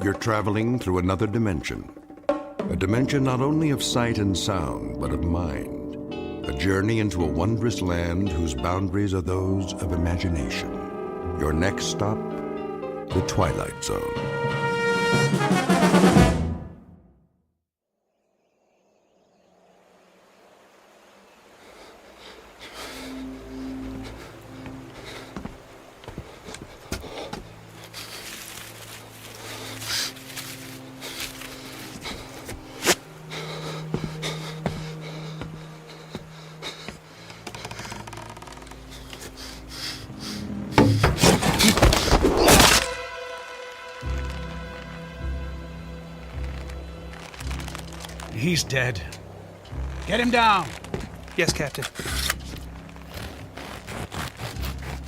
You're traveling through another dimension. A dimension not only of sight and sound, but of mind. A journey into a wondrous land whose boundaries are those of imagination. Your next stop, the Twilight Zone. He's dead. Get him down. Yes, Captain.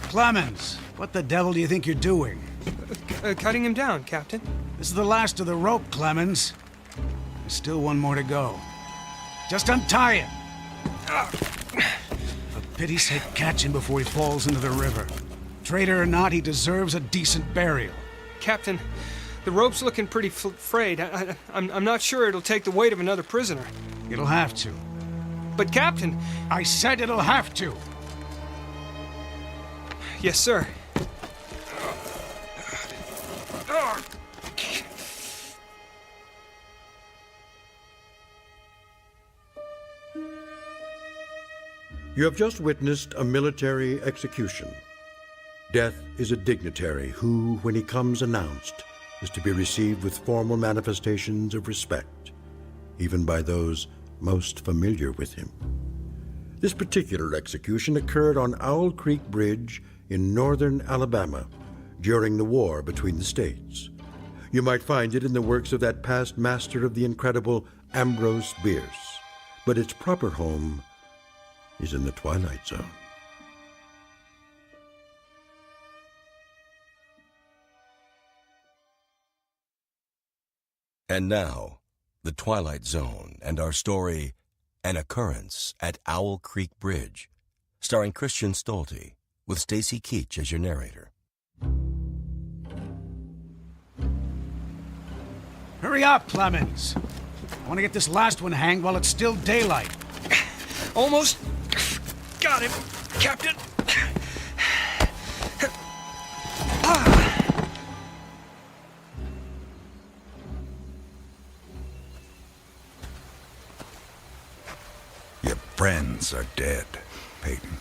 Clemens, what the devil do you think you're doing? Cutting him down, Captain. This is the last of the rope, Clemens. There's still one more to go. Just untie him. For pity's sake, catch him before he falls into the river. Traitor or not, he deserves a decent burial. Captain, the rope's looking pretty frayed. I'm not sure it'll take the weight of another prisoner. It'll have to. But, Captain... I said it'll have to. Yes, sir. You have just witnessed a military execution. Death is a dignitary who, when he comes announced, is to be received with formal manifestations of respect, even by those most familiar with him. This particular execution occurred on Owl Creek Bridge in northern Alabama during the war between the states. You might find it in the works of that past master of the incredible Ambrose Bierce, but its proper home is in the Twilight Zone. And now, the Twilight Zone and our story, An Occurrence at Owl Creek Bridge, starring Christian Stolte, with Stacy Keach as your narrator. Hurry up, Clemens. I want to get this last one hanged while it's still daylight. Almost got him, Captain. Your friends are dead, Peyton.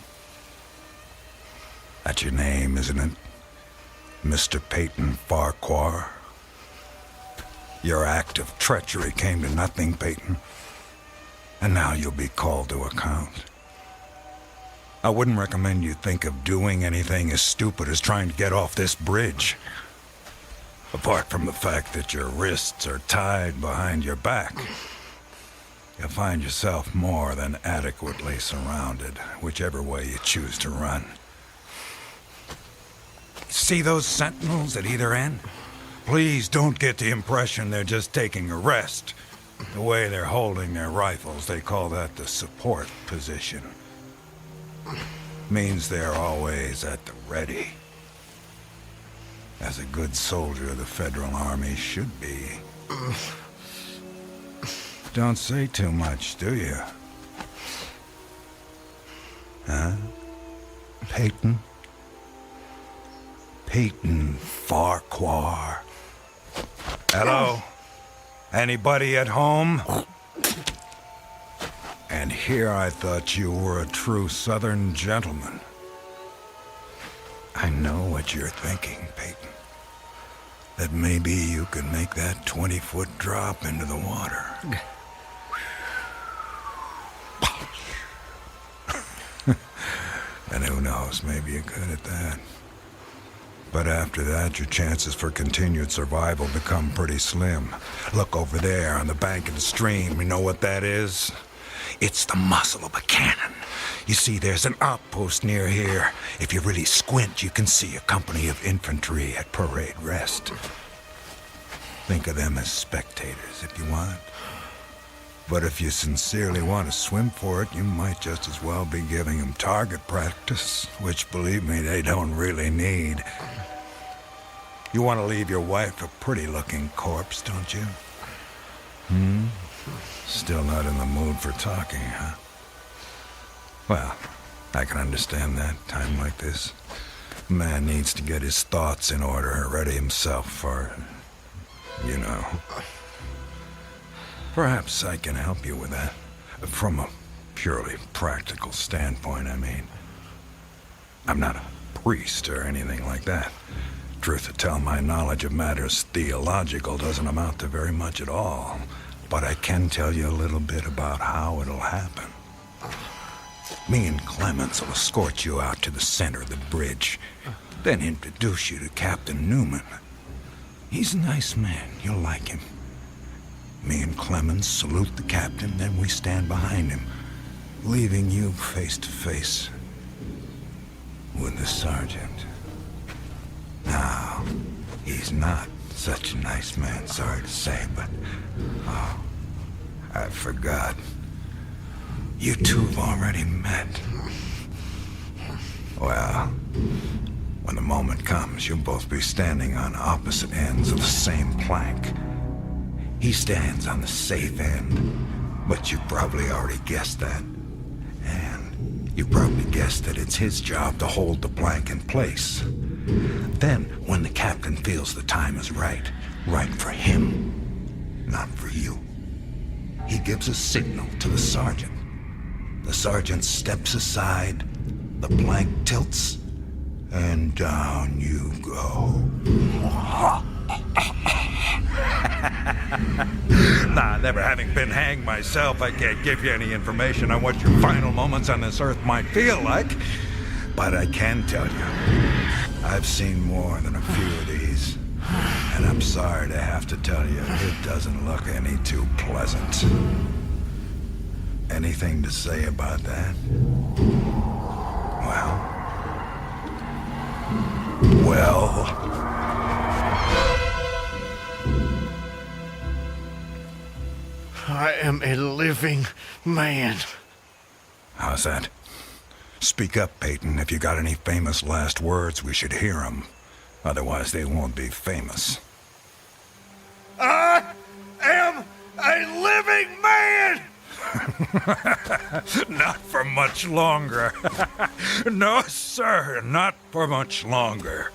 That's your name, isn't it? Mr. Peyton Farquhar. Your act of treachery came to nothing, Peyton. And now you'll be called to account. I wouldn't recommend you think of doing anything as stupid as trying to get off this bridge. Apart from the fact that your wrists are tied behind your back, you'll find yourself more than adequately surrounded, whichever way you choose to run. See those sentinels at either end? Please don't get the impression they're just taking a rest. The way they're holding their rifles, they call that the support position. Means they're always at the ready. As a good soldier of the Federal Army should be. Don't say too much, do you? Huh? Peyton? Peyton Farquhar. Hello? Anybody at home? And here I thought you were a true Southern gentleman. I know what you're thinking, Peyton. That maybe you could make that 20-foot drop into the water. And who knows, maybe you could at that. But after that, your chances for continued survival become pretty slim. Look over there on the bank of the stream. You know what that is? It's the muzzle of a cannon. You see, there's an outpost near here. If you really squint, you can see a company of infantry at parade rest. Think of them as spectators if you want. But if you sincerely want to swim for it, you might just as well be giving them target practice, which, believe me, they don't really need. You want to leave your wife a pretty-looking corpse, don't you? Still not in the mood for talking, huh? Well, I can understand that, time like this. A man needs to get his thoughts in order, ready himself for, you know. Perhaps I can help you with that. From a purely practical standpoint, I mean. I'm not a priest or anything like that. Truth to tell, my knowledge of matters theological doesn't amount to very much at all. But I can tell you a little bit about how it'll happen. Me and Clemens will escort you out to the center of the bridge, then introduce you to Captain Newman. He's a nice man. You'll like him. Me and Clemens salute the captain, then we stand behind him, leaving you face to face with the sergeant. Now, he's not such a nice man, sorry to say, but... Oh, I forgot. You two have already met. Well, when the moment comes, you'll both be standing on opposite ends of the same plank. He stands on the safe end, but you probably already guessed that. And you probably guessed that it's his job to hold the plank in place. Then, when the captain feels the time is right for him, not for you, he gives a signal to the sergeant. The sergeant steps aside, the plank tilts, and down you go. Nah, never having been hanged myself, I can't give you any information on what your final moments on this earth might feel like. But I can tell you, I've seen more than a few of these. And I'm sorry to have to tell you, it doesn't look any too pleasant. Anything to say about that? Well... I am a living man. How's that? Speak up, Peyton. If you got any famous last words, we should hear them. Otherwise, they won't be famous. I am a living man! Not for much longer. No, sir, not for much longer.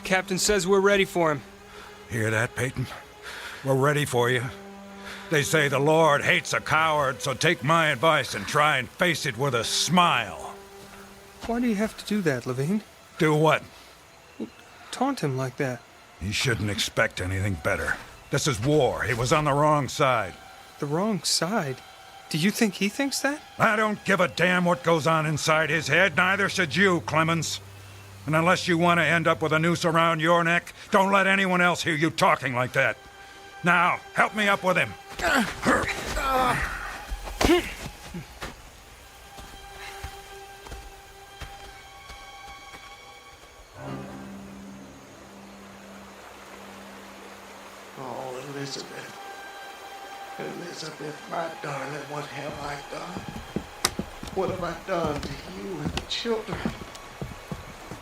Captain says we're ready for him. Hear that, Peyton? We're ready for you. They say the Lord hates a coward, so take my advice and try and face it with a smile. Why do you have to do that, Levine? Do what? Taunt him like that. He shouldn't expect anything better. This is war. He was on the wrong side. The wrong side? Do you think he thinks that? I don't give a damn what goes on inside his head. Neither should you, Clemens. And unless you want to end up with a noose around your neck, don't let anyone else hear you talking like that. Now, help me up with him. Oh, Elizabeth. Elizabeth, my darling, what have I done? What have I done to you and the children?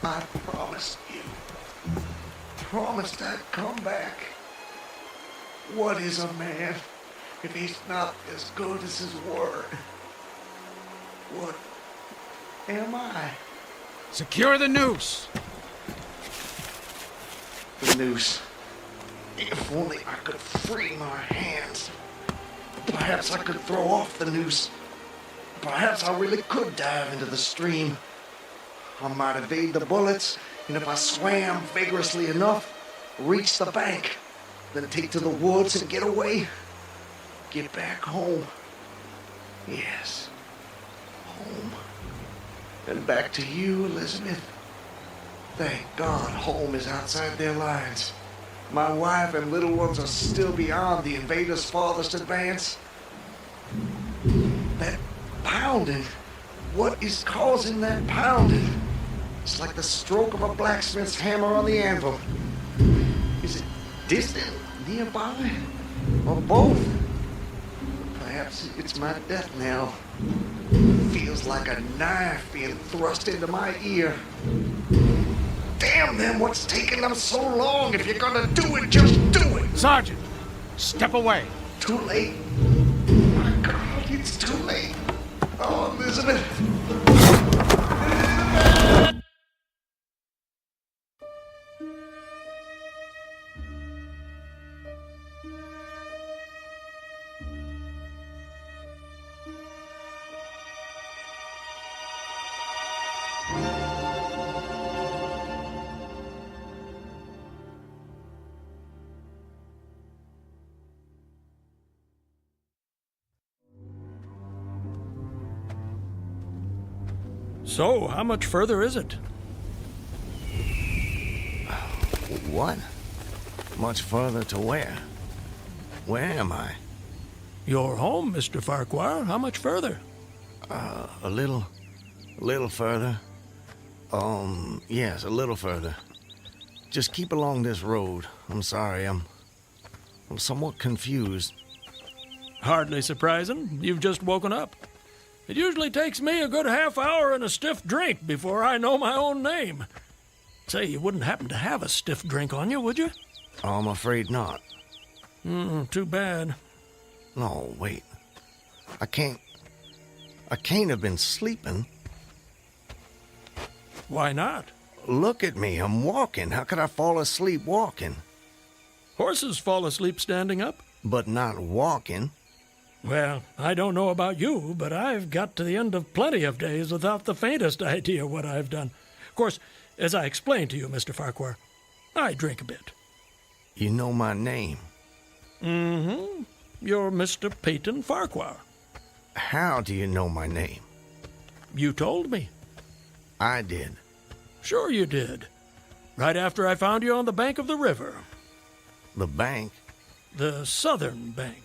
I promised you. Promised I'd come back. What is a man if he's not as good as his word? What am I? Secure the noose. The noose. If only I could free my hands. Perhaps I could throw off the noose. Perhaps I really could dive into the stream. I might evade the bullets, and if I swam vigorously enough, reach the bank, then take to the woods and get away. Get back home. Yes, home. And back to you, Elizabeth. Thank God home is outside their lines. My wife and little ones are still beyond the invaders' farthest advance. That pounding. What is causing that pounding? It's like the stroke of a blacksmith's hammer on the anvil. Is it distant, nearby, or both? Perhaps it's my death knell. Feel feels like a knife being thrust into my ear. Damn them, what's taking them so long? If you're gonna do it, just do it! Sergeant, step away. Too late. My God, it's too late. Oh, Elizabeth. So, how much further is it? What? Much further to where? Where am I? You're home, Mr. Farquhar. How much further? A little further. Yes, a little further. Just keep along this road. I'm sorry, I'm somewhat confused. Hardly surprising. You've just woken up. It usually takes me a good half hour and a stiff drink before I know my own name. Say, you wouldn't happen to have a stiff drink on you, would you? I'm afraid not. Too bad. No, wait. I can't have been sleeping. Why not? Look at me, I'm walking. How could I fall asleep walking? Horses fall asleep standing up. But not walking. Well, I don't know about you, but I've got to the end of plenty of days without the faintest idea what I've done. Of course, as I explained to you, Mr. Farquhar, I drink a bit. You know my name. Mm-hmm. You're Mr. Peyton Farquhar. How do you know my name? You told me. I did. Sure you did. Right after I found you on the bank of the river. The bank? The southern bank.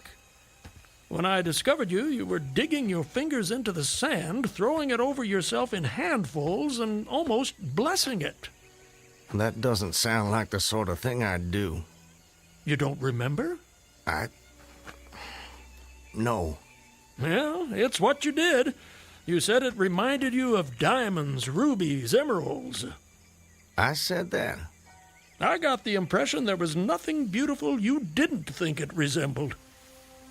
When I discovered you, you were digging your fingers into the sand, throwing it over yourself in handfuls, and almost blessing it. That doesn't sound like the sort of thing I'd do. You don't remember? No. Well, it's what you did. You said it reminded you of diamonds, rubies, emeralds. I said that. I got the impression there was nothing beautiful you didn't think it resembled.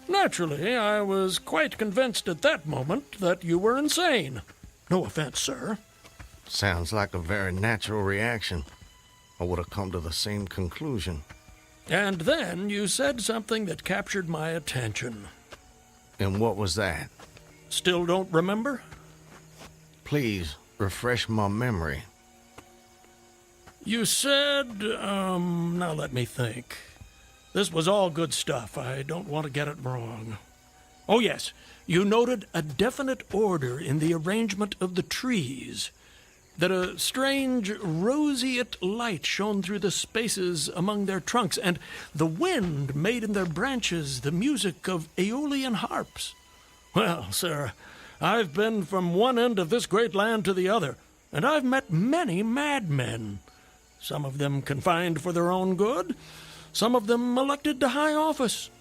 Naturally, I was quite convinced at that moment that you were insane. No offense, sir. Sounds like a very natural reaction. I would have come to the same conclusion. And then you said something that captured my attention. And what was that? Still don't remember? Please, refresh my memory. You said, now let me think. This was all good stuff. I don't want to get it wrong. Oh, yes. You noted a definite order in the arrangement of the trees. That a strange roseate light shone through the spaces among their trunks, and the wind made in their branches the music of Aeolian harps. Well, sir, I've been from one end of this great land to the other, and I've met many madmen. Some of them confined for their own good, some of them elected to high office,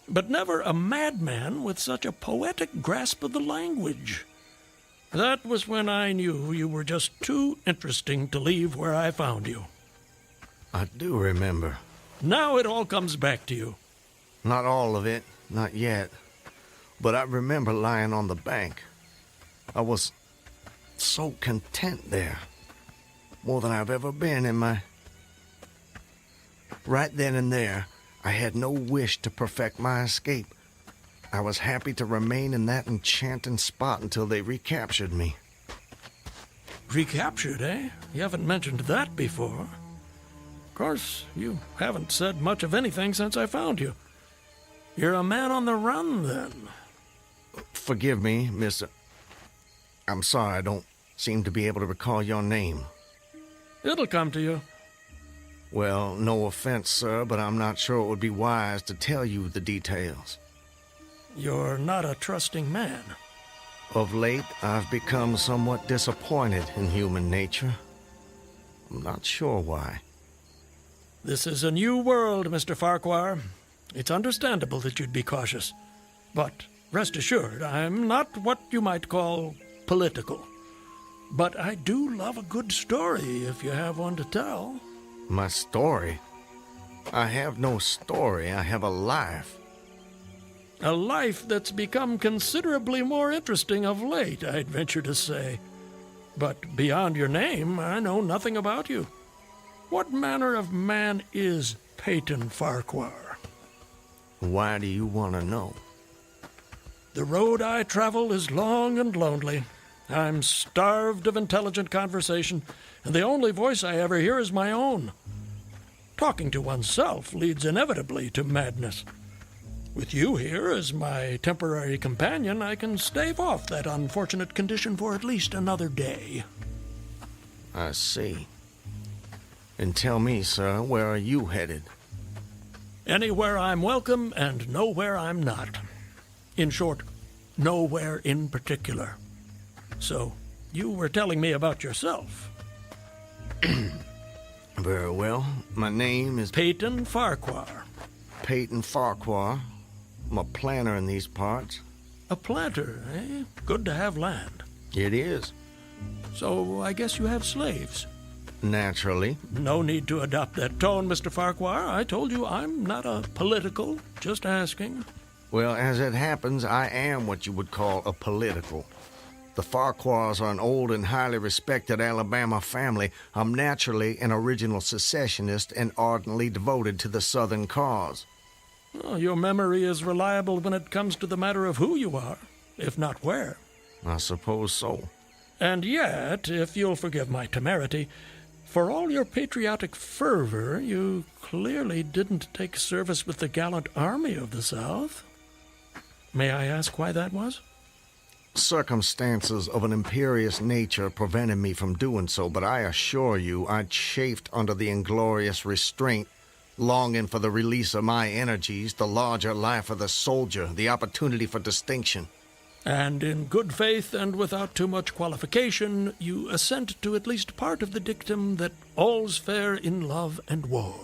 but never a madman with such a poetic grasp of the language. That was when I knew you were just too interesting to leave where I found you. I do remember. Now it all comes back to you. Not all of it, not yet. But I remember lying on the bank. I was so content there. More than I've ever been in my... Right then and there, I had no wish to perfect my escape. I was happy to remain in that enchanting spot until they recaptured me. Recaptured, eh? You haven't mentioned that before. Of course, you haven't said much of anything since I found you. You're a man on the run, then. Forgive me, Mr. I'm sorry I don't seem to be able to recall your name. It'll come to you. Well, no offense, sir, but I'm not sure it would be wise to tell you the details. You're not a trusting man. Of late, I've become somewhat disappointed in human nature. I'm not sure why. This is a new world, Mr. Farquhar. It's understandable that you'd be cautious. But rest assured, I'm not what you might call political. But I do love a good story if you have one to tell. My story? I have no story. I have a life. A life that's become considerably more interesting of late, I'd venture to say. But beyond your name, I know nothing about you. What manner of man is Peyton Farquhar? Why do you want to know? The road I travel is long and lonely. I'm starved of intelligent conversation, and the only voice I ever hear is my own. Talking to oneself leads inevitably to madness. With you here as my temporary companion, I can stave off that unfortunate condition for at least another day. I see. And tell me, sir, where are you headed? Anywhere I'm welcome and nowhere I'm not. In short, nowhere in particular. So, you were telling me about yourself. Very well. My name is Peyton Farquhar. Peyton Farquhar. I'm a planter in these parts. A planter, eh? Good to have land. It is. So, I guess you have slaves. Naturally. No need to adopt that tone, Mr. Farquhar. I told you I'm not a political, just asking. Well, as it happens, I am what you would call a political. The Farquhars are an old and highly respected Alabama family. I'm naturally an original secessionist and ardently devoted to the Southern cause. Well, your memory is reliable when it comes to the matter of who you are, if not where. I suppose so. And yet, if you'll forgive my temerity, for all your patriotic fervor, you clearly didn't take service with the gallant Army of the South. May I ask why that was? Circumstances of an imperious nature prevented me from doing so, but I assure you I chafed under the inglorious restraint, longing for the release of my energies, the larger life of the soldier, the opportunity for distinction. And in good faith and without too much qualification, you assent to at least part of the dictum that all's fair in love and war.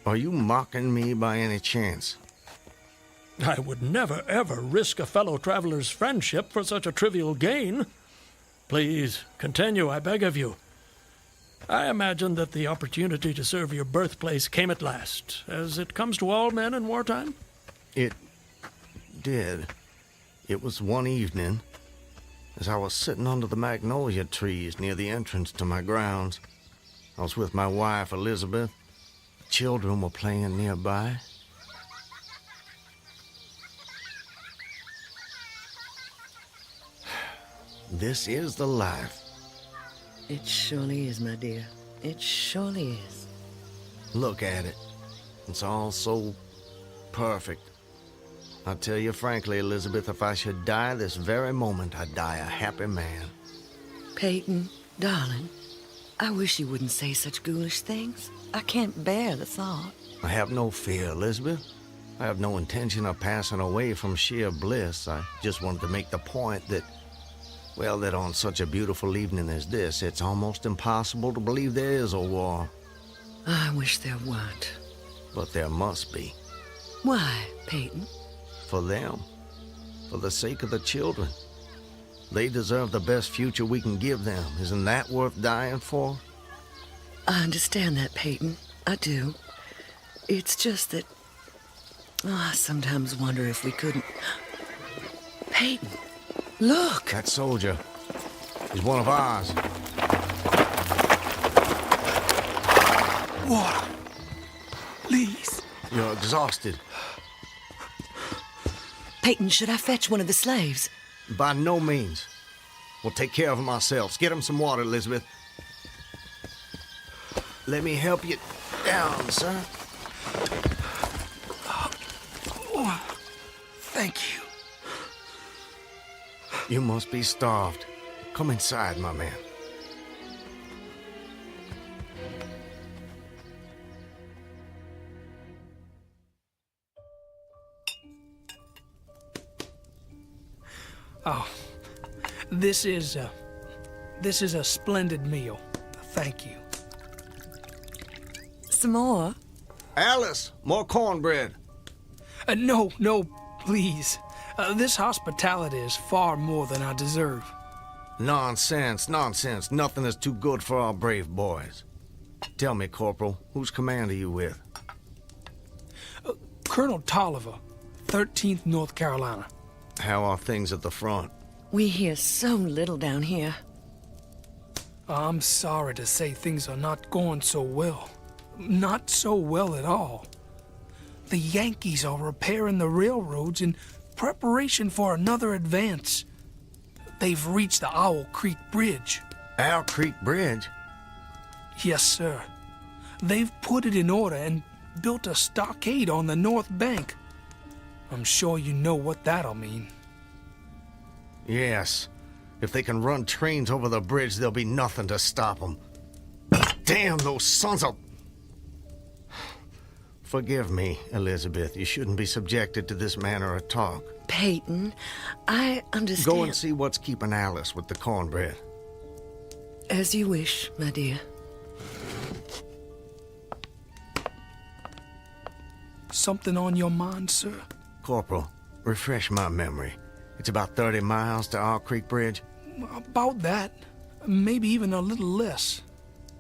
Are you mocking me by any chance? I would never, ever risk a fellow traveler's friendship for such a trivial gain. Please, continue, I beg of you. I imagine that the opportunity to serve your birthplace came at last, as it comes to all men in wartime. It did. It was one evening, as I was sitting under the magnolia trees near the entrance to my grounds. I was with my wife, Elizabeth. The children were playing nearby. This is the life. It surely is, my dear. It surely is. Look at it. It's all so perfect. I'll tell you frankly, Elizabeth, if I should die this very moment, I'd die a happy man. Peyton, darling, I wish you wouldn't say such ghoulish things. I can't bear the thought. I have no fear, Elizabeth. I have no intention of passing away from sheer bliss. I just wanted to make the point that, well, that on such a beautiful evening as this, it's almost impossible to believe there is a war. I wish there weren't. But there must be. Why, Peyton? For them. For the sake of the children. They deserve the best future we can give them. Isn't that worth dying for? I understand that, Peyton. I do. It's just that... I sometimes wonder if we couldn't... Peyton, look! That soldier. He's one of ours. Water. Please. You're exhausted. Peyton, should I fetch one of the slaves? By no means. We'll take care of him ourselves. Get him some water, Elizabeth. Let me help you down, sir. Oh, thank you. You must be starved. Come inside, my man. Oh, this is a splendid meal. Thank you. Some more? Alice, more cornbread. No, please. This hospitality is far more than I deserve. Nonsense, nonsense. Nothing is too good for our brave boys. Tell me, Corporal, whose command are you with? Colonel Tolliver, 13th North Carolina. How are things at the front? We hear so little down here. I'm sorry to say things are not going so well. Not so well at all. The Yankees are repairing the railroads in preparation for another advance. They've reached the Owl Creek Bridge. Owl Creek Bridge? Yes, sir. They've put it in order and built a stockade on the north bank. I'm sure you know what that'll mean. Yes. If they can run trains over the bridge, there'll be nothing to stop them. Damn those sons of... Forgive me, Elizabeth. You shouldn't be subjected to this manner of talk. Peyton, I understand. Go and see what's keeping Alice with the cornbread. As you wish, my dear. Something on your mind, sir? Corporal, refresh my memory. It's about 30 miles to Owl Creek Bridge? About that. Maybe even a little less.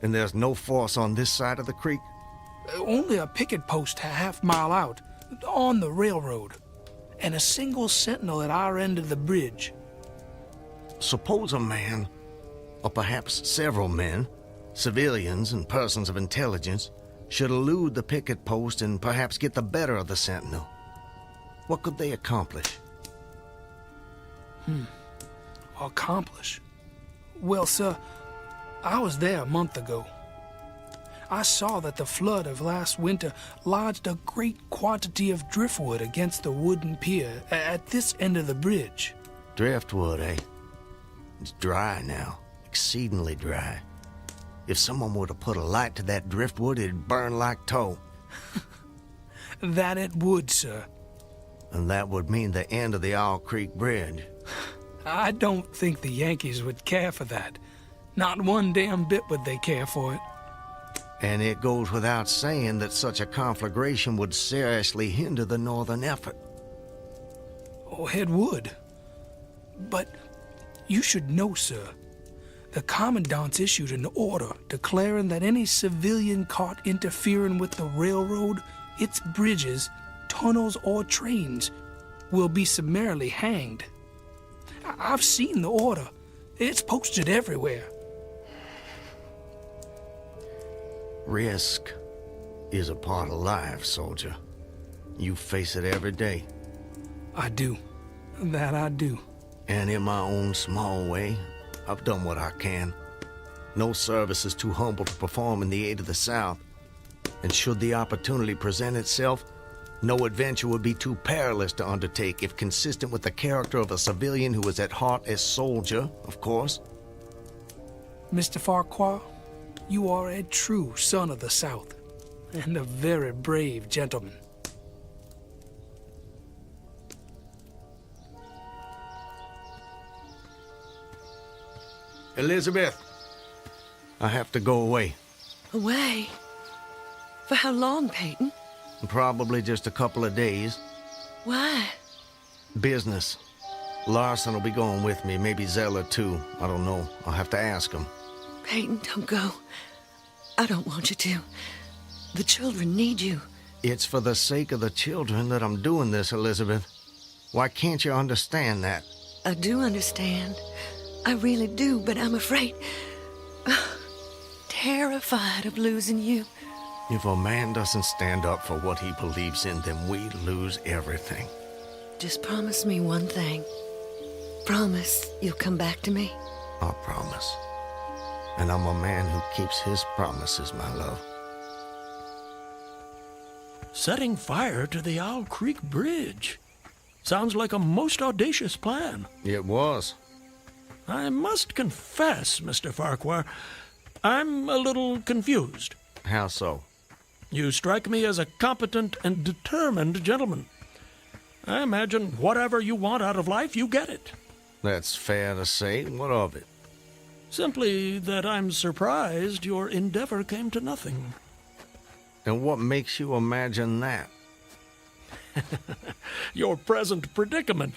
And there's no force on this side of the creek? Only a picket post a half-mile out, on the railroad, and a single sentinel at our end of the bridge. Suppose a man, or perhaps several men, civilians and persons of intelligence, should elude the picket post and perhaps get the better of the sentinel. What could they accomplish? Accomplish? Well, sir, I was there a month ago. I saw that the flood of last winter lodged a great quantity of driftwood against the wooden pier at this end of the bridge. Driftwood, eh? It's dry now, exceedingly dry. If someone were to put a light to that driftwood, it'd burn like tow. That it would, sir. And that would mean the end of the Owl Creek Bridge. I don't think the Yankees would care for that. Not one damn bit would they care for it. And it goes without saying that such a conflagration would seriously hinder the northern effort. Oh, it would. But you should know, sir, the Commandant's issued an order declaring that any civilian caught interfering with the railroad, its bridges, tunnels, or trains will be summarily hanged. I've seen the order. It's posted everywhere. Risk is a part of life, soldier. You face it every day. I do. That I do. And in my own small way, I've done what I can. No service is too humble to perform in the aid of the South. And should the opportunity present itself, no adventure would be too perilous to undertake if consistent with the character of a civilian who is at heart a soldier, of course. Mr. Farquhar, you are a true son of the South, and a very brave gentleman. Elizabeth, I have to go away. Away? For how long, Peyton? Probably just a couple of days. Why? Business. Larson will be going with me, maybe Zeller too. I don't know. I'll have to ask him. Peyton, don't go. I don't want you to. The children need you. It's for the sake of the children that I'm doing this, Elizabeth. Why can't you understand that? I do understand. I really do, but I'm afraid... terrified of losing you. If a man doesn't stand up for what he believes in, then we lose everything. Just promise me one thing. Promise you'll come back to me. I promise. And I'm a man who keeps his promises, my love. Setting fire to the Owl Creek Bridge. Sounds like a most audacious plan. It was. I must confess, Mr. Farquhar, I'm a little confused. How so? You strike me as a competent and determined gentleman. I imagine whatever you want out of life, you get it. That's fair to say. What of it? Simply that I'm surprised your endeavor came to nothing. And what makes you imagine that? Your present predicament.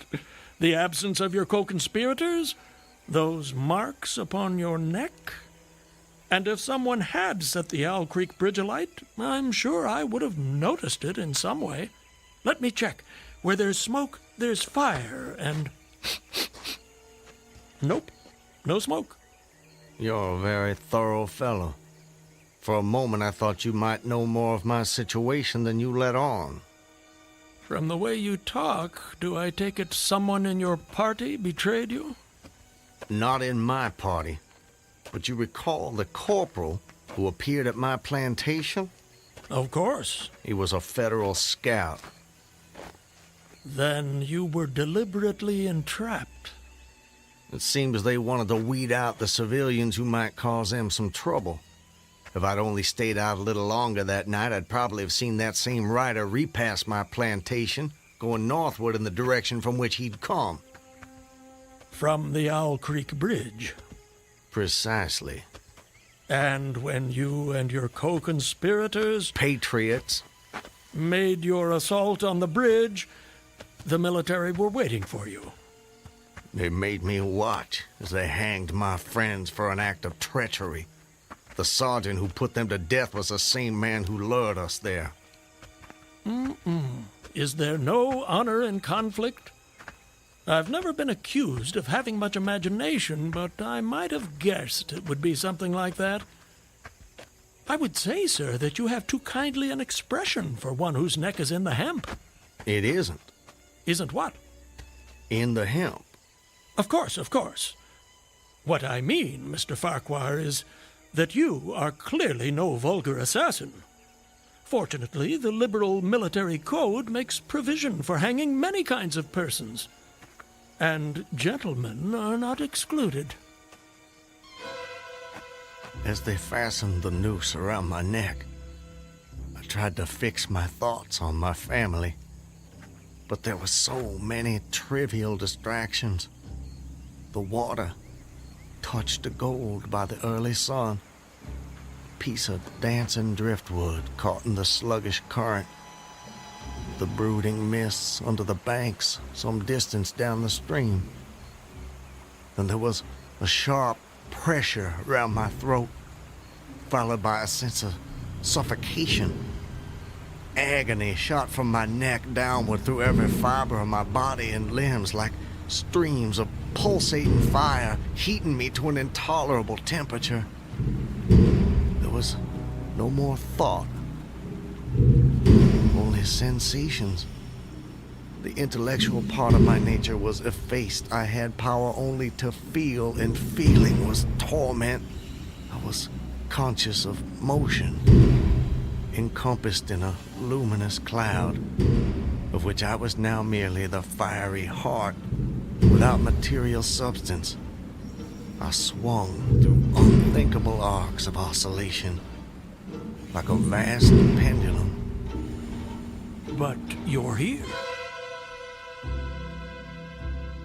The absence of your co-conspirators, Those marks upon your neck? And if someone had set the Owl Creek Bridge alight, I'm sure I would have noticed it in some way. Let me check. Where there's smoke, there's fire, and... Nope, no smoke. You're a very thorough fellow. For a moment I thought you might know more of my situation than you let on. From the way you talk, do I take it someone in your party betrayed you? Not in my party. But you recall the corporal who appeared at my plantation? Of course. He was a federal scout. Then you were deliberately entrapped. It seems they wanted to weed out the civilians who might cause them some trouble. If I'd only stayed out a little longer that night, I'd probably have seen that same rider repass my plantation, going northward in the direction from which he'd come. From the Owl Creek Bridge. Precisely. And when you and your co-conspirators... Patriots. ...made your assault on the bridge, the military were waiting for you. They made me watch as they hanged my friends for an act of treachery. The sergeant who put them to death was the same man who lured us there. Is there no honor in conflict? I've never been accused of having much imagination, but I might have guessed it would be something like that. I would say, sir, that you have too kindly an expression for one whose neck is in the hemp. It isn't. Isn't what? In the hemp. Of course, of course. What I mean, Mr. Farquhar, is that you are clearly no vulgar assassin. Fortunately, the liberal military code makes provision for hanging many kinds of persons. And gentlemen are not excluded. As they fastened the noose around my neck, I tried to fix my thoughts on my family. But there were so many trivial distractions. The water, touched to gold by the early sun. A piece of dancing driftwood caught in the sluggish current. The brooding mists under the banks some distance down the stream. Then there was a sharp pressure around my throat, followed by a sense of suffocation. Agony shot from my neck downward through every fiber of my body and limbs like streams of pulsating fire, heating me to an intolerable temperature. There was no more thought, only sensations. The intellectual part of my nature was effaced. I had power only to feel, and feeling was torment. I was conscious of motion, encompassed in a luminous cloud, of which I was now merely the fiery heart, without material substance. I swung through unthinkable arcs of oscillation, like a vast pendulum. But you're here.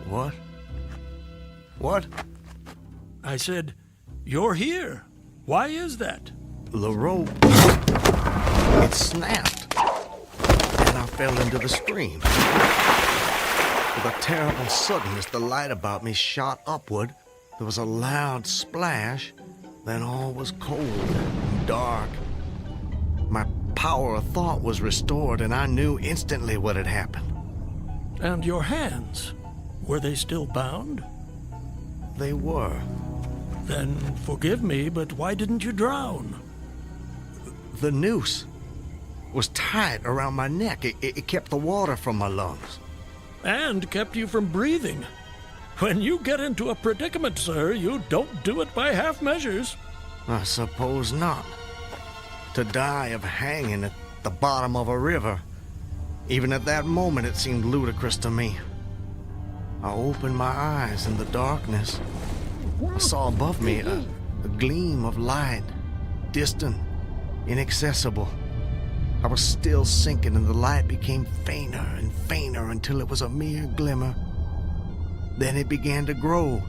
What? What? I said, you're here. Why is that? The rope, it snapped, and I fell into the stream. With a terrible suddenness, the light about me shot upward. There was a loud splash, then all was cold and dark. My power of thought was restored, and I knew instantly what had happened. And your hands, were they still bound? They were. Then forgive me, but why didn't you drown? The noose was tight around my neck. It kept the water from my lungs. And kept you from breathing. When you get into a predicament, sir, you don't do it by half measures. I suppose not. To die of hanging at the bottom of a river. Even at that moment, it seemed ludicrous to me. I opened my eyes in the darkness. I saw above me a gleam of light, distant, inaccessible. I was still sinking, and the light became fainter and fainter until it was a mere glimmer. Then it began to grow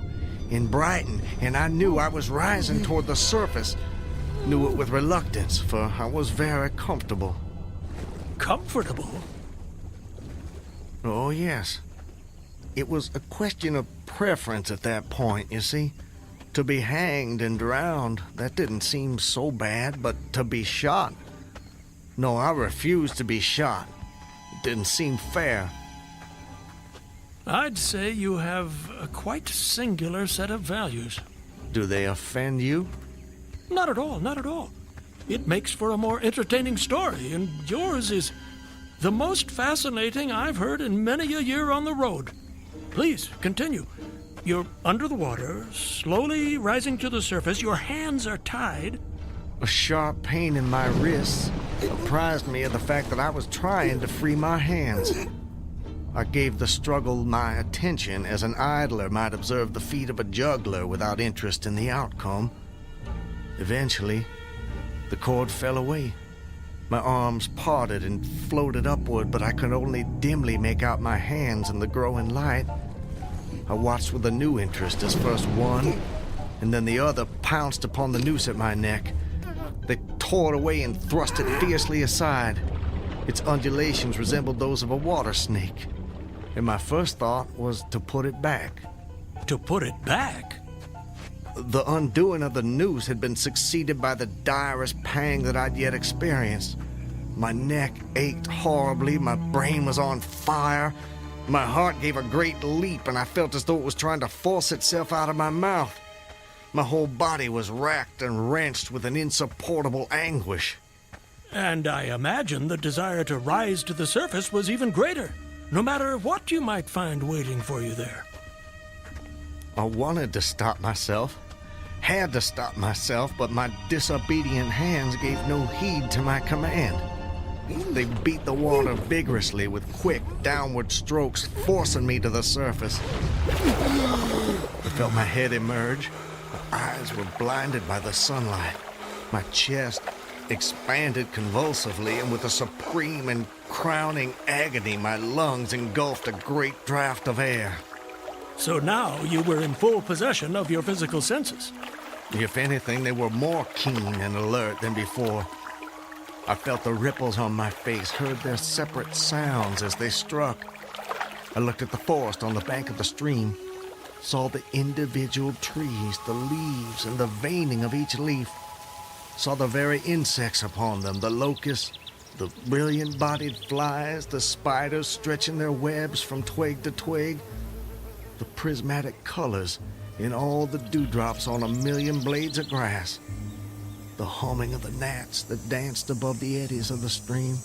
and brighten, and I knew I was rising toward the surface. Knew it with reluctance, for I was very comfortable. Comfortable? Oh, yes. It was a question of preference at that point, you see. To be hanged and drowned, that didn't seem so bad, but to be shot? No, I refused to be shot. It didn't seem fair. I'd say you have a quite singular set of values. Do they offend you? Not at all, not at all. It makes for a more entertaining story, and yours is the most fascinating I've heard in many a year on the road. Please, continue. You're under the water, slowly rising to the surface. Your hands are tied. A sharp pain in my wrists apprised me of the fact that I was trying to free my hands. I gave the struggle my attention as an idler might observe the feat of a juggler without interest in the outcome. Eventually, the cord fell away. My arms parted and floated upward, but I could only dimly make out my hands in the growing light. I watched with a new interest as first one and then the other pounced upon the noose at my neck. They tore it away and thrust it fiercely aside. Its undulations resembled those of a water snake, and my first thought was to put it back. To put it back? The undoing of the noose had been succeeded by the direst pang that I'd yet experienced. My neck ached horribly, my brain was on fire, my heart gave a great leap, and I felt as though it was trying to force itself out of my mouth. My whole body was racked and wrenched with an insupportable anguish. And I imagine the desire to rise to the surface was even greater, no matter what you might find waiting for you there. I wanted to stop myself, had to stop myself, but my disobedient hands gave no heed to my command. They beat the water vigorously with quick, downward strokes, forcing me to the surface. I felt my head emerge. My eyes were blinded by the sunlight. My chest expanded convulsively, and with a supreme and crowning agony, my lungs engulfed a great draught of air. So now you were in full possession of your physical senses. If anything, they were more keen and alert than before. I felt the ripples on my face, heard their separate sounds as they struck. I looked at the forest on the bank of the stream, saw the individual trees, the leaves, and the veining of each leaf, saw the very insects upon them, the locusts, the brilliant-bodied flies, the spiders stretching their webs from twig to twig, the prismatic colors in all the dewdrops on a million blades of grass, the humming of the gnats that danced above the eddies of the stream,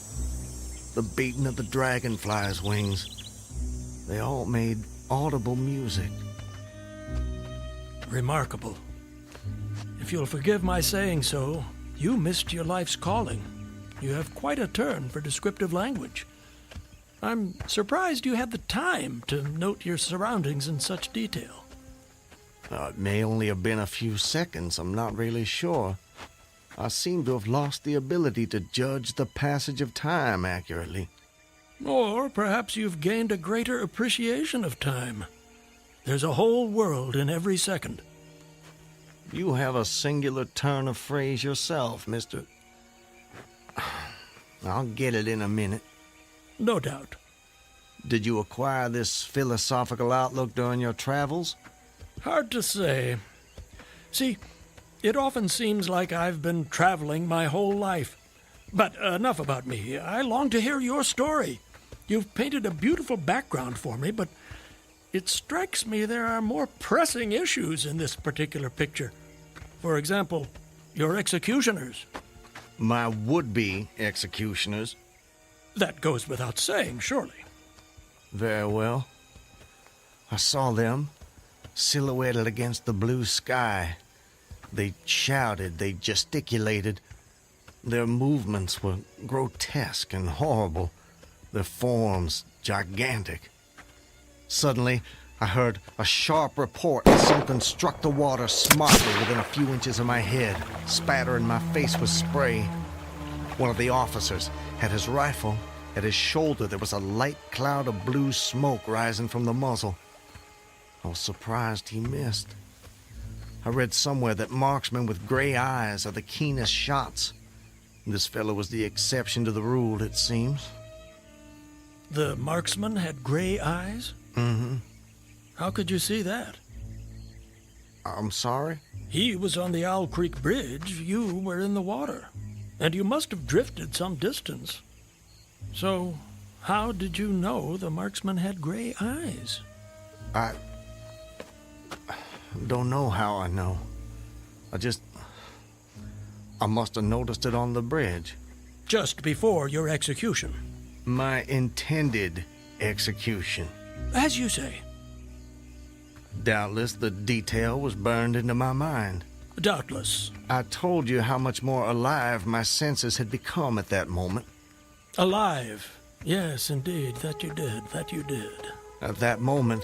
the beating of the dragonflies' wings. They all made audible music. Remarkable. If you'll forgive my saying so, you missed your life's calling. You have quite a turn for descriptive language. I'm surprised you had the time to note your surroundings in such detail. It may only have been a few seconds, I'm not really sure. I seem to have lost the ability to judge the passage of time accurately. Or perhaps you've gained a greater appreciation of time. There's a whole world in every second. You have a singular turn of phrase yourself, Mr. I'll get it in a minute. No doubt. Did you acquire this philosophical outlook during your travels? Hard to say. See, it often seems like I've been traveling my whole life. But enough about me. I long to hear your story. You've painted a beautiful background for me, but it strikes me there are more pressing issues in this particular picture. For example, your executioners. My would-be executioners? That goes without saying, surely. Very well. I saw them, silhouetted against the blue sky. They shouted, they gesticulated. Their movements were grotesque and horrible, their forms gigantic. Suddenly, I heard a sharp report as something struck the water smartly within a few inches of my head, spattering my face with spray. One of the officers had his rifle. At his shoulder, there was a light cloud of blue smoke rising from the muzzle. I was surprised he missed. I read somewhere that marksmen with gray eyes are the keenest shots. This fellow was the exception to the rule, it seems. The marksman had gray eyes? Mm-hmm. How could you see that? I'm sorry? He was on the Owl Creek Bridge. You were in the water. And you must have drifted some distance. So, how did you know the marksman had gray eyes? I don't know how I know. I must have noticed it on the bridge. Just before your execution. My intended execution. As you say. Doubtless the detail was burned into my mind. Doubtless. I told you how much more alive my senses had become at that moment. Alive. Yes, indeed. That you did. At that moment,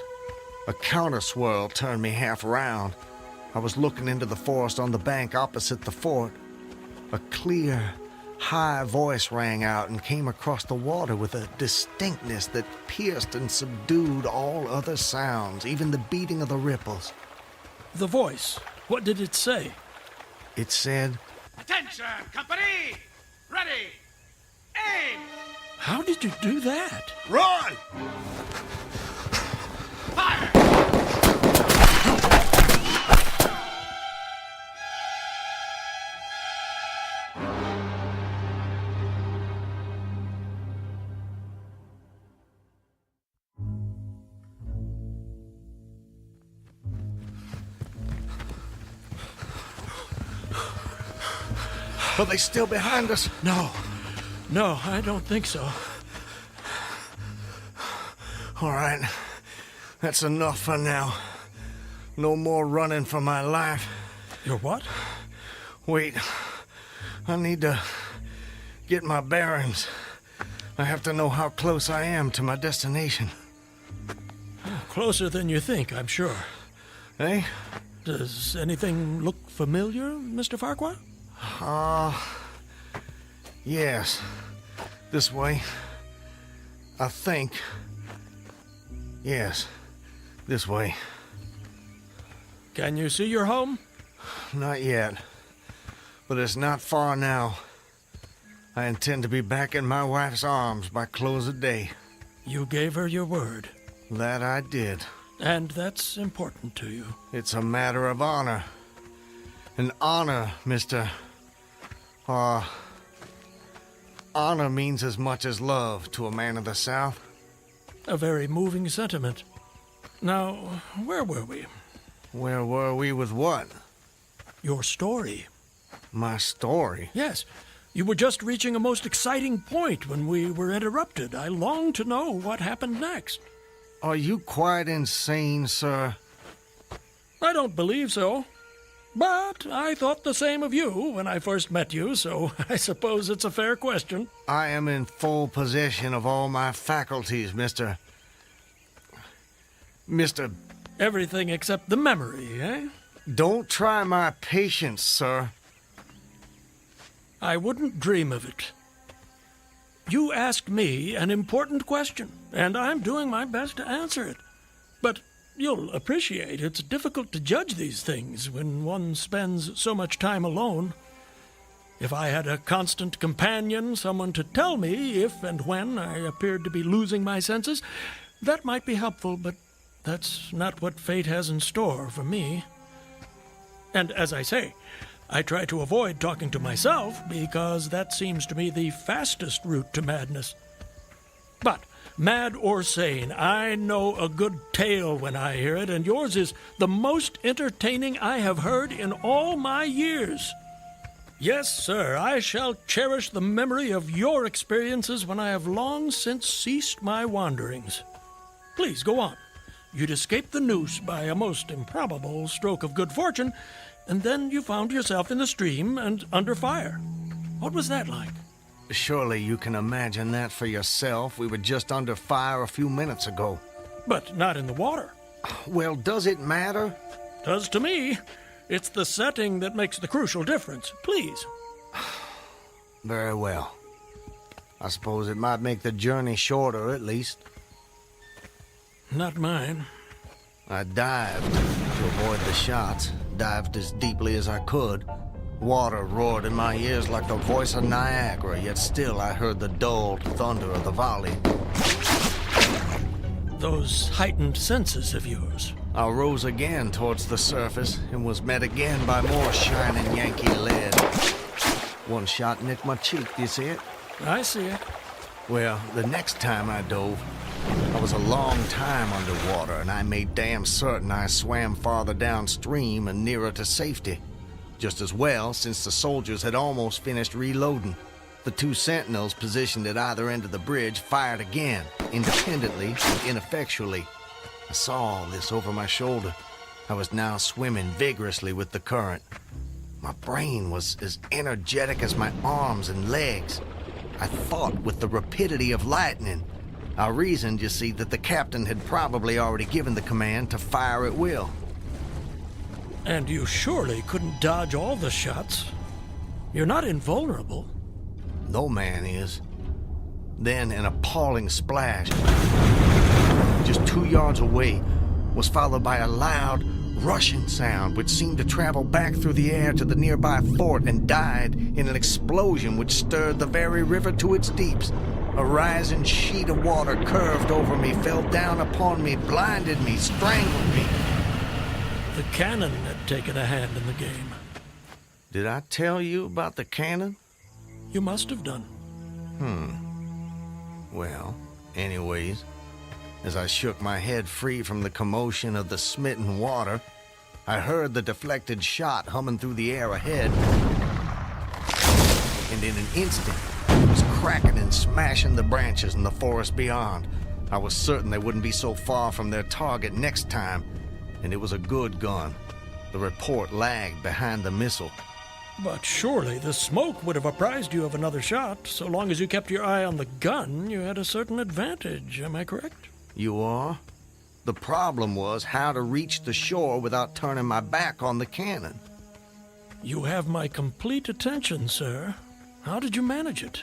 a counter-swirl turned me half around. I was looking into the forest on the bank opposite the fort. A clear, high voice rang out and came across the water with a distinctness that pierced and subdued all other sounds, even the beating of the ripples. The voice. What did it say? It said, Attention, company! Ready! Aim! How did you do that? Run! Fire! Are they still behind us? No, I don't think so. All right. That's enough for now. No more running for my life. Your what? Wait. I need to get my bearings. I have to know how close I am to my destination. Closer than you think, I'm sure. Eh? Does anything look familiar, Mr. Farquhar? Yes. This way. I think. Yes. This way. Can you see your home? Not yet. But it's not far now. I intend to be back in my wife's arms by close of day. You gave her your word. That I did. And that's important to you. It's a matter of honor. And honor, Mr. Honor means as much as love to a man of the South. A very moving sentiment. Now, where were we? Where were we with what? Your story. My story? Yes. You were just reaching a most exciting point when we were interrupted. I long to know what happened next. Are you quite insane, sir? I don't believe so. But I thought the same of you when I first met you, so I suppose it's a fair question. I am in full possession of all my faculties, Mr. Everything except the memory, eh? Don't try my patience, sir. I wouldn't dream of it. You asked me an important question, and I'm doing my best to answer it. But you'll appreciate it's difficult to judge these things when one spends so much time alone. If I had a constant companion, someone to tell me if and when I appeared to be losing my senses, that might be helpful, but that's not what fate has in store for me. And as I say, I try to avoid talking to myself because that seems to me the fastest route to madness. But mad or sane, I know a good tale when I hear it, and yours is the most entertaining I have heard in all my years. Yes, sir, I shall cherish the memory of your experiences when I have long since ceased my wanderings. Please, go on. You'd escaped the noose by a most improbable stroke of good fortune, and then you found yourself in the stream and under fire. What was that like? Surely you can imagine that for yourself. We were just under fire a few minutes ago. But not in the water. Well, does it matter? Does to me. It's the setting that makes the crucial difference. Please. Very well. I suppose it might make the journey shorter, at least. Not mine. I dived to avoid the shots, dived as deeply as I could. Water roared in my ears like the voice of Niagara, yet still I heard the dulled thunder of the volley. those heightened senses of yours? I rose again towards the surface and was met again by more shining Yankee lead. One shot nicked my cheek, do you see it? I see it. Well, the next time I dove, I was a long time underwater, and I made damn certain I swam farther downstream and nearer to safety. Just as well, since the soldiers had almost finished reloading. The two sentinels positioned at either end of the bridge fired again, independently and ineffectually. I saw all this over my shoulder. I was now swimming vigorously with the current. My brain was as energetic as my arms and legs. I thought with the rapidity of lightning. I reasoned, you see, that the captain had probably already given the command to fire at will. And you surely couldn't dodge all the shots. You're not invulnerable. No man is. Then an appalling splash, just 2 yards away, was followed by a loud, rushing sound which seemed to travel back through the air to the nearby fort and died in an explosion which stirred the very river to its deeps. A rising sheet of water curved over me, fell down upon me, blinded me, strangled me. The cannon had taken a hand in the game. Did I tell you about the cannon? You must have done. Well, anyways, as I shook my head free from the commotion of the smitten water, I heard the deflected shot humming through the air ahead. And in an instant, it was cracking and smashing the branches in the forest beyond. I was certain they wouldn't be so far from their target next time, and it was a good gun. The report lagged behind the missile. But surely the smoke would have apprised you of another shot. So long as you kept your eye on the gun, you had a certain advantage. Am I correct? You are? The problem was how to reach the shore without turning my back on the cannon. You have my complete attention, sir. How did you manage it?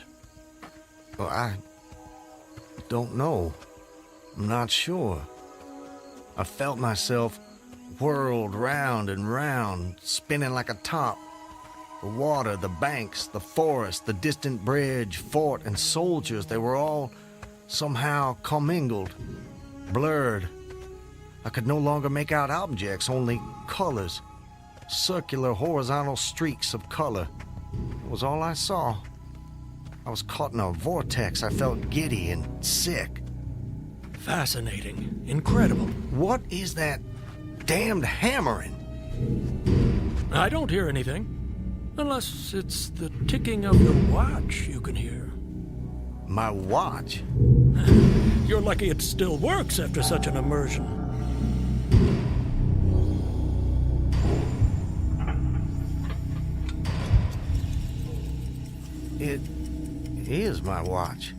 Well, I don't know. I'm not sure. I felt myself whirled round and round, spinning like a top. The water, the banks, the forest, the distant bridge, fort, and soldiers, they were all somehow commingled, blurred. I could no longer make out objects, only colors. Circular, horizontal streaks of color. It was all I saw. I was caught in a vortex. I felt giddy and sick. Fascinating. Incredible. What is that damned hammering? I don't hear anything. Unless it's the ticking of your watch you can hear. My watch? You're lucky it still works after such an immersion. It is my watch.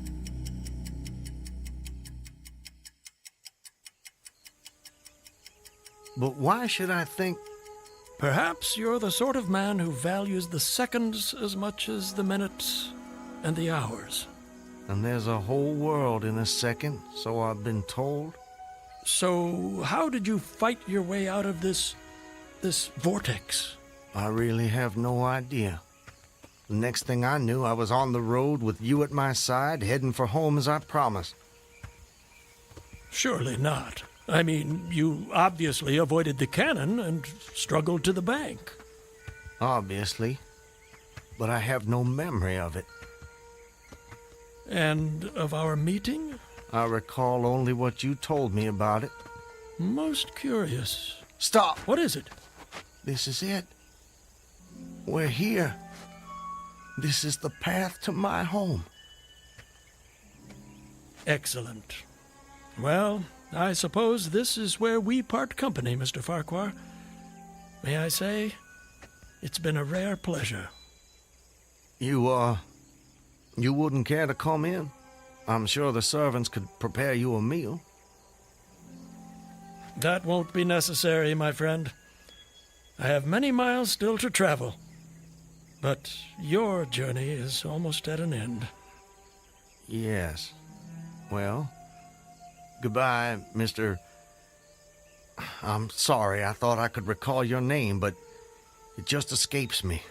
But why should I think... Perhaps you're the sort of man who values the seconds as much as the minutes and the hours. And there's a whole world in a second, so I've been told. So how did you fight your way out of this vortex? I really have no idea. The next thing I knew, I was on the road with you at my side, heading for home as I promised. Surely not. I mean, you obviously avoided the cannon and struggled to the bank. Obviously. But I have no memory of it. And of our meeting? I recall only what you told me about it. Most curious. Stop! What is it? This is it. We're here. This is the path to my home. Excellent. Well, I suppose this is where we part company, Mr. Farquhar. May I say, it's been a rare pleasure. You wouldn't care to come in? I'm sure the servants could prepare you a meal. That won't be necessary, my friend. I have many miles still to travel. But your journey is almost at an end. Yes. Well, goodbye, Mr. I'm sorry, I thought I could recall your name, but it just escapes me.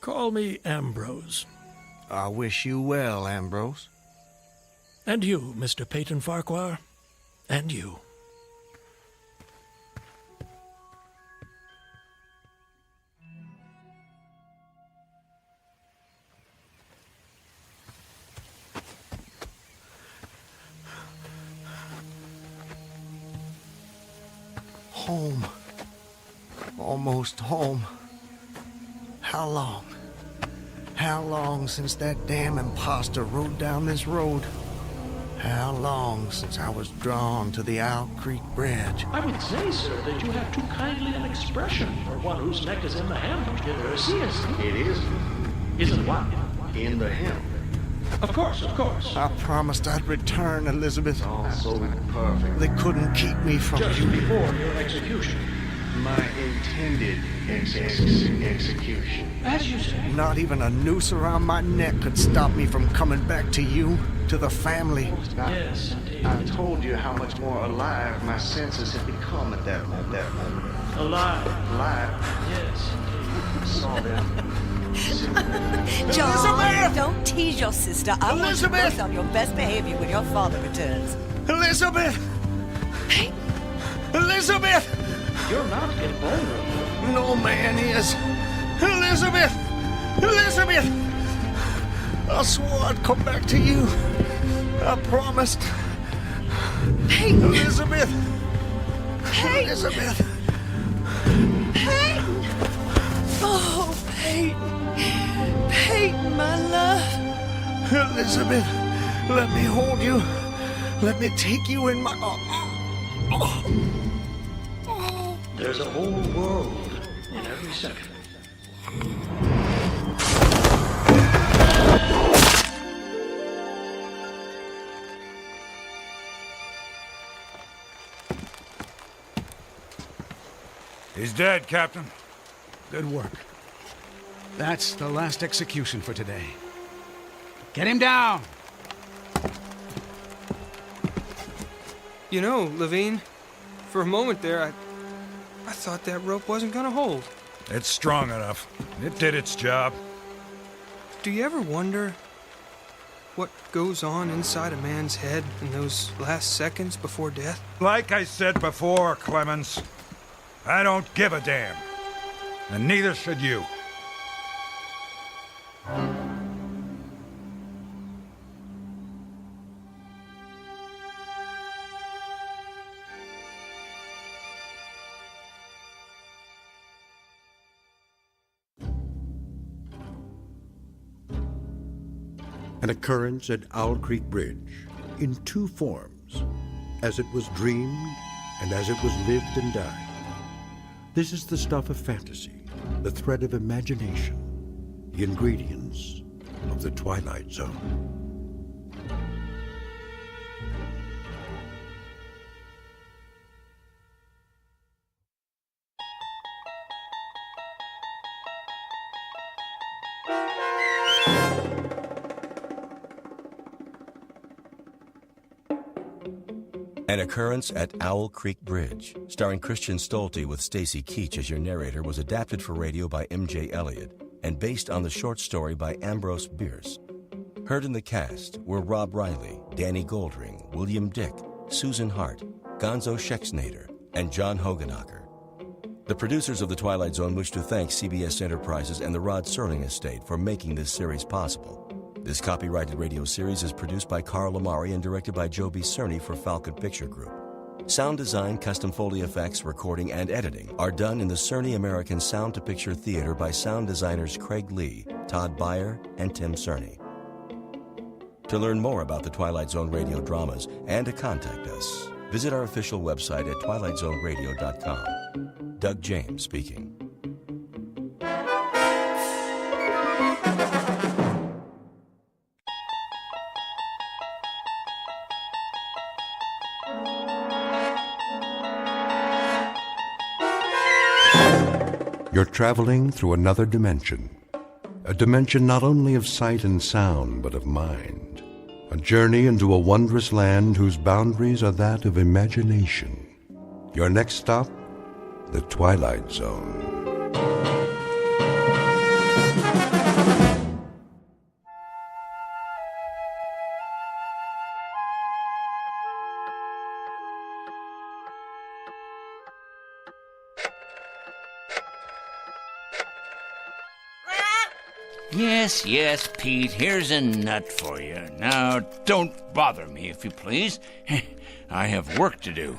Call me Ambrose. I wish you well, Ambrose. And you, Mr. Peyton Farquhar. And you. Home. Almost home. How long? How long since that damn imposter rode down this road? How long since I was drawn to the Owl Creek Bridge? I would say, sir, that you have too kindly an expression for one whose neck is in the hem. Seriously. It is. Isn't what? In the hem. Of course. I promised I'd return, Elizabeth. All so perfect. They couldn't keep me from Just you. before your execution. My intended execution. As you say. Not even a noose around my neck could stop me from coming back to you, to the family. Yes, indeed. I told you how much more alive my senses had become at that moment. Alive. Yes, indeed. Saw them. John, don't tease your sister. I want you Elizabeth! both on your best behavior when your father returns. Elizabeth! Peyton! Elizabeth! You're not invulnerable. No man is. Elizabeth! Elizabeth! I swore I'd come back to you. I promised. Peyton! Elizabeth! Peyton! Elizabeth! Peyton! Oh, Peyton. Peyton, my love. Elizabeth, let me hold you. Let me take you in my... There's a whole world in every second. He's dead, Captain. Good work. That's the last execution for today. Get him down! You know, Levine, for a moment there, I thought that rope wasn't gonna hold. It's strong enough. It did its job. Do you ever wonder what goes on inside a man's head in those last seconds before death? Like I said before, Clemens, I don't give a damn. And neither should you. An occurrence at Owl Creek Bridge in two forms, as it was dreamed and as it was lived and died. This is the stuff of fantasy, the thread of imagination, the ingredients of the Twilight Zone. An Occurrence at Owl Creek Bridge, starring Christian Stolte with Stacy Keach as your narrator, was adapted for radio by M.J. Elliott and based on the short story by Ambrose Bierce. Heard in the cast were Rob Riley, Danny Goldring, William Dick, Susan Hart, Gonzo Schexnader, and John Hogenacker. The producers of The Twilight Zone wish to thank CBS Enterprises and the Rod Serling Estate for making this series possible. This copyrighted radio series is produced by Carl Amari and directed by Joe B. Cerny for Falcon Picture Group. Sound design, custom Foley effects, recording, and editing are done in the Cerny American Sound to Picture Theater by sound designers Craig Lee, Todd Beyer, and Tim Cerny. To learn more about the Twilight Zone radio dramas and to contact us, visit our official website at twilightzoneradio.com. Doug James speaking. You're traveling through another dimension. A dimension not only of sight and sound, but of mind. A journey into a wondrous land whose boundaries are that of imagination. Your next stop, the Twilight Zone. Yes, Pete, here's a nut for you. Now, don't bother me, if you please. I have work to do.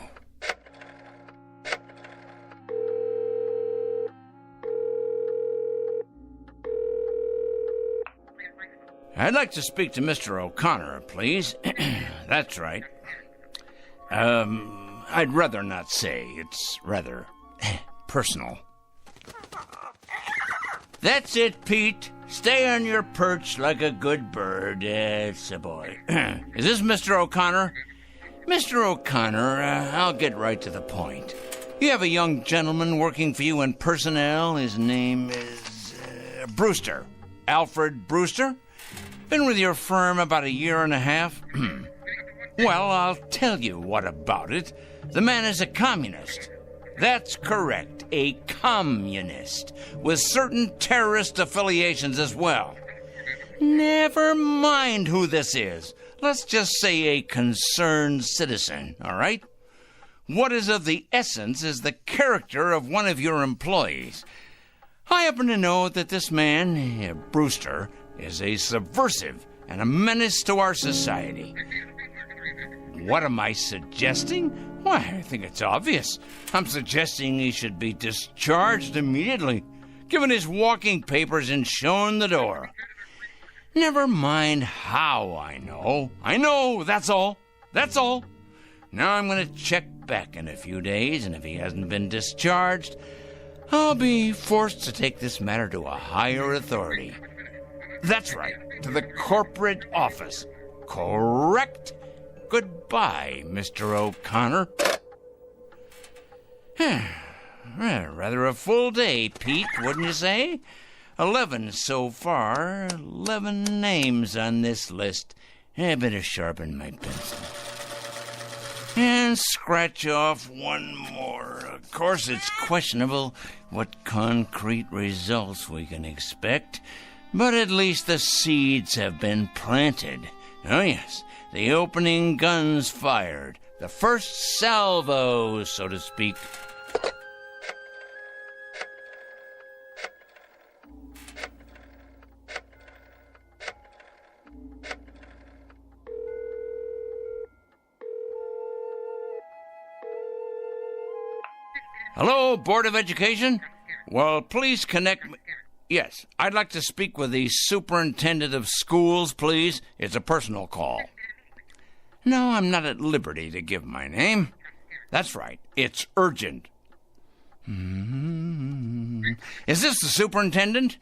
I'd like to speak to Mr. O'Connor, please. That's right. I'd rather not say. It's rather personal. That's it, Pete. Stay on your perch like a good bird. It's a boy. Is this Mr. O'Connor? Mr. O'Connor, I'll get right to the point. You have a young gentleman working for you in personnel. His name is Brewster. Alfred Brewster? Been with your firm about 1.5 years? Well, I'll tell you what about it. The man is a communist. That's correct, a communist, with certain terrorist affiliations as well. Never mind who this is. Let's just say a concerned citizen, all right? What is of the essence is the character of one of your employees. I happen to know that this man, Brewster, is a subversive and a menace to our society. What am I suggesting? Why, I think it's obvious. I'm suggesting he should be discharged immediately, given his walking papers and shown the door. Never mind how I know. I know, that's all. That's all. Now I'm going to check back in a few days, and if he hasn't been discharged, I'll be forced to take this matter to a higher authority. That's right, to the corporate office. Correct? Goodbye, Mr. O'Connor. Rather a full day, Pete, wouldn't you say? 11 so far. 11 names on this list. I better sharpen my pencil. And scratch off one more. Of course, it's questionable what concrete results we can expect, but at least the seeds have been planted. Oh, yes. The opening guns fired. The first salvo, so to speak. Hello, Board of Education? Well, please connect me. Yes, I'd like to speak with the superintendent of schools, please. It's a personal call. No, I'm not at liberty to give my name. That's right, it's urgent. Is this the superintendent?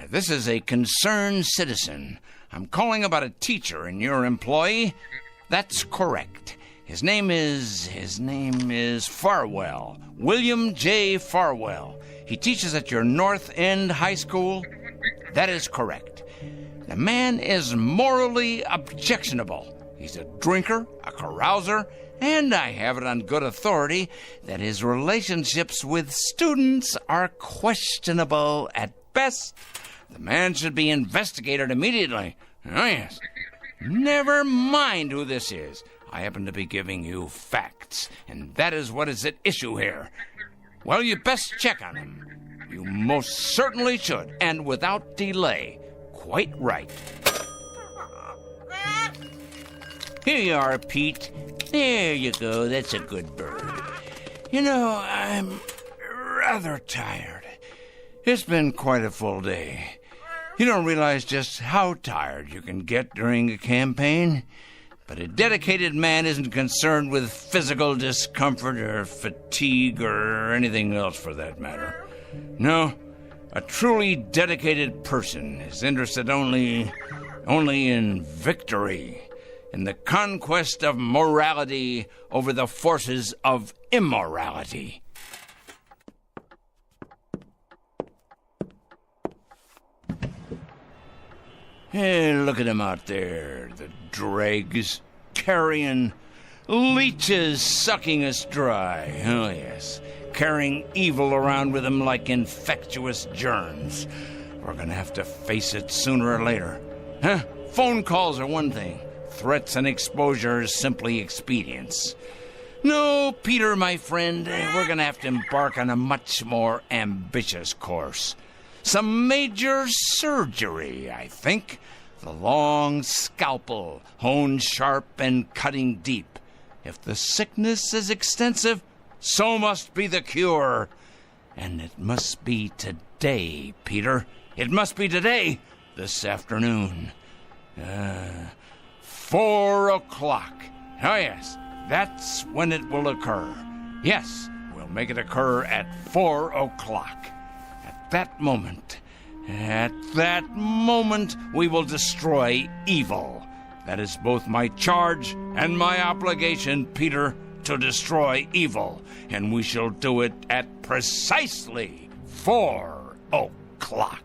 This is a concerned citizen. I'm calling about a teacher and your employee. That's correct. His name is Farwell. William J. Farwell. He teaches at your North End High School. That is correct. The man is morally objectionable. He's a drinker, a carouser, and I have it on good authority that his relationships with students are questionable at best. The man should be investigated immediately. Oh, yes. Never mind who this is. I happen to be giving you facts, and that is what is at issue here. Well, you best check on him. You most certainly should, and without delay. Quite right. Here you are, Pete. There you go. That's a good bird. You know, I'm rather tired. It's been quite a full day. You don't realize just how tired you can get during a campaign. But a dedicated man isn't concerned with physical discomfort or fatigue or anything else for that matter. No, a truly dedicated person is interested only in victory, in the conquest of morality over the forces of immorality. Hey, look at him out there, the dregs, carrion, leeches sucking us dry. Oh, yes, carrying evil around with them like infectious germs. We're gonna have to face it sooner or later. Huh? Phone calls are one thing. Threats and exposure is simply expedience. No, Peter, my friend, we're gonna have to embark on a much more ambitious course. Some major surgery, I think. The long scalpel, honed sharp and cutting deep. If the sickness is extensive, so must be the cure. And it must be today, Peter. It must be today, this afternoon. 4 o'clock. Oh, yes, that's when it will occur. Yes, we'll make it occur at 4 o'clock. At that moment, we will destroy evil. That is both my charge and my obligation, Peter, to destroy evil. And we shall do it at precisely 4 o'clock.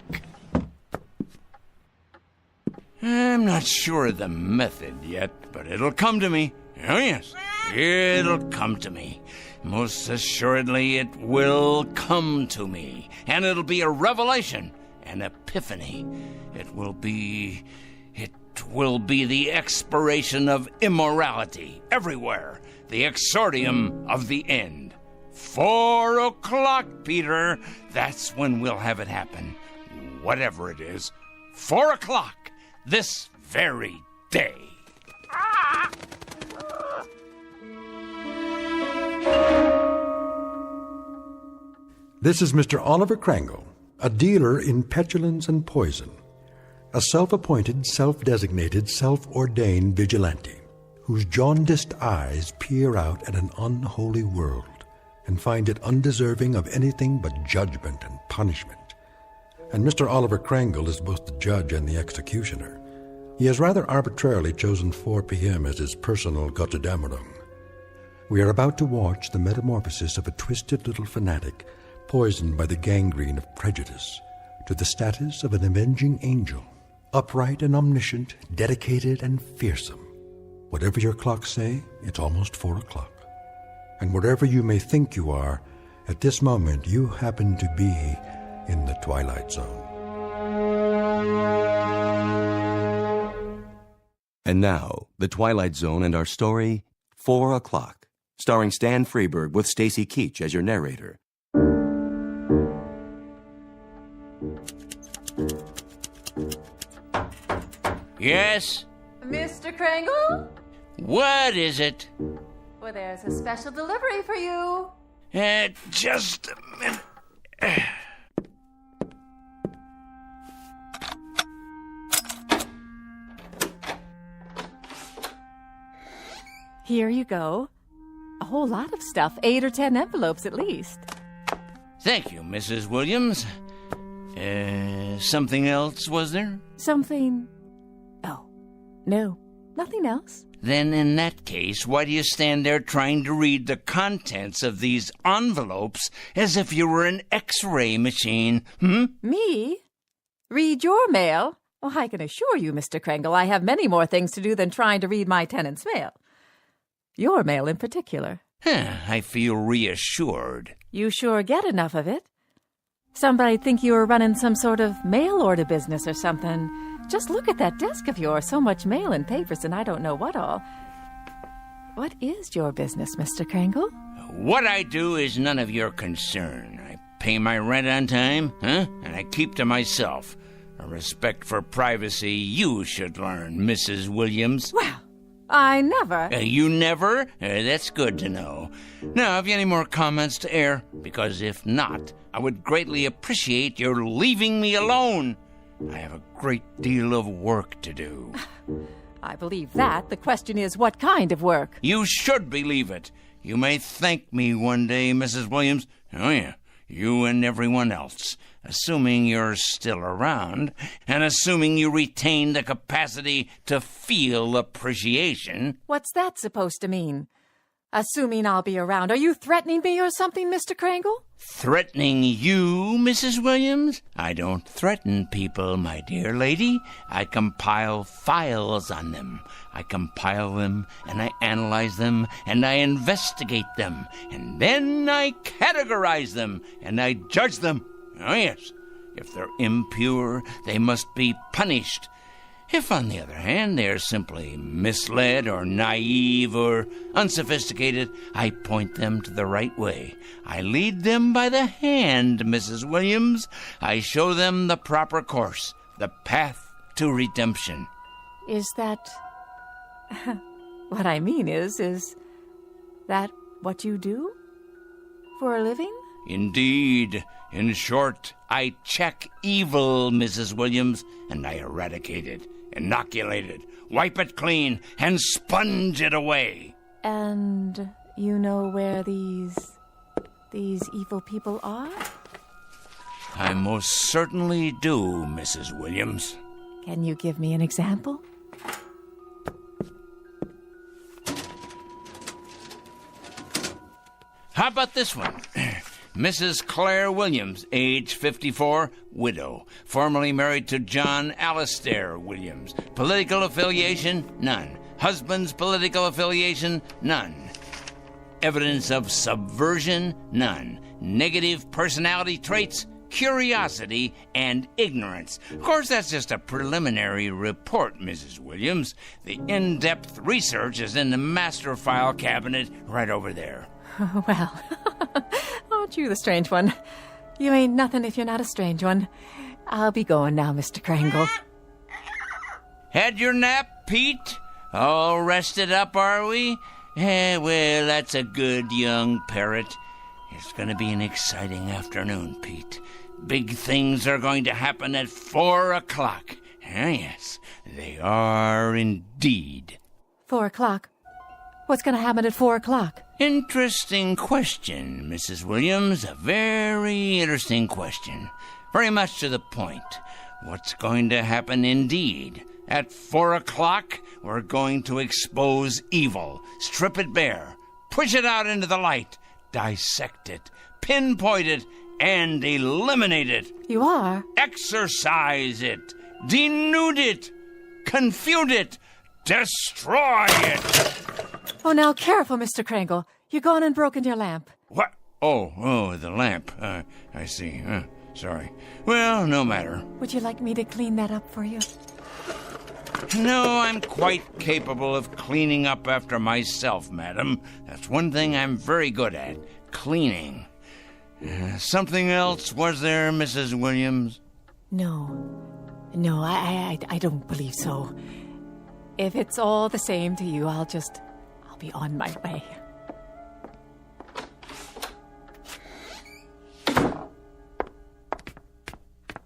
I'm not sure of the method yet, but it'll come to me. Oh, yes, it'll come to me. Most assuredly, it will come to me. And it'll be a revelation, an epiphany. It will be the expiration of immorality everywhere, the exordium of the end. 4 o'clock, Peter. That's when we'll have it happen. Whatever it is. 4 o'clock. This very day. This is Mr. Oliver Krangle, a dealer in petulance and poison, a self-appointed, self-designated, self-ordained vigilante, whose jaundiced eyes peer out at an unholy world and find it undeserving of anything but judgment and punishment. And Mr. Oliver Krangle is both the judge and the executioner. He has rather arbitrarily chosen 4 p.m. as his personal Gotterdammerung. We are about to watch the metamorphosis of a twisted little fanatic poisoned by the gangrene of prejudice to the status of an avenging angel, upright and omniscient, dedicated and fearsome. Whatever your clocks say, it's almost 4 o'clock. And wherever you may think you are, at this moment you happen to be in the Twilight Zone. And now, The Twilight Zone and our story, 4 o'clock, starring Stan Freberg with Stacy Keach as your narrator. Yes? Mr. Krangle? What is it? Well, there's a special delivery for you. Just a minute. Here you go. A whole lot of stuff, 8 or 10 envelopes at least. Thank you, Mrs. Williams. Something else, was there? Something... Oh, no, nothing else. Then in that case, why do you stand there trying to read the contents of these envelopes as if you were an X-ray machine, Me? Read your mail? Oh, I can assure you, Mr. Krangle, I have many more things to do than trying to read my tenant's mail. Your mail in particular. I feel reassured. You sure get enough of it. Somebody'd think you were running some sort of mail order business or something. Just look at that desk of yours. So much mail and papers and I don't know what all. What is your business, Mr. Krangle? What I do is none of your concern. I pay my rent on time, and I keep to myself. A respect for privacy you should learn, Mrs. Williams. Well, I never... You never? That's good to know. Now, have you any more comments to air? Because if not, I would greatly appreciate your leaving me alone. I have a great deal of work to do. I believe that. The question is, what kind of work? You should believe it. You may thank me one day, Mrs. Williams. Oh, yeah, you and everyone else. Assuming you're still around, and assuming you retain the capacity to feel appreciation. What's that supposed to mean? Assuming I'll be around. Are you threatening me or something, Mr. Krangle? Threatening you, Mrs. Williams? I don't threaten people, my dear lady. I compile files on them. I compile them, and I analyze them, and I investigate them, and then I categorize them, and I judge them. Oh, yes. If they're impure, they must be punished. If, on the other hand, they are simply misled or naive or unsophisticated, I point them to the right way. I lead them by the hand, Mrs. Williams. I show them the proper course, the path to redemption. Is that... what I mean is that what you do? For a living? Indeed. In short, I check evil, Mrs. Williams, and I eradicate it, inoculate it, wipe it clean, and sponge it away. And you know where these evil people are? I most certainly do, Mrs. Williams. Can you give me an example? How about this one? Mrs. Claire Williams, age 54, widow, formerly married to John Alistair Williams. Political affiliation, none. Husband's political affiliation, none. Evidence of subversion, none. Negative personality traits, curiosity, and ignorance. Of course, that's just a preliminary report, Mrs. Williams. The in-depth research is in the master file cabinet right over there. Well, aren't you the strange one? You ain't nothing if you're not a strange one. I'll be going now, Mr. Kringle. Had your nap, Pete? All rested up, are we? Well, that's a good young parrot. It's going to be an exciting afternoon, Pete. Big things are going to happen at 4 o'clock. Yes, they are indeed. 4 o'clock? What's going to happen at 4 o'clock? Interesting question, Mrs. Williams. A very interesting question. Very much to the point. What's going to happen indeed? At 4 o'clock, we're going to expose evil, strip it bare, push it out into the light, dissect it, pinpoint it, and eliminate it. You are? Exorcise it, denude it, confute it, destroy it. Oh, now careful, Mr. Kringle. You're gone and broken your lamp. What? Oh, the lamp. I see. Sorry. Well, no matter. Would you like me to clean that up for you? No, I'm quite capable of cleaning up after myself, madam. That's one thing I'm very good at, cleaning. Something else, was there, Mrs. Williams? No, I don't believe so. If it's all the same to you, I'll be on my way.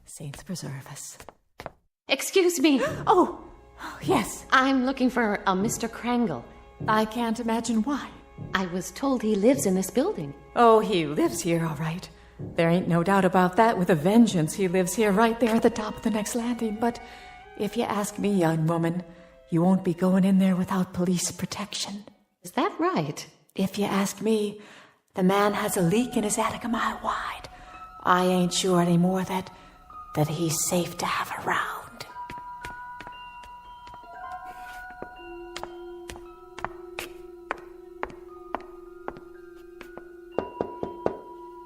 Saints preserve us. Excuse me. Oh, yes. I'm looking for a Mr. Kringle. I can't imagine why. I was told he lives in this building. Oh, he lives here, all right. There ain't no doubt about that. With a vengeance, he lives here right there at the top of the next landing. But if you ask me, young woman, you won't be going in there without police protection. Is that right? If you ask me, the man has a leak in his attic a mile wide. I ain't sure anymore that he's safe to have around.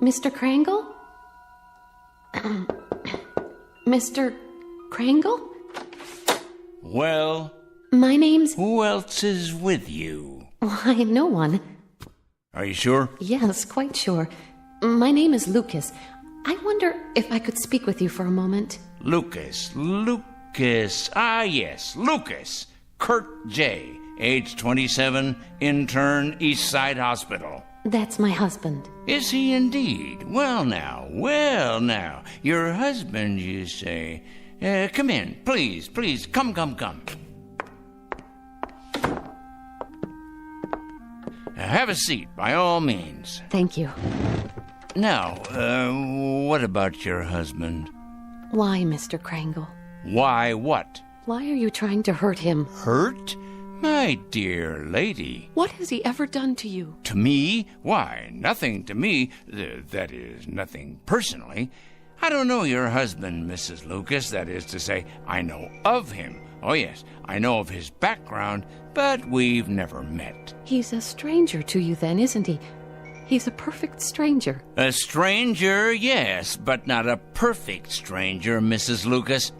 Mr. Kringle? Mr. Kringle? Well? My name's... Who else is with you? Why, no one. Are you sure? Yes, quite sure. My name is Lucas. I wonder if I could speak with you for a moment. Lucas. Ah, yes, Lucas. Kurt J., age 27, intern, East Side Hospital. That's my husband. Is he indeed? Well now. Your husband, you say. Come in, please. Come. Have a seat, by all means. Thank you. Now, what about your husband? Why, Mr. Kringle? Why what? Why are you trying to hurt him? Hurt? My dear lady. What has he ever done to you? To me? Why, nothing to me. That is, nothing personally. I don't know your husband, Mrs. Lucas. That is to say, I know of him. Oh, yes, I know of his background, but we've never met. He's a stranger to you then, isn't he? He's a perfect stranger. A stranger, yes, but not a perfect stranger, Mrs. Lucas.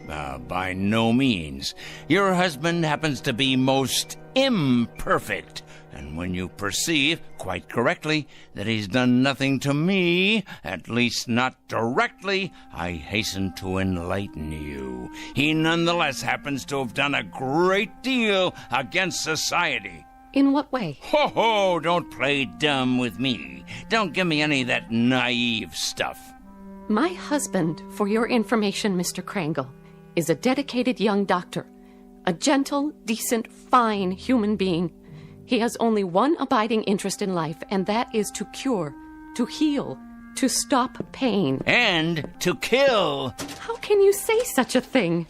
By no means. Your husband happens to be most imperfect. And when you perceive, quite correctly, that he's done nothing to me, at least not directly, I hasten to enlighten you. He nonetheless happens to have done a great deal against society. In what way? Ho, don't play dumb with me. Don't give me any of that naive stuff. My husband, for your information, Mr. Krangle, is a dedicated young doctor. A gentle, decent, fine human being. He has only one abiding interest in life, and that is to cure, to heal, to stop pain. And to kill. How can you say such a thing?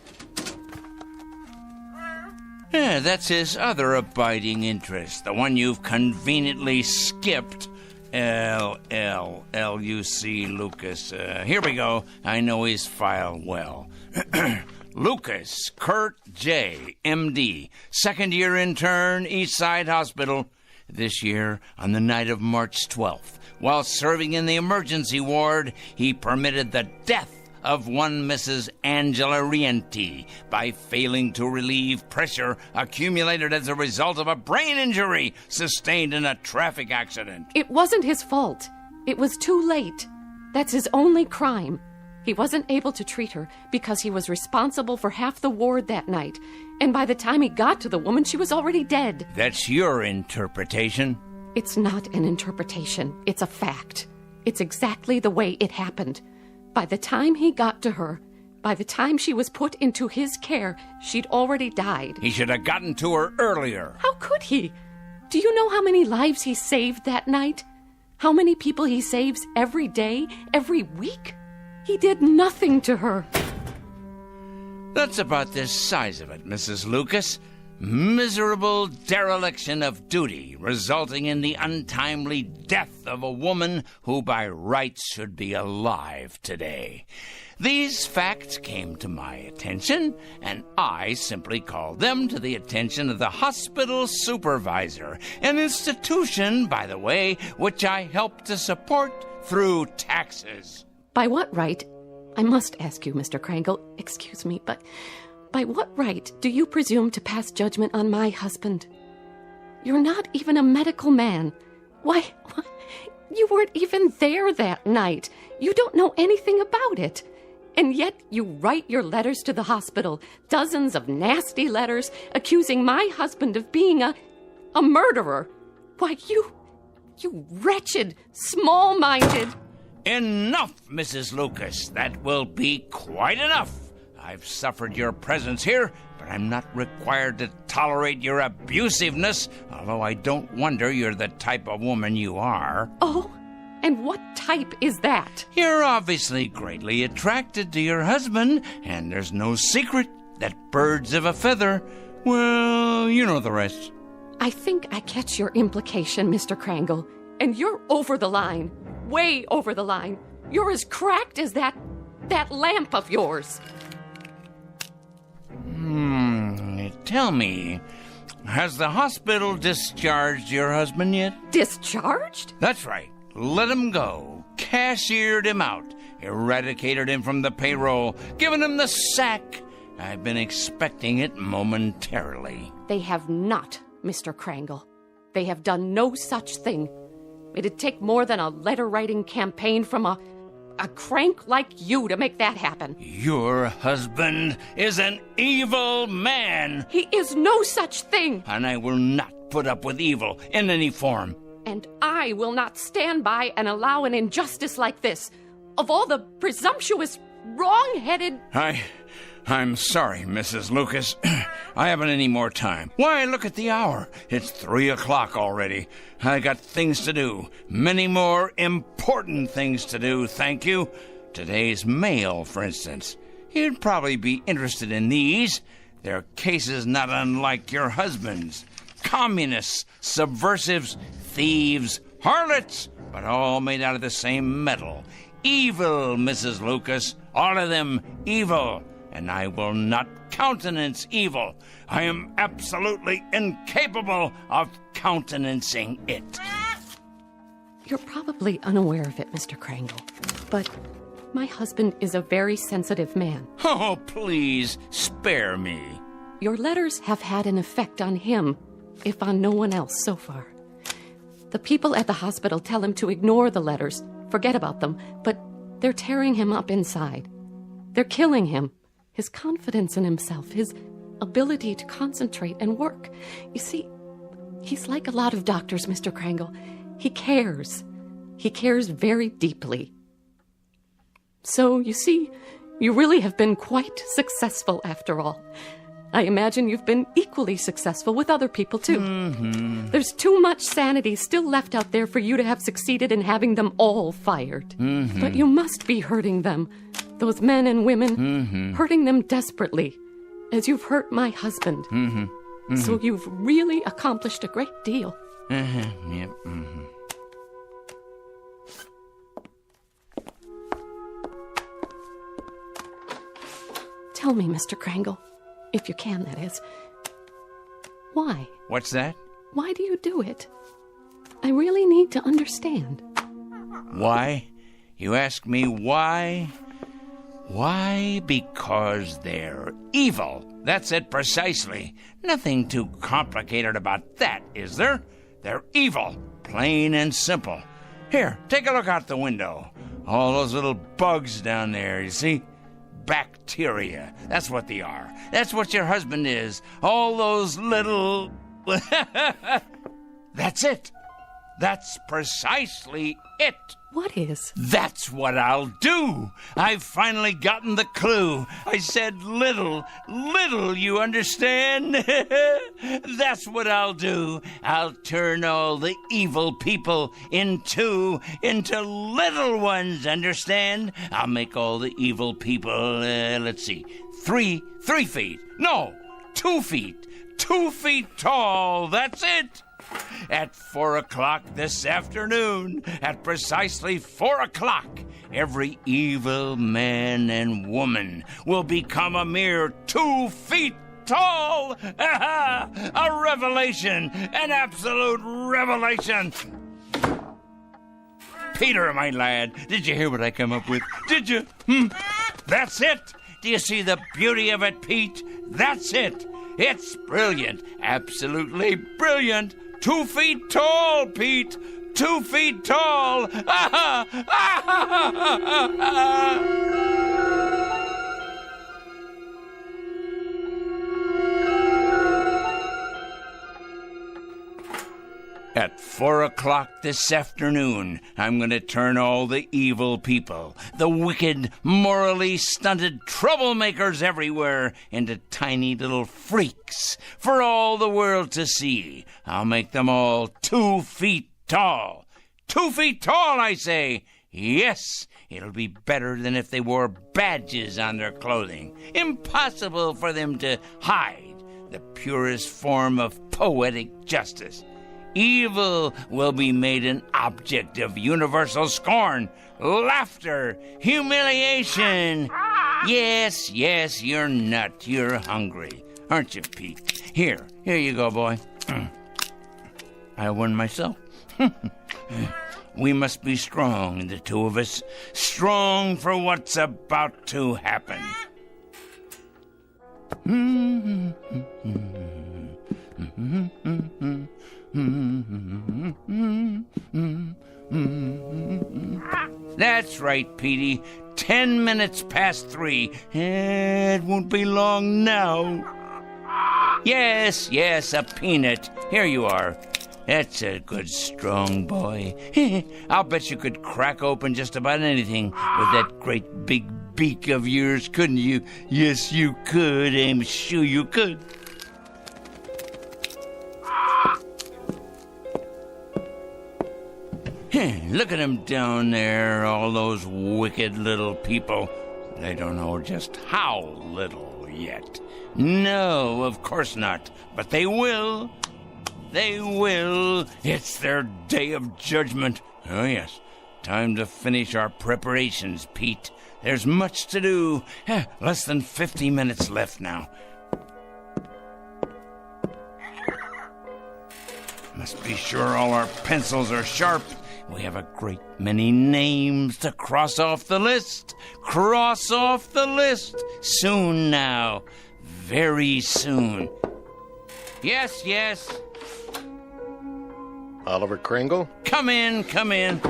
Yeah, that's his other abiding interest, the one you've conveniently skipped. L-L-L-U-C Lucas. Here we go. I know his file well. Lucas Kurt J., M.D., second-year intern, Eastside Hospital. This year, on the night of March 12th, while serving in the emergency ward, he permitted the death of one Mrs. Angela Rienti by failing to relieve pressure accumulated as a result of a brain injury sustained in a traffic accident. It wasn't his fault. It was too late. That's his only crime. He wasn't able to treat her because he was responsible for half the ward that night. And by the time he got to the woman, she was already dead. That's your interpretation. It's not an interpretation. It's a fact. It's exactly the way it happened. By the time he got to her, by the time she was put into his care, she'd already died. He should have gotten to her earlier. How could he? Do you know how many lives he saved that night? How many people he saves every day, every week? He did nothing to her. That's about the size of it, Mrs. Lucas. Miserable dereliction of duty, resulting in the untimely death of a woman who by rights should be alive today. These facts came to my attention, and I simply called them to the attention of the hospital supervisor, an institution, by the way, which I help to support through taxes. By what right? I must ask you, Mr. Krangle, excuse me, but by what right do you presume to pass judgment on my husband? You're not even a medical man. Why, you weren't even there that night. You don't know anything about it. And yet you write your letters to the hospital, dozens of nasty letters accusing my husband of being a murderer. Why, you wretched, small-minded... Enough, Mrs. Lucas. That will be quite enough. I've suffered your presence here, but I'm not required to tolerate your abusiveness, although I don't wonder you're the type of woman you are. Oh, and what type is that? You're obviously greatly attracted to your husband, and there's no secret that birds of a feather, well, you know the rest. I think I catch your implication, Mr. Krangle, and you're over the line. Way over the line. You're as cracked as that lamp of yours. Tell me, has the hospital discharged your husband yet? Discharged? That's right. Let him go. Cashiered him out. Eradicated him from the payroll. Given him the sack. I've been expecting it momentarily. They have not, Mr. Krangle. They have done no such thing. It'd take more than a letter-writing campaign from a crank like you to make that happen. Your husband is an evil man. He is no such thing. And I will not put up with evil in any form. And I will not stand by and allow an injustice like this. Of all the presumptuous, wrong-headed... I'm sorry, Mrs. Lucas. I haven't any more time. Why, look at the hour. It's 3 o'clock already. I got things to do. Many more important things to do, thank you. Today's mail, for instance. You'd probably be interested in these. They're cases not unlike your husband's. Communists, subversives, thieves, harlots, but all made out of the same metal. Evil, Mrs. Lucas. All of them evil. And I will not countenance evil. I am absolutely incapable of countenancing it. You're probably unaware of it, Mr. Krangle, but my husband is a very sensitive man. Oh, please, spare me. Your letters have had an effect on him, if on no one else so far. The people at the hospital tell him to ignore the letters, forget about them, but they're tearing him up inside. They're killing him, his confidence in himself, his ability to concentrate and work. You see, he's like a lot of doctors, Mr. Krangle. He cares. He cares very deeply. So, you see, you really have been quite successful after all. I imagine you've been equally successful with other people, too. Mm-hmm. There's too much sanity still left out there for you to have succeeded in having them all fired. Mm-hmm. But you must be hurting them, those men and women, hurting them desperately, as you've hurt my husband. So you've really accomplished a great deal. Yep. Tell me, Mr. Krangle, if you can, that is. Why? What's that? Why do you do it? I really need to understand. Why? You ask me why? Why? Because they're evil. That's it precisely. Nothing too complicated about that, is there? They're evil, plain and simple. Here, take a look out the window. All those little bugs down there, you see? Bacteria. That's what they are. That's what your husband is. All those little... That's it. That's precisely it. What is? That's what I'll do. I've finally gotten the clue. I said little, you understand? That's what I'll do. I'll turn all the evil people into little ones, understand? I'll make all the evil people, let's see, 3 feet. No, 2 feet. 2 feet tall. That's it. At 4 o'clock this afternoon, at precisely 4 o'clock, every evil man and woman will become a mere 2 feet tall. A revelation, an absolute revelation. Peter, my lad, did you hear what I come up with? Did you? That's it. Do you see the beauty of it, Pete? That's it. It's brilliant, absolutely brilliant. 2 feet tall, Pete. 2 feet tall. At 4 o'clock this afternoon, I'm going to turn all the evil people, the wicked, morally stunted troublemakers everywhere, into tiny little freaks for all the world to see. I'll make them all 2 feet tall. 2 feet tall, I say. Yes, it'll be better than if they wore badges on their clothing. Impossible for them to hide the purest form of poetic justice. Evil will be made an object of universal scorn, laughter, humiliation. Yes, you're not. You're hungry, aren't you, Pete? Here you go, boy. I won myself. We must be strong, the two of us. Strong for what's about to happen. That's right, Petey. 10 minutes past 3. It won't be long now. Yes, a peanut. Here you are. That's a good, strong boy. I'll bet you could crack open just about anything with that great big beak of yours, couldn't you? Yes, you could. I'm sure you could. Look at them down there, all those wicked little people. They don't know just how little yet. No, of course not. But they will. They will. It's their day of judgment. Oh, yes. Time to finish our preparations, Pete. There's much to do. Less than 50 minutes left now. Must be sure all our pencils are sharp. We have a great many names to cross off the list. Cross off the list. Soon now. Very soon. Yes, yes. Oliver Kringle? Come in, come in.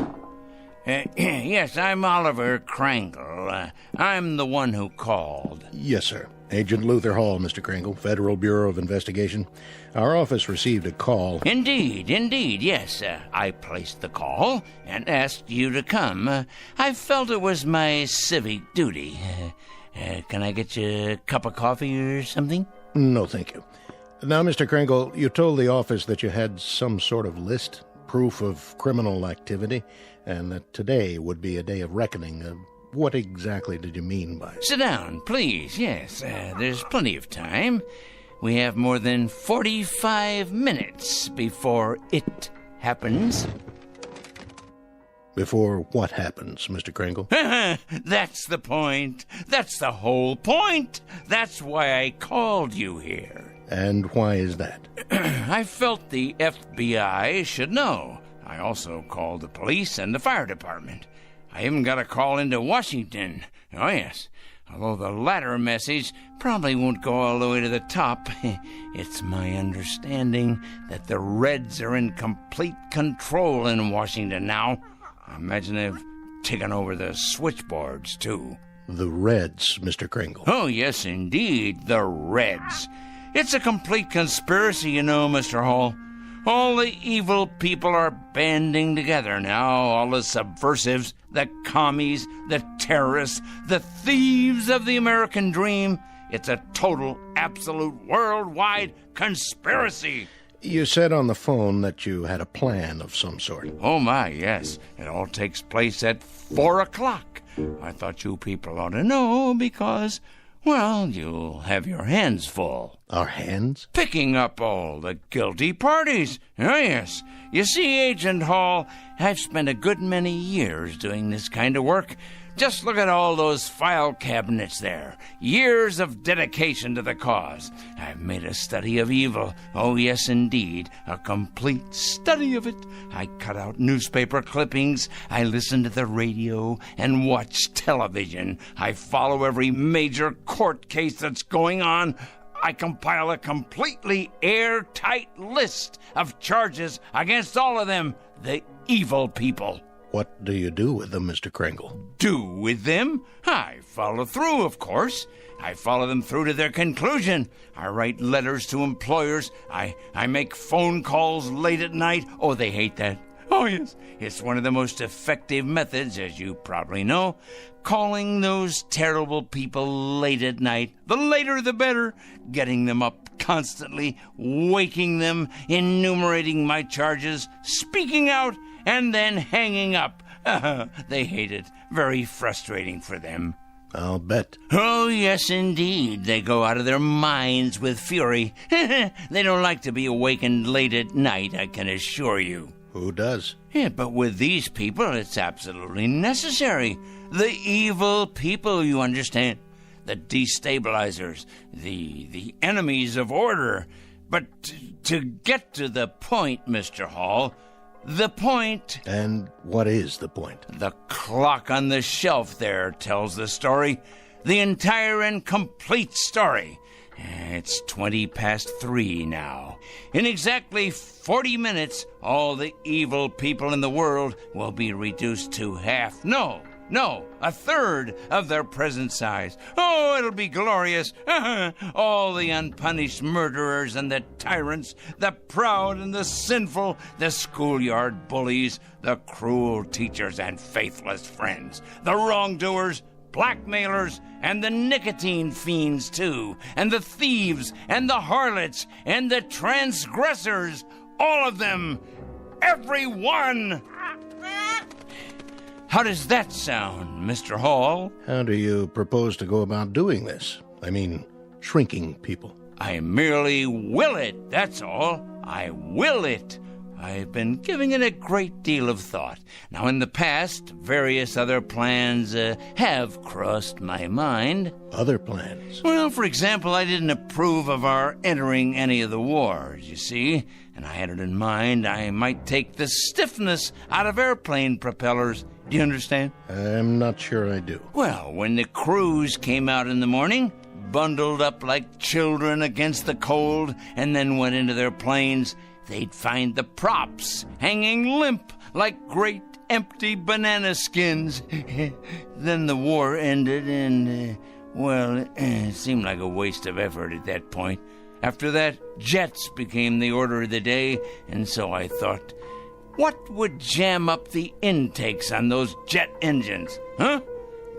Yes, I'm Oliver Kringle. I'm the one who called. Yes, sir. Agent Luther Hall, Mr. Kringle, Federal Bureau of Investigation. Our office received a call. Indeed, yes. I placed the call and asked you to come. I felt it was my civic duty. Can I get you a cup of coffee or something? No, thank you. Now, Mr. Kringle, you told the office that you had some sort of list, proof of criminal activity, and that today would be a day of reckoning. What exactly did you mean by it? Sit down, please. Yes, there's plenty of time. We have more than 45 minutes before it happens. Before what happens, Mr. Kringle? That's the point. That's the whole point. That's why I called you here. And why is that? I felt the FBI should know. I also called the police and the fire department. I even got a call into Washington. Oh, yes. Although the latter message probably won't go all the way to the top. It's my understanding that the Reds are in complete control in Washington now. I imagine they've taken over the switchboards, too. The Reds, Mr. Kringle. Oh, yes, indeed, the Reds. It's a complete conspiracy, you know, Mr. Hall. All the evil people are banding together now, all the subversives, the commies, the terrorists, the thieves of the American dream. It's a total, absolute, worldwide conspiracy. You said on the phone that you had a plan of some sort. Oh, my, yes. It all takes place at 4 o'clock. I thought you people ought to know because, well, you'll have your hands full. Our hands? Picking up all the guilty parties. Oh, yes. You see, Agent Hall, I've spent a good many years doing this kind of work. Just look at all those file cabinets there. Years of dedication to the cause. I've made a study of evil. Oh, yes, indeed. A complete study of it. I cut out newspaper clippings. I listen to the radio and watch television. I follow every major court case that's going on. I compile a completely airtight list of charges against all of them, the evil people. What do you do with them, Mr. Kringle? Do with them? I follow through, of course. I follow them through to their conclusion. I write letters to employers. I make phone calls late at night. Oh, they hate that. Oh, yes. It's one of the most effective methods, as you probably know. Calling those terrible people late at night. The later, the better. Getting them up constantly. Waking them. Enumerating my charges. Speaking out. And then hanging up. They hate it. Very frustrating for them. I'll bet. Oh, yes, indeed. They go out of their minds with fury. They don't like to be awakened late at night, I can assure you. Who does? Yeah, but with these people, it's absolutely necessary. The evil people, you understand. The destabilizers. The enemies of order. But to get to the point, Mr. Hall... The point... And what is the point? The clock on the shelf there tells the story. The entire and complete story. It's 3:20 now. In exactly 40 minutes, all the evil people in the world will be reduced to half. No, a third of their present size. Oh, it'll be glorious. All the unpunished murderers and the tyrants, the proud and the sinful, the schoolyard bullies, the cruel teachers and faithless friends, the wrongdoers, blackmailers, and the nicotine fiends, too, and the thieves, and the harlots, and the transgressors, all of them, every one. How does that sound, Mr. Hall? How do you propose to go about doing this? I mean, shrinking people. I merely will it, that's all. I will it. I've been giving it a great deal of thought. Now, in the past, various other plans have crossed my mind. Other plans? Well, for example, I didn't approve of our entering any of the wars, you see, and I had it in mind I might take the stiffness out of airplane propellers. Do you understand? I'm not sure I do. Well, when the crews came out in the morning, bundled up like children against the cold, and then went into their planes, they'd find the props hanging limp like great empty banana skins. Then the war ended and, it seemed like a waste of effort at that point. After that, jets became the order of the day, and so I thought, what would jam up the intakes on those jet engines? Huh?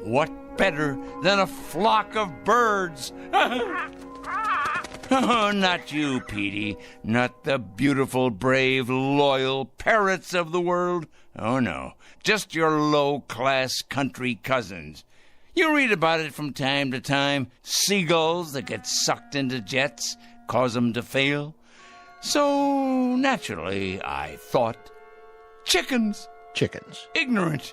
What better than a flock of birds? Oh, not you, Petey. Not the beautiful, brave, loyal parrots of the world. Oh, no. Just your low-class country cousins. You read about it from time to time. Seagulls that get sucked into jets, cause them to fail. So, naturally, I thought, chickens. Chickens. Ignorant.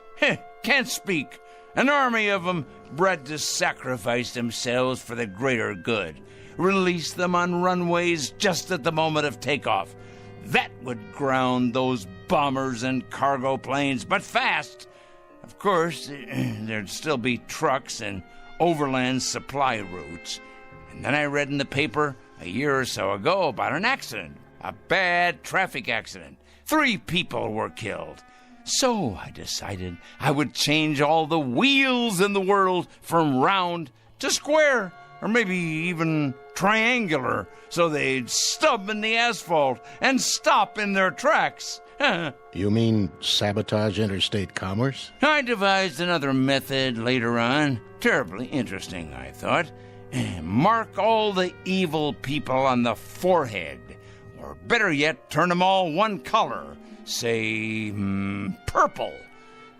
Can't speak. An army of them bred to sacrifice themselves for the greater good. Release them on runways just at the moment of takeoff. That would ground those bombers and cargo planes, but fast. Of course, there'd still be trucks and overland supply routes. And then I read in the paper a year or so ago about an accident, a bad traffic accident. 3 people were killed. So I decided I would change all the wheels in the world from round to square, or maybe even triangular, so they'd stub in the asphalt and stop in their tracks. You mean sabotage interstate commerce? I devised another method later on. Terribly interesting, I thought. Mark all the evil people on the forehead, or better yet, turn them all one color. Say, purple.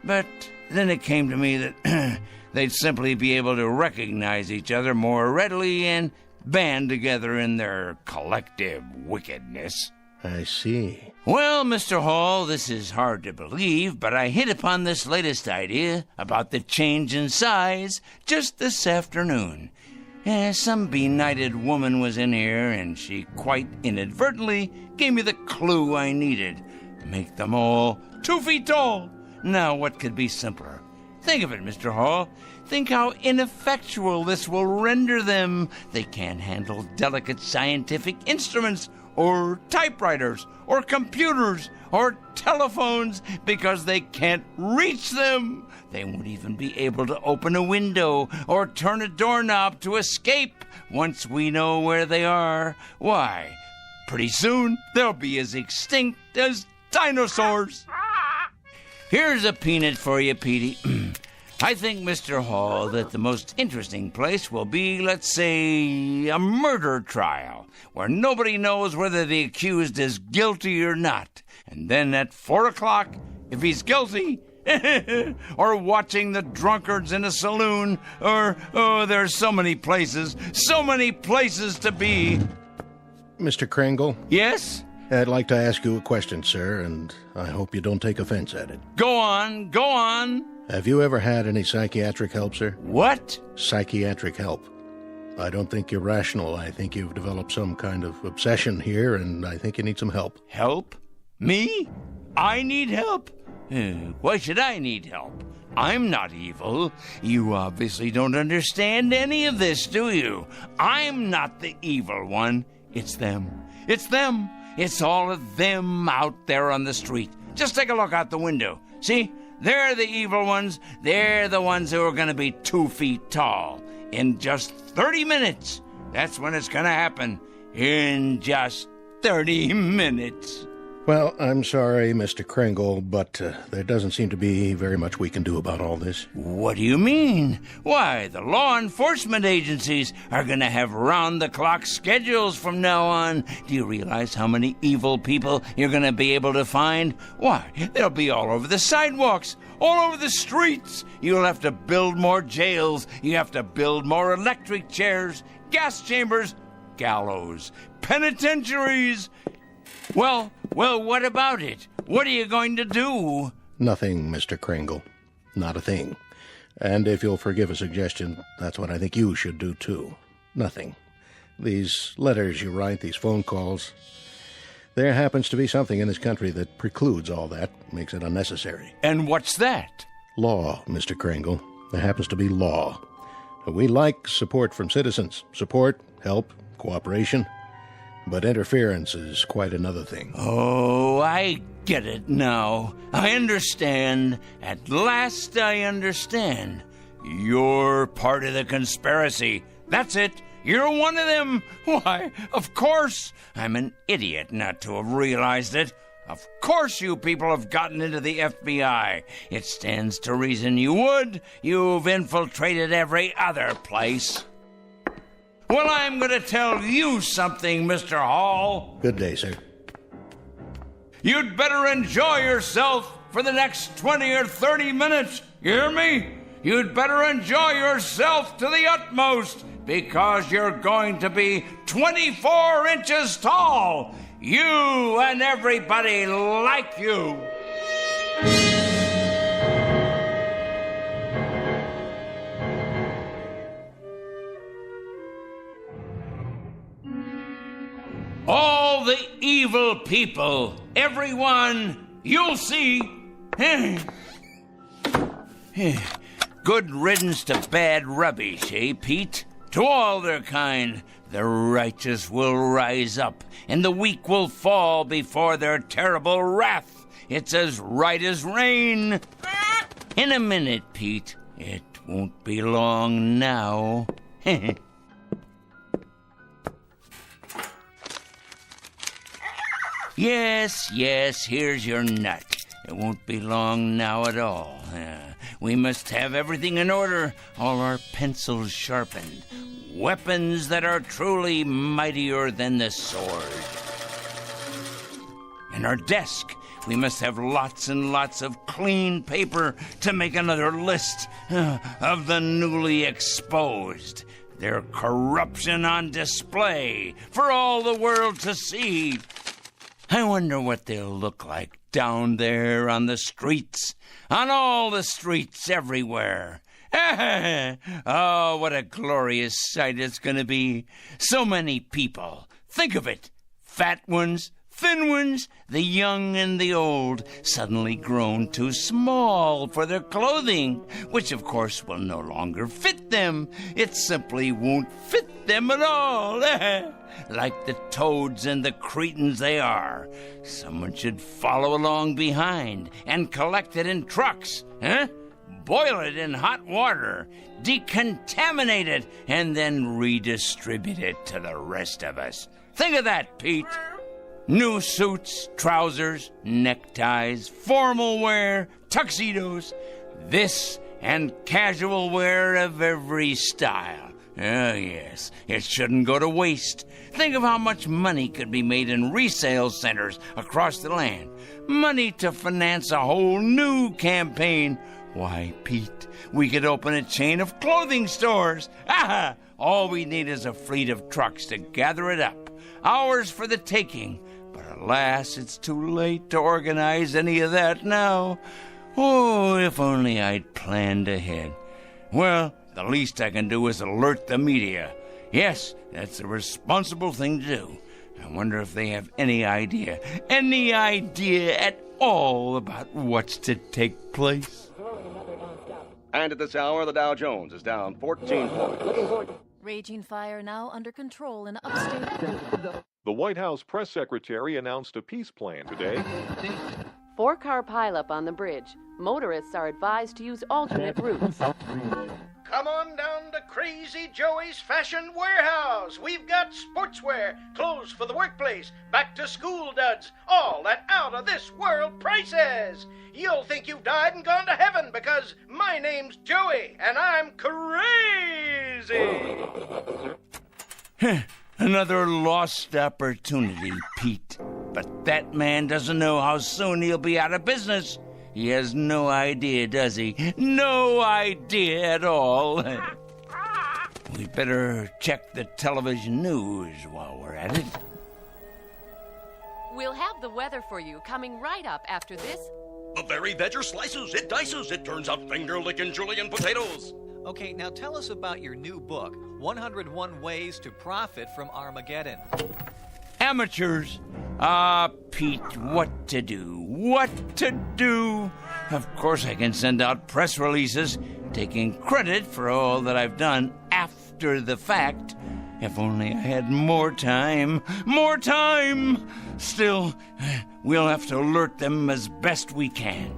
But then it came to me that they'd simply be able to recognize each other more readily and band together in their collective wickedness. I see. Well, Mr. Hall, this is hard to believe, but I hit upon this latest idea about the change in size just this afternoon. Some benighted woman was in here, and she quite inadvertently gave me the clue I needed. Make them all 2 feet tall. Now, what could be simpler? Think of it, Mr. Hall. Think how ineffectual this will render them. They can't handle delicate scientific instruments, or typewriters, or computers, or telephones, because they can't reach them. They won't even be able to open a window or turn a doorknob to escape once we know where they are. Why, pretty soon they'll be as extinct as dinosaurs. Here's a peanut for you, Petey. I think, Mr. Hall, that the most interesting place will be, let's say, a murder trial, where nobody knows whether the accused is guilty or not. And then at 4 o'clock, if he's guilty, or watching the drunkards in a saloon, or, there's so many places to be. Mr. Kringle? Yes? I'd like to ask you a question, sir, and I hope you don't take offense at it. Go on. Have you ever had any psychiatric help, sir? What? Psychiatric help. I don't think you're rational. I think you've developed some kind of obsession here, and I think you need some help. Help? Me? I need help? Why should I need help? I'm not evil. You obviously don't understand any of this, do you? I'm not the evil one. It's them. It's all of them out there on the street. Just take a look out the window. See? They're the evil ones. They're the ones who are going to be 2 feet tall. In just 30 minutes. That's when it's going to happen. In just 30 minutes. Well, I'm sorry, Mr. Kringle, but there doesn't seem to be very much we can do about all this. What do you mean? Why, the law enforcement agencies are going to have round-the-clock schedules from now on. Do you realize how many evil people you're going to be able to find? Why, they'll be all over the sidewalks, all over the streets. You'll have to build more jails. You have to build more electric chairs, gas chambers, gallows, penitentiaries. Well, Well, what about it? What are you going to do? Nothing, Mr. Kringle. Not a thing. And if you'll forgive a suggestion, that's what I think you should do, too. Nothing. These letters you write, these phone calls, there happens to be something in this country that precludes all that, makes it unnecessary. And what's that? Law, Mr. Kringle. There happens to be law. We like support from citizens. Support, help, cooperation. But interference is quite another thing. Oh, I get it now. I understand. At last I understand. You're part of the conspiracy. That's it. You're one of them. Why, of course. I'm an idiot not to have realized it. Of course you people have gotten into the FBI. It stands to reason you would. You've infiltrated every other place. Well, I'm going to tell you something, Mr. Hall. Good day, sir. You'd better enjoy yourself for the next 20 or 30 minutes. You hear me? You'd better enjoy yourself to the utmost, because you're going to be 24 inches tall. You and everybody like you. All the evil people, everyone, you'll see. Good riddance to bad rubbish, eh, Pete? To all their kind, the righteous will rise up, and the weak will fall before their terrible wrath. It's as right as rain. In a minute, Pete. It won't be long now. Yes, here's your nut. It won't be long now at all. We must have everything in order, all our pencils sharpened, weapons that are truly mightier than the sword. And our desk, we must have lots and lots of clean paper to make another list of the newly exposed. Their corruption on display for all the world to see. I wonder what they'll look like down there on the streets, on all the streets everywhere. Oh, what a glorious sight it's going to be. So many people. Think of it. Fat ones, thin ones, the young and the old, suddenly grown too small for their clothing, which of course will no longer fit them. It simply won't fit them at all. Like the toads and the cretins they are. Someone should follow along behind and collect it in trucks, boil it in hot water, decontaminate it, and then redistribute it to the rest of us. Think of that, Pete. New suits, trousers, neckties, formal wear, tuxedos, this and casual wear of every style. Oh, yes, it shouldn't go to waste. Think of how much money could be made in resale centers across the land. Money to finance a whole new campaign. Why, Pete, we could open a chain of clothing stores. All we need is a fleet of trucks to gather it up. Ours for the taking. But alas, it's too late to organize any of that now. Oh, if only I'd planned ahead. Well, the least I can do is alert the media. Yes, that's the responsible thing to do. I wonder if they have any idea at all about what's to take place. And at this hour, the Dow Jones is down 14 points. Raging fire now under control in upstate. The White House press secretary announced a peace plan today. 4-car pileup on the bridge. Motorists are advised to use alternate routes. Come on down to Crazy Joey's Fashion Warehouse. We've got sportswear, clothes for the workplace, back-to-school duds, all at out-of-this-world prices. You'll think you've died and gone to heaven because my name's Joey, and I'm crazy. Another lost opportunity, Pete. But that man doesn't know how soon he'll be out of business. He has no idea, does he? No idea at all. We better check the television news while we're at it. We'll have the weather for you coming right up after this. The very vegger slices, it dices, it turns out finger-licking julienne potatoes. Okay, now tell us about your new book, 101 Ways to Profit from Armageddon. Amateurs. Pete, what to do? What to do? Of course I can send out press releases taking credit for all that I've done after the fact. If only I had more time. More time! Still, we'll have to alert them as best we can.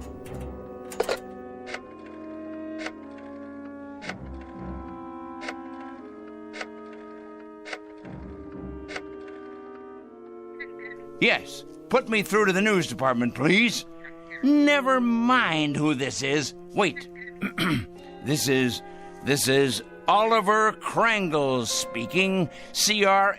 Yes, put me through to the news department, please. Never mind who this is. Wait. This is Oliver Krangle speaking, Crangle.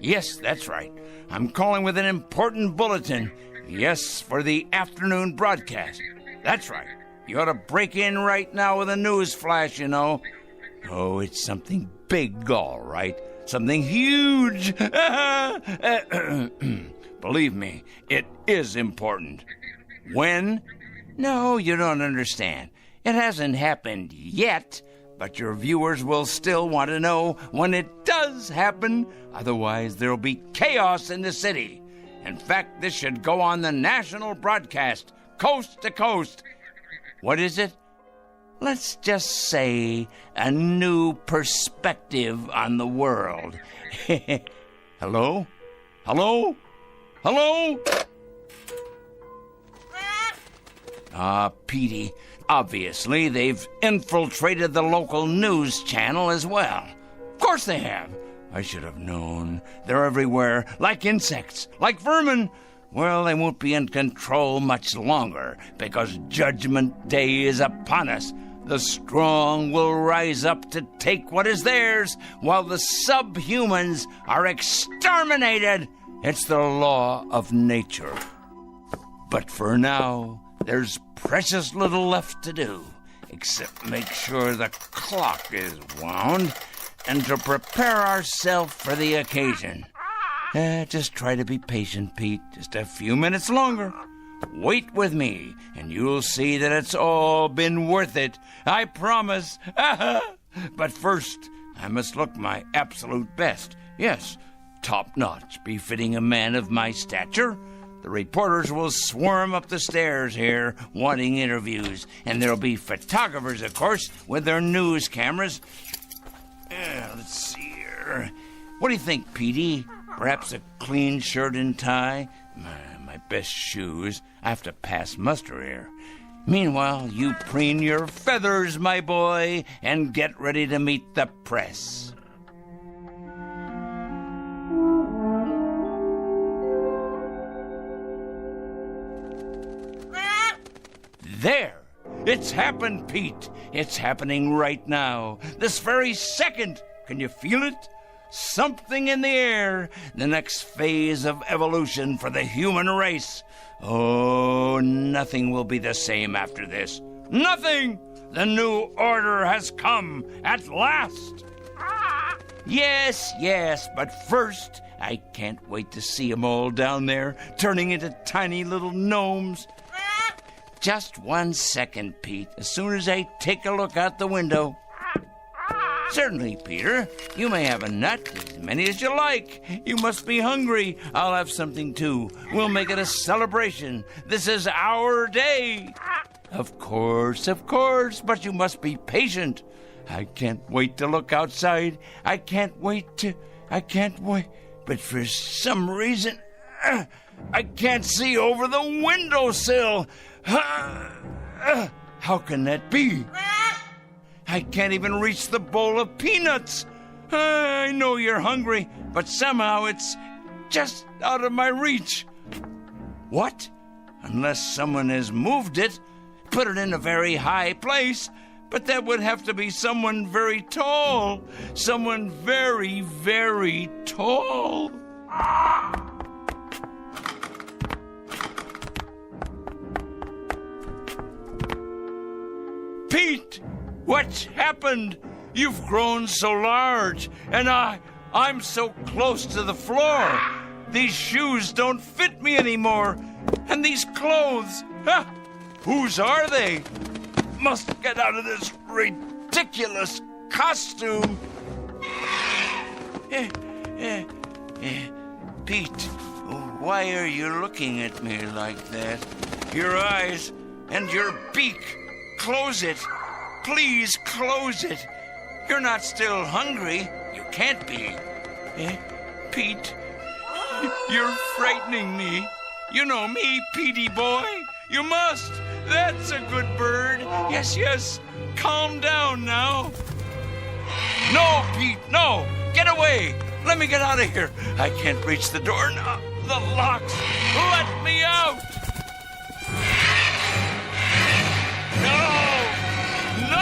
Yes, that's right. I'm calling with an important bulletin. Yes, for the afternoon broadcast. That's right. You ought to break in right now with a news flash, you know. Oh, it's something big, all right. Something huge. Believe me, it is important. When? No, you don't understand. It hasn't happened yet, but your viewers will still want to know when it does happen. Otherwise, there'll be chaos in the city. In fact, this should go on the national broadcast, coast to coast. What is it? Let's just say a new perspective on the world. Hello? Hello? Hello? Petey, obviously they've infiltrated the local news channel as well. Of course they have. I should have known. They're everywhere, like insects, like vermin. Well, they won't be in control much longer, because Judgment Day is upon us. The strong will rise up to take what is theirs, while the subhumans are exterminated. It's the law of nature. But for now, there's precious little left to do, except make sure the clock is wound, and to prepare ourselves for the occasion. Just try to be patient, Pete. Just a few minutes longer. Wait with me, and you'll see that it's all been worth it. I promise. But first, I must look my absolute best. Yes, top-notch, befitting a man of my stature. The reporters will swarm up the stairs here, wanting interviews. And there'll be photographers, of course, with their news cameras. Let's see here. What do you think, Petey? Perhaps a clean shirt and tie? My best shoes. I have to pass muster here. Meanwhile, you preen your feathers, my boy, and get ready to meet the press. There! It's happened, Pete. It's happening right now. This very second. Can you feel it? Something in the air. The next phase of evolution for the human race. Oh, nothing will be the same after this. Nothing! The new order has come at last. Yes, but first, I can't wait to see them all down there, turning into tiny little gnomes. Just 1 second, Pete, as soon as I take a look out the window. Certainly, Peter. You may have a nut, as many as you like. You must be hungry. I'll have something, too. We'll make it a celebration. This is our day. Of course, but you must be patient. I can't wait to look outside. I can't wait. But for some reason, I can't see over the windowsill. How can that be? I can't even reach the bowl of peanuts. I know you're hungry, but somehow it's just out of my reach. What? Unless someone has moved it, put it in a very high place. But that would have to be someone very tall. Someone very, very tall. Pete! What's happened? You've grown so large, and I'm so close to the floor. These shoes don't fit me anymore. And these clothes, whose are they? Must get out of this ridiculous costume. Pete, why are you looking at me like that? Your eyes and your beak. Close it. Please close it. You're not still hungry. You can't be. Pete, you're frightening me. You know me, Petey boy. You must. That's a good bird. Yes, yes. Calm down now. No, Pete, no. Get away. Let me get out of here. I can't reach the door now. The locks. Let me out. No! No!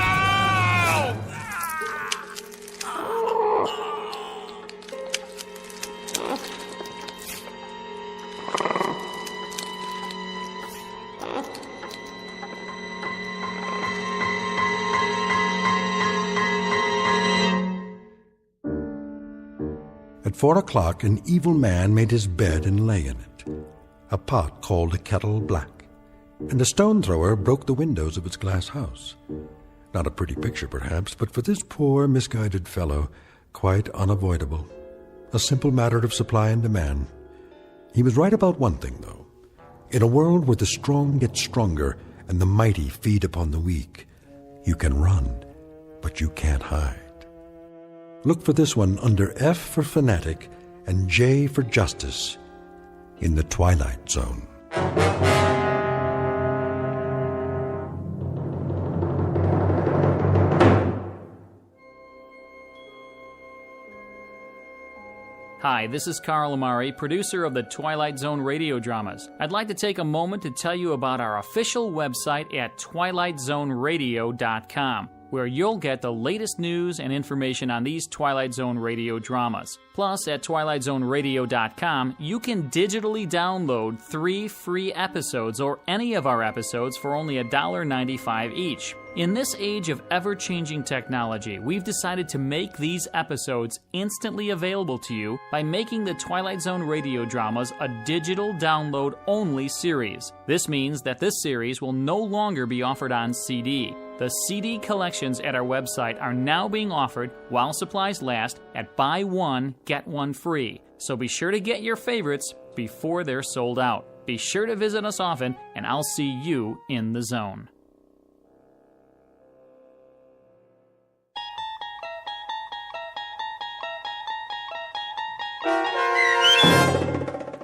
At 4 o'clock, an evil man made his bed and lay in it. A pot called a kettle black, and a stone thrower broke the windows of its glass house. Not a pretty picture, perhaps, but for this poor, misguided fellow, quite unavoidable. A simple matter of supply and demand. He was right about one thing, though. In a world where the strong get stronger and the mighty feed upon the weak, you can run, but you can't hide. Look for this one under F for Fanatic and J for Justice in the Twilight Zone. Hi, this is Carl Amari, producer of the Twilight Zone Radio Dramas. I'd like to take a moment to tell you about our official website at twilightzoneradio.com, where you'll get the latest news and information on these Twilight Zone Radio dramas. Plus, at twilightzoneradio.com, you can digitally download 3 free episodes or any of our episodes for only $1.95 each. In this age of ever-changing technology, we've decided to make these episodes instantly available to you by making the Twilight Zone Radio Dramas a digital download-only series. This means that this series will no longer be offered on CD. The CD collections at our website are now being offered while supplies last at buy one, get one free. So be sure to get your favorites before they're sold out. Be sure to visit us often, and I'll see you in the zone.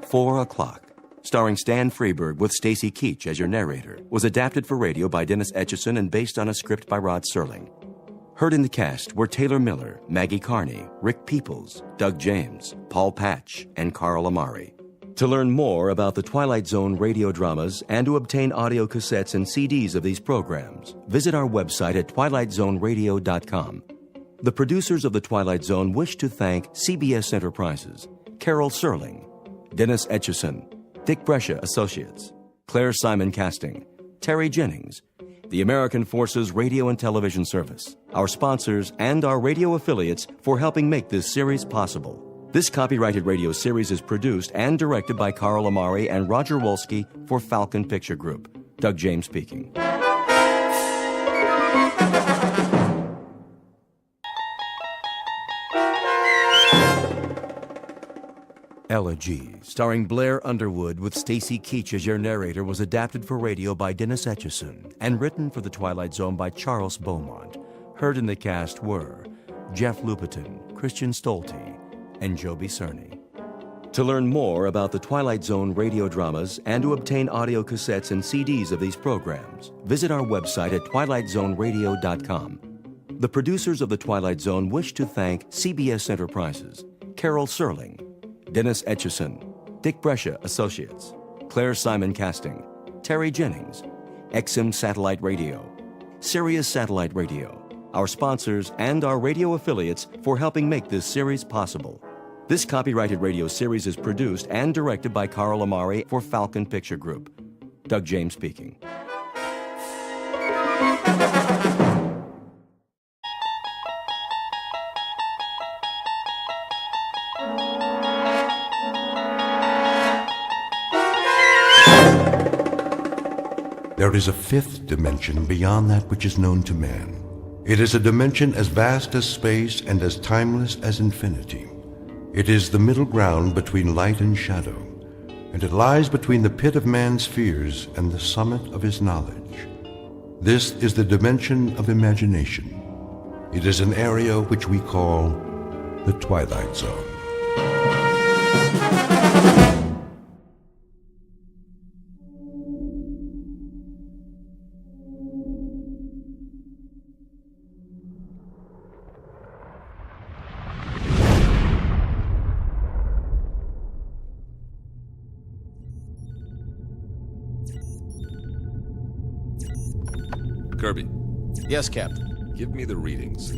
"4 O'Clock," starring Stan Freberg with Stacy Keach as your narrator, was adapted for radio by Dennis Etchison and based on a script by Rod Serling. Heard in the cast were Taylor Miller, Maggie Carney, Rick Peoples, Doug James, Paul Patch, and Carl Amari. To learn more about the Twilight Zone radio dramas and to obtain audio cassettes and CDs of these programs, visit our website at twilightzoneradio.com. The producers of The Twilight Zone wish to thank CBS Enterprises, Carol Serling, Dennis Etchison, Dick Brescia Associates, Claire Simon Casting, Terry Jennings, the American Forces Radio and Television Service, our sponsors, and our radio affiliates for helping make this series possible. This copyrighted radio series is produced and directed by Carl Amari and Roger Wolski for Falcon Picture Group. Doug James speaking. Elegy, starring Blair Underwood with Stacy Keach as your narrator, was adapted for radio by Dennis Etchison and written for The Twilight Zone by Charles Beaumont. Heard in the cast were Jeff Lupetin, Christian Stolte, and Joby Cerny. To learn more about the Twilight Zone radio dramas and to obtain audio cassettes and CDs of these programs, visit our website at twilightzoneradio.com. The producers of The Twilight Zone wish to thank CBS Enterprises, Carol Serling, Dennis Etchison, Dick Brescia Associates, Claire Simon Casting, Terry Jennings, XM Satellite Radio, Sirius Satellite Radio, our sponsors, and our radio affiliates for helping make this series possible. This copyrighted radio series is produced and directed by Carl Amari for Falcon Picture Group. Doug James speaking. there is a fifth dimension beyond that which is known to man. It is a dimension as vast as space and as timeless as infinity. It is the middle ground between light and shadow, and it lies between the pit of man's fears and the summit of his knowledge. This is the dimension of imagination. It is an area which we call the Twilight Zone. Kirby. Yes, Captain. Give me the readings.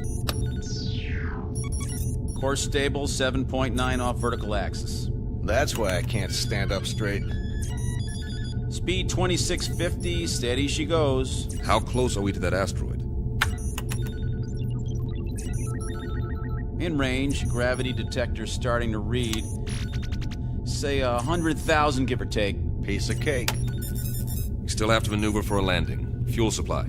Course stable, 7.9 off vertical axis. That's why I can't stand up straight. Speed 2650, steady she goes. How close are we to that asteroid? In range, gravity detector starting to read. Say 100,000, give or take. Piece of cake. We still have to maneuver for a landing. Fuel supply.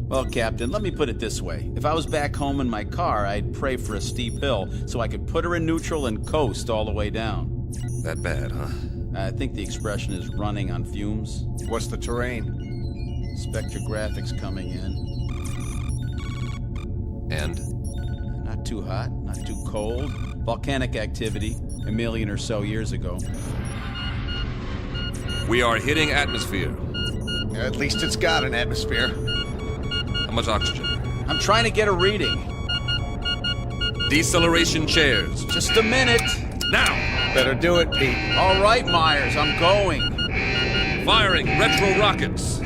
Well, Captain, let me put it this way. If I was back home in my car, I'd pray for a steep hill so I could put her in neutral and coast all the way down. That bad, huh? I think the expression is running on fumes. What's the terrain? Spectrographics coming in. And? Not too hot, not too cold. Volcanic activity, 1 million or so years ago. We are hitting atmosphere. At least it's got an atmosphere. How much oxygen? I'm trying to get a reading. Deceleration chairs. Just a minute. Now! Better do it, Pete. All right, Myers, I'm going. Firing retro rockets.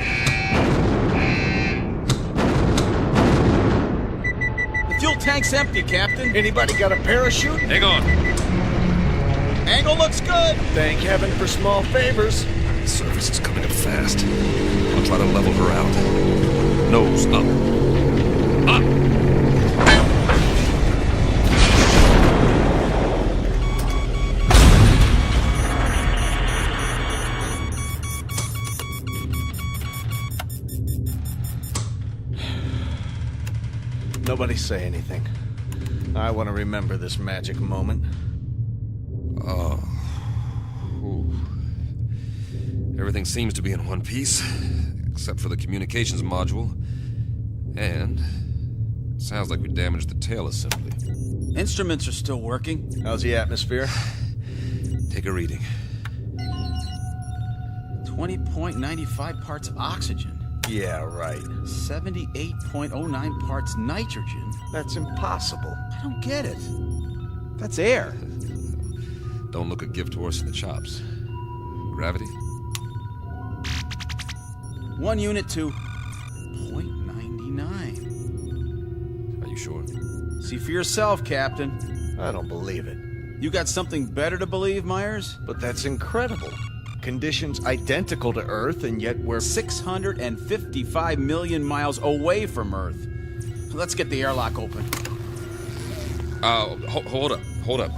The fuel tank's empty, Captain. Anybody got a parachute? Hang on. Angle looks good. Thank heaven for small favors. The surface is coming up fast. I'll try to level her out. Nose up. Up! Nobody say anything. I want to remember this magic moment. Oh. Ooh. Everything seems to be in one piece, except for the communications module. And it sounds like we damaged the tail assembly. Instruments are still working. How's the atmosphere? Take a reading. 20.95 parts oxygen. Yeah, right. 78.09 parts nitrogen. That's impossible. I don't get it. That's air. Don't look a gift horse in the chops. Gravity? 1 unit to 0.99. Are you sure? See for yourself, Captain. I don't believe it. You got something better to believe, Myers? But that's incredible. Conditions identical to Earth, and yet we're 655 million miles away from Earth. Let's get the airlock open. Hold up,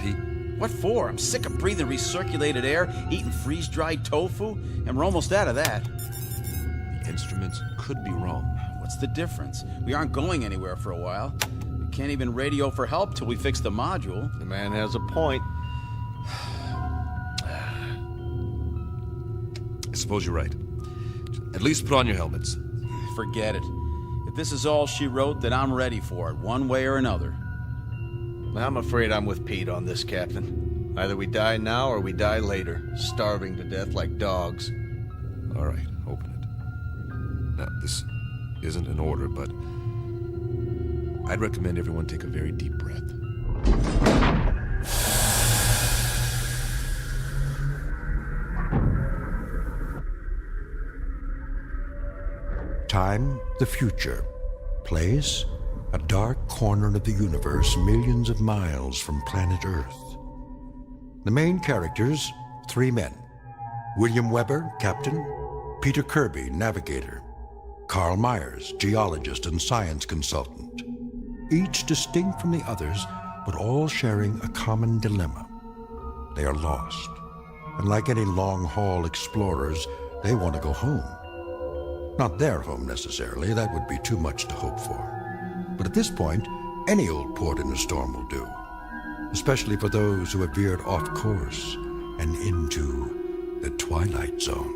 Pete. What for? I'm sick of breathing recirculated air, eating freeze-dried tofu, and we're almost out of that. The instruments could be wrong. What's the difference? We aren't going anywhere for a while. We can't even radio for help till we fix the module. The man has a point. I suppose you're right. At least put on your helmets. Forget it. If this is all she wrote, then I'm ready for it, one way or another. I'm afraid I'm with Pete on this, Captain. Either we die now or we die later, starving to death like dogs. All right, open it. Now, this isn't an order, but I'd recommend everyone take a very deep breath. Time, the future. Place, a dark corner of the universe millions of miles from planet Earth. The main characters, 3 men. William Weber, captain. Peter Kirby, navigator. Carl Myers, geologist and science consultant. Each distinct from the others, but all sharing a common dilemma. They are lost. And like any long-haul explorers, they want to go home. Not their home necessarily, that would be too much to hope for. But at this point, any old port in a storm will do, especially for those who have veered off course and into the Twilight Zone.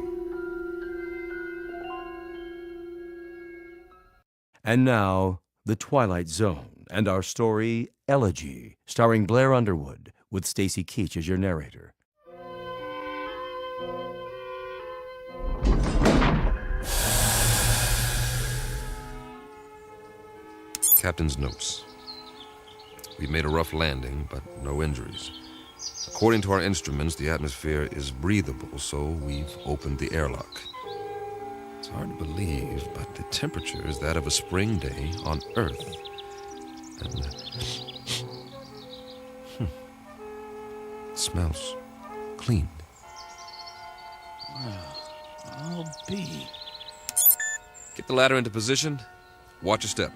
And now, The Twilight Zone, and our story, Elegy, starring Blair Underwood, with Stacy Keach as your narrator. Captain's notes. We've made a rough landing, but no injuries. According to our instruments, the atmosphere is breathable, so we've opened the airlock. It's hard to believe, but the temperature is that of a spring day on Earth. And it smells clean. Well, I'll be. Get the ladder into position. Watch your step.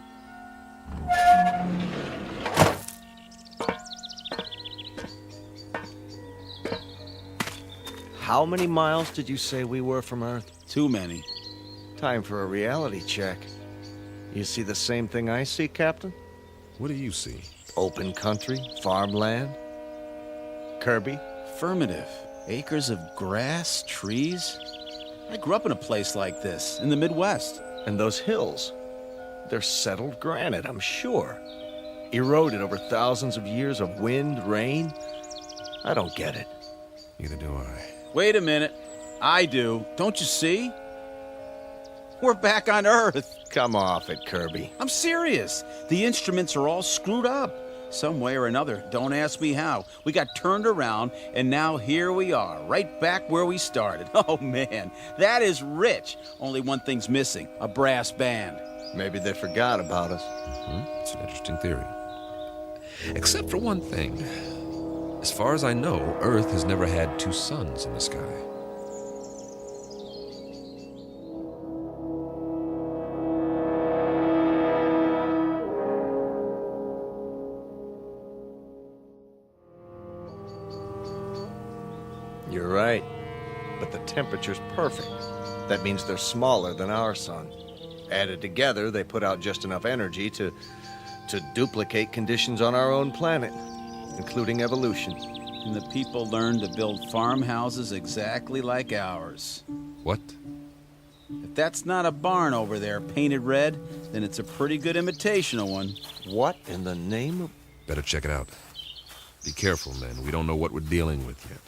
How many miles did you say we were from Earth? Too many. Time for a reality check. You see the same thing I see, Captain? What do you see? Open country, farmland. Kirby? Affirmative. Acres of grass, trees. I grew up in a place like this, in the Midwest. And those hills? They're settled granite, I'm sure. Eroded over thousands of years of wind, rain. I don't get it. Neither do I. Wait a minute. I do. Don't you see? We're back on Earth. Come off it, Kirby. I'm serious. The instruments are all screwed up. Some way or another. Don't ask me how. We got turned around, and now here we are, right back where we started. Oh, man. That is rich. Only one thing's missing. A brass band. Maybe they forgot about us. It's an interesting theory. Except for one thing. As far as I know, Earth has never had two suns in the sky. You're right. But the temperature's perfect. That means they're smaller than our sun. Added together, they put out just enough energy to duplicate conditions on our own planet, including evolution. And the people learned to build farmhouses exactly like ours. What? If that's not a barn over there painted red, then it's a pretty good imitation of one. What in the name of... Better check it out. Be careful, men. We don't know what we're dealing with yet.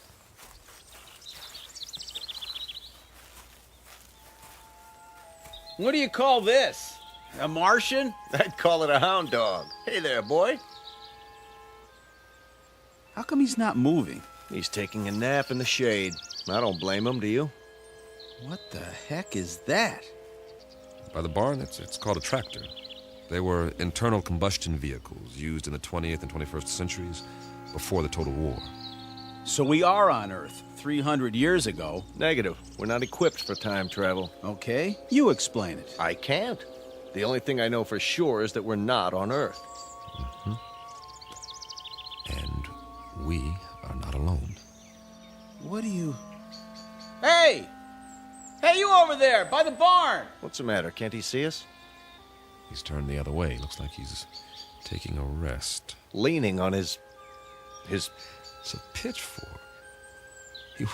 What do you call this? A Martian? I'd call it a hound dog. Hey there, boy. How come he's not moving? He's taking a nap in the shade. I don't blame him, do you? What the heck is that? By the barn, it's called a tractor. They were internal combustion vehicles used in the 20th and 21st centuries before the Total War. So we are on Earth 300 years ago. Negative. We're not equipped for time travel. Okay, you explain it. I can't. The only thing I know for sure is that we're not on Earth. And we are not alone. What do you... Hey! Hey, you over there, by the barn! What's the matter? Can't he see us? He's turned the other way. Looks like he's taking a rest. Leaning on his... It's a pitchfork. He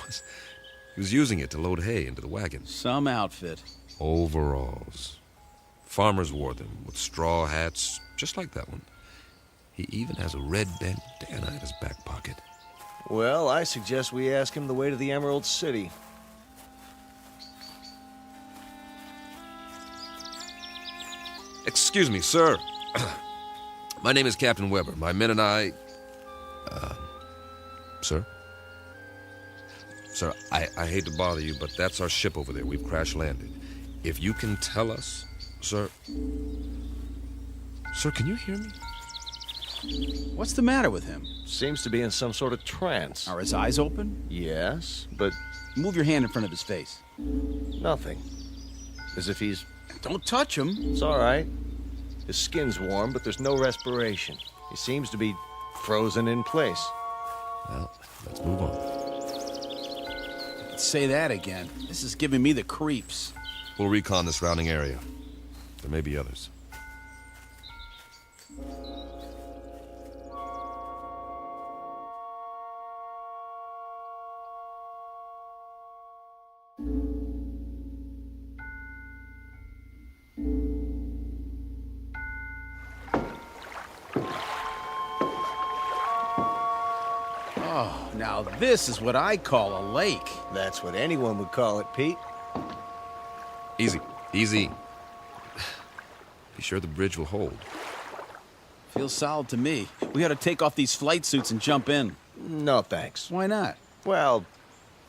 was using it to load hay into the wagon. Some outfit. Overalls. Farmers wore them with straw hats, just like that one. He even has a red bandana in his back pocket. Well, I suggest we ask him the way to the Emerald City. Excuse me, sir. My name is Captain Weber. My men and I... Sir? Sir, I hate to bother you, but that's our ship over there. We've crash-landed. If you can tell us... Sir... Sir, can you hear me? What's the matter with him? Seems to be in some sort of trance. Are his eyes open? Yes, but... Move your hand in front of his face. Nothing. As if he's... Don't touch him. It's all right. His skin's warm, but there's no respiration. He seems to be frozen in place. Well, let's move on. Say that again. This is giving me the creeps. We'll recon the surrounding area. There may be others. Oh, now this is what I call a lake. That's what anyone would call it, Pete. Easy, easy. Be sure the bridge will hold. Feels solid to me. We ought to take off these flight suits and jump in. No, thanks. Why not? Well,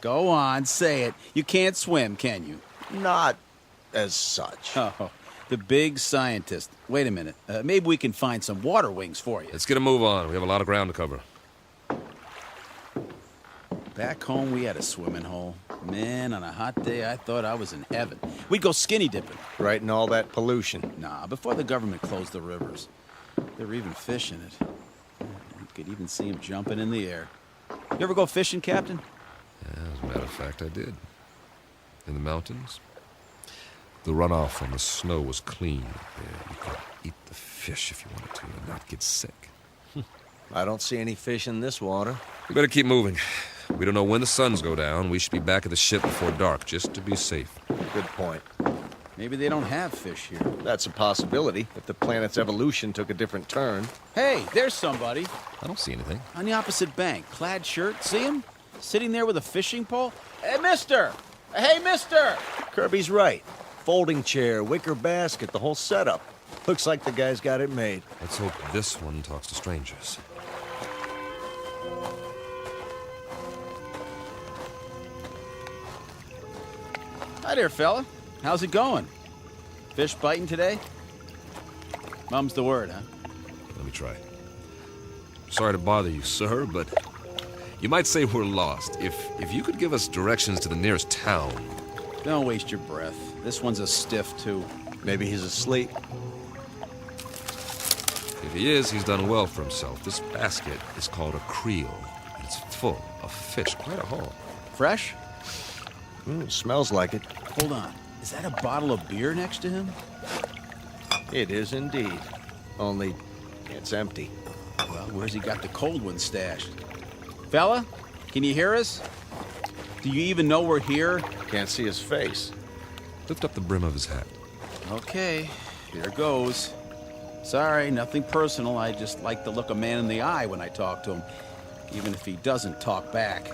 go on, say it. You can't swim, can you? Not as such. Oh, the big scientist. Wait a minute. Maybe we can find some water wings for you. Let's get a move on. We have a lot of ground to cover. Back home, we had a swimming hole. Man, on a hot day, I thought I was in heaven. We'd go skinny dipping. Right in all that pollution. Nah, before the government closed the rivers. They were even fishing it. You could even see them jumping in the air. You ever go fishing, Captain? Yeah, as a matter of fact, I did. In the mountains. The runoff from the snow was clean. Yeah, you could eat the fish if you wanted to and not get sick. I don't see any fish in this water. We better keep moving. We don't know when the suns go down. We should be back at the ship before dark, just to be safe. Good point. Maybe they don't have fish here. That's a possibility, if the planet's evolution took a different turn. Hey, there's somebody. I don't see anything. On the opposite bank, plaid shirt. See him? Sitting there with a fishing pole. Hey, mister! Hey, mister! Kirby's right. Folding chair, wicker basket, the whole setup. Looks like the guy's got it made. Let's hope this one talks to strangers. Hi there, fella. How's it going? Fish biting today? Mum's the word, huh? Let me try. Sorry to bother you, sir, but you might say we're lost. If you could give us directions to the nearest town. Don't waste your breath. This one's a stiff, too. Maybe he's asleep. If he is, he's done well for himself. This basket is called a creel, and it's full of fish. Quite a haul. Fresh? Smells like it. Hold on. Is that a bottle of beer next to him? It is indeed. Only, it's empty. Well, where's he got the cold one stashed? Fella, can you hear us? Do you even know we're here? Can't see his face. Lift up the brim of his hat. Okay, here goes. Sorry, nothing personal. I just like to look a man in the eye when I talk to him, even if he doesn't talk back.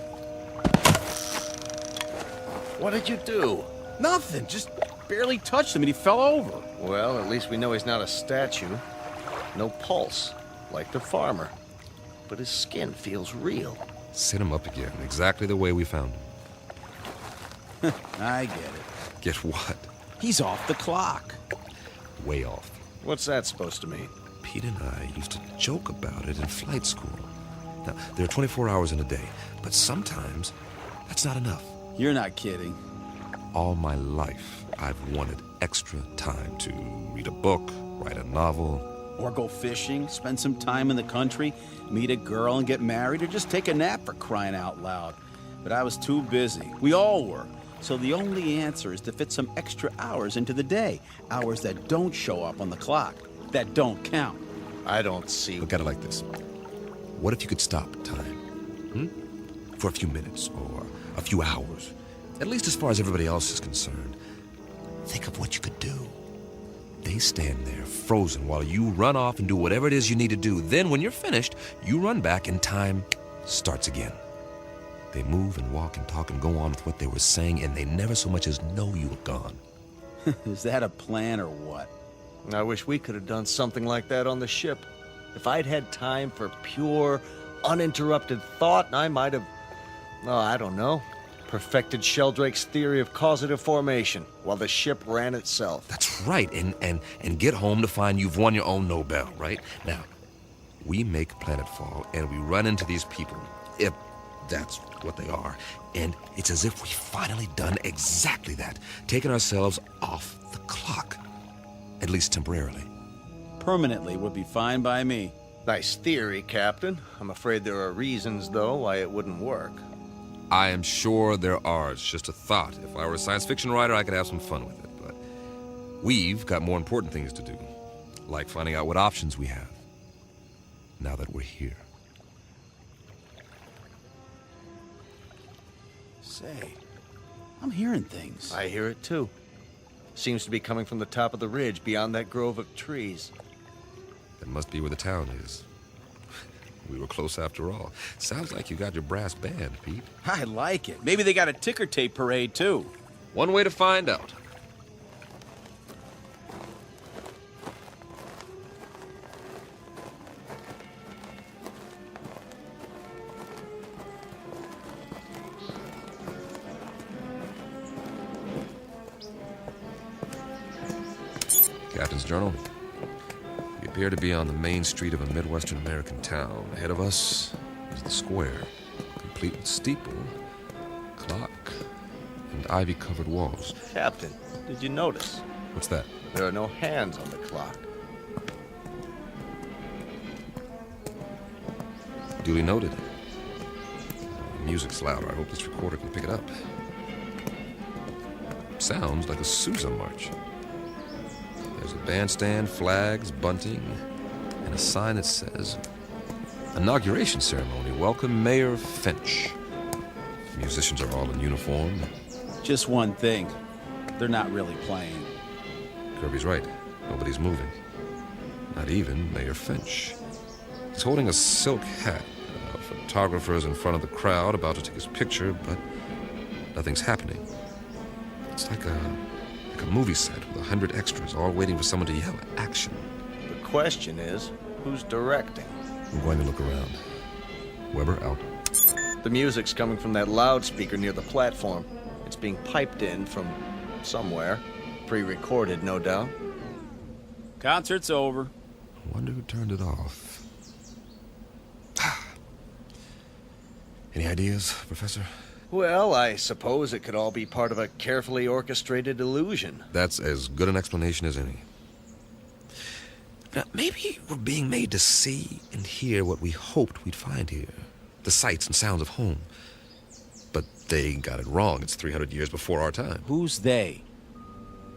What did you do? Nothing, just barely touched him and he fell over. Well, at least we know he's not a statue. No pulse, like the farmer. But his skin feels real. Sit him up again, exactly the way we found him. I get it. Get what? He's off the clock. Way off. What's that supposed to mean? Pete and I used to joke about it in flight school. Now, there are 24 hours in a day, but sometimes that's not enough. You're not kidding. All my life, I've wanted extra time to read a book, write a novel. Or go fishing, spend some time in the country, meet a girl and get married, or just take a nap for crying out loud. But I was too busy. We all were. So the only answer is to fit some extra hours into the day. Hours that don't show up on the clock. That don't count. I don't see... Look at it like this. What if you could stop time? For a few minutes, or a few hours. At least as far as everybody else is concerned. Think of what you could do. They stand there, frozen, while you run off and do whatever it is you need to do. Then, when you're finished, you run back and time starts again. They move and walk and talk and go on with what they were saying, and they never so much as know you were gone. Is that a plan or what? I wish we could have done something like that on the ship. If I'd had time for pure, uninterrupted thought, I might have... Oh, I don't know. Perfected Sheldrake's theory of causative formation while the ship ran itself. That's right, and get home to find you've won your own Nobel, right? Now, we make planetfall, and we run into these people, if that's what they are, and it's as if we've finally done exactly that, taken ourselves off the clock, at least temporarily. Permanently would be fine by me. Nice theory, Captain. I'm afraid there are reasons, though, why it wouldn't work. I am sure there are. It's just a thought. If I were a science fiction writer, I could have some fun with it. But we've got more important things to do, like finding out what options we have now that we're here. Say, I'm hearing things. I hear it too. Seems to be coming from the top of the ridge beyond that grove of trees. That must be where the town is. We were close after all. Sounds like you got your brass band, Pete. I like it. Maybe they got a ticker tape parade, too. One way to find out. Captain's Journal. We appear to be on the main street of a Midwestern American town. Ahead of us is the square, complete with steeple, clock, and ivy-covered walls. Captain, did you notice? What's that? There are no hands on the clock. Duly noted. The music's louder. I hope this recorder can pick it up. Sounds like a Sousa march. There's a bandstand, flags, bunting, and a sign that says, Inauguration Ceremony. Welcome Mayor Finch. The musicians are all in uniform. Just one thing. They're not really playing. Kirby's right. Nobody's moving. Not even Mayor Finch. He's holding a silk hat. A photographer's in front of the crowd about to take his picture, but nothing's happening. It's like a movie set with 100 extras all waiting for someone to yell action. The question is, who's directing? I'm going to look around. Weber out. The music's coming from that loudspeaker near the platform. It's being piped in from somewhere. Pre-recorded, no doubt. Concert's over. I wonder who turned it off. Any ideas, Professor? Well, I suppose it could all be part of a carefully orchestrated illusion. That's as good an explanation as any. Now, maybe we're being made to see and hear what we hoped we'd find here. The sights and sounds of home. But they got it wrong. It's 300 years before our time. Who's they?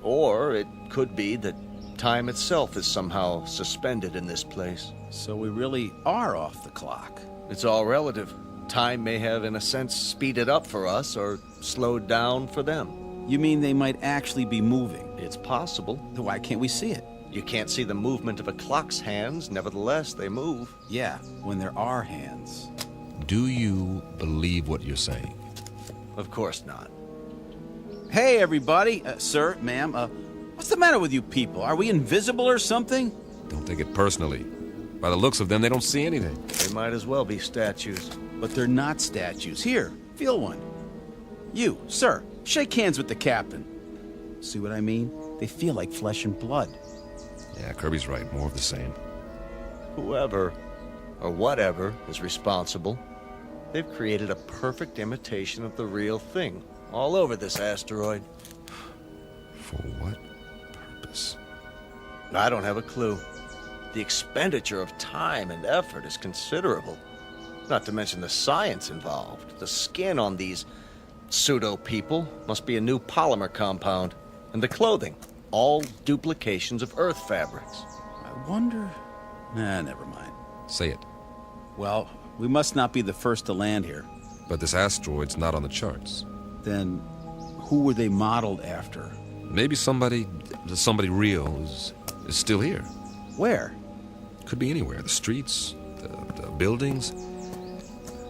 Or it could be that time itself is somehow suspended in this place. So we really are off the clock. It's all relative. Time may have, in a sense, speeded up for us or slowed down for them. You mean they might actually be moving? It's possible. Then why can't we see it? You can't see the movement of a clock's hands, nevertheless, they move. Yeah, when there are hands. Do you believe what you're saying? Of course not. Hey, everybody. Sir, ma'am, what's the matter with you people? Are we invisible or something? Don't take it personally. By the looks of them, they don't see anything. They might as well be statues. But they're not statues. Here, feel one. You, sir, shake hands with the captain. See what I mean? They feel like flesh and blood. Yeah, Kirby's right. More of the same. Whoever, or whatever, is responsible, they've created a perfect imitation of the real thing all over this asteroid. For what purpose? I don't have a clue. The expenditure of time and effort is considerable. Not to mention the science involved. The skin on these pseudo-people must be a new polymer compound. And the clothing, all duplications of Earth fabrics. I wonder... Nah, never mind. Say it. Well, we must not be the first to land here. But this asteroid's not on the charts. Then who were they modeled after? Maybe somebody real is still here. Where? Could be anywhere. The streets, the buildings.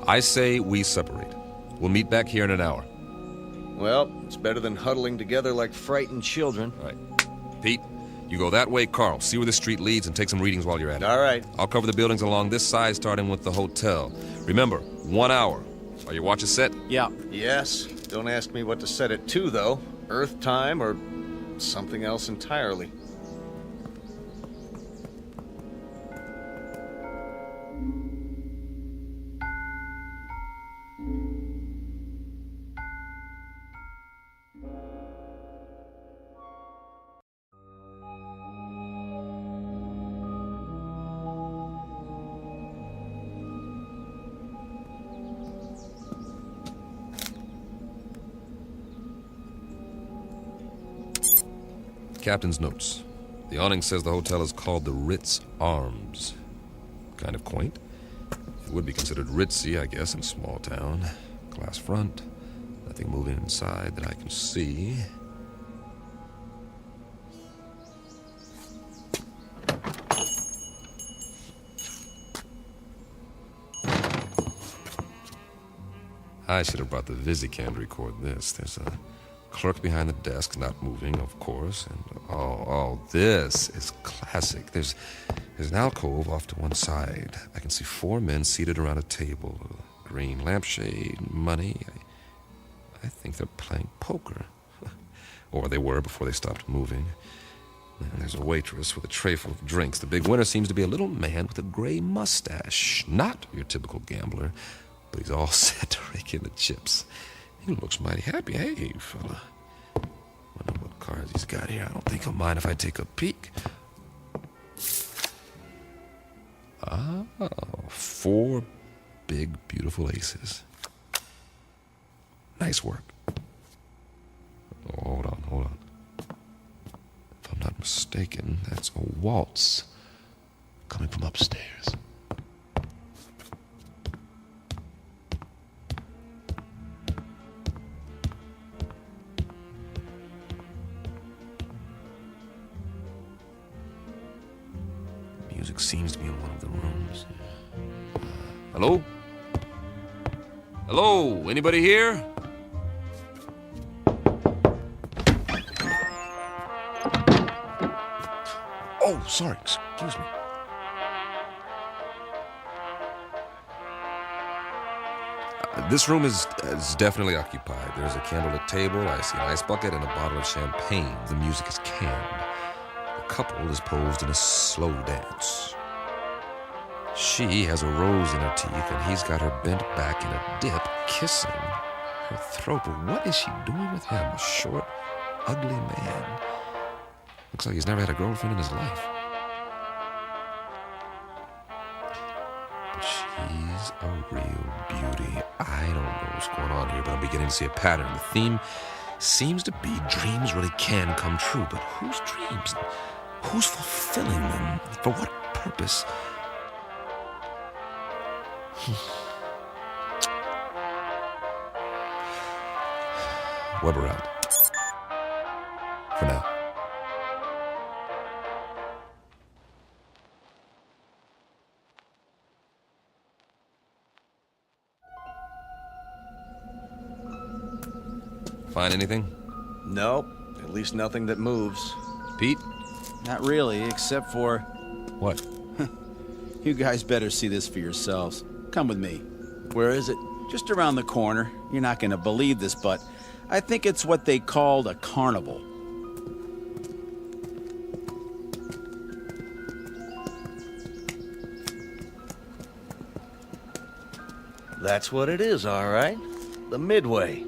I say we separate. We'll meet back here in an hour. Well, it's better than huddling together like frightened children. All right. Pete, you go that way, Carl. See where the street leads and take some readings while you're at it. All right. I'll cover the buildings along this side, starting with the hotel. Remember, 1 hour. Are your watches set? Yeah. Yes. Don't ask me what to set it to, though. Earth time or something else entirely. Captain's notes. The awning says the hotel is called the Ritz Arms. Kind of quaint. It would be considered ritzy, I guess, in a small town. Glass front. Nothing moving inside that I can see. I should have brought the Visicam to record this. There's a clerk behind the desk, not moving, of course. And this is classic. There's an alcove off to one side. I can see 4 men seated around a table. A green lampshade, money. I think they're playing poker. Or they were before they stopped moving. And there's a waitress with a tray full of drinks. The big winner seems to be a little man with a gray mustache. Not your typical gambler, but he's all set to rake in the chips. He looks mighty happy. Hey, fella. Wonder what cards he's got here. I don't think he'll mind if I take a peek. 4 big, beautiful aces. Nice work. Oh, hold on. If I'm not mistaken, that's a waltz coming from upstairs. Music seems to be in one of the rooms. Hello? Hello? Anybody here? Oh, sorry. Excuse me. This room is definitely occupied. There's a candlelit table, I see an ice bucket, and a bottle of champagne. The music is canned. The couple is posed in a slow dance. She has a rose in her teeth, and he's got her bent back in a dip, kissing her throat. But what is she doing with him? A short, ugly man. Looks like he's never had a girlfriend in his life. But she's a real beauty. I don't know what's going on here, but I'm beginning to see a pattern. The theme seems to be dreams really can come true. But whose dreams? Who's fulfilling them? For what purpose? Weber out. For now. Find anything? Nope. At least nothing that moves. Pete? Not really, except for... What? You guys better see this for yourselves. Come with me. Where is it? Just around the corner. You're not going to believe this, but I think it's what they called a carnival. That's what it is, all right. The Midway.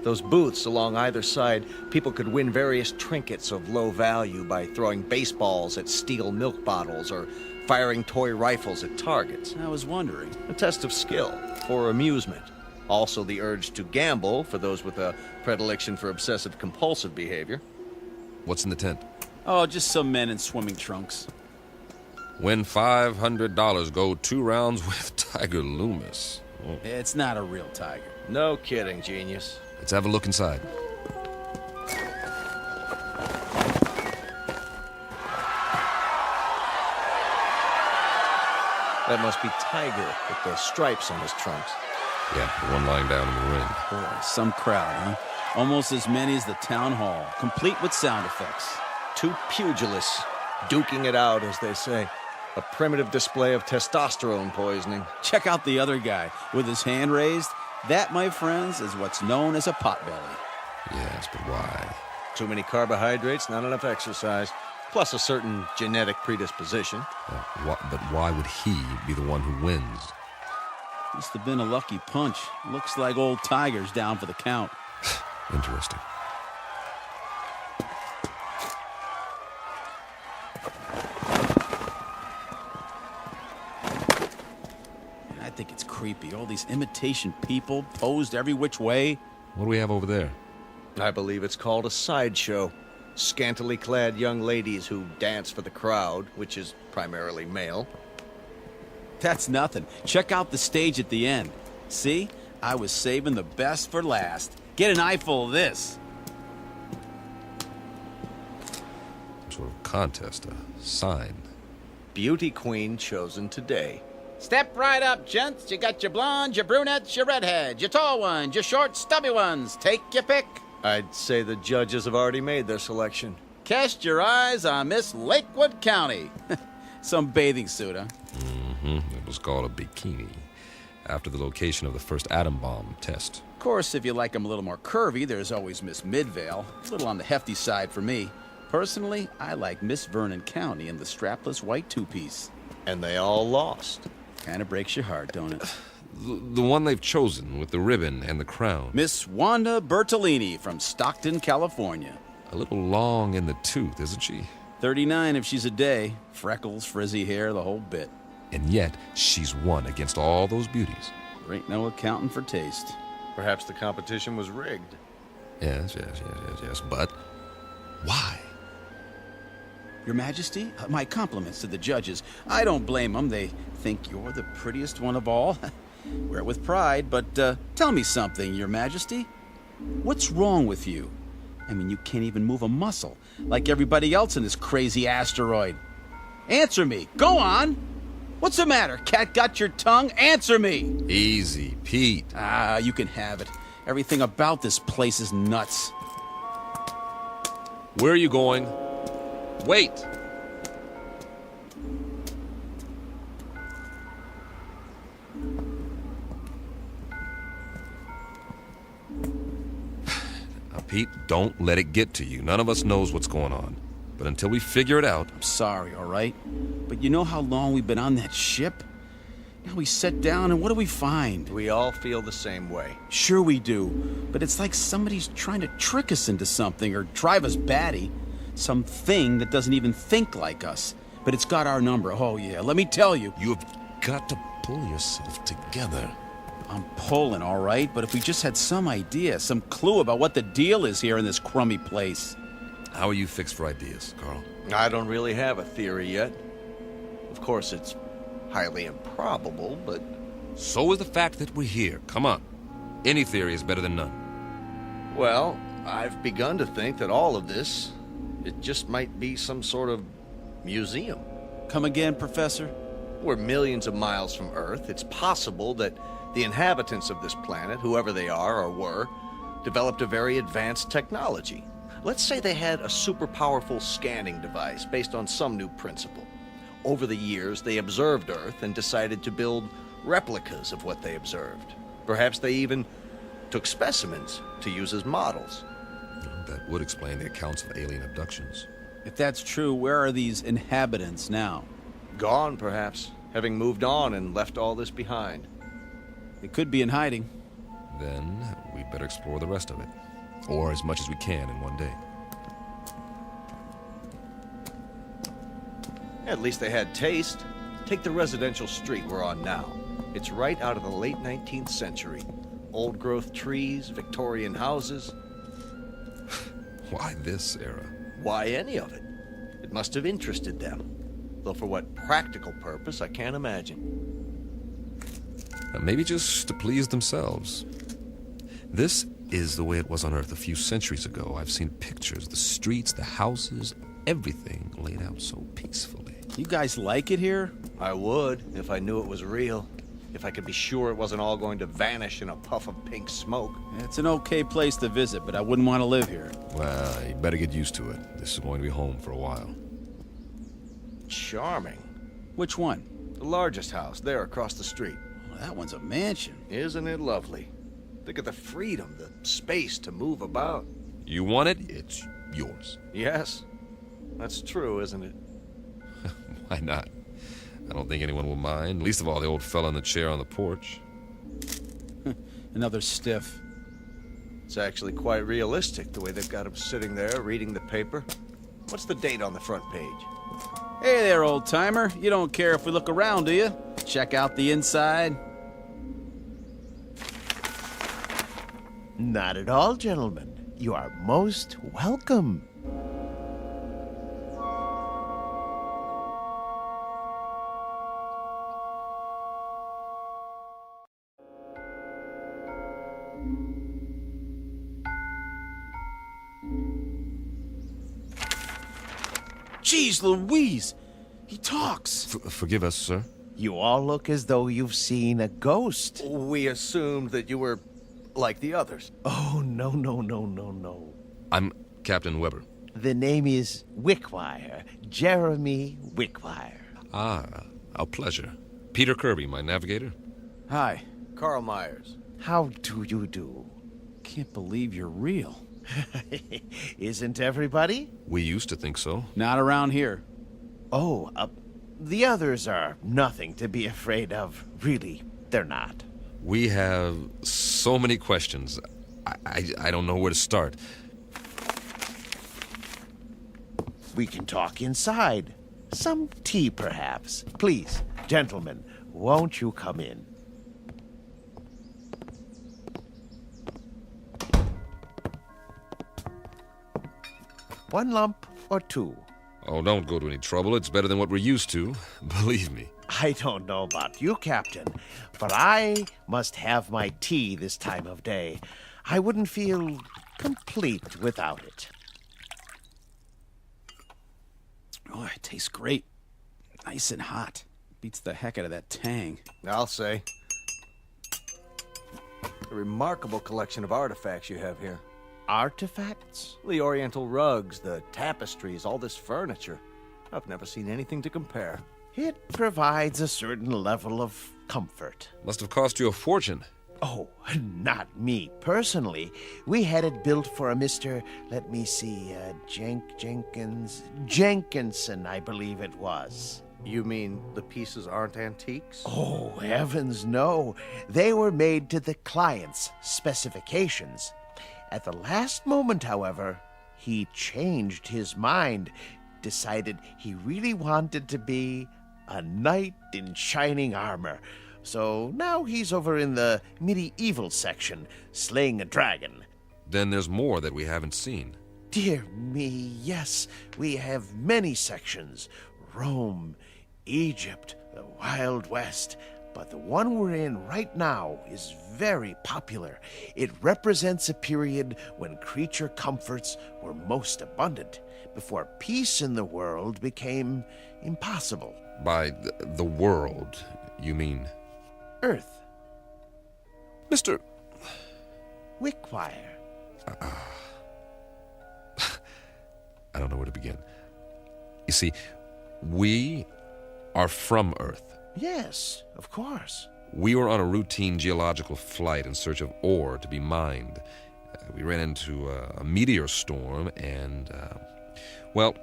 Those booths along either side, people could win various trinkets of low value by throwing baseballs at steel milk bottles or firing toy rifles at targets. I was wondering. A test of skill for amusement. Also the urge to gamble for those with a predilection for obsessive-compulsive behavior. What's in the tent? Oh, just some men in swimming trunks. Win $500. Go 2 rounds with Tiger Loomis. Oh. It's not a real tiger. No kidding, genius. Let's have a look inside. That must be Tiger with the stripes on his trunks. Yeah, the one lying down in the ring. Boy, some crowd, huh? Almost as many as the town hall, complete with sound effects. 2 pugilists, duking it out, as they say. A primitive display of testosterone poisoning. Check out the other guy with his hand raised. That, my friends, is what's known as a potbelly. Yes, but why? Too many carbohydrates, not enough exercise, plus a certain genetic predisposition. But why would he be the one who wins? Must have been a lucky punch. Looks like old Tiger's down for the count. Interesting. I think it's creepy. All these imitation people posed every which way. What do we have over there? I believe it's called a sideshow. scantily clad young ladies who dance for the crowd, which is primarily male. That's nothing. Check out the stage at the end. See? I was saving the best for last. Get an eyeful of this. Sort of contest, a sign. Beauty queen chosen today. Step right up, gents. You got your blondes, your brunettes, your redheads, your tall ones, your short, stubby ones. Take your pick. I'd say the judges have already made their selection. Cast your eyes on Miss Lakewood County. Some bathing suit, huh? Mm-hmm. It was called a bikini, after the location of the first atom bomb test. Of course, if you like them a little more curvy, there's always Miss Midvale. A little on the hefty side for me. Personally, I like Miss Vernon County in the strapless white two-piece. And they all lost. Kind of breaks your heart, don't it? The one they've chosen with the ribbon and the crown. Miss Wanda Bertolini from Stockton, California. A little long in the tooth, isn't she? 39 if she's a day. Freckles, frizzy hair, the whole bit. And yet, she's won against all those beauties. There ain't no accounting for taste. Perhaps the competition was rigged. Yes. But why? Your Majesty, my compliments to the judges. I don't blame them. They think you're the prettiest one of all. Wear it with pride, but tell me something, Your Majesty. What's wrong with you? I mean, you can't even move a muscle, like everybody else in this crazy asteroid. Answer me. Go on. What's the matter? Cat got your tongue? Answer me. Easy, Pete. Ah, you can have it. Everything about this place is nuts. Where are you going? Wait! Now, Pete, don't let it get to you. None of us knows what's going on. But until we figure it out... I'm sorry, all right? But you know how long we've been on that ship? Now we sit down and what do we find? We all feel the same way. Sure we do. But it's like somebody's trying to trick us into something or drive us batty. Something that doesn't even think like us. But it's got our number. Oh, yeah. Let me tell you. You've got to pull yourself together. I'm pulling, all right? But if we just had some idea, some clue about what the deal is here in this crummy place. How are you fixed for ideas, Carl? I don't really have a theory yet. Of course, it's highly improbable, but... So is the fact that we're here. Come on. Any theory is better than none. Well, I've begun to think that all of this... it just might be some sort of museum. Come again, Professor? We're millions of miles from Earth. It's possible that the inhabitants of this planet, whoever they are or were, developed a very advanced technology. Let's say they had a super powerful scanning device based on some new principle. Over the years, they observed Earth and decided to build replicas of what they observed. Perhaps they even took specimens to use as models. That would explain the accounts of alien abductions. If that's true, where are these inhabitants now? Gone, perhaps, having moved on and left all this behind. They could be in hiding. Then we'd better explore the rest of it. Or as much as we can in one day. At least they had taste. Take the residential street we're on now. It's right out of the late 19th century. Old-growth trees, Victorian houses. Why this era? Why any of it? It must have interested them. Though for what practical purpose, I can't imagine. Maybe just to please themselves. This is the way it was on Earth a few centuries ago. I've seen pictures, the streets, the houses, everything laid out so peacefully. You guys like it here? I would, if I knew it was real. If I could be sure it wasn't all going to vanish in a puff of pink smoke. It's an okay place to visit, but I wouldn't want to live here. Well, you better get used to it. This is going to be home for a while. Charming. Which one? The largest house, there across the street. Well, that one's a mansion. Isn't it lovely? Think of the freedom, the space to move about. You want it, it's yours. Yes. That's true, isn't it? Why not? I don't think anyone will mind, least of all the old fella in the chair on the porch. Another stiff. It's actually quite realistic, the way they've got him sitting there reading the paper. What's the date on the front page? Hey there, old-timer. You don't care if we look around, do you? Check out the inside. Not at all, gentlemen. You are most welcome. Jeez Louise! He talks. Forgive us, sir. You all look as though you've seen a ghost. We assumed that you were like the others. Oh, no. I'm Captain Weber. The name is Wickwire. Jeremy Wickwire. Ah, a pleasure. Peter Kirby, my navigator. Hi. Carl Myers. How do you do? Can't believe you're real. Isn't everybody? We used to think so. Not around here. Oh, the others are nothing to be afraid of. Really, they're not. We have so many questions. I don't know where to start. We can talk inside. Some tea, perhaps. Please, gentlemen, won't you come in? One lump or two? Oh, don't go to any trouble. It's better than what we're used to. Believe me. I don't know about you, Captain, but I must have my tea this time of day. I wouldn't feel complete without it. Oh, it tastes great. Nice and hot. Beats the heck out of that tang. I'll say. A remarkable collection of artifacts you have here. Artifacts? The oriental rugs, the tapestries, all this furniture. I've never seen anything to compare. It provides a certain level of comfort. Must have cost you a fortune. Oh, not me personally. We had it built for a Mr. Let me see, Jenkinson, I believe it was. You mean the pieces aren't antiques? Oh, heavens no. They were made to the client's specifications. At the last moment, however, he changed his mind, decided he really wanted to be a knight in shining armor. So now he's over in the medieval section, slaying a dragon. Then there's more that we haven't seen. Dear me, yes, we have many sections. Rome, Egypt, the Wild West. But the one we're in right now is very popular. It represents a period when creature comforts were most abundant, before peace in the world became impossible. By the world, you mean? Earth. Mr. Wickwire. I don't know where to begin. You see, we are from Earth. Yes, of course. We were on a routine geological flight in search of ore to be mined. We ran into a meteor storm and, it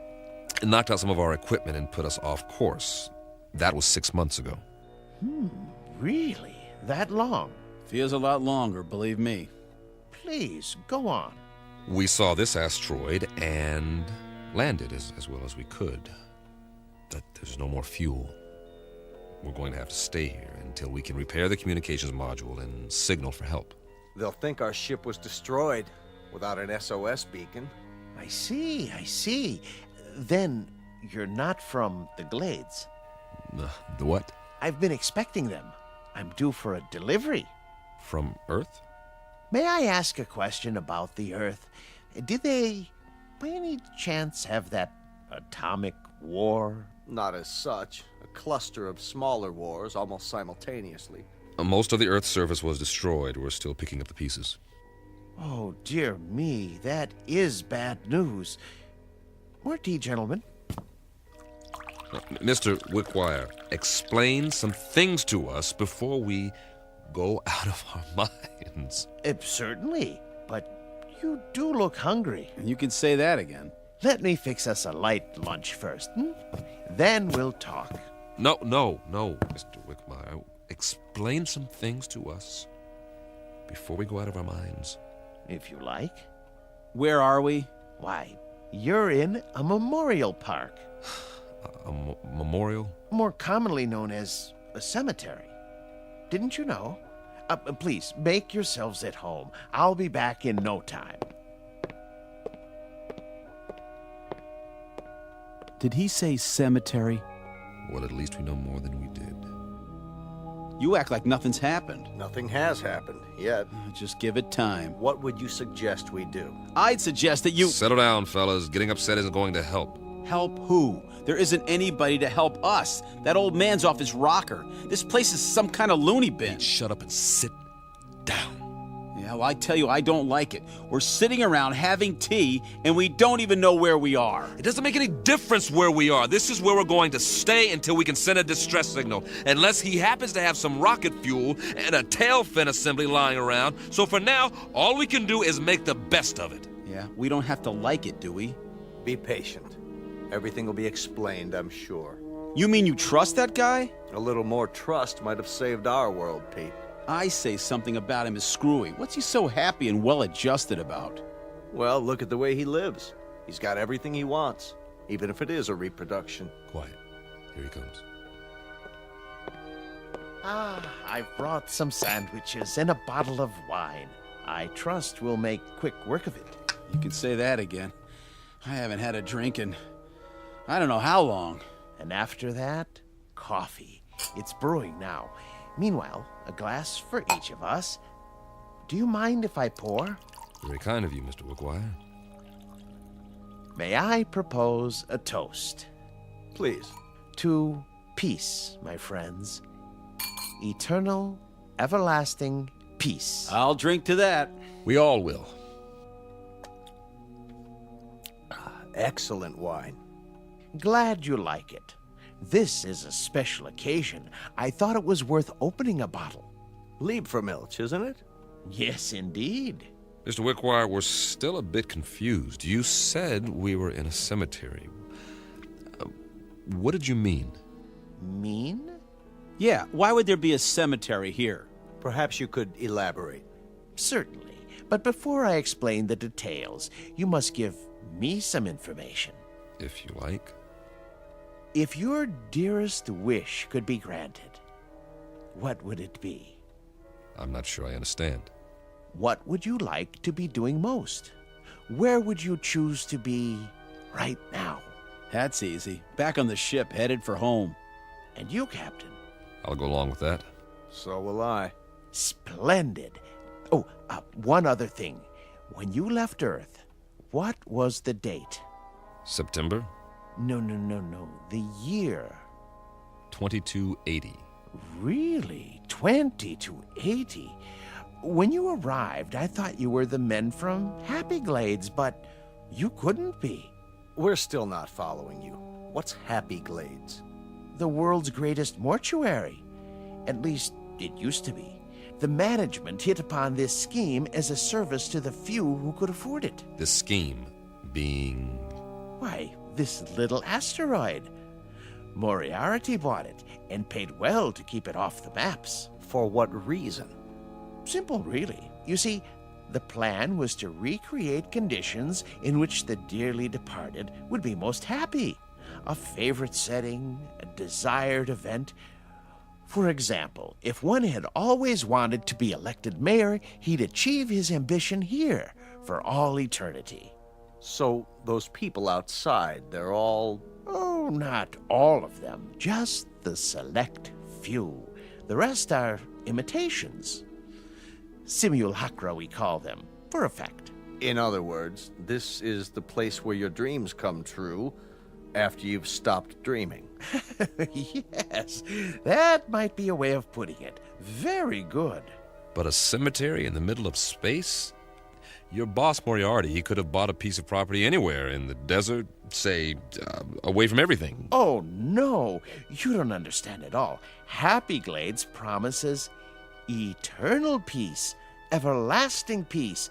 knocked out some of our equipment and put us off course. That was 6 months ago. Really? That long? Feels a lot longer, believe me. Please, go on. We saw this asteroid and landed as well as we could. But there's no more fuel. We're going to have to stay here until we can repair the communications module and signal for help. They'll think our ship was destroyed without an SOS beacon. I see. Then you're not from the Glades. The what? I've been expecting them. I'm due for a delivery. From Earth? May I ask a question about the Earth? Did they, by any chance, have that atomic war? Not as such. A cluster of smaller wars almost simultaneously. Most of the Earth's surface was destroyed. We're still picking up the pieces. Oh, dear me. That is bad news. More tea, gentlemen. Mr. Wickwire, explain some things to us before we go out of our minds. Certainly, but you do look hungry. And you can say that again. Let me fix us a light lunch first, Then we'll talk. No, Mr. Wickwire. Explain some things to us before we go out of our minds. If you like. Where are we? Why, you're in a memorial park. A memorial? More commonly known as a cemetery. Didn't you know? Please, make yourselves at home. I'll be back in no time. Did he say cemetery? Well, at least we know more than we did. You act like nothing's happened. Nothing has happened yet. Just give it time. What would you suggest we do? I'd suggest that you... Settle down, fellas. Getting upset isn't going to help. Help who? There isn't anybody to help us. That old man's off his rocker. This place is some kind of loony bin. Shut up and sit down. Yeah, well, I tell you, I don't like it. We're sitting around having tea, and we don't even know where we are. It doesn't make any difference where we are. This is where we're going to stay until we can send a distress signal, unless he happens to have some rocket fuel and a tail fin assembly lying around. So for now, all we can do is make the best of it. Yeah, we don't have to like it, do we? Be patient. Everything will be explained, I'm sure. You mean you trust that guy? A little more trust might have saved our world, Pete. I say something about him is screwy. What's he so happy and well-adjusted about? Well, look at the way he lives. He's got everything he wants, even if it is a reproduction. Quiet. Here he comes. I've brought some sandwiches and a bottle of wine. I trust we'll make quick work of it. You can say that again. I haven't had a drink in I don't know how long. And after that, coffee. It's brewing now. Meanwhile, a glass for each of us. Do you mind if I pour? Very kind of you, Mr. Wickwire. May I propose a toast? Please. To peace, my friends. Eternal, everlasting peace. I'll drink to that. We all will. Excellent wine. Glad you like it. This is a special occasion. I thought it was worth opening a bottle. Liebfraumilch, isn't it? Yes, indeed. Mr. Wickwire, we're still a bit confused. You said we were in a cemetery. What did you mean? Mean? Yeah, why would there be a cemetery here? Perhaps you could elaborate. Certainly. But before I explain the details, you must give me some information. If you like. If your dearest wish could be granted, what would it be? I'm not sure I understand. What would you like to be doing most? Where would you choose to be right now? That's easy. Back on the ship, headed for home. And you, Captain? I'll go along with that. So will I. Splendid. Oh, one other thing. When you left Earth, what was the date? September? No. The year. 2280. Really? 2280? When you arrived, I thought you were the men from Happy Glades, but you couldn't be. We're still not following you. What's Happy Glades? The world's greatest mortuary. At least, it used to be. The management hit upon this scheme as a service to the few who could afford it. The scheme being... Why, this little asteroid. Moriarty bought it and paid well to keep it off the maps. For what reason? Simple, really. You see, the plan was to recreate conditions in which the dearly departed would be most happy. A favorite setting, a desired event. For example, if one had always wanted to be elected mayor, he'd achieve his ambition here for all eternity. So those people outside, they're all... Oh, not all of them. Just the select few. The rest are imitations. Simulacra, we call them, for effect. In other words, this is the place where your dreams come true after you've stopped dreaming. Yes, that might be a way of putting it. Very good. But a cemetery in the middle of space? Your boss, Moriarty, he could have bought a piece of property anywhere, in the desert, say, away from everything. Oh, no. You don't understand at all. Happy Glades promises eternal peace, everlasting peace.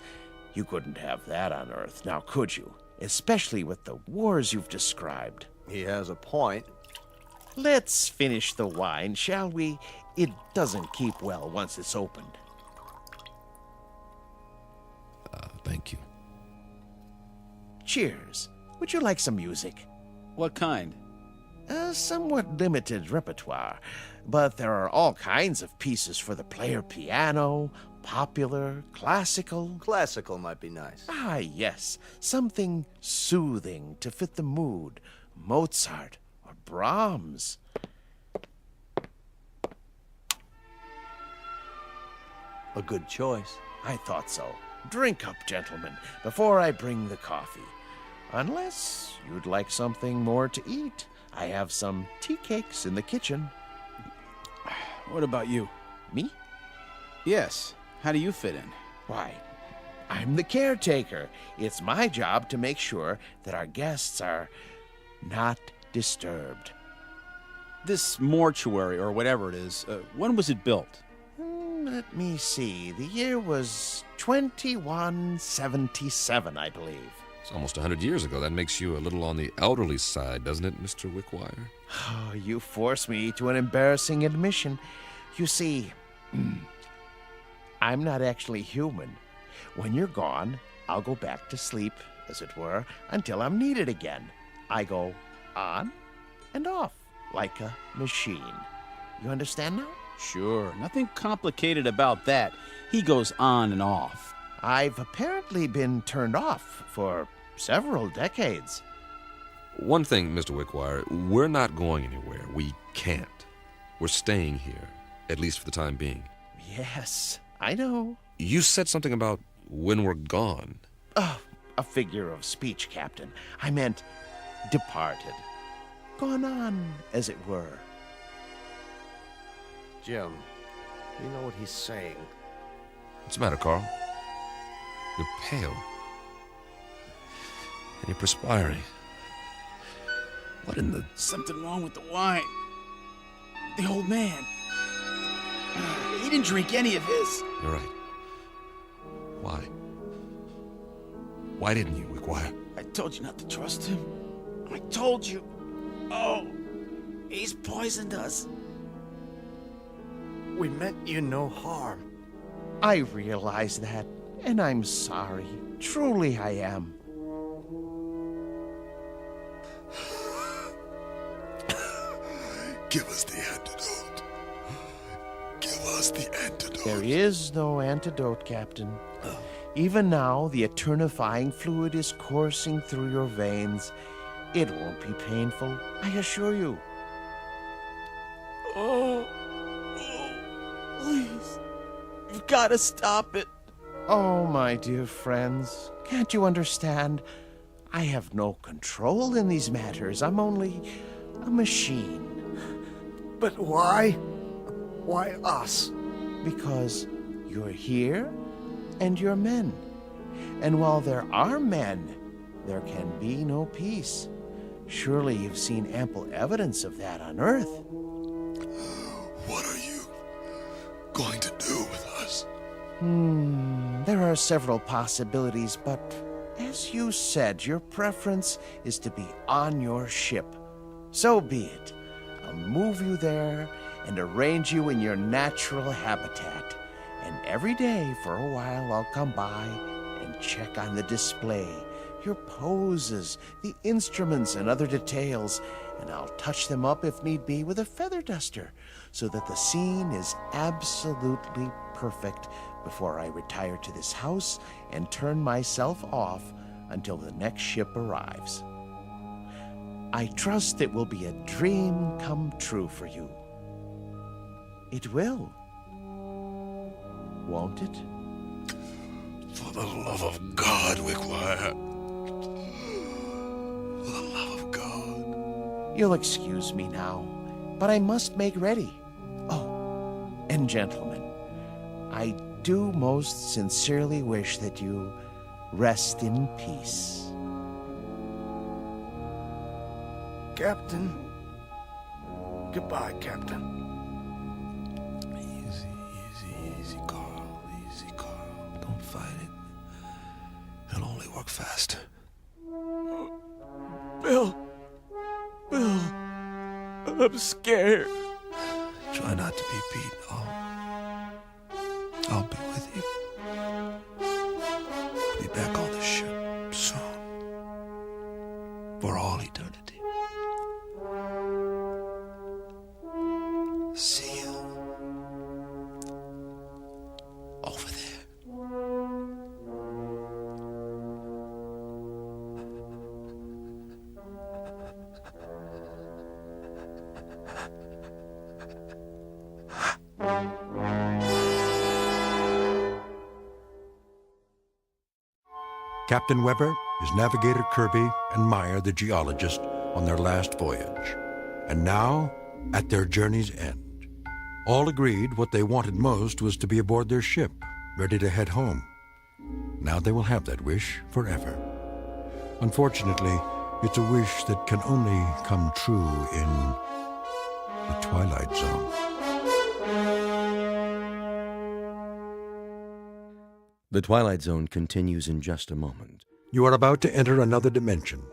You couldn't have that on Earth, now could you? Especially with the wars you've described. He has a point. Let's finish the wine, shall we? It doesn't keep well once it's opened. Thank you. Cheers. Would you like some music? What kind? A somewhat limited repertoire, but there are all kinds of pieces for the player piano, popular, classical. Classical might be nice. Ah, yes. Something soothing to fit the mood. Mozart or Brahms. A good choice. I thought so. Drink up, gentlemen, before I bring the coffee. Unless you'd like something more to eat. I have some tea cakes in the kitchen. What about you? Me? Yes. How do you fit in? Why, I'm the caretaker. It's my job to make sure that our guests are not disturbed. This mortuary, or whatever it is, when was it built? Let me see. The year was 2177, I believe. It's almost 100 years ago. That makes you a little on the elderly side, doesn't it, Mr. Wickwire? Oh, you force me to an embarrassing admission. You see, I'm not actually human. When you're gone, I'll go back to sleep, as it were, until I'm needed again. I go on and off like a machine. You understand now? Sure. Nothing complicated about that. He goes on and off. I've apparently been turned off for several decades. One thing, Mr. Wickwire, we're not going anywhere. We can't. We're staying here, at least for the time being. Yes, I know. You said something about when we're gone. Oh, a figure of speech, Captain. I meant departed. Gone on, as it were. Jim, you know what he's saying. What's the matter, Carl? You're pale. And you're perspiring. What in the... Something wrong with the wine. The old man. He didn't drink any of his. You're right. Why? Why didn't you, Wickwire? I told you not to trust him. I told you. Oh, he's poisoned us. We meant you no harm. I realize that, and I'm sorry. Truly I am. Give us the antidote. Give us the antidote. There is no antidote, Captain. Even now, the eternifying fluid is coursing through your veins. It won't be painful, I assure you. Oh, please. You've got to stop it. Oh, my dear friends, can't you understand? I have no control in these matters. I'm only a machine. But why? Why us? Because you're here and you're men. And while there are men, there can be no peace. Surely you've seen ample evidence of that on Earth. What are you going to do with us? There are several possibilities, but as you said, your preference is to be on your ship. So be it. I'll move you there and arrange you in your natural habitat. And every day for a while I'll come by and check on the display, your poses, the instruments and other details, and I'll touch them up if need be with a feather duster so that the scene is absolutely perfect before I retire to this house and turn myself off until the next ship arrives. I trust it will be a dream come true for you. It will. Won't it? For the love of God, Wickwire. For the love of God. You'll excuse me now, but I must make ready. Oh, and gentlemen, I do most sincerely wish that you rest in peace. Captain. Goodbye, Captain. Easy, Carl. Easy, Carl. Don't fight it. It'll only work faster. Bill. I'm scared. Try not to be, Pete. I'll be with you. I'll be back on the ship soon. For all eternity. See you over there. Captain Weber is Navigator Kirby and Meyer the geologist on their last voyage. And now, at their journey's end. All agreed what they wanted most was to be aboard their ship, ready to head home. Now they will have that wish forever. Unfortunately, it's a wish that can only come true in the Twilight Zone. The Twilight Zone continues in just a moment. You are about to enter another dimension.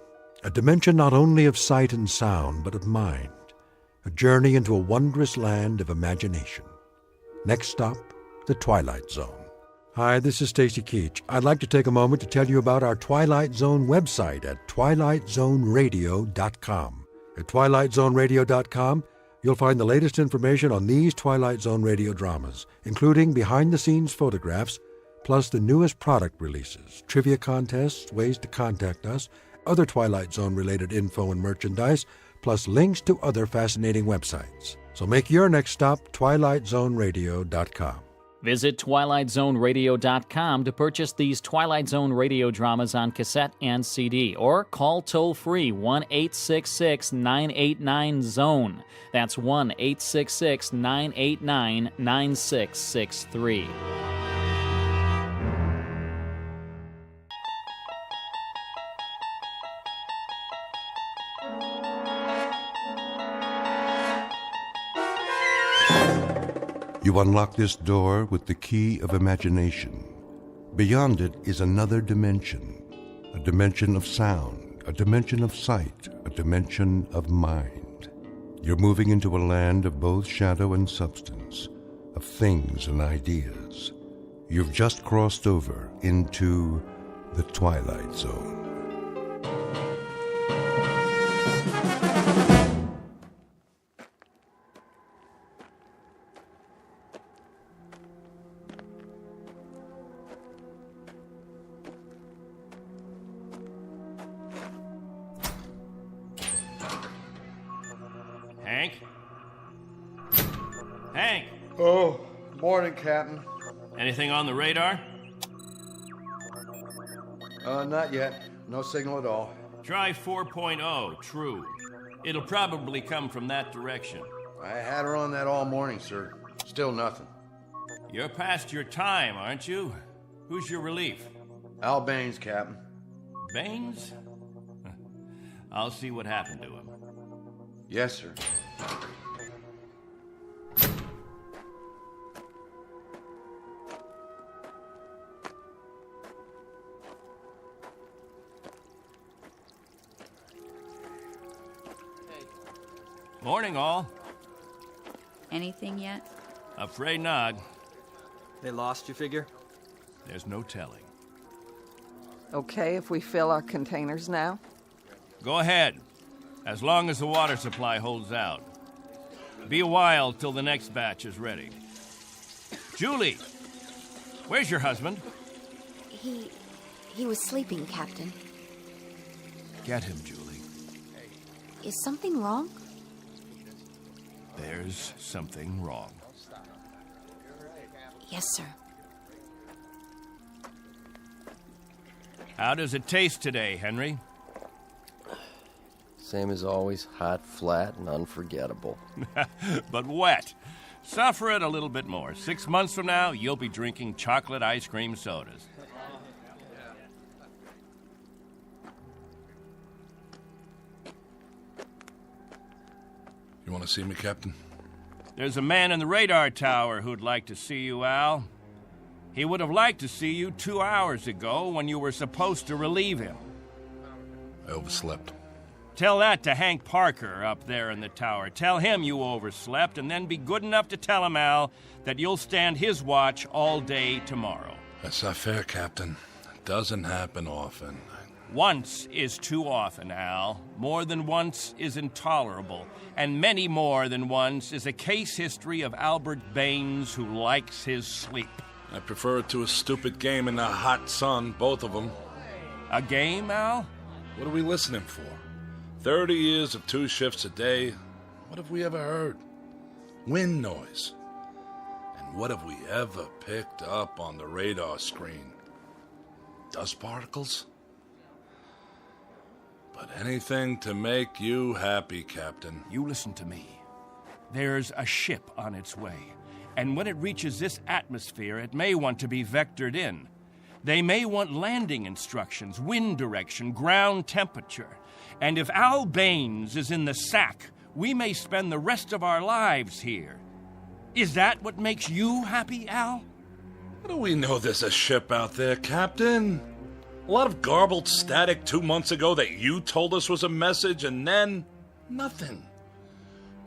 A dimension not only of sight and sound, but of mind. A journey into a wondrous land of imagination. Next stop, the Twilight Zone. Hi, this is Stacy Keach. I'd like to take a moment to tell you about our Twilight Zone website at twilightzoneradio.com. At twilightzoneradio.com, you'll find the latest information on these Twilight Zone radio dramas, including behind-the-scenes photographs, plus the newest product releases, trivia contests, ways to contact us, other Twilight Zone-related info and merchandise, plus links to other fascinating websites. So make your next stop twilightzoneradio.com. Visit twilightzoneradio.com to purchase these Twilight Zone radio dramas on cassette and CD, or call toll-free 1-866-989-ZONE. That's 1-866-989-9663. You unlock this door with the key of imagination. Beyond it is another dimension, a dimension of sound, a dimension of sight, a dimension of mind. You're moving into a land of both shadow and substance, of things and ideas. You've just crossed over into the Twilight Zone. Hank! Oh, morning, Captain. Anything on the radar? Not yet. No signal at all. Try 4.0, true. It'll probably come from that direction. I had her on that all morning, sir. Still nothing. You're past your time, aren't you? Who's your relief? Al Baines, Captain. Baines? I'll see what happened to him. Yes, sir. Morning, all. Anything yet? Afraid not. They lost, you figure? There's no telling. Okay if we fill our containers now? Go ahead, as long as the water supply holds out. Be a while till the next batch is ready. Julie, where's your husband? He was sleeping, Captain. Get him, Julie. Is something wrong? There's something wrong. Yes, sir. How does it taste today, Henry? Same as always, hot, flat, and unforgettable. But wet. Suffer it a little bit more. 6 months from now, you'll be drinking chocolate ice cream sodas. You want to see me, Captain? There's a man in the radar tower who'd like to see you, Al. He would have liked to see you 2 hours ago when you were supposed to relieve him. I overslept. Tell that to Hank Parker up there in the tower. Tell him you overslept, and then be good enough to tell him, Al, that you'll stand his watch all day tomorrow. That's not fair, Captain. It doesn't happen often. Once is too often, Al. More than once is intolerable. And many more than once is a case history of Albert Baines who likes his sleep. I prefer it to a stupid game in the hot sun, both of them. A game, Al? What are we listening for? 30 years of 2 shifts a day. What have we ever heard? Wind noise. And what have we ever picked up on the radar screen? Dust particles? But anything to make you happy, Captain. You listen to me. There's a ship on its way, and when it reaches this atmosphere, it may want to be vectored in. They may want landing instructions, wind direction, ground temperature. And if Al Baines is in the sack, we may spend the rest of our lives here. Is that what makes you happy, Al? How do we know there's a ship out there, Captain? A lot of garbled static 2 months ago that you told us was a message, and then nothing.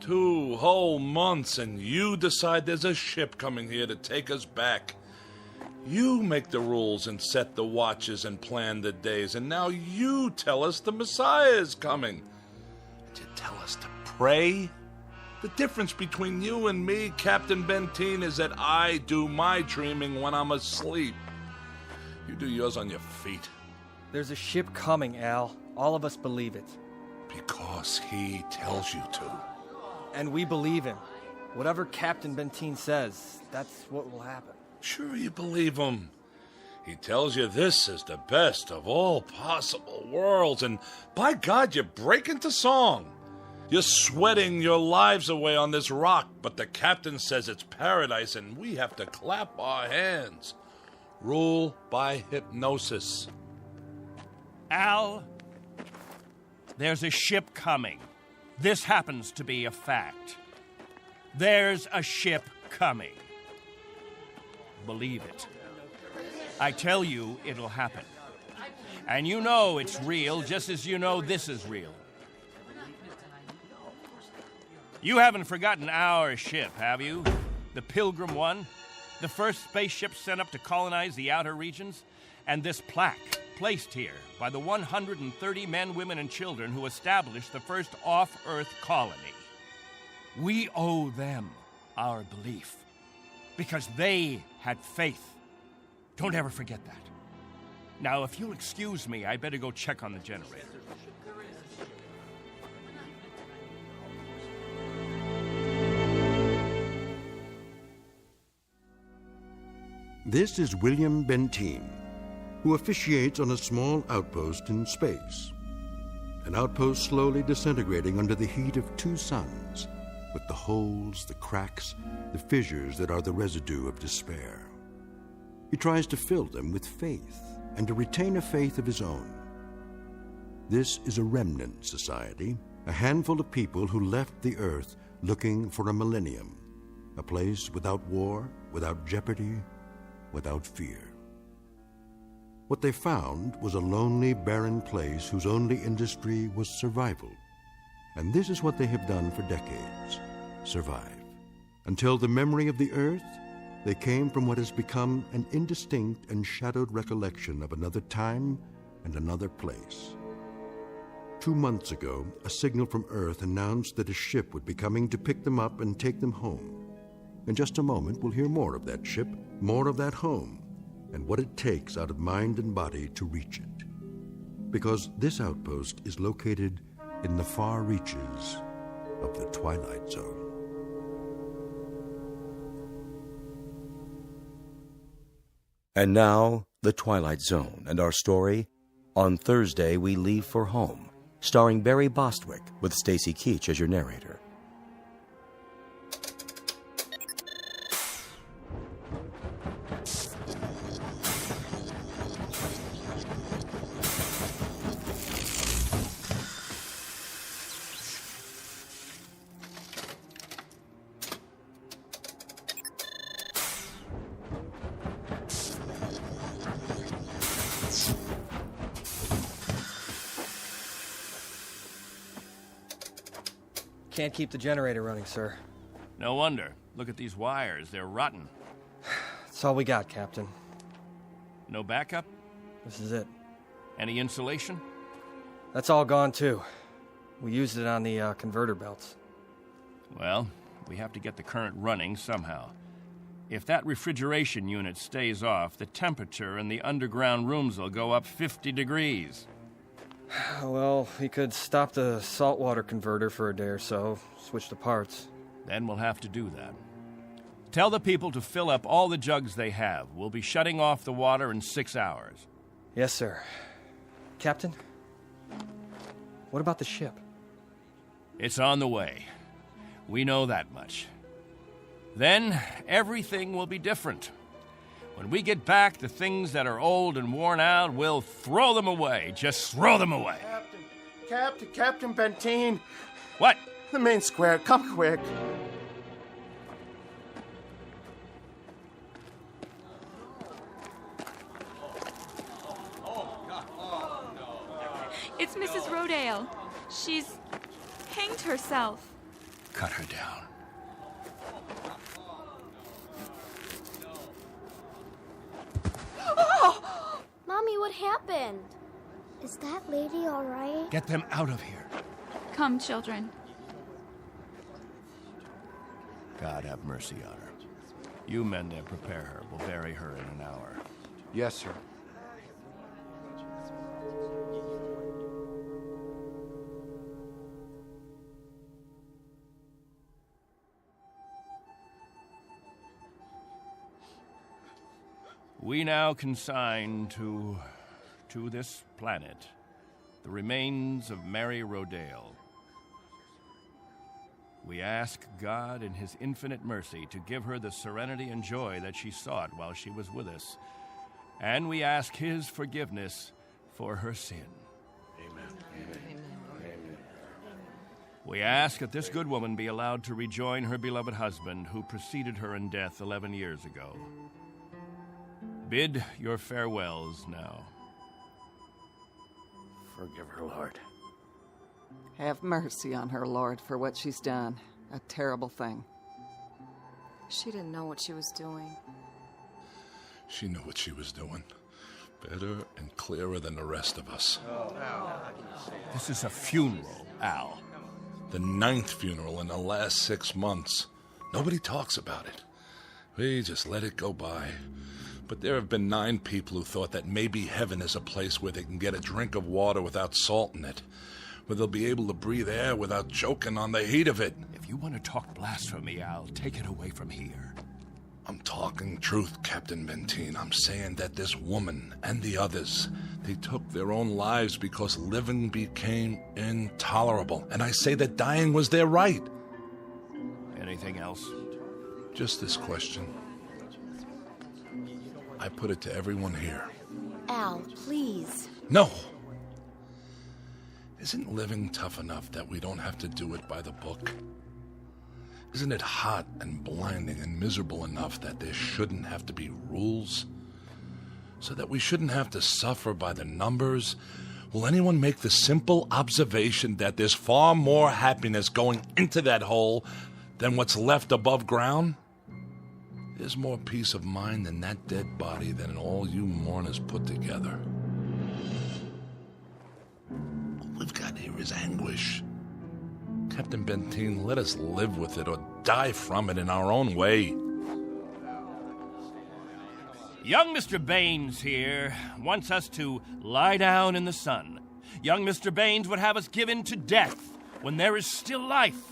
2 whole months, and you decide there's a ship coming here to take us back. You make the rules and set the watches and plan the days, and now you tell us the Messiah is coming. And you tell us to pray? The difference between you and me, Captain Benteen, is that I do my dreaming when I'm asleep. You do yours on your feet. There's a ship coming, Al. All of us believe it. Because he tells you to. And we believe him. Whatever Captain Benteen says, that's what will happen. Sure you believe him. He tells you this is the best of all possible worlds, and by God, you break into song. You're sweating your lives away on this rock, but the captain says it's paradise, and we have to clap our hands. Rule by hypnosis. Al, there's a ship coming. This happens to be a fact. There's a ship coming. Believe it. I tell you, it'll happen. And you know it's real, just as you know this is real. You haven't forgotten our ship, have you? The Pilgrim 1? The first spaceship sent up to colonize the outer regions? And this plaque, placed here by the 130 men, women, and children who established the first off-Earth colony. We owe them our belief. Because they had faith. Don't ever forget that. Now, if you'll excuse me, I better go check on the generator. This is William Benteen, who officiates on a small outpost in space. An outpost slowly disintegrating under the heat of 2 suns, with the holes, the cracks, the fissures that are the residue of despair. He tries to fill them with faith and to retain a faith of his own. This is a remnant society, a handful of people who left the earth looking for a millennium, a place without war, without jeopardy, without fear. What they found was a lonely, barren place whose only industry was survival. And this is what they have done for decades, survive. Until the memory of the earth, they came from what has become an indistinct and shadowed recollection of another time and another place. 2 months ago, a signal from Earth announced that a ship would be coming to pick them up and take them home. In just a moment, we'll hear more of that ship, more of that home, and what it takes out of mind and body to reach it. Because this outpost is located in the far reaches of the Twilight Zone. And now, The Twilight Zone, and our story, On Thursday We Leave for Home, starring Barry Bostwick with Stacy Keach as your narrator. Can't keep the generator running, sir. No wonder. Look at these wires. They're rotten. That's all we got, Captain. No backup? This is it. Any insulation? That's all gone, too. We used it on the converter belts. Well, we have to get the current running somehow. If that refrigeration unit stays off, the temperature in the underground rooms will go up 50 degrees. Well, we could stop the saltwater converter for a day or so, switch the parts. Then we'll have to do that. Tell the people to fill up all the jugs they have. We'll be shutting off the water in 6 hours. Yes, sir. Captain? What about the ship? It's on the way. We know that much. Then everything will be different. When we get back, the things that are old and worn out, we'll throw them away. Just throw them away. Captain Benteen. What? The main square. Come quick. It's Mrs. Rodale. She's hanged herself. Cut her down. Oh! Mommy, what happened? Is that lady all right? Get them out of here. Come, children. God have mercy on her. You men there, prepare her. We'll bury her in an hour. Yes, sir. We now consign to this planet the remains of Mary Rodale. We ask God in His infinite mercy to give her the serenity and joy that she sought while she was with us. And we ask His forgiveness for her sin. Amen. We ask that this good woman be allowed to rejoin her beloved husband who preceded her in death 11 years ago. Bid your farewells now. Forgive her, Lord. Have mercy on her, Lord, for what she's done. A terrible thing. She didn't know what she was doing. She knew what she was doing. Better and clearer than the rest of us. This is a funeral, Al. The 9th funeral in the last 6 months. Nobody talks about it. We just let it go by. But there have been 9 people who thought that maybe heaven is a place where they can get a drink of water without salt in it, where they'll be able to breathe air without choking on the heat of it. If you want to talk blasphemy, Al, take it away from here. I'm talking truth, Captain Benteen. I'm saying that this woman and the others, they took their own lives because living became intolerable. And I say that dying was their right. Anything else? Just this question. I put it to everyone here. Al, please. No! Isn't living tough enough that we don't have to do it by the book? Isn't it hot and blinding and miserable enough that there shouldn't have to be rules? So that we shouldn't have to suffer by the numbers? Will anyone make the simple observation that there's far more happiness going into that hole than what's left above ground? There's more peace of mind in that dead body than all you mourners put together. All we've got here is anguish. Captain Benteen, let us live with it or die from it in our own way. Young Mr. Baines here wants us to lie down in the sun. Young Mr. Baines would have us give in to death when there is still life.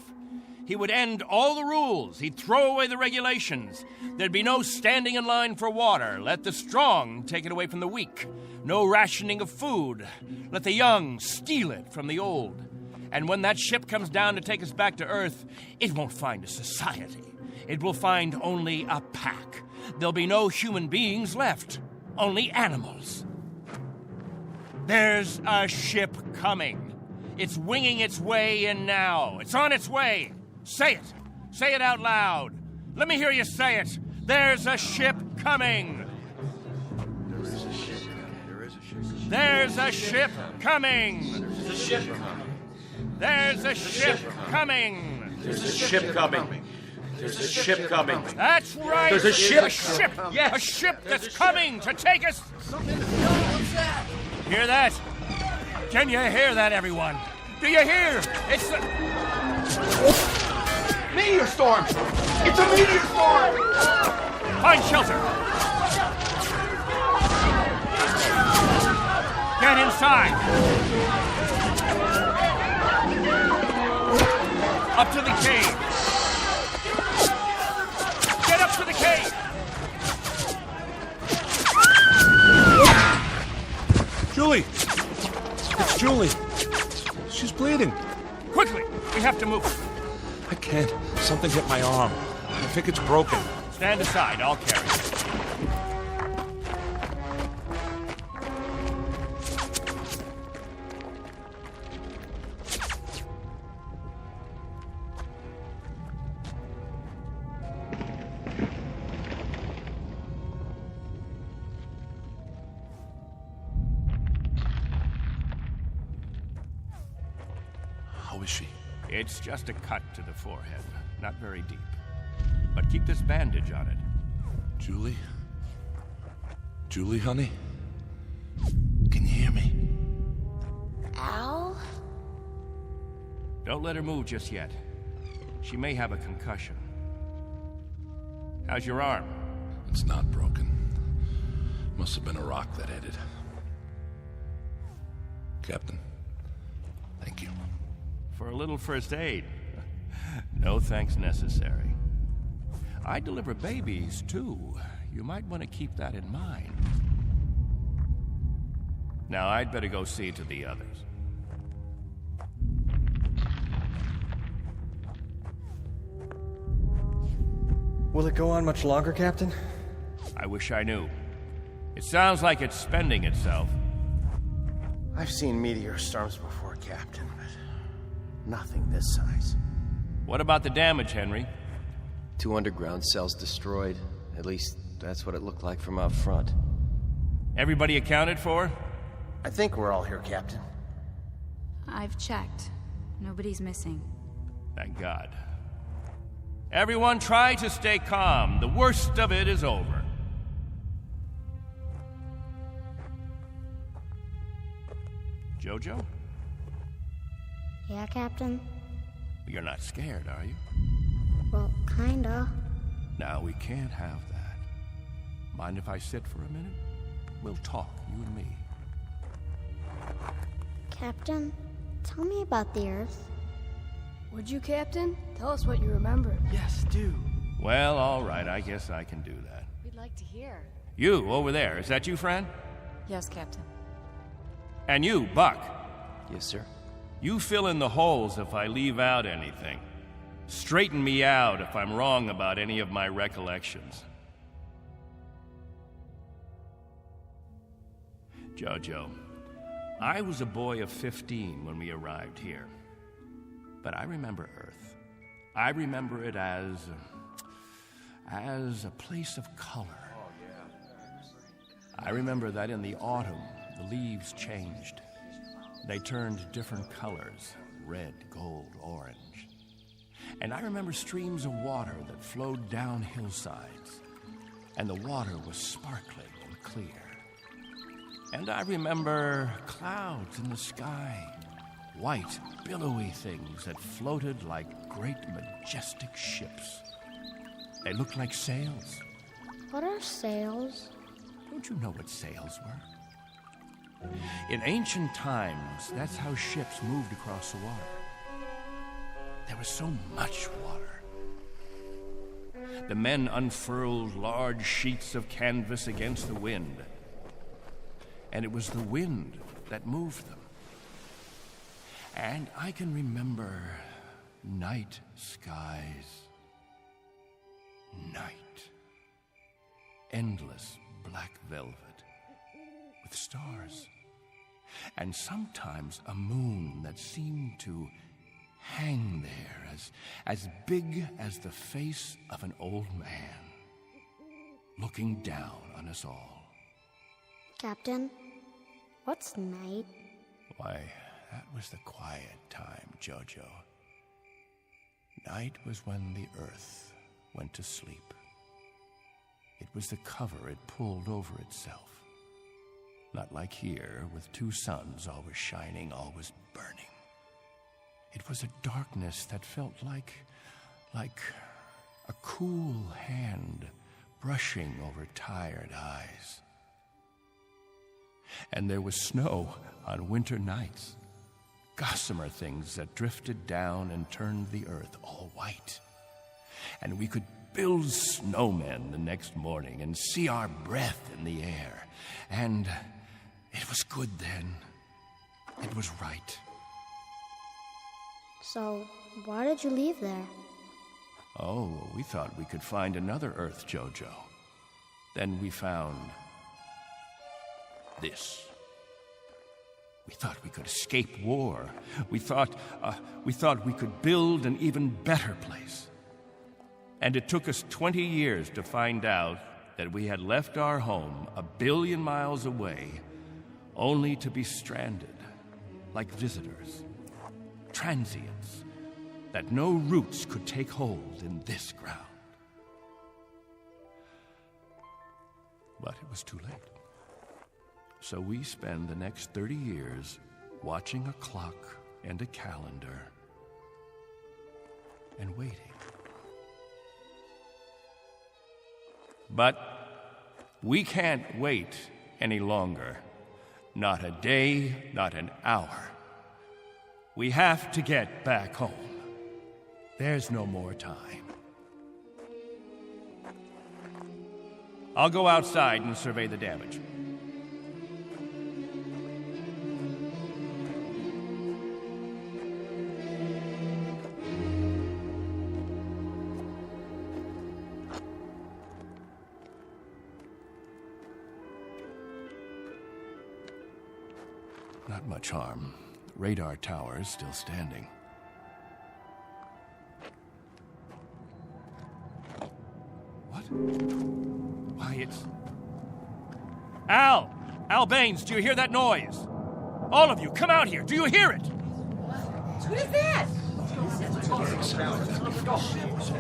He would end all the rules. He'd throw away the regulations. There'd be no standing in line for water. Let the strong take it away from the weak. No rationing of food. Let the young steal it from the old. And when that ship comes down to take us back to Earth, it won't find a society. It will find only a pack. There'll be no human beings left. Only animals. There's a ship coming. It's winging its way in now. It's on its way. Say it. Say it out loud. Let me hear you say it. There's a ship coming. There's a ship coming. There's a ship coming. There's a ship coming. There's a ship coming. There's a ship coming. That's right. There's a ship. A ship. Yes. A ship that's coming to take us. What's that? Hear that? Can you hear that, everyone? Do you hear? It's the... Meteor storm! It's a meteor storm! Find shelter! Get inside! Up to the cave! Get up to the cave! Julie! It's Julie! She's bleeding. Quickly! We have to move. I can't. Something hit my arm. I think it's broken. Stand aside. I'll carry it. How is she? It's just a cut to the forehead. Not very deep. But keep this bandage on it. Julie? Julie, honey? Can you hear me? Al? Don't let her move just yet. She may have a concussion. How's your arm? It's not broken. Must have been a rock that hit it. Captain, thank you. For a little first aid. No thanks necessary. I deliver babies, too. You might want to keep that in mind. Now, I'd better go see to the others. Will it go on much longer, Captain? I wish I knew. It sounds like it's spending itself. I've seen meteor storms before, Captain, but nothing this size. What about the damage, Henry? 2 underground cells destroyed. At least, that's what it looked like from out front. Everybody accounted for? I think we're all here, Captain. I've checked. Nobody's missing. Thank God. Everyone try to stay calm. The worst of it is over. Jojo? Yeah, Captain? You're not scared, are you? Well, kinda. Now, we can't have that. Mind if I sit for a minute? We'll talk, you and me. Captain, tell me about the Earth. Would you, Captain? Tell us what you remember. Yes, do. Well, all right, I guess I can do that. We'd like to hear. You, over there, is that you, friend? Yes, Captain. And you, Buck. Yes, sir. You fill in the holes if I leave out anything. Straighten me out if I'm wrong about any of my recollections. Jojo, I was a boy of 15 when we arrived here. But I remember Earth. I remember it as a place of color. I remember that in the autumn, the leaves changed. They turned different colors, red, gold, orange. And I remember streams of water that flowed down hillsides, and the water was sparkling and clear. And I remember clouds in the sky, white, billowy things that floated like great, majestic ships. They looked like sails. What are sails? Don't you know what sails were? In ancient times, that's how ships moved across the water. There was so much water. The men unfurled large sheets of canvas against the wind, and it was the wind that moved them. And I can remember night skies. Night. Endless black velvet with stars. And sometimes a moon that seemed to hang there as big as the face of an old man, looking down on us all. Captain, what's night? Why, that was the quiet time, Jojo. Night was when the earth went to sleep. It was the cover it pulled over itself. Not like here, with 2 suns always shining, always burning. It was a darkness that felt like a cool hand brushing over tired eyes. And there was snow on winter nights, gossamer things that drifted down and turned the earth all white. And we could build snowmen the next morning and see our breath in the air. And it was good then. It was right. So, why did you leave there? Oh, we thought we could find another Earth, Jojo. Then we found this. We thought we could escape war. We thought we could build an even better place. And it took us 20 years to find out that we had left our home 1 billion miles away, only to be stranded, like visitors, transients, that no roots could take hold in this ground. But it was too late. So we spend the next 30 years watching a clock and a calendar and waiting. But we can't wait any longer. Not a day, not an hour. We have to get back home. There's no more time. I'll go outside and survey the damage. Not much harm. Radar tower is still standing. What? Why, it's... Al! Al Baines, do you hear that noise? All of you, come out here. Do you hear it? What is that?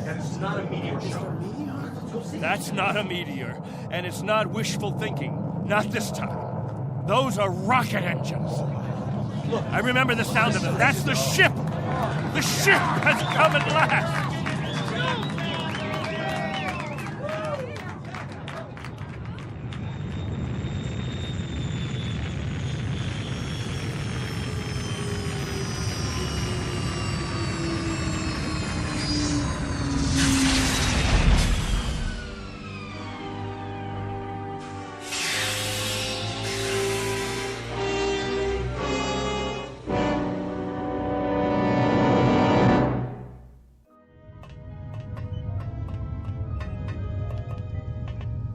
That's not a meteor show. That's not a meteor, and it's not wishful thinking. Not this time. Those are rocket engines. Look, I remember the sound of them. That's the ship. The ship has come at last.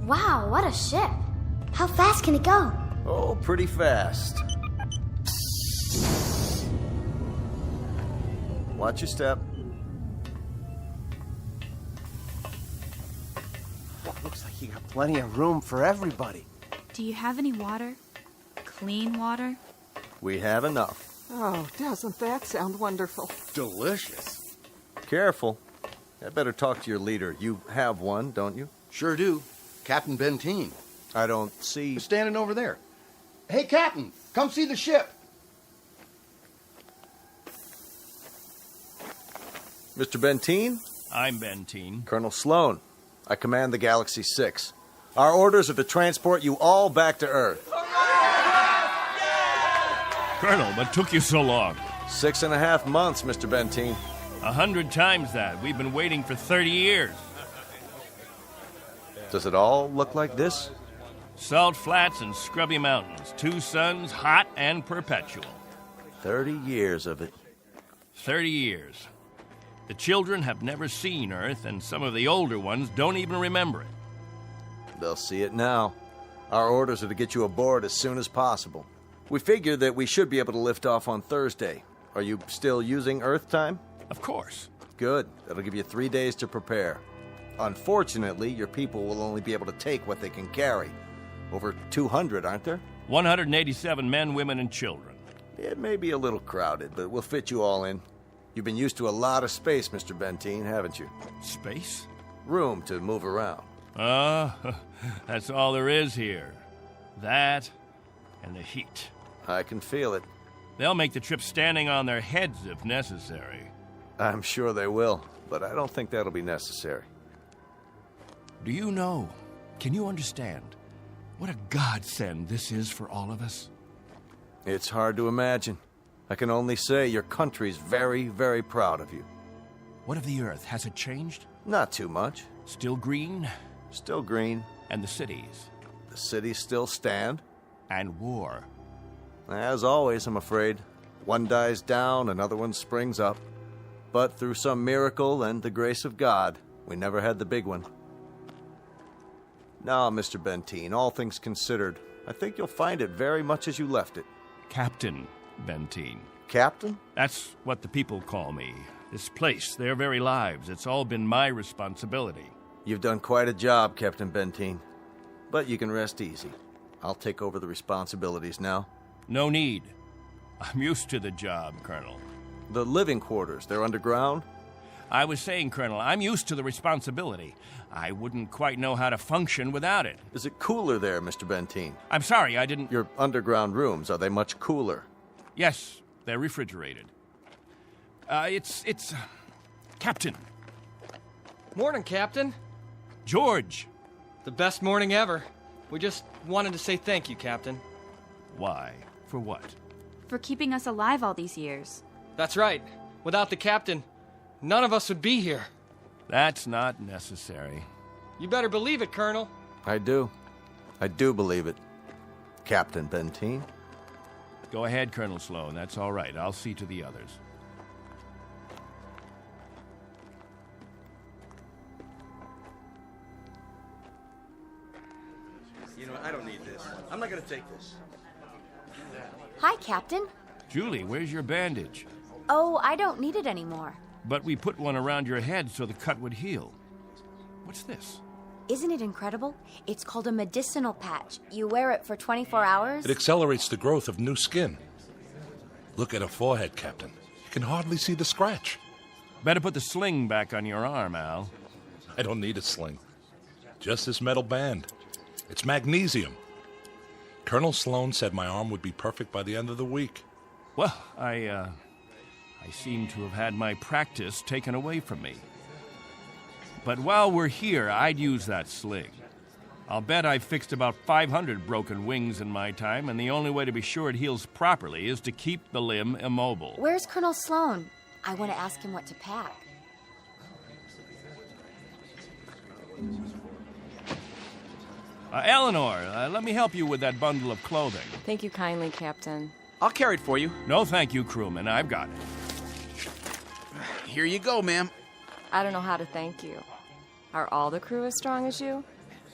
Wow, what a ship. How fast can it go? Oh, pretty fast. Watch your step. Looks like you got plenty of room for everybody. Do you have any water? Clean water? We have enough. Oh, doesn't that sound wonderful? Delicious. Careful. I better talk to your leader. You have one, don't you? Sure do. Captain Benteen. I don't see... He's standing over there. Hey, Captain, come see the ship. Mr. Benteen? I'm Benteen. Colonel Sloan. I command the Galaxy 6. Our orders are to transport you all back to Earth. Colonel, what took you so long? 6.5 months, Mr. Benteen. 100 times that. We've been waiting for 30 years. Does it all look like this? Salt flats and scrubby mountains. 2 suns, hot and perpetual. 30 years of it. 30 years. The children have never seen Earth, and some of the older ones don't even remember it. They'll see it now. Our orders are to get you aboard as soon as possible. We figure that we should be able to lift off on Thursday. Are you still using Earth time? Of course. Good. That'll give you 3 days to prepare. Unfortunately, your people will only be able to take what they can carry. Over 200, aren't there? 187 men, women, and children. It may be a little crowded, but we'll fit you all in. You've been used to a lot of space, Mr. Benteen, haven't you? Space? Room to move around. That's all there is here. That and the heat. I can feel it. They'll make the trip standing on their heads if necessary. I'm sure they will, but I don't think that'll be necessary. Do you know, can you understand what a godsend this is for all of us? It's hard to imagine. I can only say your country's very, very proud of you. What of the Earth? Has it changed? Not too much. Still green? Still green. And the cities? The cities still stand. And war? As always, I'm afraid. One dies down, another one springs up. But through some miracle and the grace of God, we never had the big one. Now, Mr. Benteen, all things considered, I think you'll find it very much as you left it. Captain Benteen. Captain? That's what the people call me. This place, their very lives, it's all been my responsibility. You've done quite a job, Captain Benteen. But you can rest easy. I'll take over the responsibilities now. No need. I'm used to the job, Colonel. The living quarters, they're underground? I was saying, Colonel, I'm used to the responsibility. I wouldn't quite know how to function without it. Is it cooler there, Mr. Benteen? I'm sorry, I didn't... Your underground rooms, are they much cooler? Yes, they're refrigerated. It's... Captain. Morning, Captain. George. The best morning ever. We just wanted to say thank you, Captain. Why? For what? For keeping us alive all these years. That's right. Without the Captain, none of us would be here. That's not necessary. You better believe it, Colonel. I do. I do believe it. Captain Benteen. Go ahead, Colonel Sloan. That's all right. I'll see to the others. You know, I don't need this. I'm not going to take this. Hi, Captain. Julie, where's your bandage? Oh, I don't need it anymore. But we put one around your head so the cut would heal. What's this? Isn't it incredible? It's called a medicinal patch. You wear it for 24 hours. It accelerates the growth of new skin. Look at her forehead, Captain. You can hardly see the scratch. Better put the sling back on your arm, Al. I don't need a sling. Just this metal band. It's magnesium. Colonel Sloan said my arm would be perfect by the end of the week. Well, I seem to have had my practice taken away from me. But while we're here, I'd use that sling. I'll bet I've fixed about 500 broken wings in my time, and the only way to be sure it heals properly is to keep the limb immobile. Where's Colonel Sloan? I want to ask him what to pack. Eleanor, let me help you with that bundle of clothing. Thank you kindly, Captain. I'll carry it for you. No, thank you, crewman. I've got it. Here you go, ma'am. I don't know how to thank you. Are all the crew as strong as you?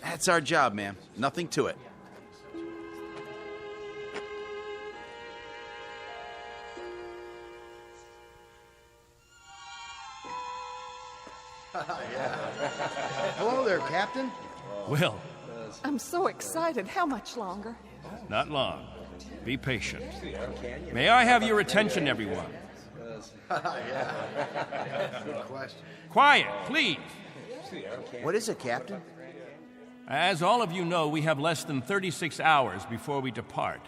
That's our job, ma'am. Nothing to it. Hello there, Captain. Will. I'm so excited. How much longer? Not long. Be patient. May I have your attention, everyone? Good question. Quiet, please. What is it, Captain? As all of you know, we have less than 36 hours before we depart.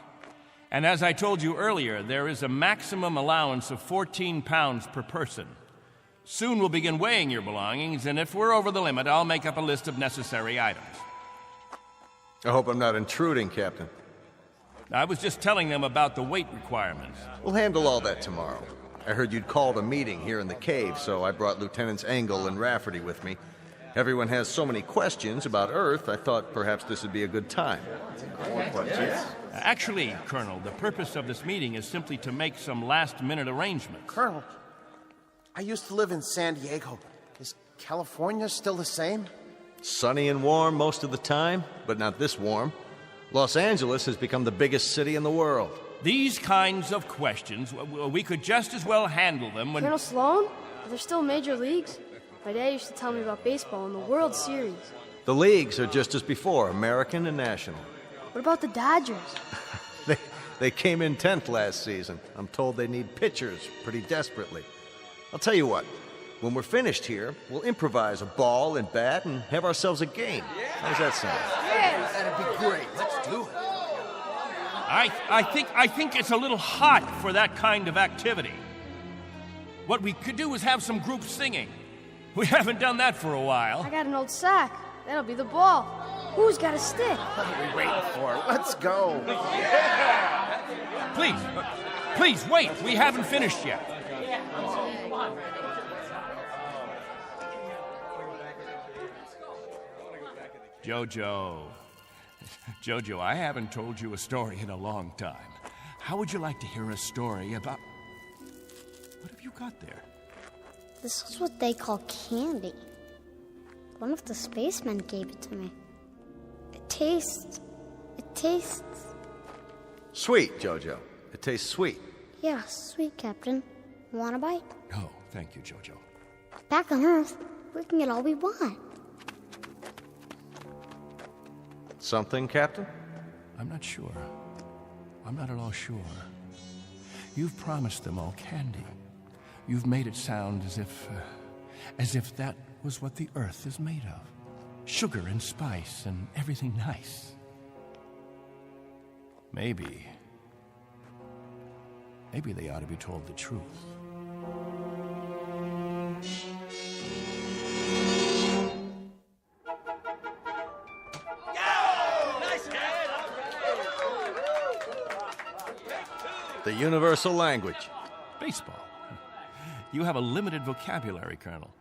And as I told you earlier, there is a maximum allowance of 14 pounds per person. Soon we'll begin weighing your belongings, and if we're over the limit, I'll make up a list of necessary items. I hope I'm not intruding, Captain. I was just telling them about the weight requirements. We'll handle all that tomorrow. I heard you'd called a meeting here in the cave, so I brought Lieutenants Engel and Rafferty with me. Everyone has so many questions about Earth, I thought perhaps this would be a good time. Actually, Colonel, the purpose of this meeting is simply to make some last-minute arrangements. Colonel, I used to live in San Diego. Is California still the same? Sunny and warm most of the time, but not this warm. Los Angeles has become the biggest city in the world. These kinds of questions, we could just as well handle them when... Colonel Sloan? Are there still major leagues? My dad used to tell me about baseball and the World Series. The leagues are just as before, American and national. What about the Dodgers? They came in 10th last season. I'm told they need pitchers pretty desperately. I'll tell you what, when we're finished here, we'll improvise a ball and bat and have ourselves a game. How's that sound? Yes! That'd be great. Let's do it. I think it's a little hot for that kind of activity. What we could do is have some group singing. We haven't done that for a while. I got an old sack. That'll be the ball. Who's got a stick? What are we waiting for? Let's go. Please, wait. We haven't finished yet. Jojo, I haven't told you a story in a long time. How would you like to hear a story about... What have you got there? This is what they call candy. One of the spacemen gave it to me. It tastes... Sweet, Jojo. It tastes sweet. Yeah, sweet, Captain. Want a bite? Oh, thank you, Jojo. Back on Earth, we can get all we want. Something, Captain? I'm not sure. I'm not at all sure. You've promised them all candy. You've made it sound as if that was what the Earth is made of. Sugar and spice and everything nice. Maybe they ought to be told the truth. The universal language. Baseball. You have a limited vocabulary, Colonel.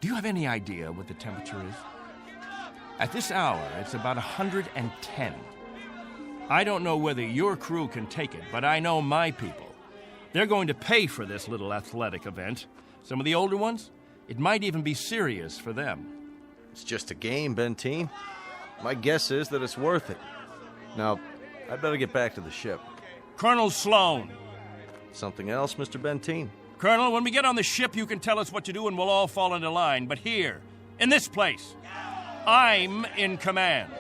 Do you have any idea what the temperature is? At this hour, it's about 110. I don't know whether your crew can take it, but I know my people. They're going to pay for this little athletic event. Some of the older ones, it might even be serious for them. It's just a game, Benteen. My guess is that it's worth it. Now, I'd better get back to the ship. Colonel Sloan. Something else, Mr. Benteen? Colonel, when we get on the ship, you can tell us what to do and we'll all fall into line. But here, in this place, I'm in command.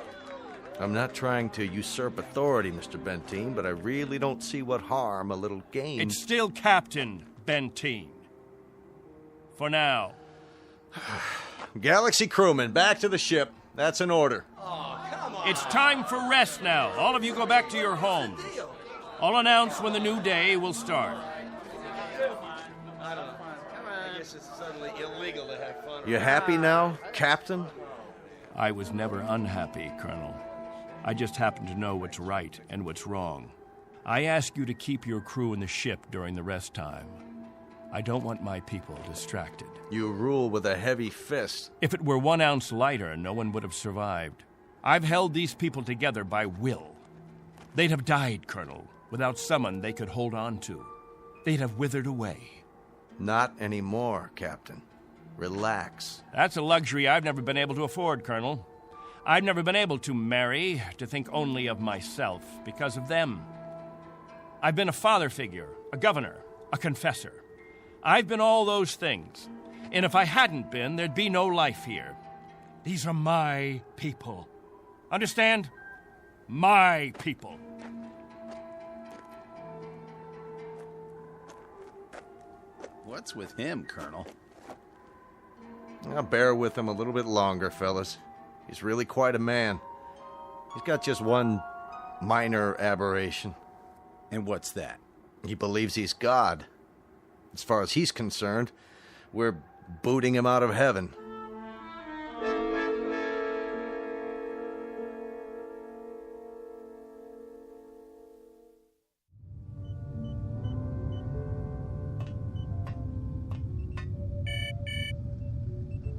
I'm not trying to usurp authority, Mr. Benteen, but I really don't see what harm a little game... It's still Captain Benteen. For now. Galaxy crewmen, back to the ship. That's an order. Oh, come on. It's time for rest now. All of you go back to your homes. I'll announce when the new day will start. I don't know. I guess it's suddenly illegal to have fun. You happy now, Captain? I was never unhappy, Colonel. I just happen to know what's right and what's wrong. I ask you to keep your crew in the ship during the rest time. I don't want my people distracted. You rule with a heavy fist. If it were 1 ounce lighter, no one would have survived. I've held these people together by will. They'd have died, Colonel, without someone they could hold on to. They'd have withered away. Not anymore, Captain. Relax. That's a luxury I've never been able to afford, Colonel. I've never been able to marry, to think only of myself, because of them. I've been a father figure, a governor, a confessor. I've been all those things. And if I hadn't been, there'd be no life here. These are my people. Understand? My people. What's with him, Colonel? I'll bear with him a little bit longer, fellas. He's really quite a man. He's got just one minor aberration. And what's that? He believes he's God. As far as he's concerned, we're booting him out of heaven.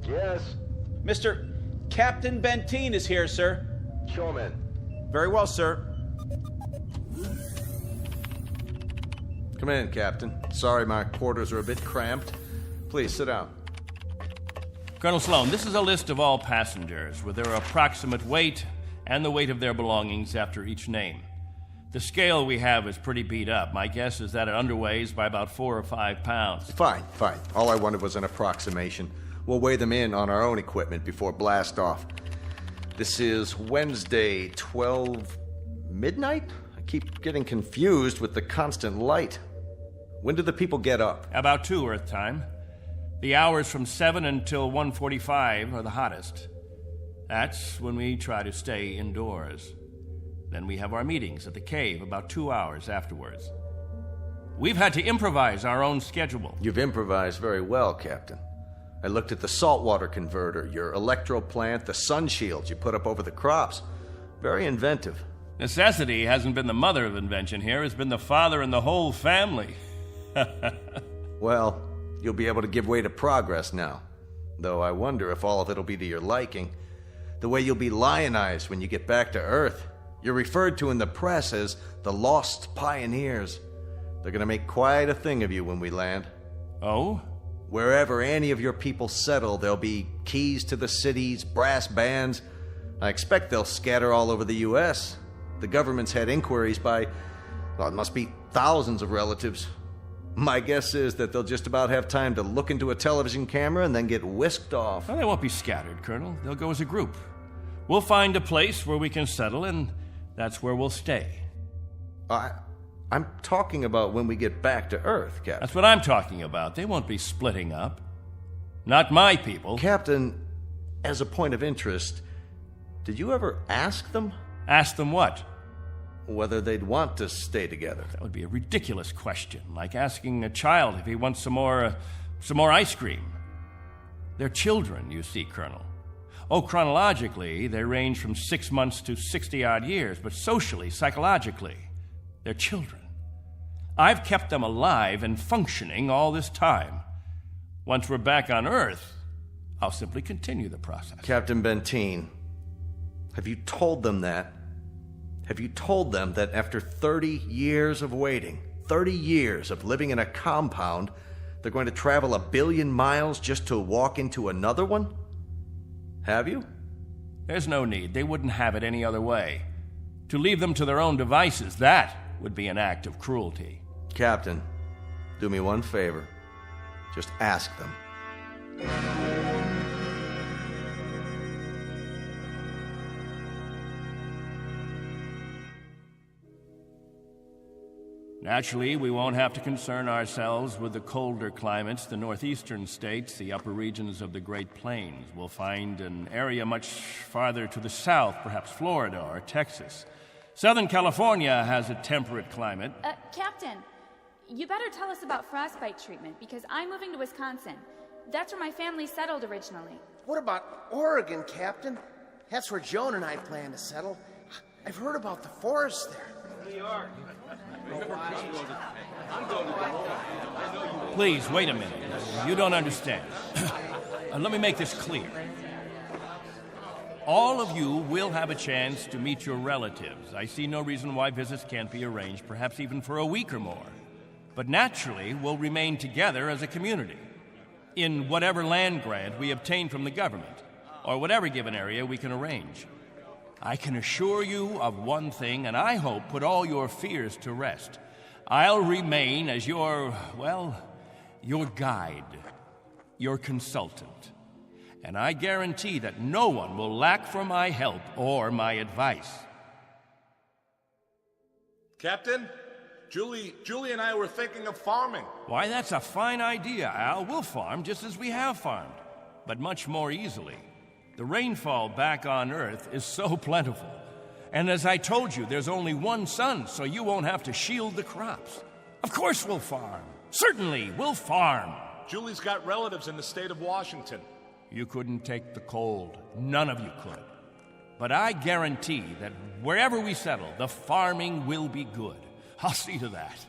Yes? Mr. Captain Benteen is here, sir. Show him in. Very well, sir. Come in, Captain. Sorry my quarters are a bit cramped. Please, sit down. Colonel Sloan, this is a list of all passengers with their approximate weight and the weight of their belongings after each name. The scale we have is pretty beat up. My guess is that it underweighs by about 4 or 5 pounds. Fine. All I wanted was an approximation. We'll weigh them in on our own equipment before blast off. This is Wednesday, 12 midnight? I keep getting confused with the constant light. When do the people get up? About 2 Earth time. The hours from 7 until 1:45 are the hottest. That's when we try to stay indoors. Then we have our meetings at the cave about 2 hours afterwards. We've had to improvise our own schedule. You've improvised very well, Captain. I looked at the saltwater converter, your electro plant, the sun shields you put up over the crops. Very inventive. Necessity hasn't been the mother of invention here. It's been the father and the whole family. Well, you'll be able to give way to progress now. Though I wonder if all of it'll be to your liking. The way you'll be lionized when you get back to Earth. You're referred to in the press as the Lost Pioneers. They're gonna make quite a thing of you when we land. Oh? Wherever any of your people settle, there'll be keys to the cities, brass bands. I expect they'll scatter all over the U.S. The government's had inquiries by, well, it must be thousands of relatives. My guess is that they'll just about have time to look into a television camera and then get whisked off. Well, they won't be scattered, Colonel. They'll go as a group. We'll find a place where we can settle, and that's where we'll stay. I'm talking about when we get back to Earth, Captain. That's what I'm talking about. They won't be splitting up. Not my people. Captain, as a point of interest, did you ever ask them? Ask them what? Whether they'd want to stay together. That would be a ridiculous question, like asking a child if he wants some more ice cream. They're children, you see, Colonel. Oh, chronologically, they range from 6 months to 60-odd years, but socially, psychologically, they're children. I've kept them alive and functioning all this time. Once we're back on Earth, I'll simply continue the process. Captain Benteen, have you told them that? Have you told them that after 30 years of waiting, 30 years of living in a compound, they're going to travel 1 billion miles just to walk into another one? Have you? There's no need. They wouldn't have it any other way. To leave them to their own devices, that would be an act of cruelty. Captain, do me one favor. Just ask them. Naturally, we won't have to concern ourselves with the colder climates, the northeastern states, the upper regions of the Great Plains. We'll find an area much farther to the south, perhaps Florida or Texas. Southern California has a temperate climate. Captain, you better tell us about frostbite treatment, because I'm moving to Wisconsin. That's where my family settled originally. What about Oregon, Captain? That's where Joan and I plan to settle. I've heard about the forest there. New York. Please, wait a minute. You don't understand. Let me make this clear. All of you will have a chance to meet your relatives. I see no reason why visits can't be arranged, perhaps even for a week or more. But naturally, we'll remain together as a community in whatever land grant we obtain from the government, or whatever given area we can arrange. I can assure you of one thing, and I hope put all your fears to rest. I'll remain as your guide, your consultant. And I guarantee that no one will lack for my help or my advice. Captain, Julie and I were thinking of farming. Why, that's a fine idea, Al. We'll farm just as we have farmed, but much more easily. The rainfall back on Earth is so plentiful. And as I told you, there's only one sun, so you won't have to shield the crops. Of course we'll farm. Certainly, we'll farm. Julie's got relatives in the state of Washington. You couldn't take the cold. None of you could. But I guarantee that wherever we settle, the farming will be good. I'll see to that.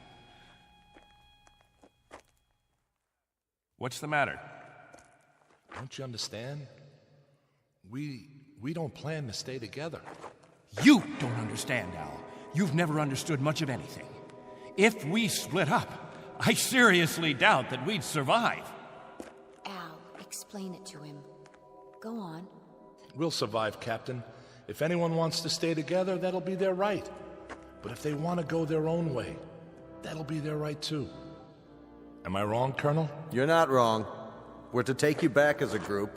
What's the matter? Don't you understand? We don't plan to stay together. You don't understand, Al. You've never understood much of anything. If we split up, I seriously doubt that we'd survive. Al, explain it to him. Go on. We'll survive, Captain. If anyone wants to stay together, that'll be their right. But if they want to go their own way, that'll be their right too. Am I wrong, Colonel? You're not wrong. We're to take you back as a group.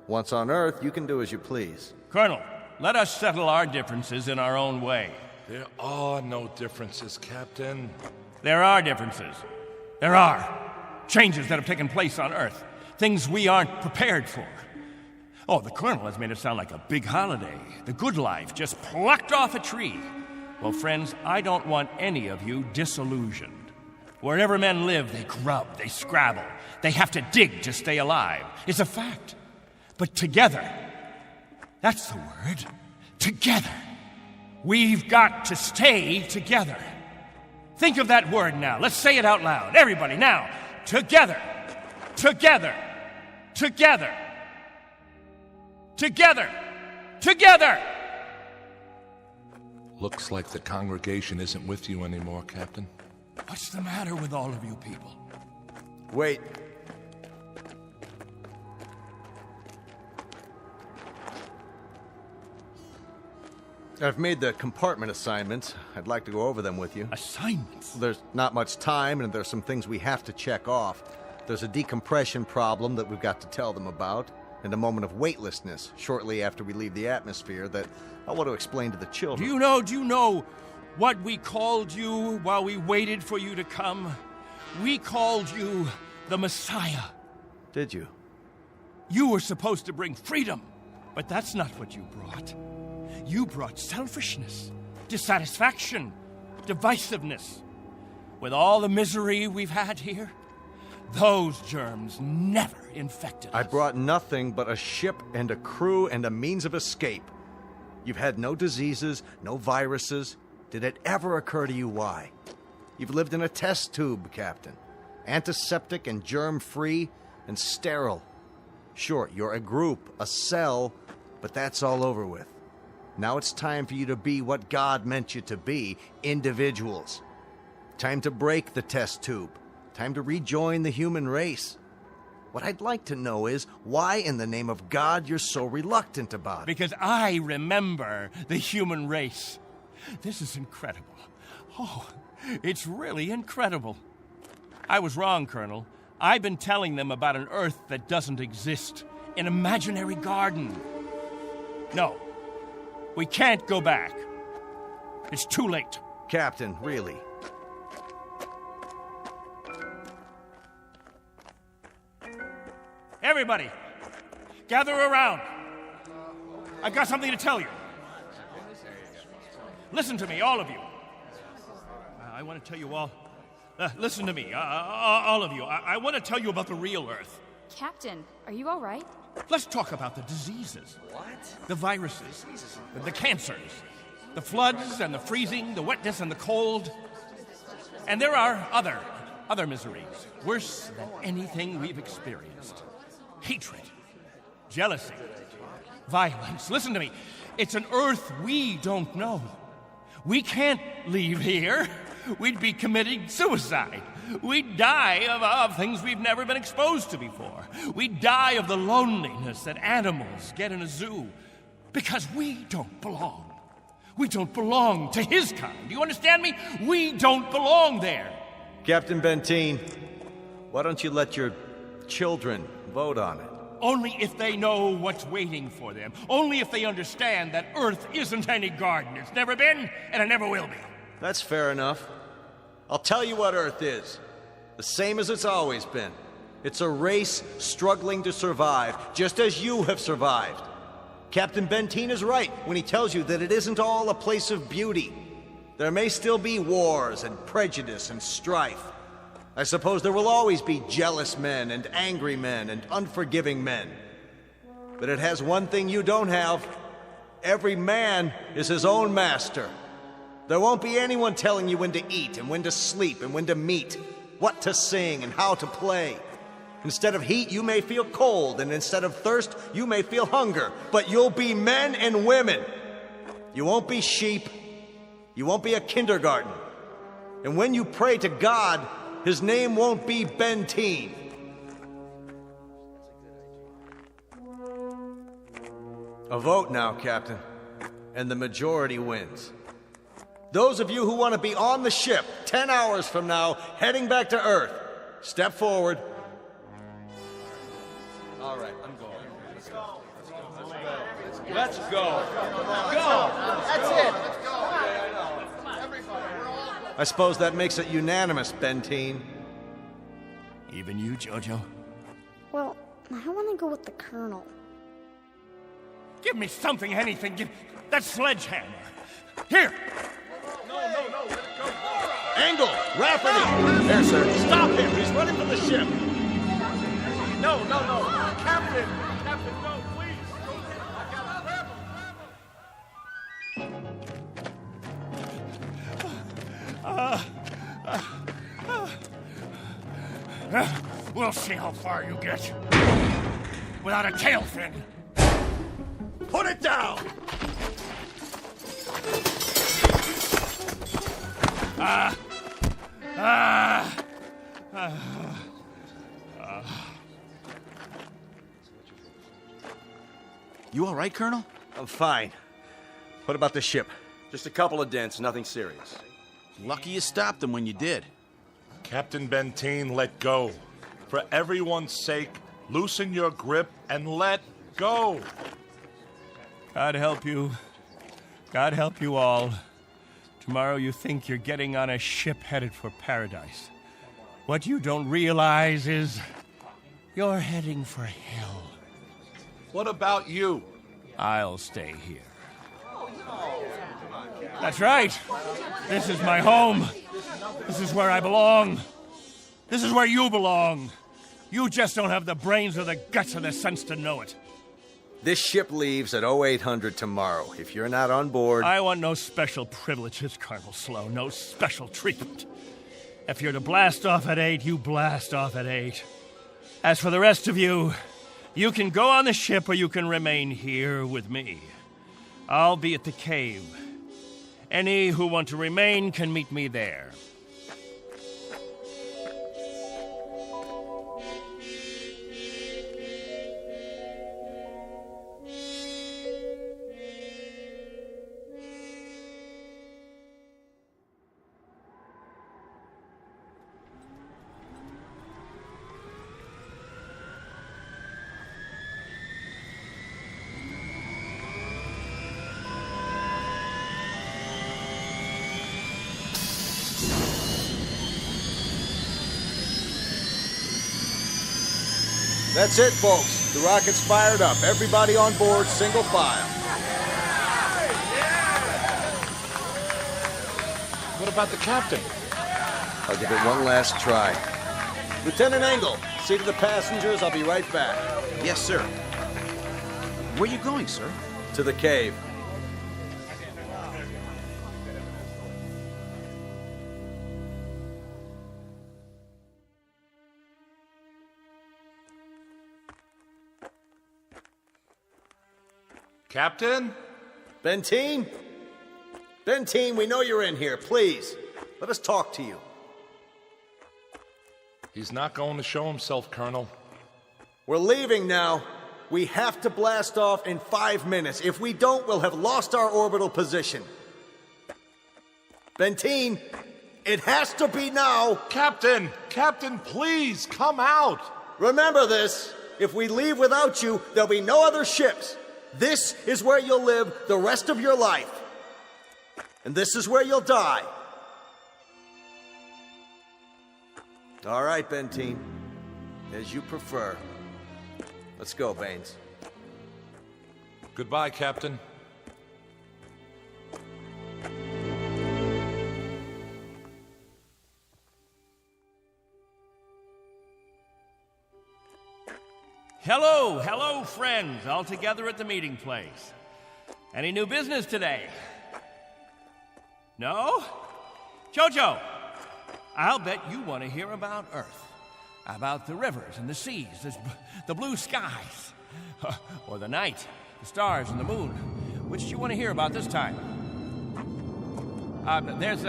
Once on Earth, you can do as you please. Colonel, let us settle our differences in our own way. There are no differences, Captain. There are differences. There are. Changes that have taken place on Earth. Things we aren't prepared for. Oh, the Colonel has made it sound like a big holiday. The good life just plucked off a tree. Well, friends, I don't want any of you disillusioned. Wherever men live, they grub, they scrabble. They have to dig to stay alive. It's a fact. But together, that's the word, together. We've got to stay together. Think of that word now. Let's say it out loud. Everybody, now. Together. Together. Together. Together. Together. Looks like the congregation isn't with you anymore, Captain. What's the matter with all of you people? Wait. I've made the compartment assignments. I'd like to go over them with you. Assignments? There's not much time, and there's some things we have to check off. There's a decompression problem that we've got to tell them about, and a moment of weightlessness shortly after we leave the atmosphere that I want to explain to the children. Do you know what we called you while we waited for you to come? We called you the Messiah. Did you? You were supposed to bring freedom, but that's not what you brought. You brought selfishness, dissatisfaction, divisiveness. With all the misery we've had here, those germs never infected us. I brought nothing but a ship and a crew and a means of escape. You've had no diseases, no viruses. Did it ever occur to you why? You've lived in a test tube, Captain. Antiseptic and germ-free and sterile. Sure, you're a group, a cell, but that's all over with. Now it's time for you to be what God meant you to be, individuals. Time to break the test tube. Time to rejoin the human race. What I'd like to know is why in the name of God you're so reluctant about it. Because I remember the human race. This is incredible. Oh, it's really incredible. I was wrong, Colonel. I've been telling them about an Earth that doesn't exist, an imaginary garden. No, we can't go back. It's too late. Captain, really? Everybody, gather around. I've got something to tell you. Listen to me, all of you. I want to tell you all. Listen to me, all of you. I want to tell you about the real Earth. Captain, are you all right? Let's talk about the diseases. What? The viruses, the cancers, the floods and the freezing, the wetness and the cold. And there are other miseries, worse than anything we've experienced. Hatred, jealousy, violence. Listen to me. It's an Earth we don't know. We can't leave here. We'd be committing suicide. We'd die of things we've never been exposed to before. We'd die of the loneliness that animals get in a zoo. Because we don't belong. We don't belong to his kind. Do you understand me? We don't belong there. Captain Benteen, why don't you let your children vote on it? Only if they know what's waiting for them. Only if they understand that Earth isn't any garden. It's never been, and it never will be. That's fair enough. I'll tell you what Earth is. The same as it's always been. It's a race struggling to survive, just as you have survived. Captain Benteen is right when he tells you that it isn't all a place of beauty. There may still be wars and prejudice and strife. I suppose there will always be jealous men and angry men and unforgiving men. But it has one thing you don't have. Every man is his own master. There won't be anyone telling you when to eat and when to sleep and when to meet, what to sing and how to play. Instead of heat, you may feel cold, and instead of thirst, you may feel hunger. But you'll be men and women. You won't be sheep. You won't be a kindergarten. And when you pray to God, his name won't be Benteen. A vote now, Captain, and the majority wins. Those of you who want to be on the ship 10 hours from now, heading back to Earth, step forward. All right, I'm going. Let's go. Go. That's it. I suppose that makes it unanimous, Benteen. Even you, Jojo? Well, I want to go with the Colonel. Give me something, anything. Give that sledgehammer. Here. No, let it go. Angle! Rafferty! There, sir. Stop him! He's running for the ship! No! Captain, no, please! We'll see how far you get. Without a tail fin. Put it down! You all right, Colonel? I'm fine. What about the ship? Just a couple of dents, nothing serious. Lucky you stopped them when you did. Captain Benteen, let go. For everyone's sake, loosen your grip and let go. God help you. God help you all. Tomorrow you think you're getting on a ship headed for paradise. What you don't realize is you're heading for hell. What about you? I'll stay here. That's right. This is my home. This is where I belong. This is where you belong. You just don't have the brains or the guts or the sense to know it. This ship leaves at 0800 tomorrow. If you're not on board... I want no special privileges, Colonel Slow. No special treatment. If you're to blast off at 8, you blast off at 8. As for the rest of you, you can go on the ship or you can remain here with me. I'll be at the cave. Any who want to remain can meet me there. That's it, folks. The rocket's fired up. Everybody on board, single file. What about the captain? I'll give it one last try. Lieutenant Engel, see to the passengers. I'll be right back. Yes, sir. Where are you going, sir? To the cave. Captain? Benteen? Benteen, we know you're in here. Please, let us talk to you. He's not going to show himself, Colonel. We're leaving now. We have to blast off in 5 minutes. If we don't, we'll have lost our orbital position. Benteen, it has to be now. Captain! Captain, please, come out! Remember this. If we leave without you, there'll be no other ships. This is where you'll live the rest of your life. And this is where you'll die. All right, Benteen. As you prefer. Let's go, Baines. Goodbye, Captain. Hello, hello, friends, all together at the meeting place. Any new business today? No? Jojo, I'll bet you want to hear about Earth. About the rivers and the seas, the blue skies, or the night, the stars and the moon. Which do you want to hear about this time? There's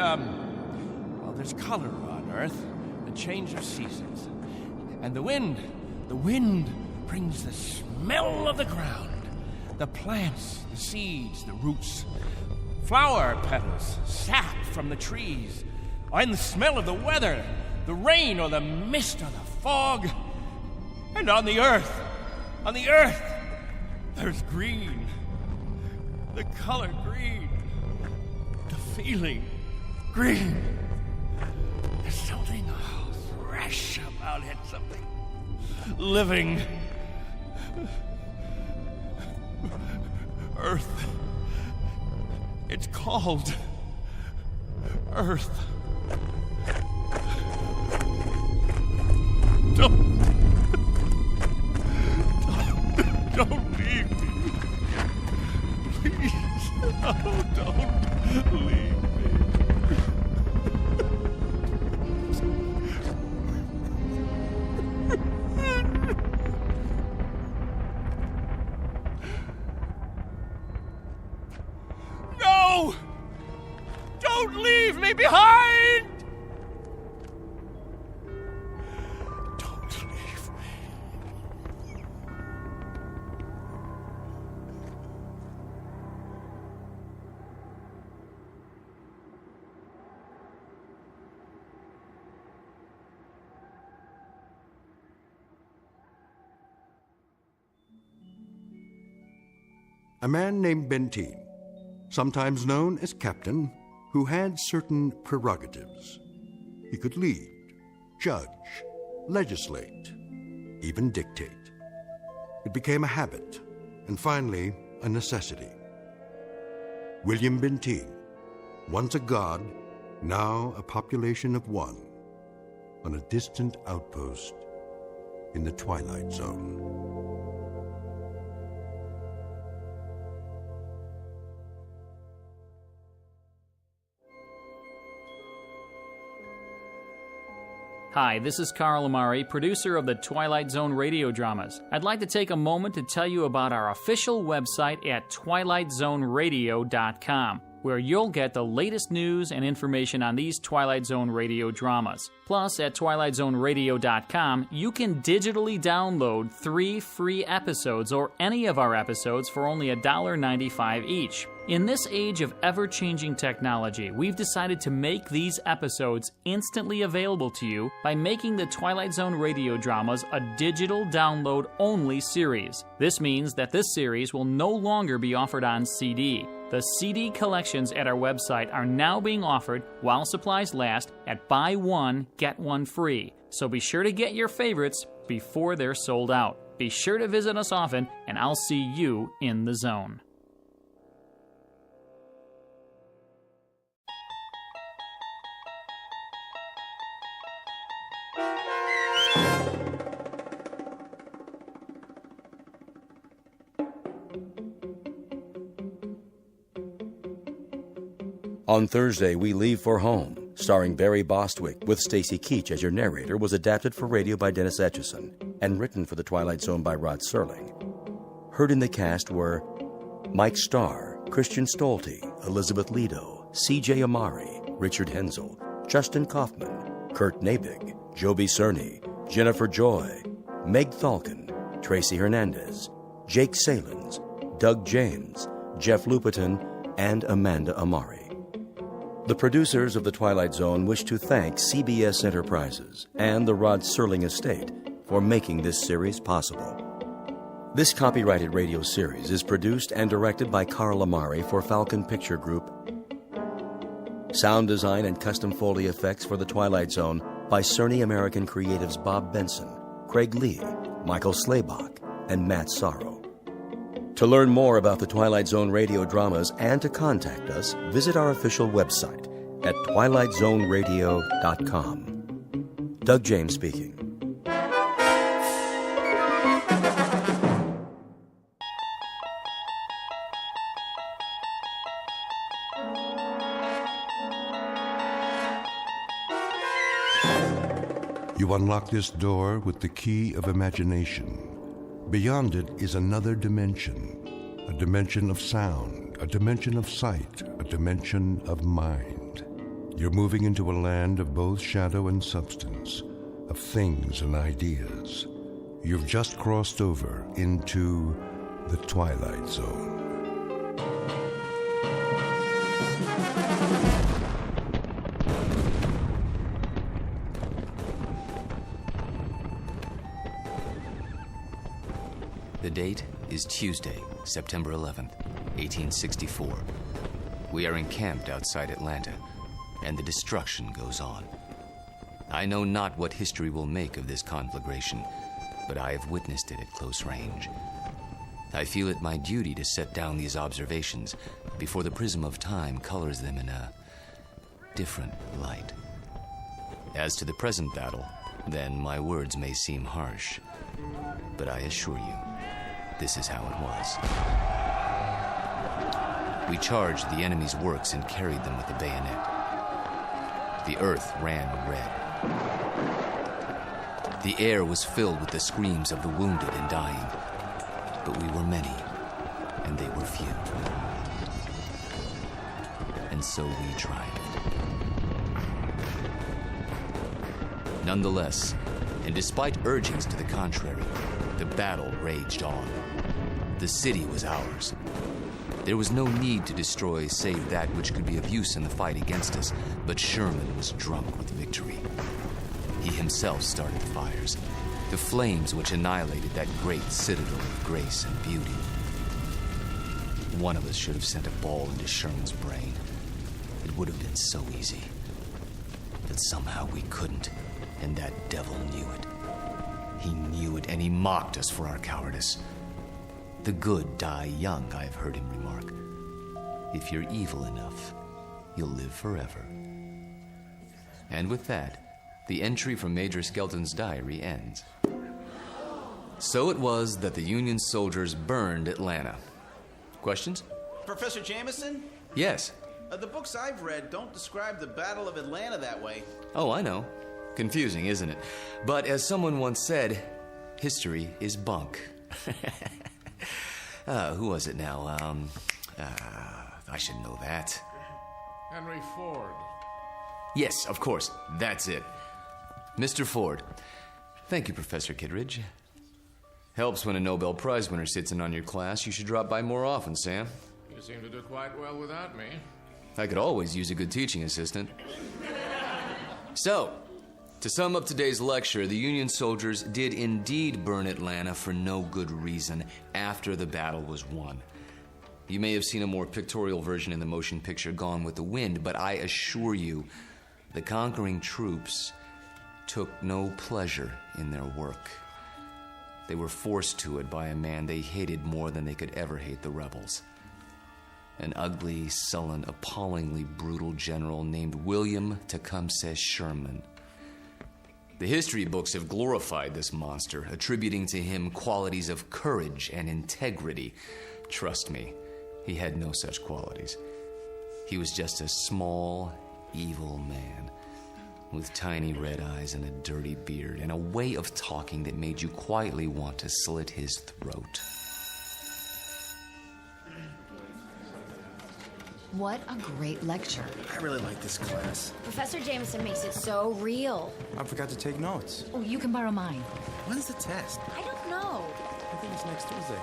color on Earth, the change of seasons. And the wind brings the smell of the ground, the plants, the seeds, the roots, flower petals, sap from the trees, and the smell of the weather, the rain or the mist or the fog. And on the earth, there's green, the color green, the feeling green. There's something fresh about it, something living. Earth. It's called Earth. Don't leave me. Please. Oh, don't leave me. No! Don't leave me behind! Don't leave me. a man named Benteen, sometimes known as Captain, who had certain prerogatives. He could lead, judge, legislate, even dictate. It became a habit, and finally, a necessity. William Benteen, once a god, now a population of one, on a distant outpost in the Twilight Zone. Hi, this is Carl Amari, producer of the Twilight Zone Radio Dramas. I'd like to take a moment to tell you about our official website at twilightzoneradio.com, where you'll get the latest news and information on these Twilight Zone Radio dramas. Plus, at twilightzoneradio.com, you can digitally download 3 free episodes or any of our episodes for only $1.95 each. In this age of ever-changing technology, we've decided to make these episodes instantly available to you by making the Twilight Zone Radio Dramas a digital download-only series. This means that this series will no longer be offered on CD. The CD collections at our website are now being offered, while supplies last, at buy one, get one free. So be sure to get your favorites before they're sold out. Be sure to visit us often, and I'll see you in the zone. On Thursday, We Leave for Home, starring Barry Bostwick with Stacy Keach as your narrator, was adapted for radio by Dennis Etchison and written for The Twilight Zone by Rod Serling. Heard in the cast were Mike Starr, Christian Stolte, Elizabeth Lido, C.J. Amari, Richard Hensel, Justin Kaufman, Kurt Nabig, Joby Cerny, Jennifer Joy, Meg Thalken, Tracy Hernandez, Jake Salins, Doug James, Jeff Lupiton, and Amanda Amari. The producers of The Twilight Zone wish to thank CBS Enterprises and the Rod Serling Estate for making this series possible. This copyrighted radio series is produced and directed by Carl Amari for Falcon Picture Group. Sound design and custom Foley effects for The Twilight Zone by Cerny American Creatives Bob Benson, Craig Lee, Michael Slaybach, and Matt Sorrow. To learn more about the Twilight Zone radio dramas and to contact us, visit our official website at twilightzoneradio.com. Doug James speaking. You unlock this door with the key of imagination. Beyond it is another dimension, a dimension of sound, a dimension of sight, a dimension of mind. You're moving into a land of both shadow and substance, of things and ideas. You've just crossed over into the Twilight Zone. The date is Tuesday, September 11th, 1864. We are encamped outside Atlanta, and the destruction goes on. I know not what history will make of this conflagration, but I have witnessed it at close range. I feel it my duty to set down these observations before the prism of time colors them in a different light. As to the present battle, then my words may seem harsh, but I assure you, this is how it was. We charged the enemy's works and carried them with the bayonet. The earth ran red. The air was filled with the screams of the wounded and dying, but we were many, and they were few. And so we triumphed. Nonetheless, and despite urgings to the contrary, the battle raged on. The city was ours. There was no need to destroy save that which could be of use in the fight against us, but Sherman was drunk with victory. He himself started the fires, the flames which annihilated that great citadel of grace and beauty. One of us should have sent a ball into Sherman's brain. It would have been so easy. But somehow we couldn't, and that devil knew it. He knew it, and he mocked us for our cowardice. The good die young, I've heard him remark. If you're evil enough, you'll live forever. And with that, the entry from Major Skelton's diary ends. So it was that the Union soldiers burned Atlanta. Questions? Professor Jameson? Yes. The books I've read don't describe the Battle of Atlanta that way. Oh, I know. Confusing, isn't it? But as someone once said, history is bunk. Who was it now? I should know that. Henry Ford. Yes, of course. That's it. Mr. Ford. Thank you, Professor Kittredge. Helps when a Nobel Prize winner sits in on your class. You should drop by more often, Sam. You seem to do quite well without me. I could always use a good teaching assistant. So, to sum up today's lecture, the Union soldiers did indeed burn Atlanta for no good reason after the battle was won. You may have seen a more pictorial version in the motion picture Gone with the Wind, but I assure you, the conquering troops took no pleasure in their work. They were forced to it by a man they hated more than they could ever hate the rebels. An ugly, sullen, appallingly brutal general named William Tecumseh Sherman. The history books have glorified this monster, attributing to him qualities of courage and integrity. Trust me, he had no such qualities. He was just a small, evil man with tiny red eyes and a dirty beard and a way of talking that made you quietly want to slit his throat. What a great lecture. I really like this class. Professor Jameson makes it so real. I forgot to take notes. Oh, you can borrow mine. When's the test? I don't know. I think it's next Tuesday.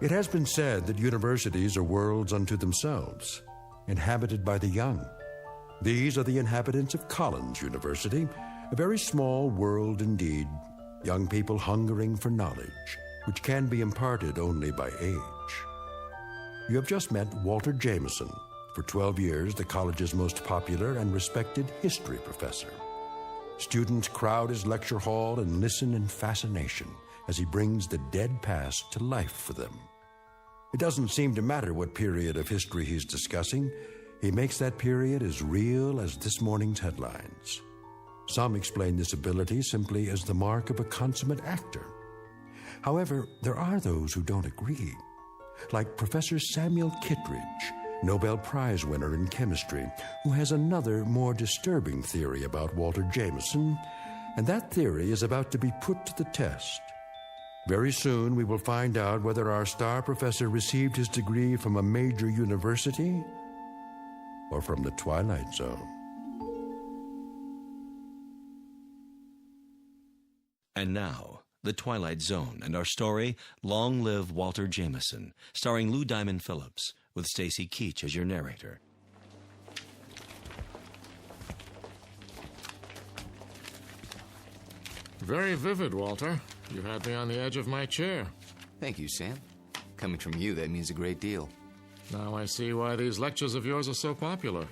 It has been said that universities are worlds unto themselves, inhabited by the young. These are the inhabitants of Collins University, a very small world indeed, young people hungering for knowledge, which can be imparted only by age. You have just met Walter Jameson, for 12 years the college's most popular and respected history professor. Students crowd his lecture hall and listen in fascination as he brings the dead past to life for them. It doesn't seem to matter what period of history he's discussing. He makes that period as real as this morning's headlines. Some explain this ability simply as the mark of a consummate actor. However, there are those who don't agree, like Professor Samuel Kittredge, Nobel Prize winner in chemistry, who has another, more disturbing theory about Walter Jameson, and that theory is about to be put to the test. Very soon we will find out whether our star professor received his degree from a major university or from the Twilight Zone. And now, The Twilight Zone and our story, Long Live Walter Jameson, starring Lou Diamond Phillips, with Stacy Keach as your narrator. Very vivid, Walter. You had me on the edge of my chair. Thank you, Sam. Coming from you, that means a great deal. Now I see why these lectures of yours are so popular.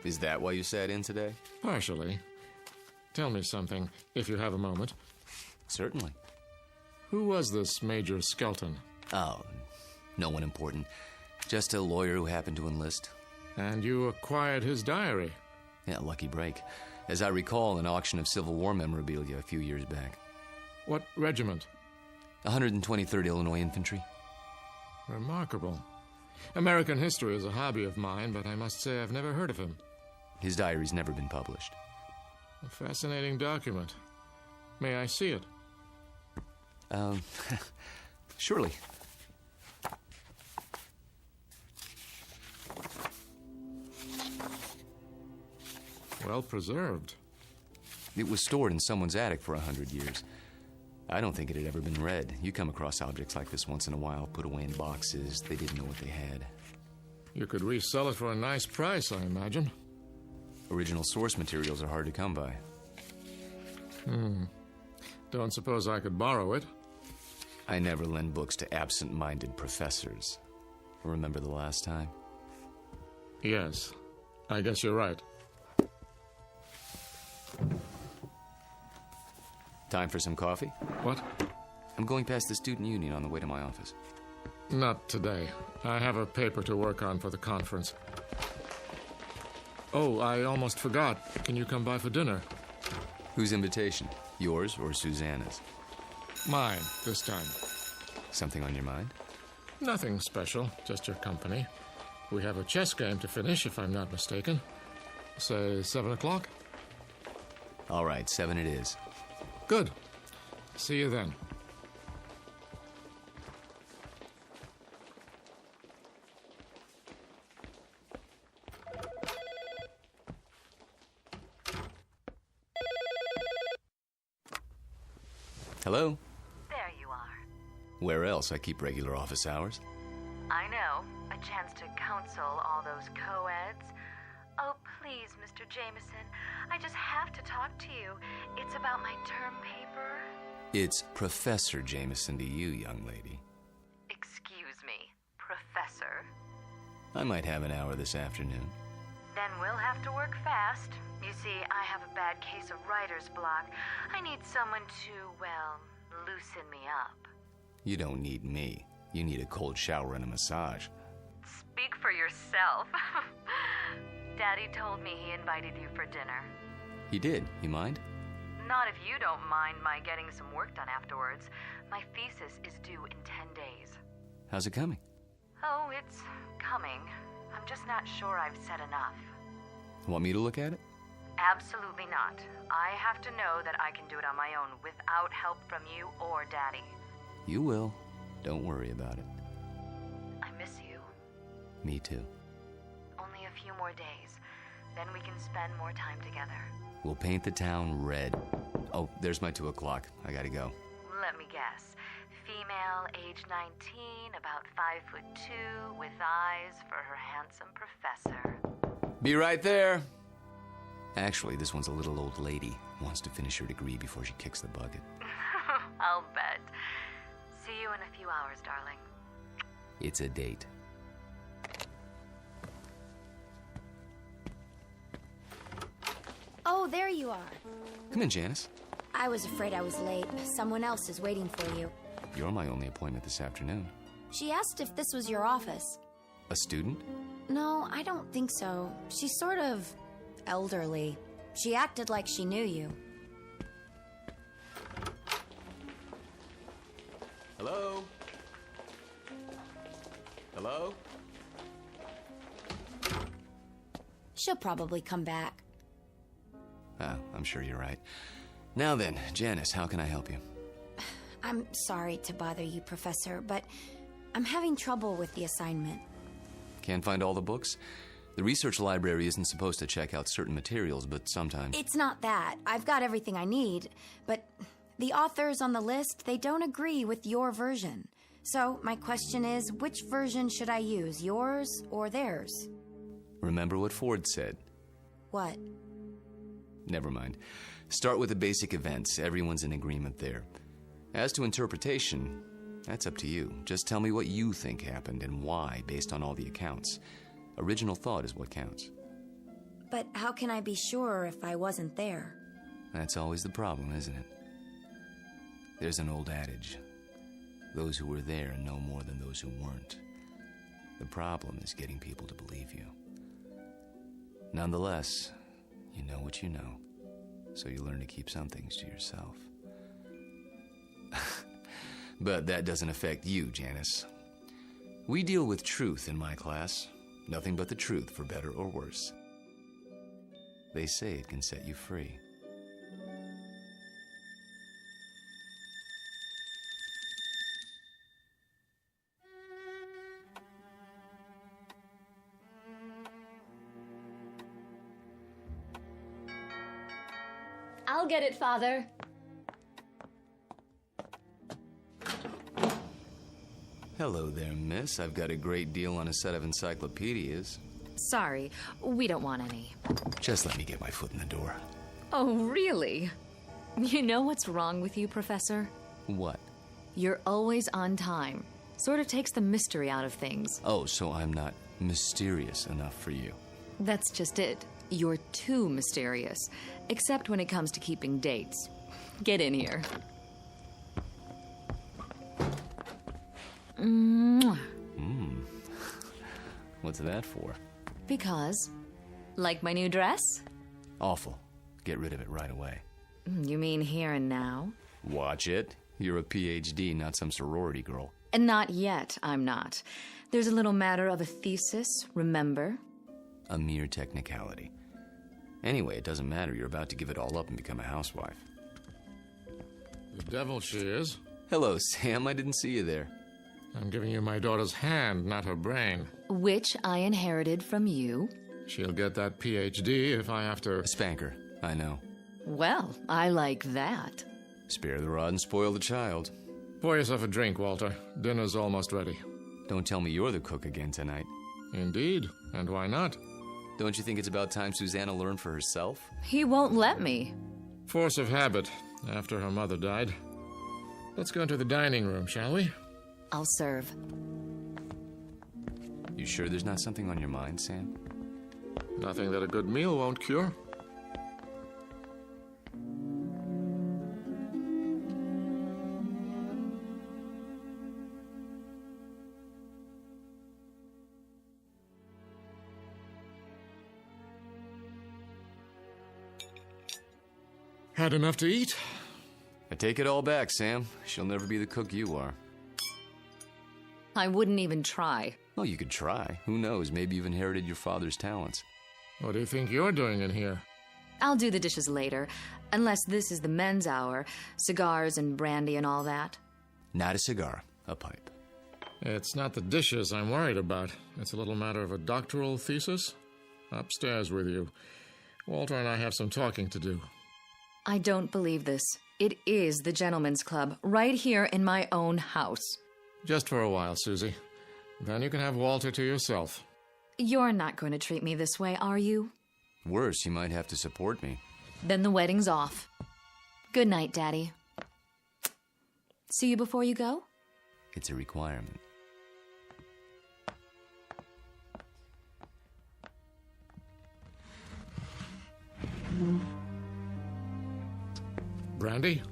Is that why you sat in today? Partially. Tell me something, if you have a moment. Certainly. Who was this Major Skelton? Oh, no one important. Just a lawyer who happened to enlist. And you acquired his diary? Yeah, lucky break. As I recall, an auction of Civil War memorabilia a few years back. What regiment? 123rd Illinois Infantry. Remarkable. American history is a hobby of mine, but I must say I've never heard of him. His diary's never been published. A fascinating document. May I see it? Surely. Well preserved. It was stored in someone's attic for 100 years. I don't think it had ever been read. You come across objects like this once in a while, put away in boxes. They didn't know what they had. You could resell it for a nice price, I imagine. Original source materials are hard to come by. Don't suppose I could borrow it? I never lend books to absent-minded professors. Remember the last time? Yes. I guess you're right. Time for some coffee? What? I'm going past the student union on the way to my office. Not today. I have a paper to work on for the conference. Oh, I almost forgot. Can you come by for dinner? Whose invitation? Yours or Susanna's? Mine, this time. Something on your mind? Nothing special, just your company. We have a chess game to finish, if I'm not mistaken. Say 7 o'clock? All right, 7 it is. Good. See you then. Hello? There you are. Where else? I keep regular office hours. I know. A chance to counsel all those co-eds. Oh, please, Mr. Jameson. I just have to talk to you. It's about my term paper. It's Professor Jameson to you, young lady. Excuse me, Professor. I might have an hour this afternoon. Then we'll have to work fast. You see, I have a bad case of writer's block. I need someone to, well, loosen me up. You don't need me. You need a cold shower and a massage. Speak for yourself. Daddy told me he invited you for dinner. He did. You mind? Not if you don't mind my getting some work done afterwards. My thesis is due in 10 days. How's it coming? Oh, it's coming. I'm just not sure I've said enough. Want me to look at it? Absolutely not. I have to know that I can do it on my own without help from you or Daddy. You will. Don't worry about it. I miss you. Me too. Only a few more days. Then we can spend more time together. We'll paint the town red. Oh, there's my 2 o'clock. I gotta go. Let me guess. Female, age 19, about 5'2", with eyes for her handsome professor. Be right there. Actually, this one's a little old lady. Wants to finish her degree before she kicks the bucket. I'll bet. See you in a few hours, darling. It's a date. Oh, there you are. Come in, Janice. I was afraid I was late. Someone else is waiting for you. You're my only appointment this afternoon. She asked if this was your office. A student? No, I don't think so. She's sort of elderly. She acted like she knew you. Hello? Hello? She'll probably come back. Oh, I'm sure you're right. Now then, Janice, how can I help you? I'm sorry to bother you, Professor, but I'm having trouble with the assignment. Can't find all the books? The research library isn't supposed to check out certain materials, but sometimes... It's not that. I've got everything I need, but the authors on the list, they don't agree with your version. So my question is, which version should I use, yours or theirs? Remember what Ford said. What? Never mind. Start with the basic events. Everyone's in agreement there. As to interpretation, that's up to you. Just tell me what you think happened and why, based on all the accounts. Original thought is what counts. But how can I be sure if I wasn't there? That's always the problem, isn't it? There's an old adage. Those who were there know more than those who weren't. The problem is getting people to believe you. Nonetheless, you know what you know, so you learn to keep some things to yourself. But that doesn't affect you, Janice. We deal with truth in my class. Nothing but the truth, for better or worse. They say it can set you free. I'll get it, Father. Hello there, miss. I've got a great deal on a set of encyclopedias. Sorry, we don't want any. Just let me get my foot in the door. Oh, really? You know what's wrong with you, Professor? What? You're always on time. Sort of takes the mystery out of things. Oh, so I'm not mysterious enough for you. That's just it. You're too mysterious. Except when it comes to keeping dates. Get in here. Mwah. What's that for? Because, like my new dress? Awful. Get rid of it right away. You mean here and now? Watch it. You're a PhD, not some sorority girl. And not yet, I'm not. There's a little matter of a thesis, remember? A mere technicality. Anyway, it doesn't matter. You're about to give it all up and become a housewife. The devil she is. Hello, Sam. I didn't see you there. I'm giving you my daughter's hand, not her brain. Which I inherited from you. She'll get that PhD if I have to... Spank her. I know. Well, I like that. Spare the rod and spoil the child. Pour yourself a drink, Walter. Dinner's almost ready. Don't tell me you're the cook again tonight. Indeed. And why not? Don't you think it's about time Susanna learned for herself? He won't let me. Force of habit, after her mother died. Let's go into the dining room, shall we? I'll serve. You sure there's not something on your mind, Sam? Nothing that a good meal won't cure. Had enough to eat? I take it all back, Sam. She'll never be the cook you are. I wouldn't even try. Oh, you could try. Who knows? Maybe you've inherited your father's talents. What do you think you're doing in here? I'll do the dishes later, unless this is the men's hour. Cigars and brandy and all that. Not a cigar, a pipe. It's not the dishes I'm worried about. It's a little matter of a doctoral thesis. Upstairs with you. Walter and I have some talking to do. I don't believe this. It is the gentleman's club, right here in my own house. Just for a while, Susie. Then you can have Walter to yourself. You're not going to treat me this way, are you? Worse, you might have to support me. Then the wedding's off. Good night, Daddy. See you before you go? It's a requirement. Brandy?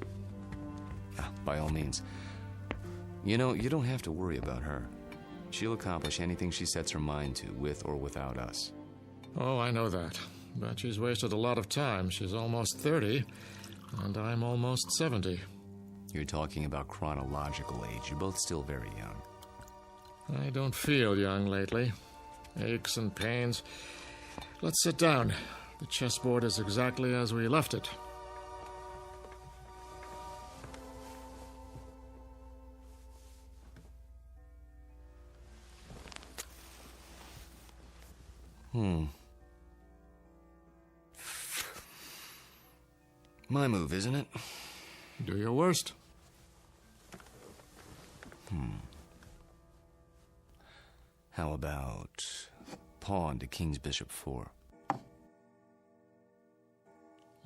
By all means. You know, you don't have to worry about her. She'll accomplish anything she sets her mind to, with or without us. Oh, I know that. But she's wasted a lot of time. She's almost 30, and I'm almost 70. You're talking about chronological age. You're both still very young. I don't feel young lately. Aches and pains. Let's sit down. The chessboard is exactly as we left it. My move, isn't it? Do your worst. How about pawn to king's bishop 4?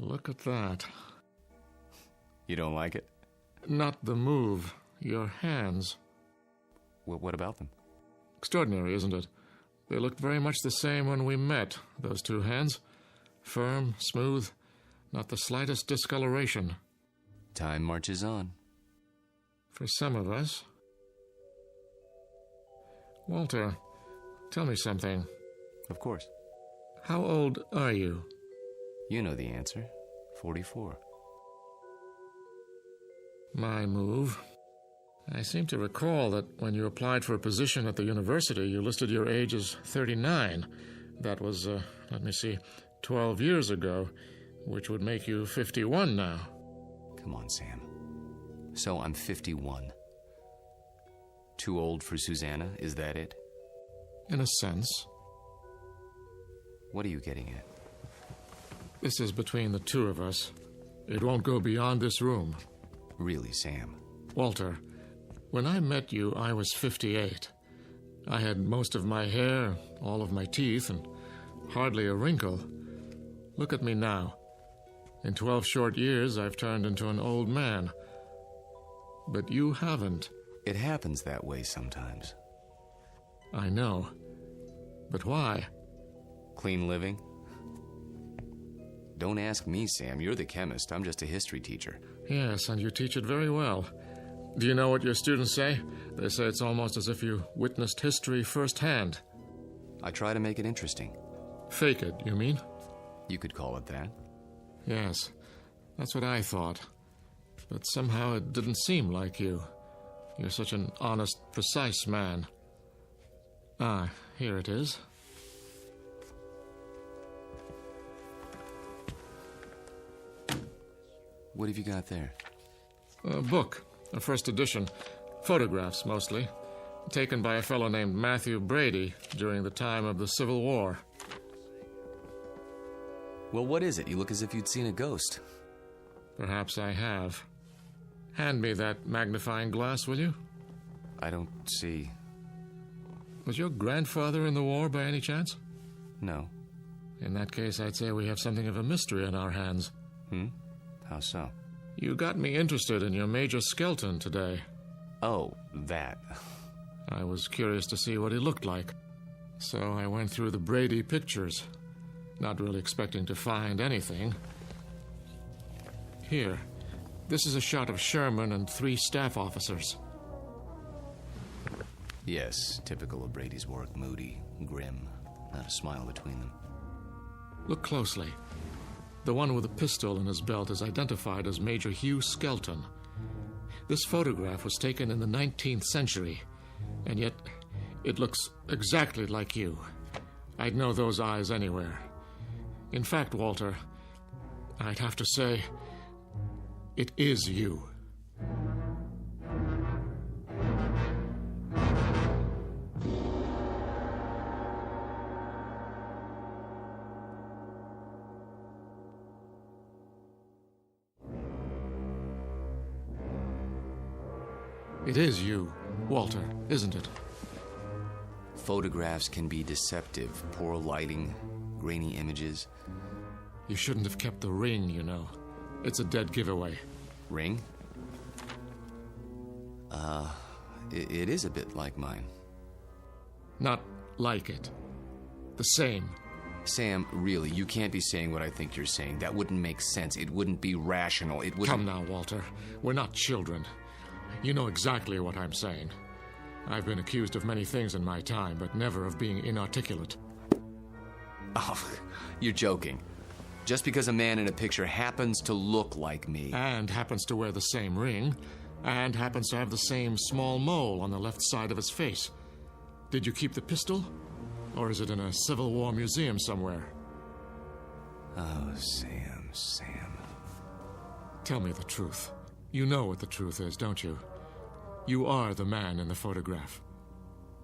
Look at that. You don't like it? Not the move. Your hands. What about them? Extraordinary, isn't it? They looked very much the same when we met, those two hands. Firm, smooth, not the slightest discoloration. Time marches on. For some of us. Walter, tell me something. Of course. How old are you? You know the answer. 44. My move. I seem to recall that when you applied for a position at the university, you listed your age as 39. That was, 12 years ago, which would make you 51 now. Come on, Sam. So I'm 51. Too old for Susanna, is that it? In a sense. What are you getting at? This is between the two of us. It won't go beyond this room. Really, Sam? Walter, when I met you, I was 58. I had most of my hair, all of my teeth, and hardly a wrinkle. Look at me now. In 12 short years, I've turned into an old man. But you haven't. It happens that way sometimes. I know. But why? Clean living? Don't ask me, Sam. You're the chemist. I'm just a history teacher. Yes, and you teach it very well. Do you know what your students say? They say it's almost as if you witnessed history firsthand. I try to make it interesting. Fake it, you mean? You could call it that. Yes, that's what I thought. But somehow it didn't seem like you. You're such an honest, precise man. Ah, here it is. What have you got there? A book, a first edition. Photographs, mostly. Taken by a fellow named Matthew Brady during the time of the Civil War. Well, what is it? You look as if you'd seen a ghost. Perhaps I have. Hand me that magnifying glass, will you? I don't see... Was your grandfather in the war by any chance? No. In that case, I'd say we have something of a mystery on our hands. How so? You got me interested in your Major Skelton today. Oh, that. I was curious to see what he looked like. So I went through the Brady pictures, not really expecting to find anything. Here, this is a shot of Sherman and 3 staff officers. Yes, typical of Brady's work. Moody, grim, not a smile between them. Look closely. The one with a pistol in his belt is identified as Major Hugh Skelton. This photograph was taken in the 19th century, and yet it looks exactly like you. I'd know those eyes anywhere. In fact, Walter, I'd have to say, it is you. It is you, Walter, isn't it? Photographs can be deceptive. Poor lighting, grainy images. You shouldn't have kept the ring, you know. It's a dead giveaway. Ring? It is a bit like mine. Not like it. The same. Sam, really, you can't be saying what I think you're saying. That wouldn't make sense. It wouldn't be rational. It wouldn't... Come now, Walter. We're not children. You know exactly what I'm saying. I've been accused of many things in my time, but never of being inarticulate. Oh, you're joking. Just because a man in a picture happens to look like me... And happens to wear the same ring, and happens to have the same small mole on the left side of his face. Did you keep the pistol? Or is it in a Civil War museum somewhere? Oh, Sam. Tell me the truth. You know what the truth is, don't you? You are the man in the photograph,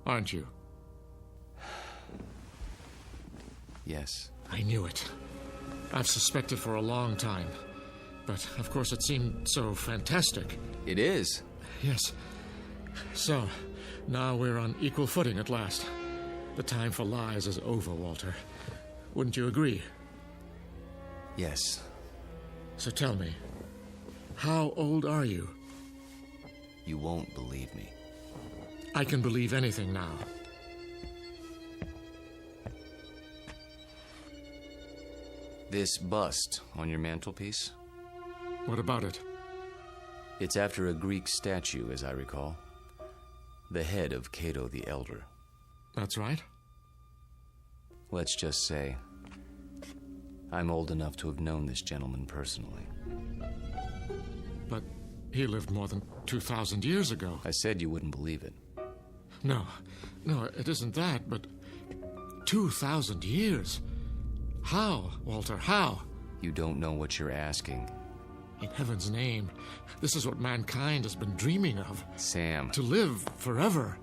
aren't you? Yes. I knew it. I've suspected for a long time. But, of course, it seemed so fantastic. It is. Yes. So, now we're on equal footing at last. The time for lies is over, Walter. Wouldn't you agree? Yes. So tell me, how old are you? You won't believe me. I can believe anything now. This bust on your mantelpiece? What about it? It's after a Greek statue, as I recall. The head of Cato the Elder. That's right. Let's just say, I'm old enough to have known this gentleman personally. But he lived more than 2,000 years ago. I said you wouldn't believe it. No, it isn't that, but 2,000 years? How, Walter, how? You don't know what you're asking. In heaven's name, this is what mankind has been dreaming of. Sam. To live forever.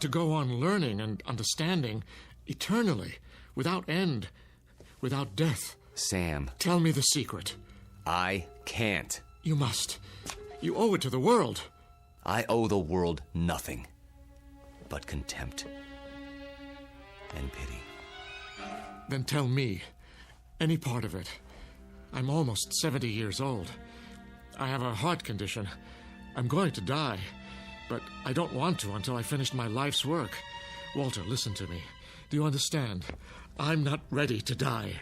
To go on learning and understanding eternally, without end, without death. Sam. Tell me the secret. I can't. You must. You owe it to the world. I owe the world nothing but contempt. and pity. Then tell me, any part of it. I'm almost 70 years old. I have a heart condition. I'm going to die, but I don't want to until I finish my life's work. Walter, listen to me. Do you understand? I'm not ready to die.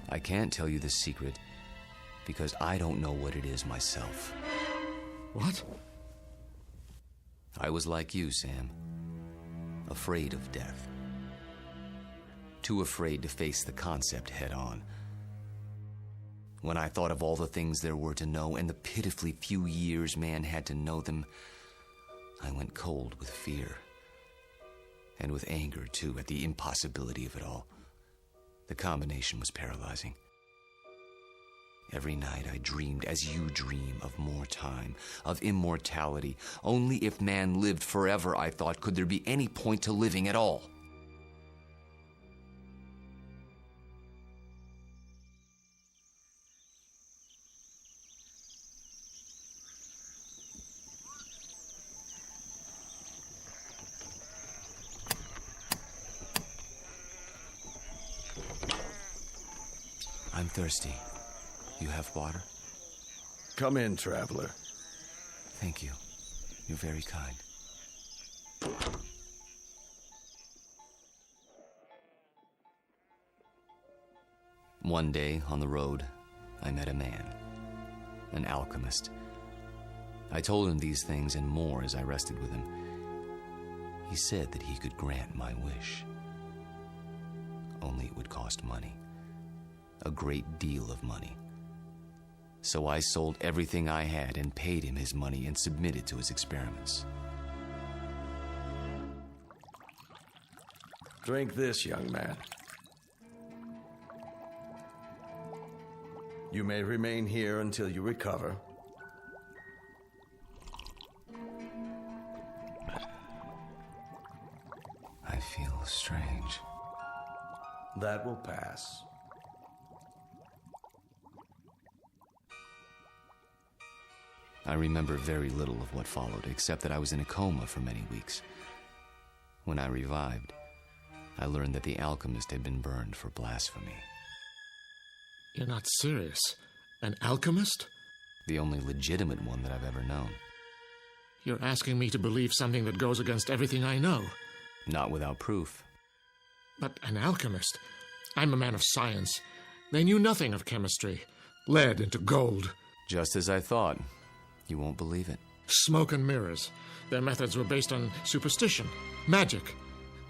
I can't tell you the secret because I don't know what it is myself. What? I was like you, Sam. Afraid of death. Too afraid to face the concept head on. When I thought of all the things there were to know and the pitifully few years man had to know them, I went cold with fear. And with anger, too, at the impossibility of it all. The combination was paralyzing. Every night I dreamed, as you dream, of more time, of immortality. Only if man lived forever, I thought, could there be any point to living at all. I'm thirsty. You have water? Come in, traveler. Thank you. You're very kind. One day, on the road, I met a man. An alchemist. I told him these things and more as I rested with him. He said that he could grant my wish. Only it would cost money. A great deal of money. So I sold everything I had and paid him his money and submitted to his experiments. Drink this, young man. You may remain here until you recover. I feel strange. That will pass. I remember very little of what followed, except that I was in a coma for many weeks. When I revived, I learned that the alchemist had been burned for blasphemy. You're not serious? An alchemist? The only legitimate one that I've ever known. You're asking me to believe something that goes against everything I know. Not without proof. But an alchemist? I'm a man of science. They knew nothing of chemistry. Lead into gold. Just as I thought. You won't believe it. Smoke and mirrors. Their methods were based on superstition, magic.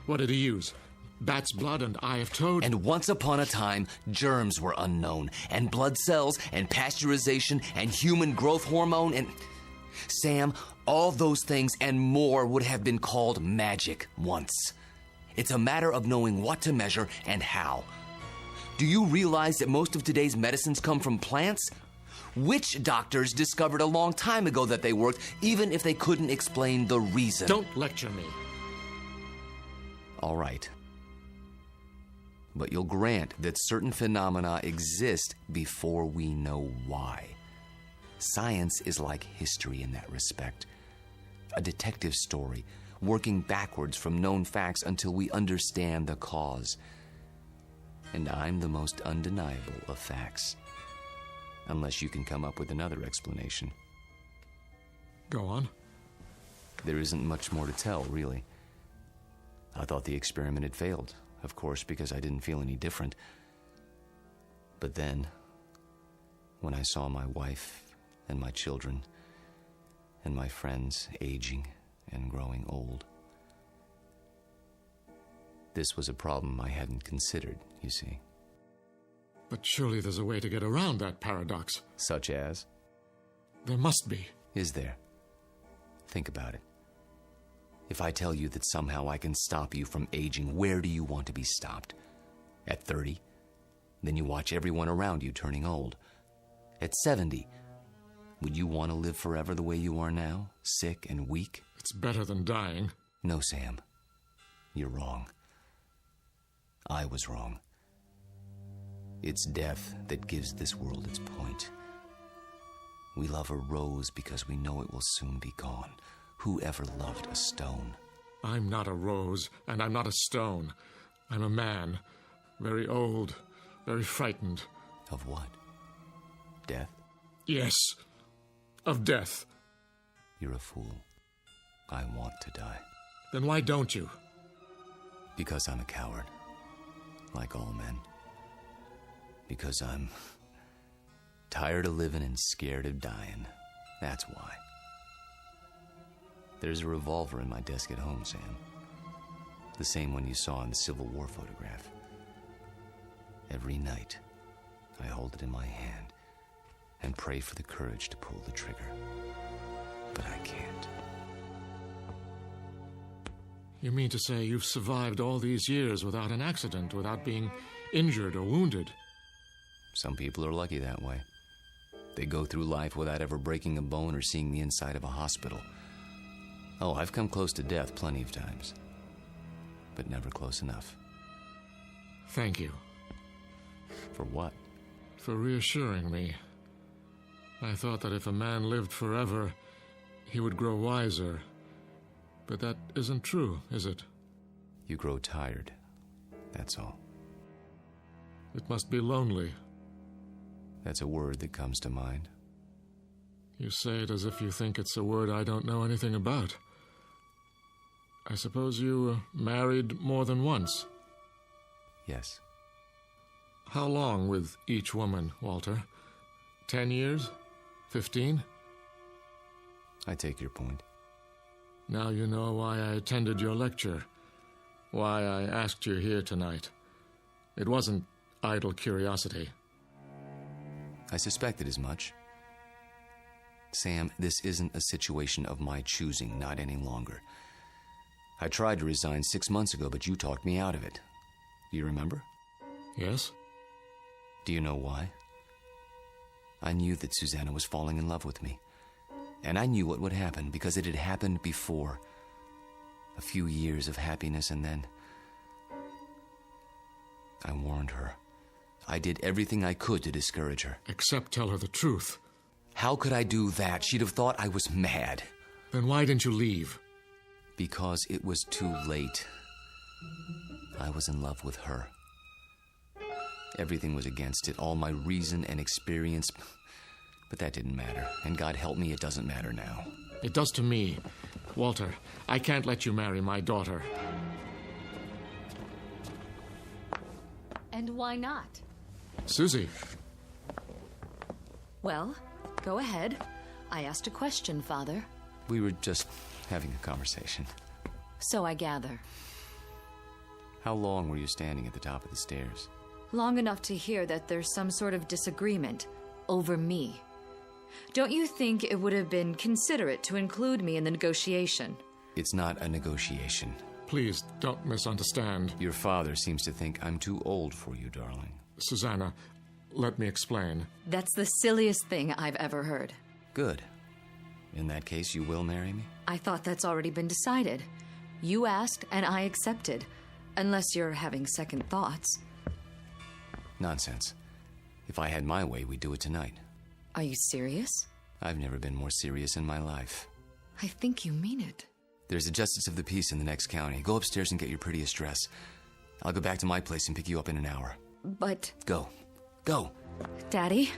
What did he use? Bat's blood and eye of toad? And once upon a time, germs were unknown, and blood cells, and pasteurization, and human growth hormone, and... Sam, all those things and more would have been called magic once. It's a matter of knowing what to measure and how. Do you realize that most of today's medicines come from plants? Witch doctors discovered a long time ago that they worked, even if they couldn't explain the reason. Don't lecture me. All right. But you'll grant that certain phenomena exist before we know why. Science is like history in that respect. A detective story, working backwards from known facts until we understand the cause. And I'm the most undeniable of facts. Unless you can come up with another explanation. Go on. There isn't much more to tell, really. I thought the experiment had failed, of course, because I didn't feel any different. But then, when I saw my wife and my children and my friends aging and growing old, this was a problem I hadn't considered, you see. But surely there's a way to get around that paradox. Such as? There must be. Is there? Think about it. If I tell you that somehow I can stop you from aging, where do you want to be stopped? At 30? Then you watch everyone around you turning old. At 70? Would you want to live forever the way you are now? Sick and weak? It's better than dying. No, Sam. You're wrong. I was wrong. It's death that gives this world its point. We love a rose because we know it will soon be gone. Who ever loved a stone? I'm not a rose, and I'm not a stone. I'm a man, very old, very frightened. Of what? Death? Yes, of death. You're a fool. I want to die. Then why don't you? Because I'm a coward, like all men. Because I'm tired of living and scared of dying. That's why. There's a revolver in my desk at home, Sam. The same one you saw in the Civil War photograph. Every night, I hold it in my hand and pray for the courage to pull the trigger. But I can't. You mean to say you've survived all these years without an accident, without being injured or wounded? Some people are lucky that way. They go through life without ever breaking a bone or seeing the inside of a hospital. Oh, I've come close to death plenty of times, but never close enough. Thank you. For what? For reassuring me. I thought that if a man lived forever, he would grow wiser. But that isn't true, is it? You grow tired, that's all. It must be lonely. That's a word that comes to mind. You say it as if you think it's a word I don't know anything about. I suppose you married more than once? Yes. How long with each woman, Walter? 10 years? 15? I take your point. Now you know why I attended your lecture, why I asked you here tonight. It wasn't idle curiosity. I suspected as much. Sam, this isn't a situation of my choosing, not any longer. I tried to resign 6 months ago, but you talked me out of it. Do you remember? Yes. Do you know why? I knew that Susanna was falling in love with me. And I knew what would happen because it had happened before. A few years of happiness and then... I warned her. I did everything I could to discourage her. Except tell her the truth. How could I do that? She'd have thought I was mad. Then why didn't you leave? Because it was too late. I was in love with her. Everything was against it, all my reason and experience. But that didn't matter. And God help me, it doesn't matter now. It does to me. Walter, I can't let you marry my daughter. And why not? Susie. Well, go ahead. I asked a question, Father. We were just having a conversation. So I gather. How long were you standing at the top of the stairs? Long enough to hear that there's some sort of disagreement over me. Don't you think it would have been considerate to include me in the negotiation? It's not a negotiation. Please, don't misunderstand. Your father seems to think I'm too old for you, darling. Susanna, let me explain. That's the silliest thing I've ever heard. Good. In that case, you will marry me? I thought that's already been decided. You asked, and I accepted. Unless you're having second thoughts. Nonsense. If I had my way, we'd do it tonight. Are you serious? I've never been more serious in my life. I think you mean it. There's a justice of the peace in the next county. Go upstairs and get your prettiest dress. I'll go back to my place and pick you up in an hour. But... Go. Go. Daddy?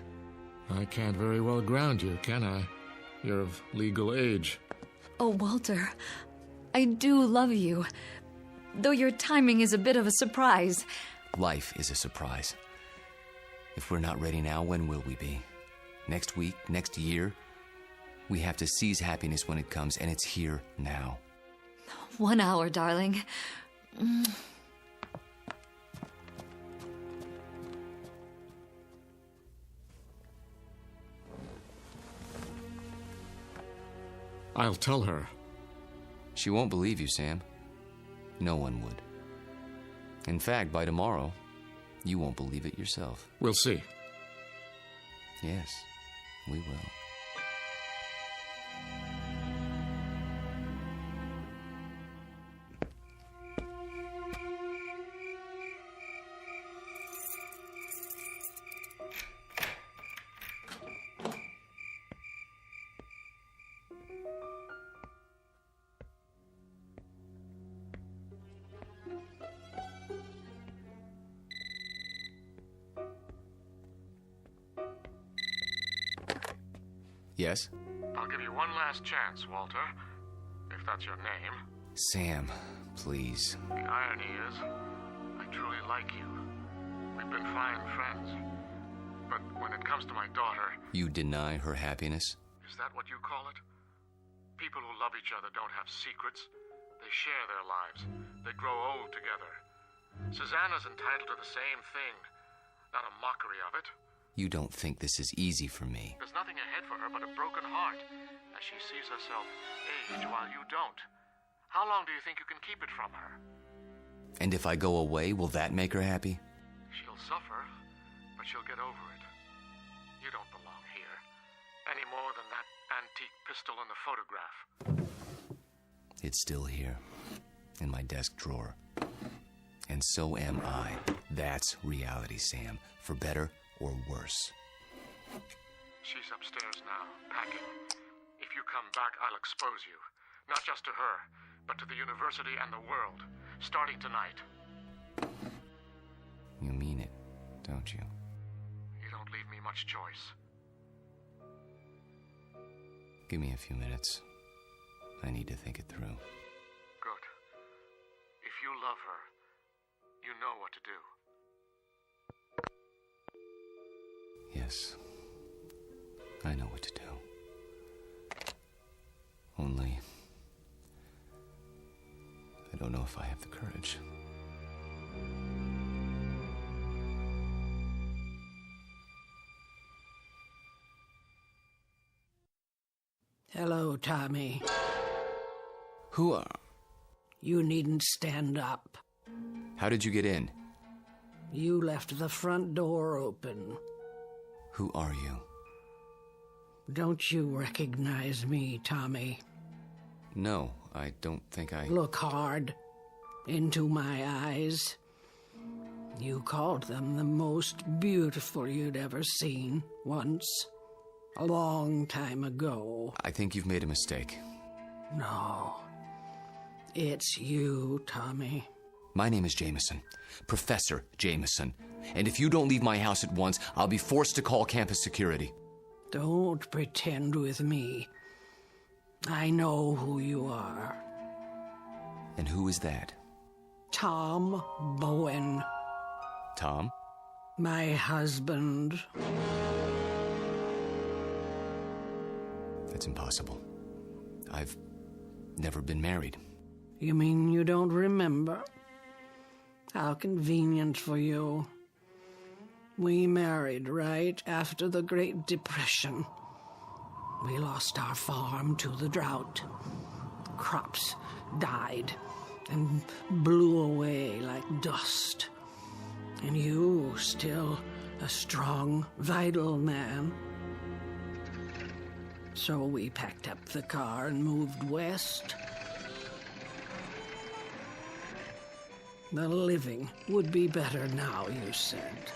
I can't very well ground you, can I? You're of legal age. Oh, Walter, I do love you. Though your timing is a bit of a surprise. Life is a surprise. If we're not ready now, when will we be? Next week? Next year? We have to seize happiness when it comes, and it's here now. 1 hour, darling. I'll tell her. She won't believe you, Sam. No one would. In fact, by tomorrow, you won't believe it yourself. We'll see. Yes, we will. Yes? I'll give you one last chance, Walter, if that's your name. Sam, please. The irony is, I truly like you. We've been fine friends. But when it comes to my daughter... You deny her happiness? Is that what you call it? People who love each other don't have secrets. They share their lives. They grow old together. Susanna's entitled to the same thing. Not a mockery of it. You don't think this is easy for me. There's nothing ahead for her but a broken heart, as she sees herself age while you don't. How long do you think you can keep it from her? And if I go away, will that make her happy? She'll suffer, but she'll get over it. You don't belong here, any more than that antique pistol in the photograph. It's still here, in my desk drawer. And so am I. That's reality, Sam, for better or worse. She's upstairs now, packing. If you come back, I'll expose you. Not just to her, but to the university and the world, starting tonight. You mean it, don't you? You don't leave me much choice. Give me a few minutes. I need to think it through. Good. If you love her, you know what to do. Yes. I know what to do. Only... I don't know if I have the courage. Hello, Tommy. Who are... You needn't stand up. How did you get in? You left the front door open. Who are you? Don't you recognize me, Tommy? No, I don't think I... Look hard into my eyes. You called them the most beautiful you'd ever seen once. A long time ago. I think you've made a mistake. No. It's you, Tommy. My name is Jameson. Professor Jameson. And if you don't leave my house at once, I'll be forced to call campus security. Don't pretend with me. I know who you are. And who is that? Tom Bowen. Tom? My husband. That's impossible. I've never been married. You mean you don't remember? How convenient for you. We married right after the Great Depression. We lost our farm to the drought. Crops died and blew away like dust. And you, still a strong, vital man. So we packed up the car and moved west. The living would be better now, you said.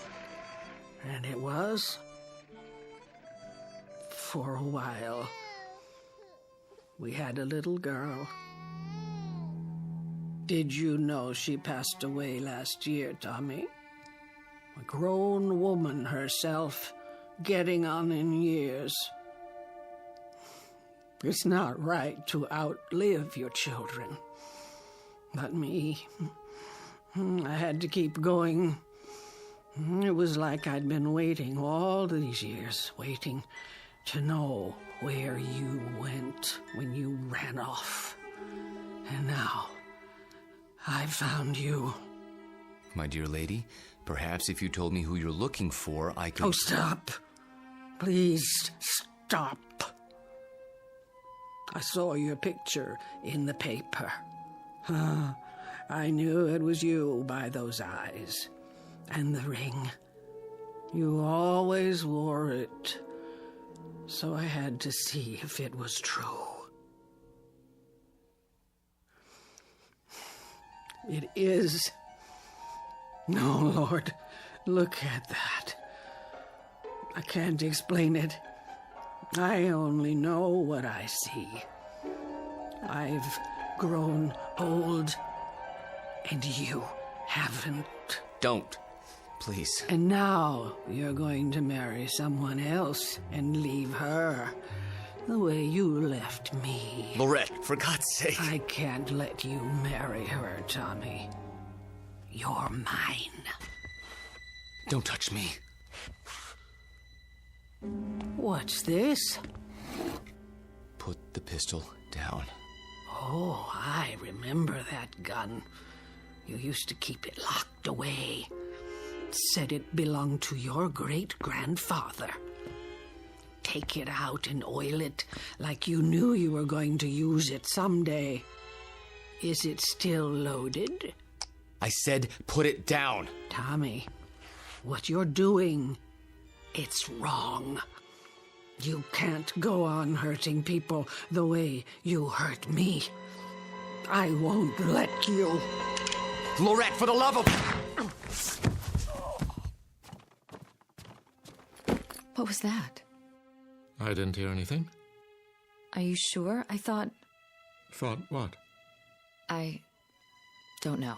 And it was. For a while. We had a little girl. Did you know she passed away last year, Tommy? A grown woman herself, getting on in years. It's not right to outlive your children. But me, I had to keep going. It was like I'd been waiting all these years, waiting to know where you went when you ran off. And now, I found you. My dear lady, perhaps if you told me who you're looking for, I could... Oh, stop. Please, stop. I saw your picture in the paper. I knew it was you by those eyes. And the ring. You always wore it. So I had to see if it was true. It is. No, Lord, look at that. I can't explain it. I only know what I see. I've grown old, and you haven't. Don't. Please. And now you're going to marry someone else and leave her. The way you left me. Lorette, for God's sake. I can't let you marry her, Tommy. You're mine. Don't touch me. What's this? Put the pistol down. Oh, I remember that gun. You used to keep it locked away. Said it belonged to your great-grandfather. Take it out and oil it like you knew you were going to use it someday. Is it still loaded? I said put it down. Tommy, what you're doing, it's wrong. You can't go on hurting people the way you hurt me. I won't let you. Lorette, for the love of... What was that? I didn't hear anything. Are you sure? I thought... Thought what? I don't know.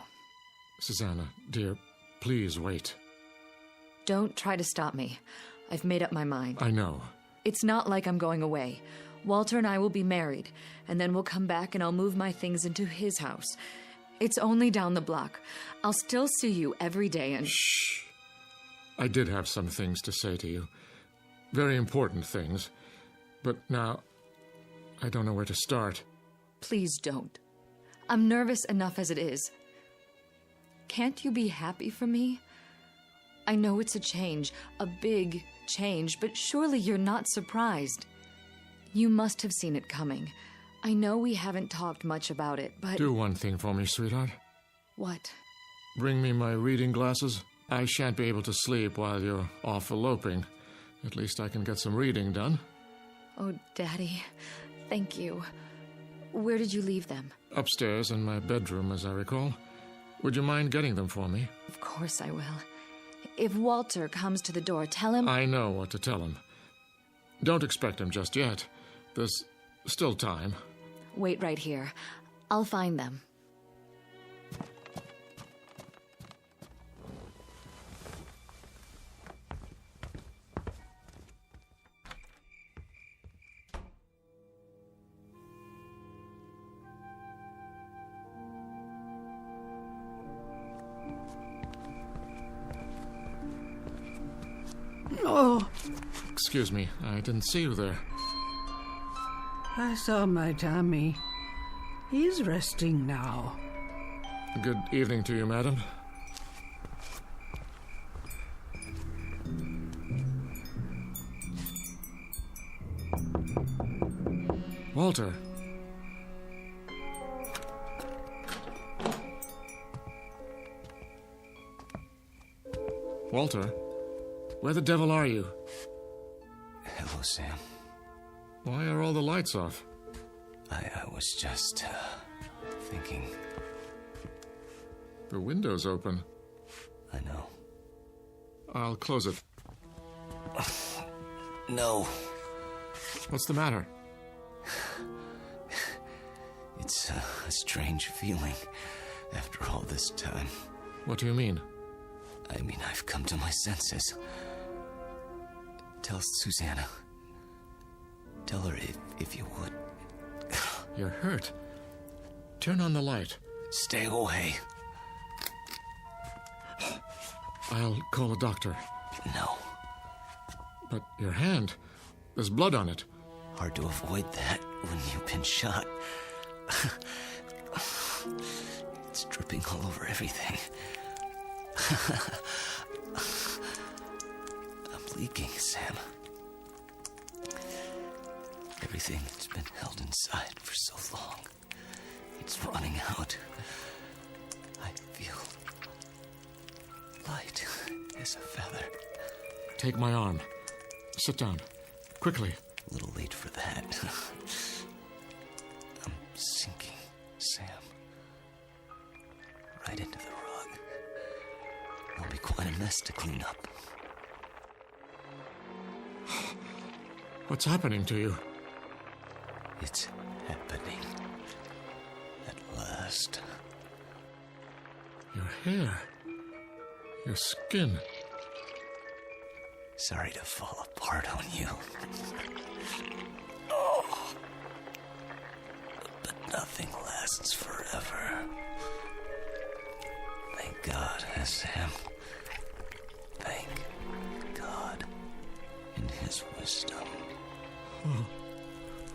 Susanna, dear, please wait. Don't try to stop me. I've made up my mind. I know. It's not like I'm going away. Walter and I will be married, and then we'll come back and I'll move my things into his house. It's only down the block. I'll still see you every day and... Shh. I did have some things to say to you. Very important things. But now, I don't know where to start. Please don't. I'm nervous enough as it is. Can't you be happy for me? I know it's a change, a big change, but surely you're not surprised. You must have seen it coming. I know we haven't talked much about it, but... Do one thing for me, sweetheart. What? Bring me my reading glasses. I shan't be able to sleep while you're off eloping. At least I can get some reading done. Oh, Daddy, thank you. Where did you leave them? Upstairs in my bedroom, as I recall. Would you mind getting them for me? Of course I will. If Walter comes to the door, tell him... I know what to tell him. Don't expect him just yet. There's still time. Wait right here. I'll find them. Oh. Excuse me, I didn't see you there. I saw my Tommy. He's resting now. Good evening to you, madam. Walter. Walter? Where the devil are you? Hello, Sam. Why are all the lights off? I was just, thinking. The window's open. I know. I'll close it. No. What's the matter? It's a strange feeling after all this time. What do you mean? I mean, I've come to my senses. Tell Susanna. Tell her if you would. You're hurt. Turn on the light. Stay away. I'll call a doctor. No. But your hand, there's blood on it. Hard to avoid that when you've been shot. It's dripping all over everything. I'm leaking, Sam. Everything that's been held inside for so long, it's running out. I feel light as a feather. Take my arm. Sit down. Quickly. A little late for that. I'm sinking, Sam. Right into the rug. It'll be quite a mess to clean up. What's happening to you? It's happening. At last. Your hair. Your skin. Sorry to fall apart on you. Oh. But nothing lasts forever. Thank God, Sam. Thank God in his wisdom. Oh,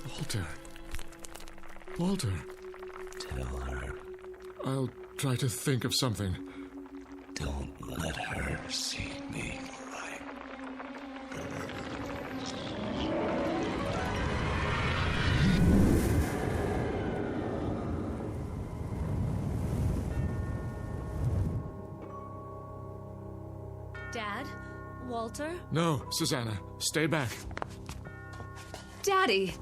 Walter. Walter. Tell her. I'll try to think of something. Don't let her see me cry. Dad? Walter? No, Susanna, stay back. Daddy!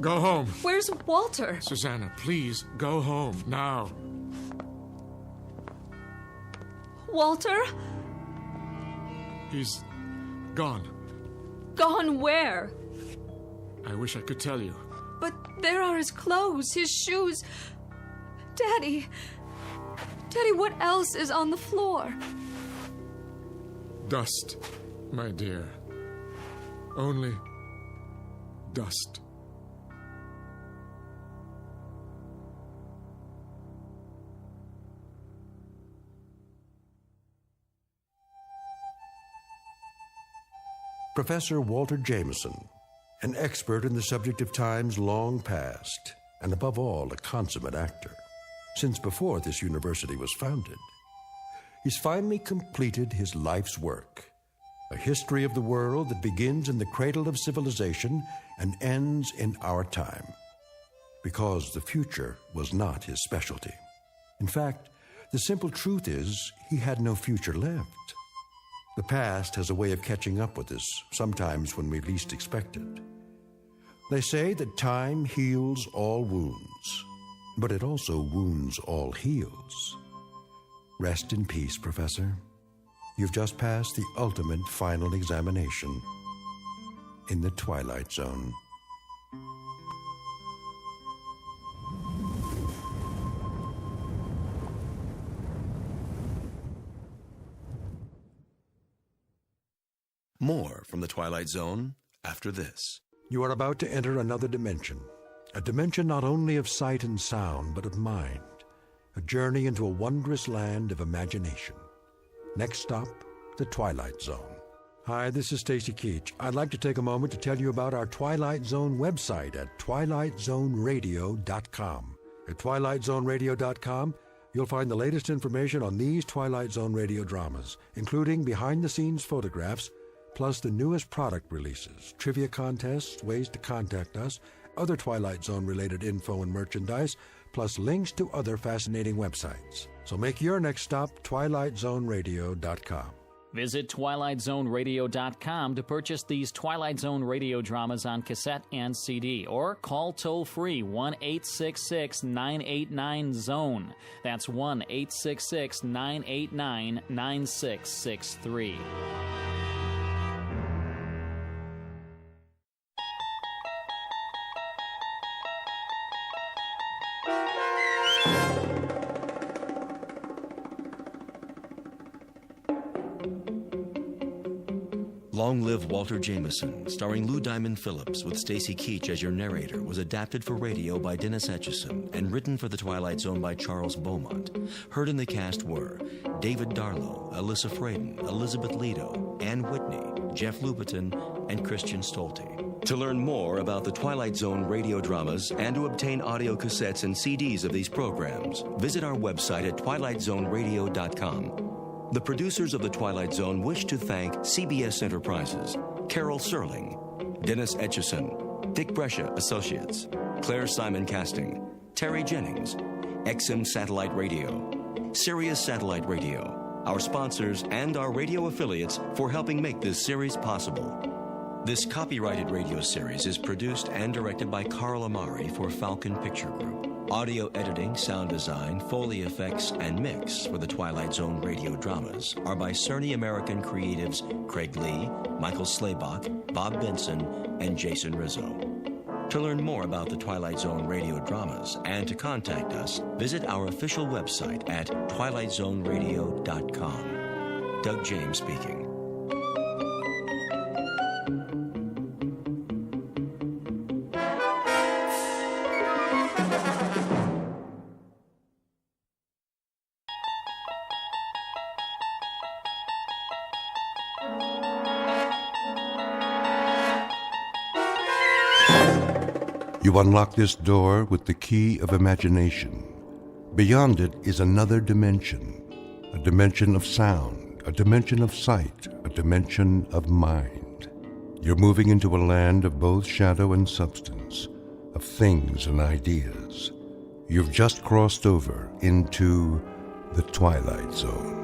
Go home. Where's Walter? Susanna, please, go home, now. Walter? He's gone. Gone where? I wish I could tell you. But there are his clothes, his shoes. Daddy! Daddy, what else is on the floor? Dust, my dear. Only dust. Professor Walter Jameson, an expert in the subject of times long past, and above all, a consummate actor, since before this university was founded. He's finally completed his life's work, a history of the world that begins in the cradle of civilization and ends in our time, because the future was not his specialty. In fact, the simple truth is he had no future left. The past has a way of catching up with us, sometimes when we least expect it. They say that time heals all wounds, but it also wounds all heals. Rest in peace, Professor. You've just passed the ultimate final examination in the Twilight Zone. More from the Twilight Zone after this. You are about to enter another dimension, a dimension not only of sight and sound, but of mind, a journey into a wondrous land of imagination. Next stop, the Twilight Zone. Hi, this is Stacy Keach. I'd like to take a moment to tell you about our Twilight Zone website at twilightzoneradio.com. At twilightzoneradio.com, you'll find the latest information on these Twilight Zone radio dramas, including behind-the-scenes photographs, plus the newest product releases, trivia contests, ways to contact us, other Twilight Zone-related info and merchandise, plus links to other fascinating websites. So make your next stop twilightzoneradio.com. Visit twilightzoneradio.com to purchase these Twilight Zone radio dramas on cassette and CD, or call toll-free 1-866-989-ZONE. That's 1-866-989-9663. Long Live Walter Jameson, starring Lou Diamond Phillips with Stacy Keach as your narrator, was adapted for radio by Dennis Etchison and written for The Twilight Zone by Charles Beaumont. Heard in the cast were David Darlow, Alyssa Fraden, Elizabeth Lido, Ann Whitney, Jeff Lupetin, and Christian Stolte. To learn more about the Twilight Zone radio dramas and to obtain audio cassettes and CDs of these programs, visit our website at twilightzoneradio.com. The producers of The Twilight Zone wish to thank CBS Enterprises, Carol Serling, Dennis Etchison, Dick Brescia Associates, Claire Simon Casting, Terry Jennings, XM Satellite Radio, Sirius Satellite Radio, our sponsors and our radio affiliates for helping make this series possible. This copyrighted radio series is produced and directed by Carl Amari for Falcon Picture Group. Audio editing, sound design, Foley effects, and mix for the Twilight Zone radio dramas are by Cerny American creatives Craig Lee, Michael Slaybach, Bob Benson, and Jason Rizzo. To learn more about the Twilight Zone radio dramas and to contact us, visit our official website at twilightzoneradio.com. Doug James speaking. You unlock this door with the key of imagination. Beyond it is another dimension, a dimension of sound, a dimension of sight, a dimension of mind. You're moving into a land of both shadow and substance, of things and ideas. You've just crossed over into the Twilight Zone.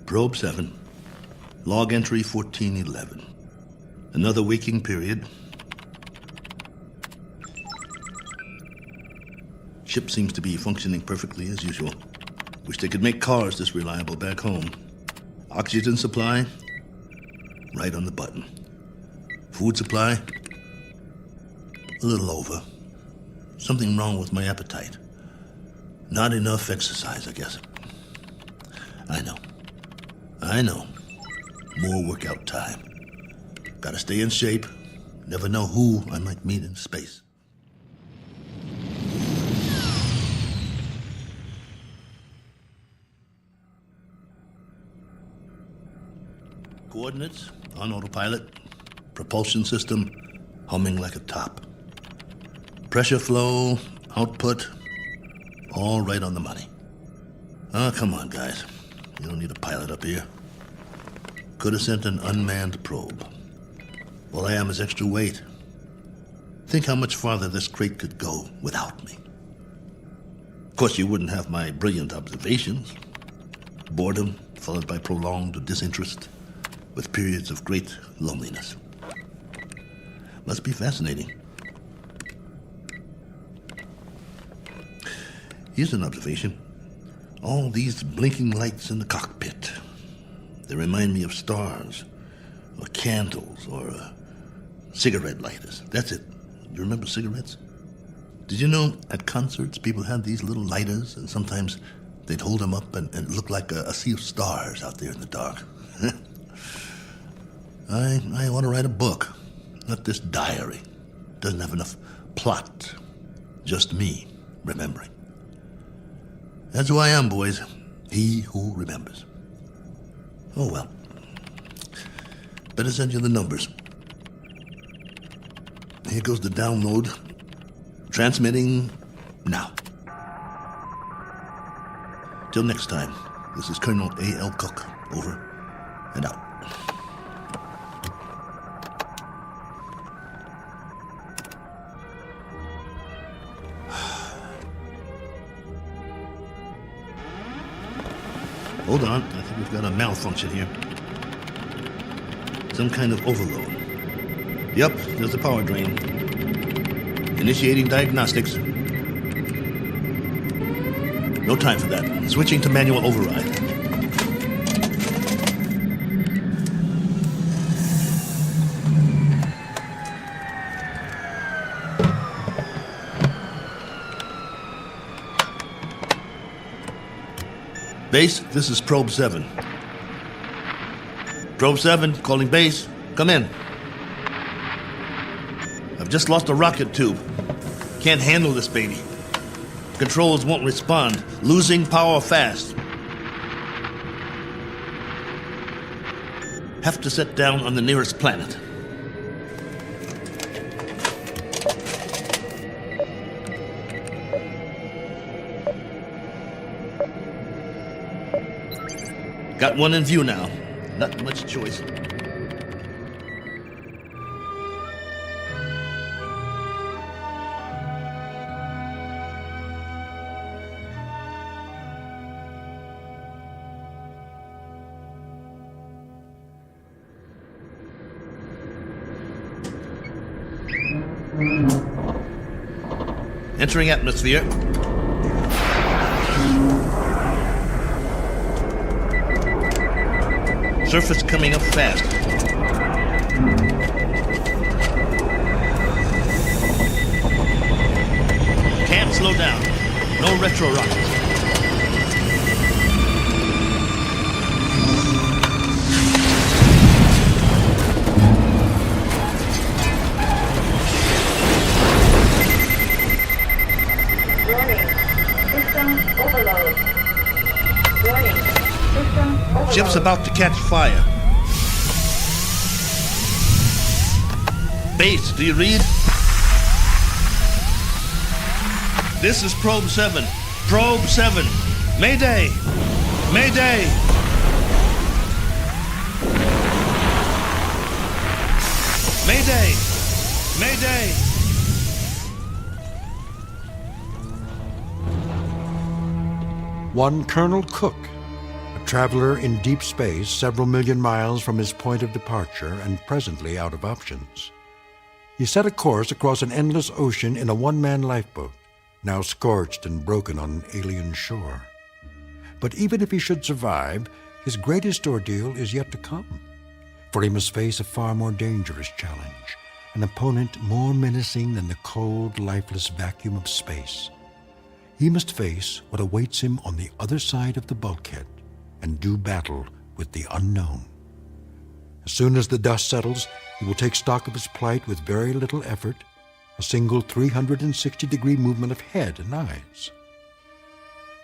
Probe 7, log entry 1411. Another waking period. Ship seems to be functioning perfectly as usual. Wish they could make cars this reliable back home. Oxygen supply, right on the button. Food supply, a little over. Something wrong with my appetite. Not enough exercise, I guess. I know. More workout time. Gotta stay in shape. Never know who I might meet in space. Coordinates on autopilot. Propulsion system humming like a top. Pressure flow, output, all right on the money. Oh, come on, guys. You don't need a pilot up here. Could have sent an unmanned probe. All I am is extra weight. Think how much farther this crate could go without me. Of course, you wouldn't have my brilliant observations. Boredom followed by prolonged disinterest, with periods of great loneliness. Must be fascinating. Here's an observation. All these blinking lights in the cockpit. They remind me of stars, or candles, or cigarette lighters. That's it. You remember cigarettes? Did you know at concerts people had these little lighters, and sometimes they'd hold them up and it looked like a sea of stars out there in the dark? I want to write a book, not this diary. Doesn't have enough plot. Just me remembering. That's who I am, boys. He who remembers. Oh, well. Better send you the numbers. Here goes the download. Transmitting now. Till next time, this is Colonel A.L. Cook. Over and out. Hold on, I think we've got a malfunction here. Some kind of overload. Yep, there's a power drain. Initiating diagnostics. No time for that. Switching to manual override. Base, this is Probe 7. Probe 7, calling base. Come in. I've just lost a rocket tube. Can't handle this baby. Controls won't respond. Losing power fast. Have to set down on the nearest planet. Got one in view now. Not much choice. Entering atmosphere. Surface coming up fast. Can't slow down. No retro rockets. Ship's about to catch fire. Base, do you read? This is Probe 7. Probe 7. Mayday! Mayday! Mayday! Mayday! One Colonel Cook, a traveler in deep space several million miles from his point of departure and presently out of options. He set a course across an endless ocean in a one-man lifeboat, now scorched and broken on an alien shore. But even if he should survive, his greatest ordeal is yet to come, for he must face a far more dangerous challenge, an opponent more menacing than the cold, lifeless vacuum of space. He must face what awaits him on the other side of the bulkhead and do battle with the unknown. As soon as the dust settles, he will take stock of his plight with very little effort, a single 360-degree movement of head and eyes.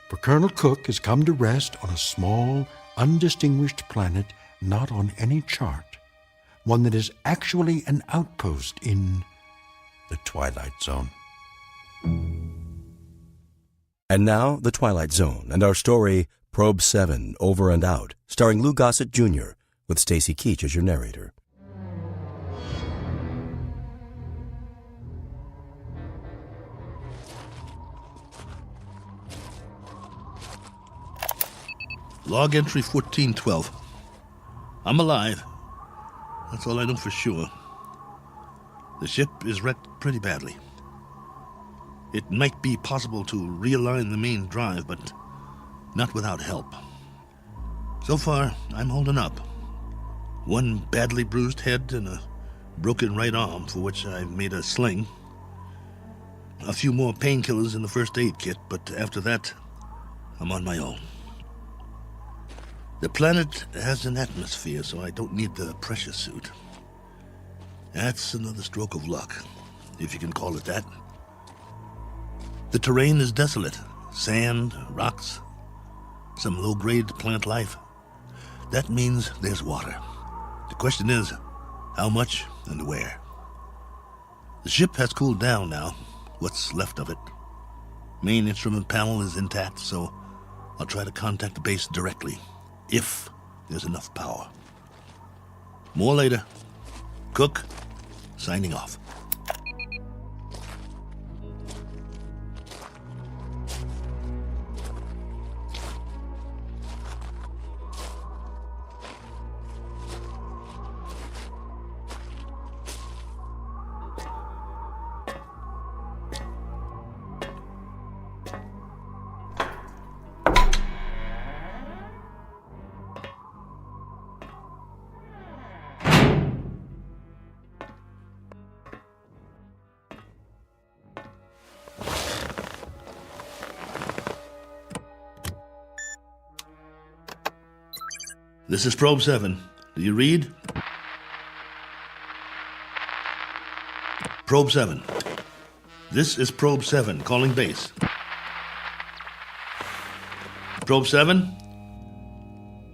For Colonel Cook has come to rest on a small, undistinguished planet not on any chart, one that is actually an outpost in the Twilight Zone. And now, The Twilight Zone, and our story, Probe 7, Over and Out, starring Lou Gossett Jr., with Stacy Keach as your narrator. Log entry 1412. I'm alive. That's all I know for sure. The ship is wrecked pretty badly. It might be possible to realign the main drive, but not without help. So far, I'm holding up. One badly bruised head and a broken right arm for which I've made a sling. A few more painkillers in the first aid kit, but after that, I'm on my own. The planet has an atmosphere, so I don't need the pressure suit. That's another stroke of luck, if you can call it that. The terrain is desolate. Sand, rocks, some low-grade plant life. That means there's water. The question is, how much and where? The ship has cooled down now, what's left of it. Main instrument panel is intact, so I'll try to contact the base directly, if there's enough power. More later. Cook, signing off. This is Probe 7. Do you read? Probe 7. This is Probe 7, calling base. Probe 7,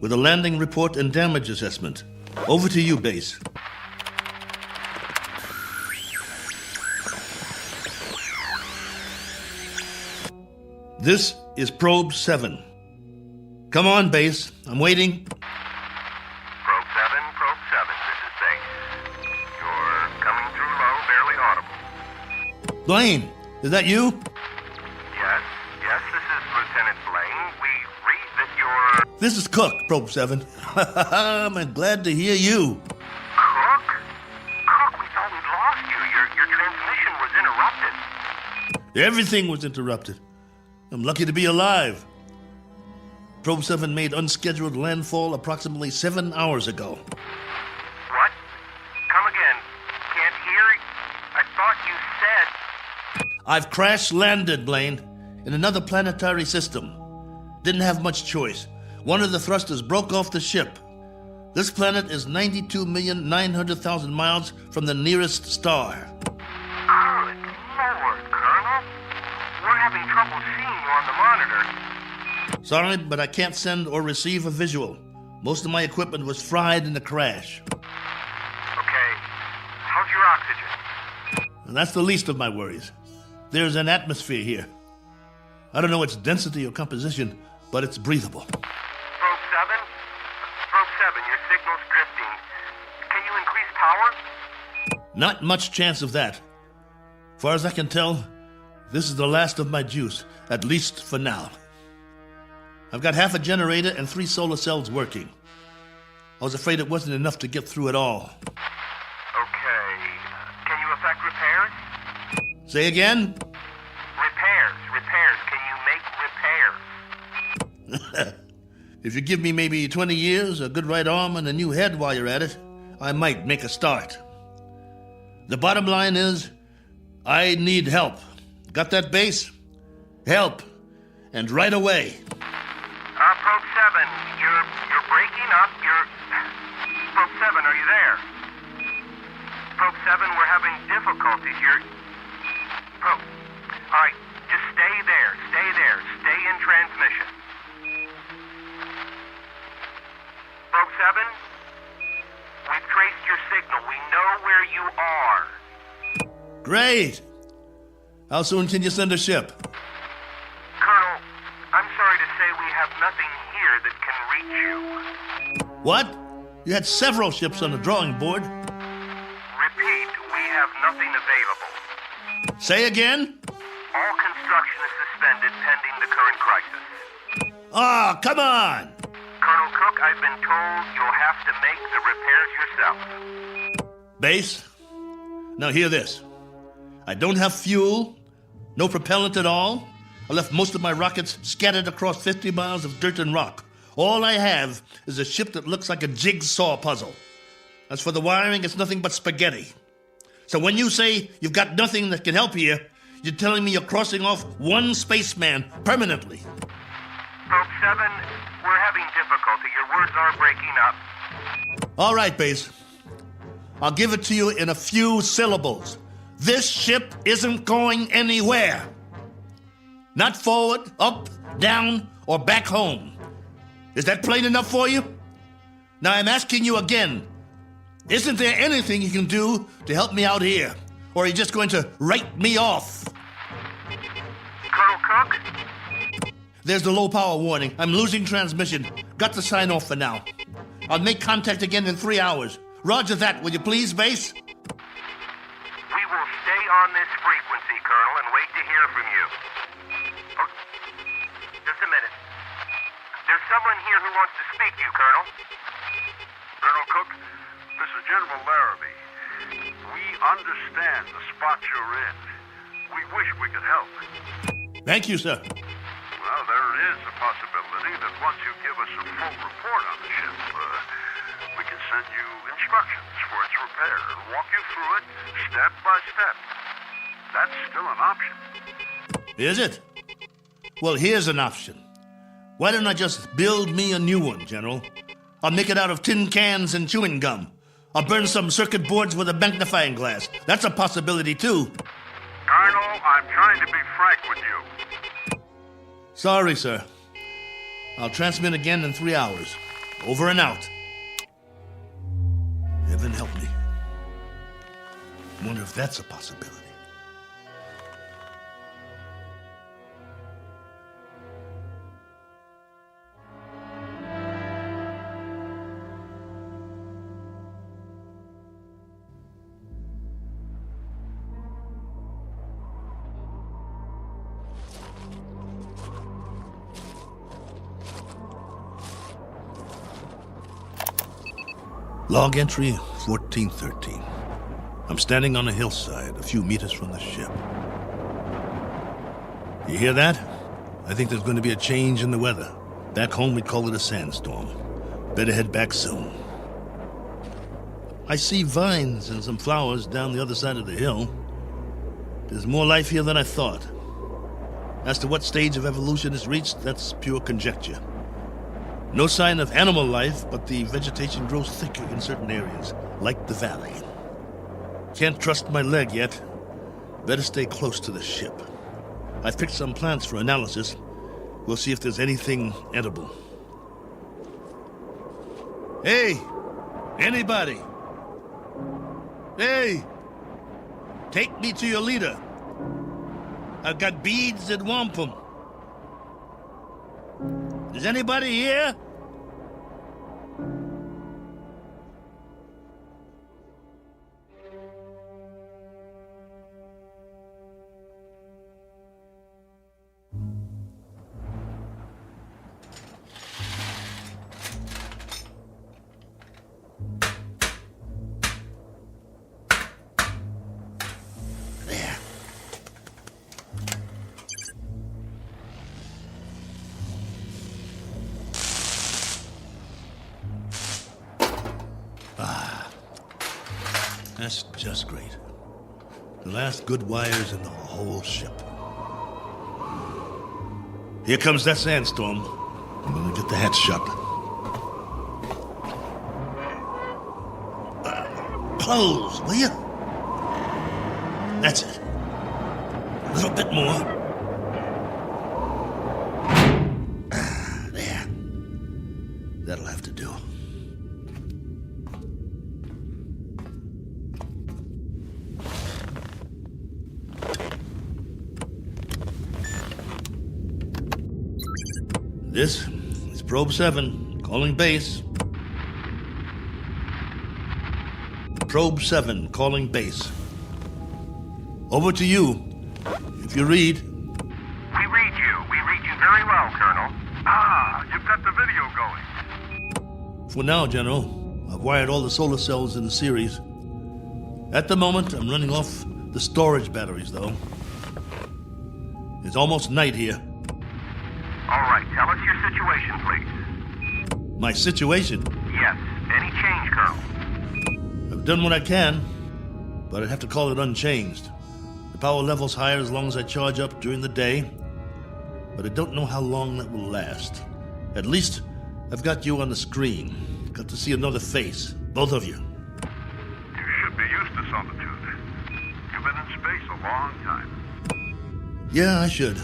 with a landing report and damage assessment. Over to you, base. This is Probe 7. Come on, base. I'm waiting. Blaine, is that you? Yes, this is Lieutenant Blaine. We read that you're... This is Cook, Probe 7. I'm glad to hear you. Cook? Cook, we thought we'd lost you. Your transmission was interrupted. Everything was interrupted. I'm lucky to be alive. Probe 7 made unscheduled landfall approximately 7 hours ago. What? Come again. Can't hear. I thought you said... I've crash-landed, Blaine, in another planetary system. Didn't have much choice. One of the thrusters broke off the ship. This planet is 92,900,000 miles from the nearest star. Good Lord, Colonel. We're having trouble seeing you on the monitor. Sorry, but I can't send or receive a visual. Most of my equipment was fried in the crash. Okay. How's your oxygen? And that's the least of my worries. There's an atmosphere here. I don't know its density or composition, but it's breathable. Probe 7? Probe 7, your signal's drifting. Can you increase power? Not much chance of that. Far as I can tell, this is the last of my juice, at least for now. I've got half a generator and 3 solar cells working. I was afraid it wasn't enough to get through it all. Okay. Can you effect repairs? Say again? Repairs. Can you make repairs? If you give me maybe 20 years, a good right arm, and a new head while you're at it, I might make a start. The bottom line is, I need help. Got that, Base? Help. And right away. Probe 7, you're breaking up. Probe 7, are you there? Probe 7, we're having difficulties. All right, just stay there. Stay in transmission. Probe 7, we've traced your signal. We know where you are. Great. How soon can you send a ship? Colonel, I'm sorry to say we have nothing here that can reach you. What? You had several ships on the drawing board. Repeat, we have nothing available. Say again? All construction is suspended pending the current crisis. Ah, come on! Colonel Cook, I've been told you'll have to make the repairs yourself. Base, now hear this. I don't have fuel, no propellant at all. I left most of my rockets scattered across 50 miles of dirt and rock. All I have is a ship that looks like a jigsaw puzzle. As for the wiring, it's nothing but spaghetti. So when you say you've got nothing that can help here, you're telling me you're crossing off one spaceman permanently. Probe 7, we're having difficulty. Your words are breaking up. All right, Base. I'll give it to you in a few syllables. This ship isn't going anywhere. Not forward, up, down, or back home. Is that plain enough for you? Now I'm asking you again. Isn't there anything you can do to help me out here? Or are you just going to write me off? Colonel Cook? There's the low power warning. I'm losing transmission. Got to sign off for now. I'll make contact again in 3 hours. Roger that, will you please, Base? We will stay on this frequency, Colonel, and wait to hear from you. Oh, just a minute. There's someone here who wants to speak to you, Colonel. Colonel Cook, this is General Larrabee. We understand the spot you're in. We wish we could help. Thank you, sir. Well, there is a possibility that once you give us a full report on the ship, we can send you instructions for its repair and walk you through it step by step. That's still an option. Is it? Well, here's an option. Why don't I just build me a new one, General? I'll make it out of tin cans and chewing gum. I'll burn some circuit boards with a magnifying glass. That's a possibility, too. Colonel, I'm trying to be frank with you. Sorry, sir. I'll transmit again in 3 hours. Over and out. Heaven help me. Wonder if that's a possibility. Log entry 1413. I'm standing on a hillside a few meters from the ship. You hear that? I think there's going to be a change in the weather. Back home we'd call it a sandstorm. Better head back soon. I see vines and some flowers down the other side of the hill. There's more life here than I thought. As to what stage of evolution is reached, that's pure conjecture. No sign of animal life, but the vegetation grows thicker in certain areas, like the valley. Can't trust my leg yet. Better stay close to the ship. I've picked some plants for analysis. We'll see if there's anything edible. Hey! Anybody! Hey! Take me to your leader. I've got beads and wampum. Is anybody here? That's just great. The last good wires in the whole ship. Here comes that sandstorm. I'm gonna get the hatch shut. Close, will you? That's it. A little bit more. There. That'll have to do. This is Probe 7, calling base. Probe 7, calling base. Over to you. If you read. We read you. We read you very well, Colonel. Ah, you've got the video going. For now, General, I've wired all the solar cells in the series. At the moment, I'm running off the storage batteries, though. It's almost night here. All right, tell us your situation, please. My situation? Yes. Any change, Colonel? I've done what I can, but I'd have to call it unchanged. The power level's higher as long as I charge up during the day, but I don't know how long that will last. At least, I've got you on the screen. Got to see another face, both of you. You should be used to solitude. You've been in space a long time. Yeah, I should,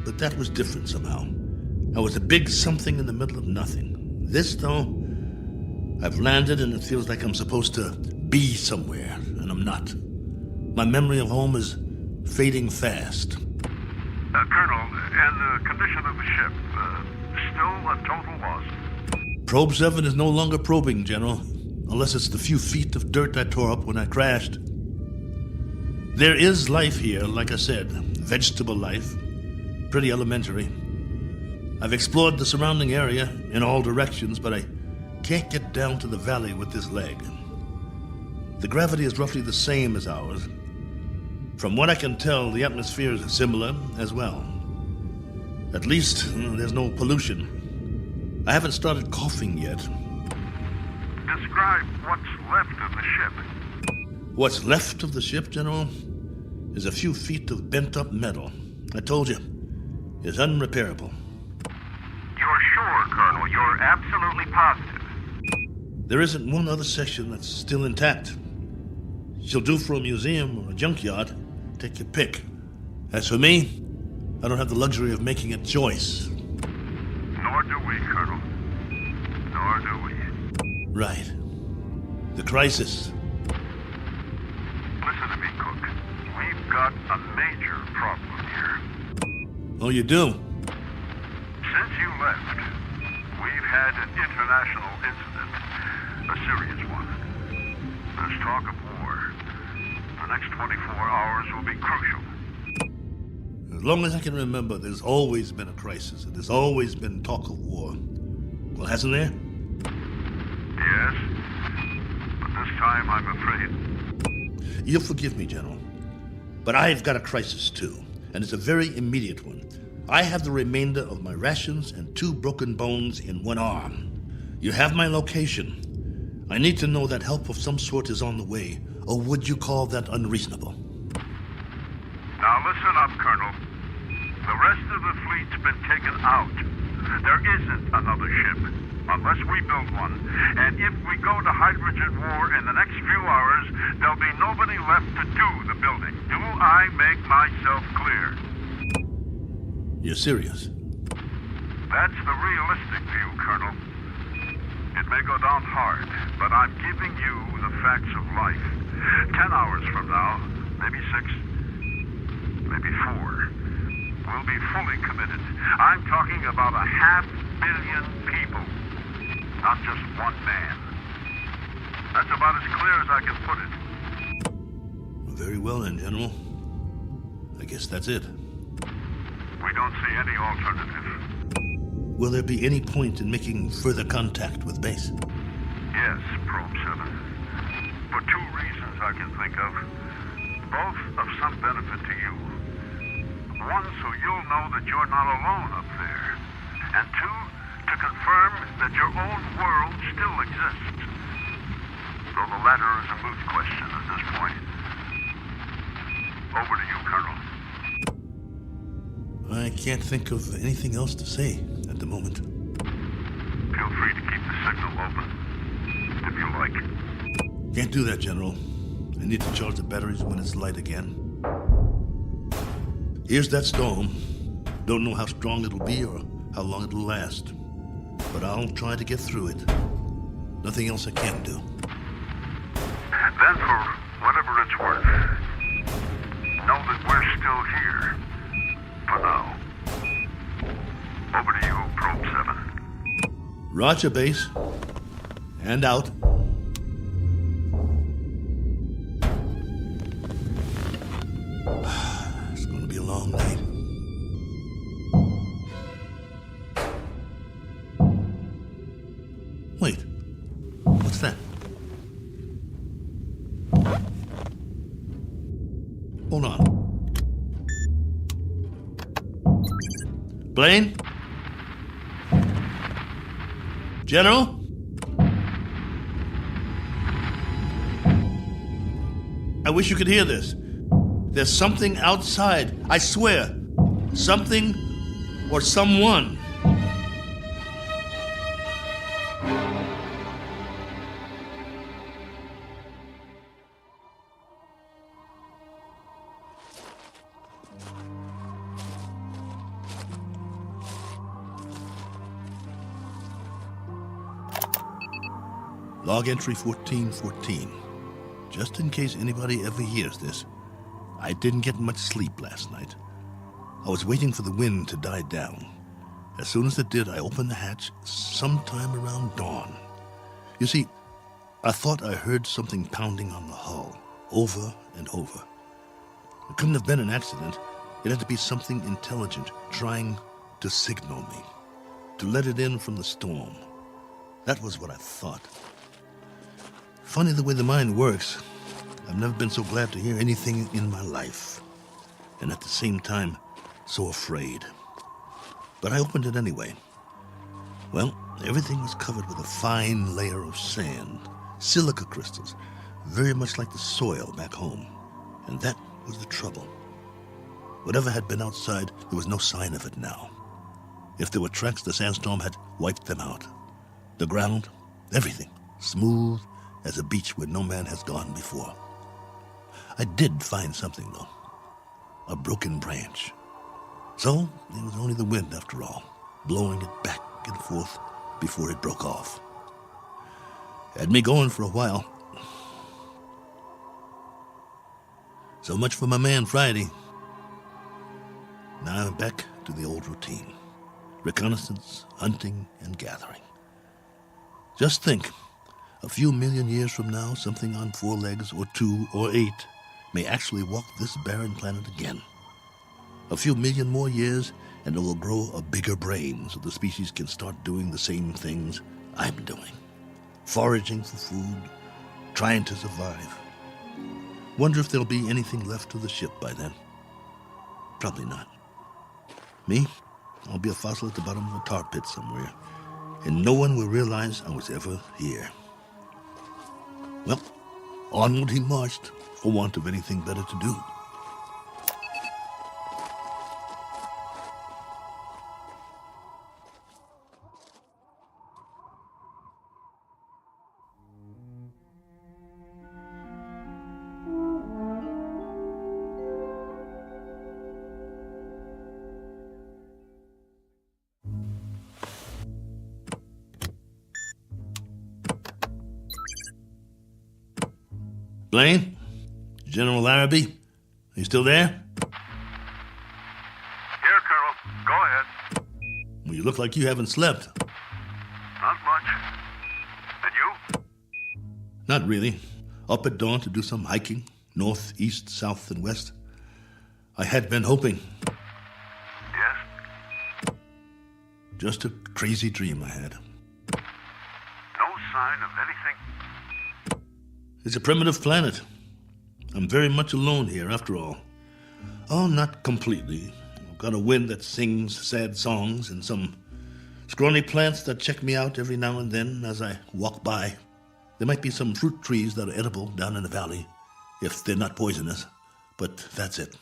but that was different somehow. I was a big something in the middle of nothing. This, though, I've landed and it feels like I'm supposed to be somewhere, and I'm not. My memory of home is fading fast. Colonel, and the condition of the ship, still a total loss? Probe 7 is no longer probing, General, unless it's the few feet of dirt I tore up when I crashed. There is life here, like I said, vegetable life, pretty elementary. I've explored the surrounding area in all directions, but I can't get down to the valley with this leg. The gravity is roughly the same as ours. From what I can tell, the atmosphere is similar as well. At least, there's no pollution. I haven't started coughing yet. Describe what's left of the ship. What's left of the ship, General, is a few feet of bent-up metal. I told you, it's unrepairable. You're sure, Colonel? You're absolutely positive? There isn't one other section that's still intact. She'll do for a museum or a junkyard. Take your pick. As for me, I don't have the luxury of making a choice. Nor do we, Colonel. Nor do we. Right. The crisis. Listen to me, Cook. We've got a major problem here. Oh, you do? Since you left, we've had an international incident. A serious one. There's talk of war. The next 24 hours will be crucial. As long as I can remember, there's always been a crisis, and there's always been talk of war. Well, hasn't there? Yes. last time, I'm afraid. You'll forgive me, General, but I've got a crisis too, and it's a very immediate one. I have the remainder of my rations and 2 broken bones in one arm. You have my location. I need to know that help of some sort is on the way, or would you call that unreasonable? Now listen up, Colonel. The rest of the fleet's been taken out. There isn't another ship, unless we build one. And if we go to hydrogen war in the next few hours, there'll be nobody left to do the building. Do I make myself clear? You're serious? That's the realistic view, Colonel. It may go down hard, but I'm giving you the facts of life. 10 hours from now, maybe 6, maybe 4, we'll be fully committed. I'm talking about 500 million people, not just one man. That's about as clear as I can put it. Very well then, General. I guess that's it. We don't see any alternative. Will there be any point in making further contact with base? Yes, Probe 7. For 2 reasons I can think of, both of some benefit to you. One, so you'll know that you're not alone up there. And 2, to confirm that your own world still exists. Though the latter is a moot question at this point. Over to you, Colonel. I can't think of anything else to say at the moment. Feel free to keep the signal open, if you like. Can't do that, General. I need to charge the batteries when it's light again. Here's that storm. Don't know how strong it'll be or how long it'll last. But I'll try to get through it. Nothing else I can do. Then for whatever it's worth, know that we're still here. For now. Over to you, Probe 7. Roger, base. And out. It's going to be a long night. Wait. What's that? Hold on. Blaine? General? I wish you could hear this. There's something outside, I swear. Something or someone. Log entry 1414. Just in case anybody ever hears this, I didn't get much sleep last night. I was waiting for the wind to die down. As soon as it did, I opened the hatch sometime around dawn. You see, I thought I heard something pounding on the hull, over and over. It couldn't have been an accident. It had to be something intelligent trying to signal me, to let it in from the storm. That was what I thought. Funny the way the mind works. I've never been so glad to hear anything in my life. And at the same time, so afraid. But I opened it anyway. Well, everything was covered with a fine layer of sand, silica crystals, very much like the soil back home. And that was the trouble. Whatever had been outside, there was no sign of it now. If there were tracks, the sandstorm had wiped them out. The ground, everything, smooth as a beach where no man has gone before. I did find something, though. A broken branch. So, it was only the wind, after all, blowing it back and forth before it broke off. Had me going for a while. So much for my man Friday. Now I'm back to the old routine. Reconnaissance, hunting, and gathering. Just think, a few million years from now, something on 4 legs, or 2, or 8, may actually walk this barren planet again. A few million more years, and it will grow a bigger brain so the species can start doing the same things I'm doing. Foraging for food, trying to survive. Wonder if there'll be anything left of the ship by then. Probably not. Me? I'll be a fossil at the bottom of a tar pit somewhere, and no one will realize I was ever here. Well, onward he marched, for want of anything better to do. Blaine? General Larrabee? Are you still there? Here, Colonel. Go ahead. Well, you look like you haven't slept. Not much. And you? Not really. Up at dawn to do some hiking, north, east, south, and west. I had been hoping. Yes? Just a crazy dream I had. No sign of anything? It's a primitive planet. I'm very much alone here, after all. Oh, not completely. I've got a wind that sings sad songs and some scrawny plants that check me out every now and then as I walk by. There might be some fruit trees that are edible down in the valley, if they're not poisonous. But that's it.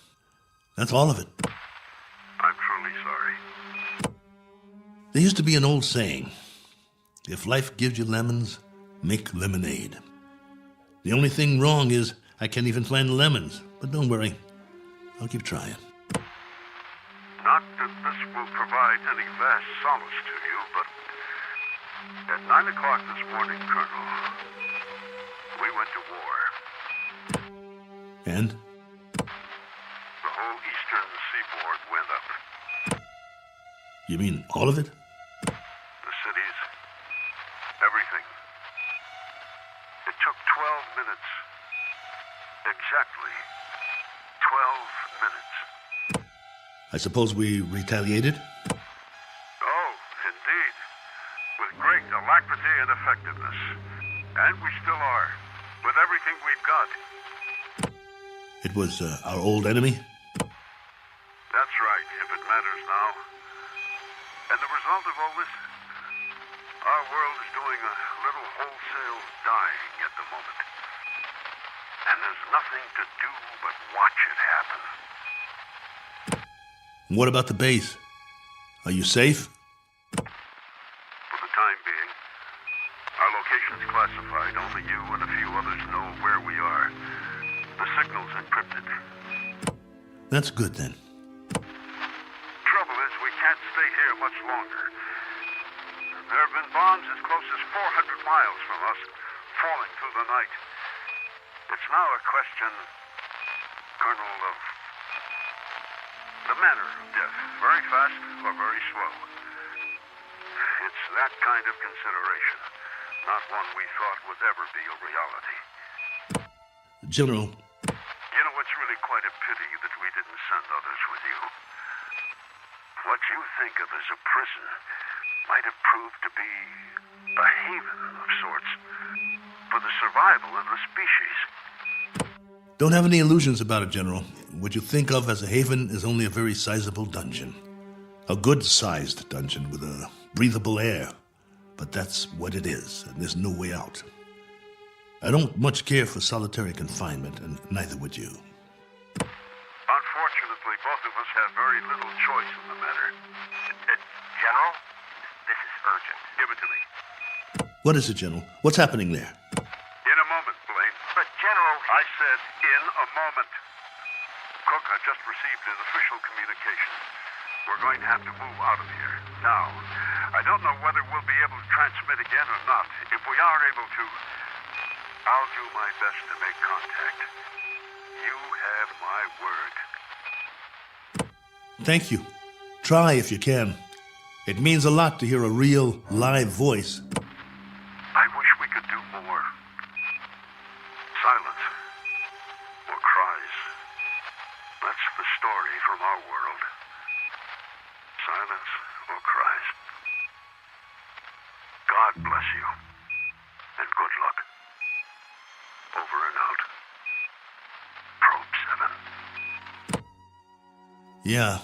That's all of it. I'm truly sorry. There used to be an old saying, if life gives you lemons, make lemonade. The only thing wrong is I can't even find lemons. But don't worry, I'll keep trying. Not that this will provide any vast solace to you, but at 9 o'clock this morning, Colonel, we went to war. And? The whole eastern seaboard went up. You mean all of it? The cities, everything. It took 12 minutes. Exactly 12 minutes. I suppose we retaliated? Oh, indeed. With great alacrity and effectiveness. And we still are. With everything we've got. It was our old enemy? That's right, if it matters now. And the result of all this? Our world is doing a little wholesale dying at the moment. And there's nothing to do but watch it happen. What about the base? Are you safe? For the time being. Our location's classified. Only you and a few others know where we are. The signal's encrypted. That's good then. Trouble is, we can't stay here much longer. There have been bombs as close as 400 miles from us, falling through the night. It's now a question, Colonel, of the manner of death. Very fast or very slow. It's that kind of consideration, not one we thought would ever be a reality. General. You know, it's really quite a pity that we didn't send others with you. What you think of as a prison might have proved to be a haven of sorts for the survival of the species. Don't have any illusions about it, General. What you think of as a haven is only a very sizable dungeon. A good-sized dungeon with a breathable air. But that's what it is, and there's no way out. I don't much care for solitary confinement, and neither would you. Unfortunately, both of us have very little choice in the matter. General, this is urgent. Give it to me. What is it, General? What's happening there? In a moment, Blaine. But, General... I said in a moment. Cook, I've just received an official communication. We're going to have to move out of here. Now, I don't know whether we'll be able to transmit again or not. If we are able to, I'll do my best to make contact. You have my word. Thank you. Try if you can. It means a lot to hear a real, live voice. I wish we could do more. Silence. Or cries. That's the story from our world. Silence or cries. God bless you. And good luck. Yeah.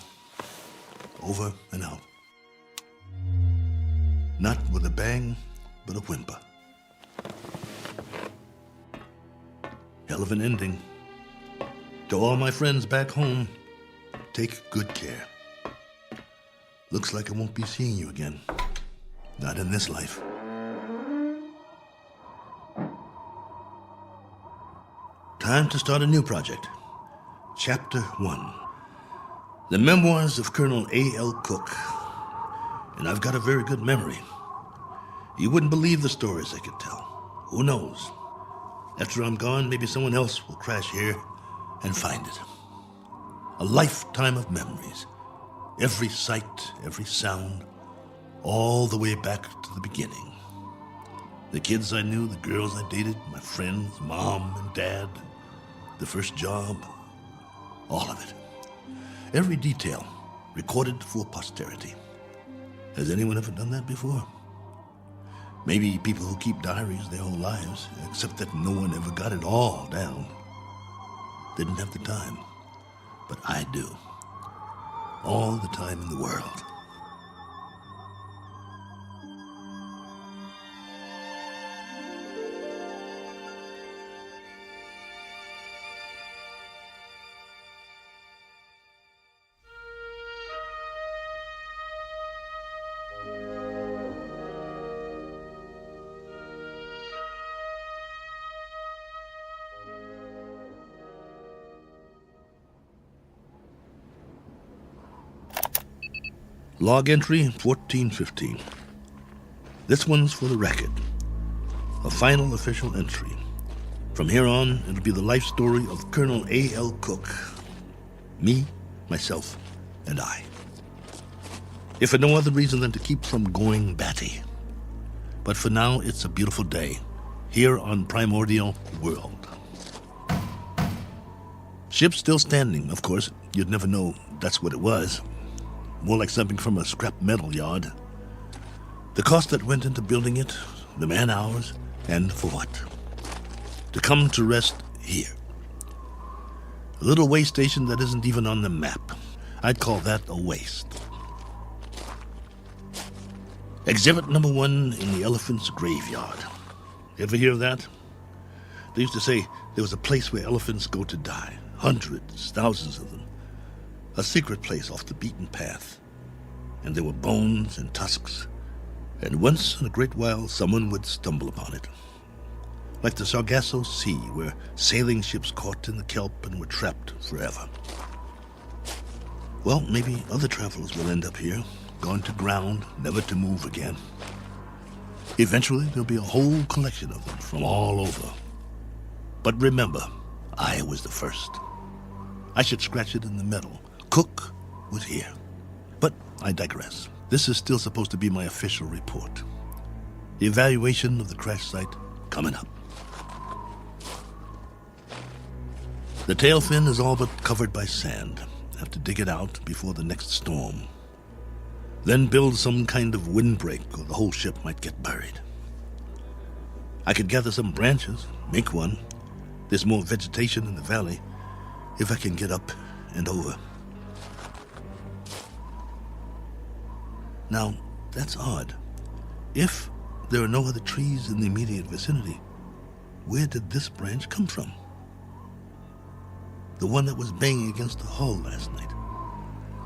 Over and out. Not with a bang, but a whimper. Hell of an ending. To all my friends back home, take good care. Looks like I won't be seeing you again. Not in this life. Time to start a new project. Chapter 1. The Memoirs of Colonel A.L. Cook. And I've got a very good memory. You wouldn't believe the stories I could tell. Who knows? After I'm gone, maybe someone else will crash here and find it. A lifetime of memories. Every sight, every sound, all the way back to the beginning. The kids I knew, the girls I dated, my friends, mom and dad, the first job, all of it. Every detail recorded for posterity. Has anyone ever done that before? Maybe people who keep diaries their whole lives, except that no one ever got it all down. Didn't have the time, but I do. All the time in the world. Log entry 1415. This one's for the record. A final official entry. From here on, it'll be the life story of Colonel A.L. Cook. Me, myself, and I. If for no other reason than to keep from going batty. But for now, it's a beautiful day, here on Primordial World. Ship still standing, of course. You'd never know that's what it was. More like something from a scrap metal yard. The cost that went into building it, the man-hours, and for what? To come to rest here. A little way station that isn't even on the map. I'd call that a waste. Exhibit number 1 in the elephant's graveyard. Ever hear of that? They used to say there was a place where elephants go to die. Hundreds, thousands of them. A secret place off the beaten path. And there were bones and tusks. And once in a great while, someone would stumble upon it. Like the Sargasso Sea, where sailing ships caught in the kelp and were trapped forever. Well, maybe other travelers will end up here, gone to ground, never to move again. Eventually, there'll be a whole collection of them from all over. But remember, I was the first. I should scratch it in the metal. Cook was here. But I digress. This is still supposed to be my official report. The evaluation of the crash site coming up. The tail fin is all but covered by sand. Have to dig it out before the next storm. Then build some kind of windbreak or the whole ship might get buried. I could gather some branches, make one. There's more vegetation in the valley if I can get up and over. Now, that's odd. If there are no other trees in the immediate vicinity, where did this branch come from? The one that was banging against the hull last night.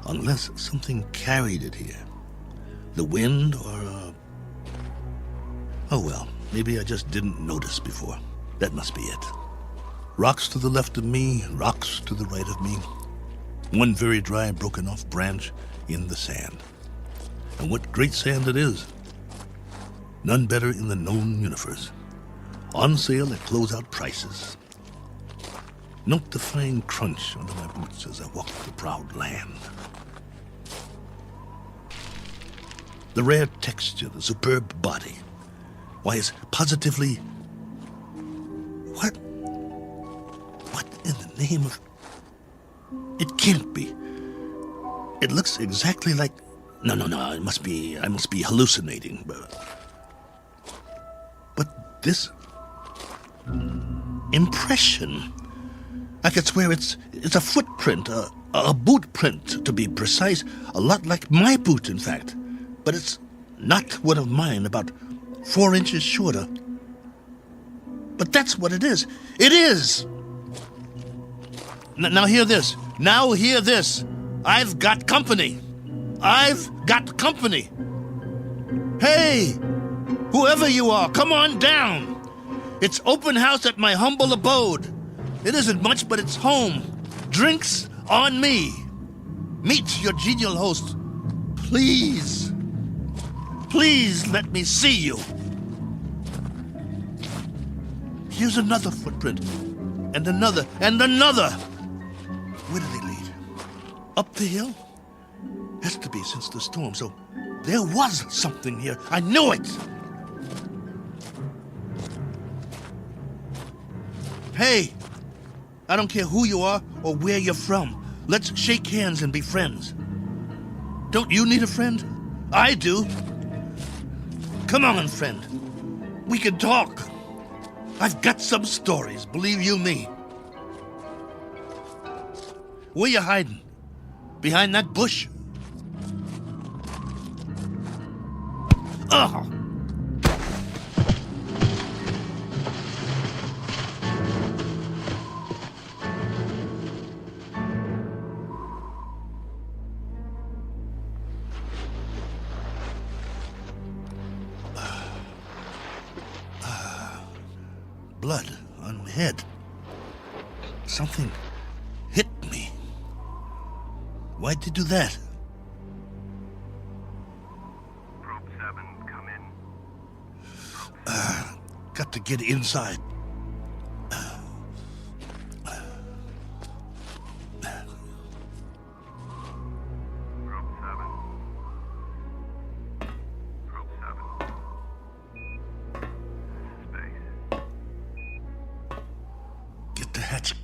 Unless something carried it here. The wind or Oh well, maybe I just didn't notice before. That must be it. Rocks to the left of me, rocks to the right of me. One very dry, broken off branch in the sand. And what great sand it is. None better in the known universe. On sale at closeout prices. Note the fine crunch under my boots as I walk the proud land. The rare texture, the superb body. Why, it's positively... What in the name of... It can't be. It looks exactly like... No, I must be hallucinating. But this... impression... I could swear it's a footprint, a A boot print, to be precise. A lot like my boot, in fact. But it's not one of mine, about 4 inches shorter. But that's what it is. It is! Now hear this. Now hear this. I've got company. I've got company. Hey! Whoever you are, come on down. It's open house at my humble abode. It isn't much, but it's home. Drinks on me. Meet your genial host. Please. Please let me see you. Here's another footprint. And another. And another. Where do they lead? Up the hill? Has to be since the storm, so there was something here. I knew it! Hey, I don't care who you are or where you're from. Let's shake hands and be friends. Don't you need a friend? I do. Come on, friend. We can talk. I've got some stories, believe you me. Where you hiding? Behind that bush? Ugh! Blood on my head. Something hit me. Why'd you do that? Probe 7, come in. Got to get inside.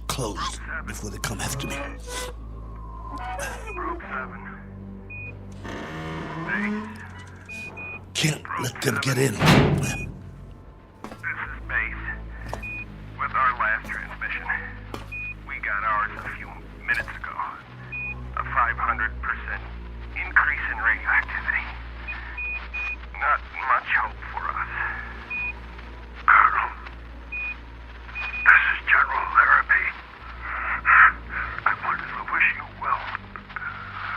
Closed before they come after me. Probe 7. Can't let them get in. This is Base. With our last transmission, we got ours a few minutes ago. A 500% increase in radioactivity. Not much hope for us. Colonel, this is General Larrabee. I wanted to wish you well.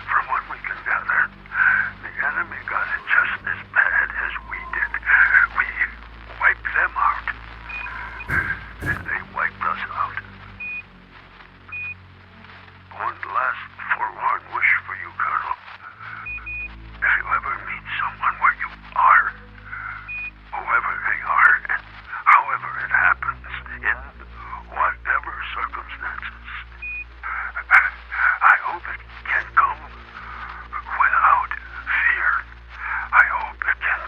From what we can gather, the enemy got it just as bad as we did. We wiped them out. And they wiped us out. One last forlorn wish for you, Colonel. If you ever meet someone where you are, whoever they are, and however it happens, in whatever circumstances, I hope it can come without fear. I hope it can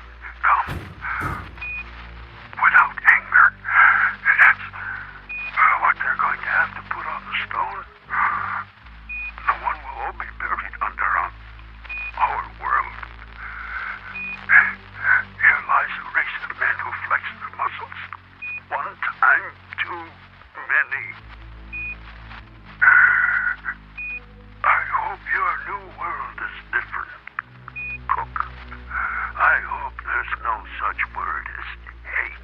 come without anger. That's what they're going to have to put on the stone. The one we'll all be buried under on our world. Here lies a race of men who flex their muscles. One time too many. I hope your new world is different, Cook. I hope there's no such word as hate.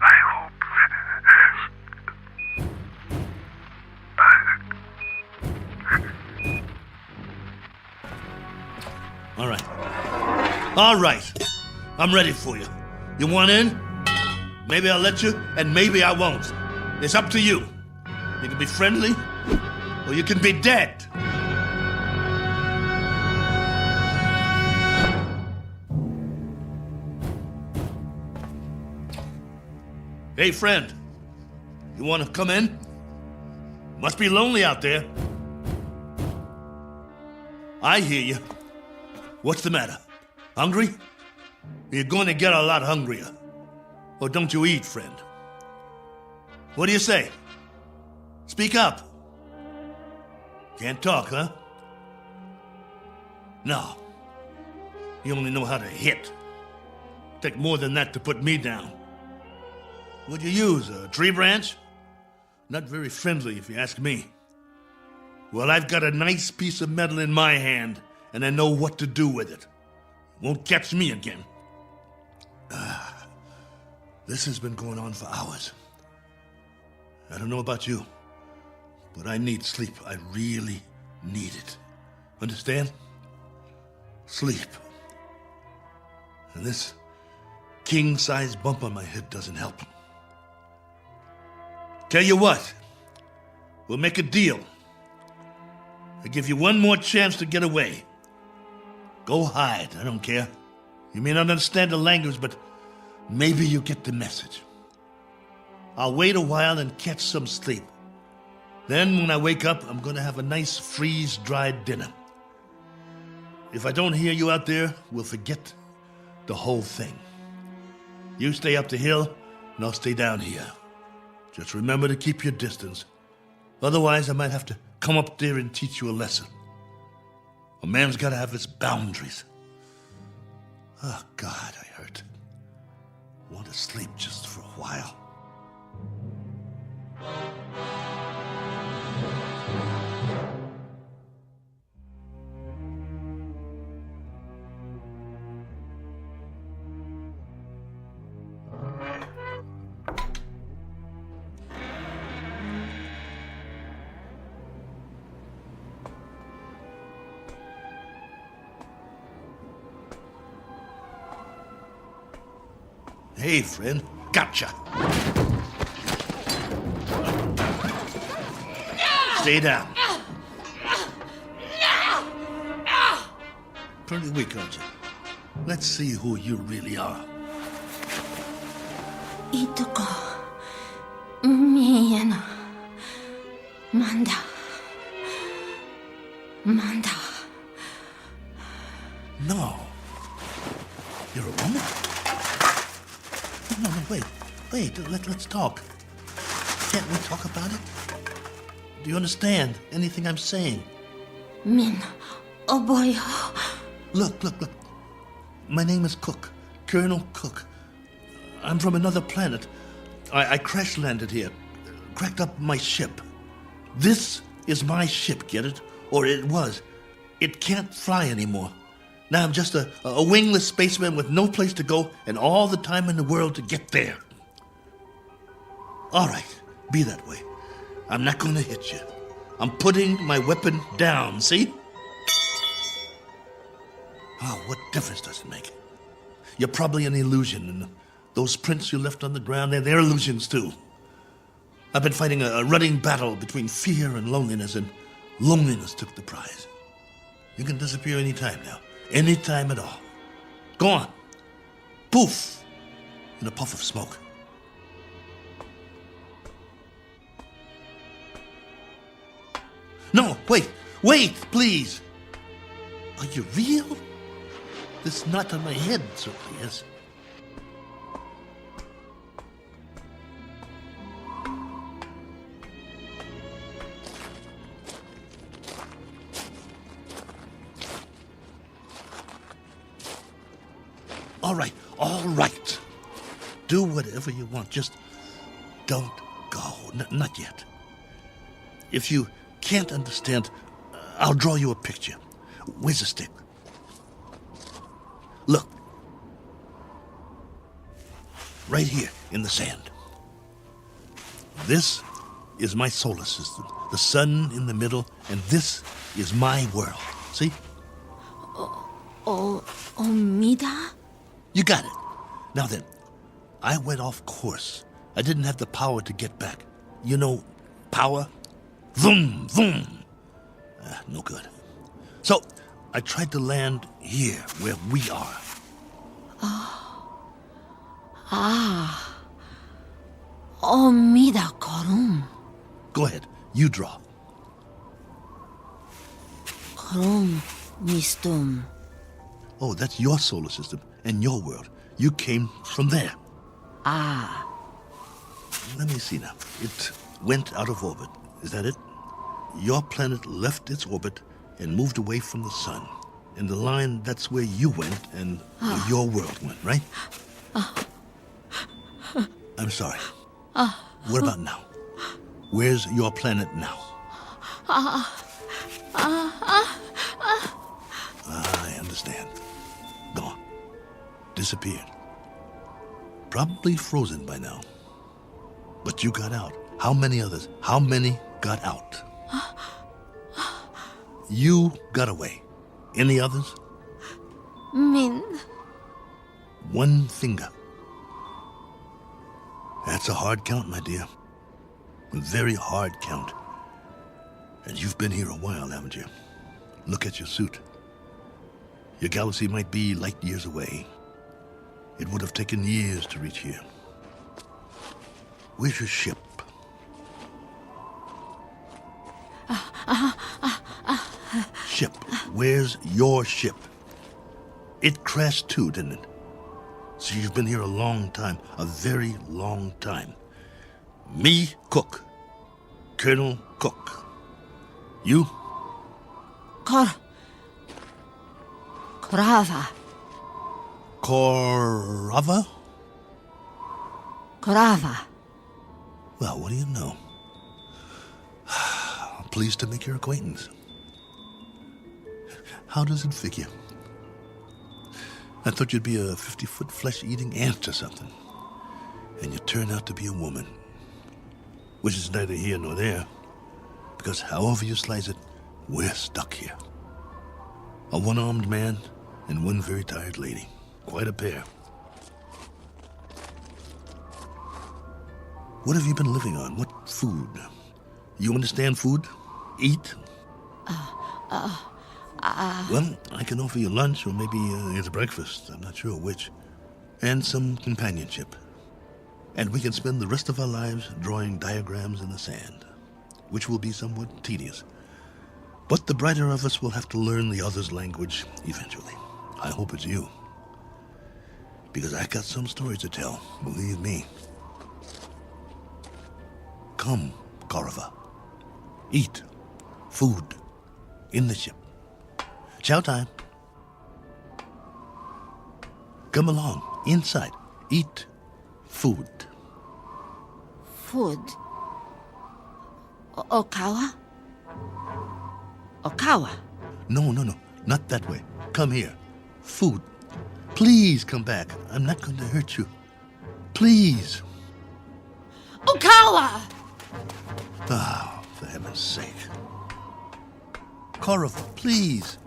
I hope there's... All right. I'm ready for you. You want in? Maybe I'll let you, and maybe I won't. It's up to you. You can be friendly, or you can be dead. Hey, friend. You want to come in? Must be lonely out there. I hear you. What's the matter? Hungry? You're going to get a lot hungrier. Or don't you eat, friend? What do you say? Speak up. Can't talk, huh? No. You only know how to hit. Take more than that to put me down. What'd you use, a tree branch? Not very friendly, if you ask me. Well, I've got a nice piece of metal in my hand, and I know what to do with it. Won't catch me again. This has been going on for hours. I don't know about you, but I need sleep. I really need it. Understand? Sleep. And this king-size bump on my head doesn't help. Tell you what, we'll make a deal. I give you one more chance to get away. Go hide, I don't care. You may not understand the language, but maybe you get the message. I'll wait a while and catch some sleep. Then when I wake up, I'm going to have a nice freeze-dried dinner. If I don't hear you out there, we'll forget the whole thing. You stay up the hill, and I'll stay down here. Just remember to keep your distance. Otherwise, I might have to come up there and teach you a lesson. A man's got to have his boundaries. Oh, God, I hurt. I want to sleep just for a while. Hey, friend. Gotcha. Stay down. Pretty weak, aren't you? Let's see who you really are. Ituko. Miyana. Manda. Manda. No. You're a woman? No, wait. Let's talk. Can't we talk about it? Do you understand anything I'm saying? Min. Oh boy. Look. My name is Cook. Colonel Cook. I'm from another planet. I crash landed here. Cracked up my ship. This is my ship, get it? Or it was. It can't fly anymore. Now I'm just a wingless spaceman with no place to go and all the time in the world to get there. All right, be that way. I'm not going to hit you. I'm putting my weapon down, see? Oh, what difference does it make? You're probably an illusion, and those prints you left on the ground, they're illusions too. I've been fighting a running battle between fear and loneliness took the prize. You can disappear any time now. Any time at all. Go on. Poof! In a puff of smoke. No, wait, please. Are you real? This knot on my head certainly is. All right. Do whatever you want. Just don't go. Not yet. If you can't understand, I'll draw you a picture. Where's the stick? Look. Right here in the sand. This is my solar system. The sun in the middle, and this is my world. See? Omida? You got it. Now then, I went off course. I didn't have the power to get back. You know, power? Vroom, vroom. No good. So, I tried to land here, where we are. Omida korum. Go ahead, you draw. Korum mistum. Oh, that's your solar system and your world. You came from there. Let me see now. It went out of orbit. Is that it? Your planet left its orbit and moved away from the sun. And the line, that's where you went and where your world went, right? I'm sorry. What about now? Where's your planet now? I understand. Gone. Disappeared. Probably frozen by now. But you got out. How many others? How many got out? You got away. Any others? Min. One finger. That's a hard count, my dear. A very hard count. And you've been here a while, haven't you? Look at your suit. Your galaxy might be light years away. It would have taken years to reach here. Where's your ship? Ship. Where's your ship? It crashed too, didn't it? So you've been here a long time. A very long time. Me, Cook. Colonel Cook. You? Korava. Korava? Korava. Well, what do you know? Pleased to make your acquaintance. How does it figure? I thought you'd be a 50-foot flesh-eating ant or something. And you turn out to be a woman. Which is neither here nor there. Because however you slice it, we're stuck here. A one-armed man and one very tired lady. Quite a pair. What have you been living on? What food? You understand food? Eat? Well, I can offer you lunch or maybe it's breakfast. I'm not sure which. And some companionship. And we can spend the rest of our lives drawing diagrams in the sand, which will be somewhat tedious. But the brighter of us will have to learn the other's language eventually. I hope it's you. Because I got some stories to tell, believe me. Come, Korova. Eat. Food. In the ship. Chow time. Come along. Inside. Eat. Food. Food. Okawa? Okawa? No. Not that way. Come here. Food. Please come back. I'm not going to hurt you. Please. Okawa! Oh, for heaven's sake. Korova, please.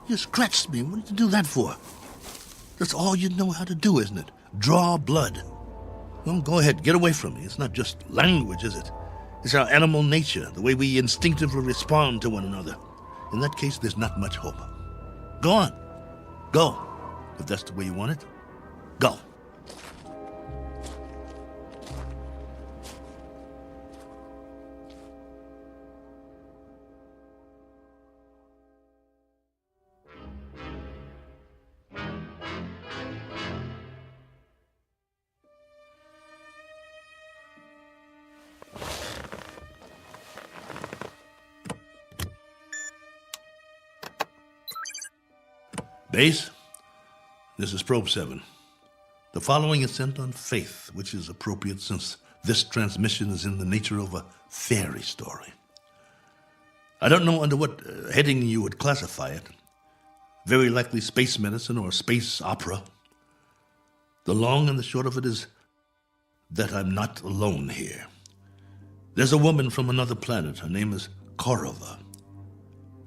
You scratched me. What did you do that for? That's all you know how to do, isn't it? Draw blood. Well, go ahead. Get away from me. It's not just language, is it? It's our animal nature, the way we instinctively respond to one another. In that case, there's not much hope. Go on. Go. If that's the way you want it, go. Base, this is Probe 7. The following is sent on faith, which is appropriate since this transmission is in the nature of a fairy story. I don't know under what heading you would classify it. Very likely space medicine or space opera. The long and the short of it is that I'm not alone here. There's a woman from another planet. Her name is Korova.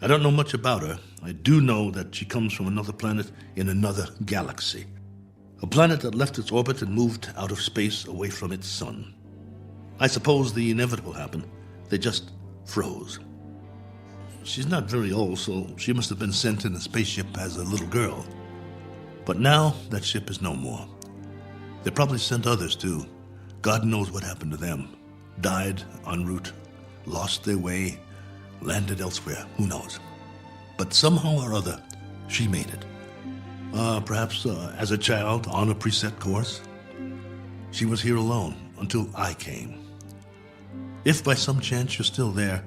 I don't know much about her. I do know that she comes from another planet in another galaxy. A planet that left its orbit and moved out of space away from its sun. I suppose the inevitable happened. They just froze. She's not very old, so she must have been sent in a spaceship as a little girl. But now that ship is no more. They probably sent others too. God knows what happened to them. Died en route, lost their way, landed elsewhere, who knows. But somehow or other, she made it. Perhaps as a child on a preset course. She was here alone until I came. If by some chance you're still there,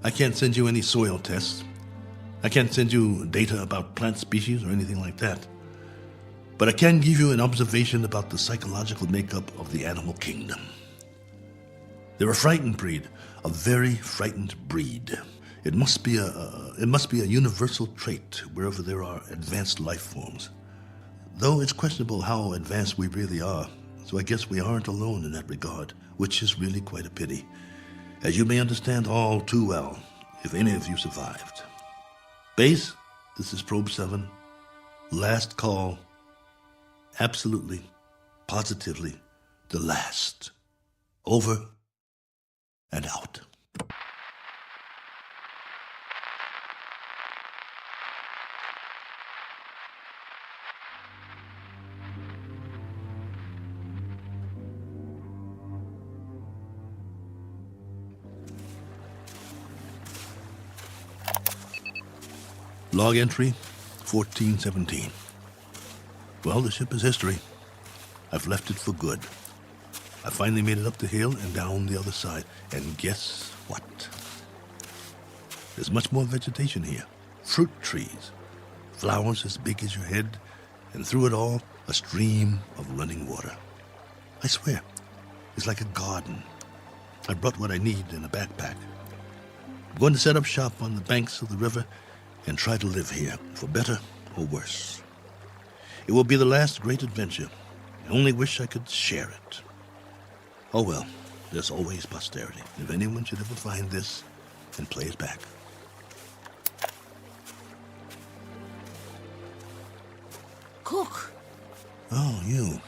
I can't send you any soil tests. I can't send you data about plant species or anything like that. But I can give you an observation about the psychological makeup of the animal kingdom. They're a frightened breed, a very frightened breed. It must be a universal trait wherever there are advanced life forms. Though it's questionable how advanced we really are, so I guess we aren't alone in that regard, which is really quite a pity, as you may understand all too well, if any of you survived. Base, this is Probe 7. Last call. Absolutely, positively, the last. Over and out. Log entry 1417. Well, the ship is history. I've left it for good. I finally made it up the hill and down the other side. And guess what? There's much more vegetation here. Fruit trees. Flowers as big as your head. And through it all, a stream of running water. I swear, it's like a garden. I brought what I need in a backpack. I'm going to set up shop on the banks of the river and try to live here, for better or worse. It will be the last great adventure. I only wish I could share it. Oh well, there's always posterity, if anyone should ever find this and play it back. Cook. Oh, you.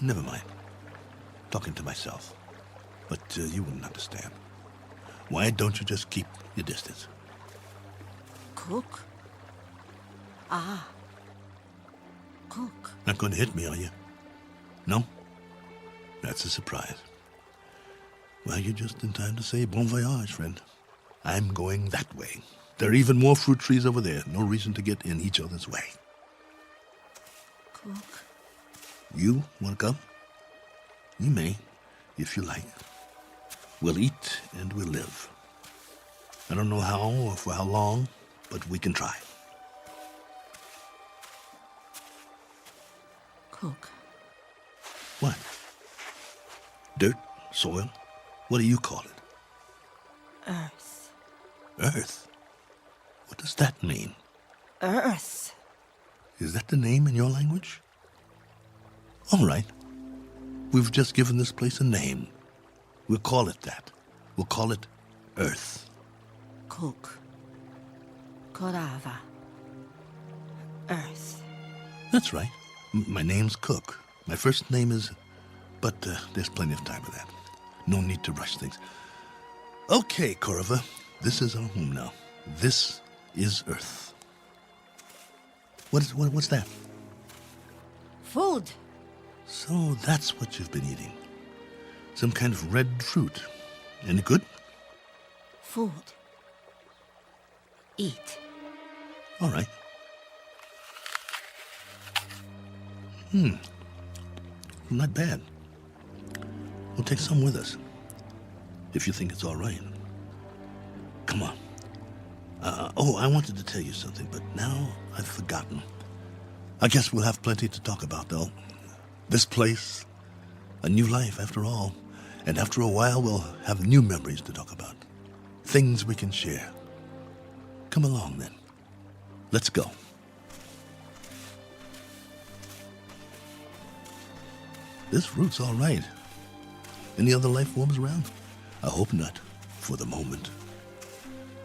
Never mind. Talking to myself. But you wouldn't understand. Why don't you just keep your distance? Cook? Ah. Cook. Not going to hit me, are you? No? That's a surprise. Well, you're just in time to say bon voyage, friend. I'm going that way. There are even more fruit trees over there. No reason to get in each other's way. Cook. You want to come? You may, if you like. We'll eat and we'll live. I don't know how or for how long, but we can try. Cook. What? Dirt? Soil? What do you call it? Earth. Earth? What does that mean? Earth. Is that the name in your language? All right. We've just given this place a name. We'll call it that. We'll call it Earth. Cook. Korava. Earth. That's right. My name's Cook. My first name is... But there's plenty of time for that. No need to rush things. Okay, Korava. This is our home now. This is Earth. What's that? Food. So that's what you've been eating. Some kind of red fruit. Any good? Food. Eat. All right. Not bad. We'll take some with us. If you think it's all right. Come on. I wanted to tell you something, but now I've forgotten. I guess we'll have plenty to talk about, though. This place, a new life after all. And after a while, we'll have new memories to talk about. Things we can share. Come along, then. Let's go. This route's all right. Any other life forms around? I hope not, for the moment.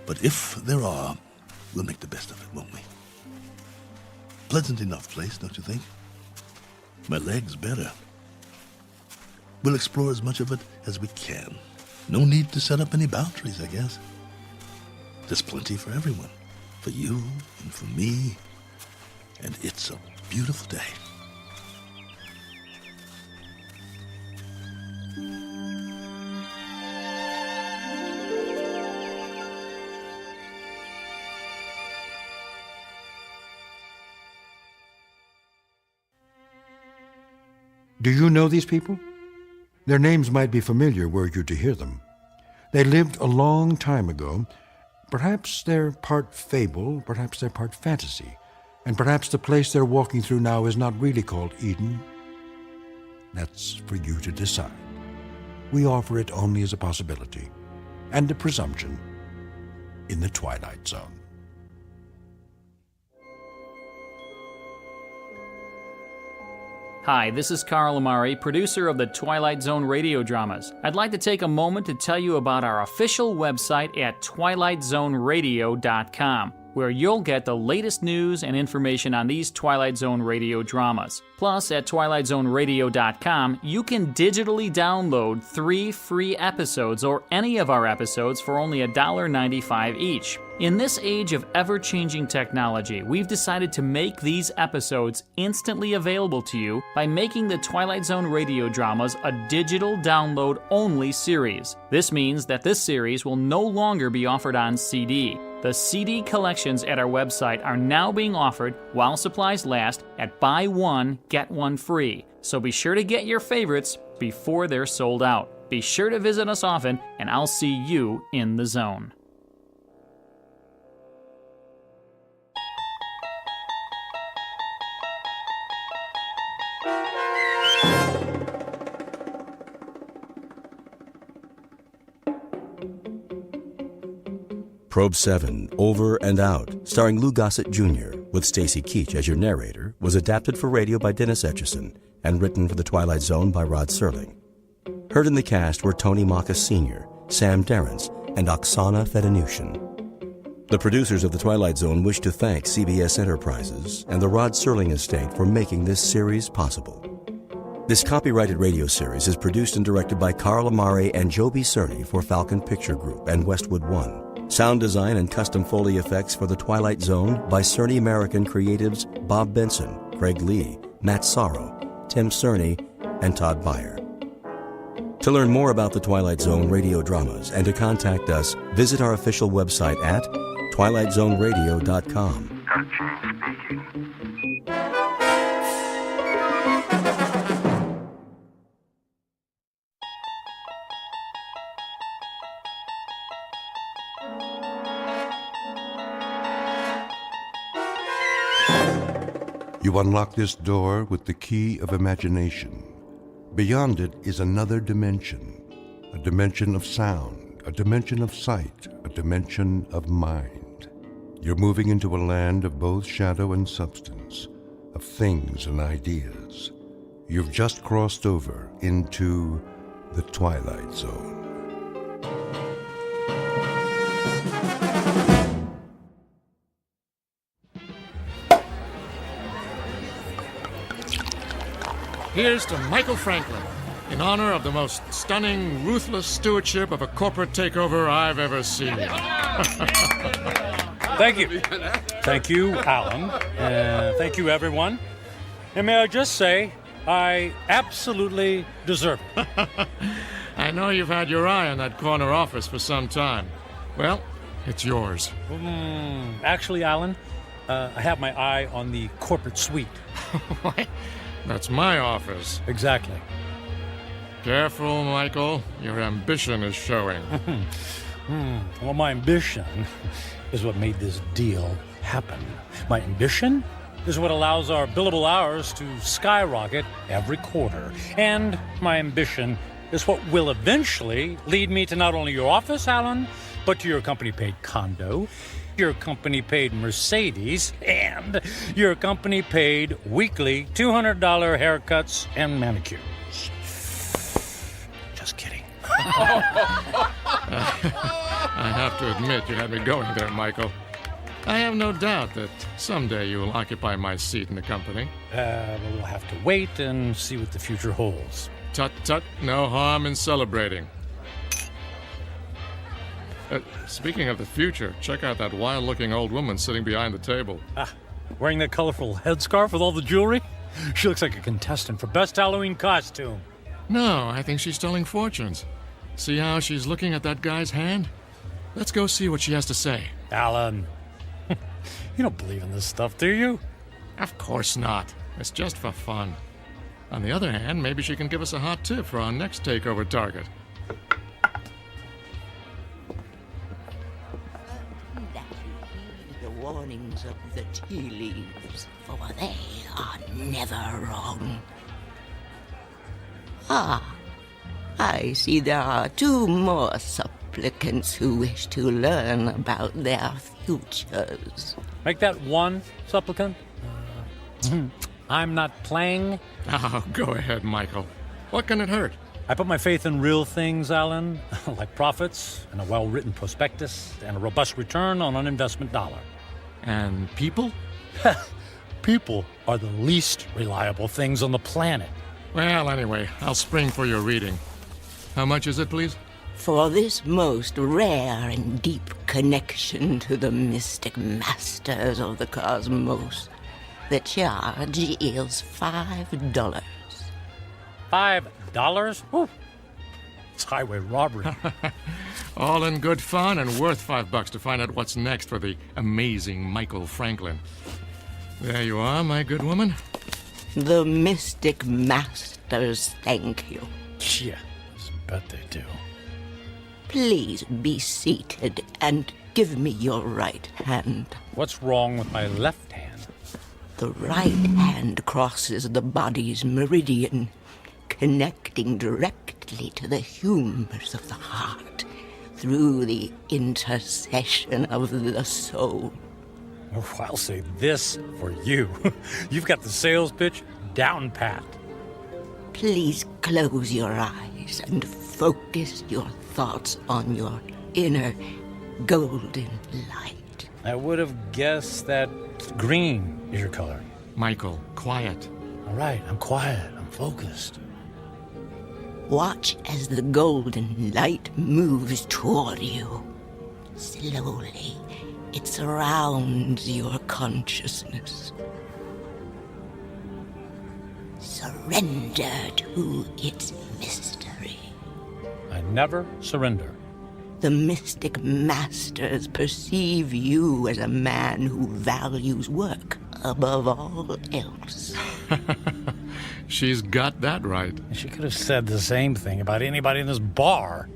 But if there are, we'll make the best of it, won't we? Pleasant enough place, don't you think? My leg's better. We'll explore as much of it as we can. No need to set up any boundaries, I guess. There's plenty for everyone. For you and for me. And it's a beautiful day. Do you know these people? Their names might be familiar were you to hear them. They lived a long time ago. Perhaps they're part fable, perhaps they're part fantasy. And perhaps the place they're walking through now is not really called Eden. That's for you to decide. We offer it only as a possibility and a presumption in the Twilight Zone. Hi, this is Carl Amari, producer of the Twilight Zone Radio Dramas. I'd like to take a moment to tell you about our official website at twilightzoneradio.com, where you'll get the latest news and information on these Twilight Zone Radio dramas. Plus, at twilightzoneradio.com, you can digitally download 3 free episodes or any of our episodes for only $1.95 each. In this age of ever-changing technology, we've decided to make these episodes instantly available to you by making the Twilight Zone Radio Dramas a digital download-only series. This means that this series will no longer be offered on CD. The CD collections at our website are now being offered while supplies last at buy one, get one free. So be sure to get your favorites before they're sold out. Be sure to visit us often, and I'll see you in the zone. Probe 7, Over and Out, starring Lou Gossett Jr., with Stacy Keach as your narrator, was adapted for radio by Dennis Etchison and written for The Twilight Zone by Rod Serling. Heard in the cast were Tony Maka Sr., Sam Derrence, and Oksana Fedanushin. The producers of The Twilight Zone wish to thank CBS Enterprises and the Rod Serling estate for making this series possible. This copyrighted radio series is produced and directed by Carl Amari and Joe B. Cerny for Falcon Picture Group and Westwood One. Sound design and custom Foley effects for The Twilight Zone by Cerny American creatives Bob Benson, Craig Lee, Matt Sorrow, Tim Cerny, and Todd Beyer. To learn more about The Twilight Zone radio dramas and to contact us, visit our official website at twilightzoneradio.com. Speaking. You unlock this door with the key of imagination. Beyond it is another dimension, a dimension of sound, a dimension of sight, a dimension of mind. You're moving into a land of both shadow and substance, of things and ideas. You've just crossed over into the Twilight Zone. Here's to Michael Franklin, in honor of the most stunning, ruthless stewardship of a corporate takeover I've ever seen. Thank you. Thank you, Alan. Thank you, everyone. And may I just say, I absolutely deserve it. I know you've had your eye on that corner office for some time. Well, it's yours. Actually, Alan, I have my eye on the corporate suite. What? That's my office. Exactly. Careful, Michael. Your ambition is showing. Well, my ambition is what made this deal happen. My ambition is what allows our billable hours to skyrocket every quarter. And my ambition is what will eventually lead me to not only your office, Alan, but to your company-paid condo, your company-paid Mercedes, and your company-paid weekly $200 haircuts and manicures. Just kidding. I have to admit, you had me going there, Michael. I have no doubt that someday you will occupy my seat in the company. But we'll have to wait and see what the future holds. Tut, tut, no harm in celebrating. Speaking of the future, check out that wild-looking old woman sitting behind the table. Wearing that colorful headscarf with all the jewelry? She looks like a contestant for Best Halloween Costume. No, I think she's telling fortunes. See how she's looking at that guy's hand? Let's go see what she has to say. Alan, you don't believe in this stuff, do you? Of course not. It's just for fun. On the other hand, maybe she can give us a hot tip for our next takeover target. The warnings of the tea leaves, for they are never wrong. Ah, I see there are 2 more supplicants who wish to learn about their futures. Make that 1 supplicant. I'm not playing. Oh, go ahead, Michael. What can it hurt? I put my faith in real things, Alan, like profits and a well-written prospectus and a robust return on an investment dollar. And people? People are the least reliable things on the planet. Well, anyway, I'll spring for your reading. How much is it, please? For this most rare and deep connection to the mystic masters of the cosmos, the charge is $5. $5? Ooh. It's highway robbery. All in good fun and worth $5 to find out what's next for the amazing Michael Franklin. There you are, my good woman. The mystic masters thank you. Yeah, I bet they do. Please be seated and give me your right hand. What's wrong with my left hand? The right hand crosses the body's meridian, connecting directly to the humors of the heart through the intercession of the soul. Oh, I'll say this for you. You've got the sales pitch down pat. Please close your eyes and focus your thoughts on your inner golden light. I would have guessed that green is your color. Michael, quiet. All right, I'm quiet. I'm focused. Watch as the golden light moves toward you. Slowly, it surrounds your consciousness. Surrender to its mystery. I never surrender. The mystic masters perceive you as a man who values work above all else. She's got that right. She could have said the same thing about anybody in this bar.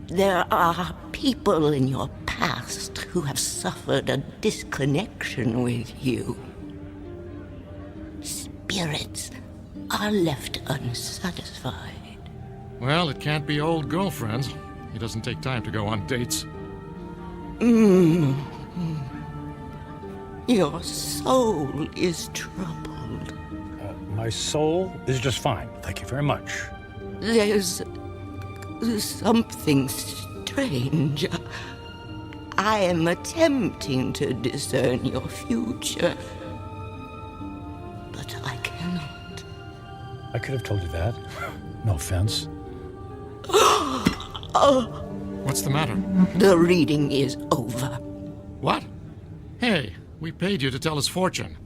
There are people in your past who have suffered a disconnection with you. Spirits are left unsatisfied. Well, it can't be old girlfriends. It doesn't take time to go on dates. Your soul is troubled. My soul is just fine. Thank you very much. There's something strange. I am attempting to discern your future, but I cannot. I could have told you that. No offense. Oh. What's the matter? The reading is over. What? Hey, we paid you to tell us fortune.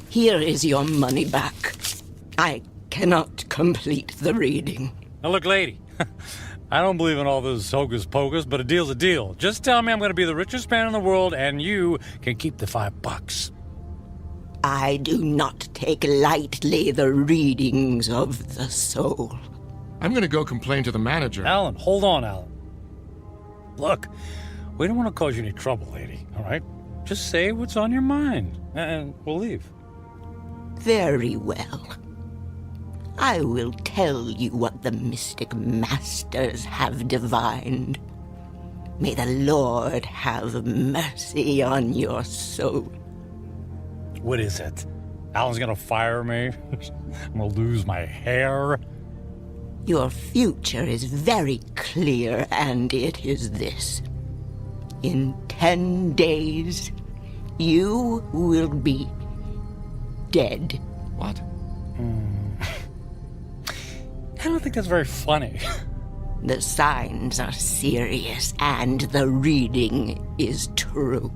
Here is your money back. I cannot complete the reading. Now look, lady, I don't believe in all this hocus pocus, but a deal's a deal. Just tell me I'm going to be the richest man in the world, and you can keep the $5. I do not take lightly the readings of the soul. I'm going to go complain to the manager. Alan, hold on, Alan. Look, we don't want to cause you any trouble, lady, all right? Just say what's on your mind, and we'll leave. Very well. I will tell you what the mystic masters have divined. May the Lord have mercy on your soul. What is it? Alan's gonna fire me? I'm gonna lose my hair? Your future is very clear, and it is this. In 10 days, you will be dead. What? I don't think that's very funny. The signs are serious, and the reading is true.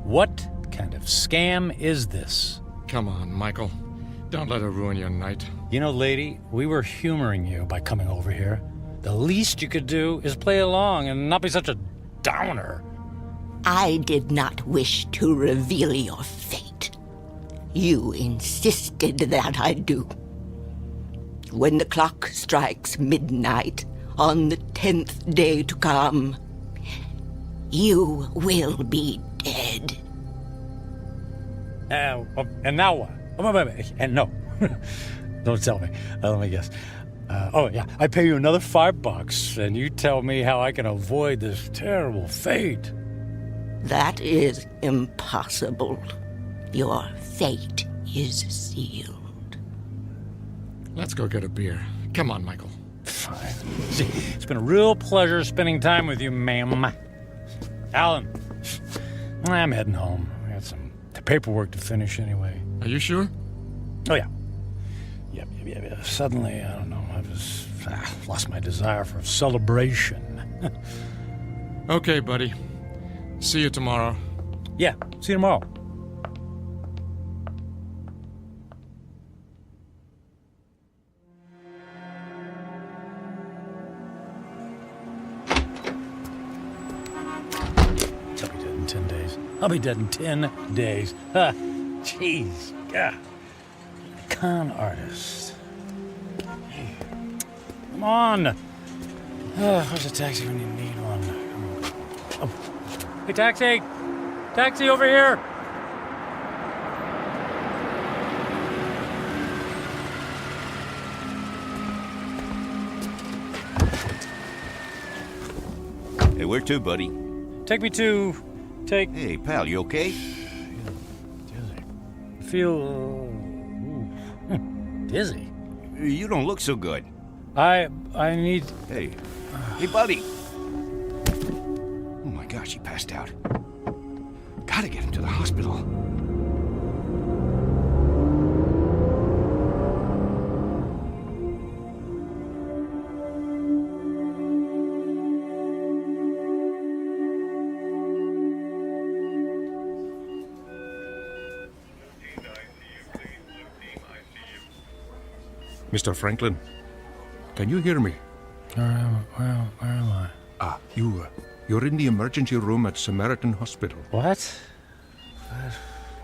What kind of scam is this? Come on, Michael. Don't let her ruin your night. You know, lady, we were humoring you by coming over here. The least you could do is play along and not be such a downer. I did not wish to reveal your fate. You insisted that I do. When the clock strikes midnight on the 10th day to come, you will be dead. dead. And now what? And no. Don't tell me. Let me guess. I pay you another $5, and you tell me how I can avoid this terrible fate. That is impossible. Your fate is sealed. Let's go get a beer. Come on, Michael. Fine. It's been a real pleasure spending time with you, ma'am. Alan, I'm heading home. I got some paperwork to finish anyway. Are you sure? Oh, yeah. Yep. Suddenly, I don't know, I just lost my desire for celebration. Okay, buddy. See you tomorrow. Yeah, see you tomorrow. I'll be dead in 10 days. Jeez. Yeah. Con artist. Hey. Come on. Where's a taxi when you need one? Oh. Hey, taxi! Taxi over here! Hey, where to, buddy? Take me to... Hey, pal, you okay? Feel... dizzy. You don't look so good. I need... Hey, buddy. Oh my gosh, he passed out. Gotta get him to the hospital. Mr. Franklin, can you hear me? Where am I? You're in the emergency room at Samaritan Hospital. What?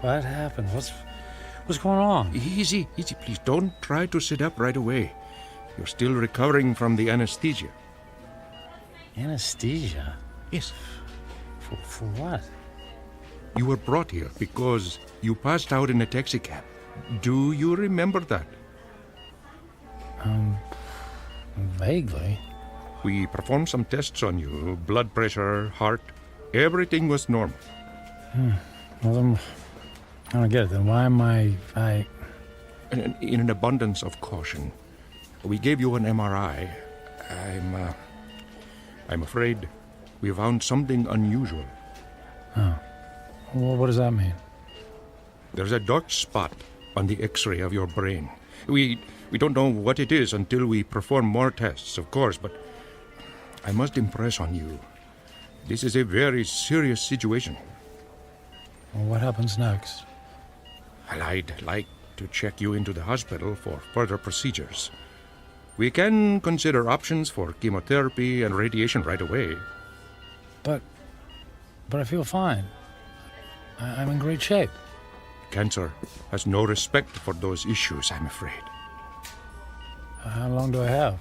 What happened? What's going on? Easy, please. Don't try to sit up right away. You're still recovering from the anesthesia. Anesthesia? Yes. For what? You were brought here because you passed out in a taxicab. Do you remember that? Vaguely. We performed some tests on you. Blood pressure, heart. Everything was normal. Well, then, I don't get it. Then why am I... In an abundance of caution, we gave you an MRI. I'm afraid we found something unusual. Oh. Well, what does that mean? There's a dark spot on the X-ray of your brain. We don't know what it is until we perform more tests, of course, but I must impress on you. This is a very serious situation. Well, what happens next? Well, I'd like to check you into the hospital for further procedures. We can consider options for chemotherapy and radiation right away. But I feel fine. I'm in great shape. Cancer has no respect for those issues, I'm afraid. How long do I have?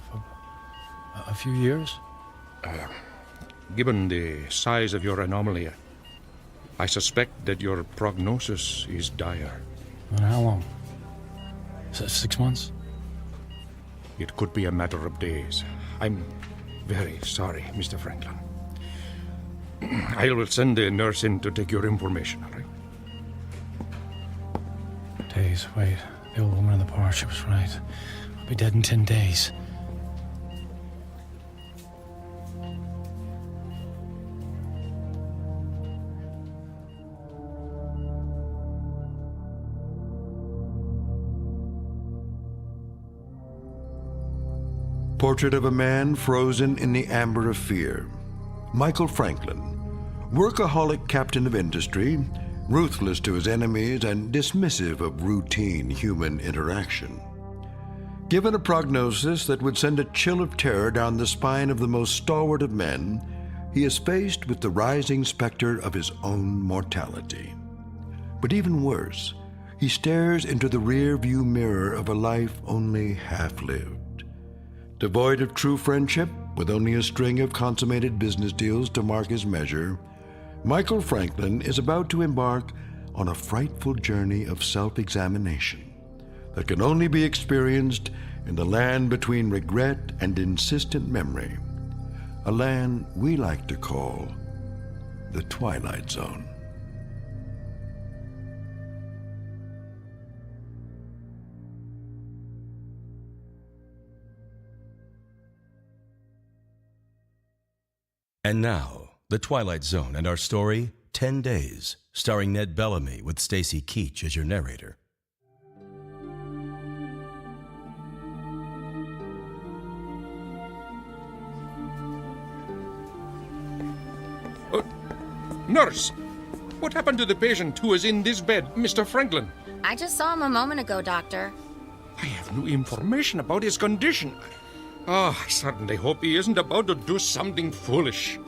A few years? Given the size of your anomaly, I suspect that your prognosis is dire. And how long? 6 months? It could be a matter of days. I'm very sorry, Mr. Franklin. I will send the nurse in to take your information, all right? Days, wait. The old woman in the bar, she was right. I'll be dead in 10 days. Portrait of a man frozen in the amber of fear. Michael Franklin, workaholic captain of industry, ruthless to his enemies and dismissive of routine human interaction. Given a prognosis that would send a chill of terror down the spine of the most stalwart of men, he is faced with the rising specter of his own mortality. But even worse, he stares into the rear-view mirror of a life only half-lived. Devoid of true friendship, with only a string of consummated business deals to mark his measure, Michael Franklin is about to embark on a frightful journey of self-examination that can only be experienced in the land between regret and insistent memory, a land we like to call the Twilight Zone. And now, The Twilight Zone and our story, 10 Days, starring Ned Bellamy with Stacy Keach as your narrator. Nurse, what happened to the patient who is in this bed, Mr. Franklin? I just saw him a moment ago, Doctor. I have no information about his condition. Oh, I certainly hope he isn't about to do something foolish.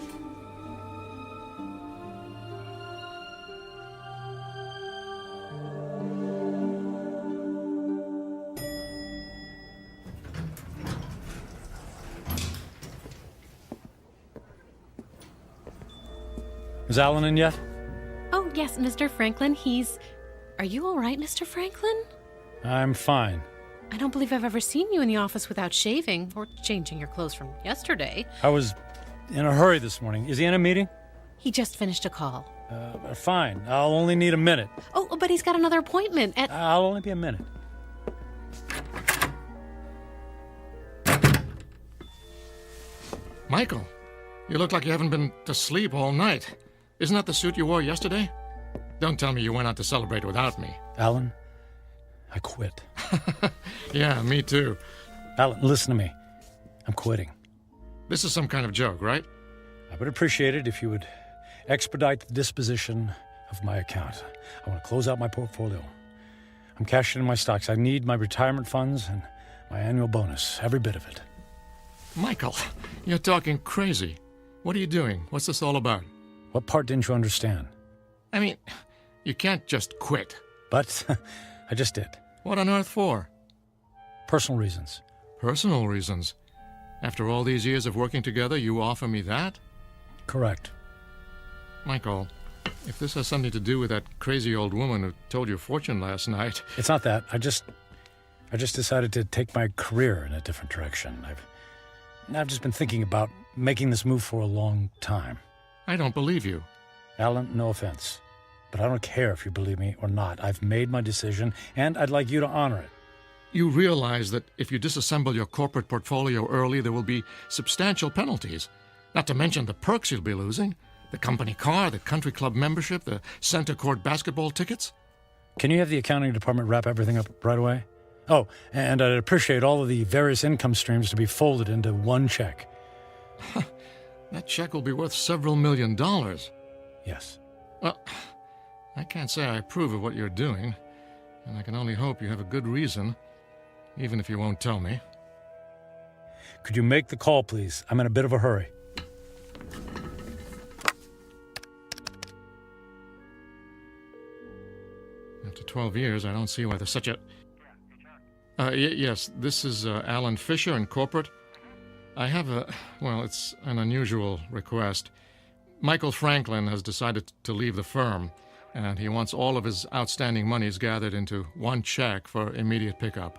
Is Alan in yet? Oh, yes, Mr. Franklin. Are you all right, Mr. Franklin? I'm fine. I don't believe I've ever seen you in the office without shaving or changing your clothes from yesterday. I was in a hurry this morning. Is he in a meeting? He just finished a call. Fine. I'll only need a minute. Oh, but he's got another appointment at... I'll only be a minute. Michael, you look like you haven't been to sleep all night. Isn't that the suit you wore yesterday? Don't tell me you went out to celebrate without me. Alan, I quit. Yeah, me too. Alan, listen to me. I'm quitting. This is some kind of joke, right? I would appreciate it if you would expedite the disposition of my account. I want to close out my portfolio. I'm cashing in my stocks. I need my retirement funds and my annual bonus, every bit of it. Michael, you're talking crazy. What are you doing? What's this all about? What part didn't you understand? I mean, you can't just quit. But I just did. What on earth for? Personal reasons. Personal reasons? After all these years of working together, you offer me that? Correct. Michael, if this has something to do with that crazy old woman who told your fortune last night... It's not that. I just decided to take my career in a different direction. I've just been thinking about making this move for a long time. I don't believe you. Alan, no offense, but I don't care if you believe me or not. I've made my decision, and I'd like you to honor it. You realize that if you disassemble your corporate portfolio early, there will be substantial penalties. Not to mention the perks you'll be losing. The company car, the country club membership, the center court basketball tickets. Can you have the accounting department wrap everything up right away? Oh, and I'd appreciate all of the various income streams to be folded into one check. That check will be worth several $1 million. Yes. Well, I can't say I approve of what you're doing, and I can only hope you have a good reason, even if you won't tell me. Could you make the call, please? I'm in a bit of a hurry. After 12 years, I don't see why there's such a... yes, this is Alan Fisher in corporate. I have it's an unusual request. Michael Franklin has decided to leave the firm, and he wants all of his outstanding monies gathered into one check for immediate pickup.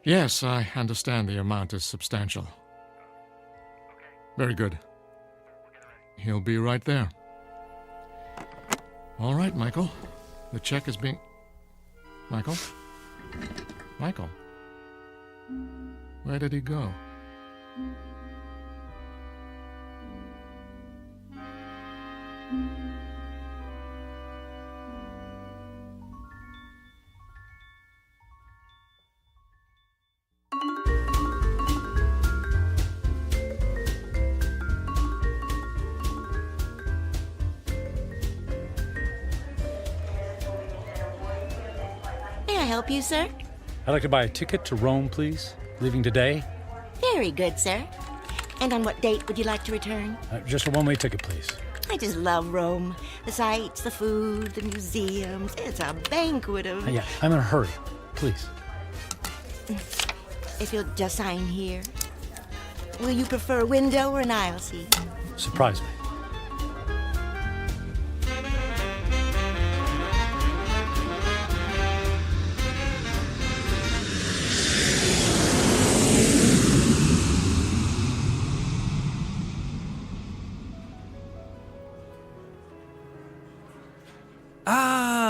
Yes, I understand the amount is substantial. Very good. He'll be right there. All right, Michael. The check is being... Michael? Michael? Where did he go? May I help you, sir? I'd like to buy a ticket to Rome, please. Leaving today. Very good, sir. And on what date would you like to return? Just a one-way ticket, please. I just love Rome. The sights, the food, the museums. It's a banquet of... Yeah, I'm in a hurry. Please. If you'll just sign here. Will you prefer a window or an aisle seat? Surprise me.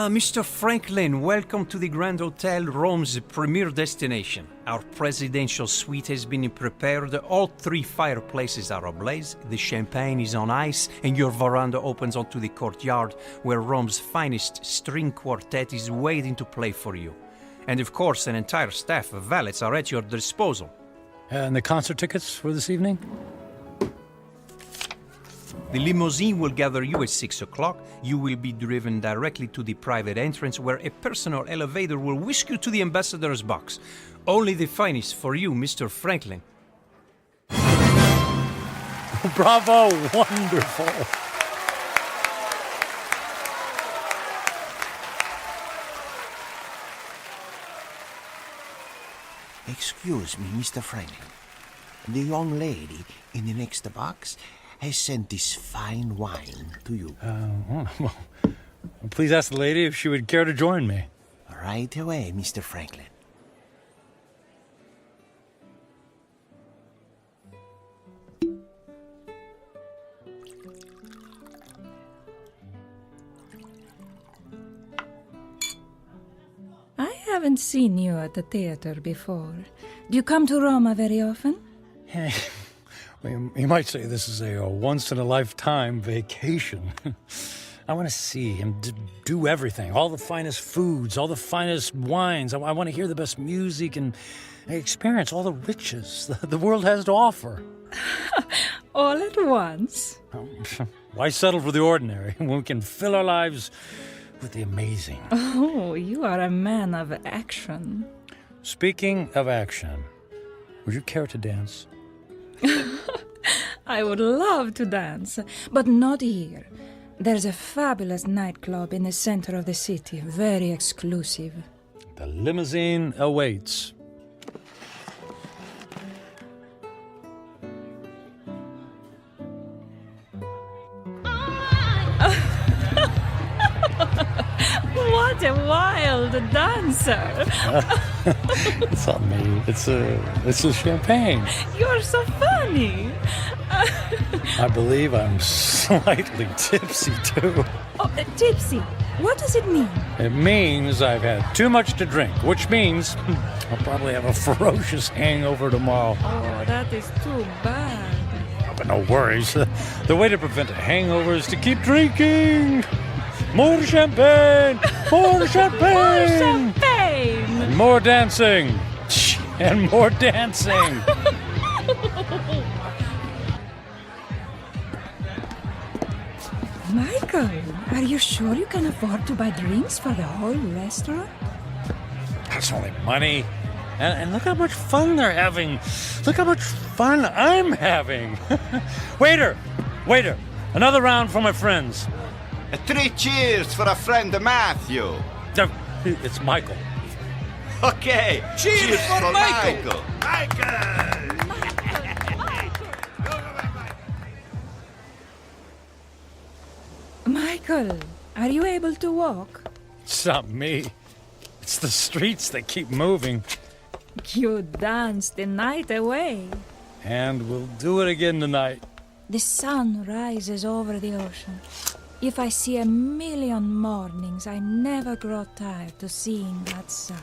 Mr. Franklin, welcome to the Grand Hotel, Rome's premier destination. Our presidential suite has been prepared. All 3 fireplaces are ablaze, the champagne is on ice, and your veranda opens onto the courtyard where Rome's finest string quartet is waiting to play for you. And of course, an entire staff of valets are at your disposal. And the concert tickets for this evening? The limousine will gather you at 6 o'clock. You will be driven directly to the private entrance where a personal elevator will whisk you to the ambassador's box. Only the finest for you, Mr. Franklin. Bravo! Wonderful! Excuse me, Mr. Franklin. The young lady in the next box has sent this fine wine to you. Well, please ask the lady if she would care to join me. Right away, Mr. Franklin. I haven't seen you at the theater before. Do you come to Roma very often? You might say this is a once-in-a-lifetime vacation. I want to see and do everything. All the finest foods, all the finest wines. I want to hear the best music and experience all the riches the world has to offer. All at once? Why settle for the ordinary when we can fill our lives with the amazing? Oh, you are a man of action. Speaking of action, would you care to dance? I would love to dance, but not here. There's a fabulous nightclub in the center of the city, very exclusive. The limousine awaits. What a wild dancer! It's not me. It's a champagne. You're so funny. I believe I'm slightly tipsy too. Oh, tipsy. What does it mean? It means I've had too much to drink, which means I'll probably have a ferocious hangover tomorrow. Oh, that is too bad. But no worries. The way to prevent a hangover is to keep drinking. More champagne! More champagne! More champagne! And more dancing! And more dancing! Michael, are you sure you can afford to buy drinks for the whole restaurant? That's only money. And look how much fun they're having. Look how much fun I'm having. Waiter! Another round for my friends. 3 cheers for a friend Matthew. It's Michael. Okay, cheers for Michael. Michael, are you able to walk? It's not me. It's the streets that keep moving. You danced the night away. And we'll do it again tonight. The sun rises over the ocean. If I see 1,000,000 mornings, I never grow tired of seeing that sight.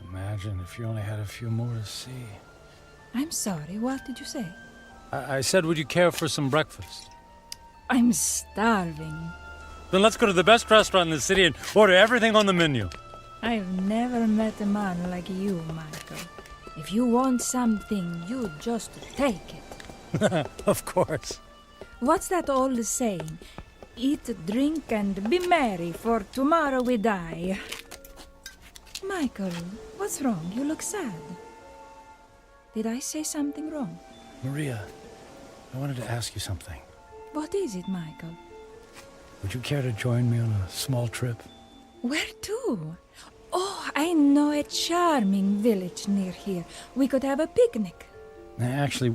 Imagine if you only had a few more to see. I'm sorry, what did you say? I said, would you care for some breakfast? I'm starving. Then let's go to the best restaurant in the city and order everything on the menu. I've never met a man like you, Michael. If you want something, you just take it. Of course. What's that old saying? Eat, drink, and be merry, for tomorrow we die. Michael, what's wrong? You look sad. Did I say something wrong? Maria, I wanted to ask you something. What is it, Michael? Would you care to join me on a small trip? Where to? Oh, I know a charming village near here. We could have a picnic. Actually,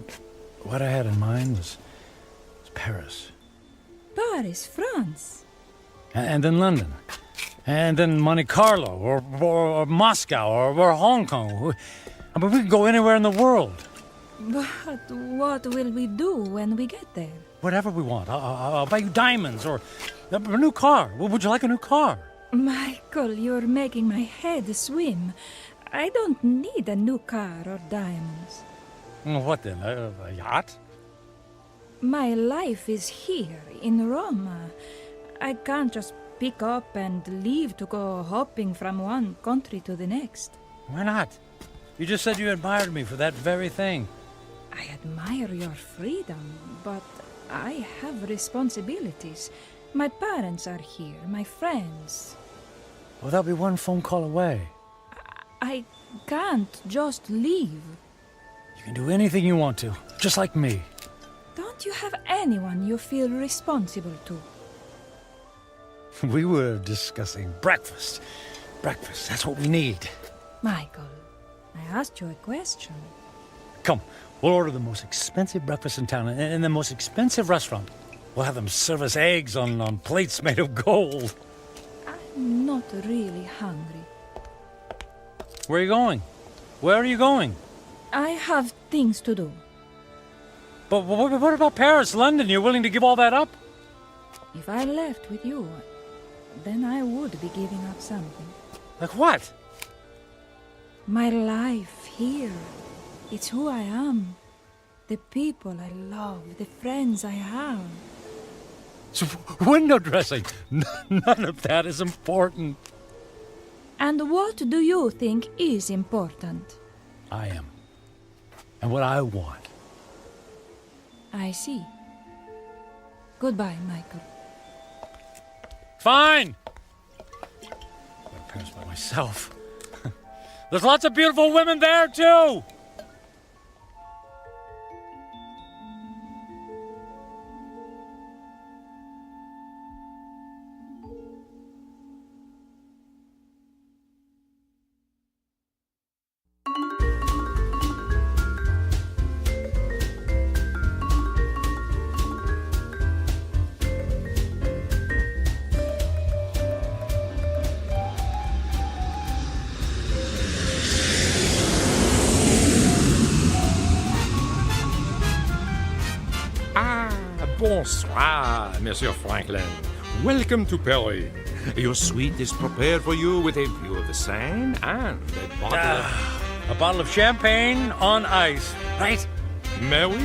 what I had in mind was Paris. Paris, France. And then London. And then Monte Carlo, or Moscow, or Hong Kong. I mean, we could go anywhere in the world. But what will we do when we get there? Whatever we want. I'll buy you diamonds or a new car. Would you like a new car? Michael, you're making my head swim. I don't need a new car or diamonds. What then? A yacht? My life is here in Roma. I can't just pick up and leave to go hopping from one country to the next. Why not? You just said you admired me for that very thing. I admire your freedom, but I have responsibilities. My parents are here, my friends. Well, they'll be one phone call away. I can't just leave. You can do anything you want to, just like me. Don't you have anyone you feel responsible to? We were discussing breakfast. Breakfast, that's what we need. Michael, I asked you a question. Come, we'll order the most expensive breakfast in town in the most expensive restaurant. We'll have them serve us eggs on plates made of gold. I'm not really hungry. Where are you going? Where are you going? I have things to do. But what about Paris, London? You're willing to give all that up? If I left with you, then I would be giving up something. Like what? My life here. It's who I am. The people I love, the friends I have. So window dressing. None of that is important. And what do you think is important? I am. And what I want. I see. Goodbye, Michael. Fine! I'm going to Paris by myself. There's lots of beautiful women there, too! Bonsoir, Monsieur Franklin. Welcome to Paris. Your suite is prepared for you with a view of the Seine and a bottle of champagne on ice, right? Mais oui.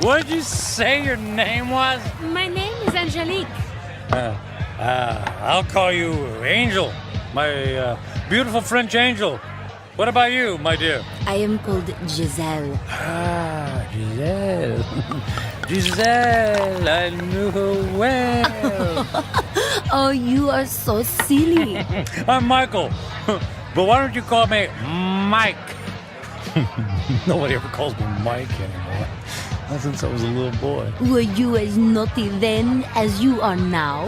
What did you say your name was? My name is Angelique. I'll call you Angel, my beautiful French angel. What about you, my dear? I am called Giselle. Ah, Giselle. Giselle, I knew her well. Oh, you are so silly. I'm Michael. But why don't you call me Mike? Nobody ever calls me Mike anymore. Not since I was a little boy. Were you as naughty then as you are now?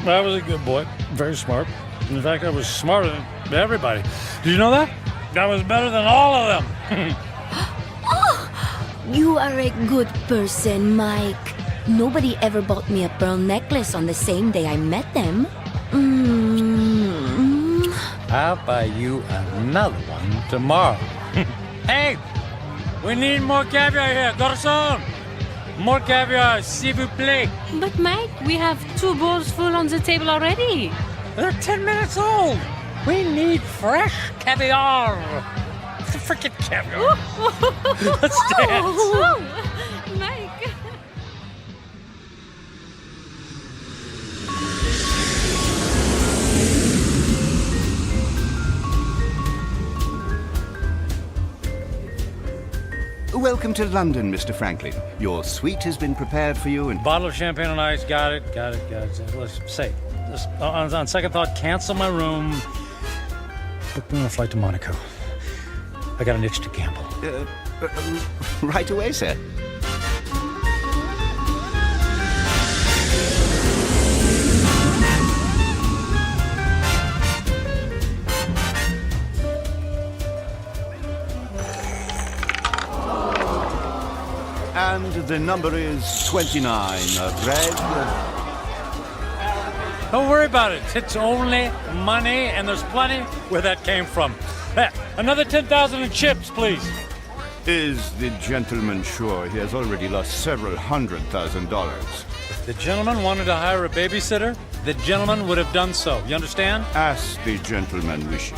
I was a good boy. Very smart. In fact, I was smarter than everybody. Did you know that? I was better than all of them. Oh, you are a good person, Mike. Nobody ever bought me a pearl necklace on the same day I met them. I'll buy you another one tomorrow. Hey, we need more caviar here, garçon. More caviar, s'il vous plaît. But Mike, we have 2 bowls full on the table already. They're 10 minutes old. We need fresh caviar. Freaking caviar. Let's dance. Mike. Welcome to London, Mr. Franklin. Your suite has been prepared for you and... Bottle of champagne on ice. Got it. Let's say, on second thought, cancel my room. Book me on a flight to Monaco. I got an itch to gamble. Right away, sir. And the number is 29, red. Don't worry about it. It's only money, and there's plenty where that came from. Another 10,000 in chips, please. Is the gentleman sure he has already lost several $100,000? If the gentleman wanted to hire a babysitter, the gentleman would have done so. You understand? As the gentleman wishes.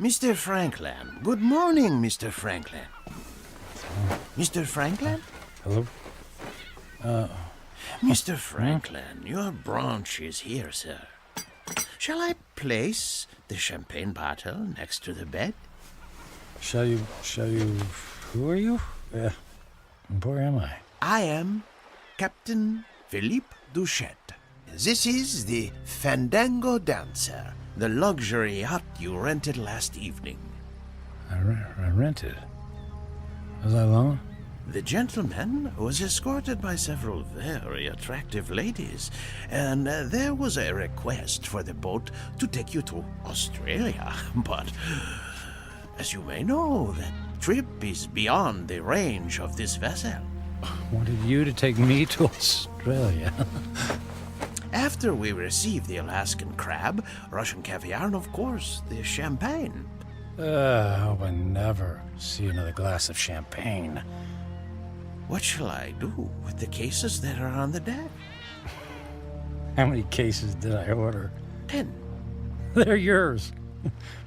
Mr. Franklin. Good morning, Mr. Franklin. Mr. Franklin? Hello? Mr. Franklin, your branch is here, sir. Shall I place the champagne bottle next to the bed? Shall you... Who are you? Where am I? I am Captain Philippe Duchette. This is the Fandango Dancer, the luxury yacht you rented last evening. I rented? Was I alone? The gentleman was escorted by several very attractive ladies, and there was a request for the boat to take you to Australia. But, as you may know, that trip is beyond the range of this vessel. Wanted you to take me to Australia. After we received the Alaskan crab, Russian caviar, and of course, the champagne. I hope I never see another glass of champagne. What shall I do with the cases that are on the deck? How many cases did I order? 10. They're yours.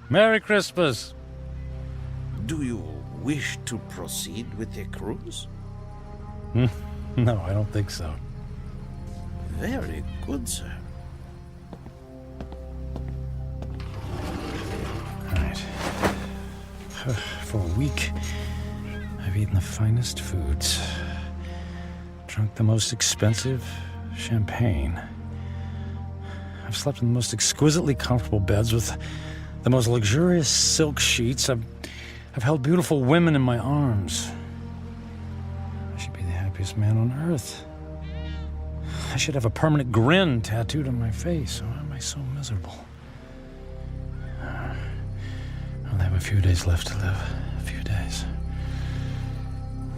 Merry Christmas. Do you wish to proceed with the cruise? No, I don't think so. Very good, sir. All right. For a week, I've eaten the finest foods, drunk the most expensive champagne. I've slept in the most exquisitely comfortable beds with the most luxurious silk sheets. I've held beautiful women in my arms. I should be the happiest man on earth. I should have a permanent grin tattooed on my face. Why am I so miserable? I'll have a few days left to live. A few days.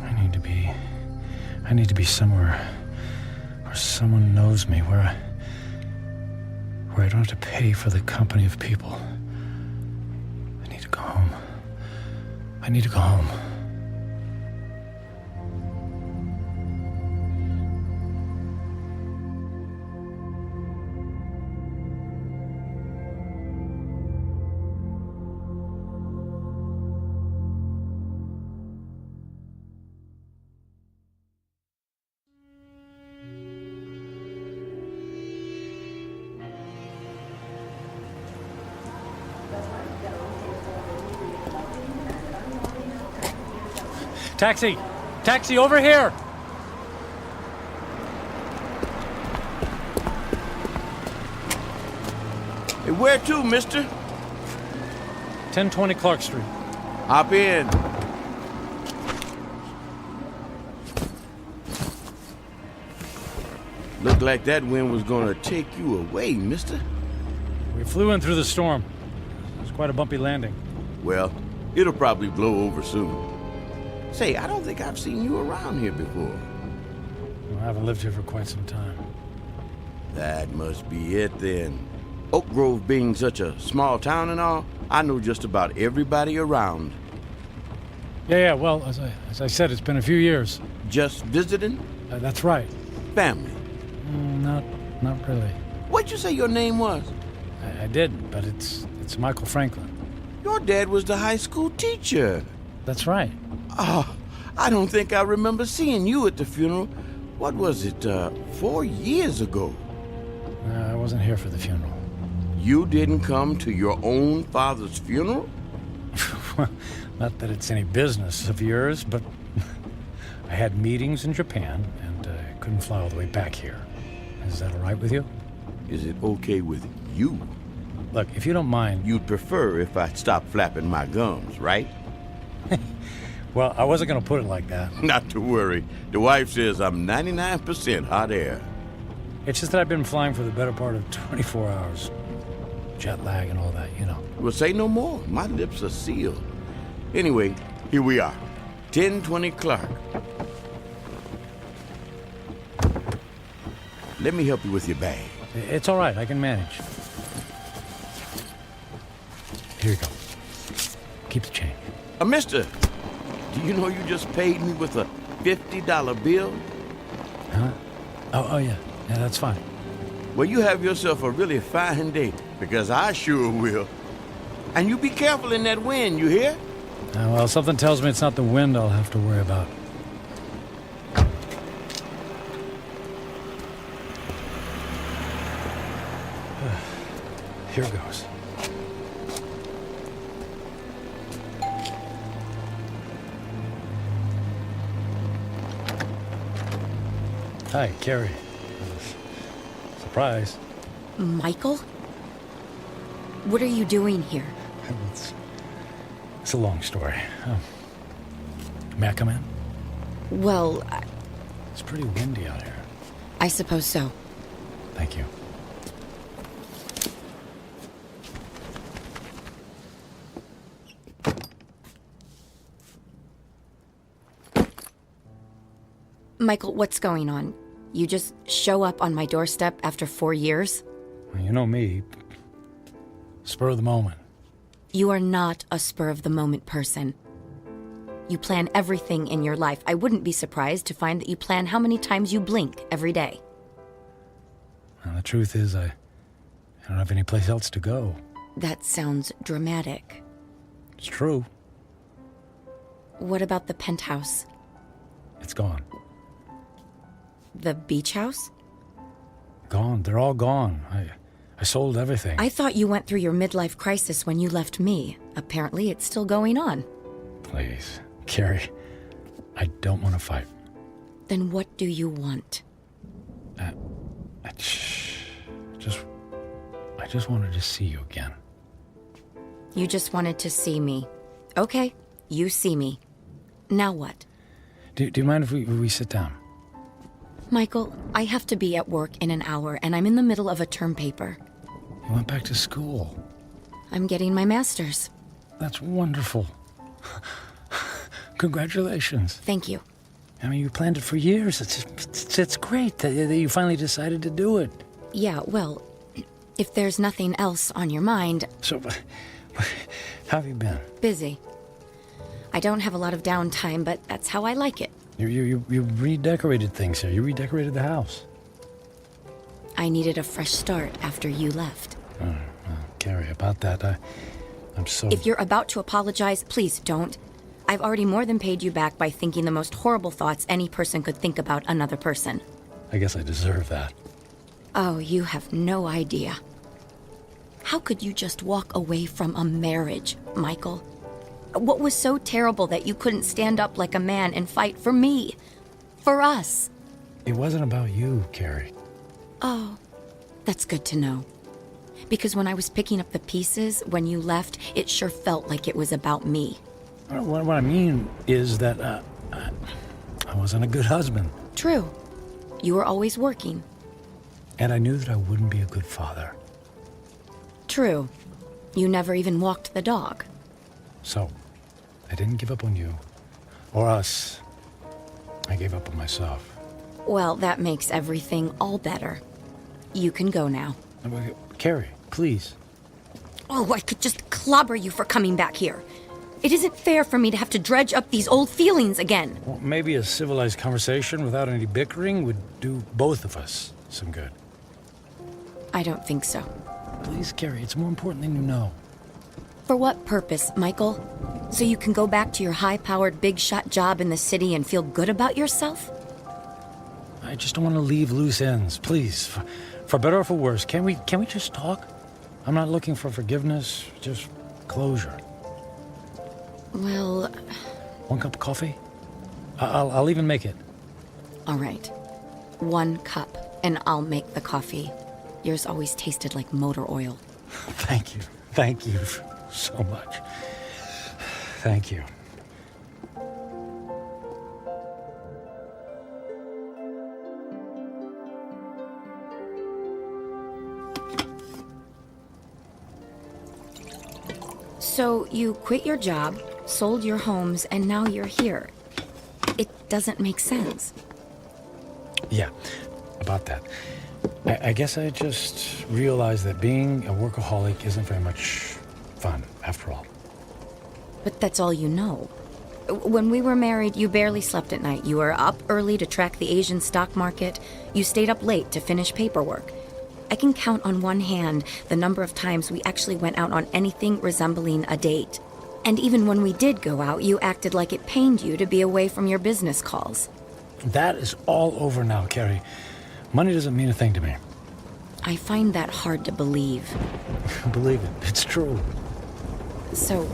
I need to be somewhere where someone knows me, where I don't have to pay for the company of people. I need to go home. I need to go home. Taxi! Taxi, over here! Hey, where to, mister? 1020 Clark Street. Hop in. Looked like that wind was gonna take you away, mister. We flew in through the storm. It was quite a bumpy landing. Well, it'll probably blow over soon. Say, I don't think I've seen you around here before. Well, I haven't lived here for quite some time. That must be it, then. Oak Grove being such a small town and all, I know just about everybody around. Yeah, well, as I said, it's been a few years. Just visiting? That's right. Family? Not really. What'd you say your name was? I didn't, but it's Michael Franklin. Your dad was the high school teacher. That's right. Oh, I don't think I remember seeing you at the funeral. What was it, 4 years ago? I wasn't here for the funeral. You didn't come to your own father's funeral? Not that it's any business of yours, but I had meetings in Japan and couldn't fly all the way back here. Is that all right with you? Is it okay with you? Look, if you don't mind... You'd prefer if I stopped flapping my gums, right? Well, I wasn't going to put it like that. Not to worry. The wife says I'm 99% hot air. It's just that I've been flying for the better part of 24 hours. jet lag and all that, you know. Well, say no more. My lips are sealed. Anyway, here we are. 1020 Clark. Let me help you with your bag. It's all right. I can manage. Here you go. Keep the change. Mister, do you know you just paid me with a $50 bill? Huh? Oh, yeah. Yeah, that's fine. Well, you have yourself a really fine day, because I sure will. And you be careful in that wind, you hear? Well, something tells me it's not the wind I'll have to worry about. Here goes. Hi, Carrie. Surprise. Michael? What are you doing here? It's a long story. May I come in? Well, It's pretty windy out here. I suppose so. Thank you. Michael, what's going on? You just show up on my doorstep after 4 years? Well, you know me. Spur of the moment. You are not a spur-of-the-moment person. You plan everything in your life. I wouldn't be surprised to find that you plan how many times you blink every day. Well, the truth is, I don't have any place else to go. That sounds dramatic. It's true. What about the penthouse? It's gone. The beach house? Gone. They're all gone. I sold everything. I thought you went through your midlife crisis when you left me. Apparently, it's still going on. Please, Carrie, I don't want to fight. Then what do you want? I just wanted to see you again. You just wanted to see me. Okay, you see me. Now what? Do you mind if we sit down? Michael, I have to be at work in an hour, and I'm in the middle of a term paper. You went back to school. I'm getting my master's. That's wonderful. Congratulations. Thank you. I mean, you planned it for years. It's great that you finally decided to do it. Yeah, well, if there's nothing else on your mind... So, how have you been? Busy. I don't have a lot of downtime, but that's how I like it. You redecorated things here. You redecorated the house. I needed a fresh start after you left. Oh, well, Carrie, about that, I'm so... If you're about to apologize, please don't. I've already more than paid you back by thinking the most horrible thoughts any person could think about another person. I guess I deserve that. Oh, you have no idea. How could you just walk away from a marriage, Michael? What was so terrible that you couldn't stand up like a man and fight for me? For us? It wasn't about you, Carrie. Oh, that's good to know. Because when I was picking up the pieces, when you left, it sure felt like it was about me. What I mean is that I wasn't a good husband. True. You were always working. And I knew that I wouldn't be a good father. True. You never even walked the dog. So, I didn't give up on you. Or us. I gave up on myself. Well, that makes everything all better. You can go now. Carrie, please. Oh, I could just clobber you for coming back here. It isn't fair for me to have to dredge up these old feelings again. Well, maybe a civilized conversation without any bickering would do both of us some good. I don't think so. Please, Carrie, it's more important than you know. For what purpose, Michael? So you can go back to your high-powered, big-shot job in the city and feel good about yourself? I just don't want to leave loose ends. Please, for better or for worse, can we just talk? I'm not looking for forgiveness, just closure. Well... One cup of coffee? I'll even make it. All right. 1 cup, and I'll make the coffee. Yours always tasted like motor oil. Thank you. Thank you so much. Thank you. So you quit your job, sold your homes, and now you're here. It doesn't make sense. Yeah, about that. I guess I just realized that being a workaholic isn't very much fun, after all. But that's all you know. When we were married, you barely slept at night. You were up early to track the Asian stock market. You stayed up late to finish paperwork. I can count on one hand the number of times we actually went out on anything resembling a date. And even when we did go out, you acted like it pained you to be away from your business calls. That is all over now, Carrie. Money doesn't mean a thing to me. I find that hard to believe. Believe it, it's true. So,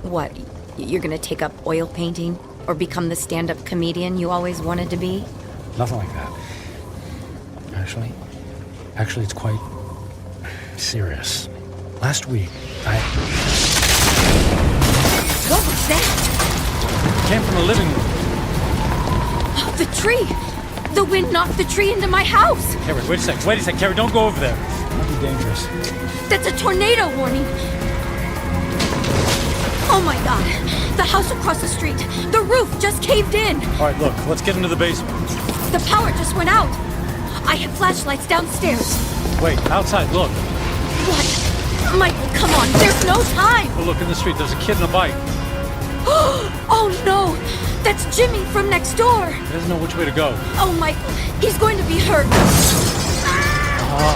what? You're gonna take up oil painting? Or become the stand-up comedian you always wanted to be? Nothing like that. Actually, it's quite serious. Last week, What was that? It came from the living room. Oh, the tree! The wind knocked the tree into my house! Carrie, wait a sec, Carrie, don't go over there. It might be dangerous. That's a tornado warning! Oh my god! The house across the street! The roof just caved in! All right, look, let's get into the basement. The power just went out! I have flashlights downstairs. Wait, outside, look. What? Michael, come on, there's no time! Oh, look, in the street, there's a kid in a bike. Oh no! That's Jimmy from next door! He doesn't know which way to go. Oh, Michael, he's going to be hurt.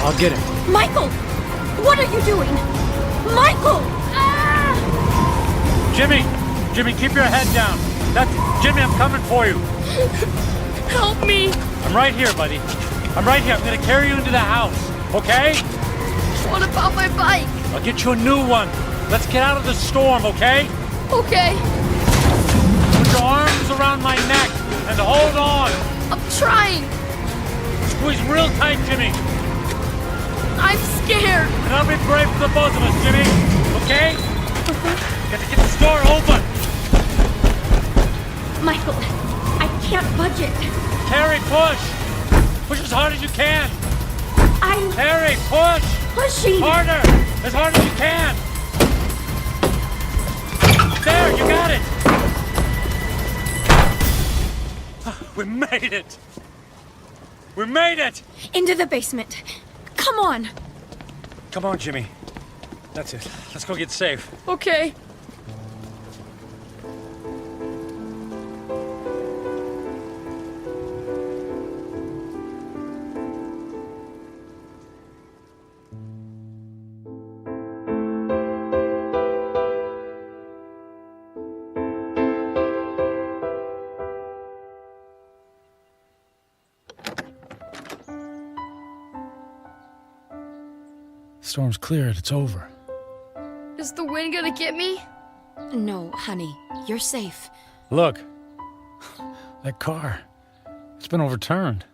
I'll get him. Michael! What are you doing? Michael! Jimmy, keep your head down. Jimmy, I'm coming for you. Help me! I'm right here, buddy. I'm right here. I'm gonna carry you into the house, okay? What about my bike? I'll get you a new one. Let's get out of the storm, okay? Okay. Put your arms around my neck and hold on. I'm trying. Squeeze real tight, Jimmy. I'm scared. And I'll be brave for the both of us, Jimmy. Okay? Got to get this door open. Michael, I can't budge it. Carrie, push. Push as hard as you can. Carrie, push. Pushing. Harder. As hard as you can. There, you got it. We made it. We made it. Into the basement. Come on. Come on, Jimmy. That's it. Let's go get safe. Okay. Storm's cleared. It's over. Is the wind gonna get me? No, honey. You're safe. Look. That car. It's been overturned.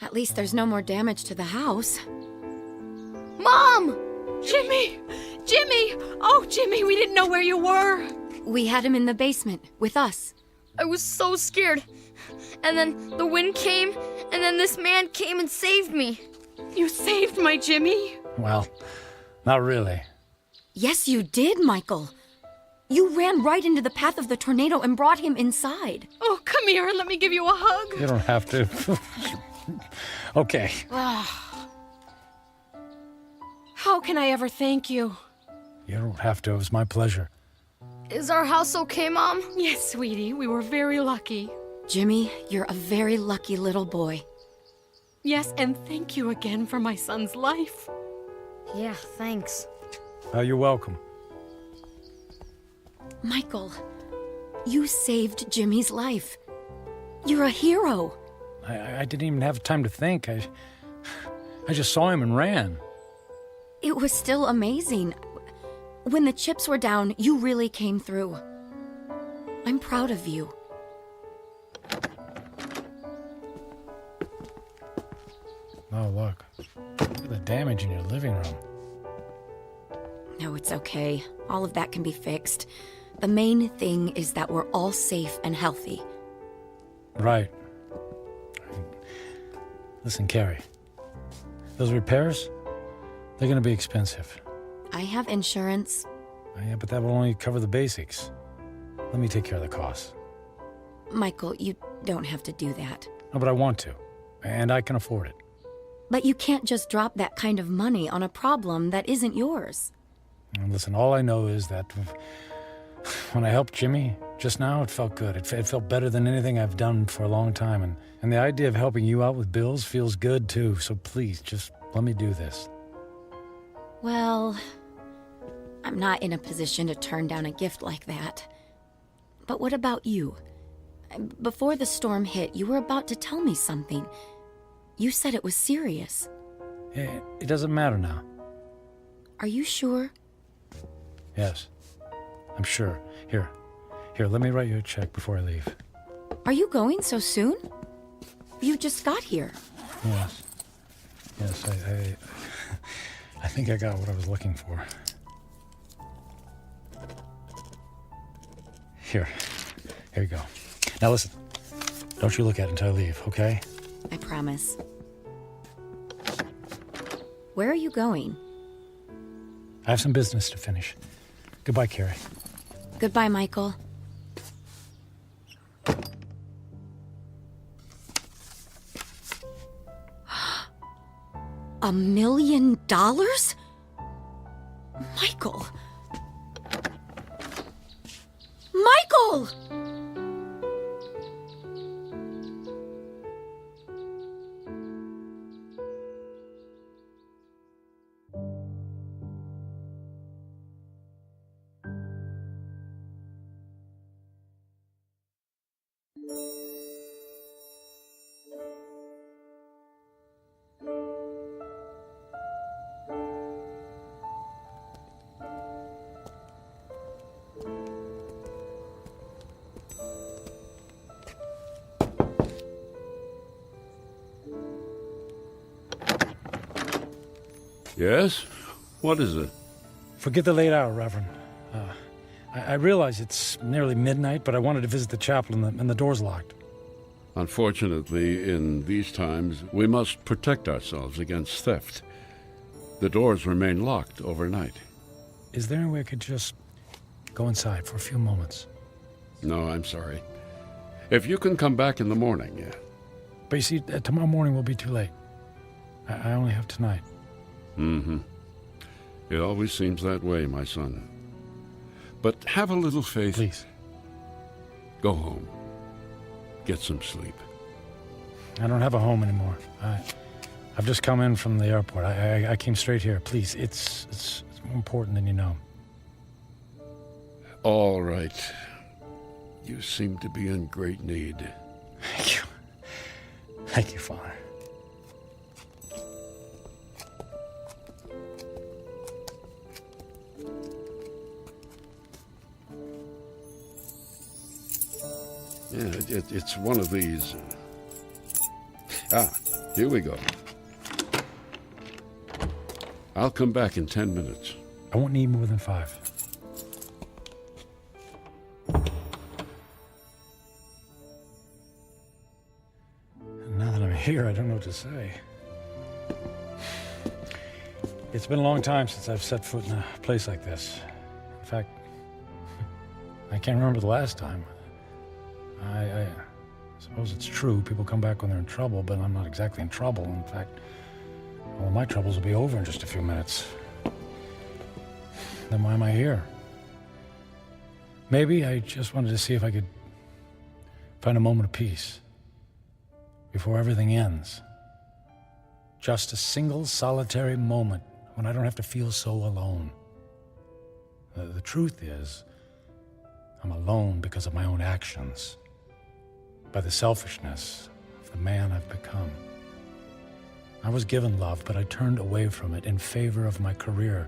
At least there's no more damage to the house. Mom! Jimmy! Jimmy! Oh, Jimmy, we didn't know where you were. We had him in the basement with us. I was so scared. And then the wind came, and then this man came and saved me. You saved my Jimmy? Well, not really. Yes, you did, Michael. You ran right into the path of the tornado and brought him inside. Oh, come here and let me give you a hug. You don't have to. Okay. How can I ever thank you? You don't have to. It was my pleasure. Is our house okay, Mom? Yes, sweetie. We were very lucky. Jimmy, you're a very lucky little boy. Yes, and thank you again for my son's life. Yeah, thanks. You're welcome. Michael, you saved Jimmy's life. You're a hero. I didn't even have time to think. I just saw him and ran. It was still amazing. When the chips were down, you really came through. I'm proud of you. Oh, look. Look at the damage in your living room. No, it's okay. All of that can be fixed. The main thing is that we're all safe and healthy. Right. Listen, Carrie. Those repairs, they're gonna be expensive. I have insurance. Yeah, but that will only cover the basics. Let me take care of the costs. Michael, you don't have to do that. No, but I want to. And I can afford it. But you can't just drop that kind of money on a problem that isn't yours. And listen, all I know is that when I helped Jimmy just now, it felt good. It felt better than anything I've done for a long time. And the idea of helping you out with bills feels good, too. So please, just let me do this. Well, I'm not in a position to turn down a gift like that. But what about you? Before the storm hit, you were about to tell me something. You said it was serious. It doesn't matter now. Are you sure? Yes, I'm sure. Here, let me write you a check before I leave. Are you going so soon? You just got here. Yes, I think I got what I was looking for. Here you go. Now listen, don't you look at it until I leave, okay? I promise. Where are you going? I have some business to finish. Goodbye, Carrie. Goodbye, Michael. $1 million? Michael! Michael! Yes? What is it? Forget the late hour, Reverend. I realize it's nearly midnight, but I wanted to visit the chapel and the door's locked. Unfortunately, in these times, we must protect ourselves against theft. The doors remain locked overnight. Is there any way I could just go inside for a few moments? No, I'm sorry. If you can come back in the morning, yeah. But you see, tomorrow morning will be too late. I only have tonight. Mm-hmm. It always seems that way, my son. But have a little faith. Please. Go home. Get some sleep. I don't have a home anymore. I've just come in from the airport. I came straight here. Please, it's more important than you know. All right. You seem to be in great need. Thank you. Thank you, Father. Yeah, it's one of these. Here we go. I'll come back in 10 minutes. I won't need more than 5. And now that I'm here, I don't know what to say. It's been a long time since I've set foot in a place like this. In fact, I can't remember the last time. I suppose it's true. People come back when they're in trouble, but I'm not exactly in trouble. In fact, all my troubles will be over in just a few minutes. Then why am I here? Maybe I just wanted to see if I could find a moment of peace before everything ends. Just a single solitary moment when I don't have to feel so alone. The truth is, I'm alone because of my own actions, by the selfishness of the man I've become. I was given love, but I turned away from it in favor of my career.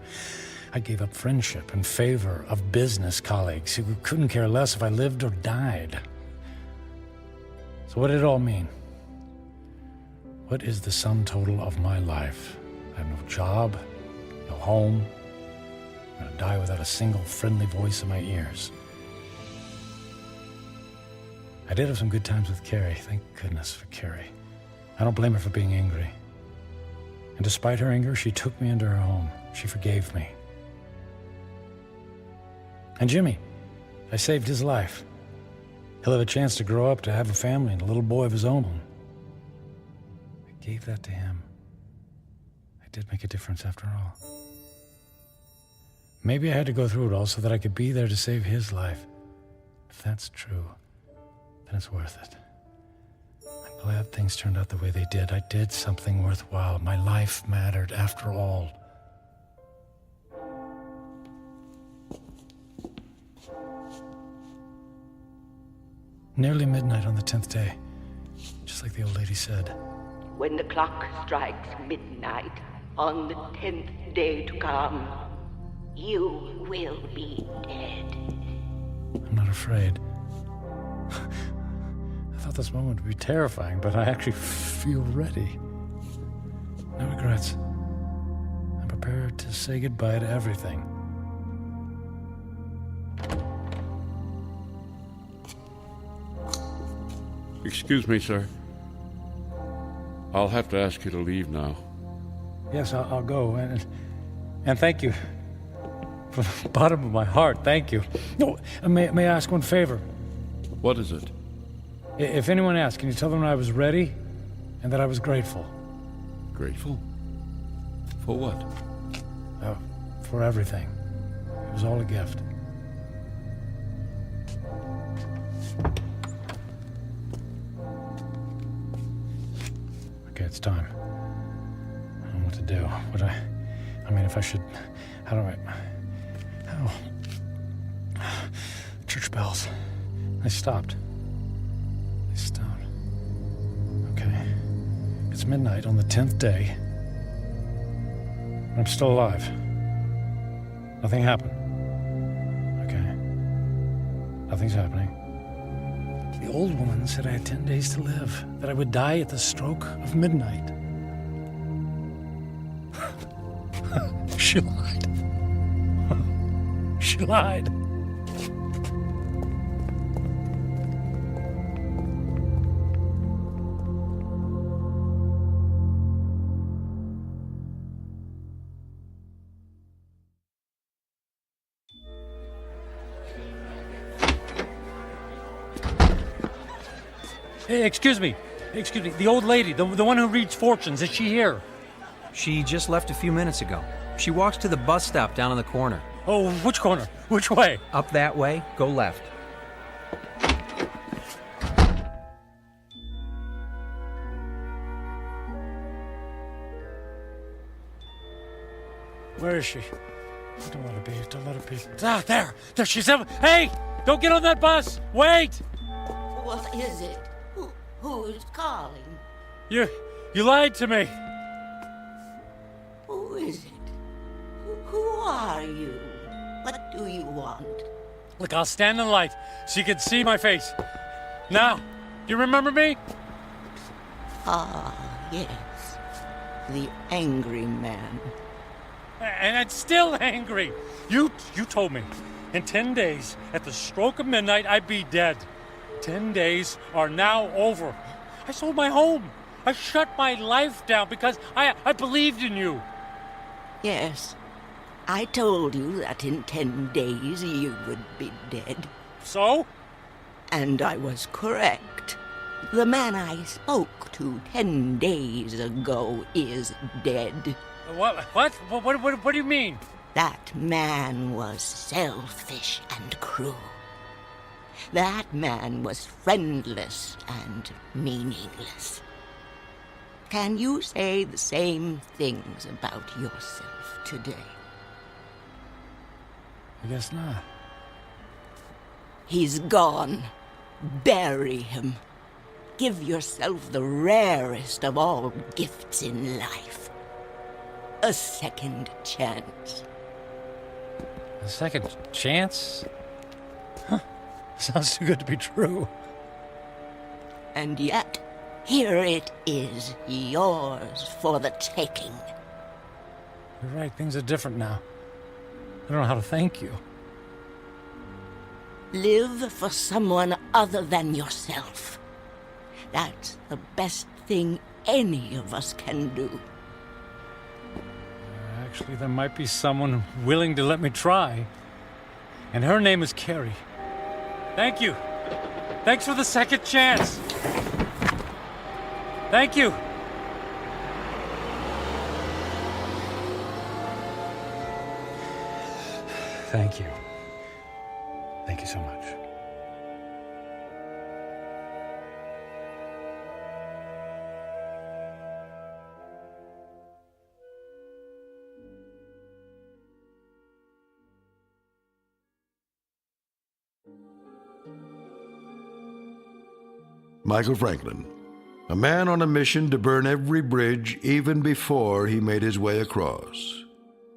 I gave up friendship in favor of business colleagues who couldn't care less if I lived or died. So what did it all mean? What is the sum total of my life? I have no job, no home. I'm gonna die without a single friendly voice in my ears. I did have some good times with Carrie. Thank goodness for Carrie. I don't blame her for being angry. And despite her anger, she took me into her home. She forgave me. And Jimmy, I saved his life. He'll have a chance to grow up, to have a family and a little boy of his own. I gave that to him. I did make a difference after all. Maybe I had to go through it all so that I could be there to save his life. If that's true, then it's worth it. I'm glad things turned out the way they did. I did something worthwhile. My life mattered after all. Nearly midnight on the 10th day, just like the old lady said. When the clock strikes midnight on the 10th day to come, you will be dead. I'm not afraid. I thought this moment would be terrifying, but I actually feel ready. No regrets. I'm prepared to say goodbye to everything. Excuse me, sir. I'll have to ask you to leave now. Yes, I'll go, and thank you. From the bottom of my heart, thank you. No, may I ask one favor? What is it? If anyone asks, can you tell them I was ready and that I was grateful? Grateful? For what? For everything. It was all a gift. Okay, it's time. I don't know what to do. I mean, if I should... How do I... Church bells. They stopped. Okay. It's midnight on the 10th day. I'm still alive. Nothing happened. Okay. Nothing's happening. The old woman said I had 10 days to live, that I would die at the stroke of midnight. She lied. She lied. Hey, excuse me. The old lady, the one who reads fortunes, is she here? She just left a few minutes ago. She walks to the bus stop down in the corner. Oh, which corner? Which way? Up that way, go left. Where is she? Don't let her be. Ah, there she's. Hey, don't get on that bus. Wait. What is it? Who is calling? You lied to me. Who is it? Who are you? What do you want? Look, I'll stand in the light so you can see my face. Now, do you remember me? Ah, yes. The angry man. And I'm still angry. You told me in 10 days, at the stroke of midnight, I'd be dead. 10 days are now over. I sold my home. I shut my life down because I believed in you. Yes. I told you that in 10 days you would be dead. So? And I was correct. The man I spoke to 10 days ago is dead. What do you mean? That man was selfish and cruel. That man was friendless and meaningless. Can you say the same things about yourself today? I guess not. He's gone. Bury him. Give yourself the rarest of all gifts in life. A second chance. A second chance? Huh. Sounds too good to be true. And yet, here it is, yours for the taking. You're right, things are different now. I don't know how to thank you. Live for someone other than yourself. That's the best thing any of us can do. Actually, there might be someone willing to let me try. And her name is Carrie. Thank you. Thanks for the second chance. Thank you. Thank you. Thank you so much. Michael Franklin, a man on a mission to burn every bridge even before he made his way across.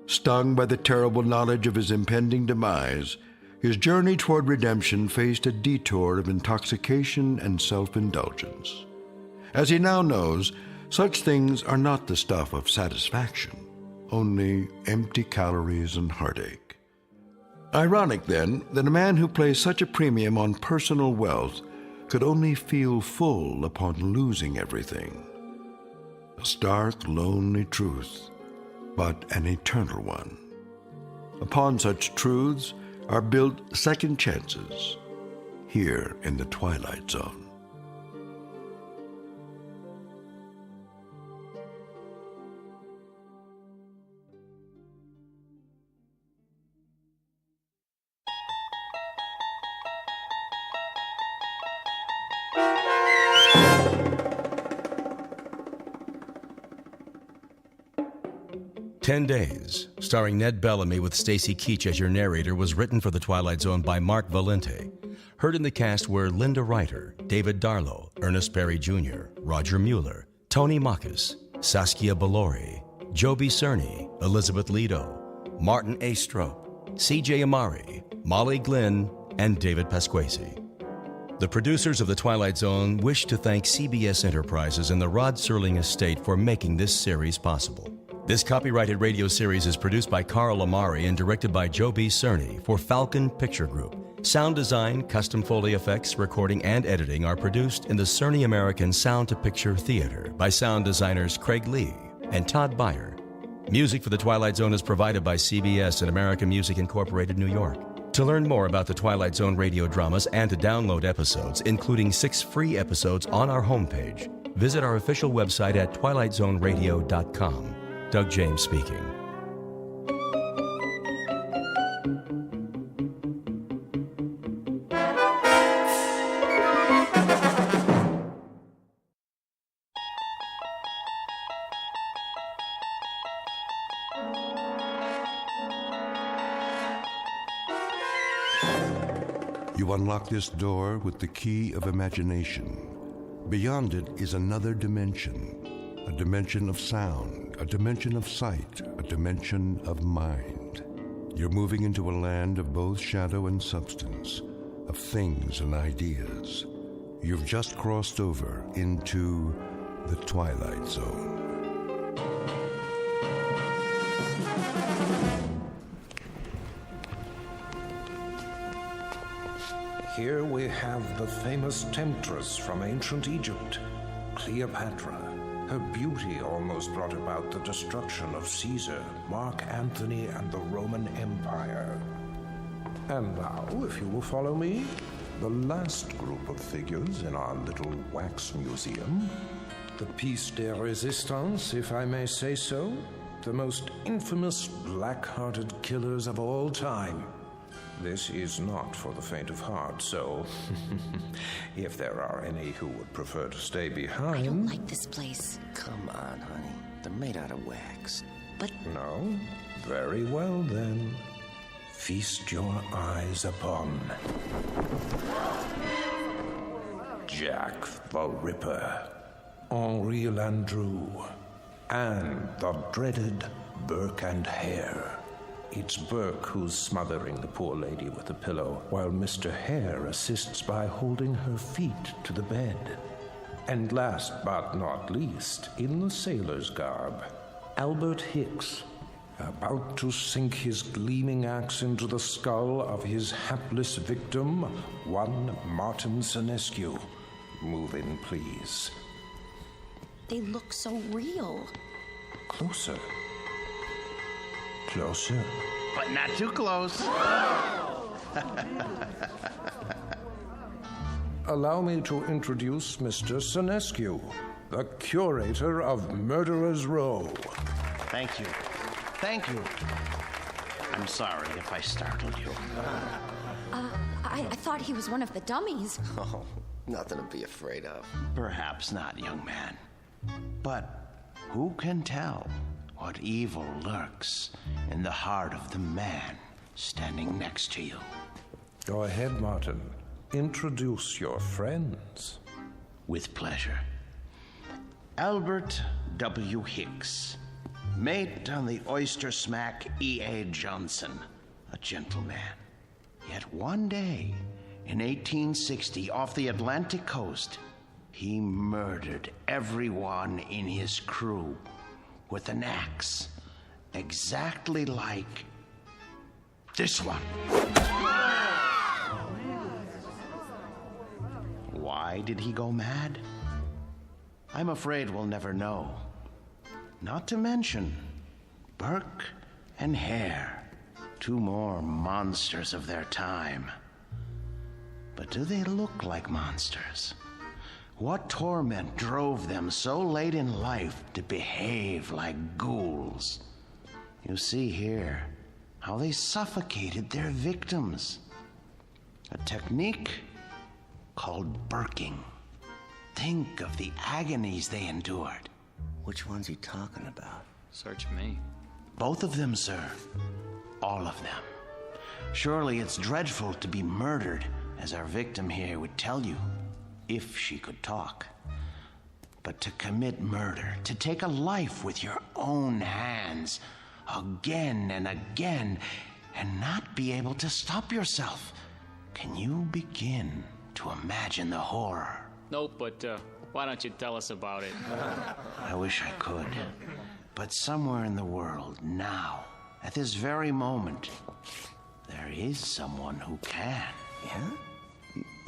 Stung by the terrible knowledge of his impending demise, his journey toward redemption faced a detour of intoxication and self-indulgence. As he now knows, such things are not the stuff of satisfaction, only empty calories and heartache. Ironic, then, that a man who placed such a premium on personal wealth could only feel full upon losing everything. A stark, lonely truth, but an eternal one. Upon such truths are built second chances here in the Twilight Zone. "10 Days," starring Ned Bellamy with Stacy Keach as your narrator, was written for The Twilight Zone by Mark Valente. Heard in the cast were Linda Ryder, David Darlow, Ernest Berry Jr., Roger Mueller, Tony Makis, Saskia Balori, Joby Cerny, Elizabeth Lido, Martin A. Strope, C.J. Amari, Molly Glynn, and David Pasquesi. The producers of The Twilight Zone wish to thank CBS Enterprises and the Rod Serling Estate for making this series possible. This copyrighted radio series is produced by Carl Amari and directed by Joby Cerny for Falcon Picture Group. Sound design, custom Foley effects, recording, and editing are produced in the Cerny American Sound to Picture Theater by sound designers Craig Lee and Todd Beyer. Music for The Twilight Zone is provided by CBS and American Music Incorporated, New York. To learn more about the Twilight Zone radio dramas and to download episodes, including 6 free episodes on our homepage, visit our official website at twilightzoneradio.com. Doug James speaking. You unlock this door with the key of imagination. Beyond it is another dimension. A dimension of sound, a dimension of sight, a dimension of mind. You're moving into a land of both shadow and substance, of things and ideas. You've just crossed over into the Twilight Zone. Here we have the famous temptress from ancient Egypt, Cleopatra. Her beauty almost brought about the destruction of Caesar, Mark Antony, and the Roman Empire. And now, if you will follow me, the last group of figures in our little wax museum. The piece de resistance, if I may say so. The most infamous black-hearted killers of all time. This is not for the faint of heart, so if there are any who would prefer to stay behind... I don't like this place. Come on, honey. They're made out of wax. But... No? Very well, then. Feast your eyes upon... Jack the Ripper, Henri Landru, and the dreaded Burke and Hare. It's Burke who's smothering the poor lady with a pillow, while Mr. Hare assists by holding her feet to the bed. And last but not least, in the sailor's garb, Albert Hicks, about to sink his gleaming axe into the skull of his hapless victim, one Martin Sinescu. Move in, please. They look so real. Closer. Closer. But not too close. Allow me to introduce Mr. Sinescu, the curator of Murderer's Row. Thank you. Thank you. I'm sorry if I startled you. I thought he was one of the dummies. Oh, nothing to be afraid of. Perhaps not, young man. But who can tell what evil lurks in the heart of the man standing next to you? Go ahead, Martin. Introduce your friends. With pleasure. Albert W. Hicks, mate on the oyster smack E.A. Johnson, a gentleman. Yet one day, in 1860, off the Atlantic coast, he murdered everyone in his crew with an axe, exactly like this one. Why did he go mad? I'm afraid we'll never know. Not to mention Burke and Hare, two more monsters of their time. But do they look like monsters? What torment drove them so late in life to behave like ghouls? You see here how they suffocated their victims. A technique called burking. Think of the agonies they endured. Which one's he talking about? Search me. Both of them, sir. All of them. Surely it's dreadful to be murdered, as our victim here would tell you, if she could talk. But to commit murder, to take a life with your own hands, again and again, and not be able to stop yourself. Can you begin to imagine the horror? Nope, but why don't you tell us about it? I wish I could. But somewhere in the world, now, at this very moment, there is someone who can. Yeah?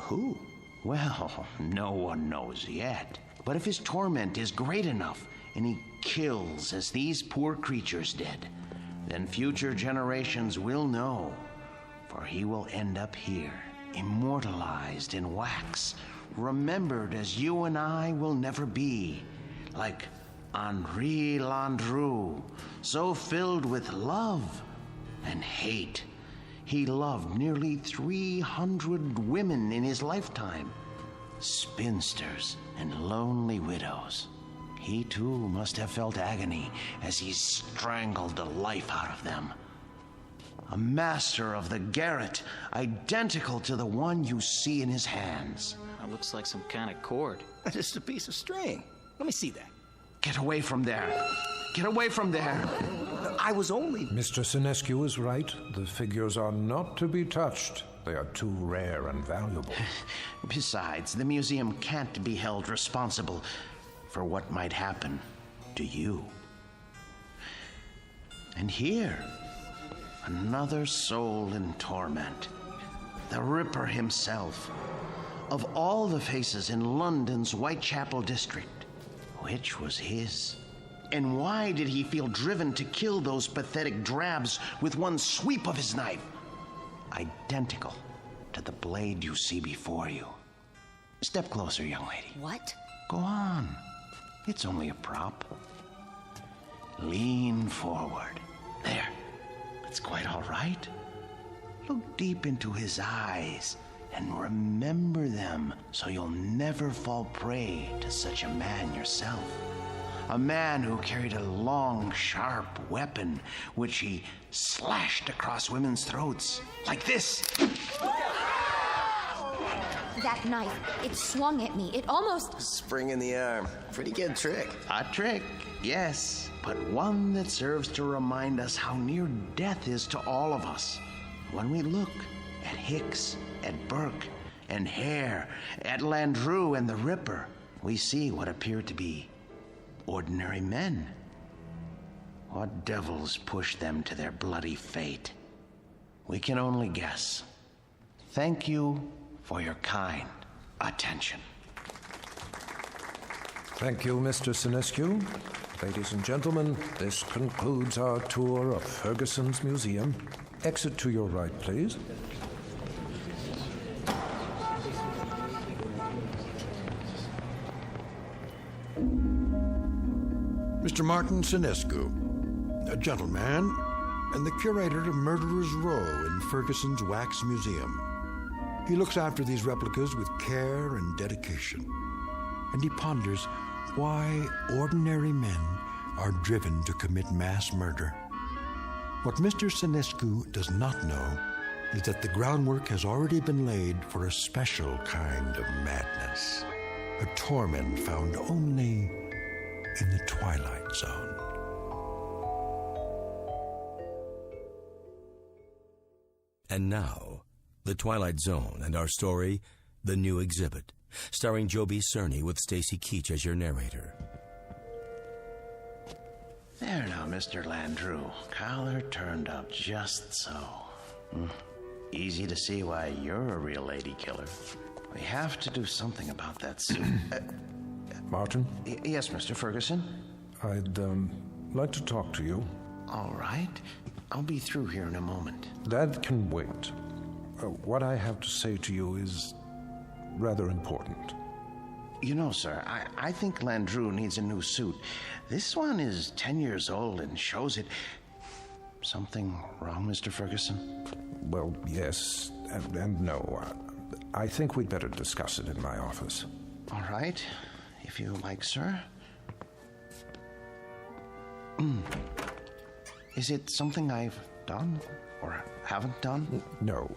Who? Well, no one knows yet. But if his torment is great enough, and he kills as these poor creatures did, then future generations will know, for he will end up here, immortalized in wax, remembered as you and I will never be, like Henri Landru, so filled with love and hate. He loved nearly 300 women in his lifetime, spinsters and lonely widows. He too must have felt agony as he strangled the life out of them. A master of the garret, identical to the one you see in his hands. That looks like some kind of cord. Just a piece of string. Let me see that. Get away from there. Get away from there. I was only... Mr. Sinescu is right. The figures are not to be touched. They are too rare and valuable. Besides, the museum can't be held responsible for what might happen to you. And here, another soul in torment. The Ripper himself. Of all the faces in London's Whitechapel district, which was his? And why did he feel driven to kill those pathetic drabs with one sweep of his knife? Identical to the blade you see before you. Step closer, young lady. What? Go on. It's only a prop. Lean forward. There. It's quite all right. Look deep into his eyes and remember them so you'll never fall prey to such a man yourself. A man who carried a long, sharp weapon which he slashed across women's throats. Like this. That knife, it swung at me. It almost... Spring in the arm. Pretty good trick. A trick, yes, but one that serves to remind us how near death is to all of us. When we look at Hicks, at Burke, and Hare, at Landru and the Ripper, we see what appear to be ordinary men. What devils pushed them to their bloody fate? We can only guess. Thank you for your kind attention. Thank you, Mr. Sinescu. Ladies and gentlemen, this concludes our tour of Ferguson's museum. Exit to your right, please. Mr. Martin Sinescu, a gentleman and the curator of Murderer's Row in Ferguson's Wax Museum. He looks after these replicas with care and dedication, and he ponders why ordinary men are driven to commit mass murder. What Mr. Sinescu does not know is that the groundwork has already been laid for a special kind of madness, a torment found only in the Twilight Zone. And now, The Twilight Zone and our story, The New Exhibit, starring Joby Cerny with Stacy Keach as your narrator. There now, Mr. Landrew. Collar turned up just so. Easy to see why you're a real lady killer. We have to do something about that suit. Martin? Yes, Mr. Ferguson? I'd like to talk to you. All right. I'll be through here in a moment. That can wait. What I have to say to you is rather important. You know, sir, I think Landrew needs a new suit. This one is 10 years old and shows it. Something wrong, Mr. Ferguson? Well, yes and no. I think we'd better discuss it in my office. All right, if you like, sir. Is it something I've done or haven't done? No,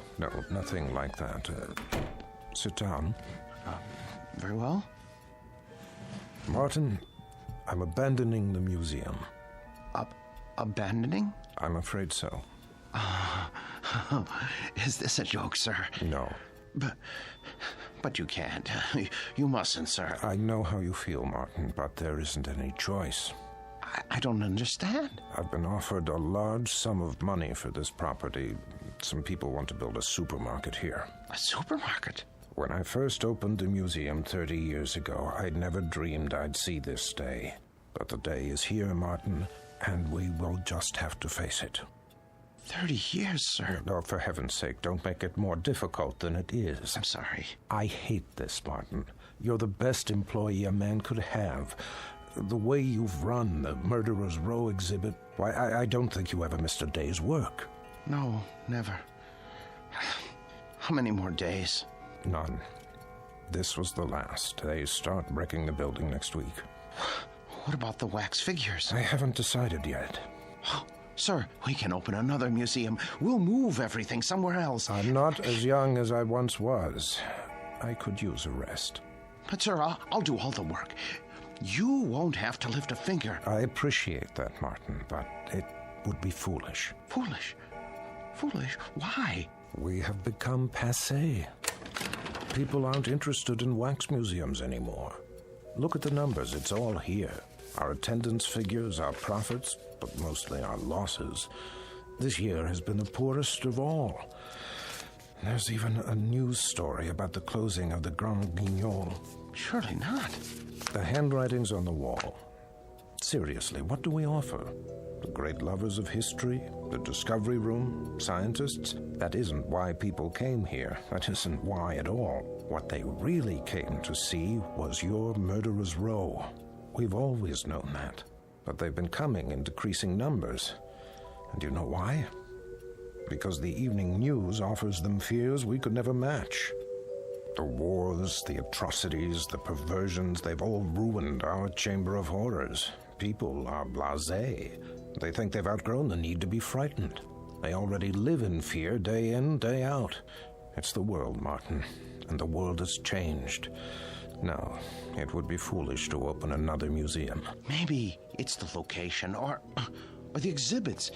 nothing like that. Sit down. Very well. Martin, I'm abandoning the museum. Abandoning? I'm afraid so. Is this a joke, sir? No. But you can't. You mustn't, sir. I know how you feel, Martin, but there isn't any choice. I don't understand. I've been offered a large sum of money for this property. Some people want to build a supermarket here. A supermarket? When I first opened the museum 30 years ago, I'd never dreamed I'd see this day. But the day is here, Martin, and we will just have to face it. 30 years, sir. No, for heaven's sake, don't make it more difficult than it is. I'm sorry. I hate this, Martin. You're the best employee a man could have. The way you've run the Murderer's Row exhibit, why, I don't think you ever missed a day's work. No, never. How many more days? None. This was the last. They start wrecking the building next week. What about the wax figures? I haven't decided yet. Sir, we can open another museum. We'll move everything somewhere else. I'm not as young as I once was. I could use a rest. But, sir, I'll do all the work. You won't have to lift a finger. I appreciate that, Martin, but it would be foolish. Foolish? Foolish? Why? We have become passé. People aren't interested in wax museums anymore. Look at the numbers. It's all here. Our attendance figures, our profits, but mostly our losses. This year has been the poorest of all. There's even a news story about the closing of the Grand Guignol. Surely not. The handwriting's on the wall. Seriously, what do we offer? The great lovers of history? The discovery room? Scientists? That isn't why people came here. That isn't why at all. What they really came to see was your Murderer's Row. We've always known that. But they've been coming in decreasing numbers. And you know why? Because the evening news offers them fears we could never match. The wars, the atrocities, the perversions, they've all ruined our chamber of horrors. People are blasé. They think they've outgrown the need to be frightened. They already live in fear day in, day out. It's the world, Martin, and the world has changed. No, it would be foolish to open another museum. Maybe it's the location or the exhibits.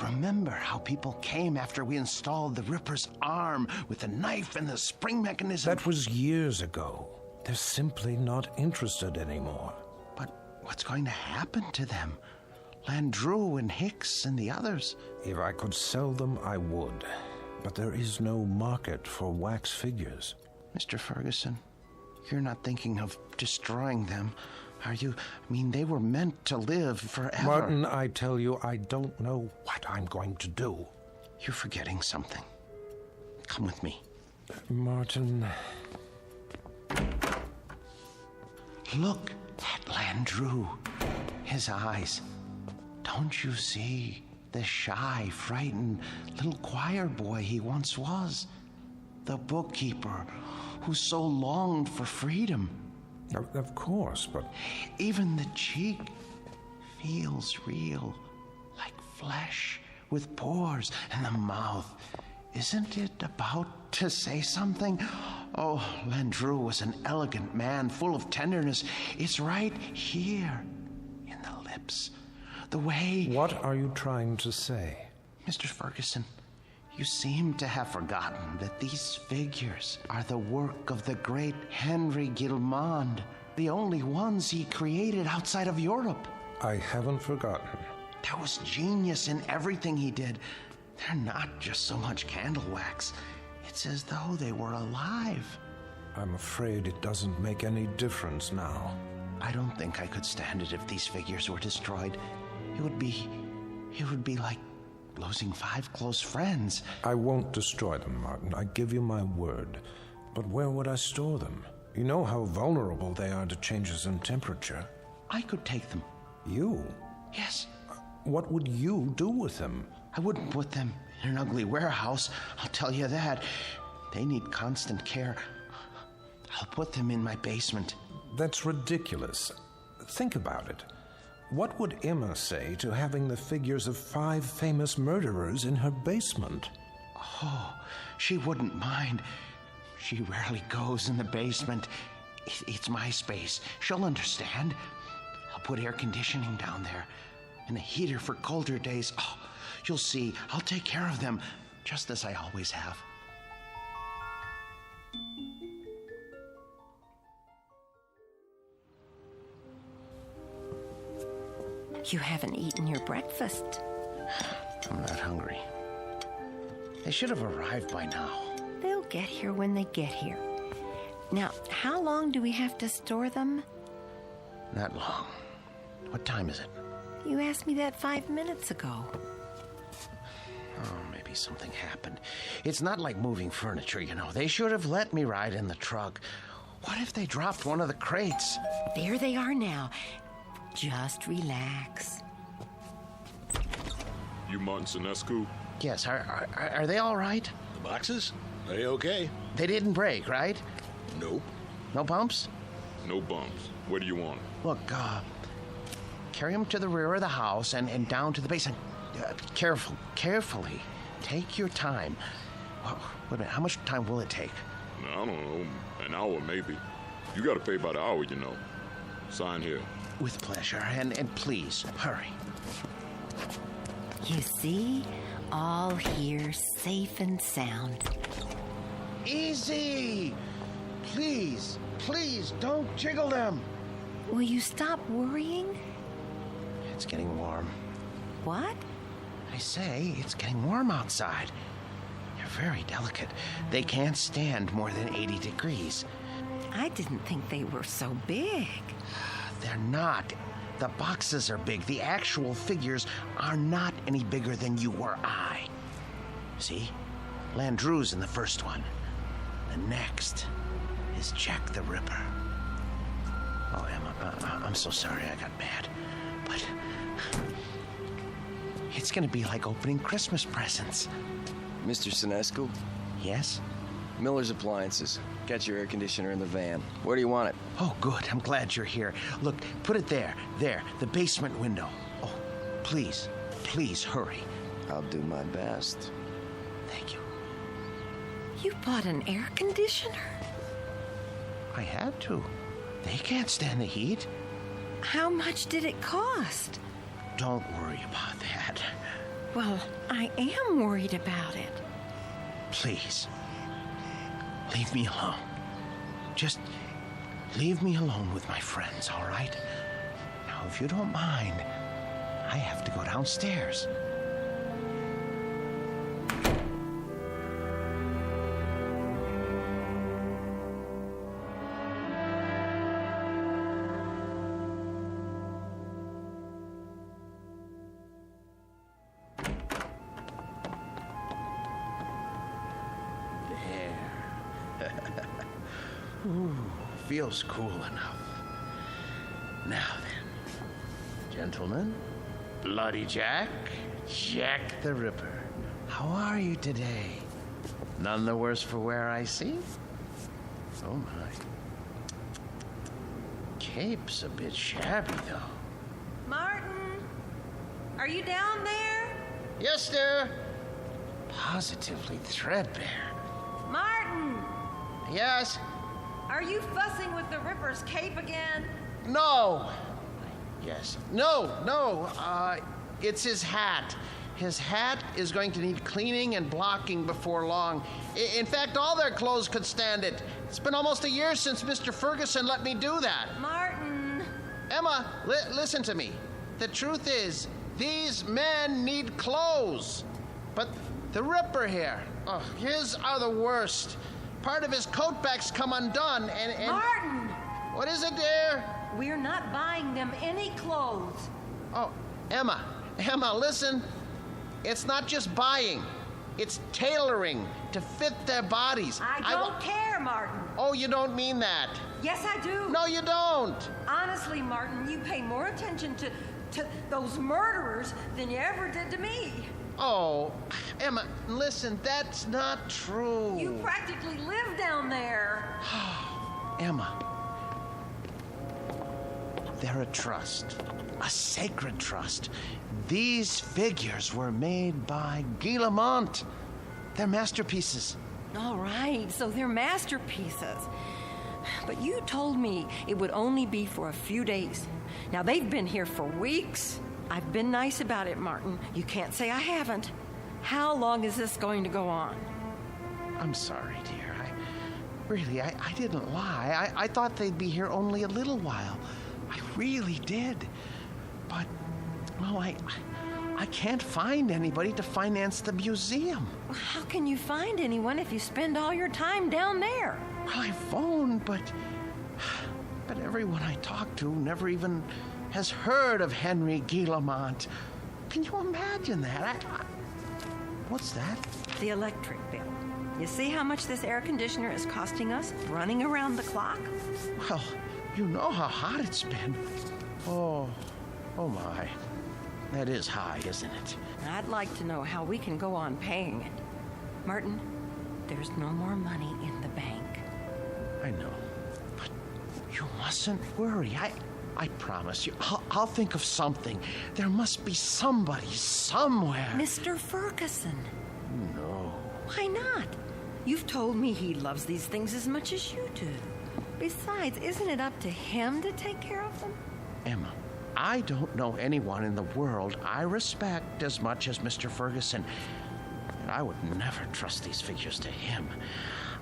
Remember how people came after we installed the Ripper's arm with the knife and the spring mechanism? That was years ago. They're simply not interested anymore. But what's going to happen to them? Landrew and Hicks and the others. If I could sell them, I would. But there is no market for wax figures. Mr. Ferguson, you're not thinking of destroying them, are you? I mean, they were meant to live forever. Martin, I tell you, I don't know what I'm going to do. You're forgetting something. Come with me. Martin. Look at Landrew. His eyes. Don't you see the shy, frightened little choir boy he once was? The bookkeeper who so longed for freedom. Of course, but... Even the cheek feels real, like flesh with pores, and the mouth. Isn't it about to say something? Oh, Landru was an elegant man, full of tenderness. It's right here, in the lips. The way... What are you trying to say? Mr. Ferguson, you seem to have forgotten that these figures are the work of the great Henry Guillemond, the only ones he created outside of Europe. I haven't forgotten. There was genius in everything he did. They're not just so much candle wax. It's as though they were alive. I'm afraid it doesn't make any difference now. I don't think I could stand it if these figures were destroyed. It would be like losing 5 close friends. I won't destroy them, Martin. I give you my word. But where would I store them? You know how vulnerable they are to changes in temperature. I could take them. You? Yes. What would you do with them? I wouldn't put them in an ugly warehouse, I'll tell you that. They need constant care. I'll put them in my basement. That's ridiculous. Think about it. What would Emma say to having the figures of 5 famous murderers in her basement? Oh, she wouldn't mind. She rarely goes in the basement. It's my space. She'll understand. I'll put air conditioning down there and a heater for colder days. Oh, you'll see. I'll take care of them, just as I always have. You haven't eaten your breakfast. I'm not hungry. They should have arrived by now. They'll get here when they get here. Now, how long do we have to store them? Not long. What time is it? You asked me that 5 minutes ago. Oh, maybe something happened. It's not like moving furniture, you know. They should have let me ride in the truck. What if they dropped one of the crates? There they are now. Just relax. You Martin Sinescu? Yes, are they all right? The boxes? They okay. They didn't break, right? Nope. No bumps? No bumps. Where do you want them? Look, carry them to the rear of the house and down to the basement. Carefully. Take your time. Well, wait a minute, how much time will it take? I don't know, an hour maybe. You gotta pay by the hour, you know. Sign here. With pleasure, and please, hurry. You see? All here safe and sound. Easy! Please, don't jiggle them. Will you stop worrying? It's getting warm. What? I say, it's getting warm outside. They're very delicate. They can't stand more than 80 degrees. I didn't think they were so big. They're not. The boxes are big. The actual figures are not any bigger than you or I. See? Landru's in the first one. The next is Jack the Ripper. Oh, Emma, I'm so sorry I got mad. But it's going to be like opening Christmas presents. Mr. Sinescu? Yes? Miller's Appliances. Got your air conditioner in the van. Where do you want it? Oh, good. I'm glad you're here. Look, put it there, the basement window. Oh, please, hurry. I'll do my best. Thank you. You bought an air conditioner? I had to. They can't stand the heat. How much did it cost? Don't worry about that. Well, I am worried about it. Please. Leave me alone. Just leave me alone with my friends, all right? Now, if you don't mind, I have to go downstairs. Ooh, feels cool enough. Now then, Gentlemen, Bloody Jack, Jack the Ripper. How are you today? None the worse for wear, I see? Oh, my. Cape's a bit shabby, though. Martin, are you down there? Yes, sir. Positively threadbare. Martin! Yes? Are you fussing with the Ripper's cape again? No. Yes. No. It's his hat. His hat is going to need cleaning and blocking before long. In fact, all their clothes could stand it. It's been almost a year since Mr. Ferguson let me do that. Martin! Emma, listen to me. The truth is, these men need clothes. But the Ripper here, his are the worst. Part of his coat back's come undone and... Martin! What is it, dear? We're not buying them any clothes. Oh, Emma, listen. It's not just buying. It's tailoring to fit their bodies. I don't care, Martin. Oh, you don't mean that. Yes, I do. No, you don't. Honestly, Martin, you pay more attention to those murderers than you ever did to me. Oh, Emma, listen, that's not true. You practically live down there. Emma, they're a trust, a sacred trust. These figures were made by Guillemont. They're masterpieces. All right, so they're masterpieces. But you told me it would only be for a few days. Now, they've been here for weeks. I've been nice about it, Martin. You can't say I haven't. How long is this going to go on? I'm sorry, dear. I didn't lie. I thought they'd be here only a little while. I really did. But, well, I can't find anybody to finance the museum. Well, how can you find anyone if you spend all your time down there? Well, I phoned, but everyone I talked to never even has heard of Henry Guillemont. Can you imagine that? What's that? The electric bill. You see how much this air conditioner is costing us running around the clock? Well, you know how hot it's been. Oh my. That is high, isn't it? I'd like to know how we can go on paying it. Martin, there's no more money in the bank. I know. But you mustn't worry. I promise you, I'll think of something. There must be somebody somewhere. Mr. Ferguson. No. Why not? You've told me he loves these things as much as you do. Besides, isn't it up to him to take care of them? Emma, I don't know anyone in the world I respect as much as Mr. Ferguson. And I would never trust these figures to him.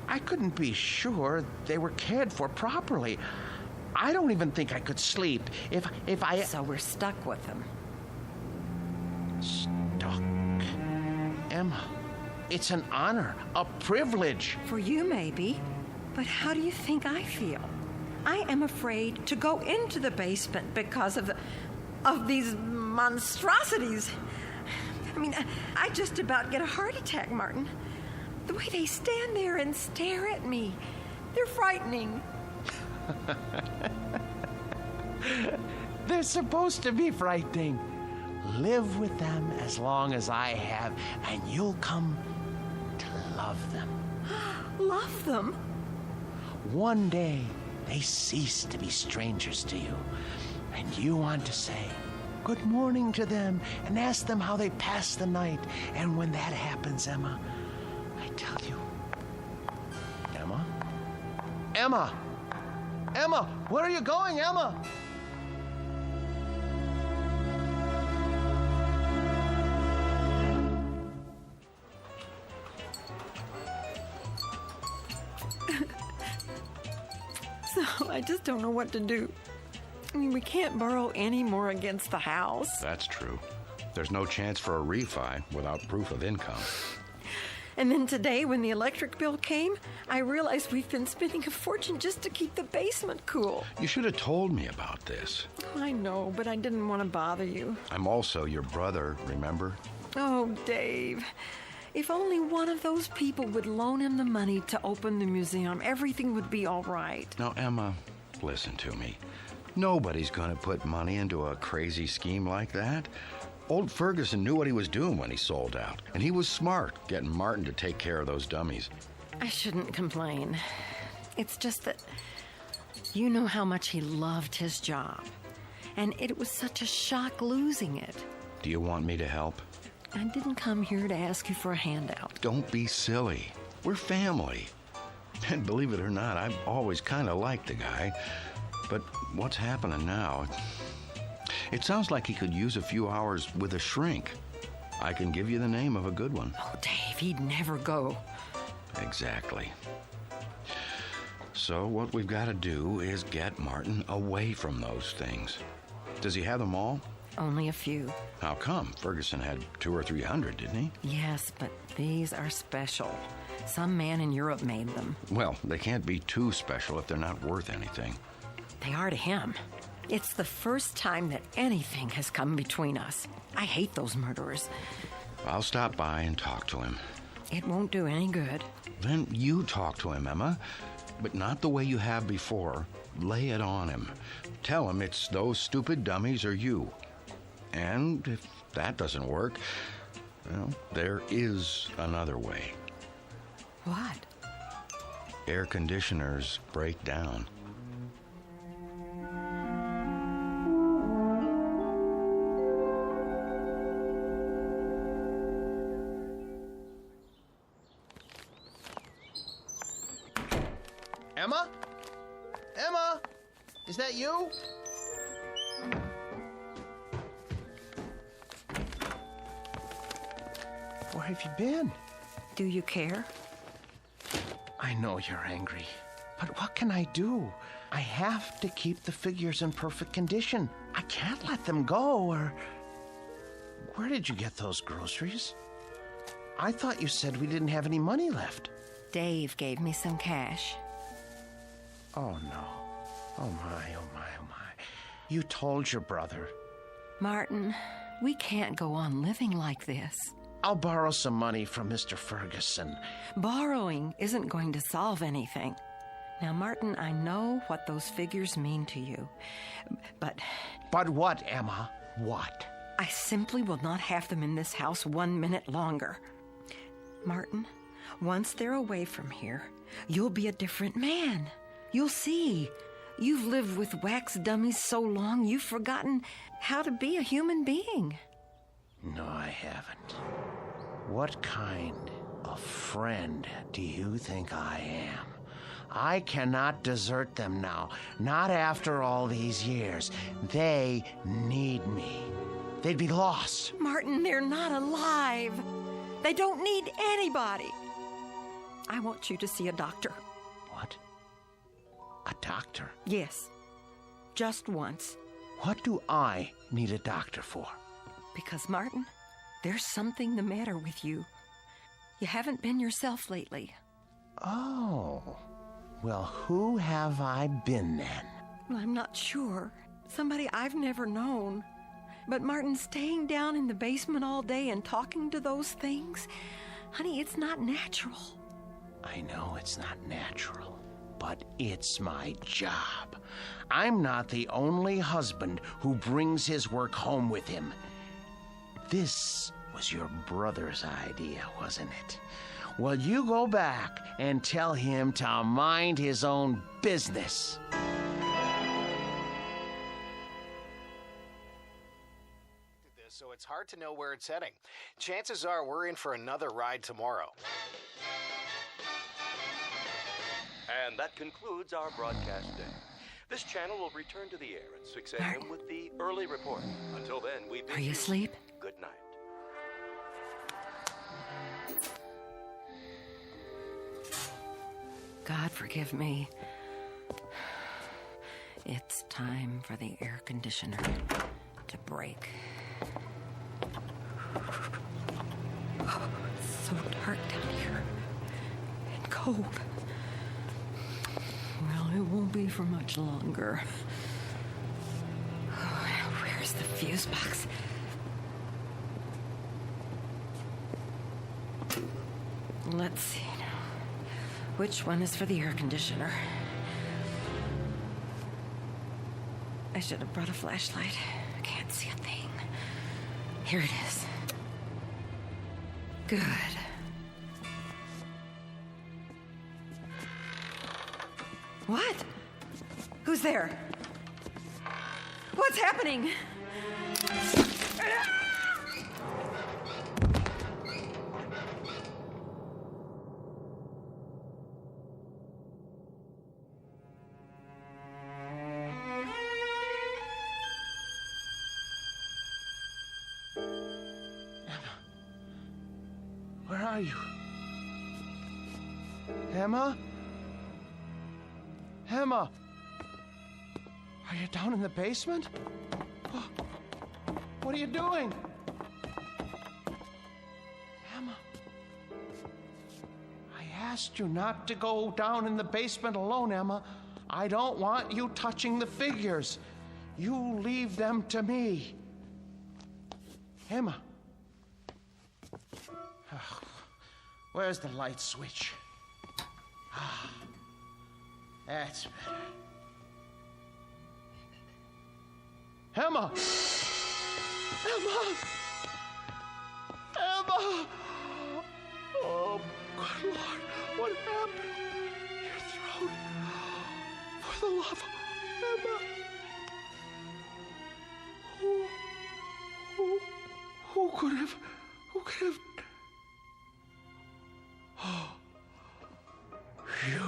I couldn't be sure they were cared for properly. I don't even think I could sleep if I... So we're stuck with them. Stuck? Emma, it's an honor, a privilege. For you, maybe. But how do you think I feel? I am afraid to go into the basement because of these monstrosities. I mean, I just about get a heart attack, Martin. The way they stand there and stare at me, they're frightening. They're supposed to be frightening. Live with them as long as I have, and you'll come to love them. Love them? One day, they cease to be strangers to you, and you want to say good morning to them and ask them how they passed the night. And when that happens, Emma, I tell you, Emma, where are you going, Emma? So I just don't know what to do. I mean, we can't borrow any more against the house. That's true. There's no chance for a refi without proof of income. And then today, when the electric bill came, I realized we've been spending a fortune just to keep the basement cool. You should have told me about this. I know, but I didn't want to bother you. I'm also your brother, remember? Oh, Dave. If only one of those people would loan him the money to open the museum, everything would be all right. Now, Emma, listen to me. Nobody's gonna put money into a crazy scheme like that. Old Ferguson knew what he was doing when he sold out, and he was smart getting Martin to take care of those dummies. I shouldn't complain. It's just that you know how much he loved his job, and it was such a shock losing it. Do you want me to help? I didn't come here to ask you for a handout. Don't be silly. We're family. And believe it or not, I've always kind of liked the guy. But what's happening now? It sounds like he could use a few hours with a shrink. I can give you the name of a good one. Oh, Dave, he'd never go. Exactly. So what we've got to do is get Martin away from those things. Does he have them all? Only a few. How come? Ferguson had 200 or 300, didn't he? Yes, but these are special. Some man in Europe made them. Well, they can't be too special if they're not worth anything. They are to him. It's the first time that anything has come between us. I hate those murderers. I'll stop by and talk to him. It won't do any good. Then you talk to him, Emma. But not the way you have before. Lay it on him. Tell him it's those stupid dummies or you. And if that doesn't work, well, there is another way. What? Air conditioners break down. Emma? Emma? Is that you? Where have you been? Do you care? I know you're angry, but what can I do? I have to keep the figures in perfect condition. I can't let them go, or... Where did you get those groceries? I thought you said we didn't have any money left. Dave gave me some cash. Oh, no. Oh, my, oh, my, oh, my. You told your brother. Martin, we can't go on living like this. I'll borrow some money from Mr. Ferguson. Borrowing isn't going to solve anything. Now, Martin, I know what those figures mean to you, but... But what, Emma? What? I simply will not have them in this house 1 minute longer. Martin, once they're away from here, you'll be a different man. You'll see. You've lived with wax dummies so long, you've forgotten how to be a human being. No, I haven't. What kind of friend do you think I am? I cannot desert them now, not after all these years. They need me. They'd be lost. Martin, they're not alive. They don't need anybody. I want you to see a doctor. What? A doctor? Yes. Just once. What do I need a doctor for? Because, Martin, there's something the matter with you. You haven't been yourself lately. Oh. Well, who have I been then? Well, I'm not sure. Somebody I've never known. But Martin, staying down in the basement all day and talking to those things, honey, it's not natural. I know it's not natural, but it's my job. I'm not the only husband who brings his work home with him. This was your brother's idea, wasn't it? Well, you go back and tell him to mind his own business. So it's hard to know where it's heading. Chances are we're in for another ride tomorrow. And that concludes our broadcast day. This channel will return to the air at 6 a.m. with the early report. Until then, we bid Are you asleep? Good night. God forgive me. It's time for the air conditioner to break. Oh, it's so dark down here. And cold. Well, it won't be for much longer. Oh, where's the fuse box? Let's see now. Which one is for the air conditioner? should have brought a flashlight. I can't see a thing. Here it is. Good. What? Who's there? What's happening? Where are you? Emma? Emma? Are you down in the basement? Oh, what are you doing? Emma? I asked you not to go down in the basement alone, Emma. I don't want you touching the figures. You leave them to me. Emma? Oh, where's the light switch? Ah, that's better. Emma! Emma! Emma! Oh, good Lord, what happened? Your throat. For the love of Emma. Who could have... Oh, you.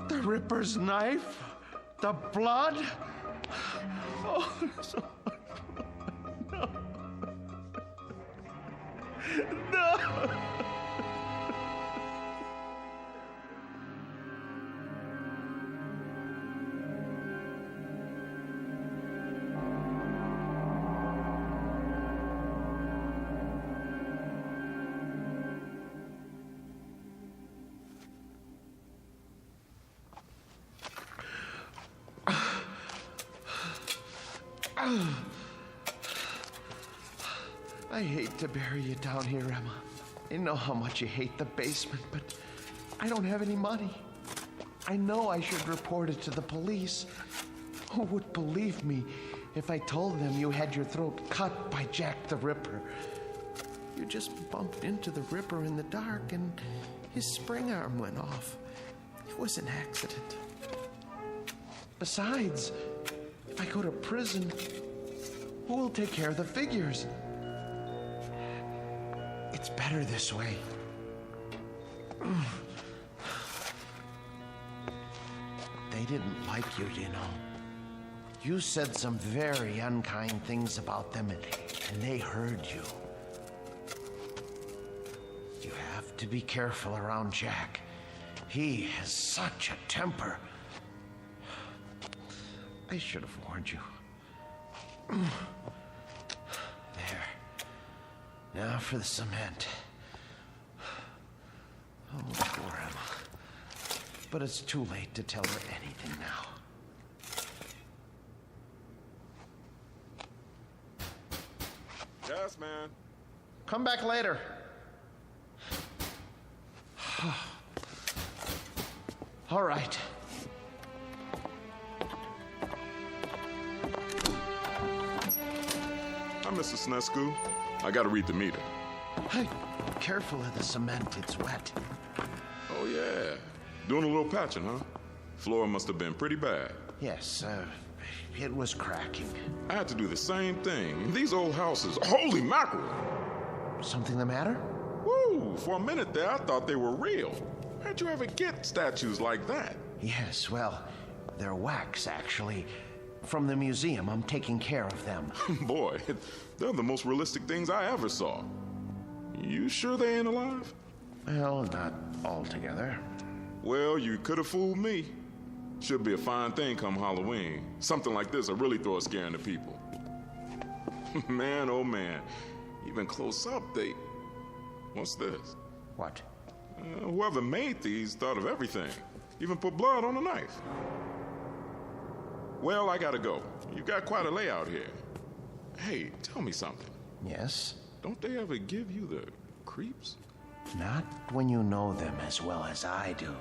The Ripper's knife? The blood? Oh, so no. No. I hate to bury you down here, Emma. I know how much you hate the basement, but I don't have any money. I know I should report it to the police. Who would believe me if I told them you had your throat cut by Jack the Ripper? You just bumped into the Ripper in the dark and his spring arm went off. It was an accident. Besides, if I go to prison, who will take care of the figures? It's better this way. They didn't like you, you know. You said some very unkind things about them, and they heard you. You have to be careful around Jack. He has such a temper. I should have warned you. There. Now for the cement. Oh, poor Emma. But it's too late to tell her anything now. Yes, man. Come back later. All right. Hi, Mr. Snesku. I gotta read the meter. Hey, careful of the cement, it's wet. Oh, yeah. Doing a little patching, huh? Floor must have been pretty bad. Yes, it was cracking. I had to do the same thing. These old houses, holy mackerel! Something the matter? Woo! For a minute there, I thought they were real. How'd you ever get statues like that? Yes, well, they're wax, actually. From the museum, I'm taking care of them. Boy, they're the most realistic things I ever saw. You sure they ain't alive? Well, not altogether. Well, you could have fooled me. Should be a fine thing come Halloween. Something like this will really throw a scare into people. Man, oh man. Even close up, they... What's this? What? Whoever made these thought of everything. Even put blood on the knife. Well, I gotta go. You got quite a layout here. Hey, tell me something. Yes? Don't they ever give you the creeps? Not when you know them as well as I do.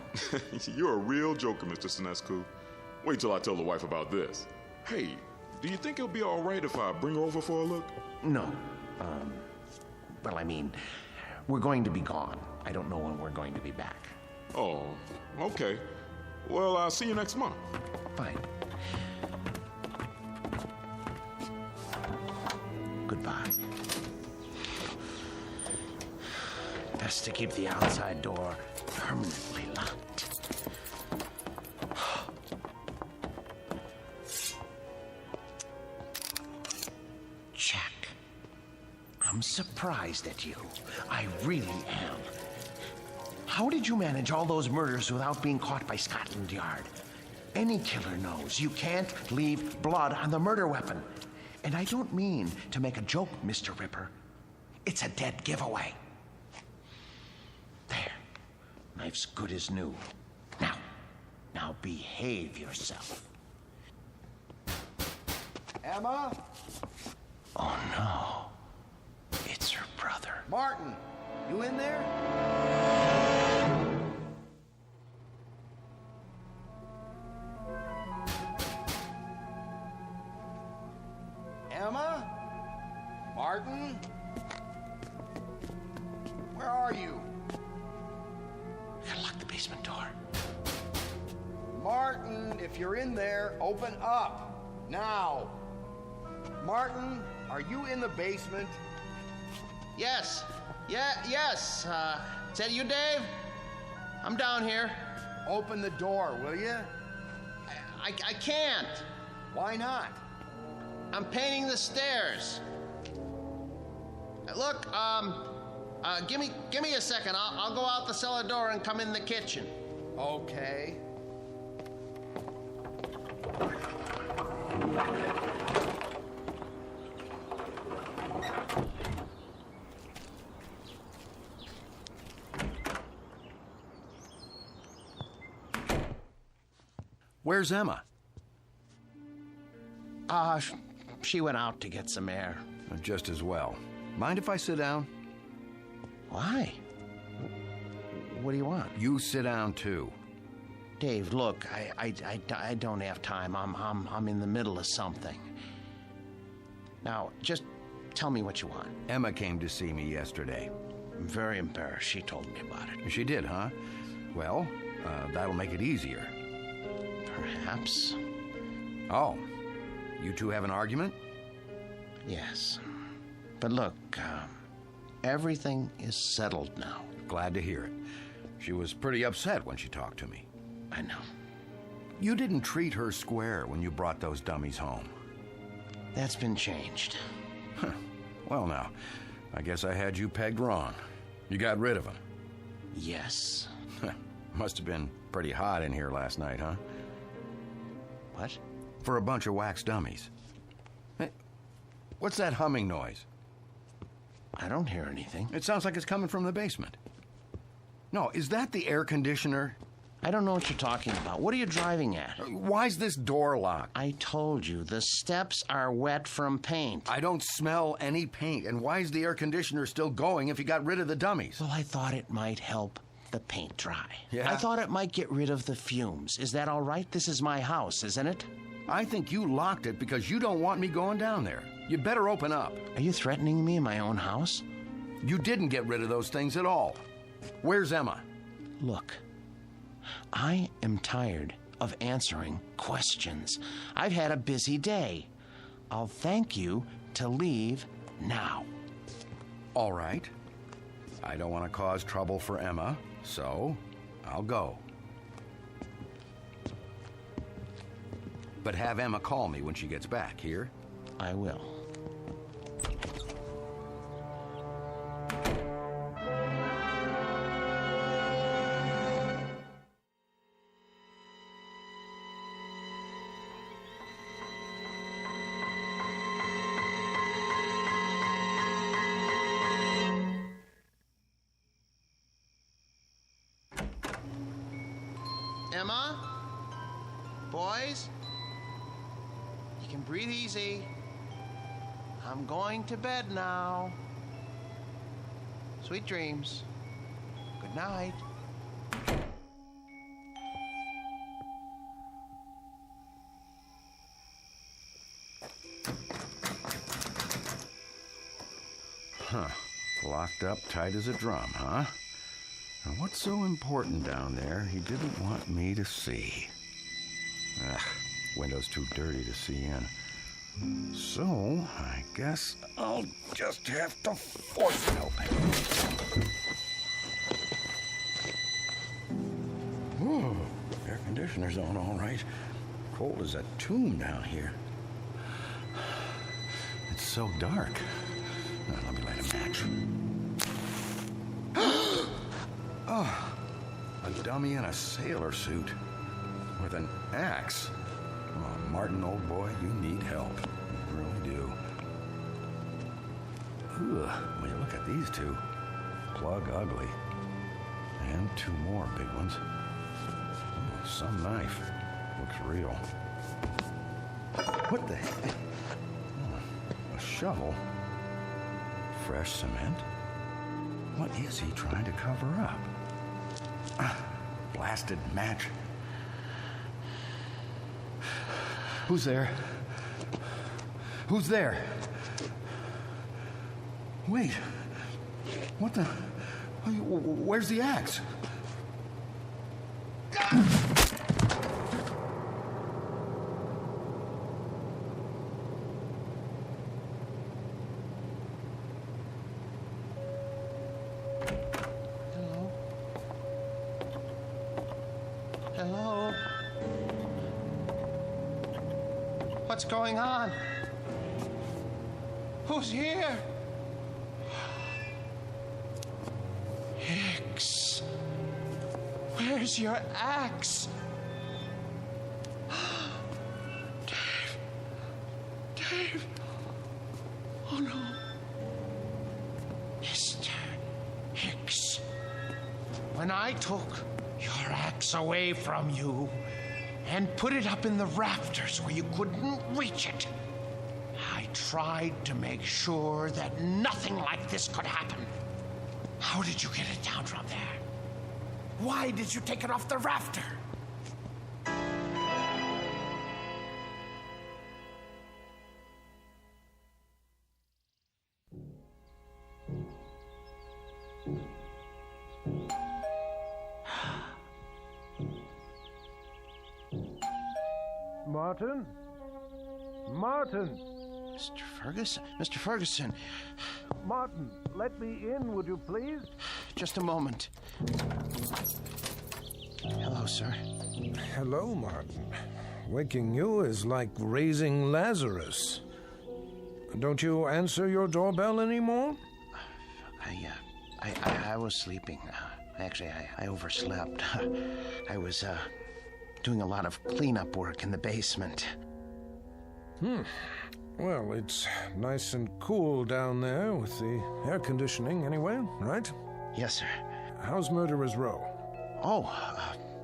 You're a real joker, Mr. Sinescu. Wait till I tell the wife about this. Hey, do you think it'll be all right if I bring her over for a look? No. Well, I mean, we're going to be gone. I don't know when we're going to be back. Oh, okay. Well, I'll see you next month. Fine. Goodbye. Best to keep the outside door permanently locked. Check. I'm surprised at you. I really am. How did you manage all those murders without being caught by Scotland Yard? Any killer knows you can't leave blood on the murder weapon. And I don't mean to make a joke, Mr. Ripper. It's a dead giveaway. There. Knife's good as new. Now behave yourself. Emma? Oh, no. It's her brother. Martin, you in there? Emma? Martin? Where are you? Gotta lock the basement door. Martin, if you're in there, open up. Now. Martin, are you in the basement? Yes. Yes. Is that you, Dave? I'm down here. Open the door, will you? I can't. Why not? I'm painting the stairs. Look, give me a second. I'll go out the cellar door and come in the kitchen. Okay. Where's Emma? She went out to get some air. Just as well. Mind if I sit down? Why? What do you want? You sit down, too. Dave, look, I don't have time. I'm in the middle of something. Now, just tell me what you want. Emma came to see me yesterday. I'm very embarrassed. She told me about it. She did, huh? Well, that'll make it easier. Perhaps. Oh, you two have an argument? Yes. But look, everything is settled now. Glad to hear it. She was pretty upset when she talked to me. I know. You didn't treat her square when you brought those dummies home. That's been changed. Well, now, I guess I had you pegged wrong. You got rid of them. Yes. Must have been pretty hot in here last night, huh? What? For a bunch of wax dummies. Hey, what's that humming noise? I don't hear anything. It sounds like it's coming from the basement. No, is that the air conditioner? I don't know what you're talking about. What are you driving at? Why's this door locked? I told you, the steps are wet from paint. I don't smell any paint. And why's the air conditioner still going if you got rid of the dummies? Well, I thought it might help the paint dry. Yeah? I thought it might get rid of the fumes. Is that all right? This is my house, isn't it? I think you locked it because you don't want me going down there. You better open up. Are you threatening me in my own house? You didn't get rid of those things at all. Where's Emma? Look, I am tired of answering questions. I've had a busy day. I'll thank you to leave now. All right. I don't want to cause trouble for Emma, so I'll go. But have Emma call me when she gets back, here? I will. Emma? Boys? You can breathe easy. I'm going to bed now. Sweet dreams. Night. Huh. Locked up tight as a drum, huh? Now, what's so important down there he didn't want me to see? Ugh, window's too dirty to see in. So, I guess I'll just have to force it open. Whoa, air conditioner's on all right. Cold as a tomb down here. It's so dark. Now, let me light a match. Oh, a dummy in a sailor suit with an axe. Oh, Martin, old boy, you need help. You really do. Ugh, when you look at these two, plug ugly. And two more big ones. Oh, some knife. Looks real. What the heck? Oh, a shovel. Fresh cement? What is he trying to cover up? Blasted match. Who's there? Who's there? Wait. What the? Where's the axe? Hello? What's going on? Who's here? Hicks. Where's your axe? Dave. Dave. Oh no. Mr. Hicks. When I took your axe away from you and put it up in the rafters where you couldn't reach it, I tried to make sure that nothing like this could happen. How did you get it down from there? Why did you take it off the rafter? Martin? Martin! Mr. Ferguson? Mr. Ferguson! Martin, let me in, would you please? Just a moment. Hello, sir. Hello, Martin. Waking you is like raising Lazarus. Don't you answer your doorbell anymore? I was sleeping. Actually, I overslept. I was, doing a lot of cleanup work in the basement. Well, it's nice and cool down there with the air conditioning anyway, right? Yes, sir. How's Murderer's Row? Oh,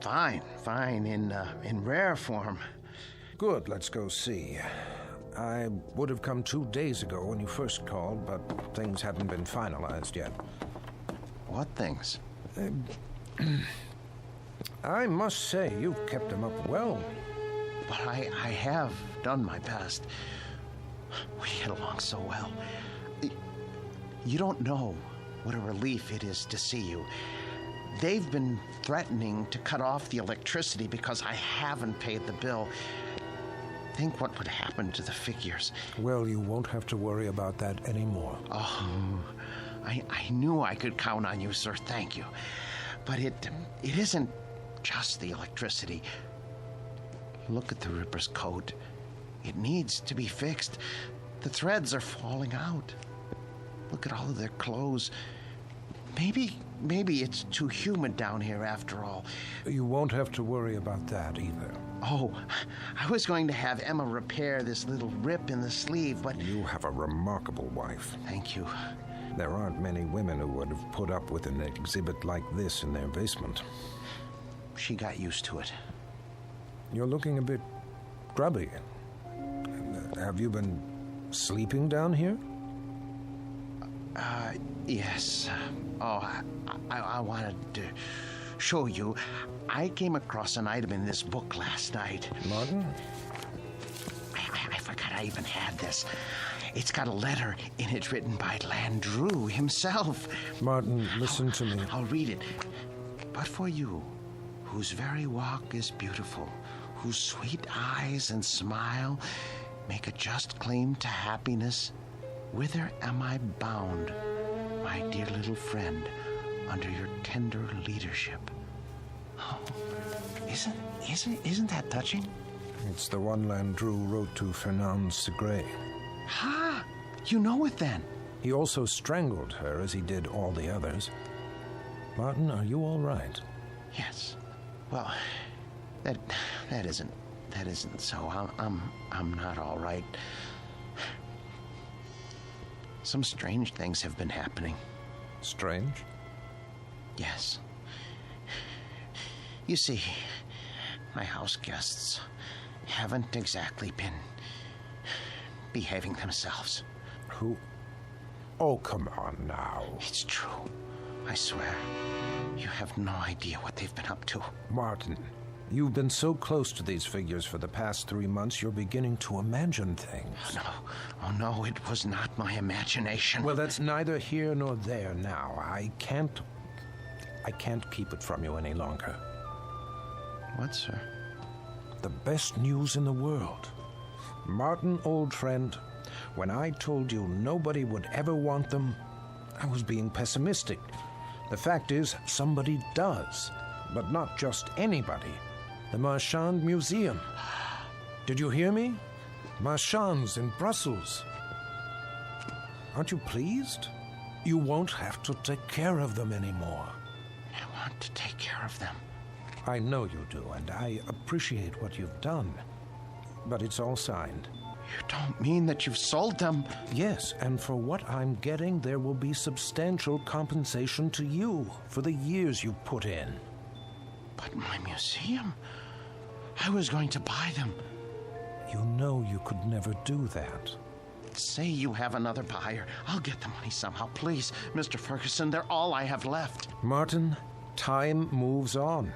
fine, in rare form. Good, let's go see. I would have come 2 days ago when you first called, but things hadn't been finalized yet. What things? I must say, you've kept them up well. But I have done my best. We get along so well. You don't know what a relief it is to see you. They've been threatening to cut off the electricity because I haven't paid the bill. Think what would happen to the figures. Well, you won't have to worry about that anymore. Oh, I knew I could count on you, sir. Thank you. But it isn't just the electricity. Look at the Ripper's coat. It needs to be fixed. The threads are falling out. Look at all of their clothes. Maybe it's too humid down here after all. You won't have to worry about that either. Oh, I was going to have Emma repair this little rip in the sleeve, but... You have a remarkable wife. Thank you. There aren't many women who would have put up with an exhibit like this in their basement. She got used to it. You're looking a bit grubby. Have you been sleeping down here? Yes. I wanted to show you. I came across an item in this book last night. Martin? I forgot I even had this. It's got a letter in it written by Landru himself. Martin, listen to me. I'll read it. But for you, whose very walk is beautiful, whose sweet eyes and smile make a just claim to happiness, whither am I bound, my dear little friend, under your tender leadership? Oh, isn't that touching? It's the one Landru wrote to Fernand Segre. Ha! You know it then. He also strangled her as he did all the others. Martin, are you all right? Yes. Well, that isn't so. I'm not all right. Some strange things have been happening. Strange? Yes. You see, my house guests haven't exactly been behaving themselves. Who? Oh, come on now. It's true. I swear. You have no idea what they've been up to. Martin, you've been so close to these figures for the past 3 months, you're beginning to imagine things. Oh, no, it was not my imagination. Well, that's neither here nor there now. I can't keep it from you any longer. What, sir? The best news in the world. Martin, old friend, when I told you nobody would ever want them, I was being pessimistic. The fact is, somebody does, but not just anybody. The Marchand Museum. Did you hear me? Marchands in Brussels. Aren't you pleased? You won't have to take care of them anymore. I want to take care of them. I know you do, and I appreciate what you've done. But it's all signed. You don't mean that you've sold them? Yes, and for what I'm getting, there will be substantial compensation to you for the years you put in. But my museum? I was going to buy them. You know you could never do that. Say you have another buyer. I'll get the money somehow. Please, Mr. Ferguson, they're all I have left. Martin, time moves on.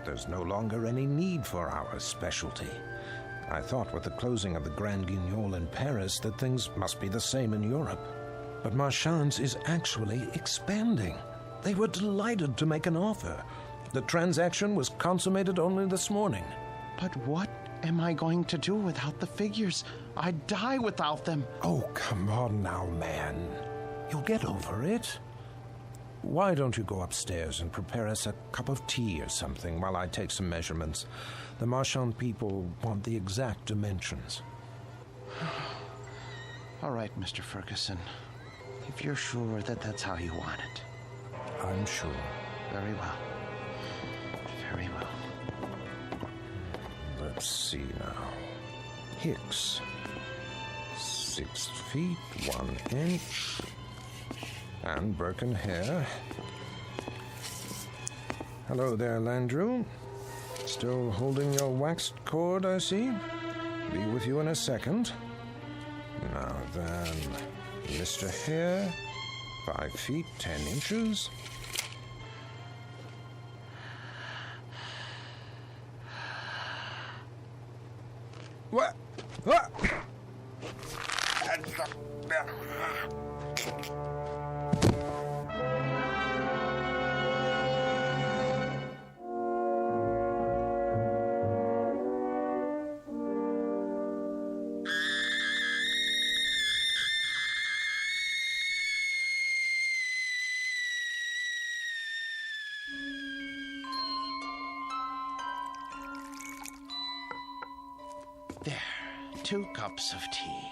There's no longer any need for our specialty. I thought with the closing of the Grand Guignol in Paris that things must be the same in Europe. But Marchand's is actually expanding. They were delighted to make an offer. The transaction was consummated only this morning. But what am I going to do without the figures? I'd die without them. Oh, come on now, man. You'll get over it. Why don't you go upstairs and prepare us a cup of tea or something while I take some measurements? The Marchand people want the exact dimensions. All right, Mr. Ferguson. If you're sure that that's how you want it. I'm sure. Very well. Very well. Let's see now. Hicks. 6 feet, 1 inch. And Birken hair. Hello there, Landru. Still holding your waxed cord, I see. Be with you in a second. Now then, Mr. Hare, 5 feet, 10 inches. What? What? There, 2 cups of tea.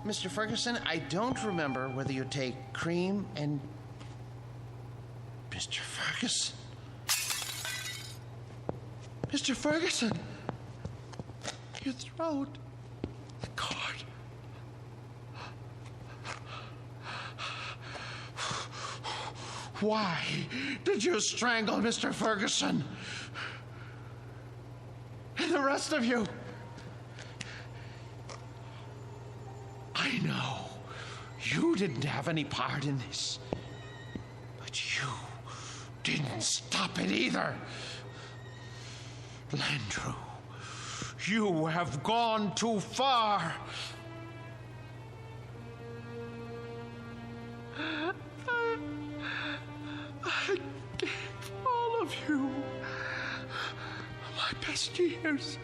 Mr. Ferguson, I don't remember whether you take cream and... Mr. Ferguson? Mr. Ferguson! Your throat. The cord. Why did you strangle Mr. Ferguson? And the the rest of you. I know you didn't have any part in this, but you didn't stop it either. Landru, you have gone too far. I gave all of you my best years.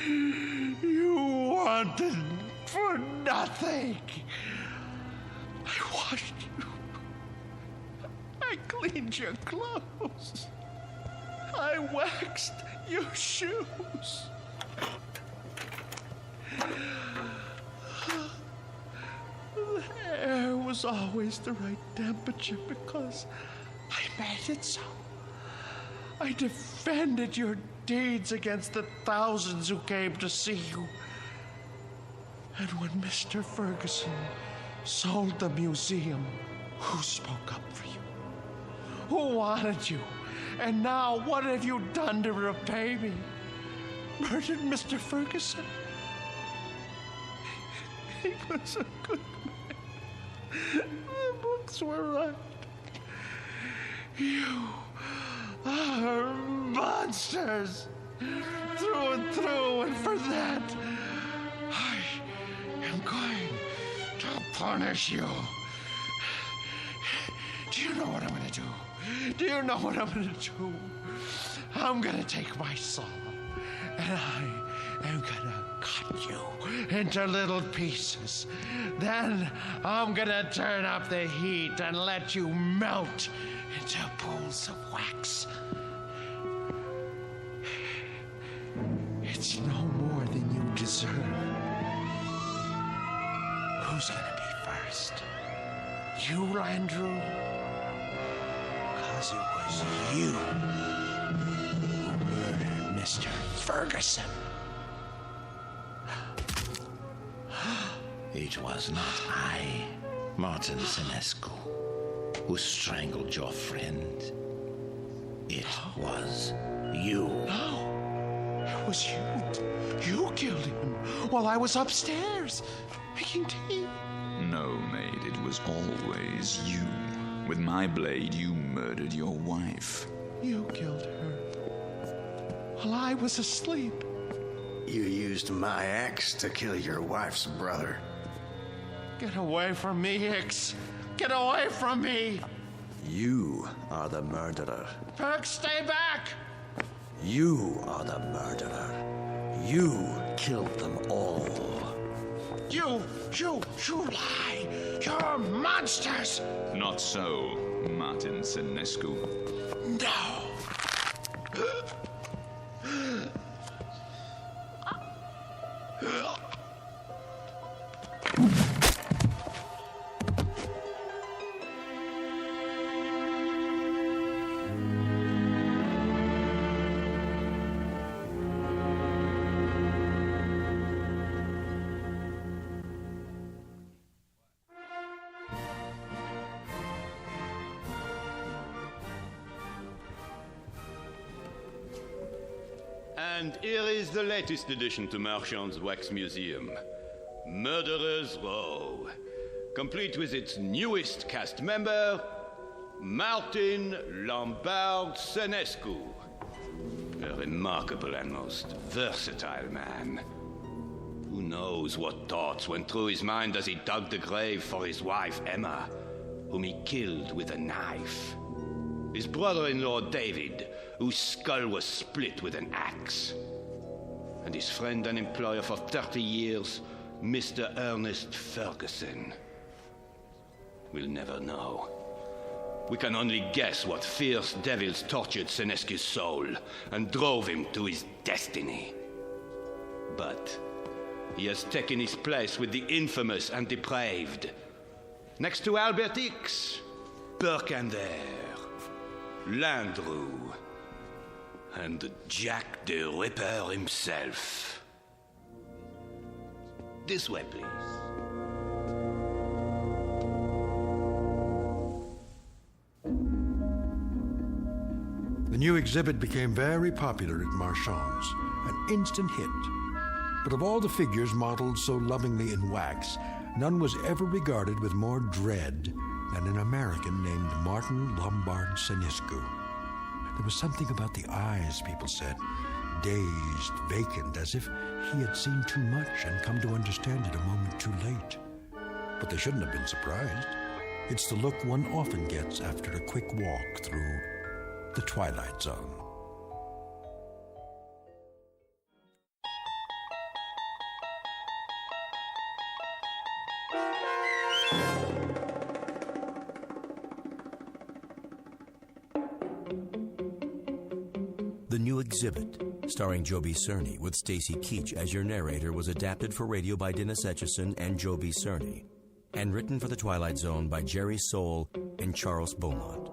You wanted for nothing. I washed you. I cleaned your clothes. I waxed your shoes. The air was always the right temperature because I made it so. I defended your deeds against the thousands who came to see you. And when Mr. Ferguson sold the museum, who spoke up for you? Who wanted you? And now what have you done to repay me? Murdered Mr. Ferguson? He was a good man. The books were right. You are monsters through and through, and for that, I am going to punish you. Do you know what I'm going to do? Do you know what I'm going to do? I'm going to take my saw, and I am going to cut you into little pieces. Then I'm going to turn up the heat and let you melt into pools of wax. It's no more than you deserve. Who's going to be first? You, Landru? Because it was you who murdered Mr. Ferguson. It was not I, Martin Senescu, who strangled your friend. It was you. No, it was you. You killed him while I was upstairs making tea. No, maid, it was always you. With my blade, you murdered your wife. You killed her while I was asleep. You used my axe to kill your wife's brother. Get away from me, Hicks. Get away from me. You are the murderer. Perk, stay back. You are the murderer. You killed them all. You lie. You're monsters. Not so, Martin Senescu. No. And here is the latest addition to Marchand's Wax Museum, Murderer's Row, complete with its newest cast member, Martin Lombard Senescu, a remarkable and most versatile man. Who knows what thoughts went through his mind as he dug the grave for his wife, Emma, whom he killed with a knife. His brother-in-law, David, whose skull was split with an axe. And his friend and employer for 30 years, Mr. Ernest Ferguson. We'll never know. We can only guess what fierce devils tortured Senescu's soul and drove him to his destiny. But he has taken his place with the infamous and depraved. Next to Albert X, Burke and there, Landru, and Jack the Ripper himself. This way, please. The new exhibit became very popular at Marchand's, an instant hit. But of all the figures modeled so lovingly in wax, none was ever regarded with more dread than an American named Martin Lombard Seniscu. There was something about the eyes, people said, dazed, vacant, as if he had seen too much and come to understand it a moment too late. But they shouldn't have been surprised. It's the look one often gets after a quick walk through the Twilight Zone. The new exhibit, starring Joby Cerny with Stacy Keach as your narrator, was adapted for radio by Dennis Etchison and Joby Cerny, and written for The Twilight Zone by Jerry Soule and Charles Beaumont.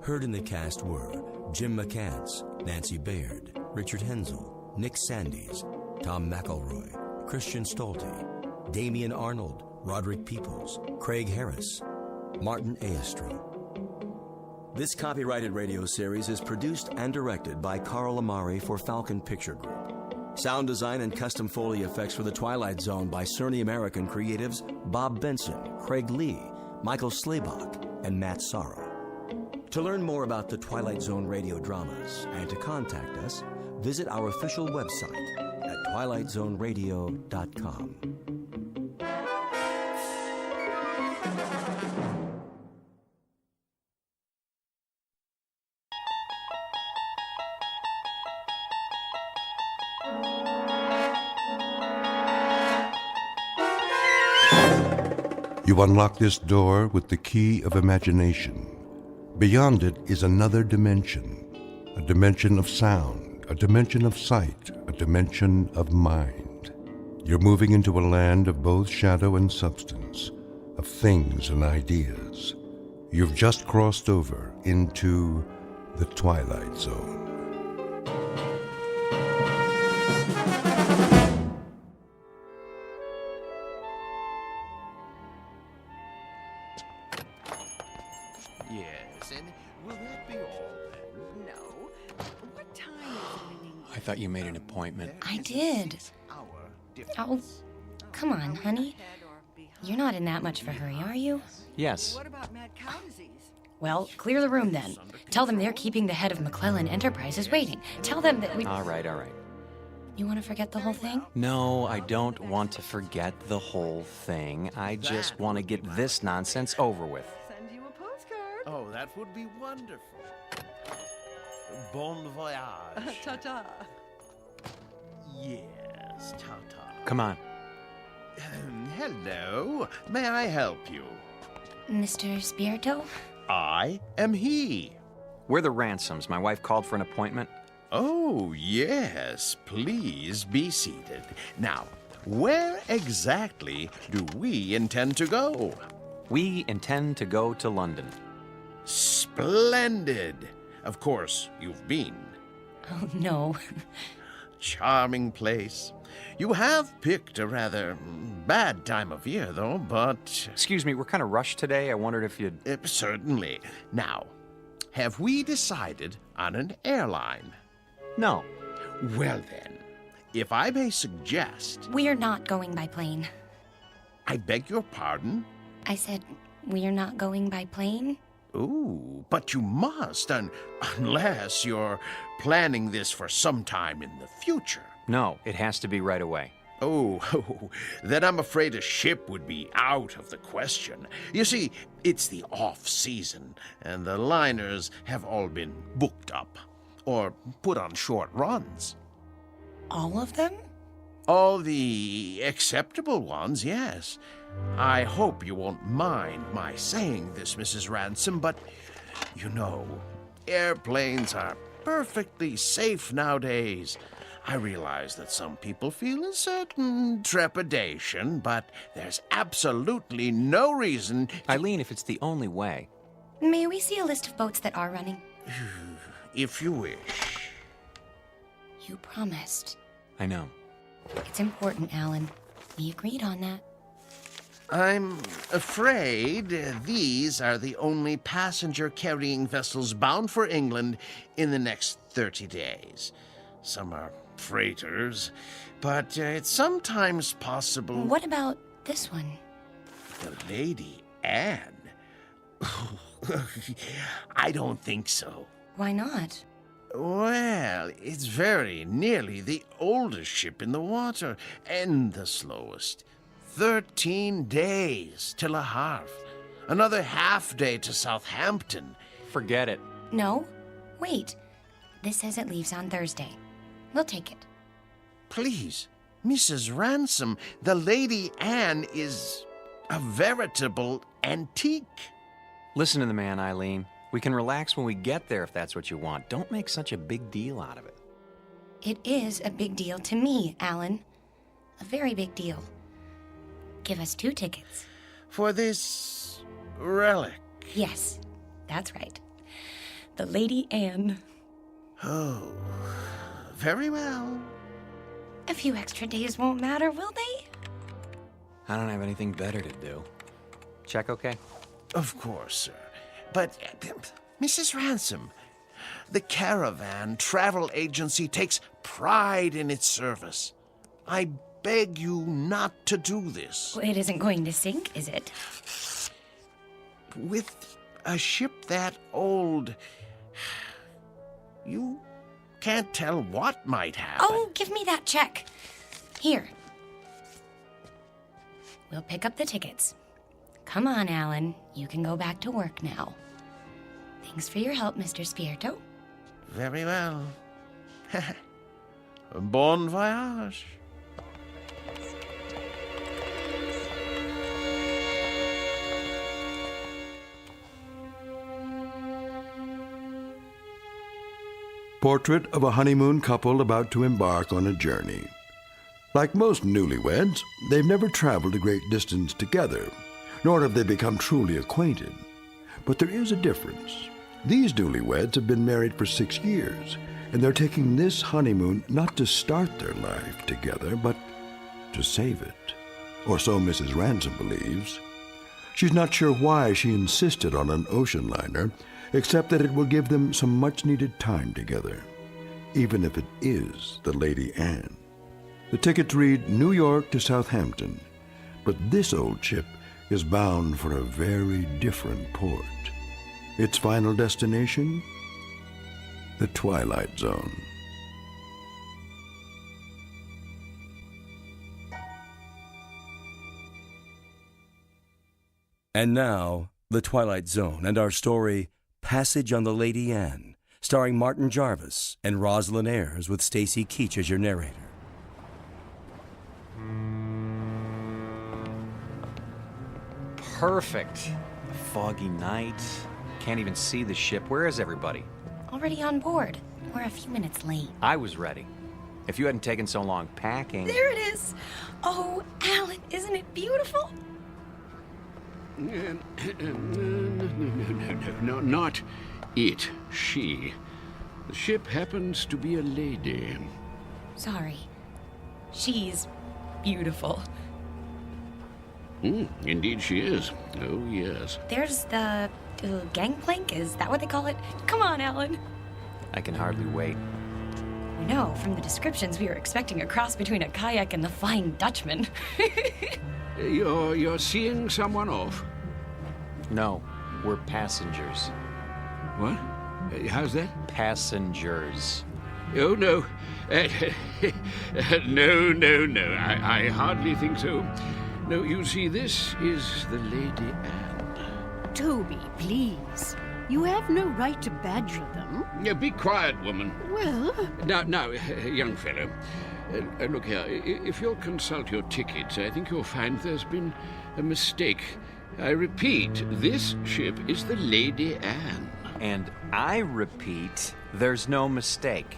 Heard in the cast were Jim McCants, Nancy Baird, Richard Hensel, Nick Sandys, Tom McElroy, Christian Stolte, Damian Arnold, Roderick Peoples, Craig Harris, Martin Aestro. This copyrighted radio series is produced and directed by Carl Amari for Falcon Picture Group. Sound design and custom Foley effects for The Twilight Zone by Cerny American creatives Bob Benson, Craig Lee, Michael Slaybach, and Matt Sorrow. To learn more about the Twilight Zone radio dramas and to contact us, visit our official website at twilightzoneradio.com. You unlock this door with the key of imagination. Beyond it is another dimension, a dimension of sound, a dimension of sight, a dimension of mind. You're moving into a land of both shadow and substance, of things and ideas. You've just crossed over into the Twilight Zone. Yes, and will that be all then? No. What time is it? I thought you made an appointment. I did. Oh, come on, honey. You're not in that much of a hurry, are you? Yes. What about mad cow disease? Well, clear the room then. Tell them they're keeping the head of McClellan Enterprises waiting. Tell them that we... All right. You want to forget the whole thing? No, I don't want to forget the whole thing. I just want to get this nonsense over with. Send you a postcard. Oh, that would be wonderful. Bon voyage. Ta-ta. Yes, ta-ta. Come on. Hello. May I help you? Mr. Spirito? I am he. We're the Ransoms. My wife called for an appointment. Oh, yes. Please be seated. Now, where exactly do we intend to go? We intend to go to London. Splendid. Of course, you've been. Oh, no. Charming place. You have picked a rather bad time of year, though, but... Excuse me, we're kind of rushed today. I wondered if you'd... Certainly. Now, have we decided on an airline? No. Well then, if I may suggest... We're not going by plane. I beg your pardon? I said, we're not going by plane? Ooh, but you must, unless you're planning this for some time in the future. No, it has to be right away. Oh, then I'm afraid a ship would be out of the question. You see, it's the off-season, and the liners have all been booked up, or put on short runs. All of them? All the acceptable ones, yes. I hope you won't mind my saying this, Mrs. Ransom, but, you know, airplanes are perfectly safe nowadays. I realize that some people feel a certain trepidation, but there's absolutely no reason... Eileen, if it's the only way... May we see a list of boats that are running? If you wish. You promised. I know. It's important, Alan. We agreed on that. I'm afraid these are the only passenger-carrying vessels bound for England in the next 30 days. Some are freighters, but it's sometimes possible... What about this one? The Lady Anne? I don't think so. Why not? Well, it's very nearly the oldest ship in the water, and the slowest. 13 days to Le Havre. Another half day to Southampton. Forget it. No. Wait. This says it leaves on Thursday. We'll take it. Please, Mrs. Ransom, the Lady Anne is a veritable antique. Listen to the man, Eileen. We can relax when we get there if that's what you want. Don't make such a big deal out of it. It is a big deal to me, Alan. A very big deal. Give us 2 tickets. For this relic? Yes, that's right. The Lady Anne. Oh, very well. A few extra days won't matter, will they? I don't have anything better to do. Check okay? Of course, sir. But, Mrs. Ransom, the Caravan Travel Agency takes pride in its service. I beg you not to do this. Well, it isn't going to sink, is it? With a ship that old, you can't tell what might happen. Oh, give me that check. Here. We'll pick up the tickets. Come on, Alan. You can go back to work now. Thanks for your help, Mr. Spirito. Very well. Bon voyage. Portrait of a honeymoon couple about to embark on a journey. Like most newlyweds, they've never traveled a great distance together, nor have they become truly acquainted. But there is a difference. These newlyweds have been married for 6 years, and they're taking this honeymoon not to start their life together, but to save it. Or so Mrs. Ransom believes. She's not sure why she insisted on an ocean liner, except that it will give them some much-needed time together, even if it is the Lady Anne. The tickets read New York to Southampton, but this old ship is bound for a very different port. Its final destination? The Twilight Zone. And now, The Twilight Zone and our story, Passage on the Lady Anne, starring Martin Jarvis and Rosalind Ayres with Stacy Keach as your narrator. Perfect. A foggy night. Can't even see the ship. Where is everybody? Already on board. We're a few minutes late. I was ready. If you hadn't taken so long packing... There it is! Oh, Alan, isn't it beautiful? No, not it. She. The ship happens to be a lady. Sorry. She's beautiful. Indeed she is. Oh, yes. There's the gangplank, is that what they call it? Come on, Alan. I can hardly wait. I know, from the descriptions we were expecting a cross between a kayak and the Flying Dutchman. You're seeing someone off? No, we're passengers. What? How's that? Passengers. Oh, no. No. I hardly think so. No, you see, this is the Lady Anne. Toby, please. You have no right to badger them. Yeah, be quiet, woman. Well... Now, young fellow. Look here, if you'll consult your tickets, I think you'll find there's been a mistake. I repeat, this ship is the Lady Anne. And I repeat, there's no mistake.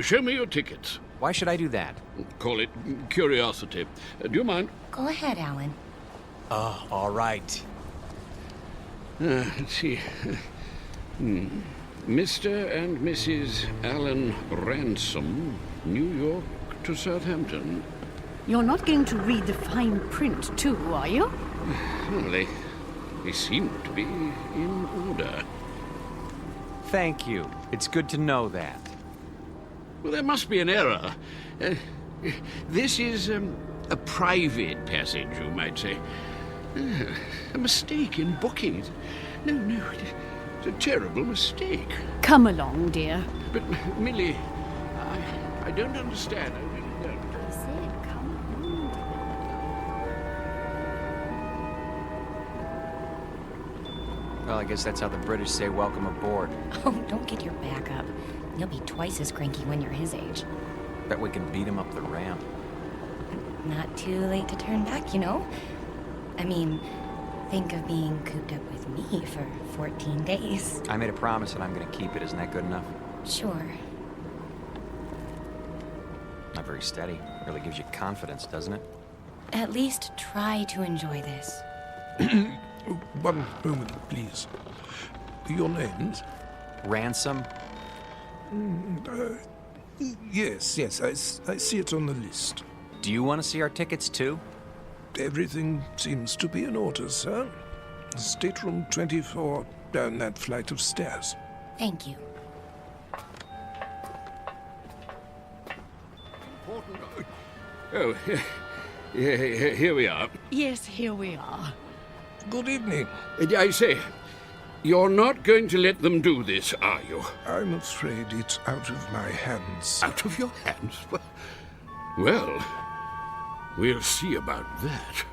Show me your tickets. Why should I do that? Call it curiosity. Do you mind? Go ahead, Alan. All right. Let's see. Mr. and Mrs. Alan Ransom, New York to Southampton. You're not going to read the fine print, too, are you? Well, they seem to be in order. Thank you. It's good to know that. Well, there must be an error. This is a private passage, you might say. A mistake in booking. No, it's a terrible mistake. Come along, dear. But, Millie, I don't understand. I really don't. I said, come along. Well, I guess that's how the British say welcome aboard. Oh, don't get your back up. You'll be twice as cranky when you're his age. Bet we can beat him up the ramp. Not too late to turn back, you know? I mean, think of being cooped up with me for 14 days. I made a promise and I'm gonna keep it. Isn't that good enough? Sure. Not very steady. Really gives you confidence, doesn't it? At least try to enjoy this. One moment, please. Your names? Ransom? Yes, I see it on the list. Do you want to see our tickets too? Everything seems to be in order, sir. Stateroom 24 down that flight of stairs. Thank you. Oh, here we are. Yes, here we are. Good evening. I say, you're not going to let them do this, are you? I'm afraid it's out of my hands. Out of your hands? Well, we'll see about that.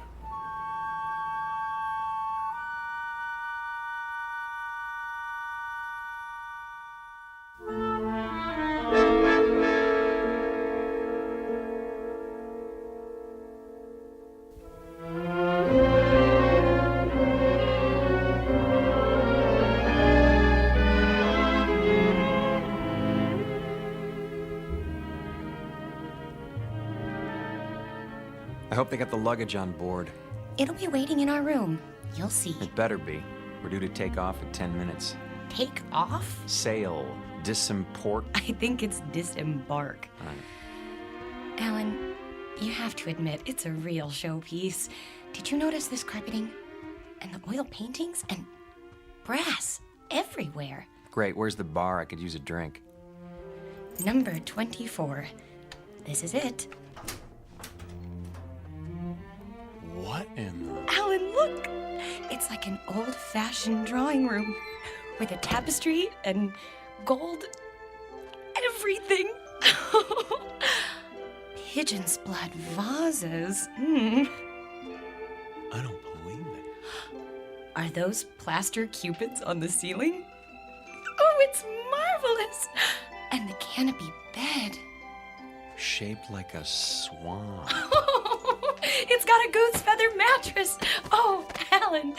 I hope they got the luggage on board. It'll be waiting in our room. You'll see. It better be. We're due to take off in 10 minutes. Take off? Sail. Disimport. I think it's disembark. Alan, you have to admit, it's a real showpiece. Did you notice this carpeting? And the oil paintings? And brass everywhere. Great, where's the bar? I could use a drink. Number 24. This is it. What in the... Alan, look! It's like an old-fashioned drawing room with a tapestry and gold everything. Pigeon's blood vases. I don't believe it. Are those plaster cupids on the ceiling? Oh, it's marvelous! And the canopy bed. Shaped like a swan. It's got a goose feather mattress. Oh, Alan,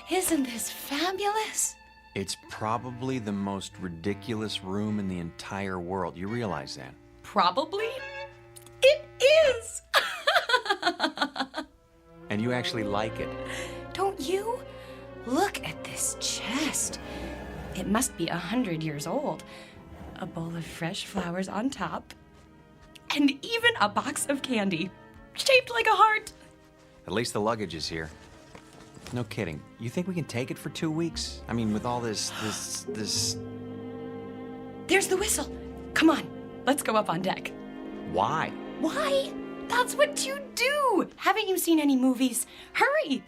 isn't this fabulous? It's probably the most ridiculous room in the entire world. You realize that? Probably? It is! And you actually like it. Don't you? Look at this chest. It must be 100 years old. A bowl of fresh flowers on top. And even a box of candy, shaped like a heart. At least the luggage is here. No kidding. You think we can take it for 2 weeks? I mean, with all this... There's the whistle. Come on, let's go up on deck. Why? Why? That's what you do. Haven't you seen any movies? Hurry.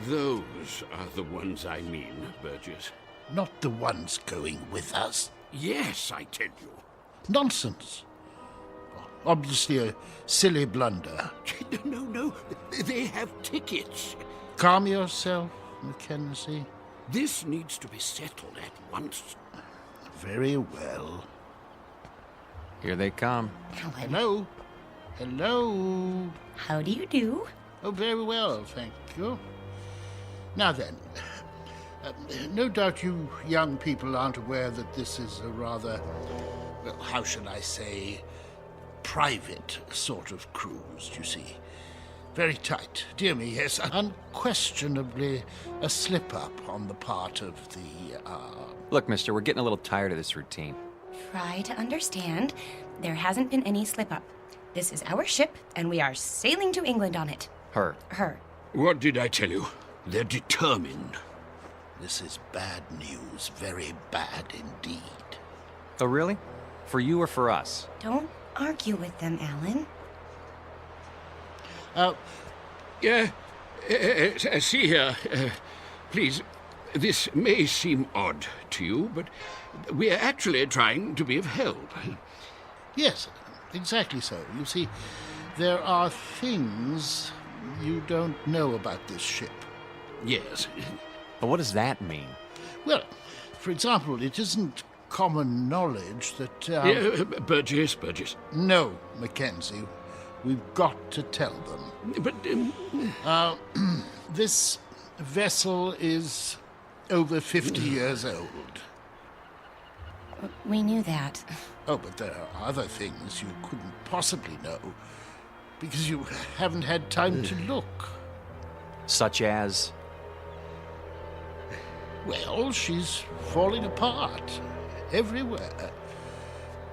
Those are the ones I mean, Burgess. Not the ones going with us. Yes, I tell you. Nonsense. Obviously a silly blunder. No. They have tickets. Calm yourself, Mackenzie. This needs to be settled at once. Very well. Here they come. Hello. Hello. How do you do? Oh, very well, thank you. Now then, no doubt you young people aren't aware that this is a rather, well, how shall I say, private sort of cruise, you see. Very tight. Dear me, yes, unquestionably a slip-up on the part of the, Look, mister, we're getting a little tired of this routine. Try to understand. There hasn't been any slip-up. This is our ship, and we are sailing to England on it. Her. What did I tell you? They're determined. This is bad news, very bad indeed. Oh, really? For you or for us? Don't argue with them, Alan. See here, please, this may seem odd to you, but we are actually trying to be of help. Yes, exactly so. You see, there are things you don't know about this ship. Yes. But what does that mean? Well, for example, it isn't common knowledge that... Burgess. No, Mackenzie. We've got to tell them. But... this vessel is over 50 years old. We knew that. Oh, but there are other things you couldn't possibly know, because you haven't had time to look. Such as? Well, she's falling apart everywhere.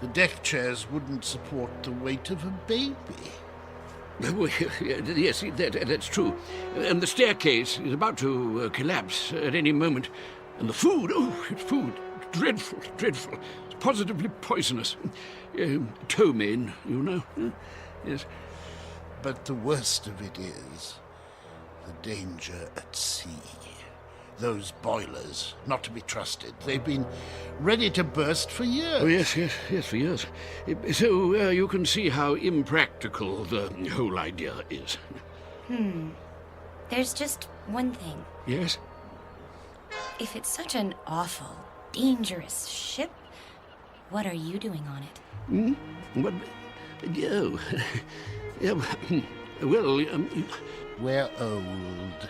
The deck chairs wouldn't support the weight of a baby. Yes, that's true. And the staircase is about to collapse at any moment. And the food, it's food. Dreadful. It's positively poisonous. Ptomaine, you know. Yes. But the worst of it is the danger at sea. Those boilers, not to be trusted. They've been ready to burst for years. Oh, yes, for years. So you can see how impractical the whole idea is. There's just one thing. Yes? If it's such an awful, dangerous ship, what are you doing on it? What? Well, we're old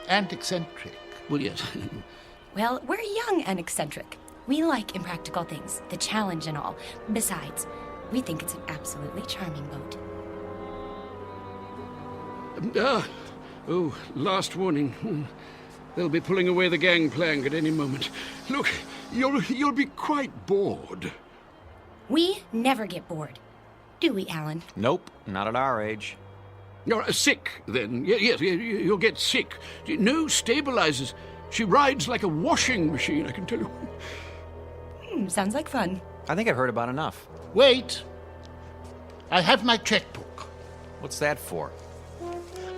and eccentric. Well, yes. Well, we're young and eccentric. We like impractical things, the challenge and all. Besides, we think it's an absolutely charming boat. Last warning. They'll be pulling away the gangplank at any moment. Look, you'll be quite bored. We never get bored. Do we, Alan? Nope, not at our age. You're sick, then. Yes, you'll get sick. No stabilizers. She rides like a washing machine, I can tell you. Sounds like fun. I think I've heard about enough. Wait. I have my checkbook. What's that for?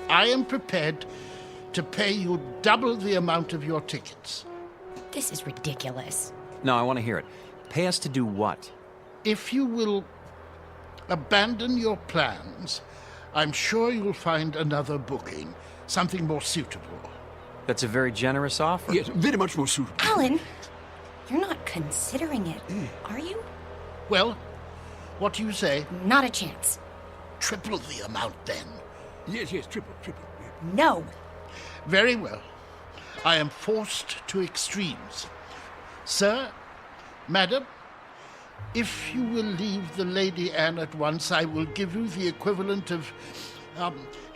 I am prepared to pay you double the amount of your tickets. This is ridiculous. No, I want to hear it. Pay us to do what? If you will abandon your plans, I'm sure you'll find another booking, something more suitable. That's a very generous offer. Yes, very much more suitable. Alan, you're not considering it, are you? Well, what do you say? Not a chance. Triple the amount, then. Yes, triple. No. Very well. I am forced to extremes. Sir, madam, if you will leave the Lady Anne at once, I will give you the equivalent of,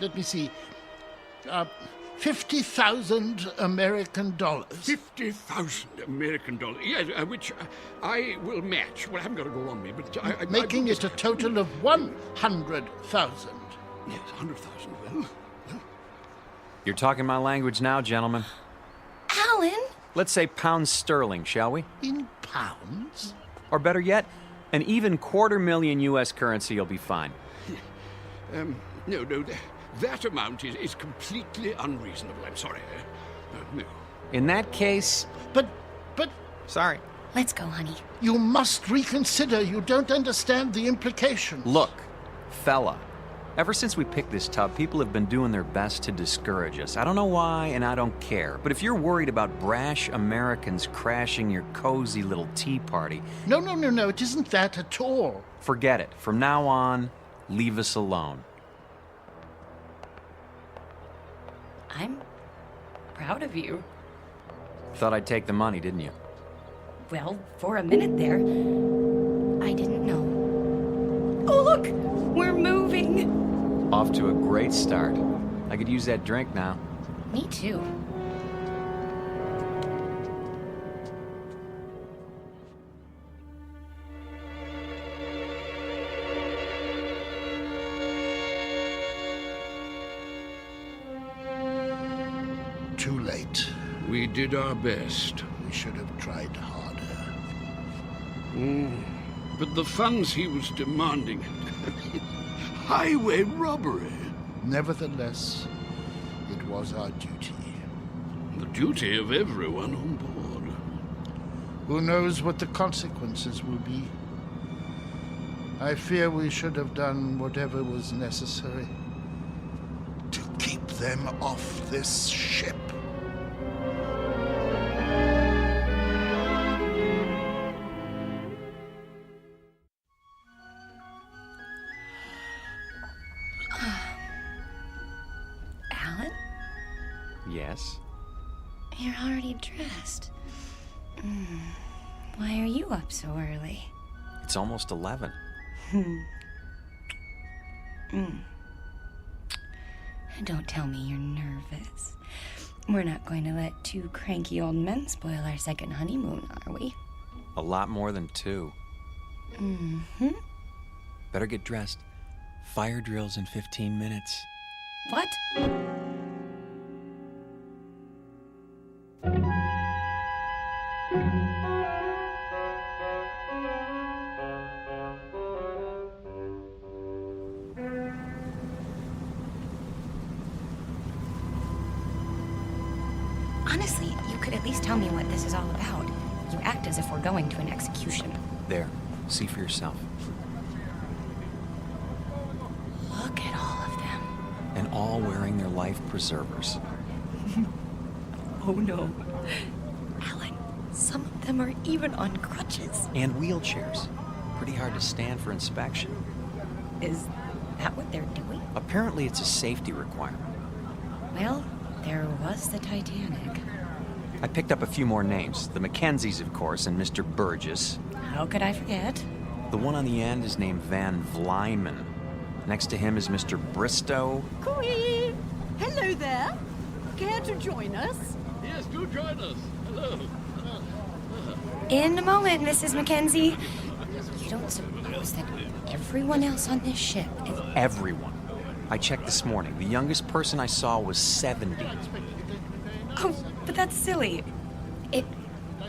let me see, 50,000 American dollars. 50,000 American dollars, yes, which I will match. Well, I haven't got it all on me, but making it a total of 100,000. Yes, 100,000, well. You're talking my language now, gentlemen. Alan! Let's say pounds sterling, shall we? In pounds? Or better yet, an even $250,000 U.S. currency will be fine. No, that amount is completely unreasonable. I'm sorry. No. In that case... But... Sorry. Let's go, honey. You must reconsider. You don't understand the implications. Look, fella. Ever since we picked this tub, people have been doing their best to discourage us. I don't know why, and I don't care. But if you're worried about brash Americans crashing your cozy little tea party... No, it isn't that at all. Forget it. From now on, leave us alone. Proud of you. Thought I'd take the money, didn't you? Well, for a minute there, I didn't know. Oh, look! We're moving! Off to a great start. I could use that drink now. Me too. Too late. We did our best. We should have tried harder. But the funds he was demanding... highway robbery. Nevertheless, it was our duty. The duty of everyone on board. Who knows what the consequences will be? I fear we should have done whatever was necessary to keep them off this ship. Alan? Yes? You're already dressed. Why are you up so early? It's almost 11. Don't tell me you're nervous. We're not going to let two cranky old men spoil our second honeymoon, are we? A lot more than 2. Better get dressed. Fire drills in 15 minutes. What? Honestly, you could at least tell me what this is all about. You act as if we're going to an execution. There. See for yourself. Look at all of them. And all wearing their life preservers. Oh no. Alan, some of them are even on crutches. And wheelchairs. Pretty hard to stand for inspection. Is that what they're doing? Apparently it's a safety requirement. Well, there was the Titanic. I picked up a few more names. The Mackenzies, of course, and Mr. Burgess. How could I forget? The one on the end is named Van Vlyman. Next to him is Mr. Bristow. Cooey! Hello there. Care to join us? Yes, do join us. Hello. In a moment, Mrs. Mackenzie. You don't suppose that everyone else on this ship is... Everyone. I checked this morning. The youngest person I saw was 70. Oh, but that's silly. It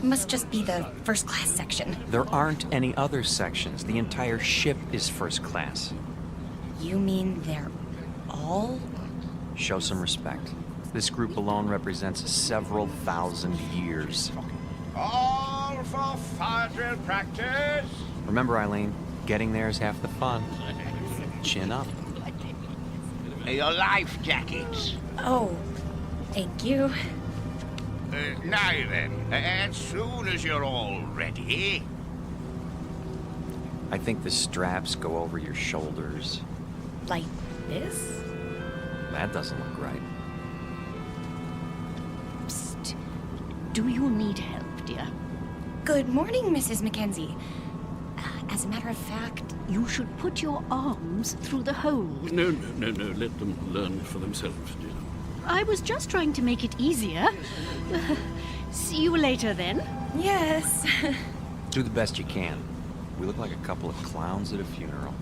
must just be the first class section. There aren't any other sections. The entire ship is first class. You mean they're all... Show some respect. This group alone represents several thousand years. All for fire drill practice. Remember, Eileen, getting there is half the fun. Chin up. Your life jackets. Oh, thank you. Now then, as soon as you're all ready... I think the straps go over your shoulders. Like this? That doesn't look right. Psst. Do you need help, dear? Good morning, Mrs. Mackenzie. As a matter of fact... You should put your arms through the hole. No. Let them learn for themselves, dear. I was just trying to make it easier. See you later, then. Yes. Do the best you can. We look like a couple of clowns at a funeral.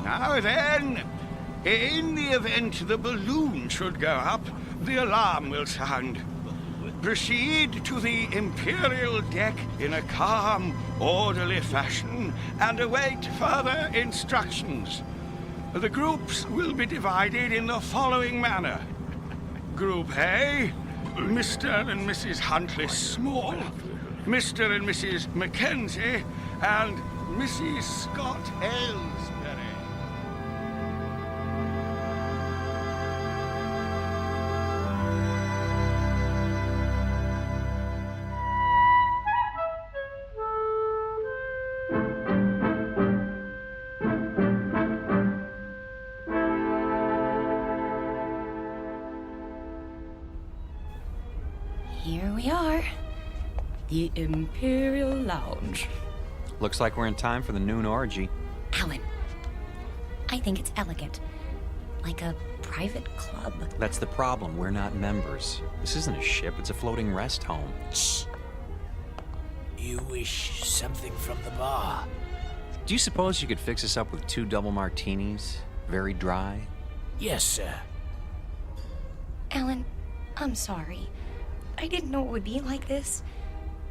Now then, in the event the balloon should go up, the alarm will sound. Proceed to the Imperial deck in a calm, orderly fashion and await further instructions. The groups will be divided in the following manner. Group A, Mr. and Mrs. Huntley Small, Mr. and Mrs. Mackenzie, and Mrs. Scott Aylesbury. the Imperial Lounge. Looks like we're in time for the noon orgy. Alan, I think it's elegant. Like a private club. That's the problem. We're not members. This isn't a ship, it's a floating rest home. Shh. You wish something from the bar? Do you suppose you could fix us up with 2 double martinis? Very dry? Yes, sir. Alan, I'm sorry. I didn't know it would be like this.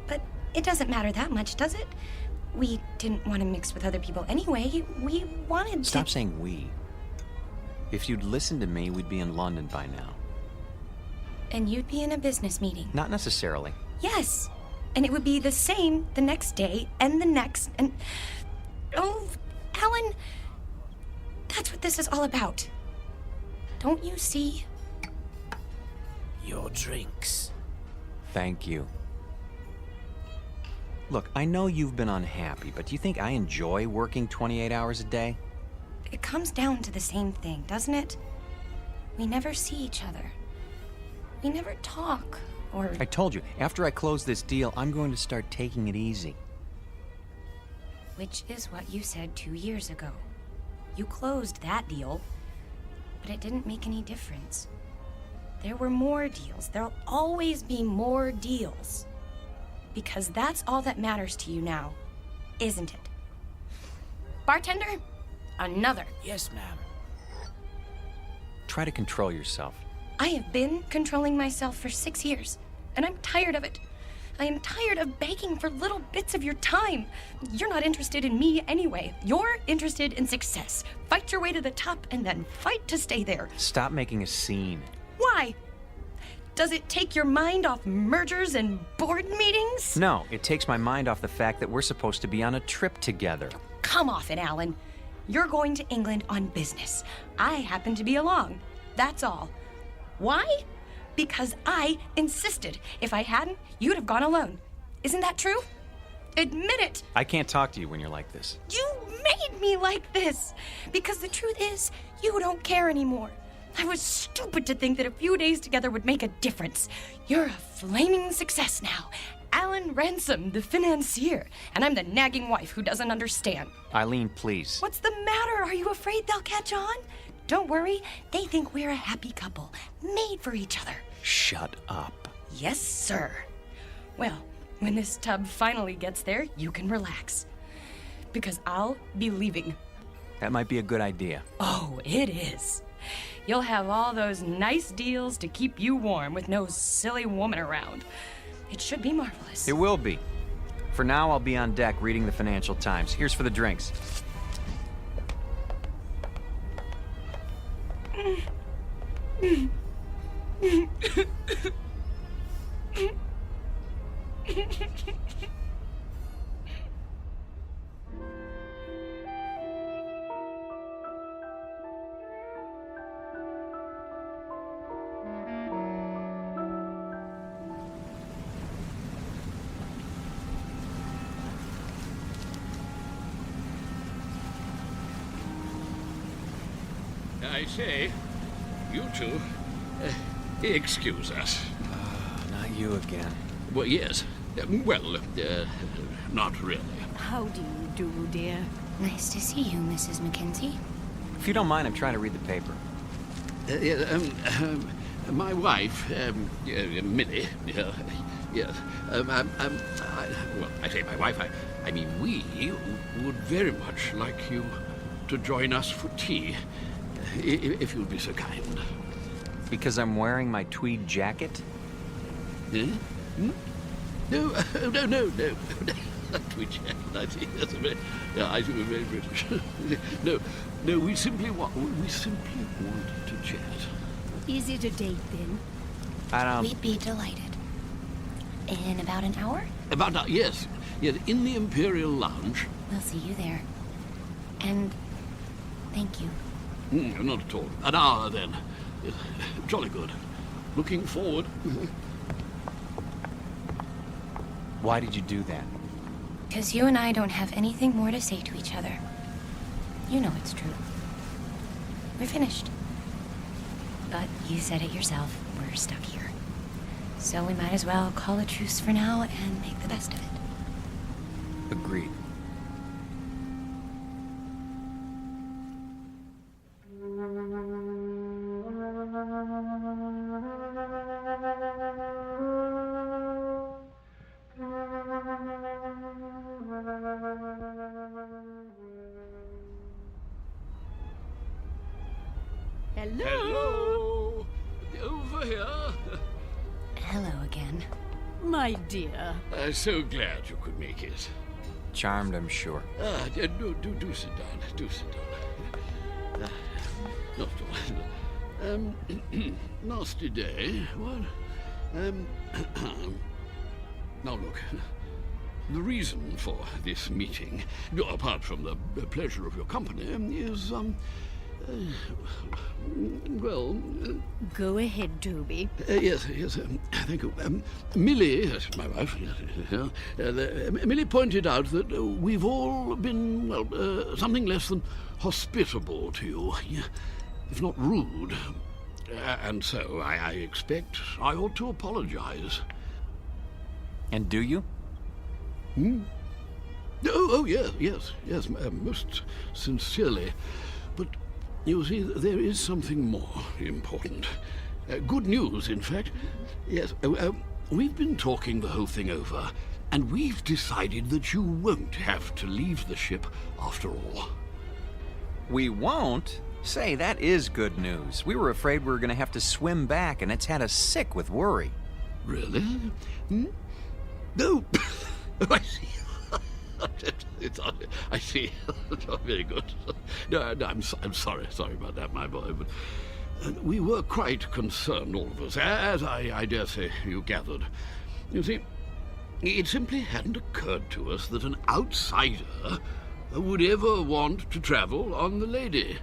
But it doesn't matter that much, does it? We didn't want to mix with other people anyway. We wanted to... Stop saying we. If you'd listened to me, we'd be in London by now. And you'd be in a business meeting. Not necessarily. Yes. And it would be the same the next day and the next and... Oh, Alan, that's what this is all about. Don't you see? Your drinks. Thank you. Look, I know you've been unhappy, but do you think I enjoy working 28 hours a day? It comes down to the same thing, doesn't it? We never see each other. We never talk, or... I told you, after I close this deal, I'm going to start taking it easy. Which is what you said 2 years ago. You closed that deal, but it didn't make any difference. There were more deals. There'll always be more deals. Because that's all that matters to you now, isn't it? Bartender, another. Yes, ma'am. Try to control yourself. I have been controlling myself for 6 years, and I'm tired of it. I am tired of begging for little bits of your time. You're not interested in me anyway. You're interested in success. Fight your way to the top and then fight to stay there. Stop making a scene. Why? Does it take your mind off mergers and board meetings? No, it takes my mind off the fact that we're supposed to be on a trip together. Come off it, Alan. You're going to England on business. I happen to be along. That's all. Why? Because I insisted. If I hadn't, you'd have gone alone. Isn't that true? Admit it. I can't talk to you when you're like this. You made me like this. Because the truth is, you don't care anymore. I was stupid to think that a few days together would make a difference. You're a flaming success now. Alan Ransom, the financier. And I'm the nagging wife who doesn't understand. Eileen, please. What's the matter? Are you afraid they'll catch on? Don't worry. They think we're a happy couple, made for each other. Shut up. Yes, sir. Well, when this tub finally gets there, you can relax. Because I'll be leaving. That might be a good idea. Oh, it is. You'll have all those nice deals to keep you warm with no silly woman around. It should be marvelous. It will be. For now, I'll be on deck reading the Financial Times. Here's for the drinks. I say, you two, excuse us. Not you again. Well, yes. Not really. How do you do, dear? Nice to see you, Mrs. Mackenzie. If you don't mind, I'm trying to read the paper. My wife, Millie, yes. I say my wife, I mean we would very much like you to join us for tea, if you'd be so kind. Because I'm wearing my tweed jacket? Eh? Hmm? No, no. Tweed jacket, I see. That's a very, I think we're very British. No, we simply want to chat. Is it a date, then? We'd be delighted. In about an hour? Yes, in the Imperial Lounge. We'll see you there. And thank you. Not at all. An hour, then. Jolly good. Looking forward. Why did you do that? Because you and I don't have anything more to say to each other. You know it's true. We're finished. But you said it yourself. We're stuck here. So we might as well call a truce for now and make the best of it. Agreed. Hello. Over here. Hello again. My dear. So glad you could make it. Charmed, I'm sure. Do sit down. Do sit down. Not at all. Nasty day. What? Now look. The reason for this meeting, apart from the pleasure of your company, is well... Go ahead, Toby. Yes, thank you. Millie, yes, my wife, Millie pointed out that we've all been, well, something less than hospitable to you, if not rude. And so I expect I ought to apologize. And do you? Oh, yes, most sincerely. But you see, there is something more important. Good news, in fact. Yes, we've been talking the whole thing over, and we've decided that you won't have to leave the ship after all. We won't? Say, that is good news. We were afraid we were going to have to swim back, and it's had us sick with worry. Really? No. I see. I see. Very good. No, I'm sorry about that, my boy. But we were quite concerned, all of us, as I dare say you gathered. You see, it simply hadn't occurred to us that an outsider would ever want to travel on the Lady.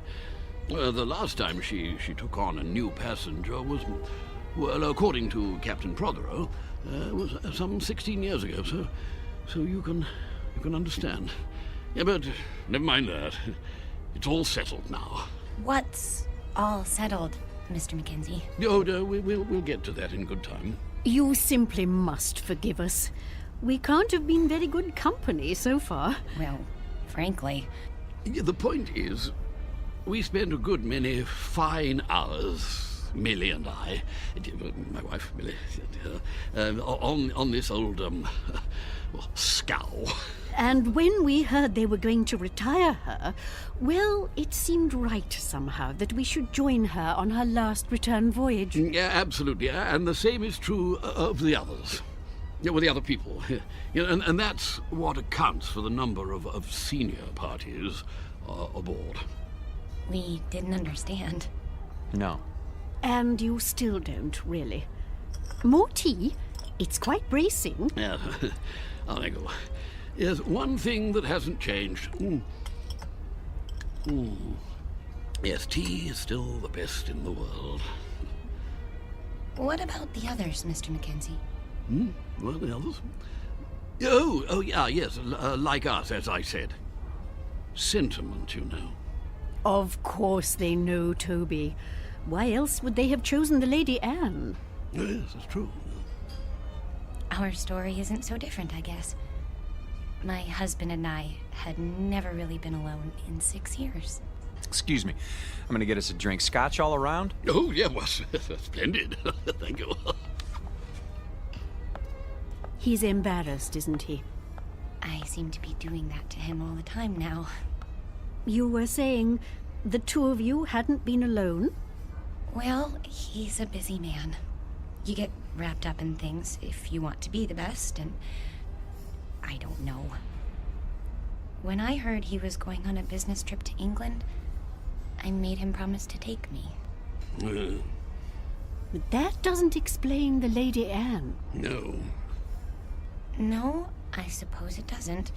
The last time she took on a new passenger was, well, according to Captain Prothero, was some 16 years ago. So you can understand. Yeah, but never mind that. It's all settled now. What's all settled, Mr. Mackenzie? Oh, no, we'll get to that in good time. You simply must forgive us. We can't have been very good company so far. Well, frankly. The point is, we spent a good many fine hours, Millie and I, my wife Millie, on this old, scow. And when we heard they were going to retire her, well, it seemed right somehow that we should join her on her last return voyage. Yeah, absolutely. And the same is true of the others. Well, the other people. And that's what accounts for the number of senior parties aboard. We didn't understand. No. And you still don't, really. More tea? It's quite bracing. Yeah, there you go. Yes, one thing that hasn't changed. Yes, tea is still the best in the world. What about the others, Mr. Mackenzie? Well, the others? Oh, yeah, yes, like us, as I said. Sentiment, you know. Of course they know, Toby. Why else would they have chosen the Lady Anne? Yes, that's true. Our story isn't so different, I guess. My husband and I had never really been alone in 6 years. Excuse me. I'm going to get us a drink. Scotch all around? Oh, yeah, well, splendid. Thank you. He's embarrassed, isn't he? I seem to be doing that to him all the time now. You were saying the two of you hadn't been alone? Well, he's a busy man. You get wrapped up in things if you want to be the best, and I don't know. When I heard he was going on a business trip to England, I made him promise to take me. But that doesn't explain the Lady Anne. No. No, I suppose it doesn't.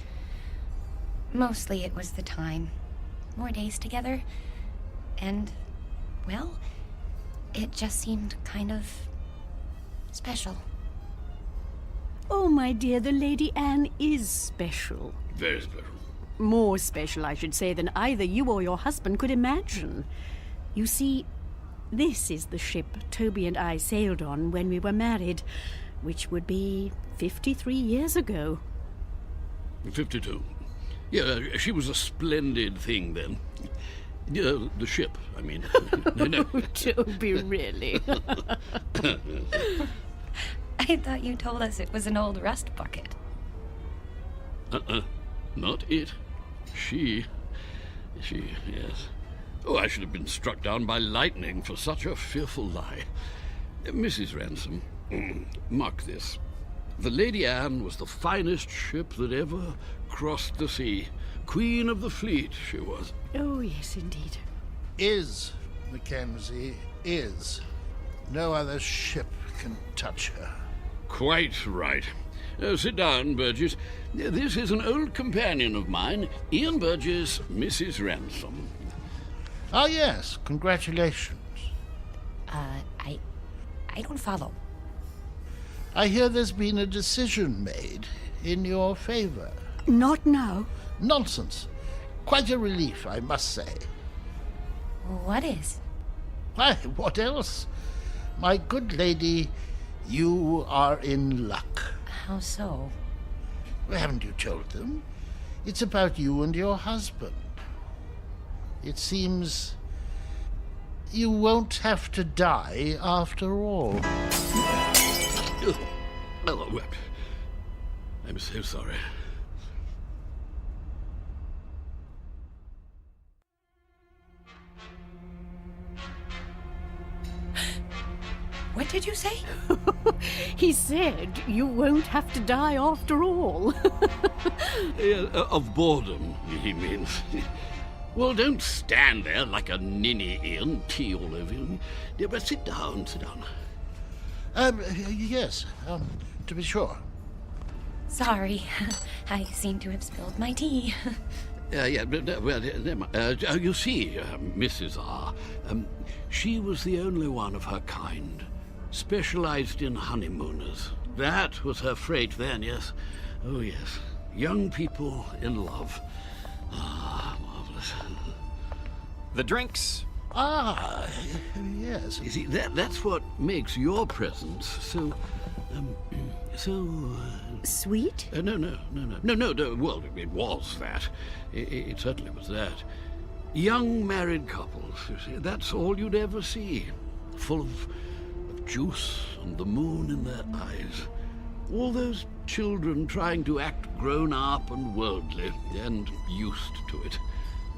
Mostly it was the time. More days together. And, well, it just seemed kind of special. Oh, my dear, the Lady Anne is special. Very special. More special, I should say, than either you or your husband could imagine. You see, This is the ship Toby and I sailed on when we were married, which would be 53 years ago. 52. Yeah, she was a splendid thing then. The ship, I mean. No, Toby, really? I thought you told us it was an old rust bucket. Not it. She, yes. Oh, I should have been struck down by lightning for such a fearful lie. Mrs. Ransom, mark this. The Lady Anne was the finest ship that ever crossed the sea. Queen of the fleet, she was. Oh, yes, indeed. Is, Mackenzie, is. No other ship can touch her. Quite right. Sit down, Burgess. This is an old companion of mine, Ian Burgess, Mrs. Ransom. Ah, yes. Congratulations. I don't follow. I hear there's been a decision made in your favor. Not now. Nonsense. Quite a relief, I must say. What is? Why, what else? My good lady, you are in luck. How so? Haven't you told them? It's about you and your husband. It seems you won't have to die after all. Oh, I'm so sorry. What did you say? He said you won't have to die after all. Of boredom, he means. Well, don't stand there like a ninny, Ian, tea all over you. Yeah, but sit down, sit down. Yes, to be sure. Sorry, I seem to have spilled my tea. Well, you see, Mrs. R., she was the only one of her kind. Specialized in honeymooners. That was her freight then, yes. Oh, yes. Young people in love. Ah, marvelous. The drinks. Ah, yes. You see, that's what makes your presence so... Sweet? No. Well, it was that. It certainly was that. Young married couples, you see, that's all you'd ever see. Full of juice and the moon in their eyes. All those children trying to act grown up and worldly and used to it.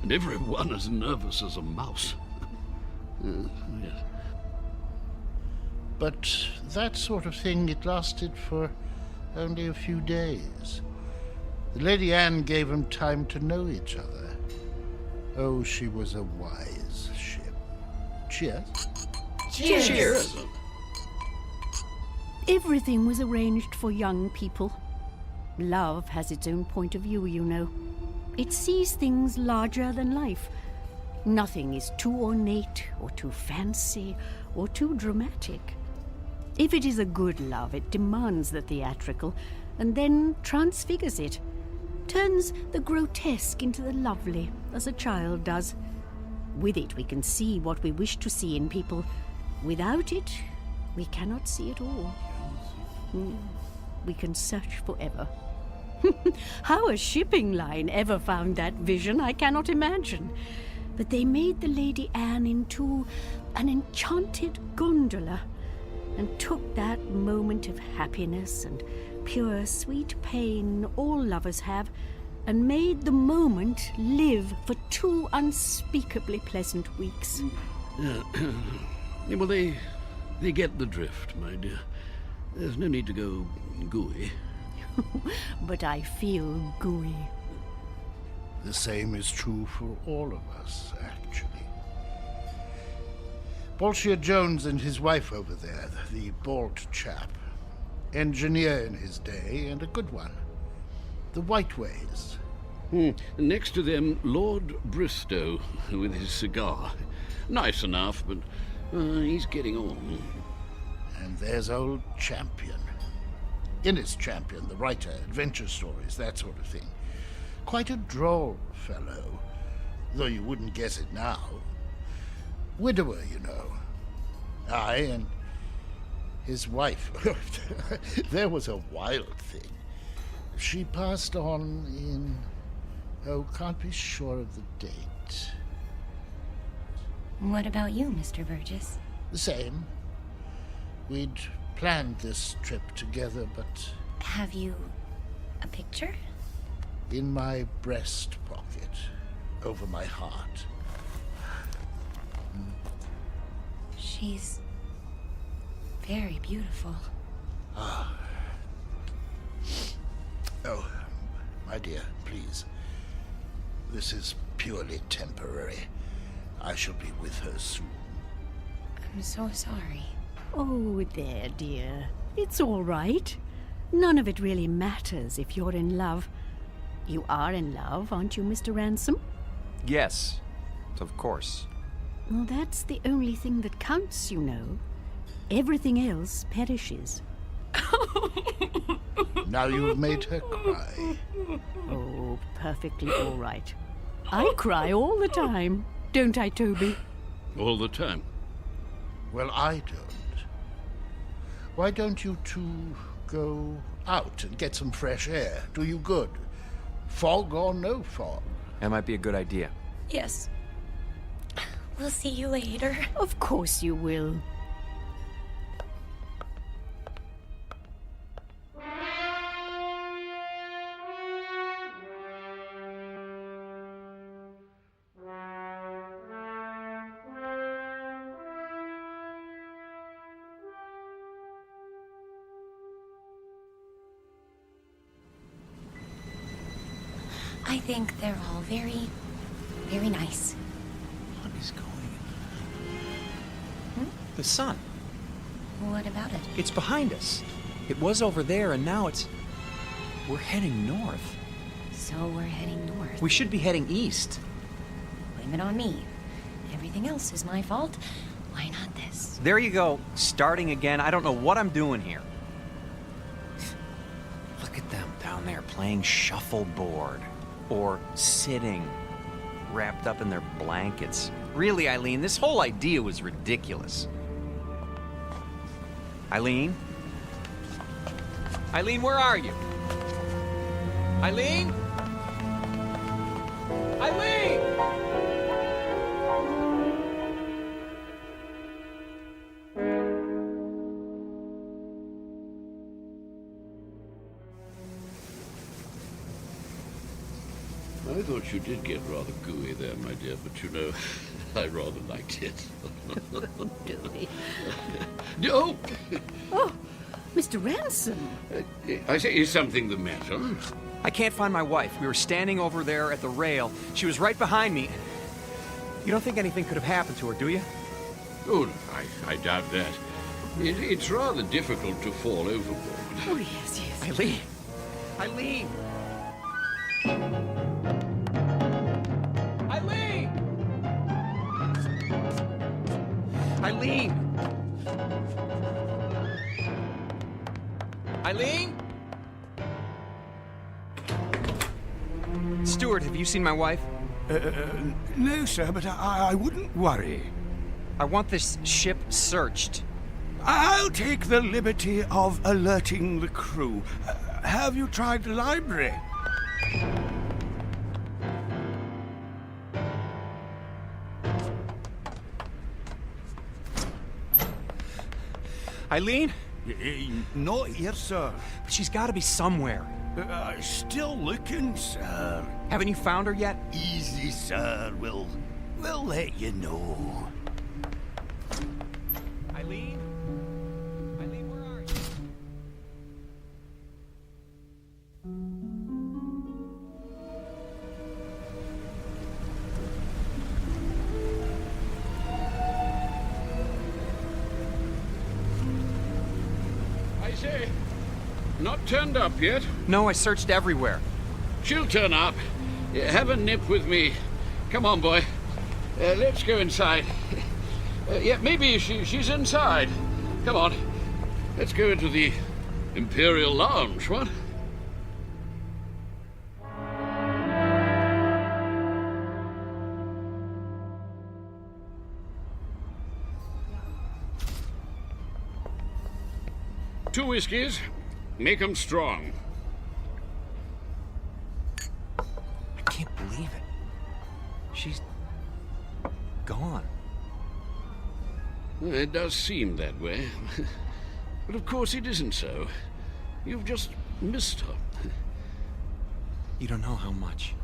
And everyone as nervous as a mouse. Yes. But that sort of thing, it lasted for only a few days. The Lady Anne gave them time to know each other. Oh, she was a wise ship. Cheers. Cheers. Cheers. Everything was arranged for young people. Love has its own point of view, you know. It sees things larger than life. Nothing is too ornate or too fancy or too dramatic. If it is a good love, it demands the theatrical and then transfigures it. Turns the grotesque into the lovely, as a child does. With it, we can see what we wish to see in people. Without it, we cannot see it all. We can search forever. How a shipping line ever found that vision, I cannot imagine. But they made the Lady Anne into an enchanted gondola and took that moment of happiness and pure sweet pain all lovers have and made the moment live for 2 unspeakably pleasant weeks. Well, they get the drift, my dear. There's no need to go gooey. But I feel gooey. The same is true for all of us, actually. Bolshia Jones and his wife over there, the bald chap. Engineer in his day, and a good one. The Whiteways. Next to them, Lord Bristow, with his cigar. Nice enough, but he's getting on. And there's old Champion. Innes Champion, the writer, adventure stories, that sort of thing. Quite a droll fellow, though you wouldn't guess it now. Widower, you know. Aye, and his wife. There was a wild thing. She passed on in... Oh, can't be sure of the date. What about you, Mr. Burgess? The same. We'd planned this trip together, but... Have you a picture? In my breast pocket, over my heart. She's very beautiful. Ah. Oh, my dear, please. This is purely temporary. I shall be with her soon. I'm so sorry. Oh, there, dear. It's all right. None of it really matters if you're in love. You are in love, aren't you, Mr. Ransom? Yes, of course. Well, that's the only thing that counts, you know. Everything else perishes. Now you've made her cry. Oh, perfectly all right. I cry all the time, don't I, Toby? All the time? Well, I don't. Why don't you two go out and get some fresh air? Do you good. Fog or no fog. That might be a good idea. Yes. We'll see you later. Of course you will. I think they're all very, very nice. What is going on? The sun. What about it? It's behind us. It was over there, and now it's... We're heading north. So we're heading north. We should be heading east. Blame it on me. Everything else is my fault. Why not this? There you go. Starting again. I don't know what I'm doing here. Look at them down there playing shuffleboard. Or sitting, wrapped up in their blankets. Really, Eileen, this whole idea was ridiculous. Eileen? Eileen, where are you? Eileen? Eileen! I thought you did get rather gooey there, my dear, but you know, I rather liked it. Dooley. No! Oh, Mr. Ransom. I say, is something the matter? I can't find my wife. We were standing over there at the rail. She was right behind me. You don't think anything could have happened to her, do you? Oh, no, I doubt that. It's rather difficult to fall overboard. Oh, yes, yes. Eileen! Eileen! Eileen! Eileen! Eileen? Stuart, have you seen my wife? No, sir, but I wouldn't worry. I want this ship searched. I'll take the liberty of alerting the crew. Have you tried the library? Eileen? Not here, sir. But she's got to be somewhere. Still looking, sir. Haven't you found her yet? Easy, sir. We'll let you know. Eileen? Eileen, where are you? I say, not turned up yet? No, I searched everywhere. She'll turn up. Have a nip with me. Come on, boy. Let's go inside. Yeah, maybe she's inside. Come on. Let's go into the Imperial Lounge, what? 2 whiskeys. Make 'em strong. I can't believe it. She's gone. It does seem that way. But of course it isn't so. You've just missed her. You don't know how much.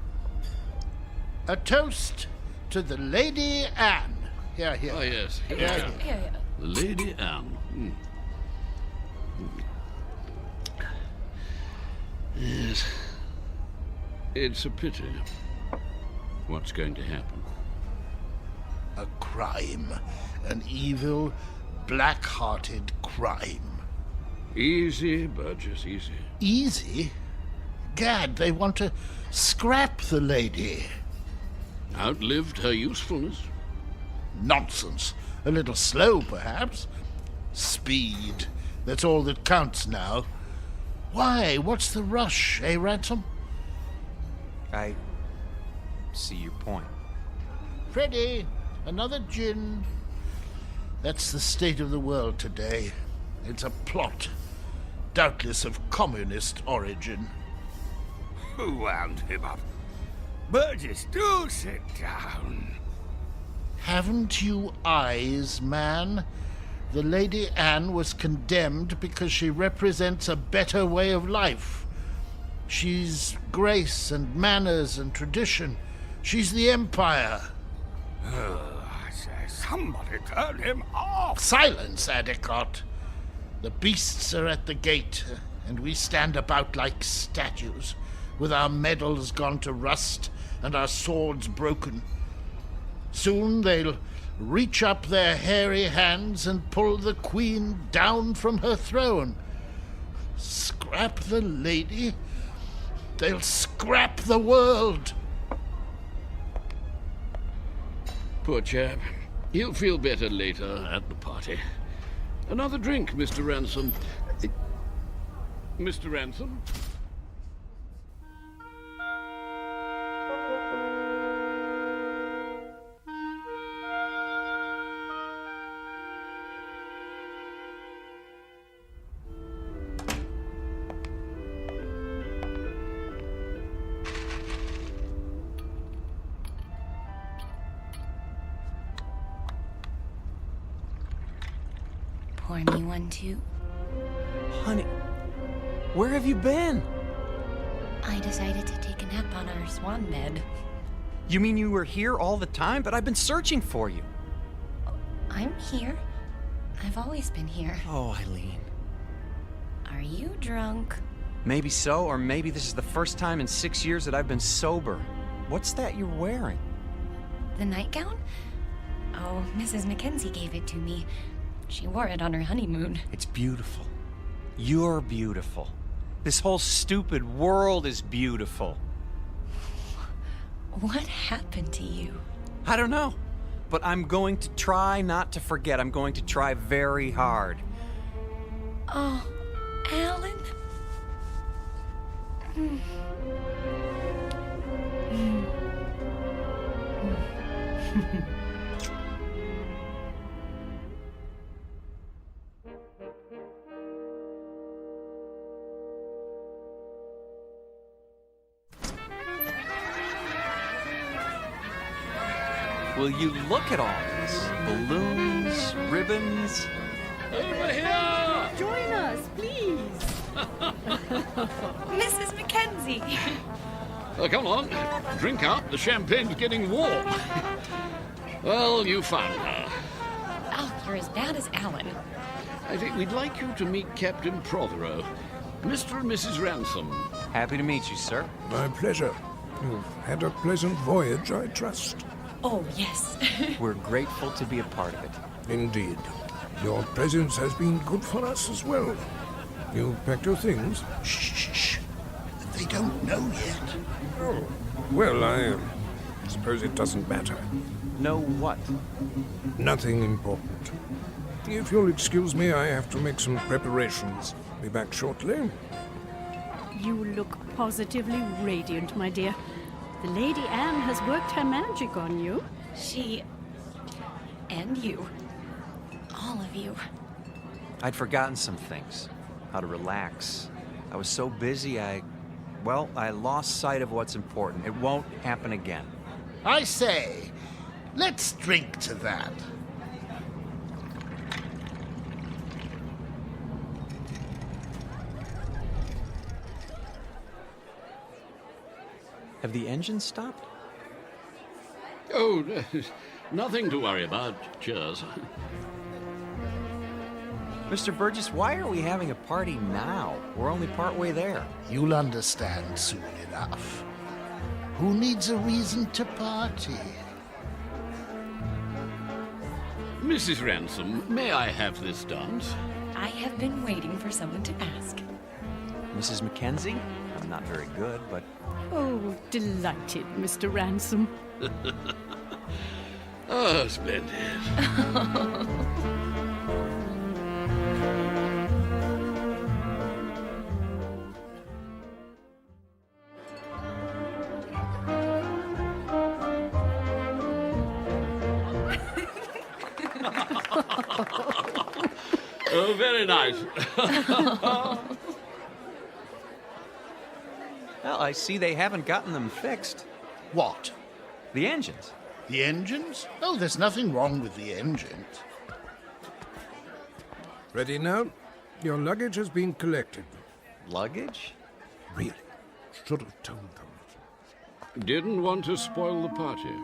A toast to the Lady Anne. Here, here. Oh, yes. Here. Lady Anne. Yes. It's a pity. What's going to happen? A crime. An evil, black-hearted crime. Easy, Burgess, easy. Easy? Gad, they want to scrap the lady. Outlived her usefulness? Nonsense. A little slow, perhaps. Speed. That's all that counts now. Why? What's the rush, eh, Ransom? I see your point. Freddie, another gin. That's the state of the world today. It's a plot, doubtless of communist origin. Who wound him up? Burgess, do sit down. Haven't you eyes, man? The Lady Anne was condemned because she represents a better way of life. She's grace and manners and tradition. She's the Empire. I say, somebody turn him off. Silence, Adicott. The beasts are at the gate, and we stand about like statues, with our medals gone to rust and our swords broken. Soon they'll reach up their hairy hands and pull the queen down from her throne. Scrap the lady? They'll scrap the world. Poor chap. He'll feel better later at the party. Another drink, Mr. Ransom. Mr. Ransom? Pour me one, too. Honey, where have you been? I decided to take a nap on our swan bed. You mean you were here all the time? But I've been searching for you. I'm here. I've always been here. Oh, Eileen. Are you drunk? Maybe so, or maybe this is the first time in 6 years that I've been sober. What's that you're wearing? The nightgown? Oh, Mrs. Mackenzie gave it to me. She wore it on her honeymoon. It's beautiful. You're beautiful. This whole stupid world is beautiful. What happened to you? I don't know. But I'm going to try not to forget. I'm going to try very hard. Oh, Alan? Will you look at all this? Balloons, ribbons. Over here! Join us, please. Mrs. Mackenzie! Oh, come on. Drink up. The champagne's getting warm. Well, you found her. Oh, you're as bad as Alan. I think we'd like you to meet Captain Prothero. Mr. and Mrs. Ransom. Happy to meet you, sir. My pleasure. You've had a pleasant voyage, I trust. Oh, yes. We're grateful to be a part of it. Indeed. Your presence has been good for us as well. You packed your things? Shh. They don't know yet. Oh, well, I suppose it doesn't matter. Know what? Nothing important. If you'll excuse me, I have to make some preparations. Be back shortly. You look positively radiant, my dear. The Lady Anne has worked her magic on you. She... and you. All of you. I'd forgotten some things. how to relax. I was so busy, I lost sight of what's important. It won't happen again. I say, let's drink to that. Have the engines stopped? Oh, nothing to worry about. Cheers. Mr. Burgess, why are we having a party now? We're only partway there. You'll understand soon enough. Who needs a reason to party? Mrs. Ransom, may I have this dance? I have been waiting for someone to ask. Mrs. Mackenzie? I'm not very good, but... Oh, delighted, Mr. Ransom. Oh, splendid. Oh, very nice. Well, I see they haven't gotten them fixed. What? The engines. The engines? Oh, there's nothing wrong with the engines. Ready now? Your luggage has been collected. Luggage? Really? Should have told them. Didn't want to spoil the party.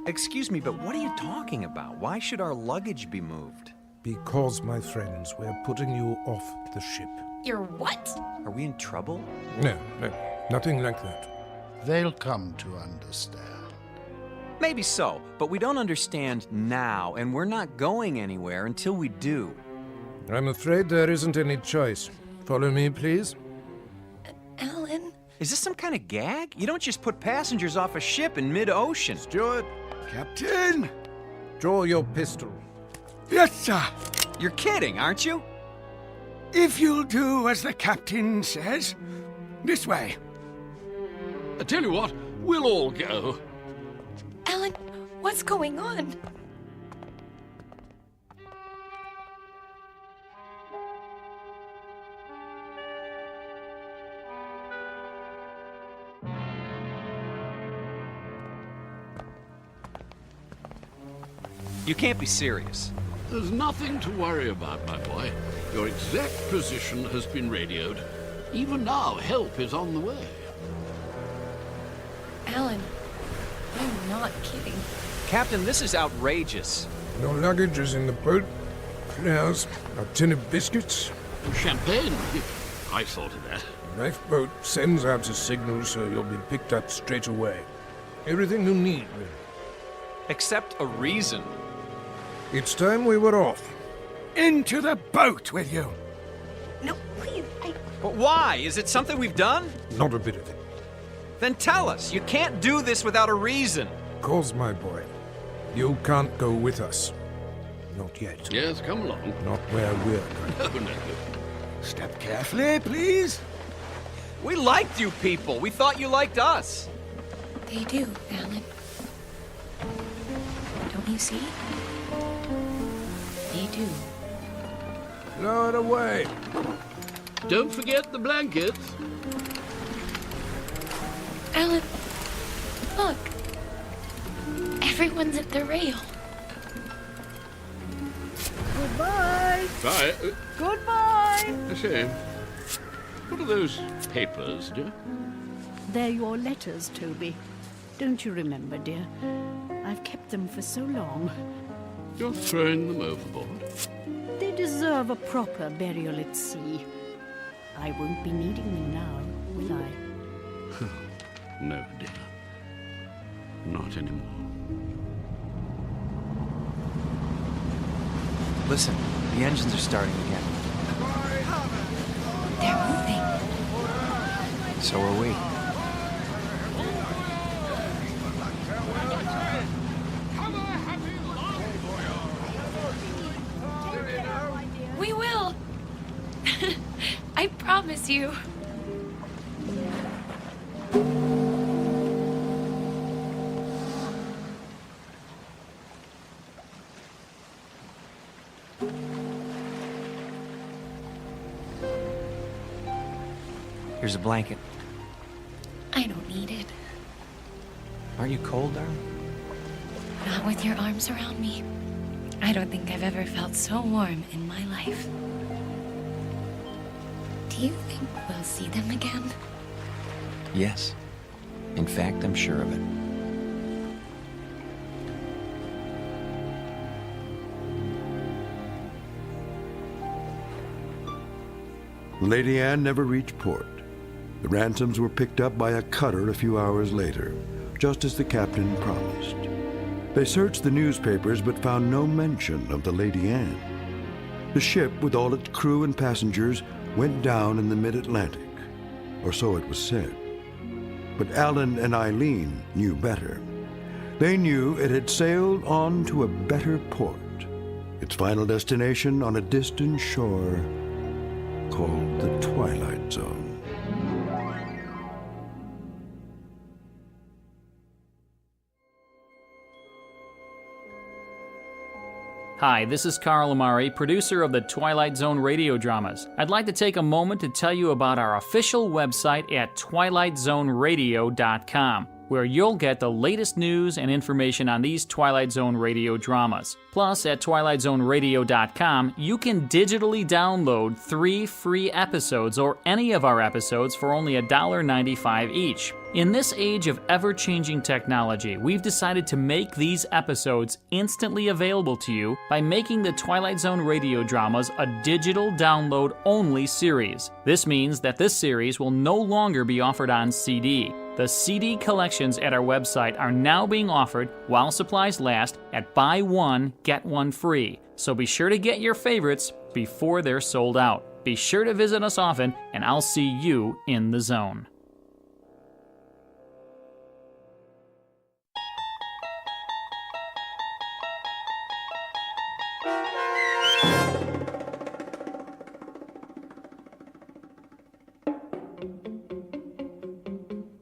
Excuse me, but what are you talking about? Why should our luggage be moved? Because, my friends, we're putting you off the ship. You're what? Are we in trouble? No, nothing like that. They'll come to understand. Maybe so, but we don't understand now, and we're not going anywhere until we do. I'm afraid there isn't any choice. Follow me, please. Alan? Is this some kind of gag? You don't just put passengers off a ship in mid-ocean. Steward! Captain! Draw your pistol. Yes, sir. You're kidding, aren't you? If you'll do as the captain says. This way. I tell you what, we'll all go. Alan, what's going on? You can't be serious. There's nothing to worry about, my boy. Your exact position has been radioed. Even now, help is on the way. Alan, I'm not kidding. Captain, this is outrageous. Your luggage is in the boat. Flowers, a tin of biscuits. Champagne? I thought of that. The lifeboat sends out a signal so you'll be picked up straight away. Everything you need, really. Except a reason. It's time we were off. Into the boat with you. No, please, But why? Is it something we've done? Not a bit of it. Then tell us. You can't do this without a reason. Cause, my boy, you can't go with us. Not yet. Yes, come along. Not where we're going. No. Step carefully, please. We liked you people. We thought you liked us. They do, Alan. Don't you see? They do. Lower away. Don't forget the blankets. Alan, look. Everyone's at the rail. Goodbye. Bye. Goodbye. I say, what are those papers, dear? They're your letters, Toby. Don't you remember, dear? I've kept them for so long. You're throwing them overboard? They deserve a proper burial at sea. I won't be needing them now, will I? No, dear. Not anymore. Listen, the engines are starting again. They're moving. So are we. We will. I promise you. Here's a blanket. I don't need it. Aren't you cold, darling? Not with your arms around me. I don't think I've ever felt so warm in my life. Do you think we'll see them again? Yes. In fact, I'm sure of it. Lady Anne never reached port. The ransoms were picked up by a cutter a few hours later, just as the captain promised. They searched the newspapers but found no mention of the Lady Anne. The ship, with all its crew and passengers, went down in the mid-Atlantic, or so it was said. But Alan and Eileen knew better. They knew it had sailed on to a better port, its final destination on a distant shore called the Twilight Zone. Hi, this is Carl Amari, producer of the Twilight Zone Radio Dramas. I'd like to take a moment to tell you about our official website at twilightzoneradio.com, where you'll get the latest news and information on these Twilight Zone Radio dramas. Plus, at twilightzoneradio.com, you can digitally download 3 free episodes or any of our episodes for only $1.95 each. In this age of ever-changing technology, we've decided to make these episodes instantly available to you by making the Twilight Zone Radio Dramas a digital download-only series. This means that this series will no longer be offered on CD. The CD collections at our website are now being offered while supplies last at buy one, get one free. So be sure to get your favorites before they're sold out. Be sure to visit us often, and I'll see you in the zone.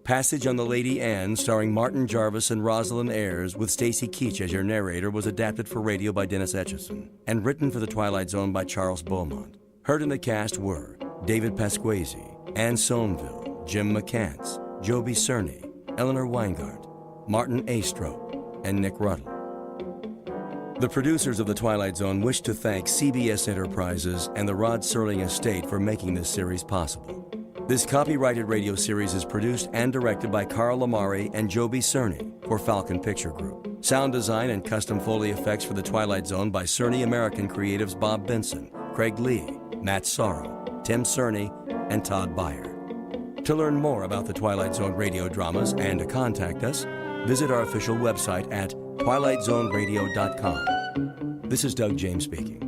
Passage on the Lady Anne, starring Martin Jarvis and Rosalind Ayres, with Stacy Keach as your narrator, was adapted for radio by Dennis Etchison and written for The Twilight Zone by Charles Beaumont. Heard in the cast were David Pasquesi, Anne Somerville, Jim McCants, Joby Cerny, Eleanor Weingart, Martin Astrop, and Nick Ruddle. The producers of The Twilight Zone wish to thank CBS Enterprises and the Rod Serling Estate for making this series possible. This copyrighted radio series is produced and directed by Carl Amari and Joby Cerny for Falcon Picture Group. Sound design and custom Foley effects for The Twilight Zone by Cerny American creatives Bob Benson, Craig Lee, Matt Sorrow, Tim Cerny, and Todd Beyer. To learn more about The Twilight Zone radio dramas and to contact us, visit our official website at twilightzoneradio.com. This is Doug James speaking.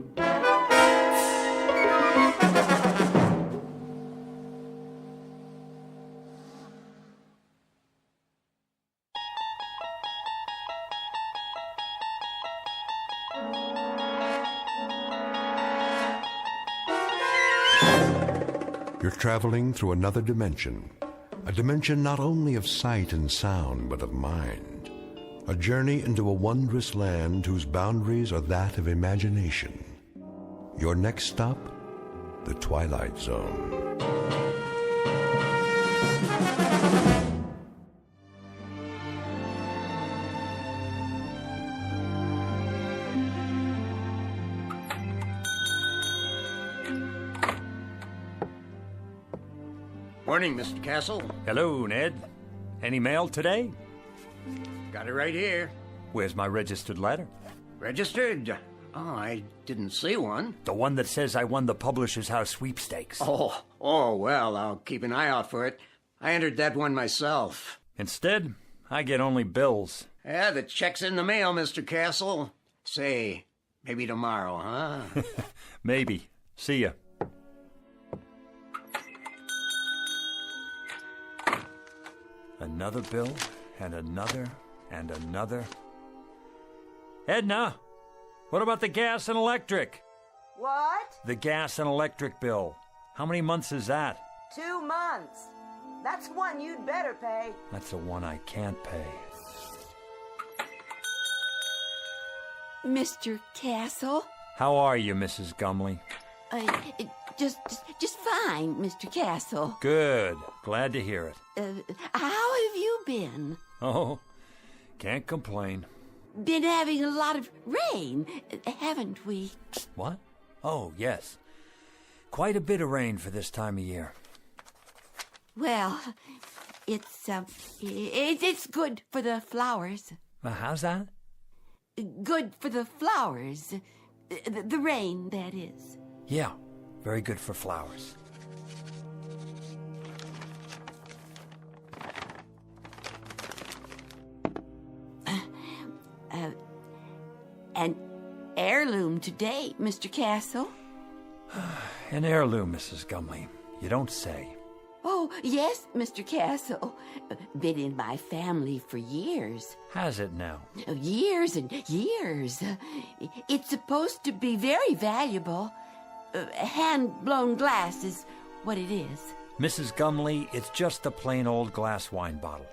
You're traveling through another dimension, a dimension not only of sight and sound, but of mind. A journey into a wondrous land whose boundaries are that of imagination. Your next stop, the Twilight Zone. Morning, Mr. Castle. Hello, Ned. Any mail today? Got it right here. Where's my registered letter? Registered? Oh, I didn't see one. The one that says I won the Publishers House sweepstakes. Oh, well, I'll keep an eye out for it. I entered that one myself. Instead, I get only bills. Yeah, the check's in the mail, Mr. Castle. Say, maybe tomorrow, huh? Maybe. See ya. Another bill, and another, and another. Edna, what about the gas and electric? What? The gas and electric bill. How many months is that? 2 months. That's one you'd better pay. That's the one I can't pay. Mr. Castle? How are you, Mrs. Gumley? Just fine, Mr. Castle. Good. Glad to hear it. How have you been? Oh, can't complain. Been having a lot of rain, haven't we? What? Oh, yes. Quite a bit of rain for this time of year. Well, it's good for the flowers. How's that? Good for the flowers. The rain, that is. Yeah, very good for flowers. An heirloom today, Mr. Castle. An heirloom, Mrs. Gumley. You don't say. Oh, yes, Mr. Castle. Been in my family for years. Has it now? Years and years. It's supposed to be very valuable. Hand-blown glass is what it is. Mrs. Gumley, it's just a plain old glass wine bottle.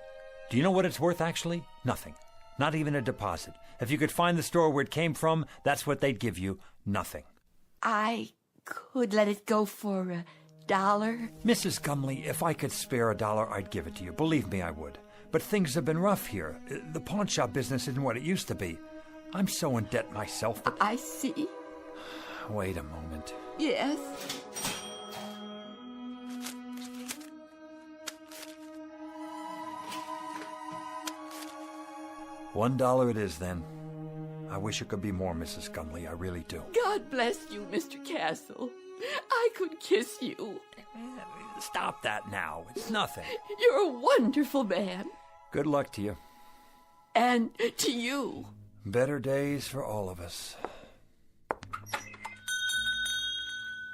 Do you know what it's worth, actually? Nothing. Not even a deposit. If you could find the store where it came from, that's what they'd give you. Nothing. I could let it go for $1. Mrs. Gumley, if I could spare $1, I'd give it to you. Believe me, I would. But things have been rough here. The pawn shop business isn't what it used to be. I'm so in debt myself that... I see. Wait a moment. Yes. $1 it is, then. I wish it could be more, Mrs. Gumley. I really do. God bless you, Mr. Castle. I could kiss you. Stop that now. It's nothing. You're a wonderful man. Good luck to you. And to you. Better days for all of us.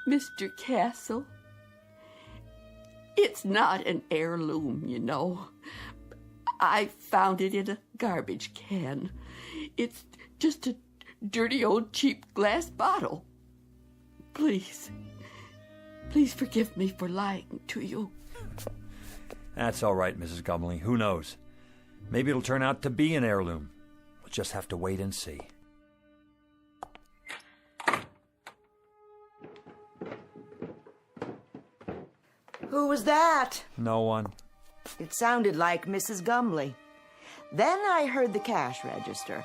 Mr. Castle, it's not an heirloom, you know. I found it in a garbage can. It's just a dirty old cheap glass bottle. Please forgive me for lying to you. That's all right, Mrs. Gumley. Who knows? Maybe it'll turn out to be an heirloom. We'll just have to wait and see. Who was that? No one. It sounded like Mrs. Gumley. Then I heard the cash register.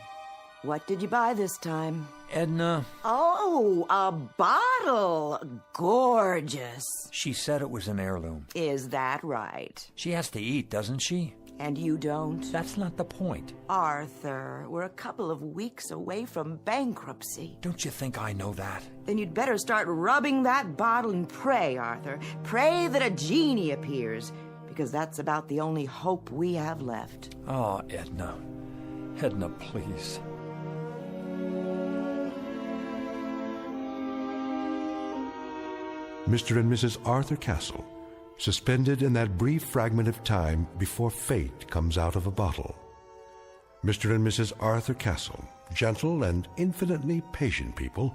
What did you buy this time? Edna. Oh, a bottle. Gorgeous. She said it was an heirloom. Is that right? She has to eat, doesn't she? And you don't? That's not the point. Arthur, we're a couple of weeks away from bankruptcy. Don't you think I know that? Then you'd better start rubbing that bottle and pray, Arthur. Pray that a genie appears, because that's about the only hope we have left. Oh, Edna. Edna, please. Mr. and Mrs. Arthur Castle, suspended in that brief fragment of time before fate comes out of a bottle. Mr. and Mrs. Arthur Castle, gentle and infinitely patient people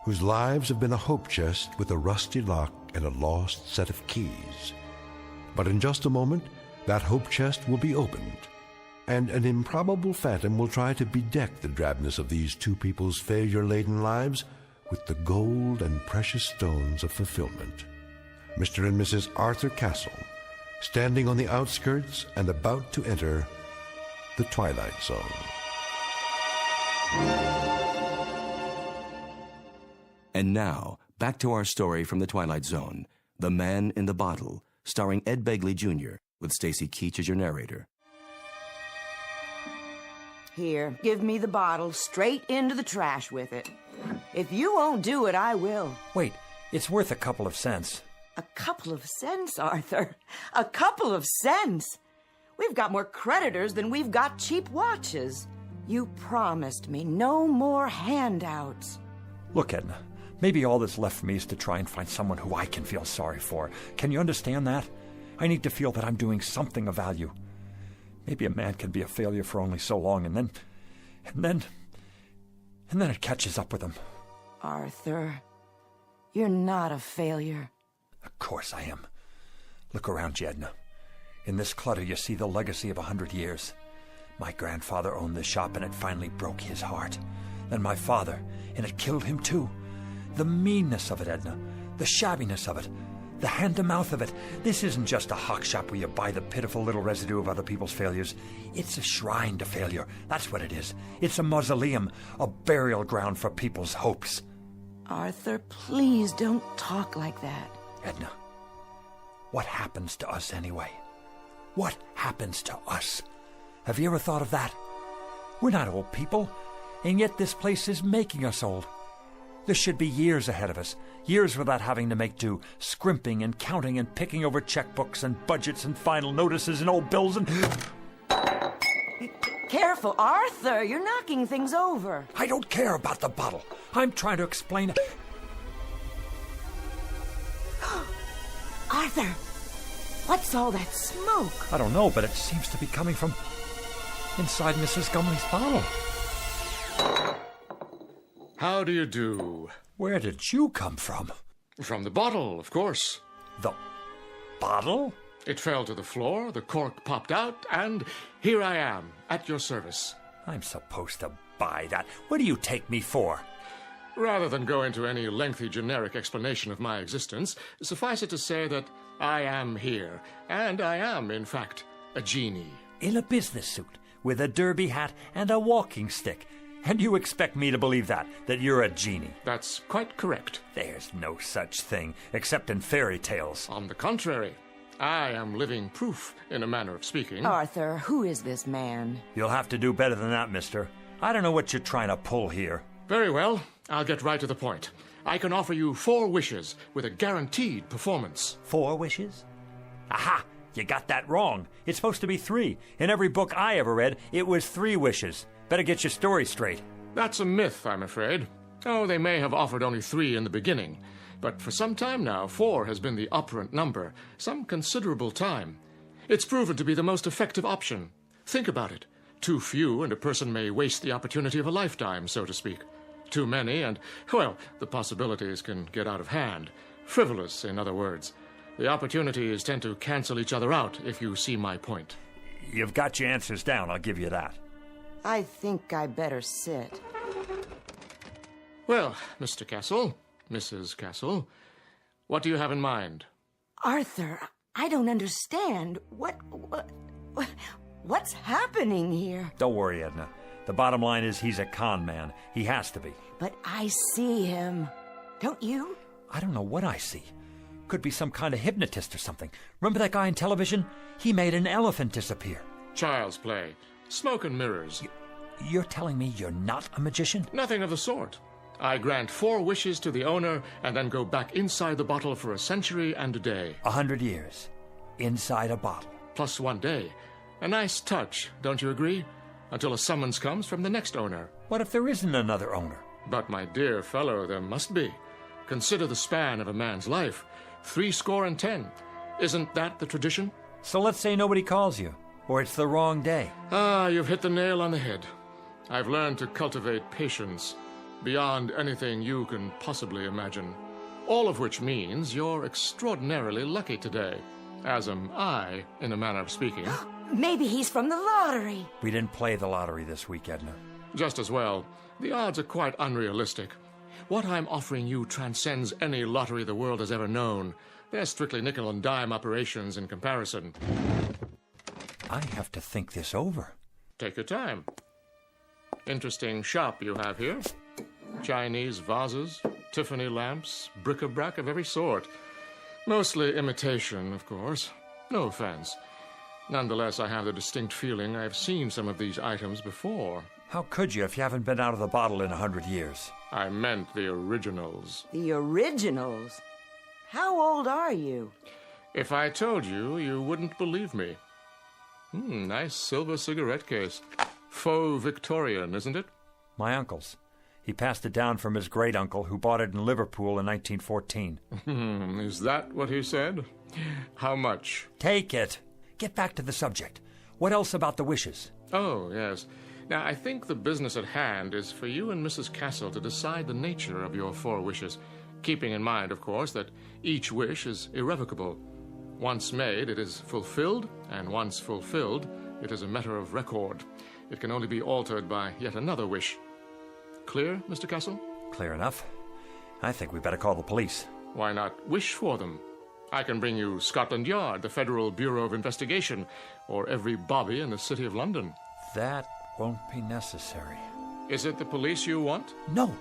whose lives have been a hope chest with a rusty lock and a lost set of keys. But in just a moment, that hope chest will be opened, and an improbable phantom will try to bedeck the drabness of these two people's failure-laden lives with the gold and precious stones of fulfillment. Mr. and Mrs. Arthur Castle, standing on the outskirts and about to enter the Twilight Zone. And now, back to our story from the Twilight Zone, The Man in the Bottle, starring Ed Begley Jr., with Stacy Keach as your narrator. Here, give me the bottle straight into the trash with it. If you won't do it, I will. Wait, it's worth a couple of cents. A couple of cents, Arthur. A couple of cents. We've got more creditors than we've got cheap watches. You promised me no more handouts. Look, Edna, maybe all that's left for me is to try and find someone who I can feel sorry for. Can you understand that? I need to feel that I'm doing something of value. Maybe a man can be a failure for only so long, and then it catches up with him. Arthur, you're not a failure. Of course I am. Look around you, Edna. In this clutter, you see the legacy of 100 years. My grandfather owned this shop, and it finally broke his heart. Then my father, and it killed him too. The meanness of it, Edna. The shabbiness of it. The hand-to-mouth of it. This isn't just a hawk shop where you buy the pitiful little residue of other people's failures. It's a shrine to failure. That's what it is. It's a mausoleum, a burial ground for people's hopes. Arthur, please don't talk like that. Edna, what happens to us anyway? What happens to us? Have you ever thought of that? We're not old people, and yet this place is making us old. There should be years ahead of us, years without having to make do, scrimping and counting and picking over checkbooks and budgets and final notices and old bills and... Careful, Arthur, you're knocking things over. I don't care about the bottle. I'm trying to explain... Arthur, what's all that smoke? I don't know, but it seems to be coming from inside Mrs. Gumley's bottle. How do you do? Where did you come from? From the bottle, of course. The bottle? It fell to the floor, the cork popped out, and here I am, at your service. I'm supposed to buy that. What do you take me for? Rather than go into any lengthy generic explanation of my existence, suffice it to say that I am here, and I am, in fact, a genie. In a business suit, with a derby hat and a walking stick. And you expect me to believe that you're a genie? That's quite correct. There's no such thing, except in fairy tales. On the contrary, I am living proof, in a manner of speaking. Arthur, who is this man? You'll have to do better than that, mister. I don't know what you're trying to pull here. Very well, I'll get right to the point. I can offer you 4 wishes with a guaranteed performance. 4 wishes? Aha! You got that wrong. It's supposed to be 3. In every book I ever read, it was 3 wishes. Better get your story straight. That's a myth, I'm afraid. Oh, they may have offered only 3 in the beginning. But for some time now, 4 has been the operant number. Some considerable time. It's proven to be the most effective option. Think about it. Too few, and a person may waste the opportunity of a lifetime, so to speak. Too many, and, well, the possibilities can get out of hand. Frivolous, in other words. The opportunities tend to cancel each other out, if you see my point. You've got your answers down, I'll give you that. I think I better sit. Well, Mr. Castle, Mrs. Castle, what do you have in mind? Arthur, I don't understand. What's happening here? Don't worry, Edna. The bottom line is he's a con man. He has to be. But I see him. Don't you? I don't know what I see. Could be some kind of hypnotist or something. Remember that guy on television? He made an elephant disappear. Child's play. Smoke and mirrors. You're telling me you're not a magician? Nothing of the sort. I grant 4 wishes to the owner and then go back inside the bottle for a century and a day. 100 years. Inside a bottle. Plus 1 day. A nice touch, don't you agree? Until a summons comes from the next owner. What if there isn't another owner? But, my dear fellow, there must be. Consider the span of a man's life. 70. Isn't that the tradition? So let's say nobody calls you, or it's the wrong day. Ah, you've hit the nail on the head. I've learned to cultivate patience beyond anything you can possibly imagine. All of which means you're extraordinarily lucky today, as am I, in a manner of speaking. Maybe he's from the lottery. We didn't play the lottery this week, Edna. Just as well. The odds are quite unrealistic. What I'm offering you transcends any lottery the world has ever known. They're strictly nickel and dime operations in comparison. I have to think this over. Take your time. Interesting shop you have here. Chinese vases, Tiffany lamps, bric-a-brac of every sort. Mostly imitation, of course. No offense. Nonetheless, I have the distinct feeling I've seen some of these items before. How could you if you haven't been out of the bottle in 100 years? I meant the originals. The originals? How old are you? If I told you, you wouldn't believe me. Nice silver cigarette case. Faux Victorian, isn't it? My uncle's. He passed it down from his great-uncle, who bought it in Liverpool in 1914. Is that what he said? How much? Take it. Get back to the subject. What else about the wishes? Oh, yes. Now, I think the business at hand is for you and Mrs. Castle to decide the nature of your 4 wishes, keeping in mind, of course, that each wish is irrevocable. Once made, it is fulfilled, and once fulfilled, it is a matter of record. It can only be altered by yet another wish. Clear, Mr. Castle? Clear enough. I think we better call the police. Why not wish for them? I can bring you Scotland Yard, the Federal Bureau of Investigation, or every bobby in the City of London. That won't be necessary. Is it the police you want? No.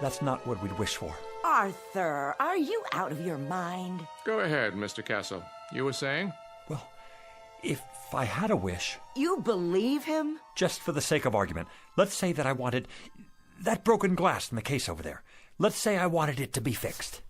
That's not what we'd wish for. Arthur, are you out of your mind? Go ahead, Mr. Castle. You were saying? Well, if I had a wish... You believe him? Just for the sake of argument, let's say that I wanted that broken glass in the case over there. Let's say I wanted it to be fixed.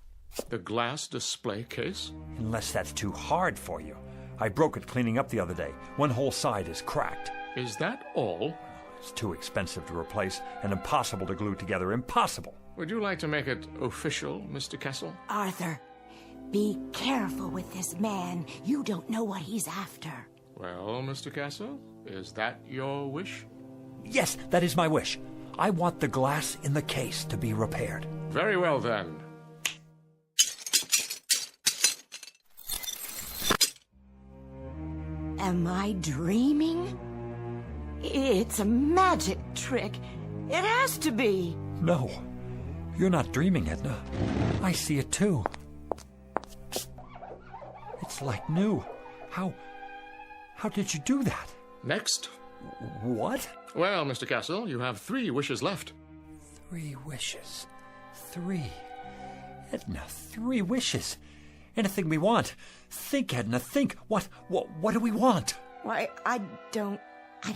The glass display case? Unless that's too hard for you. I broke it cleaning up the other day. One whole side is cracked. Is that all? It's too expensive to replace and impossible to glue together. Impossible. Would you like to make it official, Mr. Castle? Arthur, be careful with this man. You don't know what he's after. Well, Mr. Castle, is that your wish? Yes, that is my wish. I want the glass in the case to be repaired. Very well, then. Am I dreaming? It's a magic trick. It has to be. No, you're not dreaming, Edna. I see it too. It's like new. How did you do that? Next. What? Well, Mr. Castle, you have 3 wishes left. 3 wishes. 3. Edna, 3 wishes. Anything we want. Think, Edna, think. What do we want? Why, I don't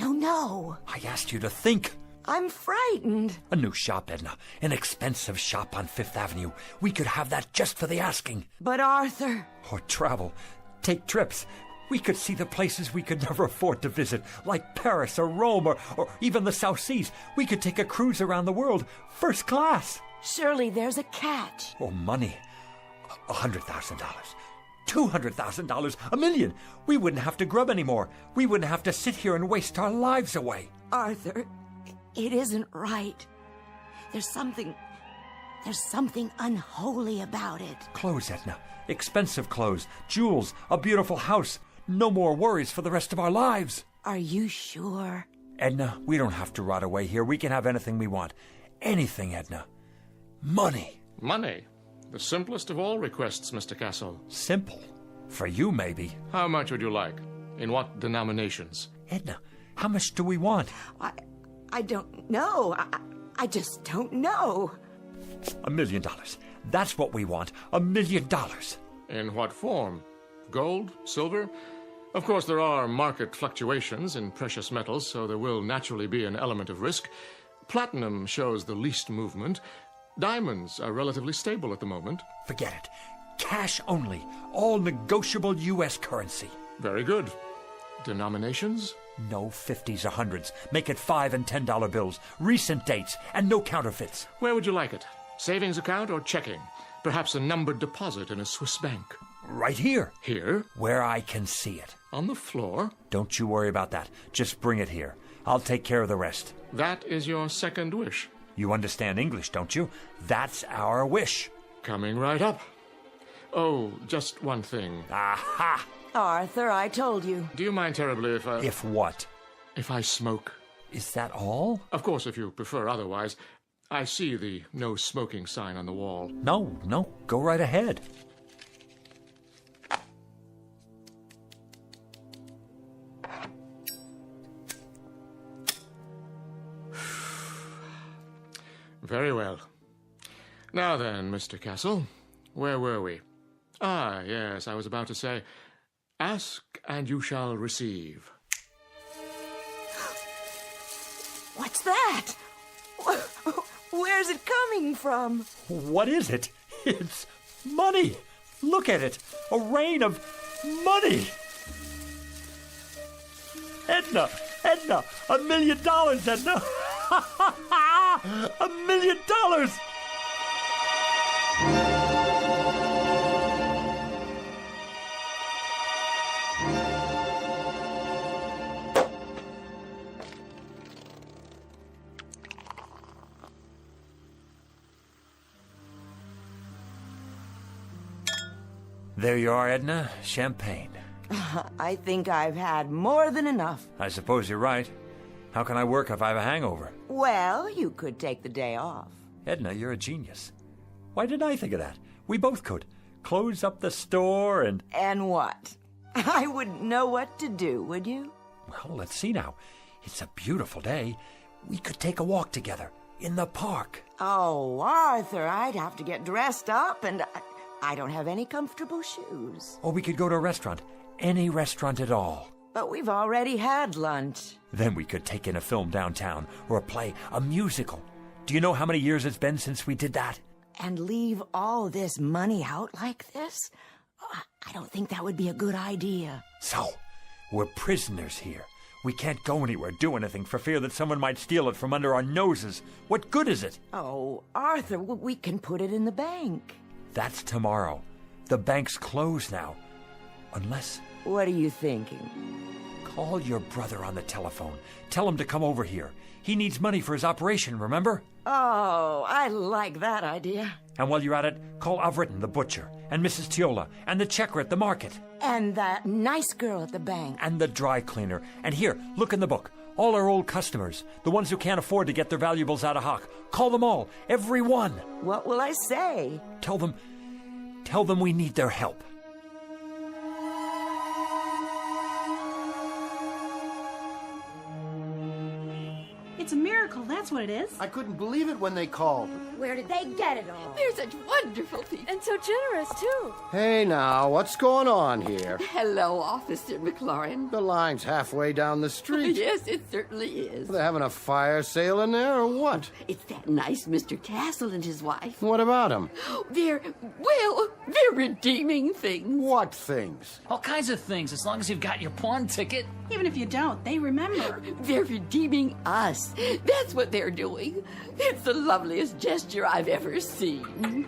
know. I asked you to think. I'm frightened. A new shop, Edna. An expensive shop on 5th Avenue. We could have that just for the asking. But Arthur... Or travel. Take trips. We could see the places we could never afford to visit, like Paris or Rome or even the South Seas. We could take a cruise around the world, first class. Surely there's a catch. Or money. $100,000. $200,000. $1 million. We wouldn't have to grub anymore. We wouldn't have to sit here and waste our lives away. Arthur, it isn't right. There's something unholy about it. Clothes, Edna. Expensive clothes. Jewels. A beautiful house. No more worries for the rest of our lives. Are you sure? Edna, we don't have to rot away here. We can have anything we want. Anything, Edna. Money. Money? The simplest of all requests, Mr. Castle. Simple? For you, maybe. How much would you like? In what denominations? Edna, how much do we want? I don't know. I just don't know. $1 million. That's what we want. $1 million. In what form? Gold? Silver? Of course, there are market fluctuations in precious metals, so there will naturally be an element of risk. Platinum shows the least movement. Diamonds are relatively stable at the moment. Forget it. Cash only. All negotiable U.S. currency. Very good. Denominations? No 50s or 100s. Make it $5 and $10 bills. Recent dates and no counterfeits. Where would you like it? Savings account or checking? Perhaps a numbered deposit in a Swiss bank. Right here. Here? Where I can see it. On the floor? Don't you worry about that. Just bring it here. I'll take care of the rest. That is your second wish. You understand English, don't you? That's our wish. Coming right up. Oh, just one thing. Aha! Arthur, I told you. Do you mind terribly if I... If what? If I smoke. Is that all? Of course, if you prefer otherwise. I see the no smoking sign on the wall. No. Go right ahead. Very well. Now then, Mr. Castle, where were we? Ah, yes, I was about to say, ask and you shall receive. What's that? Where's it coming from? What is it? It's money. Look at it. A rain of money. Edna, $1 million, Edna. $1 million. There you are, Edna. Champagne. I think I've had more than enough. I suppose you're right. How can I work if I have a hangover? Well, you could take the day off. Edna, you're a genius. Why didn't I think of that? We both could. Close up the store and... And what? I wouldn't know what to do, would you? Well, let's see now. It's a beautiful day. We could take a walk together in the park. Oh, Arthur, I'd have to get dressed up, and I don't have any comfortable shoes. Or we could go to a restaurant. Any restaurant at all. But we've already had lunch. Then we could take in a film downtown, or a play, a musical. Do you know how many years it's been since we did that? And leave all this money out like this? I don't think that would be a good idea. So, we're prisoners here. We can't go anywhere, do anything, for fear that someone might steal it from under our noses. What good is it? Oh, Arthur, we can put it in the bank. That's tomorrow. The bank's closed now. Unless... What are you thinking? Call your brother on the telephone. Tell him to come over here. He needs money for his operation, remember? Oh, I like that idea. And while you're at it, call Avritton, the butcher, and Mrs. Tiola, and the checker at the market. And that nice girl at the bank. And the dry cleaner. And here, look in the book. All our old customers, the ones who can't afford to get their valuables out of hock. Call them all, every one. What will I say? Tell them we need their help. It's a miracle, that's what it is. I couldn't believe it when they called. Where did they get it all? They're such wonderful people. And so generous, too. Hey now, what's going on here? Hello, Officer McLaurin. The line's halfway down the street. Yes, it certainly is. They're having a fire sale in there, or what? It's that nice Mr. Castle and his wife. What about them? They're redeeming things. What things? All kinds of things, as long as you've got your pawn ticket. Even if you don't, they remember. They're redeeming us. That's what they're doing. It's the loveliest gesture I've ever seen.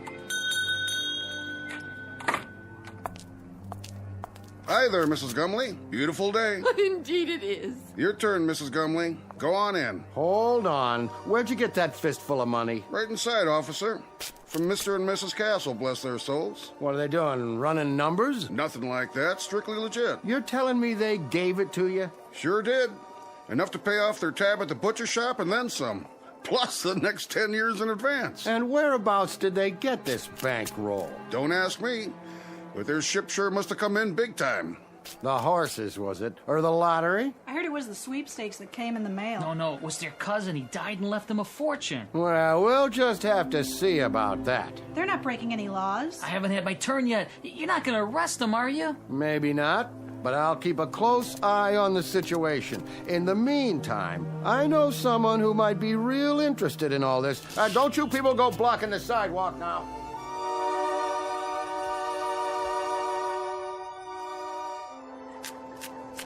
Hi there, Mrs. Gumley. Beautiful day. Indeed it is. Your turn, Mrs. Gumley. Go on in. Hold on. Where'd you get that fistful of money? Right inside, officer. From Mr. and Mrs. Castle, bless their souls. What are they doing, running numbers? Nothing like that. Strictly legit. You're telling me they gave it to you? Sure did. Enough to pay off their tab at the butcher shop and then some. Plus the next 10 years in advance. And whereabouts did they get this bankroll? Don't ask me. But their ship sure must have come in big time. The horses, was it? Or the lottery? I heard it was the sweepstakes that came in the mail. No, it was their cousin. He died and left them a fortune. Well, we'll just have to see about that. They're not breaking any laws. I haven't had my turn yet. You're not going to arrest them, are you? Maybe not, but I'll keep a close eye on the situation. In the meantime, I know someone who might be real interested in all this. Don't you people go blocking the sidewalk now.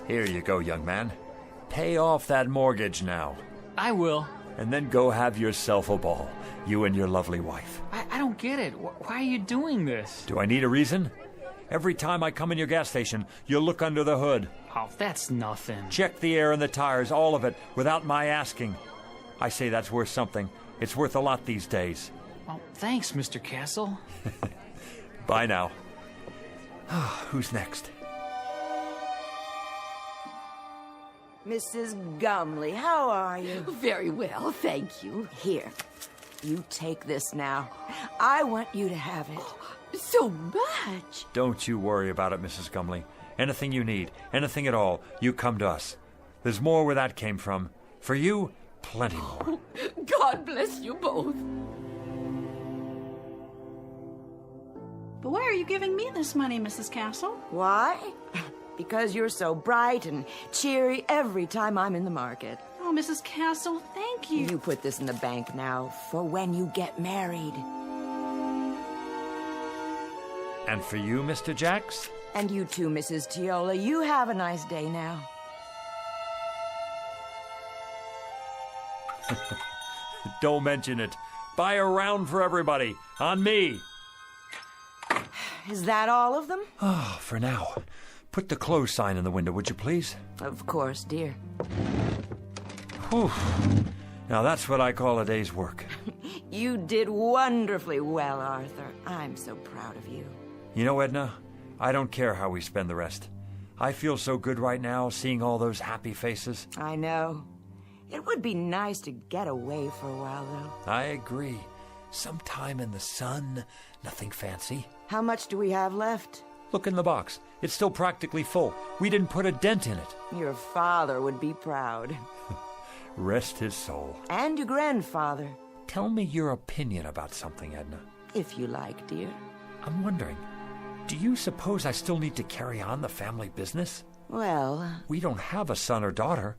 Here you go, young man. Pay off that mortgage now. I will. And then go have yourself a ball, you and your lovely wife. I don't get it. Why are you doing this? Do I need a reason? Every time I come in your gas station, you look under the hood. Oh, that's nothing. Check the air and the tires, all of it, without my asking. I say that's worth something. It's worth a lot these days. Well, thanks, Mr. Castle. Bye now. Who's next? Mrs. Gumley, how are you? Very well, thank you. Here, you take this now. I want you to have it. So much. Don't you worry about it, Mrs. Gumley. Anything you need, anything at all, you come to us. There's more where that came from. For you, plenty more. God bless you both. But why are you giving me this money, Mrs. Castle? Why? Because you're so bright and cheery every time I'm in the market. Oh, Mrs. Castle, thank you. You put this in the bank now for when you get married. And for you, Mr. Jacks? And you too, Mrs. Tiola. You have a nice day now. Don't mention it. Buy a round for everybody. On me. Is that all of them? Oh, for now. Put the close sign in the window, would you please? Of course, dear. Whew. Now that's what I call a day's work. You did wonderfully well, Arthur. I'm so proud of you. You know, Edna, I don't care how we spend the rest. I feel so good right now, seeing all those happy faces. I know. It would be nice to get away for a while, though. I agree. Some time in the sun, nothing fancy. How much do we have left? Look in the box. It's still practically full. We didn't put a dent in it. Your father would be proud. Rest his soul. And your grandfather. Tell me your opinion about something, Edna. If you like, dear. I'm wondering, do you suppose I still need to carry on the family business? Well... We don't have a son or daughter.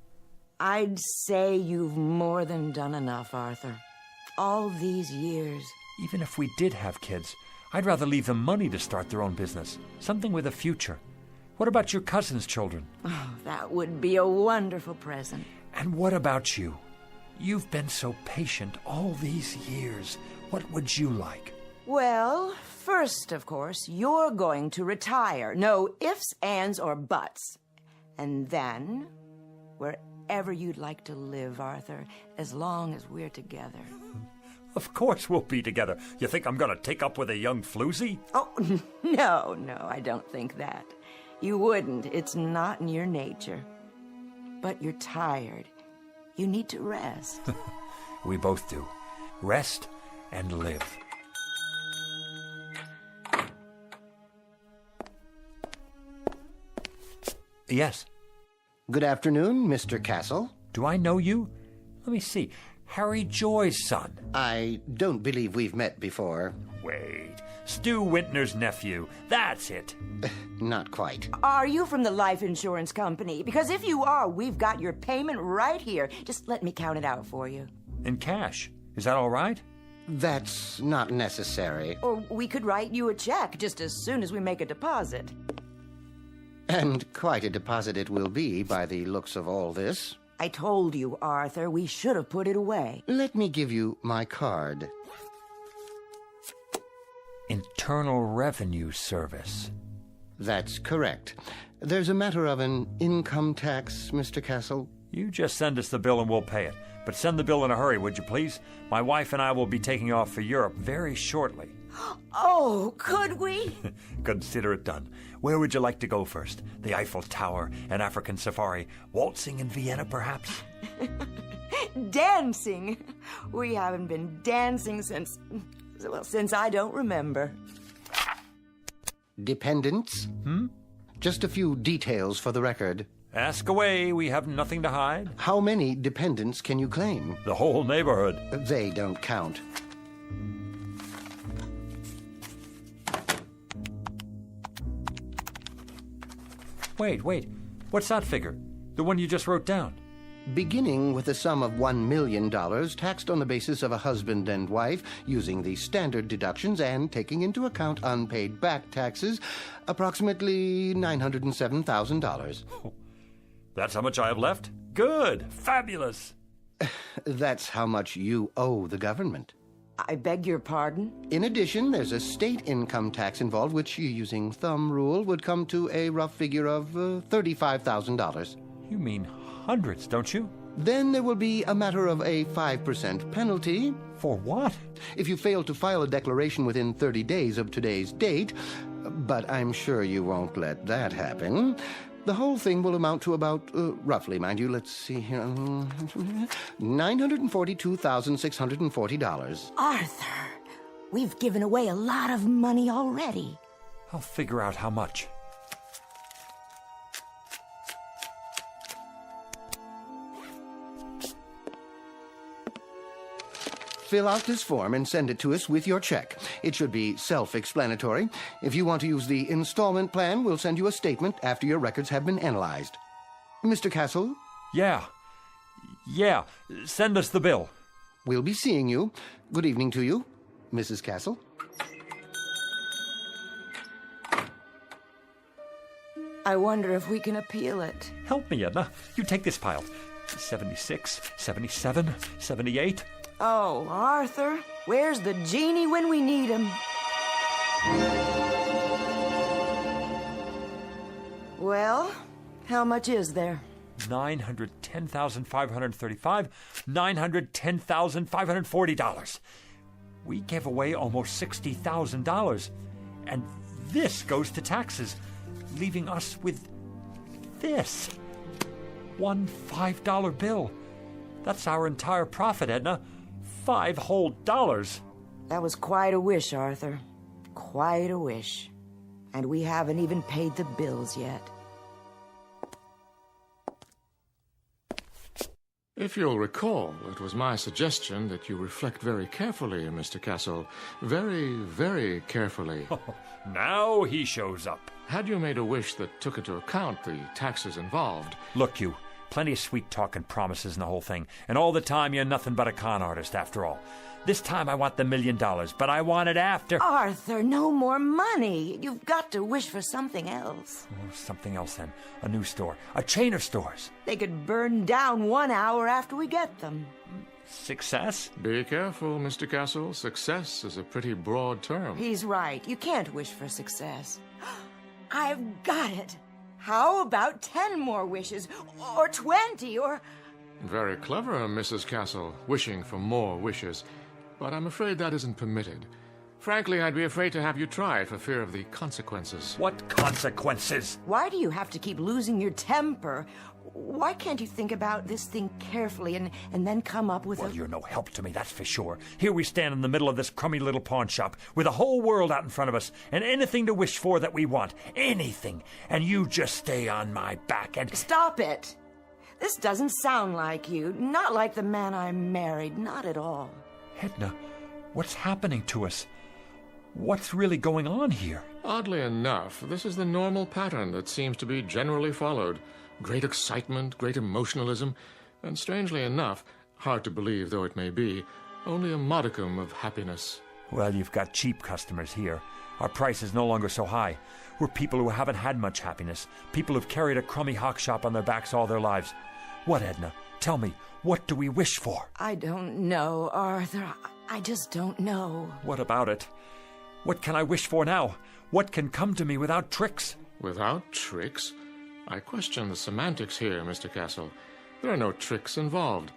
I'd say you've more than done enough, Arthur. All these years. Even if we did have kids, I'd rather leave them money to start their own business. Something with a future. What about your cousin's children? Oh, that would be a wonderful present. And what about you? You've been so patient all these years. What would you like? Well, first, of course, you're going to retire. No ifs, ands, or buts. And then, wherever you'd like to live, Arthur, as long as we're together. Of course we'll be together. You think I'm going to take up with a young floozy? Oh, no, I don't think that. You wouldn't. It's not in your nature. But you're tired. You need to rest. We both do. Rest and live. Yes. Good afternoon, Mr. Castle. Do I know you? Let me see. Harry Joy's son. I don't believe we've met before. Wait. Stu Wintner's nephew. That's it. Not quite. Are you from the life insurance company? Because if you are, we've got your payment right here. Just let me count it out for you. In cash. Is that all right? That's not necessary. Or we could write you a check just as soon as we make a deposit. And quite a deposit it will be by the looks of all this. I told you, Arthur, we should have put it away. Let me give you my card. Internal Revenue Service. That's correct. There's a matter of an income tax, Mr. Castle. You just send us the bill and we'll pay it. But send the bill in a hurry, would you please? My wife and I will be taking off for Europe very shortly. Oh, could we? Consider it done. Where would you like to go first? The Eiffel Tower, an African safari, waltzing in Vienna, perhaps? Dancing? We haven't been dancing since I don't remember. Dependents? Just a few details for the record. Ask away, we have nothing to hide. How many dependents can you claim? The whole neighborhood. They don't count. Wait. What's that figure? The one you just wrote down? Beginning with a sum of $1 million taxed on the basis of a husband and wife, using the standard deductions and taking into account unpaid back taxes, approximately $907,000. Oh, that's how much I have left? Good. Fabulous. That's how much you owe the government. I beg your pardon? In addition, there's a state income tax involved, which, using thumb rule, would come to a rough figure of $35,000. You mean hundreds, don't you? Then there will be a matter of a 5% penalty. For what? If you fail to file a declaration within 30 days of today's date, but I'm sure you won't let that happen. The whole thing will amount to about, roughly, mind you, let's see here, $942,640. Arthur, we've given away a lot of money already. I'll figure out how much. Fill out this form and send it to us with your check. It should be self-explanatory. If you want to use the installment plan, we'll send you a statement after your records have been analyzed. Mr. Castle? Yeah. Send us the bill. We'll be seeing you. Good evening to you, Mrs. Castle. I wonder if we can appeal it. Help me, Edna. You take this pile. 76, 77, 78... Oh, Arthur, where's the genie when we need him? Well, how much is there? $910,535, $910,540. We gave away almost $60,000, and this goes to taxes, leaving us with this. One $5 bill. That's our entire profit, Edna. $5 whole. That was quite a wish, Arthur. Quite a wish. And we haven't even paid the bills yet. If you'll recall, it was my suggestion that you reflect very carefully, Mr. Castle. Very, very carefully. Now he shows up. Had you made a wish that took into account the taxes involved... Look, you. Plenty of sweet talk and promises and the whole thing. And all the time you're nothing but a con artist, after all. This time I want the $1 million, but I want it after... Arthur, no more money. You've got to wish for something else. Oh, something else then. A new store. A chain of stores. They could burn down 1 hour after we get them. Success? Be careful, Mr. Castle. Success is a pretty broad term. He's right. You can't wish for success. I've got it. How about 10 more wishes? Or 20, or... Very clever, Mrs. Castle, wishing for more wishes. But I'm afraid that isn't permitted. Frankly, I'd be afraid to have you try it for fear of the consequences. What consequences? Why do you have to keep losing your temper? Why can't you think about this thing carefully and then come up with Well, you're no help to me, that's for sure. Here we stand in the middle of this crummy little pawn shop with the whole world out in front of us and anything to wish for that we want. Anything. And you just stay on my back and... Stop it! This doesn't sound like you. Not like the man I married. Not at all. Edna, what's happening to us? What's really going on here? Oddly enough, this is the normal pattern that seems to be generally followed. Great excitement, great emotionalism, and strangely enough, hard to believe though it may be, only a modicum of happiness. Well, you've got cheap customers here. Our price is no longer so high. We're people who haven't had much happiness. People who've carried a crummy hawk shop on their backs all their lives. What, Edna? Tell me, what do we wish for? I don't know, Arthur. I just don't know. What about it? What can I wish for now? What can come to me without tricks? Without tricks? I question the semantics here, Mr. Castle. There are no tricks involved.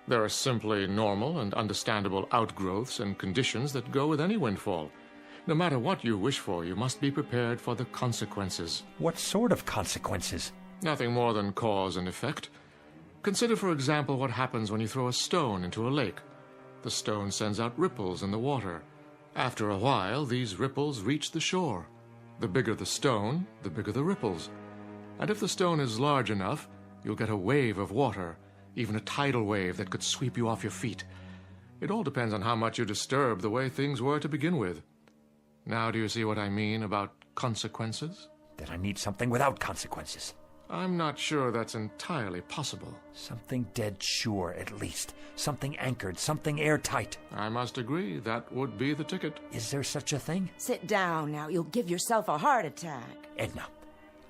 There are simply normal and understandable outgrowths and conditions that go with any windfall. No matter what you wish for, you must be prepared for the consequences. What sort of consequences? Nothing more than cause and effect. Consider, for example, what happens when you throw a stone into a lake. The stone sends out ripples in the water. After a while, these ripples reach the shore. The bigger the stone, the bigger the ripples. And if the stone is large enough, you'll get a wave of water, even a tidal wave that could sweep you off your feet. It all depends on how much you disturb the way things were to begin with. Now do you see what I mean about consequences? That I need something without consequences. I'm not sure that's entirely possible. Something dead sure, at least. Something anchored, something airtight. I must agree, that would be the ticket. Is there such a thing? Sit down now. You'll give yourself a heart attack. Edna,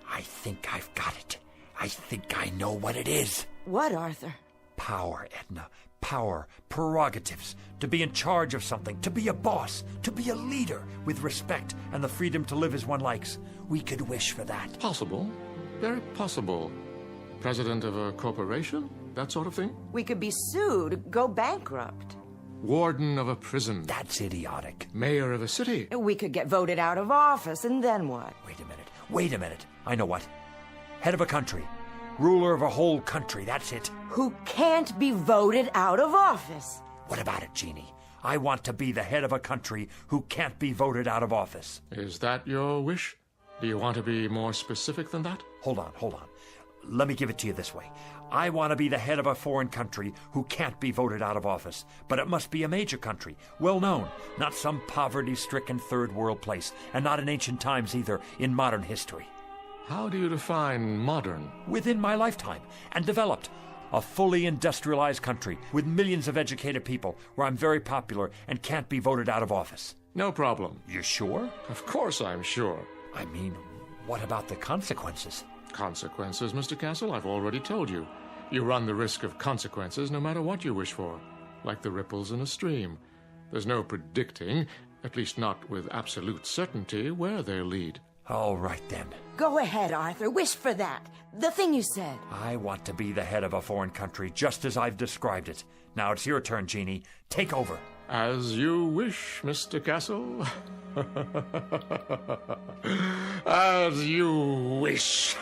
I think I've got it. I think I know what it is. What, Arthur? Power, Edna. Power, prerogatives, to be in charge of something, to be a boss, to be a leader, with respect and the freedom to live as one likes. We could wish for that. Possible. Very possible. President of a corporation? That sort of thing? We could be sued, go bankrupt. Warden of a prison? That's idiotic. Mayor of a city? We could get voted out of office, and then what? Wait a minute. I know what. Head of a country. Ruler of a whole country, that's it. Who can't be voted out of office. What about it, Genie? I want to be the head of a country who can't be voted out of office. Is that your wish? Do you want to be more specific than that? Hold on. Let me give it to you this way. I want to be the head of a foreign country who can't be voted out of office. But it must be a major country, well known, not some poverty-stricken third world place, and not in ancient times either, in modern history. How do you define modern? Within my lifetime, and developed. A fully industrialized country with millions of educated people where I'm very popular and can't be voted out of office. No problem. You sure? Of course I'm sure. I mean, what about the consequences? Consequences, Mr. Castle? I've already told you. You run the risk of consequences no matter what you wish for, like the ripples in a stream. There's no predicting, at least not with absolute certainty, where they'll lead. All right, then. Go ahead, Arthur. Wish for that. The thing you said. I want to be the head of a foreign country, just as I've described it. Now it's your turn, Genie. Take over. As you wish, Mr. Castle. As you wish.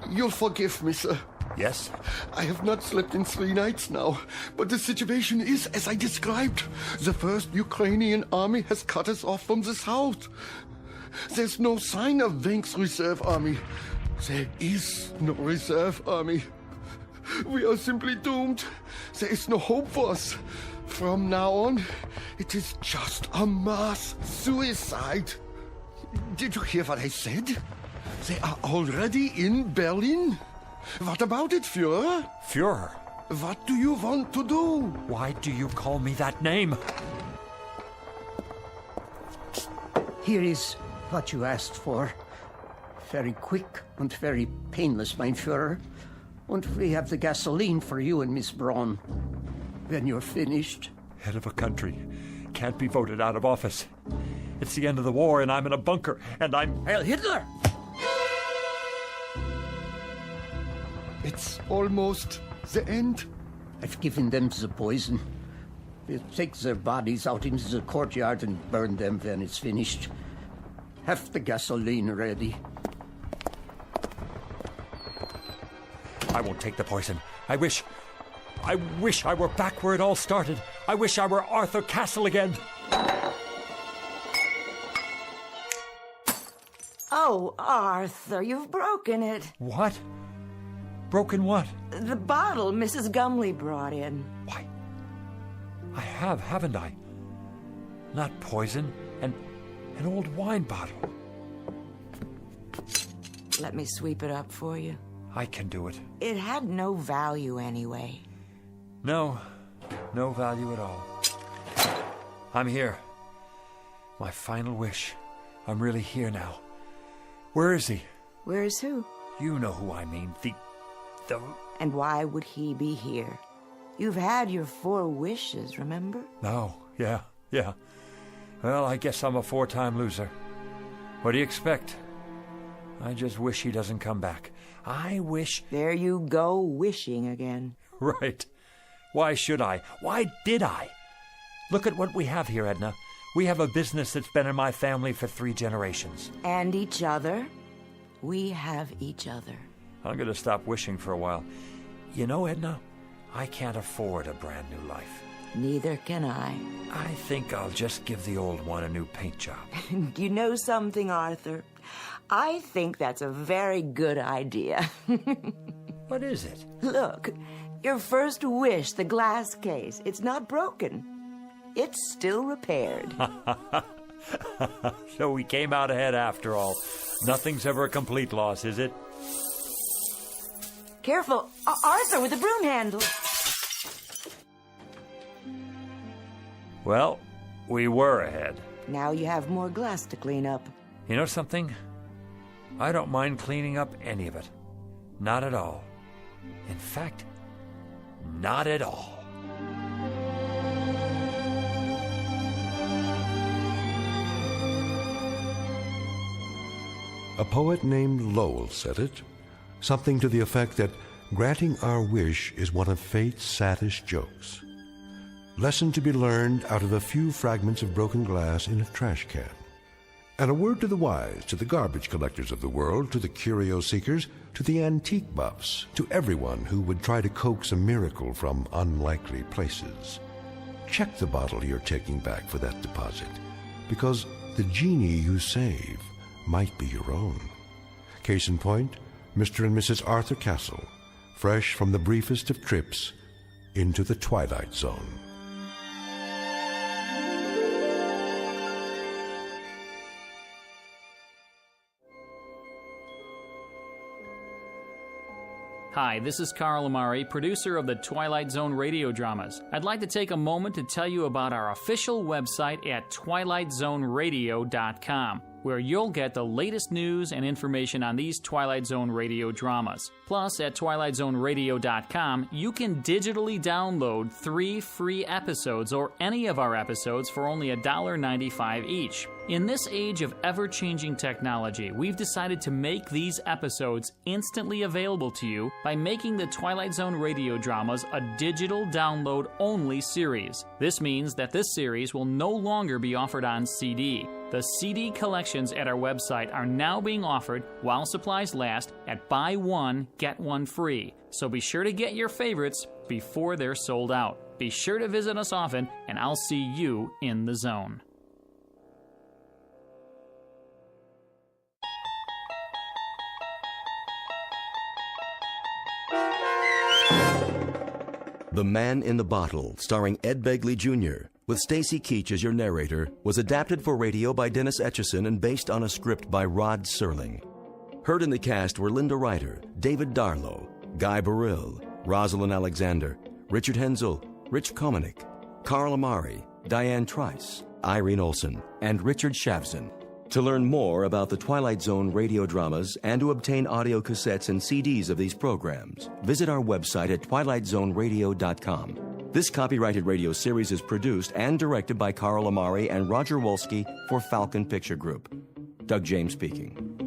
You'll forgive me, sir. Yes? I have not slept in 3 nights now, but the situation is as I described. The first Ukrainian army has cut us off from the south. There's no sign of Wenk's reserve army. There is no reserve army. We are simply doomed. There is no hope for us. From now on, it is just a mass suicide. Did you hear what I said? They are already in Berlin. What about it, Führer? Führer? What do you want to do? Why do you call me that name? Here is what you asked for. Very quick and very painless, mein Führer. And we have the gasoline for you and Miss Braun. When you're finished. Head of a country. Can't be voted out of office. It's the end of the war and I'm in a bunker and I'm... Heil Hitler! It's almost the end. I've given them the poison. We'll take their bodies out into the courtyard and burn them when it's finished. Have the gasoline ready. I won't take the poison. I wish I were back where it all started. I wish I were Arthur Castle again. Oh, Arthur, you've broken it. What? Broken what? The bottle Mrs. Gumley brought in. Why? I have, haven't I? Not poison, an old wine bottle. Let me sweep it up for you. I can do it. It had no value anyway. No value at all. I'm here. My final wish. I'm really here now. Where is he? Where is who? You know who I mean. The... And why would he be here? You've had your 4 wishes, remember? No, yeah. Well, I guess I'm a 4-time loser. What do you expect? I just wish he doesn't come back. I wish... There you go, wishing again. Right. Why should I? Why did I? Look at what we have here, Edna. We have a business that's been in my family for 3 generations. And each other. We have each other. I'm going to stop wishing for a while. You know, Edna, I can't afford a brand new life. Neither can I. I think I'll just give the old one a new paint job. You know something, Arthur? I think that's a very good idea. What is it? Look, your first wish, the glass case, it's not broken. It's still repaired. So we came out ahead after all. Nothing's ever a complete loss, is it? Careful, Arthur, with the broom handle. Well, we were ahead. Now you have more glass to clean up. You know something? I don't mind cleaning up any of it. Not at all. In fact, not at all. A poet named Lowell said it, something to the effect that granting our wish is one of fate's saddest jokes. Lesson to be learned out of a few fragments of broken glass in a trash can. And a word to the wise, to the garbage collectors of the world, to the curio seekers, to the antique buffs, to everyone who would try to coax a miracle from unlikely places. Check the bottle you're taking back for that deposit, because the genie you save might be your own. Case in point, Mr. and Mrs. Arthur Castle, fresh from the briefest of trips into the Twilight Zone. Hi, this is Carl Amari, producer of the Twilight Zone Radio Dramas. I'd like to take a moment to tell you about our official website at twilightzoneradio.com, where you'll get the latest news and information on these Twilight Zone Radio dramas. Plus, at twilightzoneradio.com, you can digitally download 3 free episodes or any of our episodes for only $1.95 each. In this age of ever-changing technology, we've decided to make these episodes instantly available to you by making the Twilight Zone Radio Dramas a digital download-only series. This means that this series will no longer be offered on CD. The CD collections at our website are now being offered while supplies last at buy one, get one free. So be sure to get your favorites before they're sold out. Be sure to visit us often, and I'll see you in the zone. The Man in the Bottle, starring Ed Begley Jr., with Stacy Keach as your narrator, was adapted for radio by Dennis Etchison and based on a script by Rod Serling. Heard in the cast were Linda Ryder, David Darlow, Guy Burrill, Rosalind Alexander, Richard Hensel, Rich Komanek, Carl Amari, Diane Trice, Irene Olson, and Richard Shavson. To learn more about the Twilight Zone radio dramas and to obtain audio cassettes and CDs of these programs, visit our website at twilightzoneradio.com. This copyrighted radio series is produced and directed by Carl Amari and Roger Wolski for Falcon Picture Group. Doug James speaking.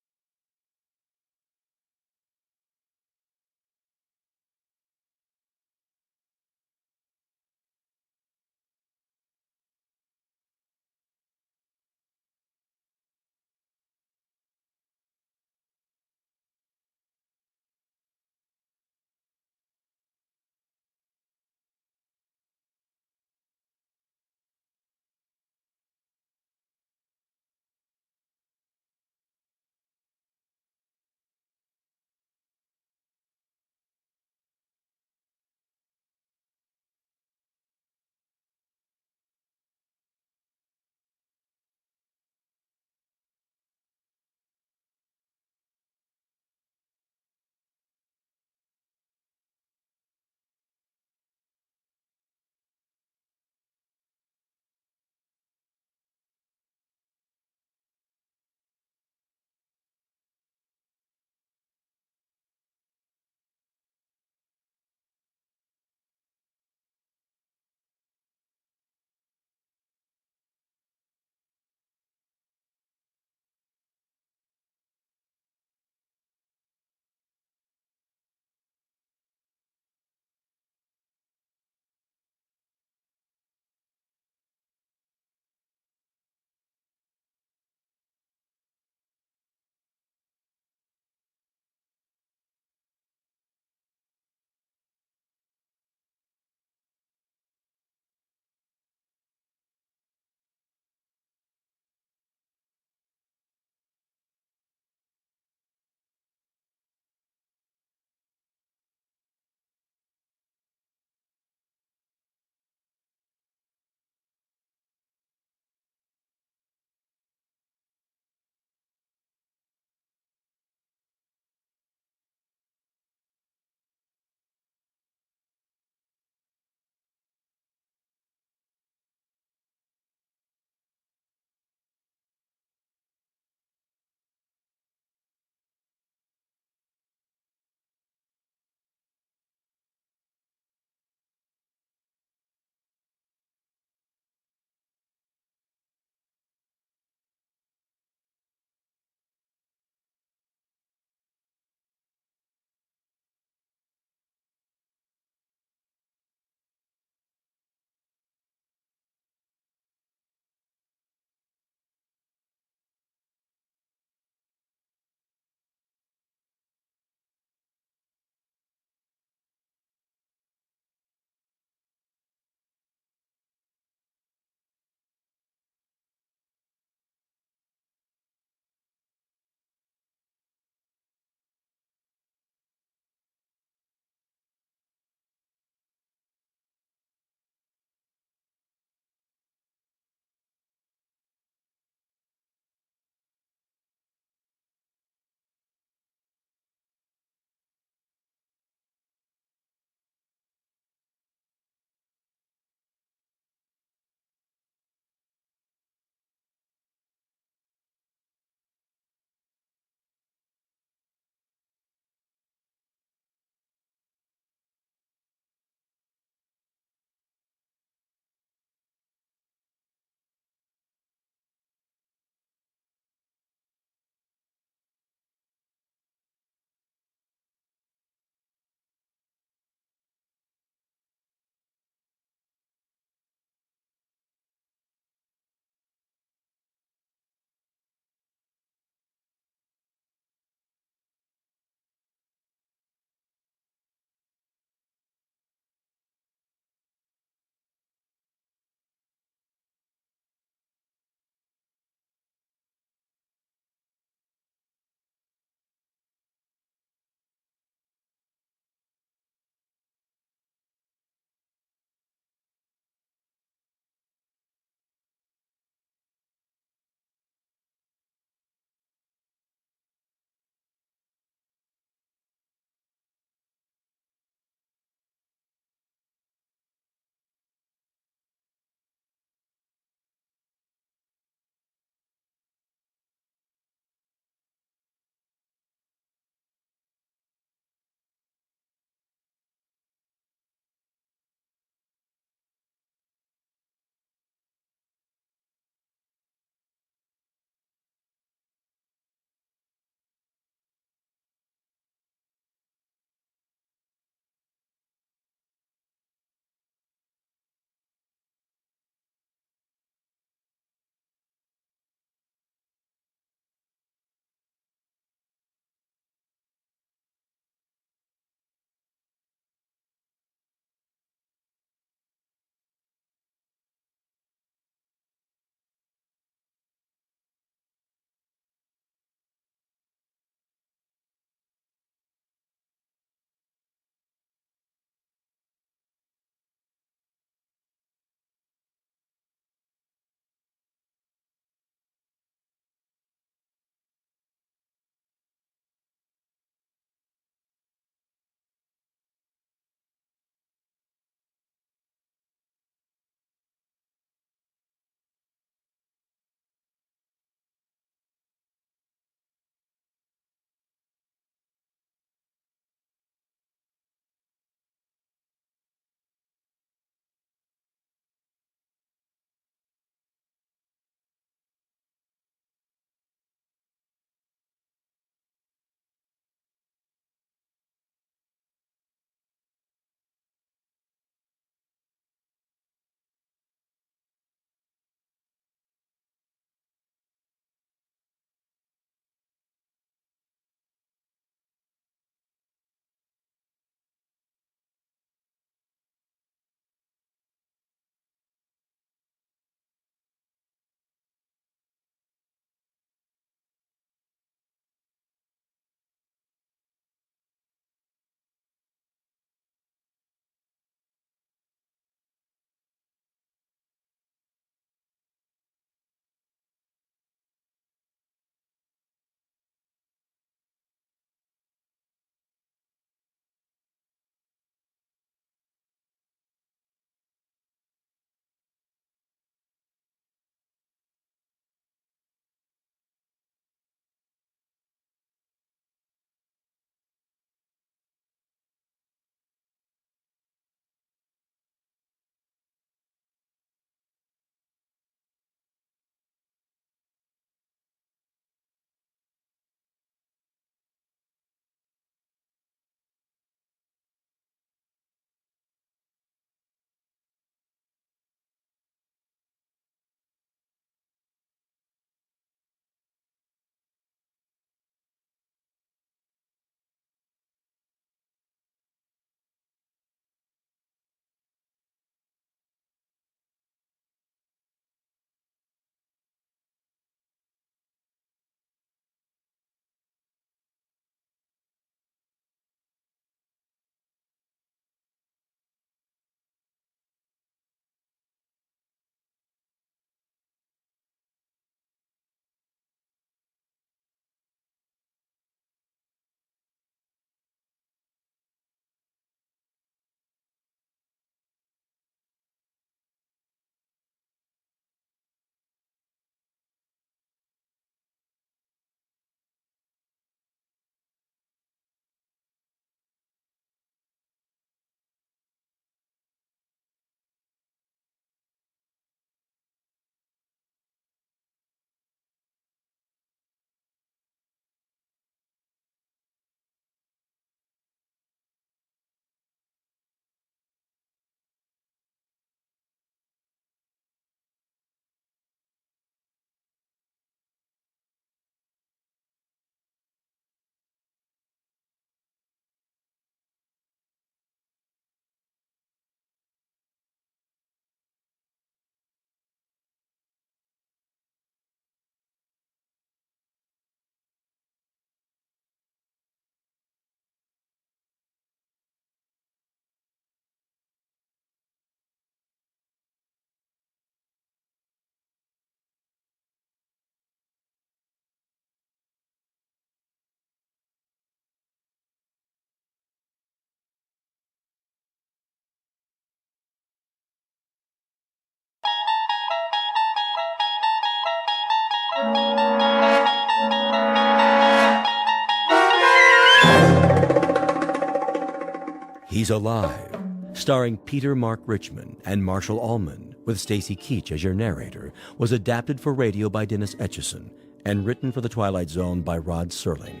He's Alive, starring Peter Mark Richmond and Marshall Allman, with Stacy Keach as your narrator, was adapted for radio by Dennis Etchison and written for The Twilight Zone by Rod Serling.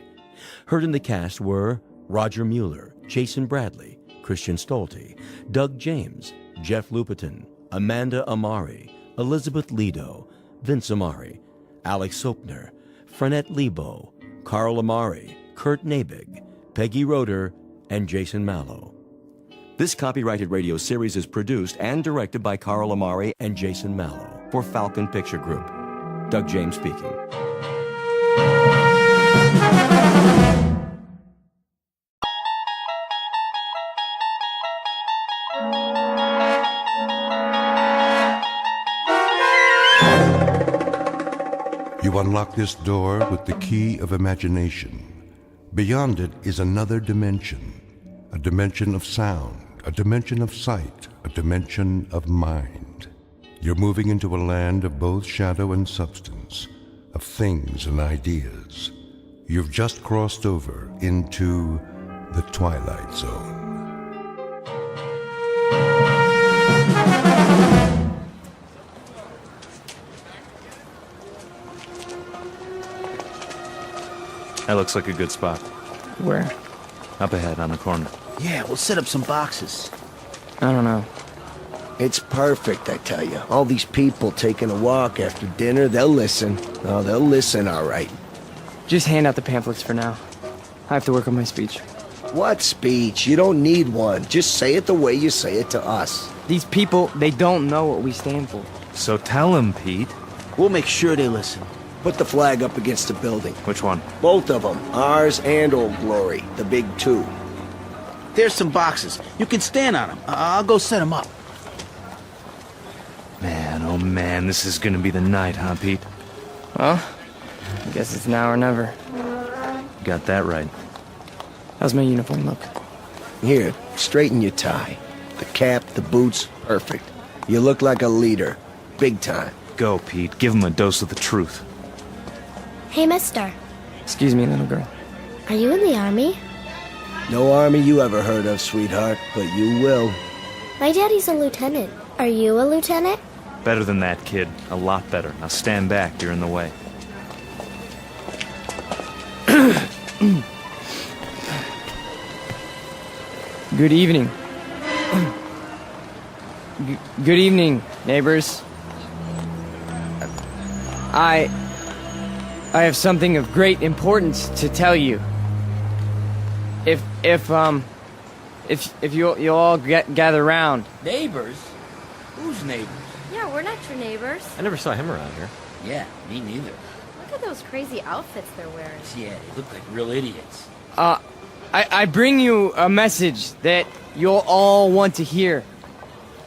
Heard in the cast were Roger Mueller, Jason Bradley, Christian Stolte, Doug James, Jeff Lupetin, Amanda Amari, Elizabeth Lido, Vince Amari, Alex Sopner, Frenette Lebo, Carl Amari, Kurt Nabig, Peggy Roeder, and Jason Mallow. This copyrighted radio series is produced and directed by Carl Amari and Jason Mallow for Falcon Picture Group. Doug James speaking. You unlock this door with the key of imagination. Beyond it is another dimension, a dimension of sound, a dimension of sight, a dimension of mind. You're moving into a land of both shadow and substance, of things and ideas. You've just crossed over into the Twilight Zone. That looks like a good spot. Where? Up ahead on the corner. Yeah, we'll set up some boxes. I don't know. It's perfect, I tell you. All these people taking a walk after dinner, they'll listen. Oh, they'll listen, all right. Just hand out the pamphlets for now. I have to work on my speech. What speech? You don't need one. Just say it the way you say it to us. These people, they don't know what we stand for. So tell them, Pete. We'll make sure they listen. Put the flag up against the building. Which one? Both of them. Ours and Old Glory. The big two. There's some boxes. You can stand on them. I'll go set them up. Man, oh man, this is gonna be the night, huh, Pete? Well, I guess it's now or never. Got that right. How's my uniform look? Here, straighten your tie. The cap, the boots, perfect. You look like a leader. Big time. Go, Pete. Give him a dose of the truth. Hey, mister. Excuse me, little girl. Are you in the army? No army you ever heard of, sweetheart, but you will. My daddy's a lieutenant. Are you a lieutenant? Better than that, kid. A lot better. Now stand back. You're in the way. Good evening. Good evening, neighbors. I have something of great importance to tell you. If you'll all gather round. Neighbors? Who's neighbors? Yeah, we're not your neighbors. I never saw him around here. Yeah, me neither. Look at those crazy outfits they're wearing. Yeah, they look like real idiots. I bring you a message that you'll all want to hear.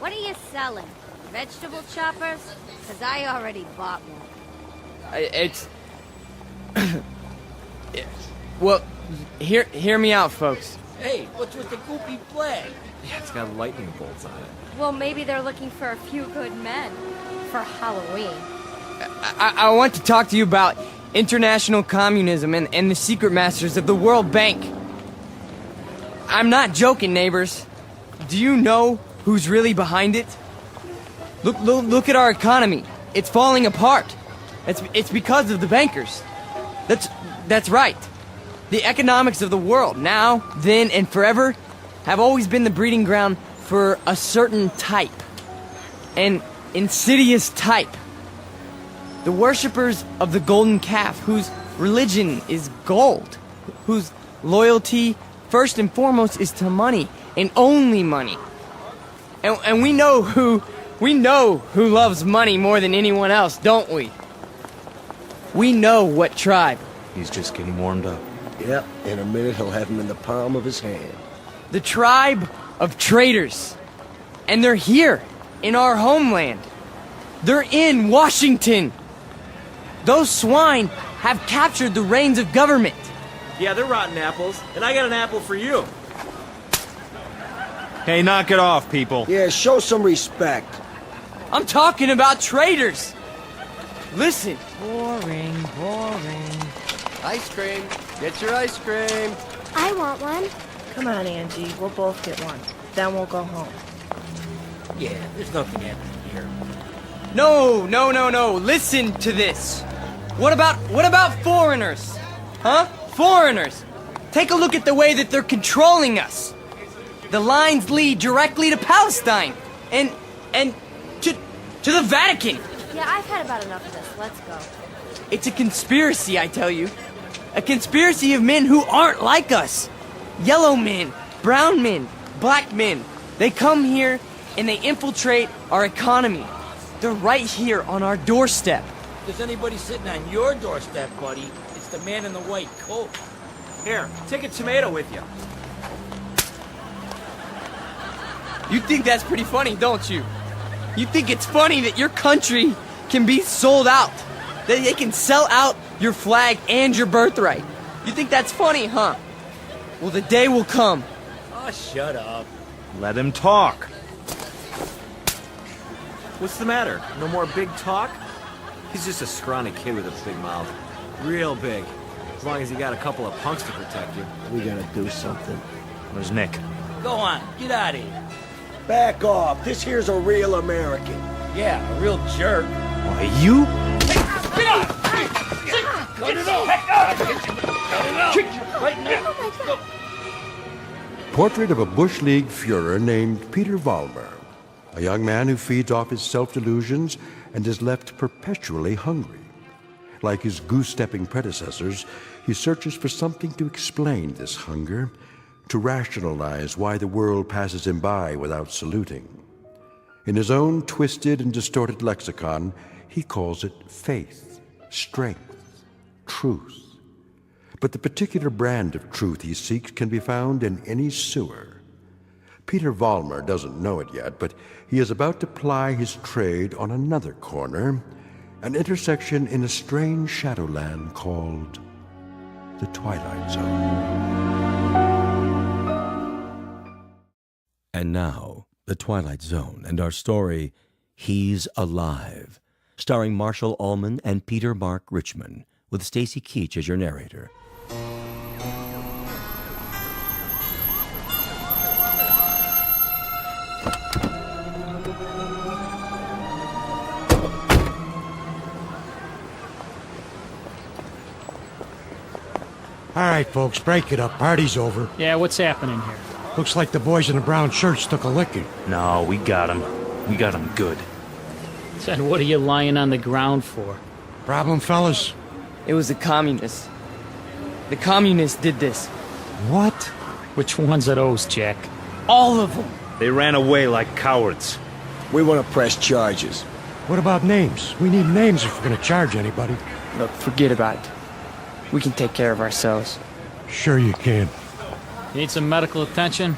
What are you selling? Vegetable choppers? Because I already bought one. It's... Well, hear me out, folks. Hey, what's with the goopy flag? Yeah, it's got lightning bolts on it. Well, maybe they're looking for a few good men for Halloween. I want to talk to you about international communism and the secret masters of the World Bank. I'm not joking, neighbors. Do you know who's really behind it? Look at our economy. It's falling apart. It's because of the bankers. That's right. The economics of the world, now, then, and forever, have always been the breeding ground for a certain type. An insidious type. The worshippers of the golden calf, whose religion is gold, whose loyalty, first and foremost, is to money, and only money. And we know who loves money more than anyone else, don't we? We know what tribe. He's just getting warmed up. Yep, in a minute he'll have him in the palm of his hand. The tribe of traitors. And they're here, in our homeland. They're in Washington. Those swine have captured the reins of government. Yeah, they're rotten apples, and I got an apple for you. Hey, knock it off, people. Yeah, show some respect. I'm talking about traitors. Listen. Boring. Ice cream. Get your ice cream. I want one. Come on, Angie. We'll both get one. Then we'll go home. Yeah, there's nothing happening here. No. Listen to this. What about foreigners? Huh? Foreigners. Take a look at the way that they're controlling us. The lines lead directly to Palestine and to the Vatican. Yeah, I've had about enough of this. Let's go. It's a conspiracy, I tell you. A conspiracy of men who aren't like us. Yellow men, brown men, black men. They come here and they infiltrate our economy. They're right here on our doorstep. If there's anybody sitting on your doorstep, buddy, it's the man in the white coat. Here, take a tomato with you. You think that's pretty funny, don't you? You think it's funny that your country can be sold out? That they can sell out your flag and your birthright? You think that's funny, huh? Well, the day will come. Oh, shut up. Let him talk. What's the matter? No more big talk? He's just a scrawny kid with a big mouth. Real big. As long as you got a couple of punks to protect you. We gotta do something. Where's Nick? Go on, get out of here. Back off. This here's a real American. Yeah, a real jerk. Why, you? Get out! Cut it off! Right now! Portrait of a Bush League Führer named Peter Vollmer, a young man who feeds off his self-delusions and is left perpetually hungry. Like his goose-stepping predecessors, he searches for something to explain this hunger, to rationalize why the world passes him by without saluting. In his own twisted and distorted lexicon, he calls it faith, strength, truth. But the particular brand of truth he seeks can be found in any sewer. Peter Vollmer doesn't know it yet, but he is about to ply his trade on another corner, an intersection in a strange shadowland called the Twilight Zone. And now, The Twilight Zone and our story, He's Alive, starring Marshall Ullman and Peter Mark Richmond, with Stacy Keach as your narrator. All right, folks, break it up. Party's over. Yeah, what's happening here? Looks like the boys in the brown shirts took a licking. No, we got him. We got him good. Then what are you lying on the ground for? Problem, fellas? It was the communists. The communists did this. What? Which ones are those, Jack? All of them. They ran away like cowards. We want to press charges. What about names? We need names if we're going to charge anybody. Look, forget about it. We can take care of ourselves. Sure you can. Need some medical attention?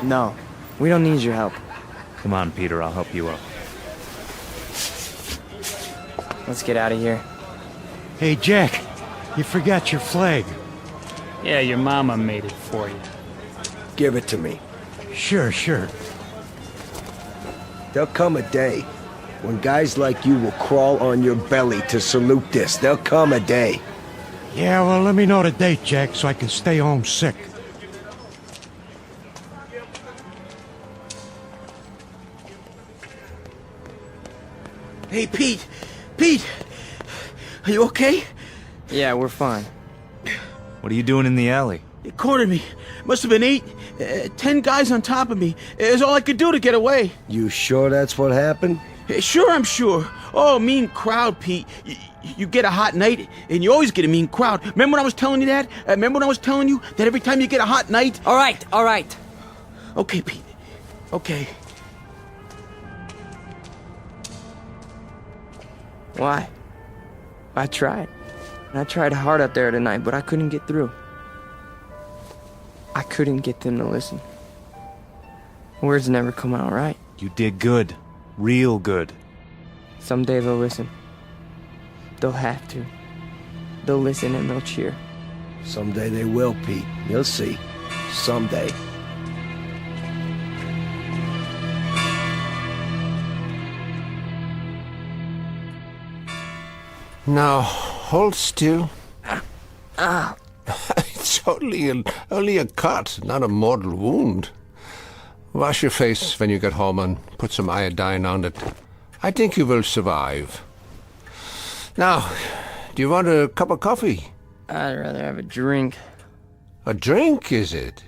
No, we don't need your help. Come on, Peter, I'll help you up. Let's get out of here. Hey, Jack, you forgot your flag. Yeah, your mama made it for you. Give it to me. Sure. There'll come a day when guys like you will crawl on your belly to salute this. There'll come a day. Yeah, well, let me know the date, Jack, so I can stay home sick. Hey, Pete! Pete! Are you okay? Yeah, we're fine. What are you doing in the alley? They cornered me. Must have been 10 guys on top of me. It was all I could do to get away. You sure that's what happened? Sure, I'm sure. Oh, mean crowd, Pete. You get a hot night, and you always get a mean crowd. Remember when I was telling you that? Remember when I was telling you that every time you get a hot night... All right. Okay, Pete. Okay. Why? I tried. I tried hard out there tonight, but I couldn't get through. I couldn't get them to listen. Words never come out right. You did good. Real good. Someday they'll listen. They'll have to. They'll listen and they'll cheer. Someday they will, Pete. You'll see. Someday. Now, hold still. It's only a cut, not a mortal wound. Wash your face when you get home and put some iodine on it. I think you will survive. Now, do you want a cup of coffee? I'd rather have a drink. A drink, is it?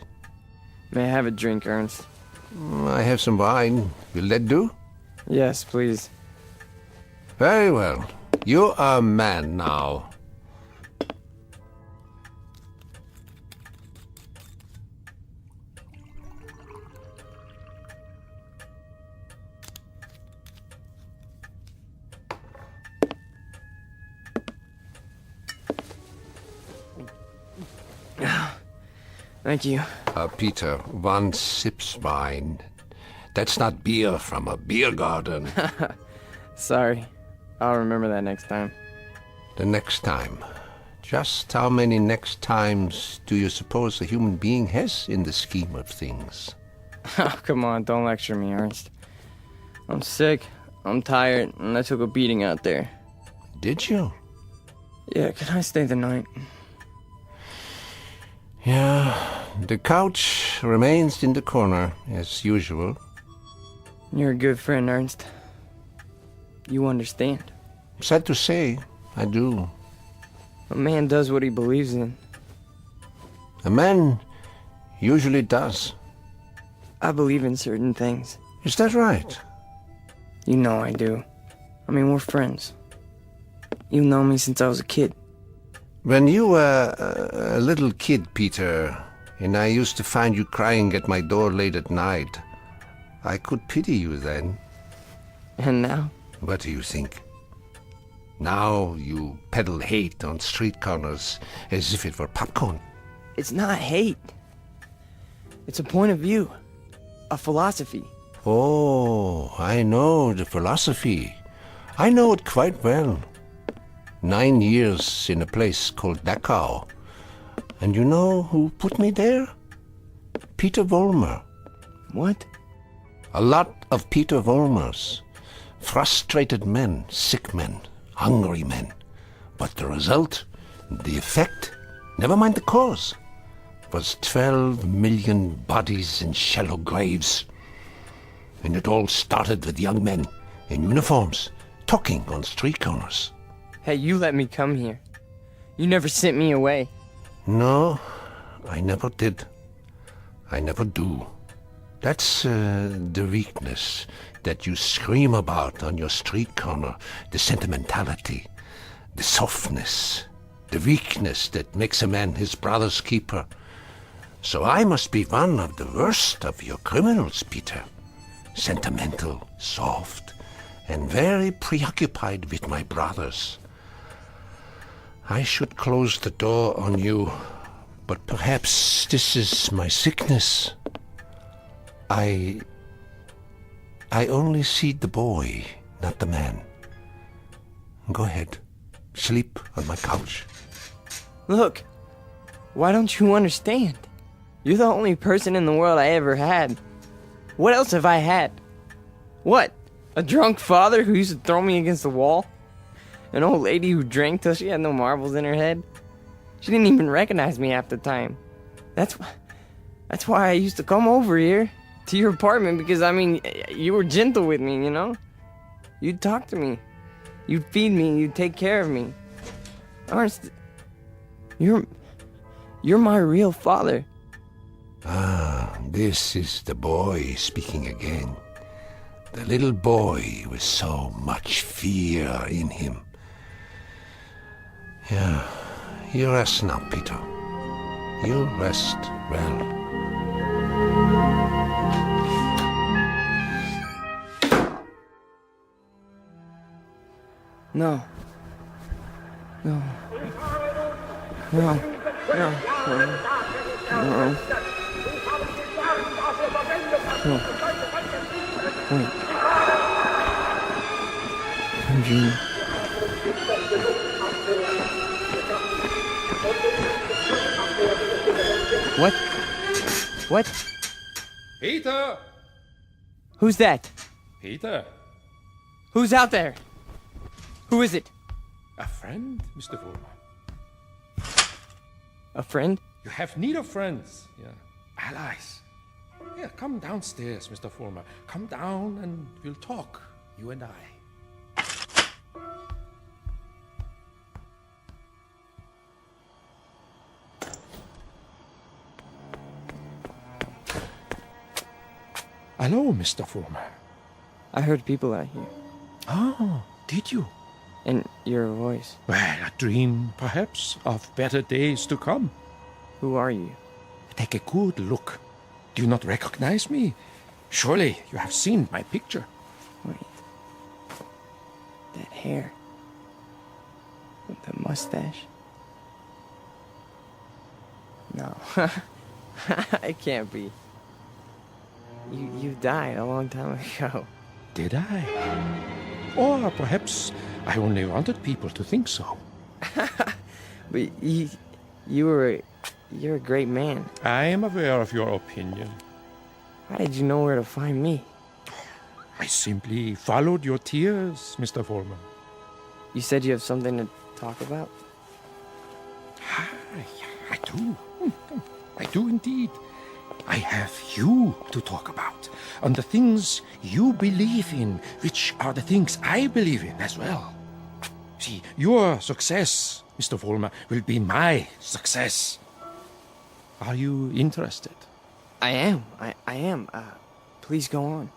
May I have a drink, Ernst? I have some wine. Will that do? Yes, please. Very well. You are a man now. Thank you. Peter, one sips wine. That's not beer from a beer garden. Sorry. I'll remember that next time. The next time. Just how many next times do you suppose a human being has in the scheme of things? Oh, come on, don't lecture me, Ernst. I'm sick, I'm tired, and I took a beating out there. Did you? Yeah, can I stay the night? Yeah, the couch remains in the corner, as usual. You're a good friend, Ernst. You understand. Sad to say, I do. A man does what he believes in. A man usually does. I believe in certain things. Is that right? You know I do. I mean, we're friends. You've known me since I was a kid. When you were a little kid, Peter, and I used to find you crying at my door late at night, I could pity you then. And now? What do you think? Now you peddle hate on street corners as if it were popcorn. It's not hate. It's a point of view. A philosophy. Oh, I know the philosophy. I know it quite well. 9 years in a place called Dachau. And you know who put me there? Peter Vollmer. What? A lot of Peter Vollmers. Frustrated men, sick men, hungry men. But the result, the effect, never mind the cause, was 12 million bodies in shallow graves. And it all started with young men in uniforms, talking on street corners. Hey, you let me come here. You never sent me away. No, I never did. I never do. That's the weakness that you scream about on your street corner, the sentimentality, the softness, the weakness that makes a man his brother's keeper. So I must be one of the worst of your criminals, Peter. Sentimental, soft, and very preoccupied with my brothers. I should close the door on you, but perhaps this is my sickness. I only see the boy, not the man. Go ahead. Sleep on my couch. Look, why don't you understand? You're the only person in the world I ever had. What else have I had? What? A drunk father who used to throw me against the wall? An old lady who drank till she had no marbles in her head? She didn't even recognize me half the time. That's why I used to come over here to your apartment, because, I mean, you were gentle with me, you know? You'd talk to me. You'd feed me. You'd take care of me. Ernst, you're my real father. Ah, this is the boy speaking again. The little boy with so much fear in him. Yeah, you rest now, Peter. You rest well. No. No. No. No. No. No. Wait. I'm dreaming. What? What? Peter! Who's that? Peter? Who's out there? Who is it? A friend, Mr. Vollmer. A friend? You have need of friends, allies. Yeah, come downstairs, Mr. Fulmer. Come down and we'll talk, you and I. Hello, Mr. Fulmer. I heard people out here. Oh, did you? And your voice. Well, a dream, perhaps, of better days to come. Who are you? Take a good look. Do you not recognize me? Surely you have seen my picture. Wait. That hair. With the mustache. No. It can't be. You died a long time ago. Did I? Or perhaps I only wanted people to think so. But you're a great man. I am aware of your opinion. How did you know where to find me? I simply followed your tears, Mr. Fulmer. You said you have something to talk about? I do. I do indeed. I have you to talk about, and the things you believe in, which are the things I believe in as well. See, your success, Mr. Fulmer, will be my success. Are you interested? I am. I am. Please go on.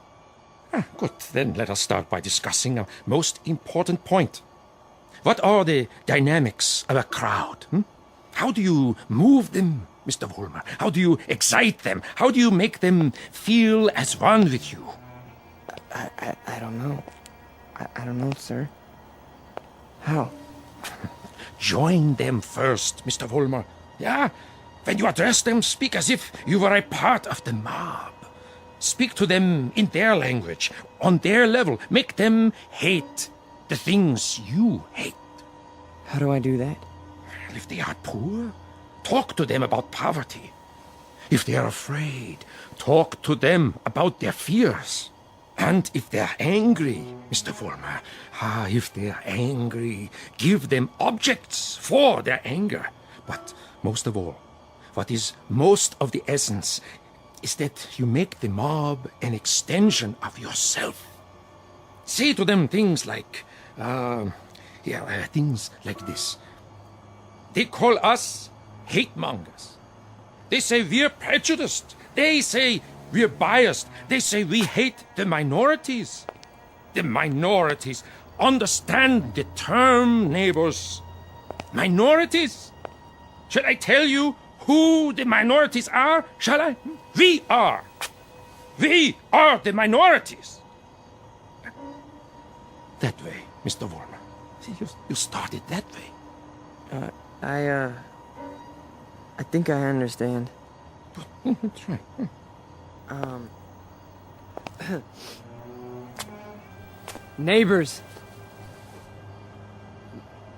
Good. Then let us start by discussing a most important point. What are the dynamics of a crowd? How do you move them, Mr. Fulmer? How do you excite them? How do you make them feel as one with you? I don't know. I don't know, sir. How? Join them first, Mr. Fulmer. Yeah? When you address them, speak as if you were a part of the mob. Speak to them in their language, on their level. Make them hate the things you hate. How do I do that? If they are poor, talk to them about poverty. If they are afraid, talk to them about their fears. And if they are angry, Mr. Fulmer, if they are angry, give them objects for their anger. But most of all, what is most of the essence is that you make the mob an extension of yourself. Say to them things like, things like this. They call us hate mongers. They say we're prejudiced. They say we're biased. They say we hate the minorities. The minorities. Understand the term, neighbors. Minorities. Shall I tell you who the minorities are? Shall I? We are. We are the minorities. That way, Mr. Warner. See, you started that way. I think I understand. That's right. Neighbors.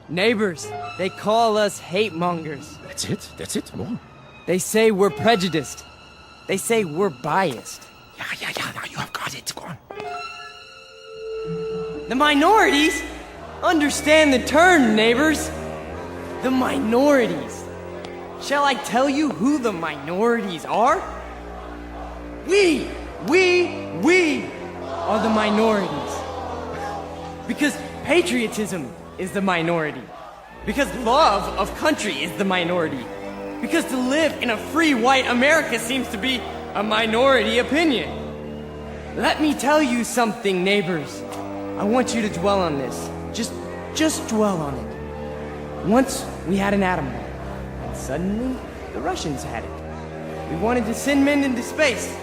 Neighbors. They call us hate mongers. That's it. More. They say we're prejudiced. They say we're biased. Yeah. Now you have got it. Go on. The minorities? Understand the term, neighbors. The minorities. Shall I tell you who the minorities are? We are the minorities. Because patriotism is the minority. Because love of country is the minority. Because to live in a free white America seems to be a minority opinion. Let me tell you something, neighbors. I want you to dwell on this. Just dwell on it. Once we had an atom bomb, and suddenly the Russians had it. We wanted to send men into space,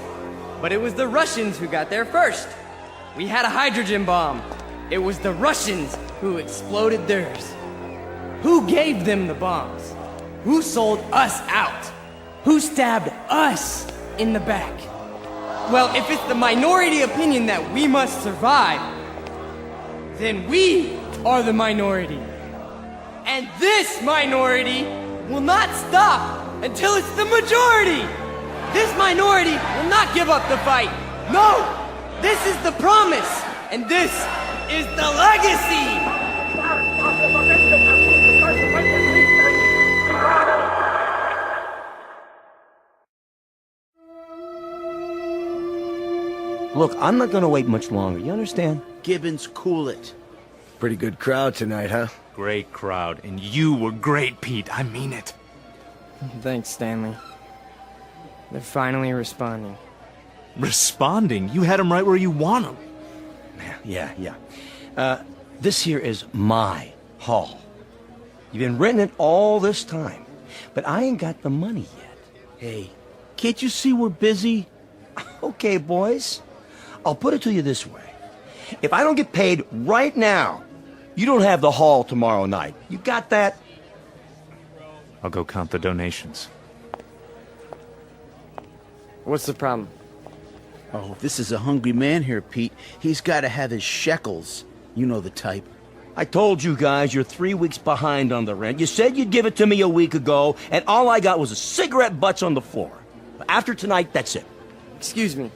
but it was the Russians who got there first. We had a hydrogen bomb. It was the Russians who exploded theirs. Who gave them the bombs? Who sold us out? Who stabbed us in the back? Well, if it's the minority opinion that we must survive, then we are the minority. And this minority will not stop until it's the majority. This minority will not give up the fight. No, this is the promise, and this is the legacy. Look, I'm not gonna wait much longer, you understand? Gibbons, cool it. Pretty good crowd tonight, huh? Great crowd, and you were great, Pete. I mean it. Thanks, Stanley. They're finally responding. Responding? You had them right where you want them. Yeah. This here is my hall. You've been renting it all this time, but I ain't got the money yet. Hey, can't you see we're busy? Okay, boys. I'll put it to you this way. If I don't get paid right now, you don't have the hall tomorrow night. You got that? I'll go count the donations. What's the problem? Oh, this is a hungry man here, Pete. He's got to have his shekels. You know the type. I told you guys you're 3 weeks behind on the rent. You said you'd give it to me a week ago, and all I got was a cigarette butts on the floor. After tonight, that's it. Excuse me.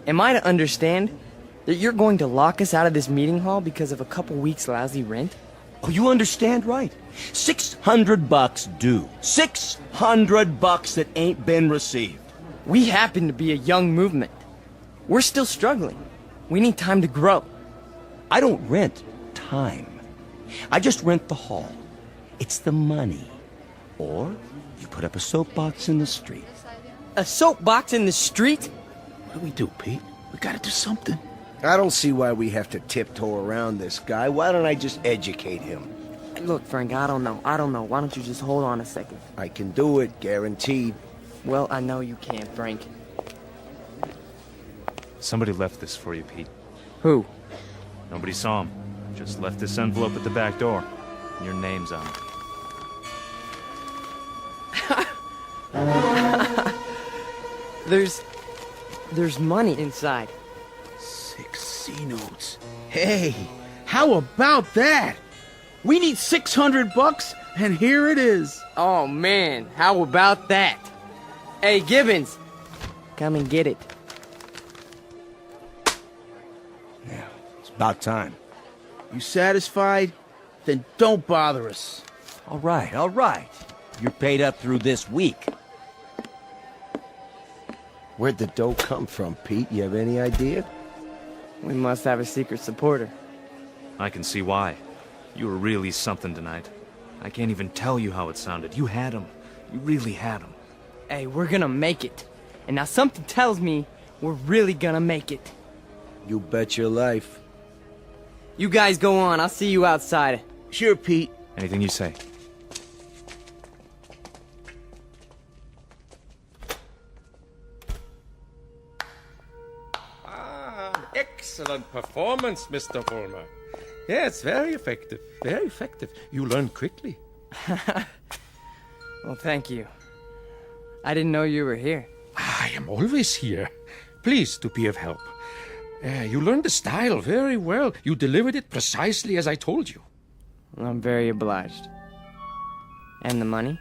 Am I to understand that you're going to lock us out of this meeting hall because of a couple weeks' lousy rent? Oh, you understand right. $600 due. $600 that ain't been received. We happen to be a young movement. We're still struggling. We need time to grow. I don't rent time. I just rent the hall. It's the money. Or you put up a soapbox in the street. A soapbox in the street? What do we do, Pete? We gotta do something. I don't see why we have to tiptoe around this guy. Why don't I just educate him? Look, Frank, I don't know. Why don't you just hold on a second? I can do it, guaranteed. Well, I know you can, Frank. Somebody left this for you, Pete. Who? Nobody saw him. Just left this envelope at the back door. Your name's on it. There's money inside. 6 C-notes. Hey, how about that? We need $600, and here it is. Oh, man, how about that? Hey, Gibbons, come and get it. Yeah, it's about time. You satisfied? Then don't bother us. All right. You're paid up through this week. Where'd the dough come from, Pete? You have any idea? We must have a secret supporter. I can see why. You were really something tonight. I can't even tell you how it sounded. You had him. You really had him. Hey, we're gonna make it. And now something tells me we're really gonna make it. You bet your life. You guys go on. I'll see you outside. Sure, Pete. Anything you say. Excellent performance, Mr. Vollmer. Yes, very effective. Very effective. You learn quickly. Well, thank you. I didn't know you were here. I am always here. Pleased to be of help. You learned the style very well. You delivered it precisely as I told you. I'm very obliged. And the money?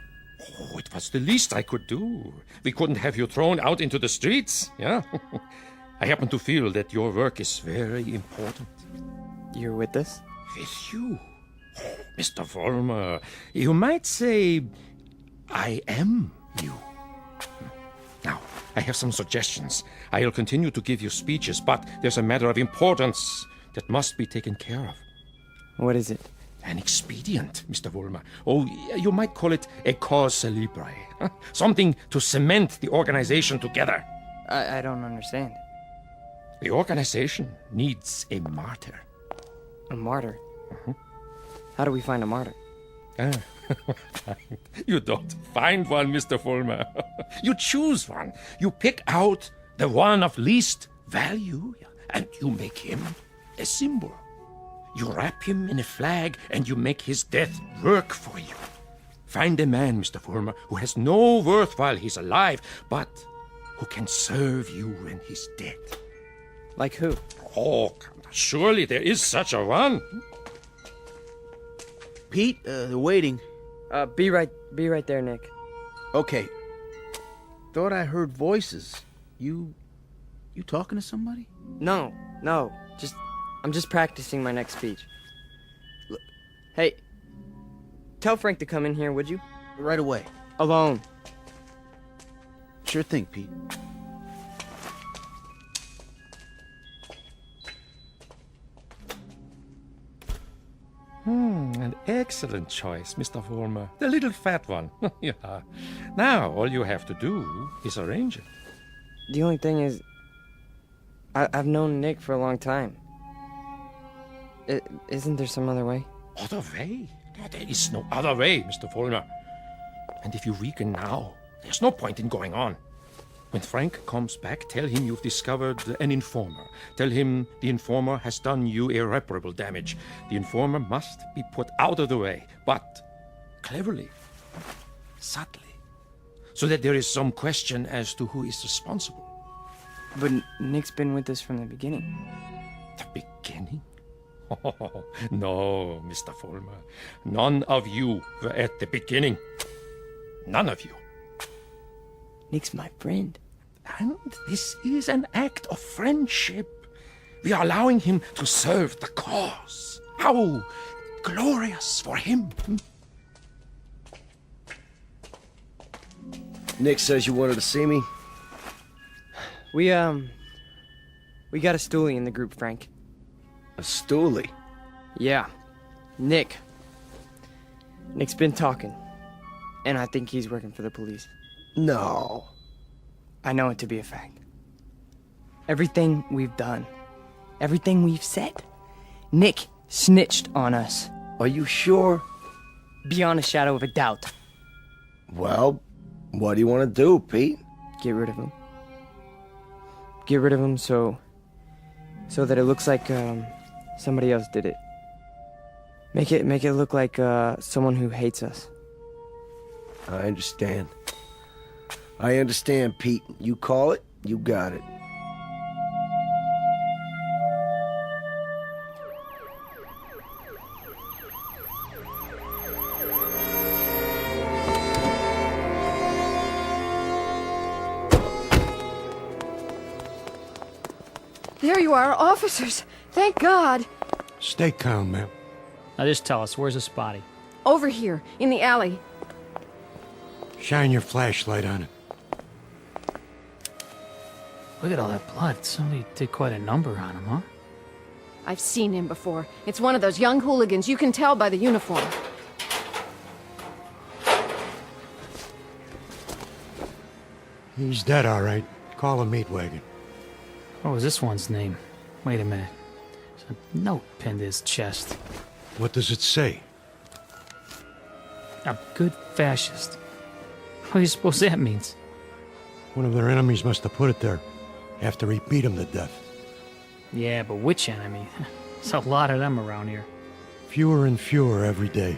Oh, it was the least I could do. We couldn't have you thrown out into the streets, yeah? I happen to feel that your work is very important. You're with us? With you? Oh, Mr. Vollmer, you might say I am you. Now, I have some suggestions. I'll continue to give you speeches, but there's a matter of importance that must be taken care of. What is it? An expedient, Mr. Vollmer. Oh, you might call it a cause célèbre. Something to cement the organization together. I don't understand. The organization needs a martyr. A martyr? How do we find a martyr? You don't find one, Mr. Vollmer. You choose one. You pick out the one of least value, and you make him a symbol. You wrap him in a flag, and you make his death work for you. Find a man, Mr. Vollmer, who has no worth while he's alive, but who can serve you when he's dead. Like who? Oh, surely there is such a one. Pete, they're waiting. Be right there, Nick. Okay. Thought I heard voices. You talking to somebody? No. I'm just practicing my next speech. Look, hey, tell Frank to come in here, would you? Right away. Alone. Sure thing, Pete. An excellent choice, Mr. Vollmer. The little fat one. Yeah. Now, all you have to do is arrange it. The only thing is, I've known Nick for a long time. Isn't there some other way? Other way? There is no other way, Mr. Vollmer. And if you weaken now, there's no point in going on. When Frank comes back, tell him you've discovered an informer. Tell him the informer has done you irreparable damage. The informer must be put out of the way, but cleverly, subtly, so that there is some question as to who is responsible. But Nick's been with us from the beginning. The beginning? Oh, no, Mr. Vollmer. None of you were at the beginning. None of you. Nick's my friend. And this is an act of friendship. We are allowing him to serve the cause. How glorious for him. Nick says you wanted to see me. We got a stoolie in the group, Frank. A stoolie? Yeah. Nick's been talking. And I think he's working for the police. No. I know it to be a fact. Everything we've done, everything we've said, Nick snitched on us. Are you sure? Beyond a shadow of a doubt. Well, what do you want to do, Pete? Get rid of him. Get rid of him so that it looks like somebody else did it. Make it look like someone who hates us. I understand. I understand, Pete. You call it, you got it. There you are, officers. Thank God. Stay calm, ma'am. Now just tell us, where's the spotty? Over here, in the alley. Shine your flashlight on it. Look at all that blood. Somebody did quite a number on him, huh? I've seen him before. It's one of those young hooligans. You can tell by the uniform. He's dead, all right. Call a meat wagon. What was this one's name? Wait a minute. There's a note pinned to his chest. What does it say? A good fascist. What do you suppose that means? One of their enemies must have put it there after he beat him to death. Yeah, but which enemy? There's a lot of them around here. Fewer and fewer every day.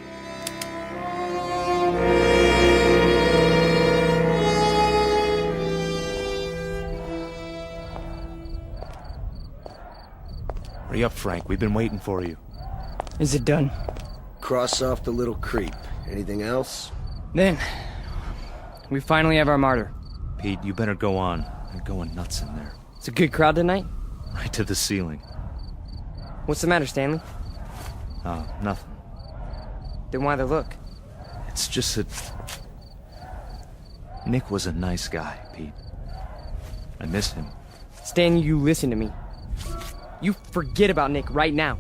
Hurry up, Frank. We've been waiting for you. Is it done? Cross off the little creep. Anything else? Then, we finally have our martyr. Pete, you better go on. They're going nuts in there. It's a good crowd tonight? Right to the ceiling. What's the matter, Stanley? Oh, nothing. Then why the look? It's just that... Nick was a nice guy, Pete. I miss him. Stan, you listen to me. You forget about Nick right now.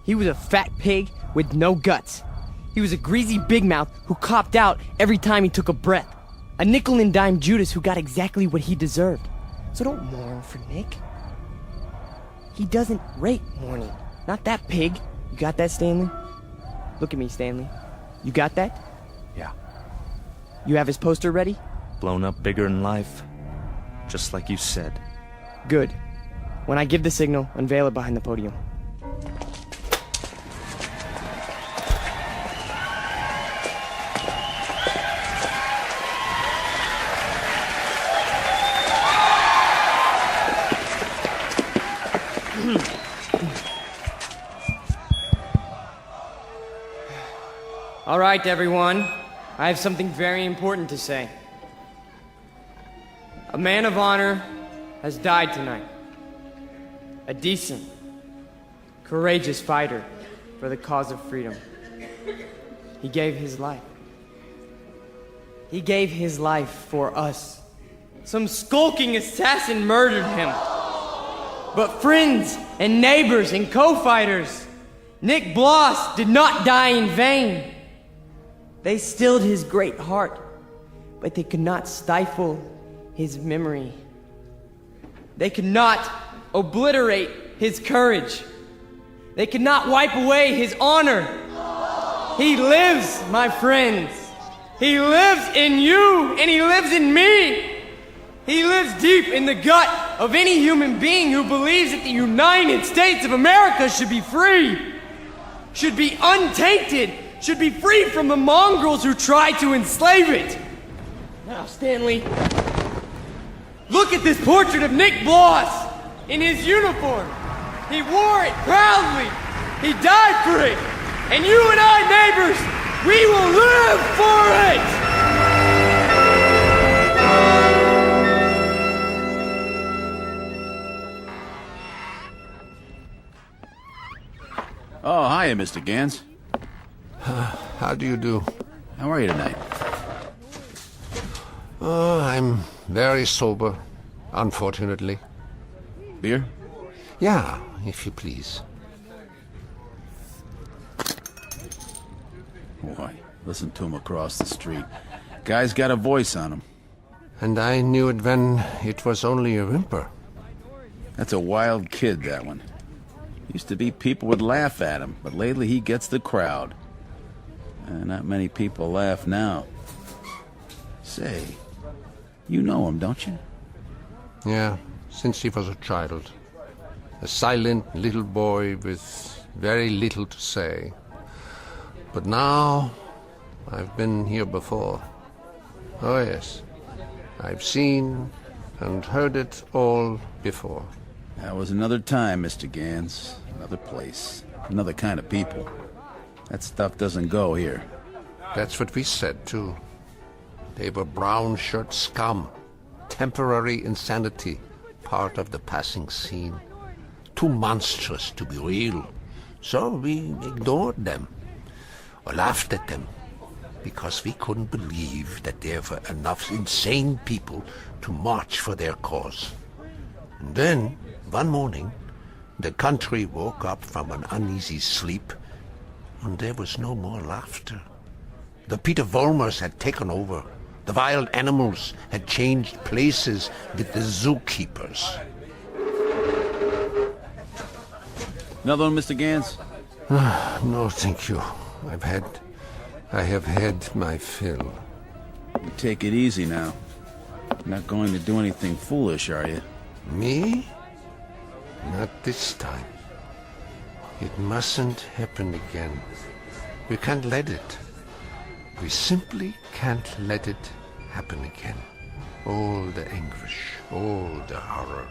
He was a fat pig with no guts. He was a greasy big mouth who copped out every time he took a breath. A nickel and dime Judas who got exactly what he deserved. So don't mourn for Nick. He doesn't rate mourning. Not that pig. You got that, Stanley? Look at me, Stanley. You got that? Yeah. You have his poster ready? Blown up bigger in life. Just like you said. Good. When I give the signal, unveil it behind the podium. All right, everyone. I have something very important to say. A man of honor has died tonight. A decent, courageous fighter for the cause of freedom. He gave his life. He gave his life for us. Some skulking assassin murdered him. But friends and neighbors and co-fighters Nick Bloss did not die in vain. They stilled his great heart, but they could not stifle his memory. They could not obliterate his courage. They could not wipe away his honor. He lives, my friends. He lives in you, and he lives in me. He lives deep in the gut of any human being who believes that the United States of America should be free, should be untainted, should be free from the mongrels who try to enslave it. Now, Stanley, look at this portrait of Nick Bloss in his uniform. He wore it proudly. He died for it. And you and I, neighbors, we will live for it! Oh, hiya, Mr. Gans. How do you do? How are you tonight? Oh, I'm very sober, unfortunately. Beer? Yeah, if you please. Boy, listen to him across the street. Guy's got a voice on him. And I knew it when it was only a whimper. That's a wild kid, that one. Used to be people would laugh at him, but lately he gets the crowd. Not many people laugh now. Say, you know him, don't you? Yeah, since he was a child. A silent little boy with very little to say. But now, I've been here before. Oh yes, I've seen and heard it all before. That was another time, Mr. Gans. Another place. Another kind of people. That stuff doesn't go here. That's what we said, too. They were brown shirt scum. Temporary insanity. Part of the passing scene. Too monstrous to be real. So we ignored them. Or laughed at them. Because we couldn't believe that there were enough insane people to march for their cause. And then, one morning, the country woke up from an uneasy sleep, and there was no more laughter. The Peter Volmers had taken over. The wild animals had changed places with the zookeepers. Another one, Mr. Gans? No, thank you. I have had my fill. You take it easy now. You're not going to do anything foolish, are you? Me? Not this time. It mustn't happen again. We can't let it. We simply can't let it happen again. All the anguish, all the horror,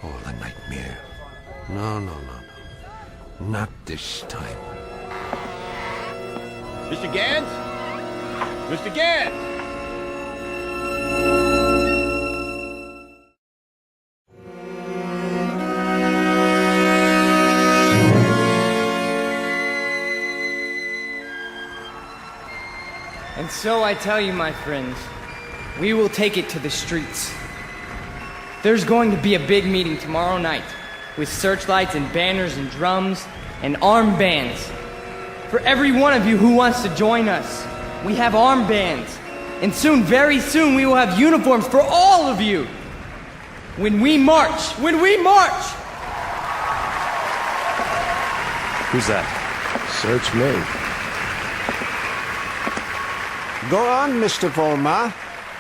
all the nightmare. No. Not this time. Mr. Gans? Mr. Gans! And so I tell you, my friends, we will take it to the streets. There's going to be a big meeting tomorrow night with searchlights and banners and drums and armbands. For every one of you who wants to join us, we have armbands. And soon, very soon, we will have uniforms for all of you. When we march! Who's that? Search me. Go on, Mr. Volmar.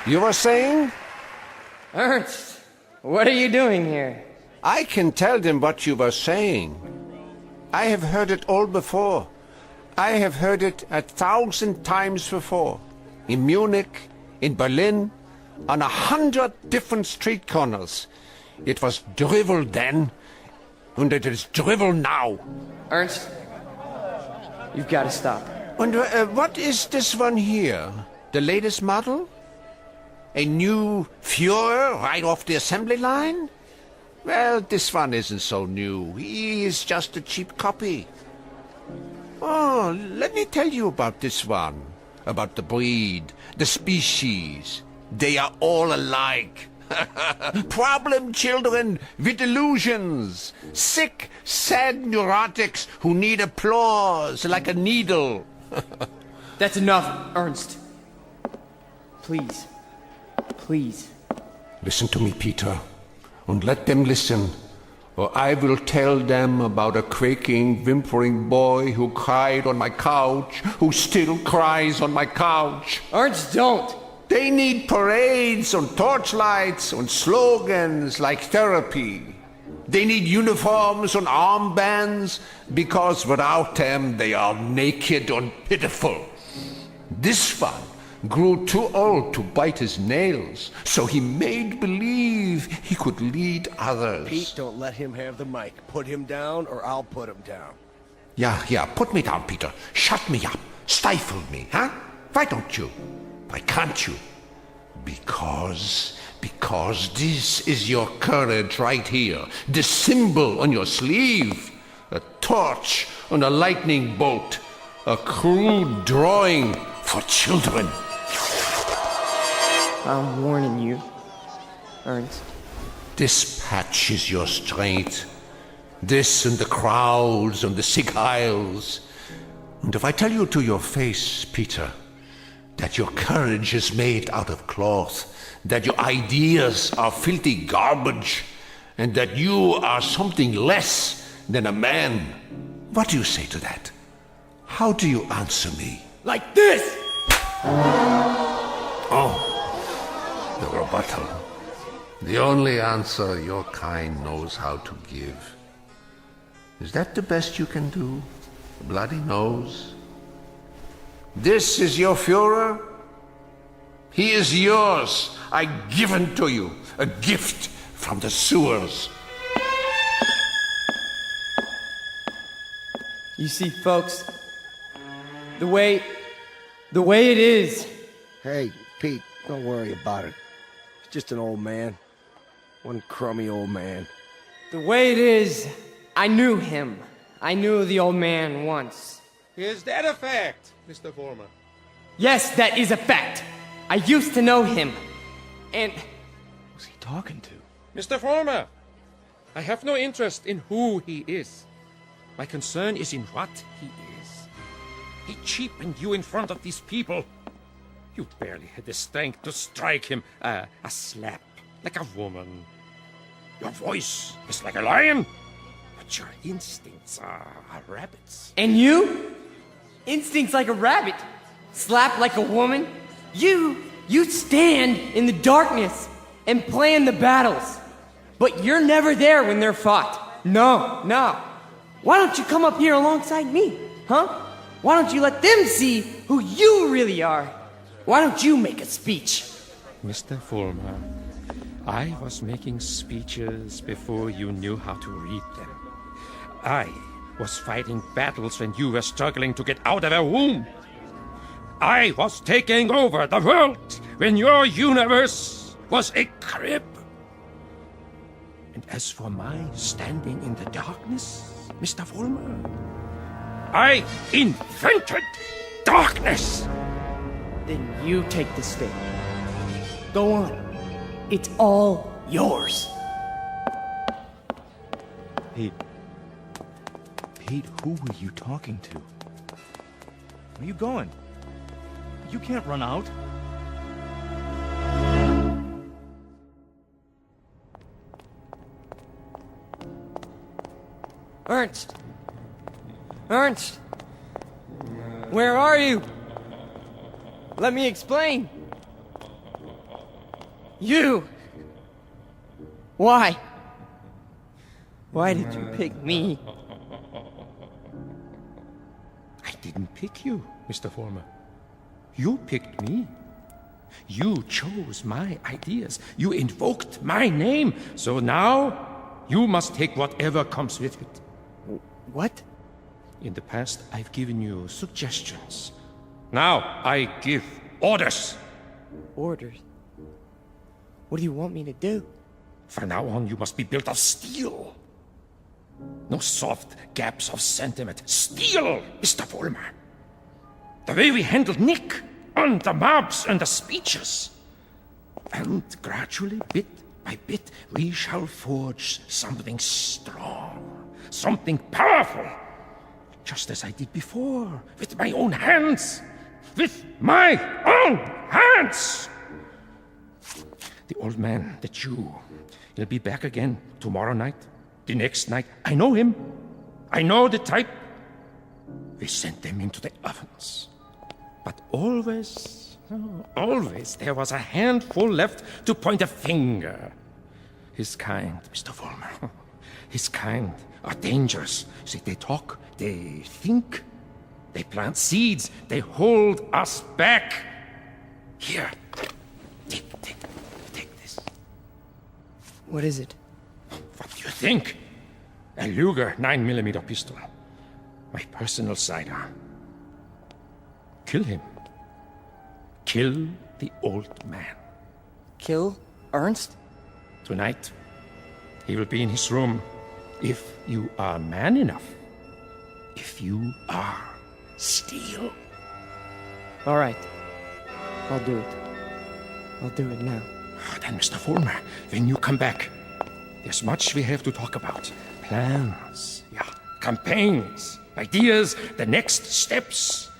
You were saying? Ernst, what are you doing here? I can tell them what you were saying. I have heard it all before. I have heard it 1,000 times before. In Munich, in Berlin, on 100 different street corners. It was drivel then, and it is drivel now. Ernst, you've got to stop. And what is this one here? The latest model? A new Führer right off the assembly line? Well, this one isn't so new. He is just a cheap copy. Oh, let me tell you about this one. About the breed, the species. They are all alike. Problem children with delusions. Sick, sad neurotics who need applause like a needle. That's enough, Ernst. Please. Please. Listen to me, Peter, and let them listen, or I will tell them about a quaking, whimpering boy who cried on my couch, who still cries on my couch. Ernst, don't! They need parades and torchlights and slogans like therapy. They need uniforms and armbands, because without them they are naked and pitiful. This one grew too old to bite his nails, so he made believe he could lead others. Pete, don't let him have the mic. Put him down or I'll put him down. Yeah, put me down, Peter. Shut me up. Stifle me, huh? Why don't you? Why can't you? Because this is your courage right here. The symbol on your sleeve. A torch on a lightning bolt. A crude drawing for children. I'm warning you, Ernst. This patch is your strength. This and the crowds and the sick aisles. And if I tell you to your face, Peter, that your courage is made out of cloth, that your ideas are filthy garbage, and that you are something less than a man, what do you say to that? How do you answer me? Like this! Oh, the rebuttal. The only answer your kind knows how to give. Is that the best you can do? A bloody nose? This is your Führer? He is yours. I give him to you. A gift from the sewers. You see, folks, the way it is. Hey, Pete, don't worry about it. He's just an old man. One crummy old man. The way it is, I knew him. I knew the old man once. Is that a fact, Mr. Foreman? Yes, that is a fact. I used to know him. And... Who's he talking to? Mr. Foreman, I have no interest in who he is. My concern is in what he is. He cheapened you in front of these people. You barely had the strength to strike him a slap, like a woman. Your voice is like a lion, but your instincts are rabbits. And you? Instincts like a rabbit. Slap like a woman. You stand in the darkness and plan the battles. But you're never there when they're fought. No. Why don't you come up here alongside me, huh? Why don't you let them see who you really are? Why don't you make a speech? Mr. Foreman, I was making speeches before you knew how to read them. I was fighting battles when you were struggling to get out of a womb. I was taking over the world when your universe was a crib. And as for my standing in the darkness, Mr. Foreman, I invented darkness. Then you take the stick. Go on. It's all yours. Pete, who were you talking to? Where are you going? You can't run out. Ernst! Where are you? Let me explain. You! Why? Why did you pick me? I didn't pick you, Mr. Foreman. You picked me. You chose my ideas. You invoked my name. So now, you must take whatever comes with it. What? In the past, I've given you suggestions. Now, I give orders. Orders? What do you want me to do? From now on, you must be built of steel. No soft gaps of sentiment. Steel, Mr. Foreman. The way we handled Nick, and the mobs and the speeches. And gradually, bit by bit, we shall forge something strong, something powerful, just as I did before, with my own hands. With my own hands! The old man, the Jew, he'll be back again tomorrow night, the next night. I know him. I know the type. We sent them into the ovens. But always there was a handful left to point a finger. His kind, Mr. Vollmer, his kind are dangerous. See, they talk, they think, they plant seeds, they hold us back. Here, take this. What is it? What do you think? A Luger 9mm pistol. My personal sidearm. Kill him. Kill the old man. Kill Ernst? Tonight, he will be in his room. If you are man enough. If you are steel. All right. I'll do it. I'll do it now. Then, Mr. Vollmer, when you come back, there's much we have to talk about. Plans, campaigns, ideas, the next steps.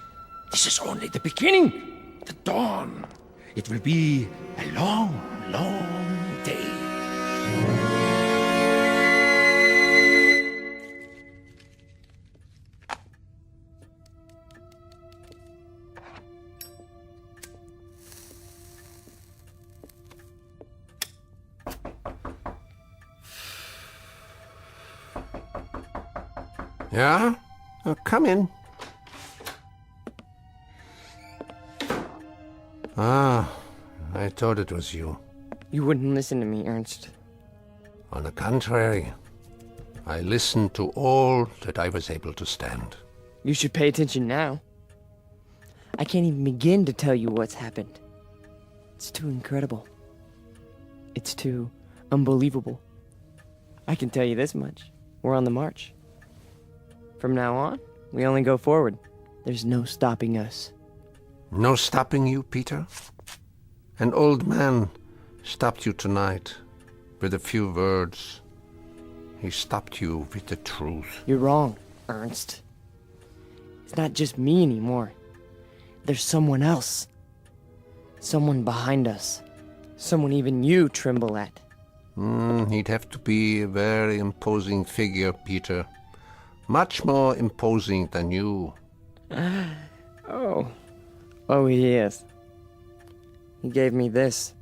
This is only the beginning, the dawn. It will be a long, long day. Yeah? Come in. Ah, I thought it was you. You wouldn't listen to me, Ernst. On the contrary, I listened to all that I was able to stand. You should pay attention now. I can't even begin to tell you what's happened. It's too incredible. It's too unbelievable. I can tell you this much. We're on the march. From now on, we only go forward. There's no stopping us. No stopping you, Peter? An old man stopped you tonight with a few words. He stopped you with the truth. You're wrong, Ernst. It's not just me anymore. There's someone else. Someone behind us. Someone even you tremble at. He'd have to be a very imposing figure, Peter. Much more imposing than you. Oh, he is. He gave me this.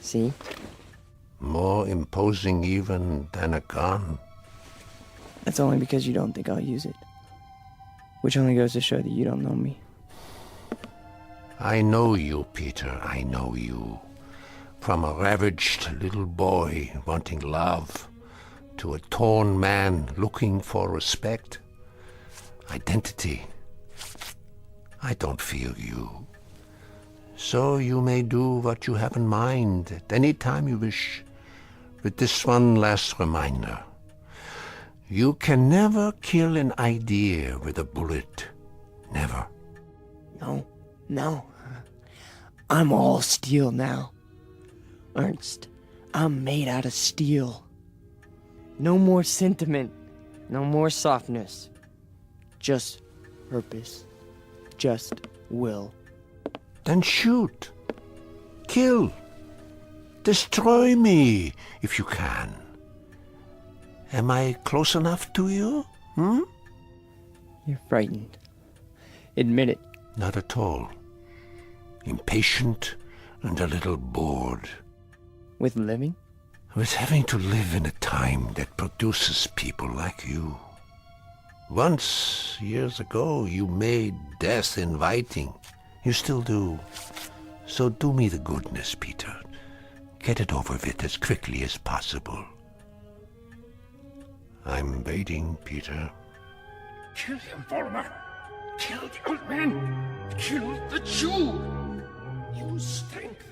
See? More imposing even than a gun. That's only because you don't think I'll use it. Which only goes to show that you don't know me. I know you, Peter, I know you. From a ravaged little boy wanting love to a torn man looking for respect, identity. I don't fear you. So you may do what you have in mind at any time you wish. With this one last reminder. You can never kill an idea with a bullet. Never. No. I'm all steel now. Ernst, I'm made out of steel. No more sentiment. No more softness. Just purpose. Just will. Then shoot. Kill. Destroy me, if you can. Am I close enough to you? You're frightened. Admit it. Not at all. Impatient and a little bored. With living? With having to live in a time that produces people like you. Once, years ago, you made death inviting. You still do. So do me the goodness, Peter. Get it over with as quickly as possible. I'm waiting, Peter. Kill him, Vollmer. Kill the old man. Kill the Jew. Use strength.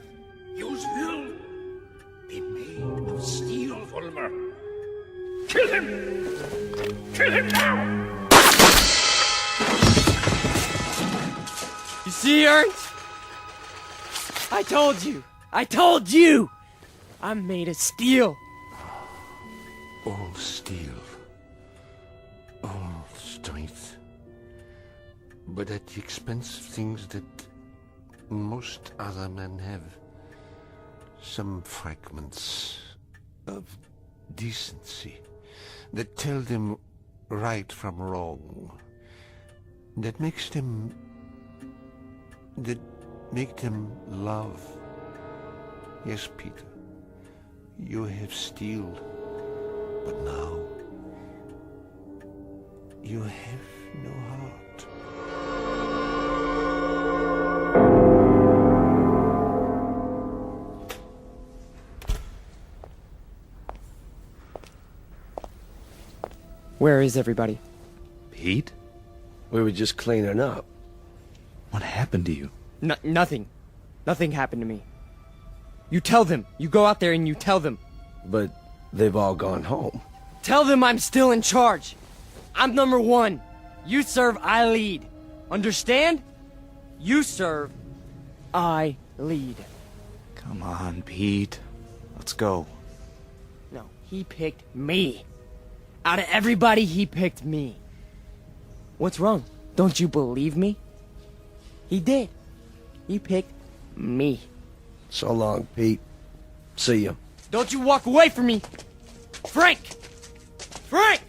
Use will. Be made of steel, Vollmer. Kill him! Kill him now! You see, Ernst? I told you. I told you! I'm made of steel. All steel. All strength. But at the expense of things that most other men have. Some fragments of decency that tell them right from wrong. That make them love. Yes, Peter, you have steel, but now you have no heart. Where is everybody? Pete? We were just cleaning up. What happened to you? Nothing. Nothing happened to me. You tell them. You go out there and you tell them. But they've all gone home. Tell them I'm still in charge. I'm number one. You serve, I lead. Understand? You serve, I lead. Come on, Pete. Let's go. No, he picked me. Out of everybody, he picked me. What's wrong? Don't you believe me? He did. He picked me. So long, Pete. See ya. Don't you walk away from me! Frank! Frank!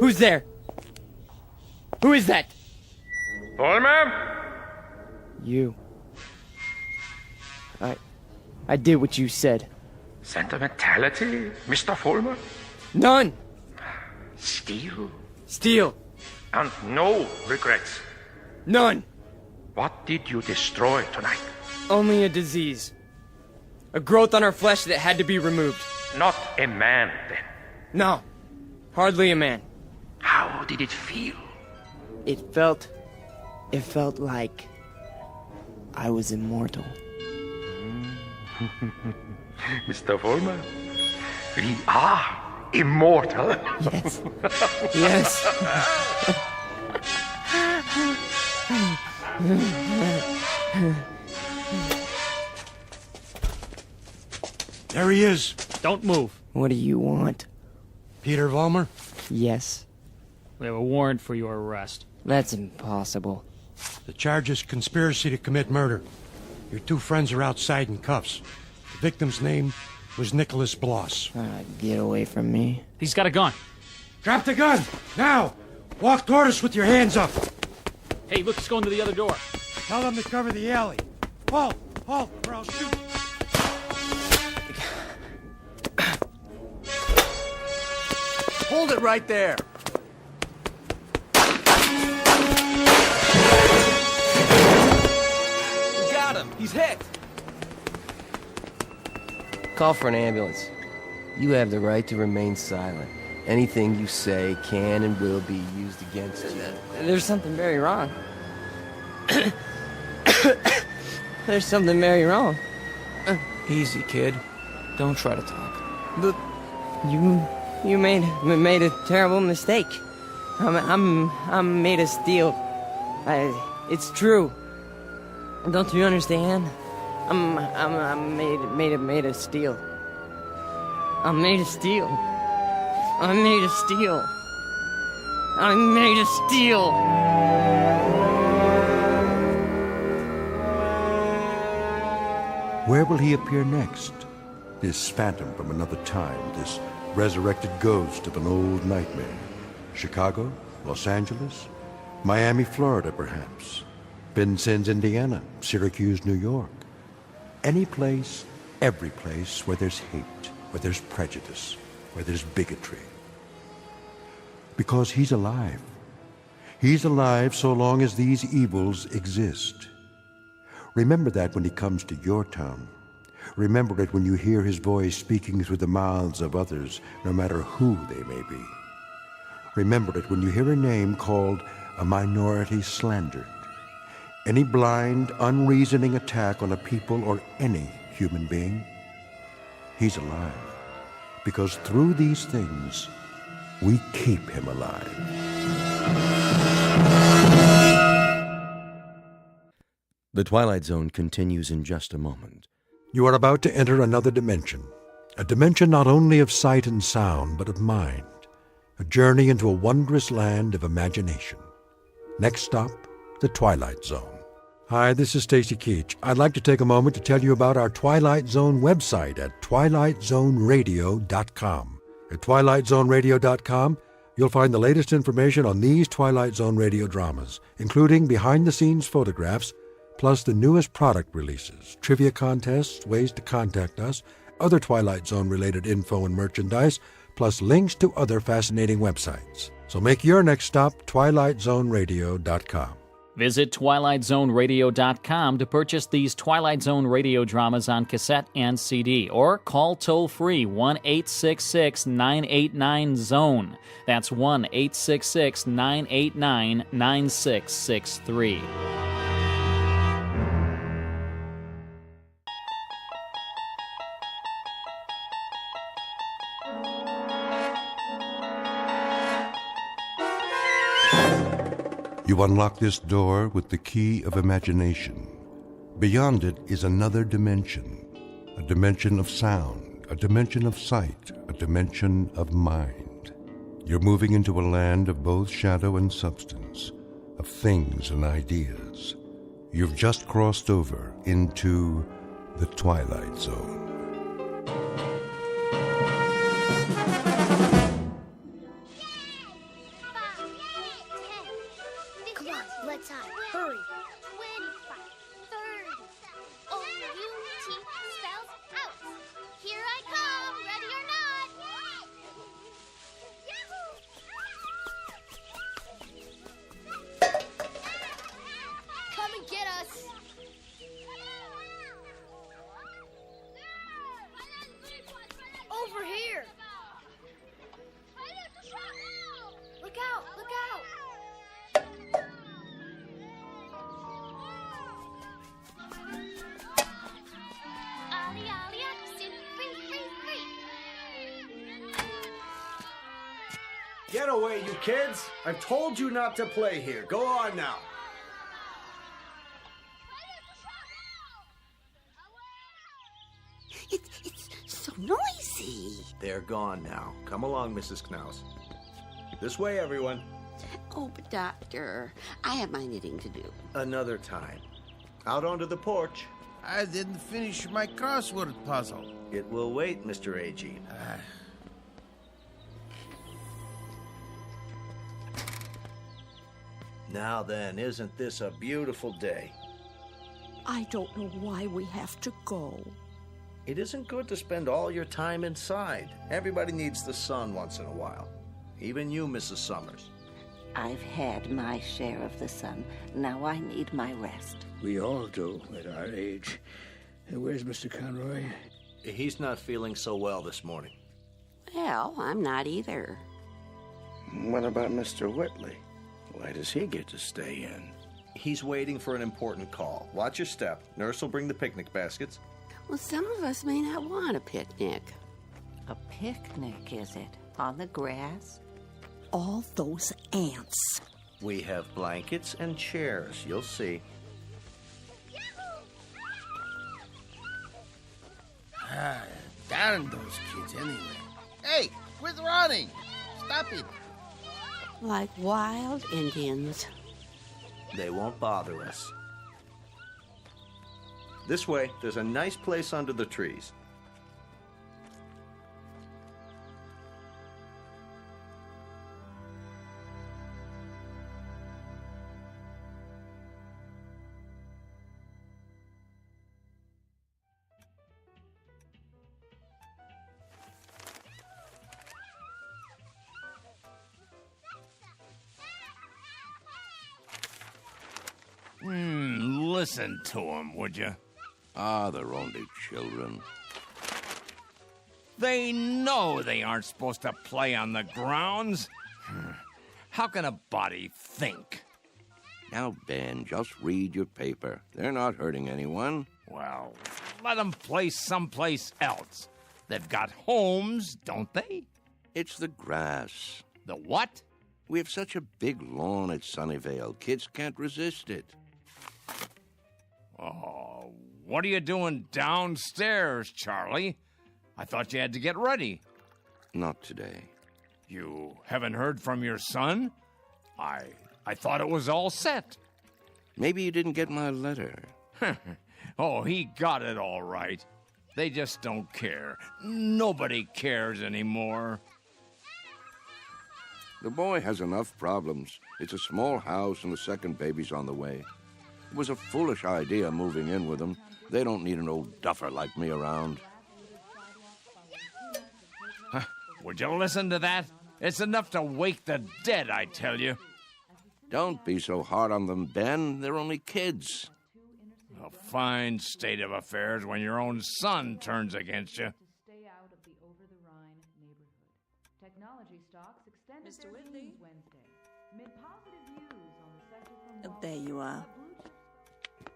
Who's there? Who is that? Vollmer? You. I did what you said. Sentimentality, Mr. Vollmer? None! Steel? Steel. And no regrets? None! What did you destroy tonight? Only a disease. A growth on our flesh that had to be removed. Not a man, then? No. Hardly a man. How did it feel? It felt like I was immortal. Mr. Vollmer, we are immortal. Yes. Yes. There he is. Don't move. What do you want? Peter Vollmer? Yes. We have a warrant for your arrest. That's impossible. The charge is conspiracy to commit murder. Your two friends are outside in cuffs. The victim's name was Nicholas Bloss. Get away from me. He's got a gun. Drop the gun! Now! Walk toward us with your hands up! Hey, look, he's going to the other door. Tell them to cover the alley. Halt! Halt, or I'll shoot! Hold it right there. We got him. He's hit. Call for an ambulance. You have the right to remain silent. Anything you say can and will be used against you. There's something very wrong. There's something very wrong. Easy, kid. Don't try to talk. Look, you made a terrible mistake. I'm made of steel. It's true. Don't you understand? I'm made of steel. I'm made of steel. I'm made of steel. I'm made of steel. Where will he appear next? This phantom from another time, this resurrected ghost of an old nightmare. Chicago? Los Angeles? Miami, Florida, perhaps. Vincennes, Indiana. Syracuse, New York. Any place, every place where there's hate, where there's prejudice, where there's bigotry. Because he's alive. He's alive so long as these evils exist. Remember that when he comes to your town. Remember it when you hear his voice speaking through the mouths of others, no matter who they may be. Remember it when you hear a name called a minority slandered. Any blind, unreasoning attack on a people or any human being. He's alive. Because through these things, we keep him alive. The Twilight Zone continues in just a moment. You are about to enter another dimension. A dimension not only of sight and sound, but of mind. A journey into a wondrous land of imagination. Next stop, the Twilight Zone. Hi, this is Stacy Keach. I'd like to take a moment to tell you about our Twilight Zone website at twilightzoneradio.com. At twilightzoneradio.com, you'll find the latest information on these Twilight Zone radio dramas, including behind-the-scenes photographs, plus the newest product releases, trivia contests, ways to contact us, other Twilight Zone-related info and merchandise, plus links to other fascinating websites. So make your next stop twilightzoneradio.com. Visit twilightzoneradio.com to purchase these Twilight Zone radio dramas on cassette and CD, or call toll-free 1-866-989-ZONE. That's 1-866-989-9663. You unlock this door with the key of imagination. Beyond it is another dimension, a dimension of sound, a dimension of sight, a dimension of mind. You're moving into a land of both shadow and substance, of things and ideas. You've just crossed over into the Twilight Zone. Get away, you kids! I've told you not to play here. Go on now. It's so noisy. They're gone now. Come along, Mrs. Knaus. This way, everyone. Oh, but Doctor, I have my knitting to do. Another time. Out onto the porch. I didn't finish my crossword puzzle. It will wait, Mr. A.G. Now then, isn't this a beautiful day? I don't know why we have to go. It isn't good to spend all your time inside. Everybody needs the sun once in a while. Even you, Mrs. Summers. I've had my share of the sun. Now I need my rest. We all do at our age. Where's Mr. Conroy? He's not feeling so well this morning. Well, I'm not either. What about Mr. Whitley? Why does he get to stay in? He's waiting for an important call. Watch your step. Nurse will bring the picnic baskets. Well, some of us may not want a picnic. A picnic, is it? On the grass? All those ants. We have blankets and chairs. You'll see. Darn those kids anyway. Hey, quit running! Stop it! Like wild Indians. They won't bother us. This way, there's a nice place under the trees. Listen to them, would you? Ah, they're only children. They know they aren't supposed to play on the grounds. How can a body think? Now, Ben, just read your paper. They're not hurting anyone. Well, let them play someplace else. They've got homes, don't they? It's the grass. The what? We have such a big lawn at Sunnyvale. Kids can't resist it. Oh, what are you doing downstairs, Charlie? I thought you had to get ready. Not today. You haven't heard from your son? I thought it was all set. Maybe you didn't get my letter. Oh, he got it all right. They just don't care. Nobody cares anymore. The boy has enough problems. It's a small house and the second baby's on the way. It was a foolish idea moving in with him. They don't need an old duffer like me around. Would you listen to that? It's enough to wake the dead, I tell you. Don't be so hard on them, Ben. They're only kids. A fine state of affairs when your own son turns against you. Stay out of the over-the-Rhine neighborhood. Technology stocks extended Mr. their Whitley? gains Wednesday. Amid positive views on the sector from Wall There you are.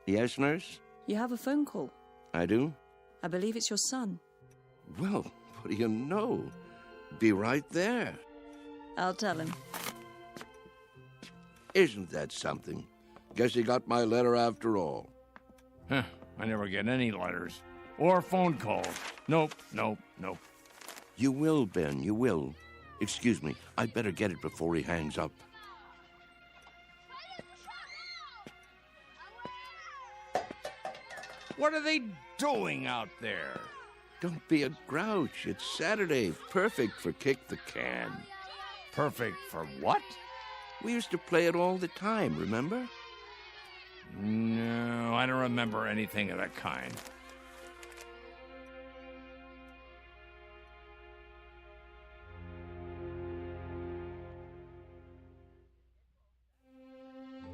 Yes, nurse? You have a phone call. I do? I believe it's your son. Well, what do you know? Be right there. I'll tell him. Isn't that something? Guess he got my letter after all. Huh, I never get any letters. Or phone calls. Nope. You will, Ben, you will. Excuse me, I'd better get it before he hangs up. What are they doing out there? Don't be a grouch. It's Saturday. Perfect for kick the can. Perfect for what? We used to play it all the time, remember? No, I don't remember anything of that kind.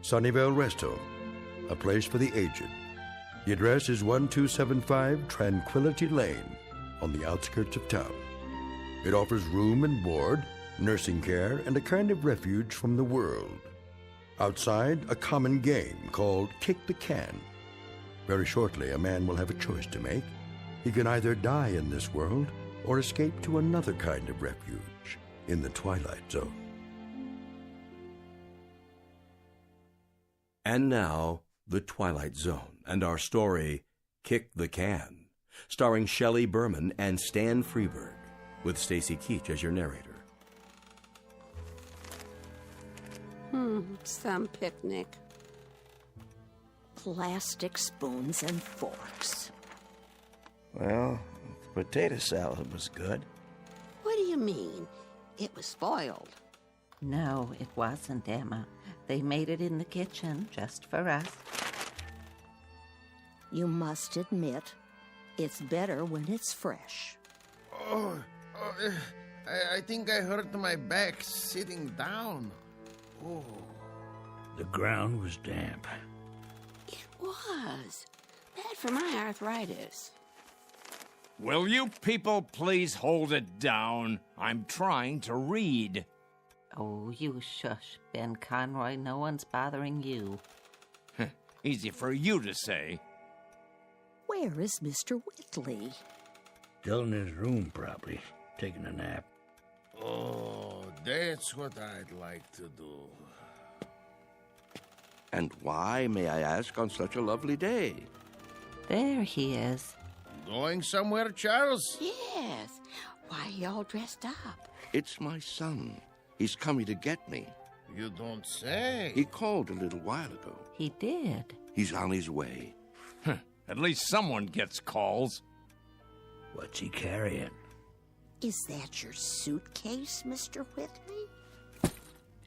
Sunnyvale Rest Home, a place for the aged. The address is 1275 Tranquility Lane on the outskirts of town. It offers room and board, nursing care, and a kind of refuge from the world. Outside, a common game called Kick the Can. Very shortly, a man will have a choice to make. He can either die in this world or escape to another kind of refuge in the Twilight Zone. And now, The Twilight Zone, and our story, Kick the Can, starring Shelley Berman and Stan Freeberg, with Stacy Keach as your narrator. Some picnic. Plastic spoons and forks. Well, the potato salad was good. What do you mean? It was spoiled. No, it wasn't, Emma. They made it in the kitchen just for us. You must admit, it's better when it's fresh. I think I hurt my back sitting down. Oh. The ground was damp. It was. Bad for my arthritis. Will you people please hold it down? I'm trying to read. Oh, you shush, Ben Conroy. No one's bothering you. Easy for you to say. Where is Mr. Whitley? Still in his room, probably, taking a nap. Oh, that's what I'd like to do. And why, may I ask, on such a lovely day? There he is. Going somewhere, Charles? Yes. Why are you all dressed up? It's my son. He's coming to get me. You don't say. He called a little while ago. He did. He's on his way. At least someone gets calls. What's he carrying? Is that your suitcase, Mr. Whitley?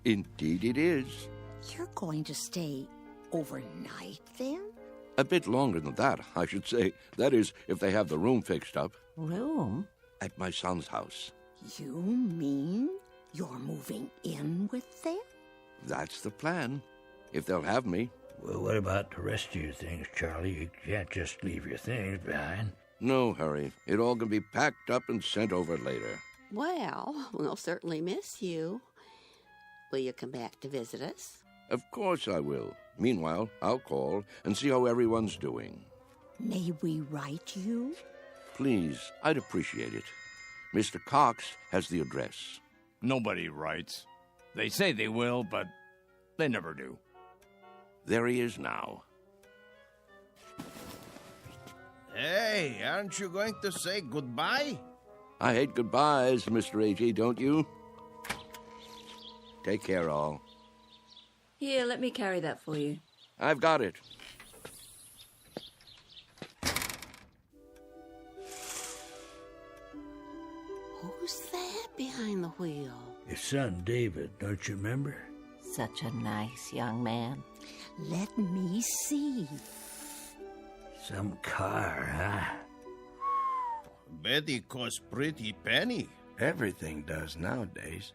Indeed it is. You're going to stay overnight, then? A bit longer than that, I should say. That is, if they have the room fixed up. Room? At my son's house. You mean you're moving in with them? That's the plan. If they'll have me. Well, what about the rest of your things, Charlie? You can't just leave your things behind. No hurry. It all can be packed up and sent over later. Well, we'll certainly miss you. Will you come back to visit us? Of course I will. Meanwhile, I'll call and see how everyone's doing. May we write you? Please, I'd appreciate it. Mr. Cox has the address. Nobody writes. They say they will, but they never do. There he is now. Hey, aren't you going to say goodbye? I hate goodbyes, Mr. A.G., don't you? Take care, all. Here, let me carry that for you. I've got it. Who's that behind the wheel? Your son, David, don't you remember? Such a nice young man. Let me see. Some car, huh? Bet it costs pretty penny. Everything does nowadays.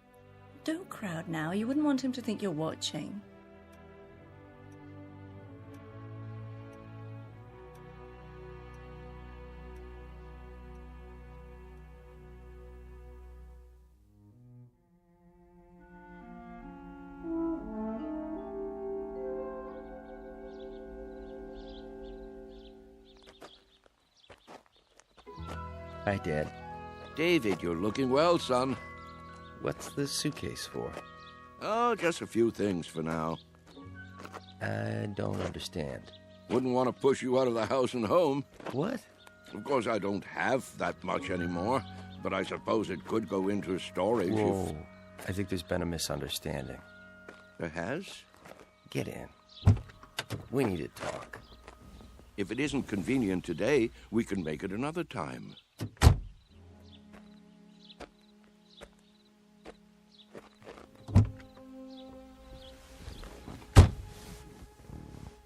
Don't crowd now. You wouldn't want him to think you're watching. Hi, Dad. David, you're looking well, son. What's the suitcase for? Oh, just a few things for now. I don't understand. Wouldn't want to push you out of the house and home. What? Of course, I don't have that much anymore, but I suppose it could go into storage Whoa. I think there's been a misunderstanding. There has? Get in. We need to talk. If it isn't convenient today, we can make it another time.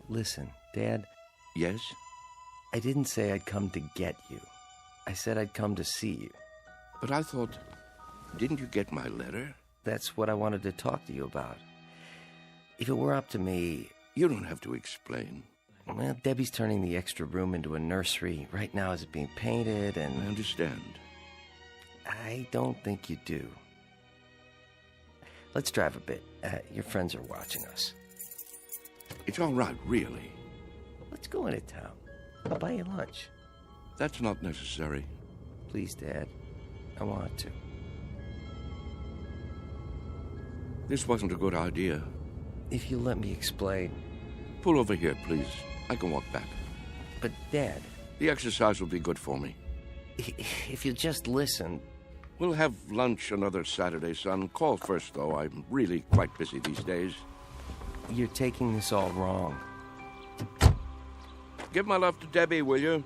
Listen, Dad. Yes? I didn't say I'd come to get you. I said I'd come to see you. But I thought, didn't you get my letter? That's what I wanted to talk to you about. If it were up to me... You don't have to explain. Well, Debbie's turning the extra room into a nursery. Right now it's being painted and... I understand. I don't think you do. Let's drive a bit. Your friends are watching us. It's all right, really. Let's go into town. I'll buy you lunch. That's not necessary. Please, Dad. I want to. This wasn't a good idea. If you'll let me explain. Pull over here, please. I can walk back. But, Dad... The exercise will be good for me. If you just listen... We'll have lunch another Saturday, son. Call first, though. I'm really quite busy these days. You're taking this all wrong. Give my love to Debbie, will you?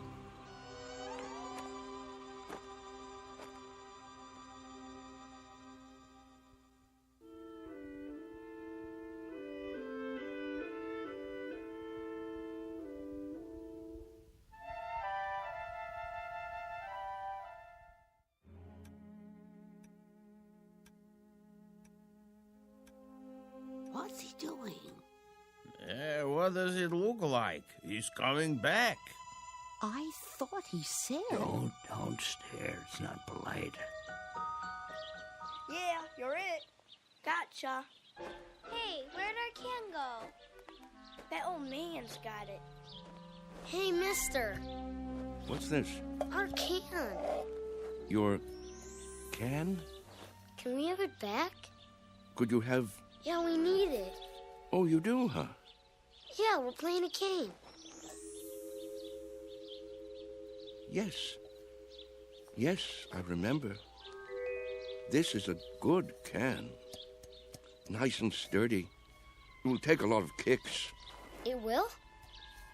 What's he doing? What does it look like? He's coming back. I thought he said... Don't stare. It's not polite. Yeah, you're it. Gotcha. Hey, where'd our can go? That old man's got it. Hey, mister. What's this? Our can. Your can? Can we have it back? Could you have... Yeah, we need it. Oh, you do, huh? Yeah, we're playing a game. Yes. Yes, I remember. This is a good can. Nice and sturdy. It will take a lot of kicks. It will?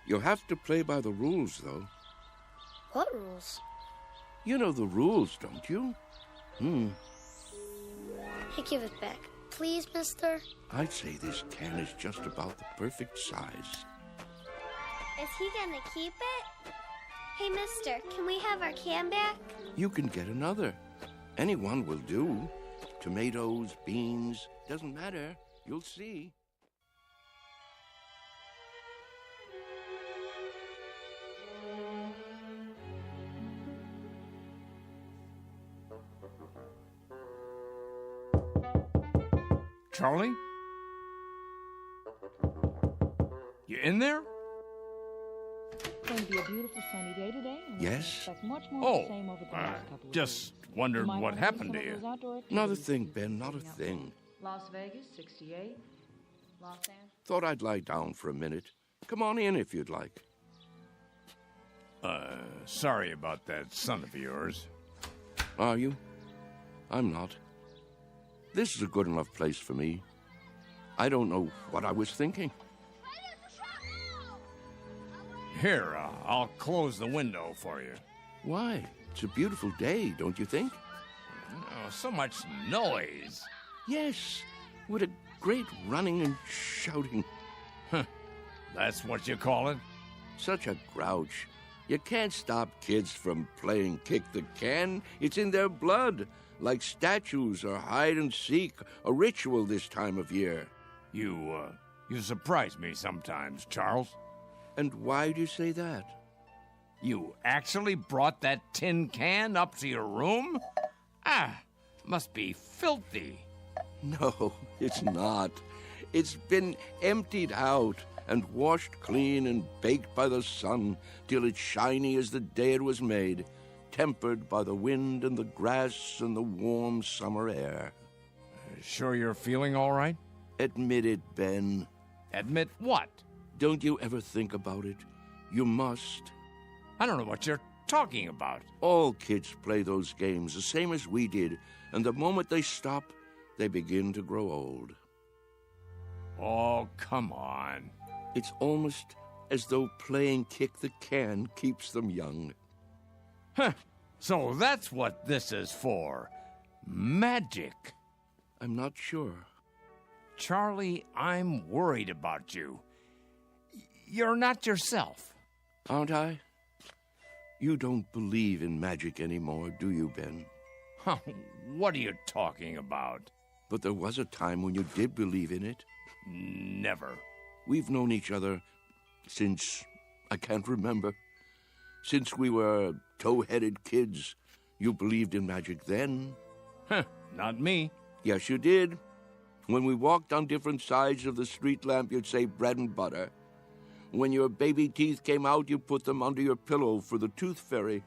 You'll have to play by the rules, though. What rules? You know the rules, don't you? Hey, give it back. Please, mister? I'd say this can is just about the perfect size. Is he gonna keep it? Hey, mister, can we have our can back? You can get another. Any one will do. Tomatoes, beans, doesn't matter. You'll see. Charlie? You in there? Going to be a beautiful sunny day today. And Yes? we expect much more of the same over the next couple of Just days. wondered You might what wanna do happened some to of you. those outdoor Not a activities. thing, Ben, not a thing. Las Vegas, 68. Los Angeles. Thought I'd lie down for a minute. Come on in if you'd like. Sorry about that son of yours. Are you? I'm not. This is a good enough place for me. I don't know what I was thinking. Here, I'll close the window for you. Why? It's a beautiful day, don't you think? Oh, so much noise. Yes, with a great running and shouting. That's what you call it? Such a grouch. You can't stop kids from playing kick the can. It's in their blood, like statues or hide and seek, a ritual this time of year. You surprise me sometimes, Charles. And why do you say that? You actually brought that tin can up to your room? Must be filthy. No, it's not. It's been emptied out and washed clean and baked by the sun till it's shiny as the day it was made, tempered by the wind and the grass and the warm summer air. Sure you're feeling all right? Admit it, Ben. Admit what? Don't you ever think about it? You must. I don't know what you're talking about. All kids play those games the same as we did, and the moment they stop, they begin to grow old. Oh, come on. It's almost as though playing kick the can keeps them young. So that's what this is for. Magic. I'm not sure. Charlie, I'm worried about you. You're not yourself. Aren't I? You don't believe in magic anymore, do you, Ben? What are you talking about? But there was a time when you did believe in it. Never. We've known each other since I can't remember. Since we were tow-headed kids. You believed in magic then. Not me. Yes, you did. When we walked on different sides of the street lamp, you'd say bread and butter. When your baby teeth came out, you put them under your pillow for the tooth fairy.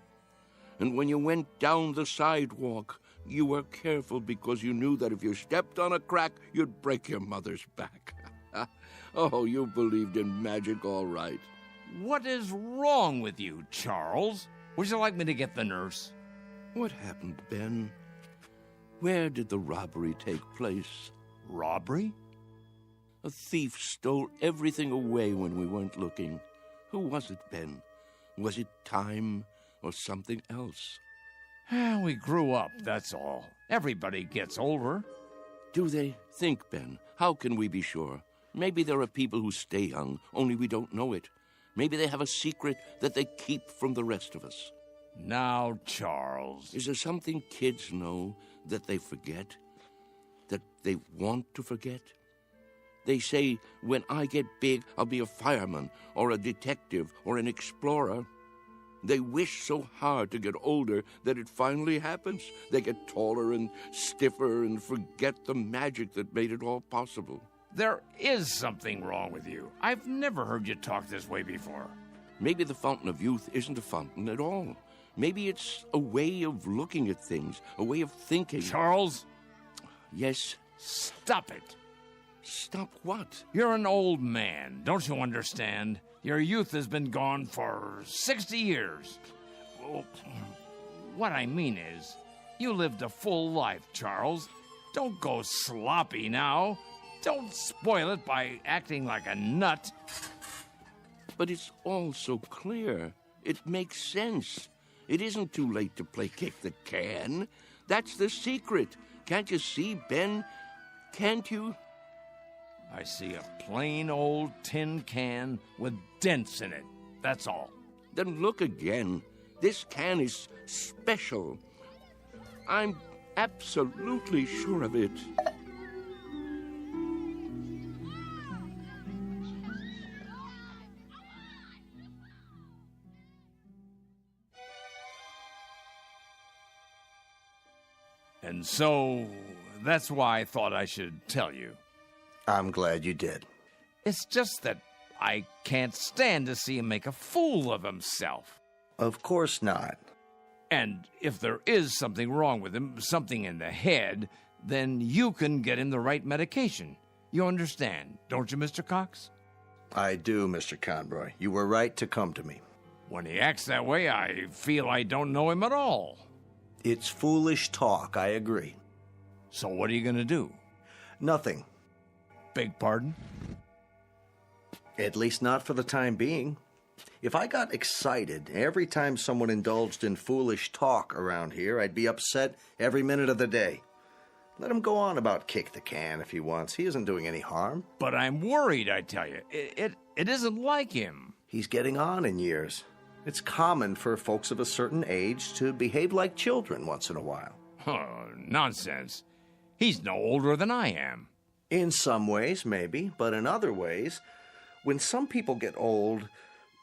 And when you went down the sidewalk, you were careful because you knew that if you stepped on a crack, you'd break your mother's back. Oh, you believed in magic all right. What is wrong with you, Charles? Would you like me to get the nurse? What happened, Ben? Where did the robbery take place? Robbery? A thief stole everything away when we weren't looking. Who was it, Ben? Was it time or something else? We grew up, that's all. Everybody gets older. Do they? Think, Ben. How can we be sure? Maybe there are people who stay young, only we don't know it. Maybe they have a secret that they keep from the rest of us. Now, Charles. Is there something kids know that they forget? That they want to forget? They say, when I get big, I'll be a fireman, or a detective, or an explorer. They wish so hard to get older that it finally happens. They get taller and stiffer and forget the magic that made it all possible. There is something wrong with you. I've never heard you talk this way before. Maybe the fountain of youth isn't a fountain at all. Maybe it's a way of looking at things, a way of thinking. Charles? Yes? Stop it. Stop what? You're an old man, don't you understand? Your youth has been gone for 60 years. Well, what I mean is, you lived a full life, Charles. Don't go sloppy now. Don't spoil it by acting like a nut. But it's all so clear. It makes sense. It isn't too late to play kick the can. That's the secret. Can't you see, Ben? Can't you? I see a plain old tin can with dents in it. That's all. Then look again. This can is special. I'm absolutely sure of it. And so, that's why I thought I should tell you. I'm glad you did. It's just that I can't stand to see him make a fool of himself. Of course not. And if there is something wrong with him, something in the head, then you can get him the right medication. You understand, don't you, Mr. Cox? I do, Mr. Conroy. You were right to come to me. When he acts that way, I feel I don't know him at all. It's foolish talk, I agree. So what are you gonna do? Nothing. Beg pardon? At least not for the time being. If I got excited every time someone indulged in foolish talk around here, I'd be upset every minute of the day. Let him go on about kick the can if he wants. He isn't doing any harm. But I'm worried, I tell you. It isn't like him. He's getting on in years. It's common for folks of a certain age to behave like children once in a while. Oh, nonsense. He's no older than I am. In some ways, maybe, but in other ways, when some people get old,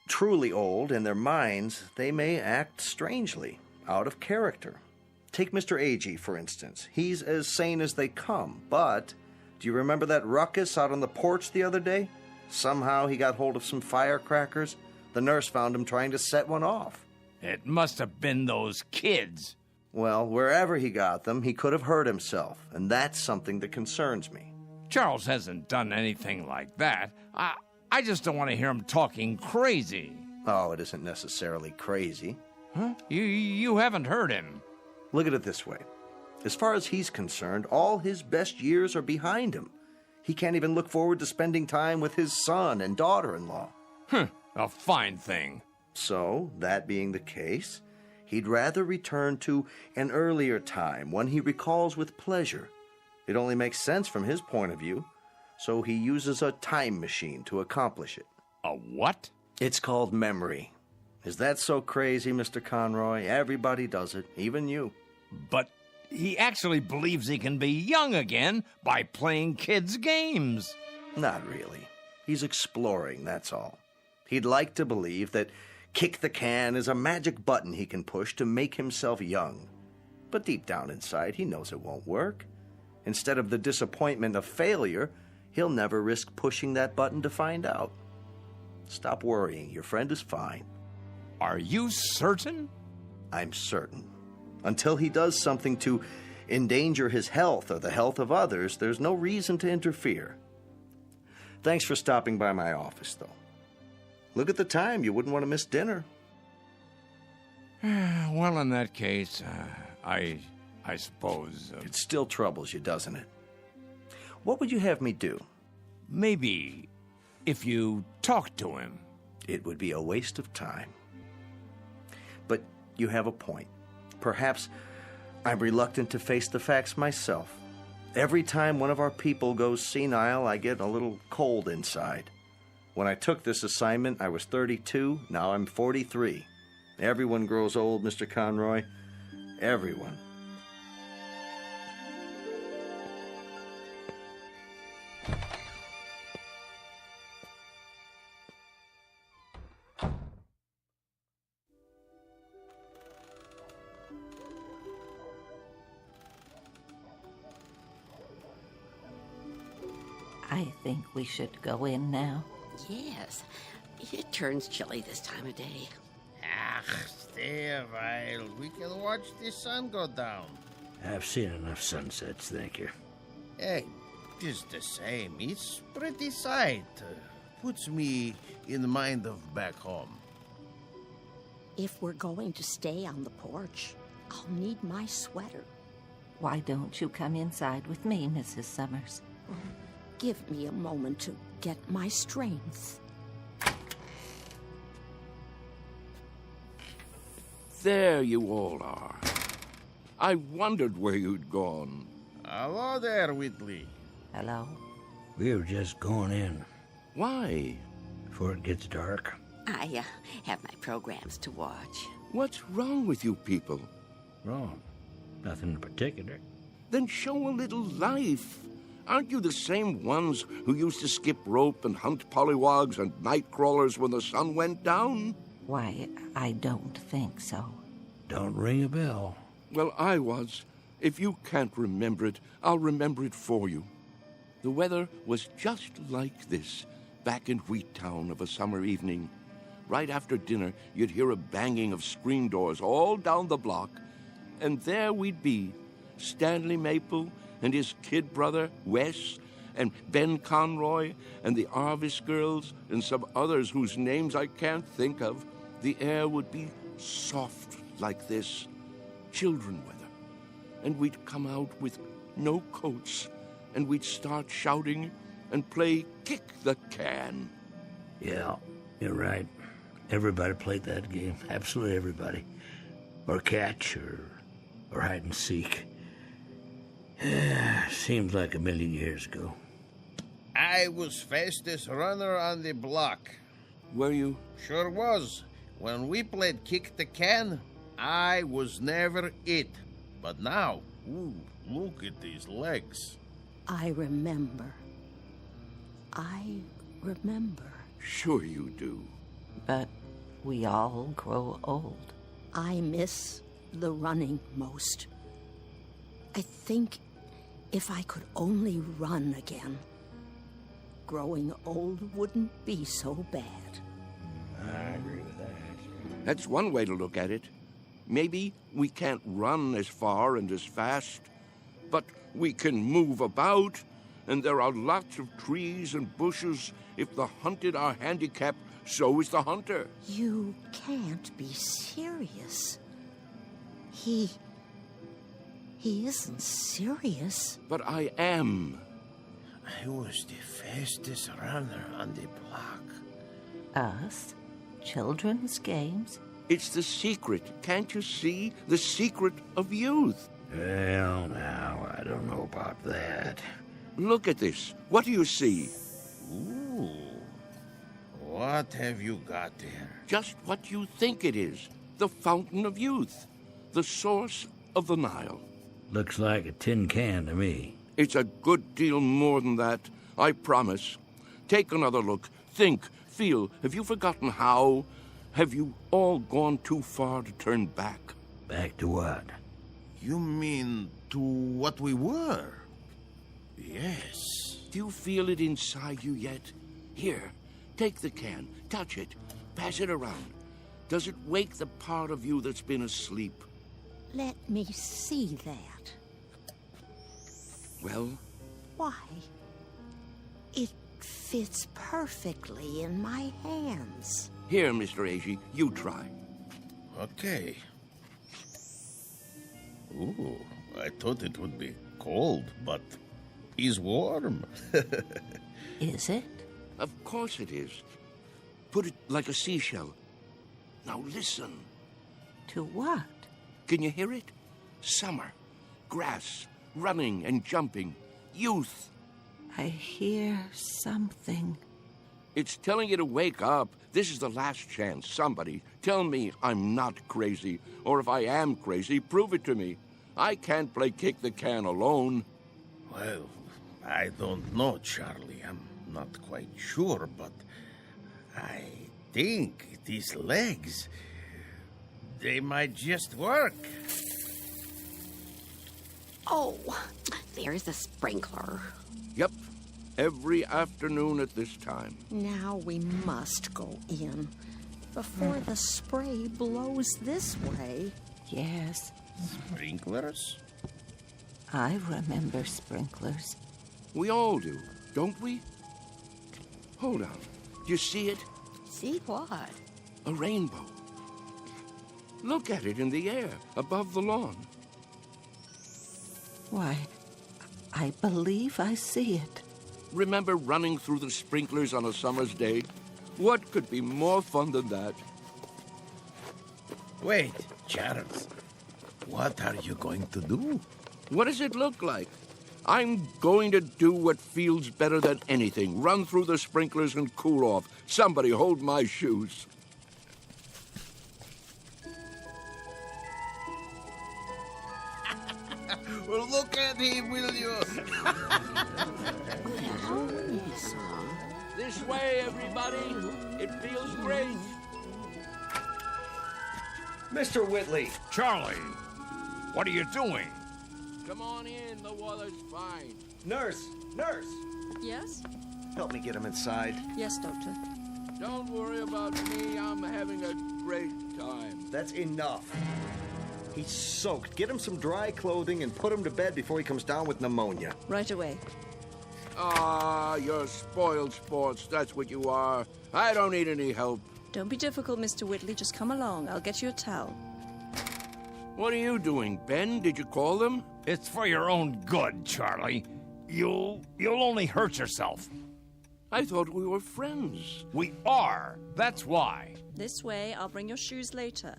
truly old in their minds, they may act strangely, out of character. Take Mr. Agee, for instance. He's as sane as they come, but do you remember that ruckus out on the porch the other day? Somehow he got hold of some firecrackers. The nurse found him trying to set one off. It must have been those kids. Well, wherever he got them, he could have hurt himself, and that's something that concerns me. Charles hasn't done anything like that. I just don't want to hear him talking crazy. Oh, it isn't necessarily crazy. Huh? You haven't heard him. Look at it this way. As far as he's concerned, all his best years are behind him. He can't even look forward to spending time with his son and daughter-in-law. A fine thing. So, that being the case, he'd rather return to an earlier time, one he recalls with pleasure. It only makes sense from his point of view, so he uses a time machine to accomplish it. A what? It's called memory. Is that so crazy, Mr. Conroy? Everybody does it, even you. But he actually believes he can be young again by playing kids' games. Not really. He's exploring, that's all. He'd like to believe that kick the can is a magic button he can push to make himself young. But deep down inside, he knows it won't work. Instead of the disappointment of failure, he'll never risk pushing that button to find out. Stop worrying. Your friend is fine. Are you certain? I'm certain. Until he does something to endanger his health or the health of others, there's no reason to interfere. Thanks for stopping by my office, though. Look at the time. You wouldn't want to miss dinner. Well, in that case, I suppose... It still troubles you, doesn't it? What would you have me do? Maybe if you talk to him. It would be a waste of time. But you have a point. Perhaps I'm reluctant to face the facts myself. Every time one of our people goes senile, I get a little cold inside. When I took this assignment, I was 32. Now I'm 43. Everyone grows old, Mr. Conroy. Everyone. I think we should go in now. Yes. It turns chilly this time of day. Stay a while. We can watch the sun go down. I've seen enough sunsets, thank you. Hey, just the same. It's pretty sight. Puts me in the mind of back home. If we're going to stay on the porch, I'll need my sweater. Why don't you come inside with me, Mrs. Summers? Give me a moment to get my strength. There you all are. I wondered where you'd gone. Hello there, Whitley. Hello. We were just going in. Why? Before it gets dark. I have my programs to watch. What's wrong with you people? Wrong. Nothing in particular. Then show a little life. Aren't you the same ones who used to skip rope and hunt pollywogs and night crawlers when the sun went down? Why, I don't think so. Don't ring a bell. Well, I was. If you can't remember it, I'll remember it for you. The weather was just like this, back in Wheattown of a summer evening. Right after dinner, you'd hear a banging of screen doors all down the block, and there we'd be, Stanley Maple and his kid brother, Wes, and Ben Conroy, and the Arvis girls, and some others whose names I can't think of, the air would be soft like this, children weather, and we'd come out with no coats, and we'd start shouting and play kick the can. Yeah, you're right. Everybody played that game. Absolutely everybody. Or catch, or hide and seek. Seems like a million years ago. I was fastest runner on the block. Were you? Sure was. When we played kick the can, I was never it. But now, ooh, look at these legs. I remember. I remember. Sure you do. But we all grow old. I miss the running most. I think if I could only run again, growing old wouldn't be so bad. I agree with that. That's one way to look at it. Maybe we can't run as far and as fast, but we can move about, and there are lots of trees and bushes. If the hunted are handicapped, so is the hunter. You can't be serious. He isn't serious. But I am. I was the fastest runner on the block. Us? Children's games? It's the secret. Can't you see? The secret of youth. Well, now, I don't know about that. Look at this. What do you see? Ooh. What have you got there? Just what you think it is. The fountain of youth. The source of the Nile. Looks like a tin can to me. It's a good deal more than that, I promise. Take another look. Think, feel. Have you forgotten how? Have you all gone too far to turn back? Back to what? You mean to what we were? Yes. Do you feel it inside you yet? Here, take the can, touch it, pass it around. Does it wake the part of you that's been asleep? Let me see that. Well? Why? It fits perfectly in my hands. Here, Mr. Agee, you try. Okay. Ooh, I thought it would be cold, but it's warm. Is it? Of course it is. Put it like a seashell. Now listen. To what? Can you hear it? Summer, grass, running and jumping, youth. I hear something. It's telling you to wake up. This is the last chance. Somebody tell me I'm not crazy. Or if I am crazy, prove it to me. I can't play kick the can alone. Well, I don't know, Charlie. I'm not quite sure, but I think these legs, they might just work. Oh, there's the sprinkler. Yep. Every afternoon at this time. Now we must go in before the spray blows this way. Yes. Sprinklers? I remember sprinklers. We all do, don't we? Hold on. Do you see it? See what? A rainbow. Look at it in the air, above the lawn. Why, I believe I see it. Remember running through the sprinklers on a summer's day? What could be more fun than that? Wait, Charles. What are you going to do? What does it look like? I'm going to do what feels better than anything. Run through the sprinklers and cool off. Somebody hold my shoes. Well, look at him, will you? This way, everybody. It feels great. Mr. Whitley. Charlie, what are you doing? Come on in. The weather's fine. Nurse! Nurse! Yes? Help me get him inside. Yes, Doctor. Don't worry about me. I'm having a great time. That's enough. He's soaked. Get him some dry clothing and put him to bed before he comes down with pneumonia. Right away. Ah, you're spoiled sports. That's what you are. I don't need any help. Don't be difficult, Mr. Whitley. Just come along. I'll get you a towel. What are you doing, Ben? Did you call them? It's for your own good, Charlie. You'll only hurt yourself. I thought we were friends. We are. That's why. This way. I'll bring your shoes later.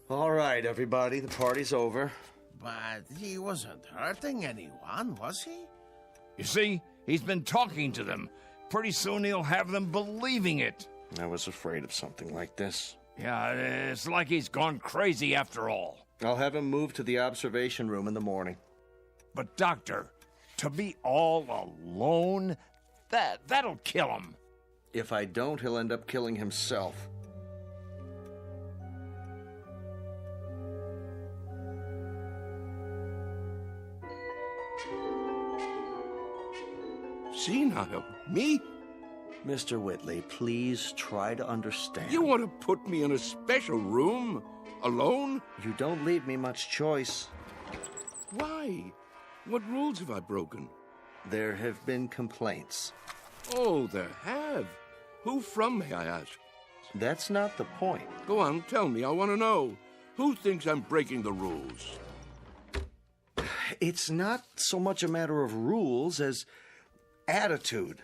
All right, everybody, the party's over. But he wasn't hurting anyone, was he? You see, he's been talking to them. Pretty soon he'll have them believing it. I was afraid of something like this. Yeah, it's like he's gone crazy after all. I'll have him moved to the observation room in the morning. But, Doctor, to be all alone, that'll kill him. If I don't, he'll end up killing himself. Senile? Me? Mr. Whitley, please try to understand. You want to put me in a special room? Alone? You don't leave me much choice. Why? What rules have I broken? There have been complaints. Oh, there have. Who from, may I ask? That's not the point. Go on, tell me. I want to know. Who thinks I'm breaking the rules? It's not so much a matter of rules as attitude.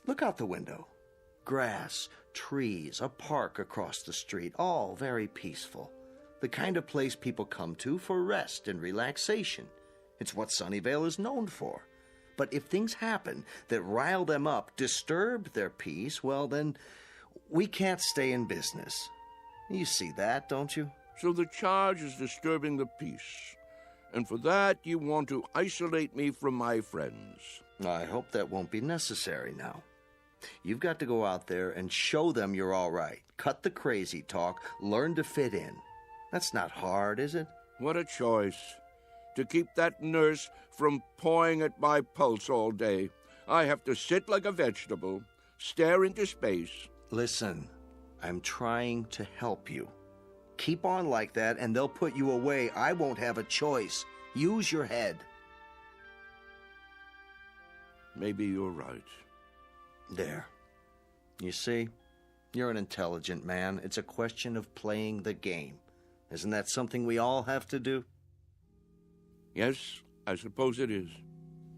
Look out the window. Grass, trees, a park across the street, all very peaceful. The kind of place people come to for rest and relaxation. It's what Sunnyvale is known for. But if things happen that rile them up, disturb their peace, well then, we can't stay in business. You see that, don't you? So the charge is disturbing the peace. And for that, you want to isolate me from my friends. I hope that won't be necessary now. You've got to go out there and show them you're all right. Cut the crazy talk. Learn to fit in. That's not hard, is it? What a choice. To keep that nurse from pawing at my pulse all day, I have to sit like a vegetable, stare into space. Listen, I'm trying to help you. Keep on like that and they'll put you away. I won't have a choice. Use your head. Maybe you're right. There. You see? You're an intelligent man. It's a question of playing the game. Isn't that something we all have to do? Yes, I suppose it is.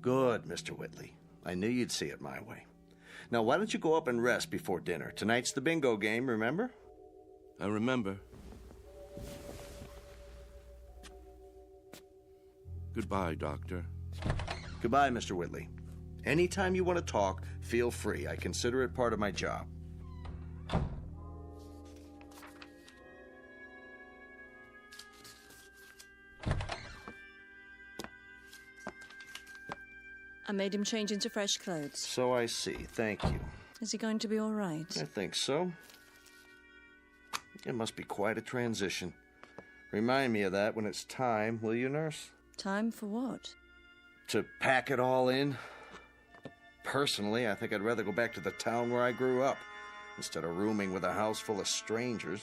Good, Mr. Whitley. I knew you'd see it my way. Now, why don't you go up and rest before dinner? Tonight's the bingo game, remember? I remember. Goodbye, Doctor. Goodbye, Mr. Whitley. Anytime you want to talk, feel free. I consider it part of my job. I made him change into fresh clothes. So I see. Thank you. Is he going to be all right? I think so. It must be quite a transition. Remind me of that when it's time, will you, nurse? Time for what? To pack it all in. Personally, I think I'd rather go back to the town where I grew up, instead of rooming with a house full of strangers.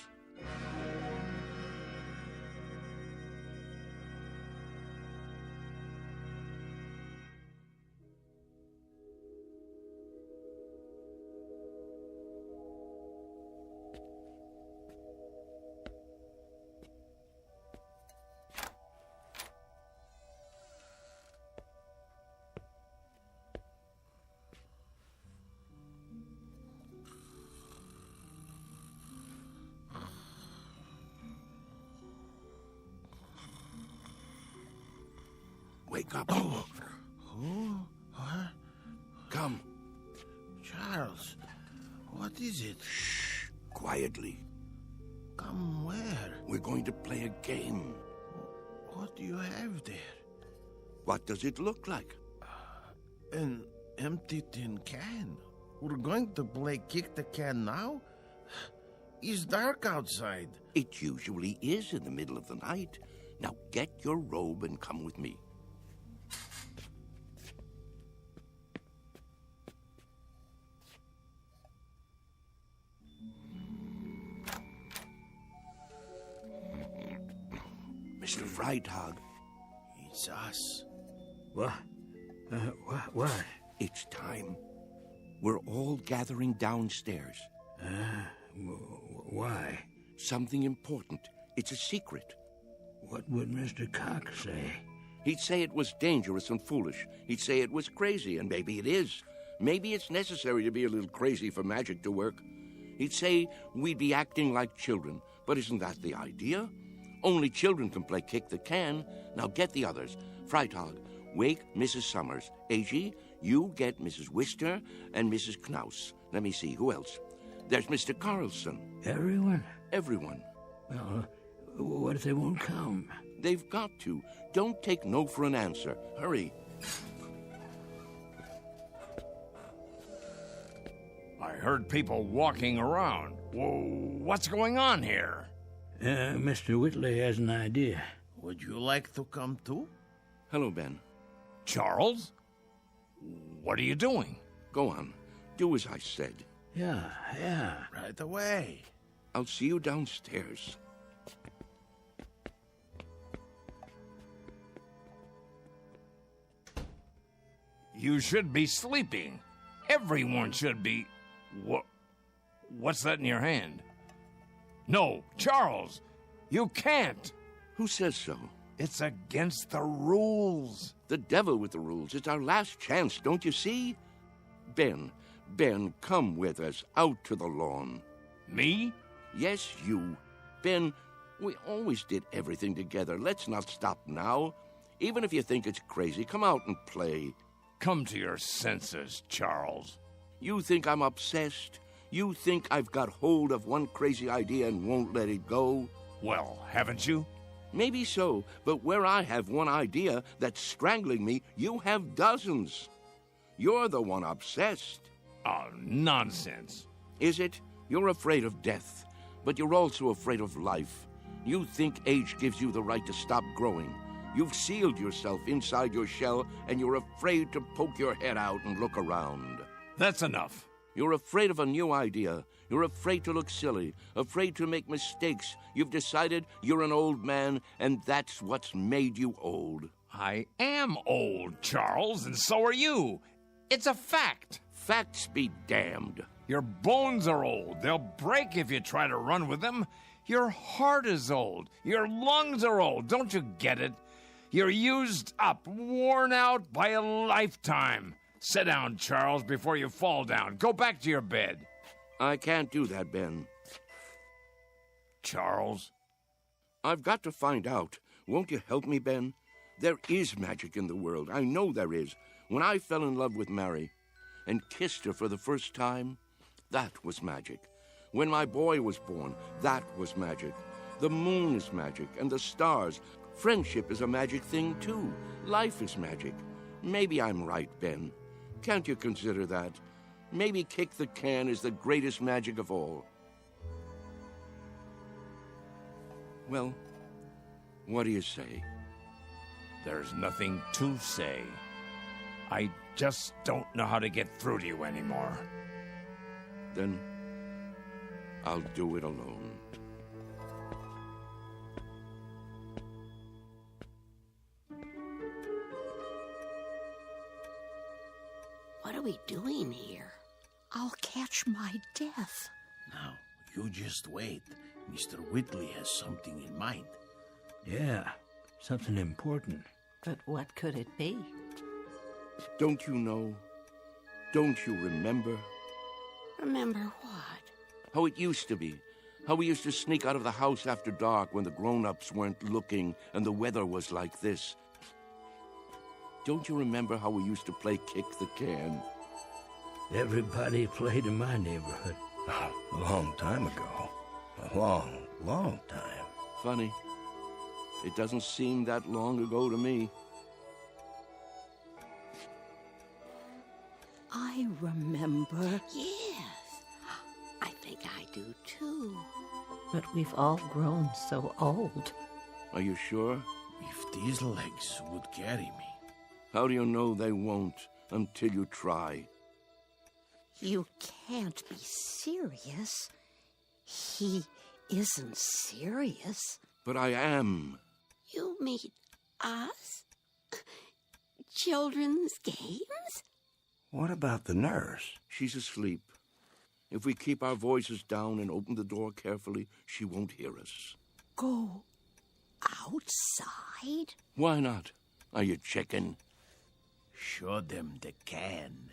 Wake up. Oh. Who? What? Come. Charles, what is it? Shh. Quietly. Come where? We're going to play a game. What do you have there? What does it look like? An empty tin can. We're going to play kick the can now? It's dark outside. It usually is in the middle of the night. Now get your robe and come with me. Mr. Freitag. It's us. What? What? It's time. We're all gathering downstairs. Why? Something important. It's a secret. What would Mr. Cox say? He'd say it was dangerous and foolish. He'd say it was crazy, and maybe it is. Maybe it's necessary to be a little crazy for magic to work. He'd say we'd be acting like children, but isn't that the idea? Only children can play kick the can. Now get the others. Freitag, wake Mrs. Summers. A.G., you get Mrs. Wister and Mrs. Knaus. Let me see, who else? There's Mr. Carlson. Everyone? Everyone. Well, what if they won't come? They've got to. Don't take no for an answer. Hurry. I heard people walking around. Whoa, what's going on here? Mr. Whitley has an idea. Would you like to come too? Hello, Ben. Charles? What are you doing? Go on. Do as I said. Yeah. Right away. I'll see you downstairs. You should be sleeping. Everyone should be. What's that in your hand? No, Charles, you can't. Who says so? It's against the rules. The devil with the rules. It's our last chance, don't you see? Ben, come with us out to the lawn. Me? Yes, you. Ben, we always did everything together. Let's not stop now. Even if you think it's crazy, come out and play. Come to your senses, Charles. You think I'm obsessed? You think I've got hold of one crazy idea and won't let it go? Well, haven't you? Maybe so, but where I have one idea that's strangling me, you have dozens. You're the one obsessed. Oh, nonsense. Is it? You're afraid of death, but you're also afraid of life. You think age gives you the right to stop growing. You've sealed yourself inside your shell, and you're afraid to poke your head out and look around. That's enough. You're afraid of a new idea. You're afraid to look silly, afraid to make mistakes. You've decided you're an old man, and that's what's made you old. I am old, Charles, and so are you. It's a fact. Facts be damned. Your bones are old. They'll break if you try to run with them. Your heart is old. Your lungs are old. Don't you get it? You're used up, worn out by a lifetime. Sit down, Charles, before you fall down. Go back to your bed. I can't do that, Ben. Charles? I've got to find out. Won't you help me, Ben? There is magic in the world. I know there is. When I fell in love with Mary and kissed her for the first time, that was magic. When my boy was born, that was magic. The moon is magic, and the stars. Friendship is a magic thing, too. Life is magic. Maybe I'm right, Ben. Can't you consider that? Maybe kick the can is the greatest magic of all. Well, what do you say? There's nothing to say. I just don't know how to get through to you anymore. Then I'll do it alone. What are we doing here? I'll catch my death. Now, you just wait. Mr. Whitley has something in mind. Yeah, something important. But what could it be? Don't you know? Don't you remember? Remember what? How it used to be. How we used to sneak out of the house after dark when the grown-ups weren't looking and the weather was like this. Don't you remember how we used to play kick the can? Everybody played in my neighborhood. A long time ago. A long, long time. Funny. It doesn't seem that long ago to me. I remember. Yes, I think I do too. But we've all grown so old. Are you sure? If these legs would carry me. How do you know they won't until you try? You can't be serious. He isn't serious. But I am. You mean us? Children's games? What about the nurse? She's asleep. If we keep our voices down and open the door carefully, she won't hear us. Go outside? Why not? Are you chicken? Show them the can.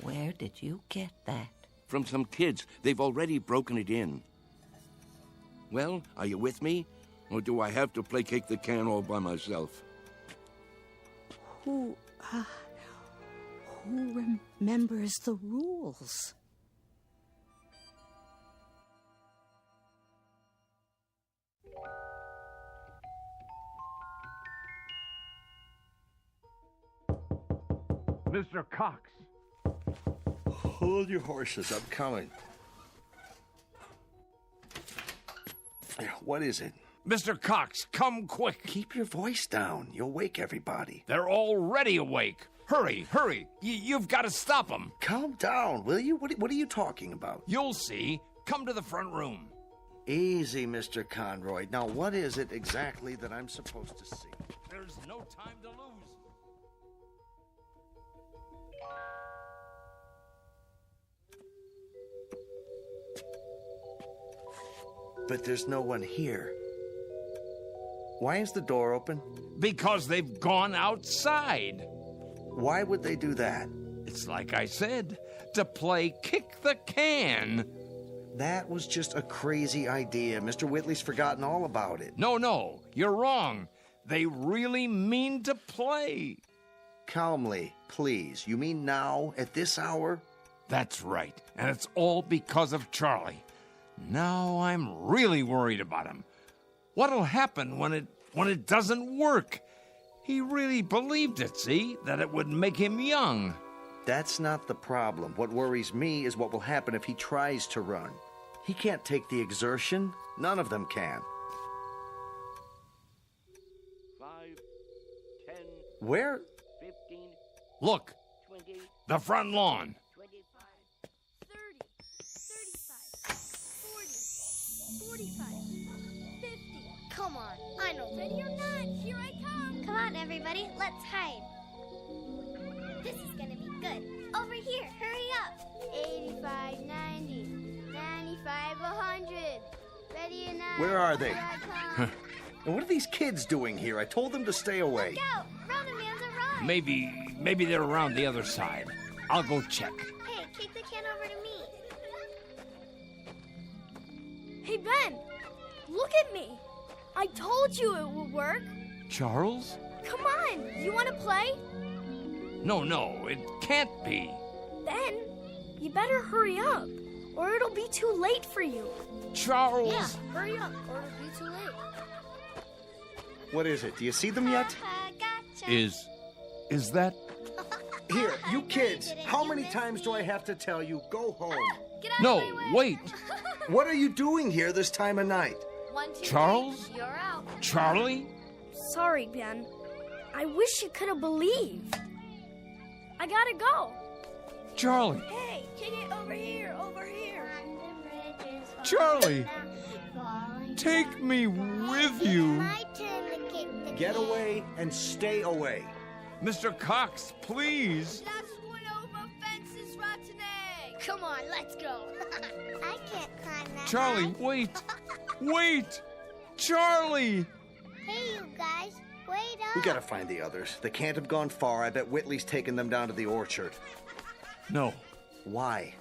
Where did you get that? From some kids. They've already broken it in. Well, are you with me? Or do I have to placate the can all by myself? Who remembers the rules? Mr. Cox. Hold your horses. I'm coming. What is it? Mr. Cox, come quick. Keep your voice down. You'll wake everybody. They're already awake. Hurry, hurry. You've got to stop them. Calm down, will you? What are you talking about? You'll see. Come to the front room. Easy, Mr. Conroy. Now, what is it exactly that I'm supposed to see? There's no time to lose. But there's no one here. Why is the door open? Because they've gone outside. Why would they do that? It's like I said, to play kick the can. That was just a crazy idea. Mr. Whitley's forgotten all about it. No, you're wrong. They really mean to play. Calmly, please. You mean now, at this hour? That's right, and it's all because of Charlie. Now I'm really worried about him. What'll happen when it doesn't work? He really believed it, see? That it would make him young. That's not the problem. What worries me is what will happen if he tries to run. He can't take the exertion. None of them can. 5, 10... Where? 15... Look, 20... the front lawn. 25... 45, 50. Come on, I know. Ready or not, here I come. Come on, everybody, let's hide. This is gonna be good. Over here, hurry up. 85, 90, 95, 100. Ready or not? Where are they? Here I come. And what are these kids doing here? I told them to stay away. Look out! Round man's arrived. Maybe they're around the other side. I'll go check. Hey, kick the can over to me. Hey, Ben, look at me. I told you it would work. Charles? Come on, you want to play? No, it can't be. Ben, you better hurry up, or it'll be too late for you. Charles! Yeah, hurry up, or it'll be too late. What is it? Do you see them yet? Gotcha. Is that... Here, you kids, how many times do I have to tell you, go home? Get out No, of my way. wait. What are you doing here this time of night? 1, 2, Charles? 3, you're out. Charlie? Sorry, Ben. I wish you could have believed. I gotta go. Charlie? Hey, kick it over here, over here. Charlie! Take me with you. My turn to kick the Get away and stay away. Mr. Cox, please. Last one over fences, rotten egg. Come on, let's go. I can't climb that. Charlie, wait. Wait! Charlie! Hey, you guys, wait up. We gotta find the others. They can't have gone far. I bet Whitley's taken them down to the orchard. No. Why?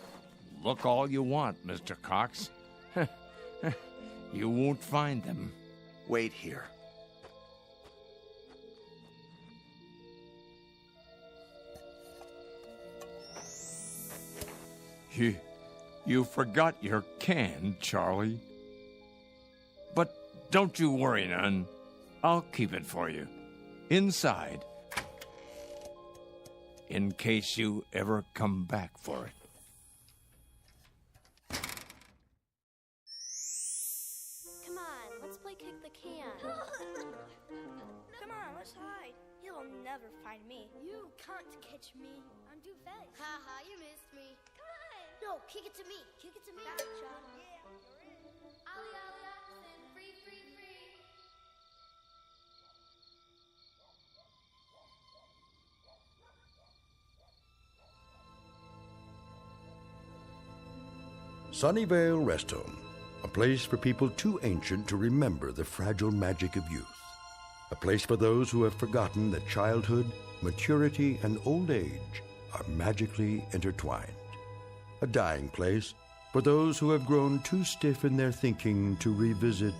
Look all you want, Mr. Cox. You won't find them. Wait here. You forgot your can, Charlie. But don't you worry none. I'll keep it for you. Inside. In case you ever come back for it. Come on, let's play kick the can. Come on, let's hide. He'll never find me. You can't catch me. I'm too fast. Haha, you missed me. Come on. No, kick it to me. Kick it to me. Gotcha. Yeah. Ollie, Ollie, oxen. Free, free, free. Sunnyvale Rest Home, a place for people too ancient to remember the fragile magic of youth. A place for those who have forgotten that childhood, maturity, and old age are magically intertwined. A dying place for those who have grown too stiff in their thinking to revisit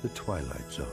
the Twilight Zone.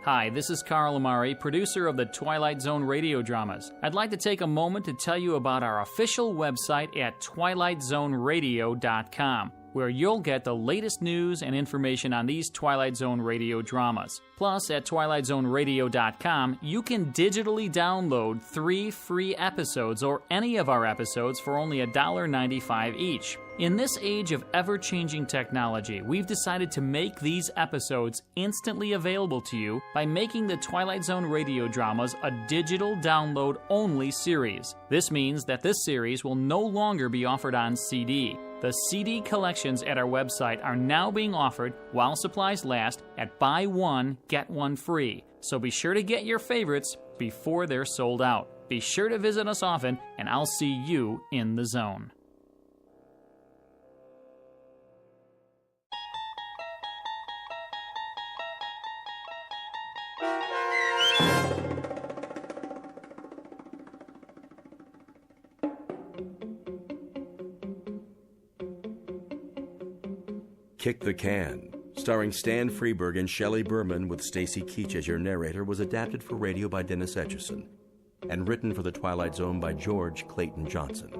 Hi, this is Carl Amari, producer of the Twilight Zone Radio Dramas. I'd like to take a moment to tell you about our official website at twilightzoneradio.com, where you'll get the latest news and information on these Twilight Zone Radio dramas. Plus, at twilightzoneradio.com, you can digitally download 3 free episodes or any of our episodes for only $1.95 each. In this age of ever-changing technology, we've decided to make these episodes instantly available to you by making the Twilight Zone Radio Dramas a digital download-only series. This means that this series will no longer be offered on CD. The CD collections at our website are now being offered while supplies last at buy one, get one free. So be sure to get your favorites before they're sold out. Be sure to visit us often, and I'll see you in the zone. Kick the Can, starring Stan Freberg and Shelley Berman with Stacy Keach as your narrator, was adapted for radio by Dennis Etchison and written for The Twilight Zone by George Clayton Johnson.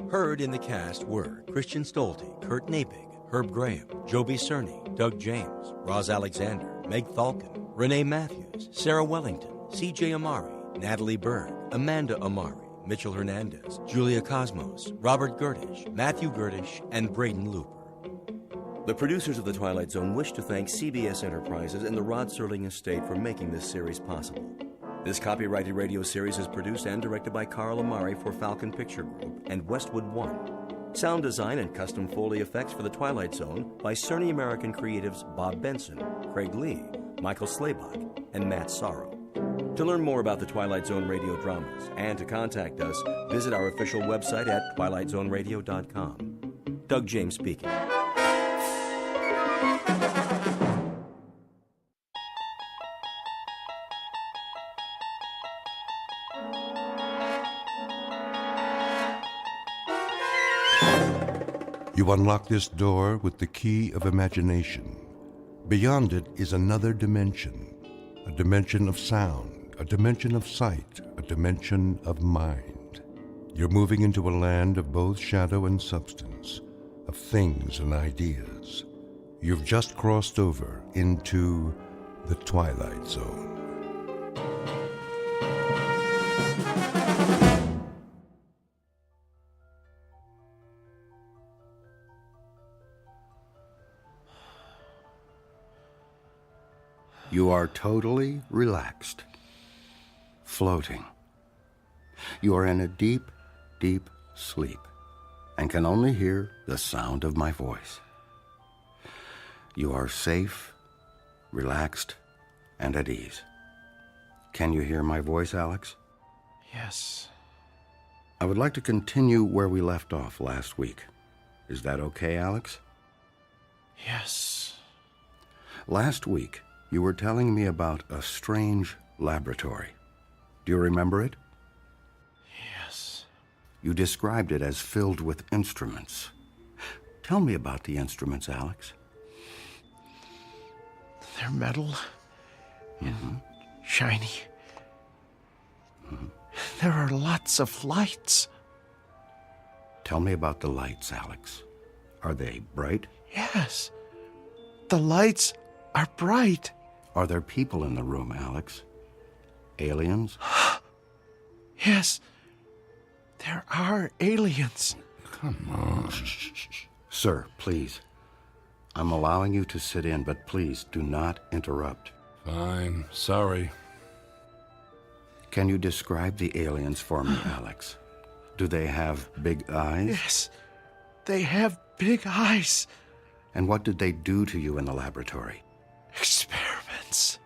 Heard in the cast were Christian Stolte, Kurt Nabig, Herb Graham, Joby Cerny, Doug James, Roz Alexander, Meg Thalken, Renee Matthews, Sarah Wellington, C.J. Amari, Natalie Berg, Amanda Amari, Mitchell Hernandez, Julia Cosmos, Robert Gerdish, Matthew Gerdish, and Braden Looper. The producers of The Twilight Zone wish to thank CBS Enterprises and the Rod Serling Estate for making this series possible. This copyrighted radio series is produced and directed by Carl Amari for Falcon Picture Group and Westwood One. Sound design and custom Foley effects for The Twilight Zone by Cerny American creatives Bob Benson, Craig Lee, Michael Slaybach, and Matt Sorrow. To learn more about the Twilight Zone Radio Dramas and to contact us, visit our official website at twilightzoneradio.com. Doug James speaking. You unlock this door with the key of imagination. Beyond it is another dimension, a dimension of sound, a dimension of sight, a dimension of mind. You're moving into a land of both shadow and substance, of things and ideas. You've just crossed over into the Twilight Zone. You are totally relaxed, floating. You are in a deep, deep sleep and can only hear the sound of my voice. You are safe, relaxed, and at ease. Can you hear my voice, Alex? Yes. I would like to continue where we left off last week. Is that okay, Alex? Yes. Last week, you were telling me about a strange laboratory. Do you remember it? Yes. You described it as filled with instruments. Tell me about the instruments, Alex. They're metal and shiny. There are lots of lights. Tell me about the lights, Alex. Are they bright? Yes. The lights are bright. Are there people in the room, Alex? Aliens? Yes. There are aliens. Come on. Sir, please. I'm allowing you to sit in, but please do not interrupt. Fine. Sorry. Can you describe the aliens for me, Alex? Do they have big eyes? Yes. They have big eyes. And what did they do to you in the laboratory? Experiments. Experiments.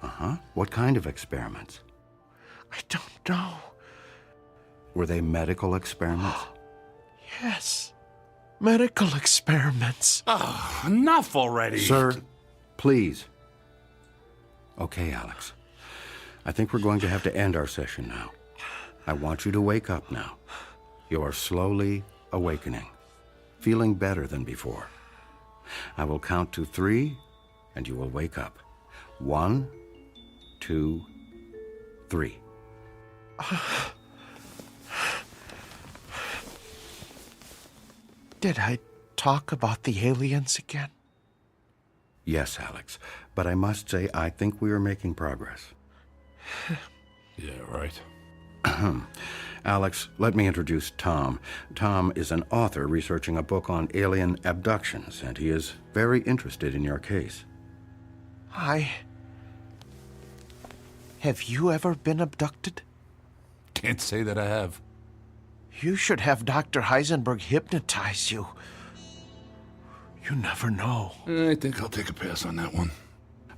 Uh-huh. What kind of experiments? I don't know. Were they medical experiments? Yes. Medical experiments. Oh, enough already. Sir, please. Okay, Alex. I think we're going to have to end our session now. I want you to wake up now. You are slowly awakening, feeling better than before. I will count to 3, and you will wake up. 1, 2, 3. Did I talk about the aliens again? Yes, Alex, but I must say I think we are making progress. Yeah, right. Alex, let me introduce Tom. Tom is an author researching a book on alien abductions, and he is very interested in your case. Have you ever been abducted? Can't say that I have. You should have Dr. Heisenberg hypnotize you. You never know. I think I'll take a pass on that one.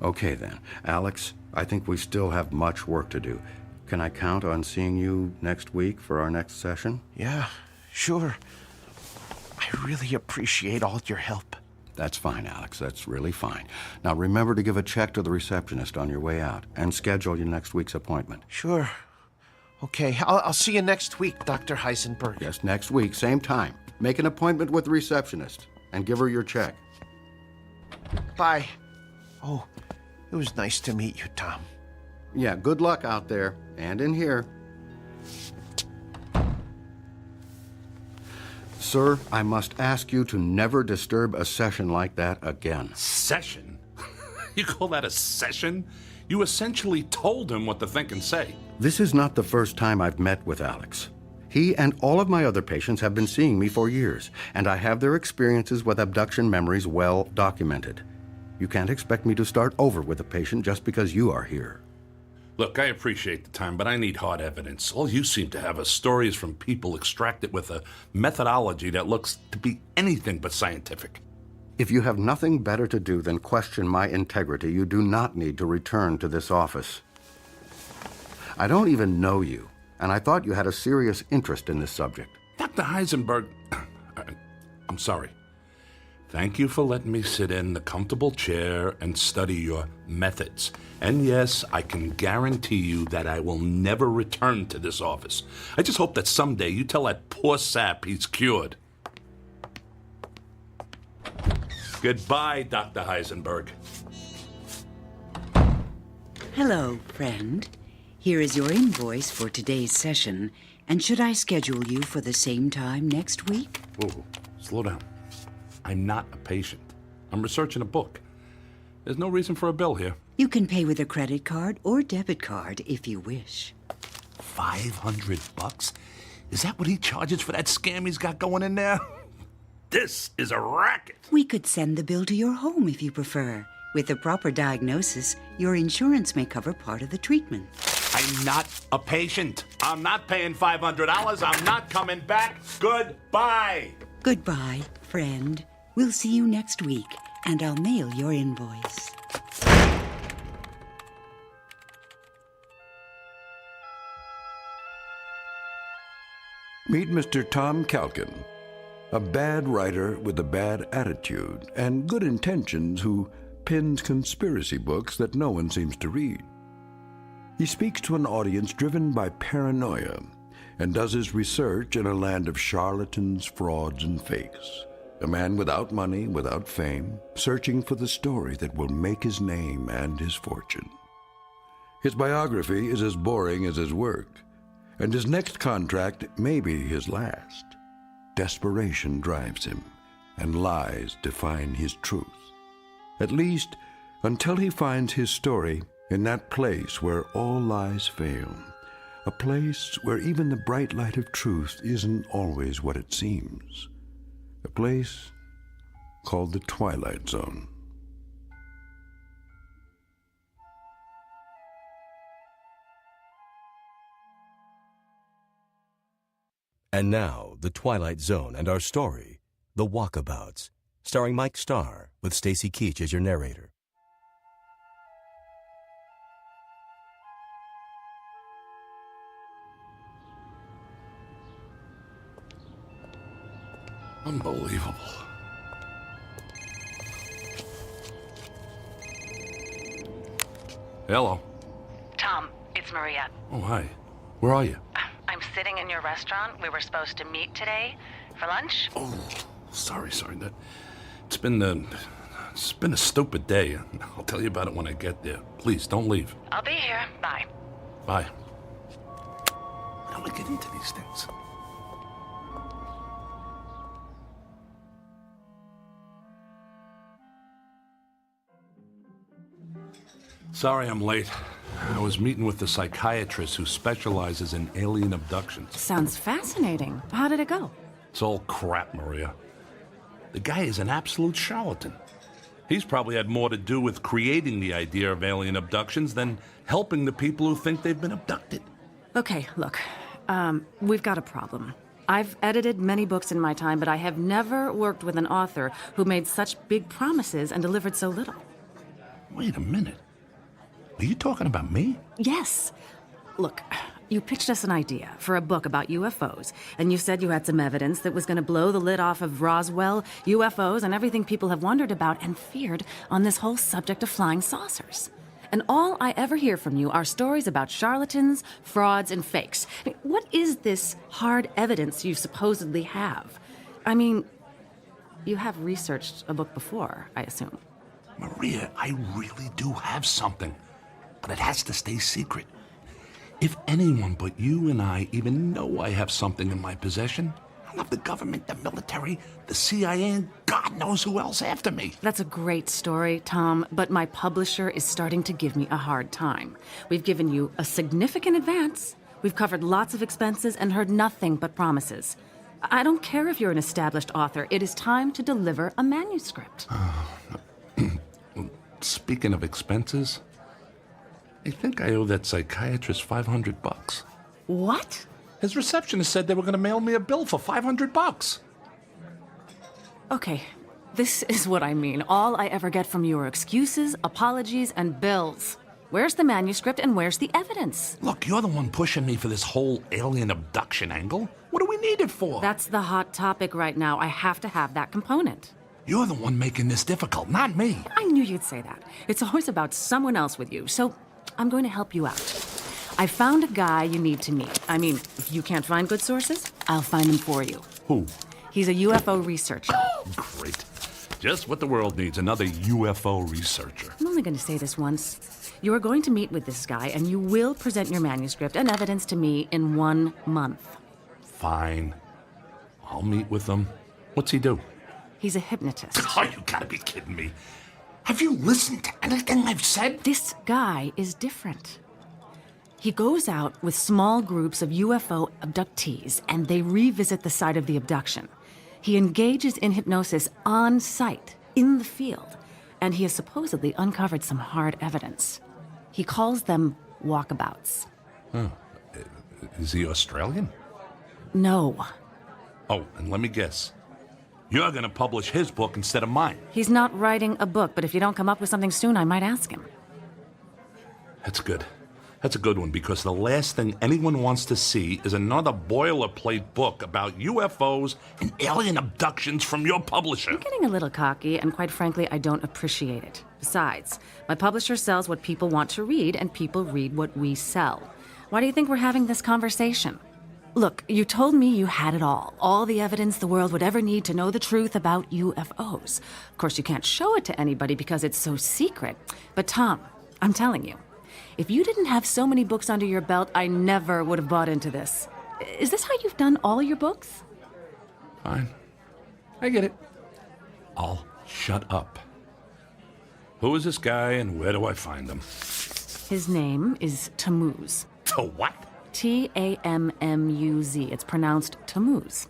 Okay, then. Alex, I think we still have much work to do. Can I count on seeing you next week for our next session? Yeah, sure. I really appreciate all your help. That's fine, Alex. That's really fine. Now, remember to give a check to the receptionist on your way out and schedule your next week's appointment. Sure. Okay, I'll see you next week, Dr. Heisenberg. Yes, next week, same time. Make an appointment with the receptionist and give her your check. Bye. Oh, it was nice to meet you, Tom. Yeah, good luck out there and in here. Sir, I must ask you to never disturb a session like that again. Session? You call that a session? You essentially told him what to think and say. This is not the first time I've met with Alex. He and all of my other patients have been seeing me for years, and I have their experiences with abduction memories well documented. You can't expect me to start over with a patient just because you are here. Look, I appreciate the time, but I need hard evidence. All you seem to have are stories from people extracted with a methodology that looks to be anything but scientific. If you have nothing better to do than question my integrity, you do not need to return to this office. I don't even know you, and I thought you had a serious interest in this subject. Dr. Heisenberg, I'm sorry. Thank you for letting me sit in the comfortable chair and study your methods. And yes, I can guarantee you that I will never return to this office. I just hope that someday you tell that poor sap he's cured. Goodbye, Dr. Heisenberg. Hello, friend. Here is your invoice for today's session. And should I schedule you for the same time next week? Whoa, slow down. I'm not a patient. I'm researching a book. There's no reason for a bill here. You can pay with a credit card or debit card if you wish. $500? Is that what he charges for that scam he's got going in there? This is a racket. We could send the bill to your home if you prefer. With a proper diagnosis, your insurance may cover part of the treatment. I'm not a patient. I'm not paying $500. I'm not coming back. Goodbye. Goodbye, friend. We'll see you next week, and I'll mail your invoice. Meet Mr. Tom Calkin, a bad writer with a bad attitude and good intentions who pens conspiracy books that no one seems to read. He speaks to an audience driven by paranoia and does his research in a land of charlatans, frauds, and fakes. A man without money, without fame, searching for the story that will make his name and his fortune. His biography is as boring as his work, and his next contract may be his last. Desperation drives him, and lies define his truth. At least, until he finds his story in that place where all lies fail, a place where even the bright light of truth isn't always what it seems. A place called the Twilight Zone. And now, The Twilight Zone and our story, The Walkabouts, starring Mike Starr with Stacy Keach as your narrator. Unbelievable. Hello. Tom, it's Maria. Oh, hi. Where are you? I'm sitting in your restaurant. We were supposed to meet today for lunch. Oh, sorry. It's been a stupid day. I'll tell you about it when I get there. Please, don't leave. I'll be here. Bye. Bye. How do I get into these things? Sorry I'm late. I was meeting with the psychiatrist who specializes in alien abductions. Sounds fascinating. How did it go? It's all crap, Maria. The guy is an absolute charlatan. He's probably had more to do with creating the idea of alien abductions than helping the people who think they've been abducted. Okay, look. We've got a problem. I've edited many books in my time, but I have never worked with an author who made such big promises and delivered so little. Wait a minute. Are you talking about me? Yes. Look, you pitched us an idea for a book about UFOs, and you said you had some evidence that was going to blow the lid off of Roswell, UFOs, and everything people have wondered about and feared on this whole subject of flying saucers. And all I ever hear from you are stories about charlatans, frauds, and fakes. I mean, what is this hard evidence you supposedly have? I mean, you have researched a book before, I assume. Maria, I really do have something, but it has to stay secret. If anyone but you and I even know I have something in my possession, I'll have the government, the military, the CIA, and God knows who else after me. That's a great story, Tom, but my publisher is starting to give me a hard time. We've given you a significant advance. We've covered lots of expenses and heard nothing but promises. I don't care if you're an established author. It is time to deliver a manuscript. Speaking of expenses, I think I owe that psychiatrist $500. What? His receptionist said they were going to mail me a bill for $500. Okay, this is what I mean. All I ever get from you are excuses, apologies, and bills. Where's the manuscript and where's the evidence? Look, you're the one pushing me for this whole alien abduction angle. What do we need it for? That's the hot topic right now. I have to have that component. You're the one making this difficult, not me. I knew you'd say that. It's always about someone else with you, so I'm going to help you out. I found a guy you need to meet. I mean, if you can't find good sources, I'll find them for you. Who? He's a UFO researcher. Great. Just what the world needs, another UFO researcher. I'm only going to say this once. You are going to meet with this guy, and you will present your manuscript and evidence to me in 1 month. Fine. I'll meet with him. What's he do? He's a hypnotist. Oh, you gotta be kidding me. Have you listened to anything I've said? This guy is different. He goes out with small groups of UFO abductees, and they revisit the site of the abduction. He engages in hypnosis on site, in the field, and he has supposedly uncovered some hard evidence. He calls them walkabouts. Huh. Is he Australian? No. Oh, and let me guess. You're gonna publish his book instead of mine. He's not writing a book, but if you don't come up with something soon, I might ask him. That's good. That's a good one, because the last thing anyone wants to see is another boilerplate book about UFOs and alien abductions from your publisher. I'm getting a little cocky, and quite frankly, I don't appreciate it. Besides, my publisher sells what people want to read, and people read what we sell. Why do you think we're having this conversation? Look, you told me you had it all the evidence the world would ever need to know the truth about UFOs. Of course, you can't show it to anybody because it's so secret. But Tom, I'm telling you, if you didn't have so many books under your belt, I never would have bought into this. Is this how you've done all your books? Fine. I get it. I'll shut up. Who is this guy and where do I find him? His name is Tammuz. To what? Tammuz. It's pronounced Tammuz.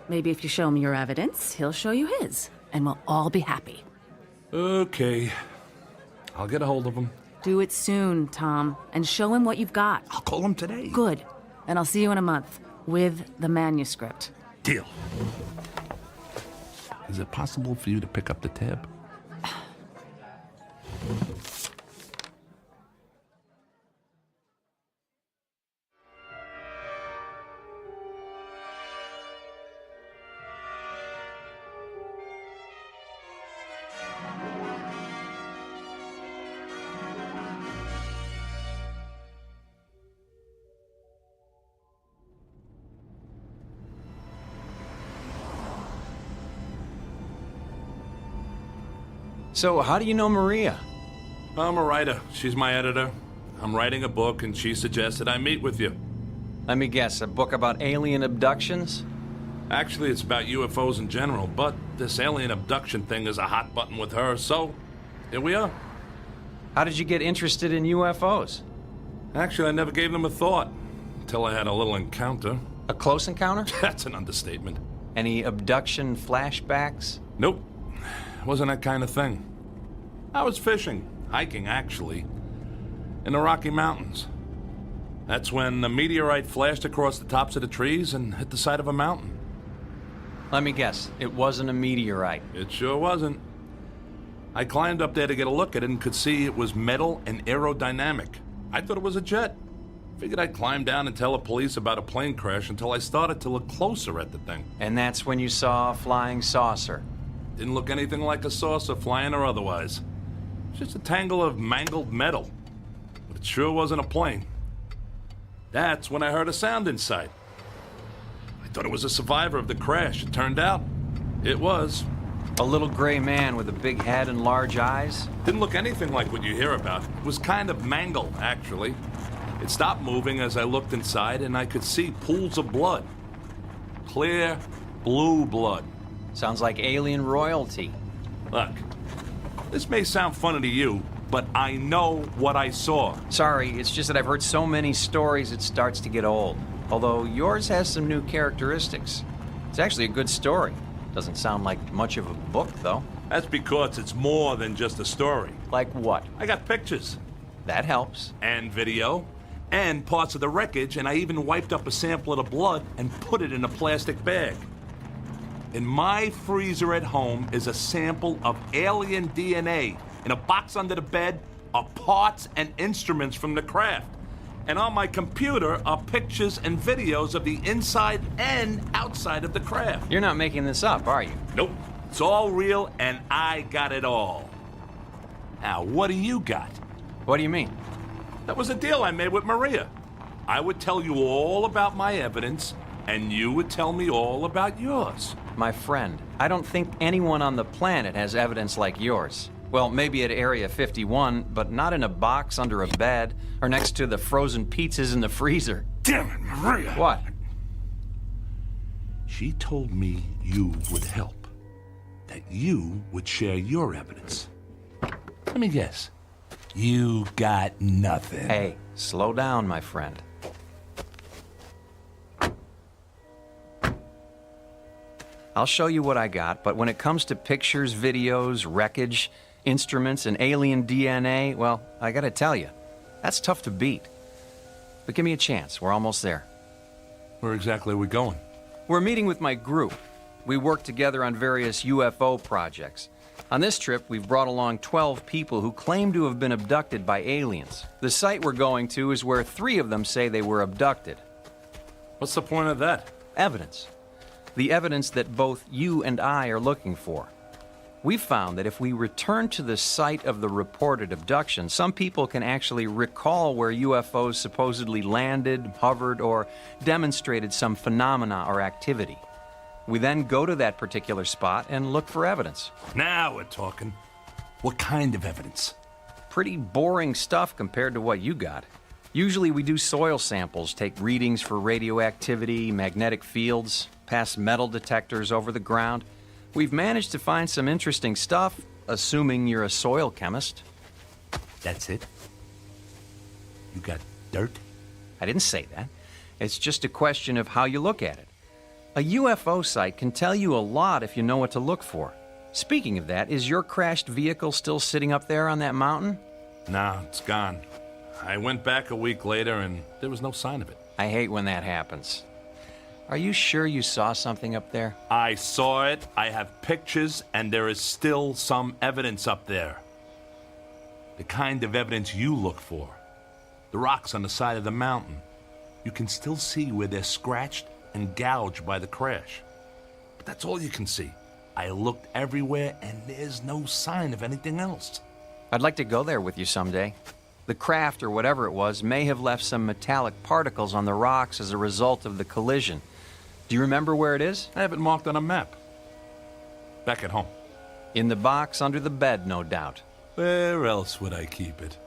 Maybe if you show him your evidence, he'll show you his, and we'll all be happy. Okay. I'll get a hold of him. Do it soon, Tom, and show him what you've got. I'll call him today. Good. And I'll see you in a month with the manuscript. Deal. Is it possible for you to pick up the tab? So, how do you know Maria? I'm a writer. She's my editor. I'm writing a book, and she suggested I meet with you. Let me guess, a book about alien abductions? Actually, it's about UFOs in general, but this alien abduction thing is a hot button with her, so here we are. How did you get interested in UFOs? Actually, I never gave them a thought until I had a little encounter. A close encounter? That's an understatement. Any abduction flashbacks? Nope. It wasn't that kind of thing. I was fishing, hiking actually, in the Rocky Mountains. That's when a meteorite flashed across the tops of the trees and hit the side of a mountain. Let me guess, it wasn't a meteorite. It sure wasn't. I climbed up there to get a look at it and could see it was metal and aerodynamic. I thought it was a jet. Figured I'd climb down and tell the police about a plane crash until I started to look closer at the thing. And that's when you saw a flying saucer? Didn't look anything like a saucer, flying or otherwise. Just a tangle of mangled metal. But it sure wasn't a plane. That's when I heard a sound inside. I thought it was a survivor of the crash. It turned out it was. A little gray man with a big head and large eyes? Didn't look anything like what you hear about. It was kind of mangled, actually. It stopped moving as I looked inside, and I could see pools of blood. Clear, blue blood. Sounds like alien royalty. Look, this may sound funny to you, but I know what I saw. Sorry, it's just that I've heard so many stories it starts to get old. Although yours has some new characteristics. It's actually a good story. Doesn't sound like much of a book, though. That's because it's more than just a story. Like what? I got pictures. That helps. And video. And parts of the wreckage, and I even wiped up a sample of the blood and put it in a plastic bag. In my freezer at home is a sample of alien DNA. In a box under the bed are parts and instruments from the craft. And on my computer are pictures and videos of the inside and outside of the craft. You're not making this up, are you? Nope. It's all real, and I got it all. Now, what do you got? What do you mean? That was a deal I made with Maria. I would tell you all about my evidence, and you would tell me all about yours. My friend, I don't think anyone on the planet has evidence like yours. Well, maybe at Area 51, but not in a box under a bed or next to the frozen pizzas in the freezer. Damn it, Maria! What? She told me you would help. That you would share your evidence. Let me guess. You got nothing. Hey, slow down, my friend. I'll show you what I got, but when it comes to pictures, videos, wreckage, instruments, and alien DNA, well, I gotta tell you, that's tough to beat. But give me a chance. We're almost there. Where exactly are we going? We're meeting with my group. We work together on various UFO projects. On this trip, we've brought along 12 people who claim to have been abducted by aliens. The site we're going to is where 3 of them say they were abducted. What's the point of that? Evidence. The evidence that both you and I are looking for. We've found that if we return to the site of the reported abduction, some people can actually recall where UFOs supposedly landed, hovered, or demonstrated some phenomena or activity. We then go to that particular spot and look for evidence. Now we're talking. What kind of evidence? Pretty boring stuff compared to what you got. Usually we do soil samples, take readings for radioactivity, magnetic fields, pass metal detectors over the ground. We've managed to find some interesting stuff, assuming you're a soil chemist. That's it? You got dirt? I didn't say that. It's just a question of how you look at it. A UFO site can tell you a lot if you know what to look for. Speaking of that, is your crashed vehicle still sitting up there on that mountain? Nah, it's gone. I went back a week later and there was no sign of it. I hate when that happens. Are you sure you saw something up there? I saw it, I have pictures, and there is still some evidence up there. The kind of evidence you look for. The rocks on the side of the mountain. You can still see where they're scratched and gouged by the crash. But that's all you can see. I looked everywhere and there's no sign of anything else. I'd like to go there with you someday. The craft, or whatever it was, may have left some metallic particles on the rocks as a result of the collision. Do you remember where it is? I have it marked on a map. Back at home. In the box under the bed, no doubt. Where else would I keep it?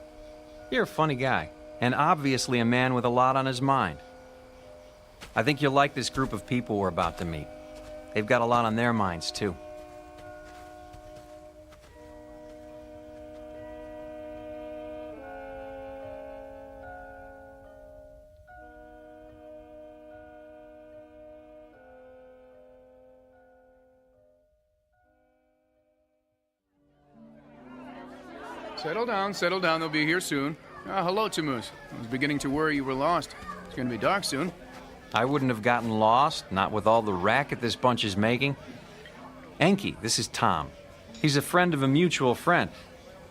You're a funny guy, and obviously a man with a lot on his mind. I think you'll like this group of people we're about to meet. They've got a lot on their minds, too. Settle down. They'll be here soon. Hello, Tammuz. I was beginning to worry you were lost. It's going to be dark soon. I wouldn't have gotten lost, not with all the racket this bunch is making. Enki, this is Tom. He's a friend of a mutual friend.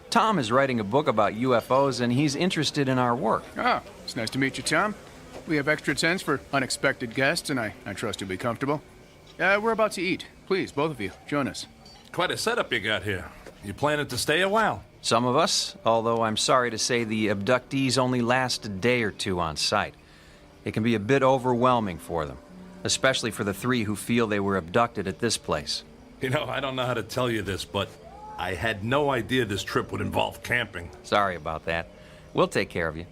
Tom is writing a book about UFOs, and he's interested in our work. Ah, it's nice to meet you, Tom. We have extra tents for unexpected guests, and I trust you'll be comfortable. We're about to eat. Please, both of you, join us. Quite a setup you got here. You planning to stay a while? Some of us, although I'm sorry to say the abductees only last a day or two on site. It can be a bit overwhelming for them, especially for the 3 who feel they were abducted at this place. You know, I don't know how to tell you this, but I had no idea this trip would involve camping. Sorry about that. We'll take care of you.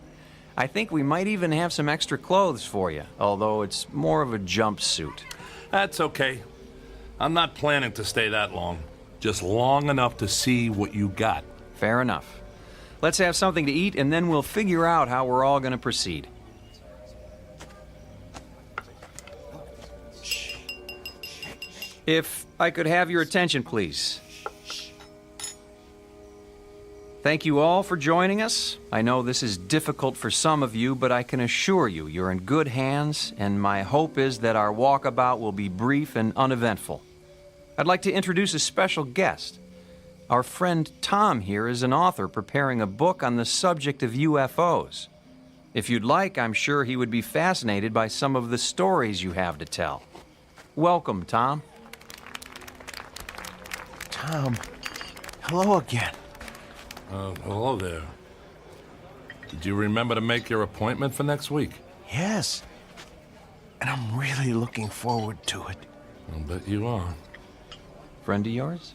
I think we might even have some extra clothes for you, although it's more of a jumpsuit. That's okay. I'm not planning to stay that long. Just long enough to see what you got. Fair enough. Let's have something to eat, and then we'll figure out how we're all going to proceed. If I could have your attention, please. Thank you all for joining us. I know this is difficult for some of you, but I can assure you you're in good hands, and my hope is that our walkabout will be brief and uneventful. I'd like to introduce a special guest. Our friend Tom here is an author preparing a book on the subject of UFOs. If you'd like, I'm sure he would be fascinated by some of the stories you have to tell. Welcome, Tom. Tom, hello again. Hello there. Did you remember to make your appointment for next week? Yes. And I'm really looking forward to it. I'll bet you are. Friend of yours?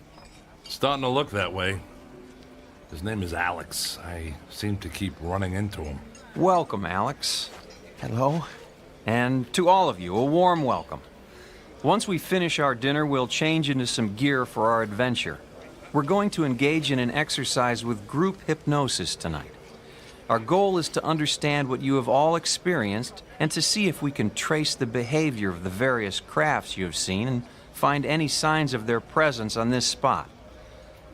Starting to look that way. His name is Alex. I seem to keep running into him. Welcome, Alex. Hello. And to all of you, a warm welcome. Once we finish our dinner, we'll change into some gear for our adventure. We're going to engage in an exercise with group hypnosis tonight. Our goal is to understand what you have all experienced and to see if we can trace the behavior of the various crafts you have seen and find any signs of their presence on this spot.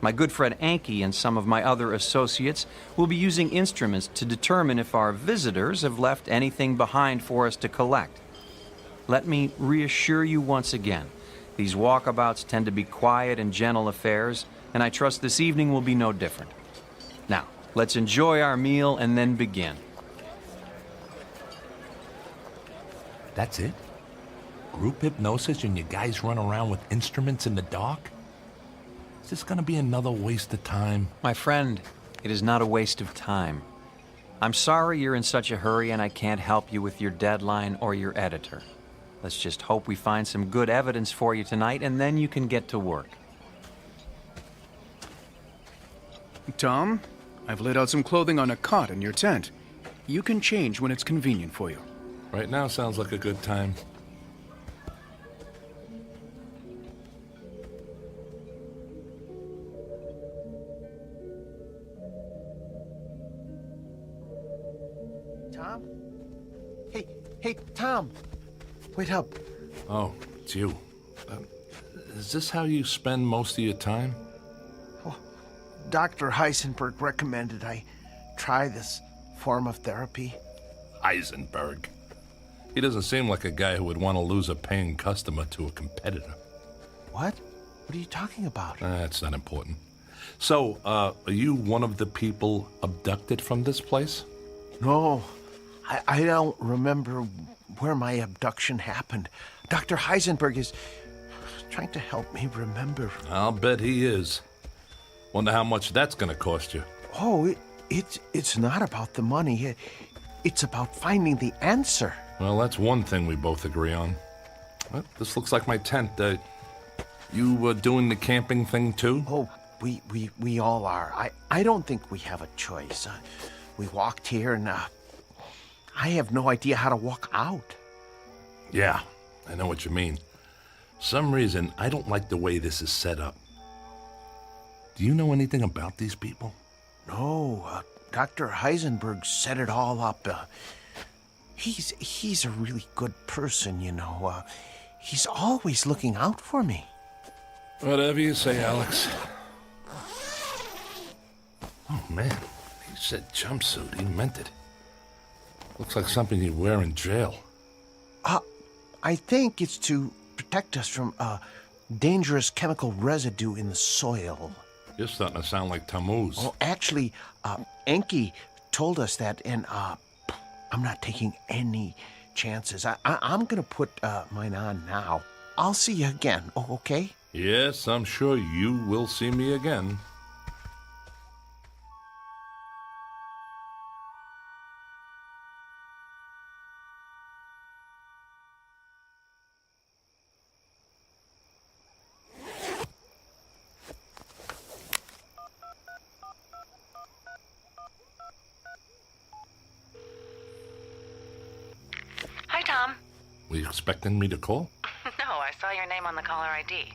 My good friend Enki and some of my other associates will be using instruments to determine if our visitors have left anything behind for us to collect. Let me reassure you once again, these walkabouts tend to be quiet and gentle affairs, and I trust this evening will be no different. Now, let's enjoy our meal and then begin. That's it? Group hypnosis and you guys run around with instruments in the dark? Is this gonna be another waste of time? My friend, it is not a waste of time. I'm sorry you're in such a hurry and I can't help you with your deadline or your editor. Let's just hope we find some good evidence for you tonight and then you can get to work. Tom, I've laid out some clothing on a cot in your tent. You can change when it's convenient for you. Right now sounds like a good time. Tom? Hey, Tom. Wait up. Oh, it's you. Is this how you spend most of your time? Dr. Heisenberg recommended I try this form of therapy. Heisenberg. He doesn't seem like a guy who would want to lose a paying customer to a competitor. What? What are you talking about? That's not important. So, are you one of the people abducted from this place? No, I don't remember where my abduction happened. Dr. Heisenberg is trying to help me remember. I'll bet he is. Wonder how much that's gonna cost you. Oh, it's not about the money. It's about finding the answer. Well, that's one thing we both agree on. Well, this looks like my tent. You doing the camping thing too? Oh, we all are. I don't think we have a choice. We walked here and I have no idea how to walk out. Yeah, I know what you mean. Some reason I don't like the way this is set up. Do you know anything about these people? No, Dr. Heisenberg set it all up. He's a really good person, you know. He's always looking out for me. Whatever you say, Alex. Oh, man. He said jumpsuit. He meant it. Looks like something you'd wear in jail. I think it's to protect us from dangerous chemical residue in the soil. You're starting to sound like Tammuz. Oh, actually, Enki told us that, and I'm not taking any chances. I'm going to put mine on now. I'll see you again, okay? Yes, I'm sure you will see me again. Hi, Tom. Were you expecting me to call? No, I saw your name on the caller ID.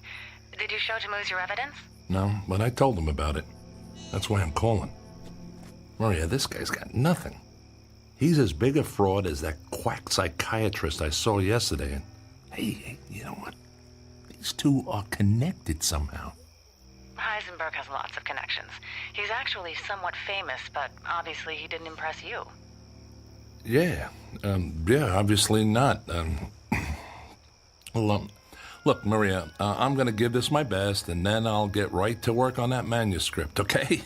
Did you show Tammuz your evidence? No, but I told him about it. That's why I'm calling. Maria, this guy's got nothing. He's as big a fraud as that quack psychiatrist I saw yesterday. And hey, you know what? These two are connected somehow. Heisenberg has lots of connections. He's actually somewhat famous, but obviously he didn't impress you. Yeah, obviously not. Look, Maria, I'm going to give this my best, and then I'll get right to work on that manuscript, okay?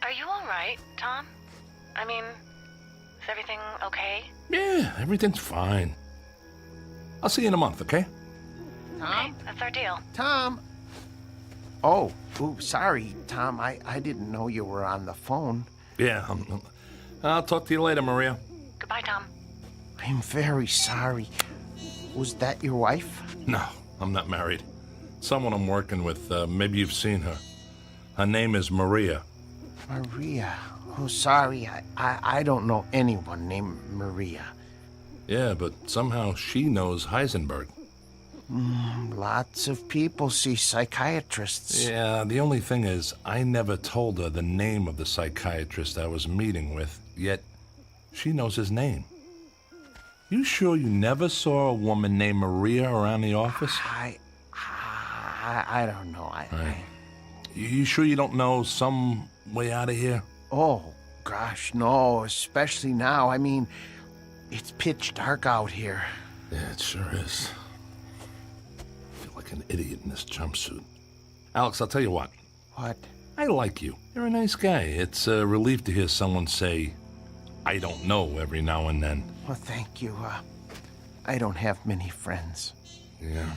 Are you all right, Tom? I mean, is everything okay? Yeah, everything's fine. I'll see you in a month, okay? Tom? Okay, that's our deal. Tom! Oh, sorry, Tom. I didn't know you were on the phone. Yeah, I'll talk to you later, Maria. Goodbye, Tom. I'm very sorry. Was that your wife? No, I'm not married. Someone I'm working with. Maybe you've seen her. Her name is Maria. Maria? Oh, sorry. I don't know anyone named Maria. Yeah, but somehow she knows Heisenberg. Lots of people see psychiatrists. Yeah, the only thing is, I never told her the name of the psychiatrist I was meeting with, yet she knows his name. You sure you never saw a woman named Maria around the office? I don't know. You sure you don't know some way out of here? Oh, gosh, no, especially now. I mean, it's pitch dark out here. Yeah, it sure is. I feel like an idiot in this jumpsuit. Alex, I'll tell you what. What? I like you. You're a nice guy. It's a relief to hear someone say, I don't know, every now and then. Well, thank you. I don't have many friends. Yeah,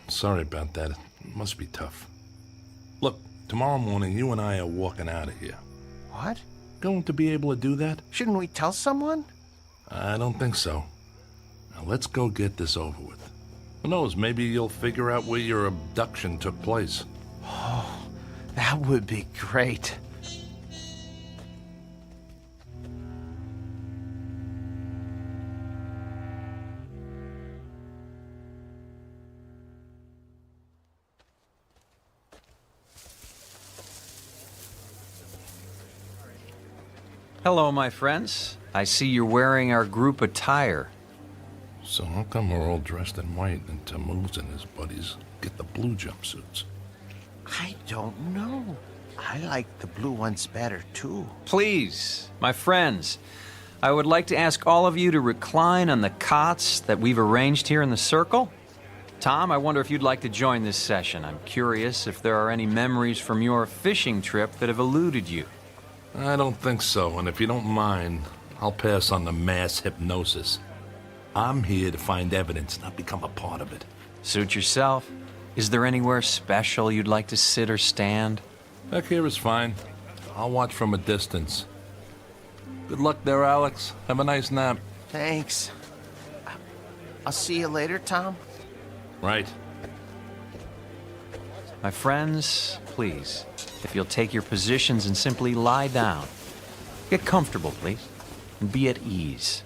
sorry about that. It must be tough. Look, tomorrow morning, you and I are walking out of here. What? Going to be able to do that? Shouldn't we tell someone? I don't think so. Now, let's go get this over with. Who knows, maybe you'll figure out where your abduction took place. Oh, that would be great. Hello, my friends. I see you're wearing our group attire. So how come we're all dressed in white and Tammuz and his buddies get the blue jumpsuits? I don't know. I like the blue ones better, too. Please, my friends, I would like to ask all of you to recline on the cots that we've arranged here in the circle. Tom, I wonder if you'd like to join this session. I'm curious if there are any memories from your fishing trip that have eluded you. I don't think so, and if you don't mind, I'll pass on the mass hypnosis. I'm here to find evidence, not become a part of it. Suit yourself. Is there anywhere special you'd like to sit or stand? Back here is fine. I'll watch from a distance. Good luck there, Alex. Have a nice nap. Thanks. I'll see you later, Tom. Right. My friends, please, if you'll take your positions and simply lie down. Get comfortable, please, and be at ease.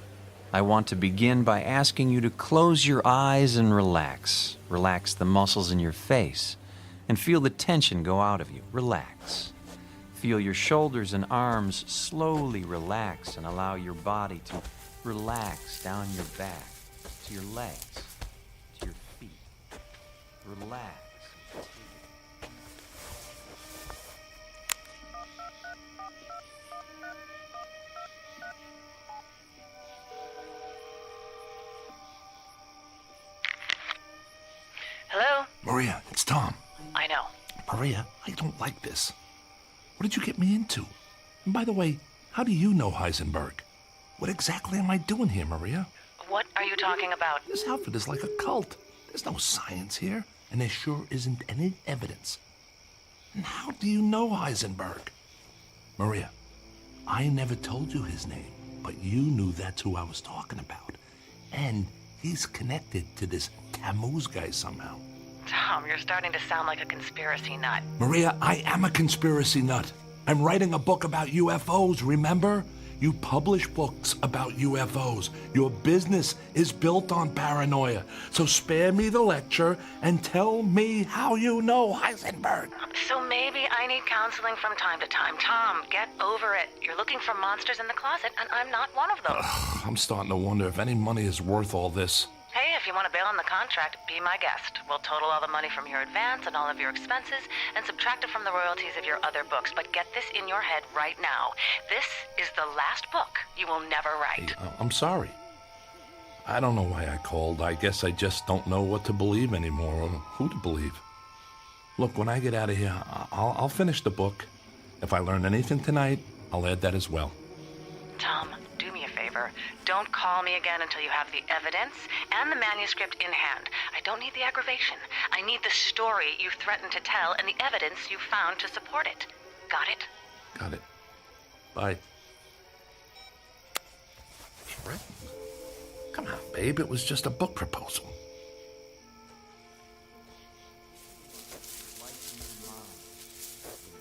I want to begin by asking you to close your eyes and relax. Relax the muscles in your face and feel the tension go out of you. Relax. Feel your shoulders and arms slowly relax and allow your body to relax down your back, to your legs, to your feet. Relax. Hello? Maria, it's Tom. I know. Maria, I don't like this. What did you get me into? And by the way, how do you know Heisenberg? What exactly am I doing here, Maria? What are you talking about? This outfit is like a cult. There's no science here, and there sure isn't any evidence. And how do you know Heisenberg? Maria, I never told you his name, but you knew that's who I was talking about. And he's connected to this Tammuz guy somehow. Tom, you're starting to sound like a conspiracy nut. Maria, I am a conspiracy nut. I'm writing a book about UFOs, remember? You publish books about UFOs. Your business is built on paranoia. So spare me the lecture and tell me how you know Heisenberg. So maybe I need counseling from time to time. Tom, get over it. You're looking for monsters in the closet, and I'm not one of them. I'm starting to wonder if any money is worth all this. Hey, if you want to bail on the contract, be my guest. We'll total all the money from your advance and all of your expenses and subtract it from the royalties of your other books. But get this in your head right now. This is the last book you will never write. Hey, I'm sorry. I don't know why I called. I guess I just don't know what to believe anymore or who to believe. Look, when I get out of here, I'll finish the book. If I learn anything tonight, I'll add that as well. Tom, do me a favor. Don't call me again until you have the evidence and the manuscript in hand. I don't need the aggravation. I need the story you've threatened to tell and the evidence you've found to support it. Got it? Got it. Bye. Right? Come on, babe. It was just a book proposal.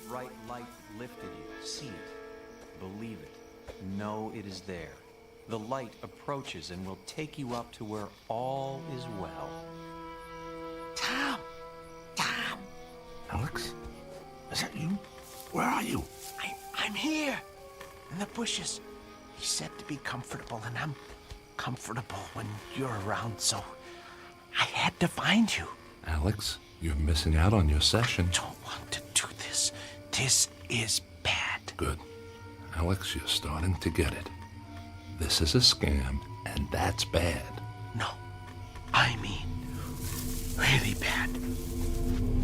Bright light lifted you. See it. Believe it. Know it is there. The light approaches and will take you up to where all is well. Tom! Tom! Alex? Is that you? Where are you? I'm here, in the bushes. He said to be comfortable, and I'm comfortable when you're around, so I had to find you. Alex, you're missing out on your session. I don't want to do this. This is bad. Good. Alex, you're starting to get it. This is a scam, and that's bad. No, I mean really bad.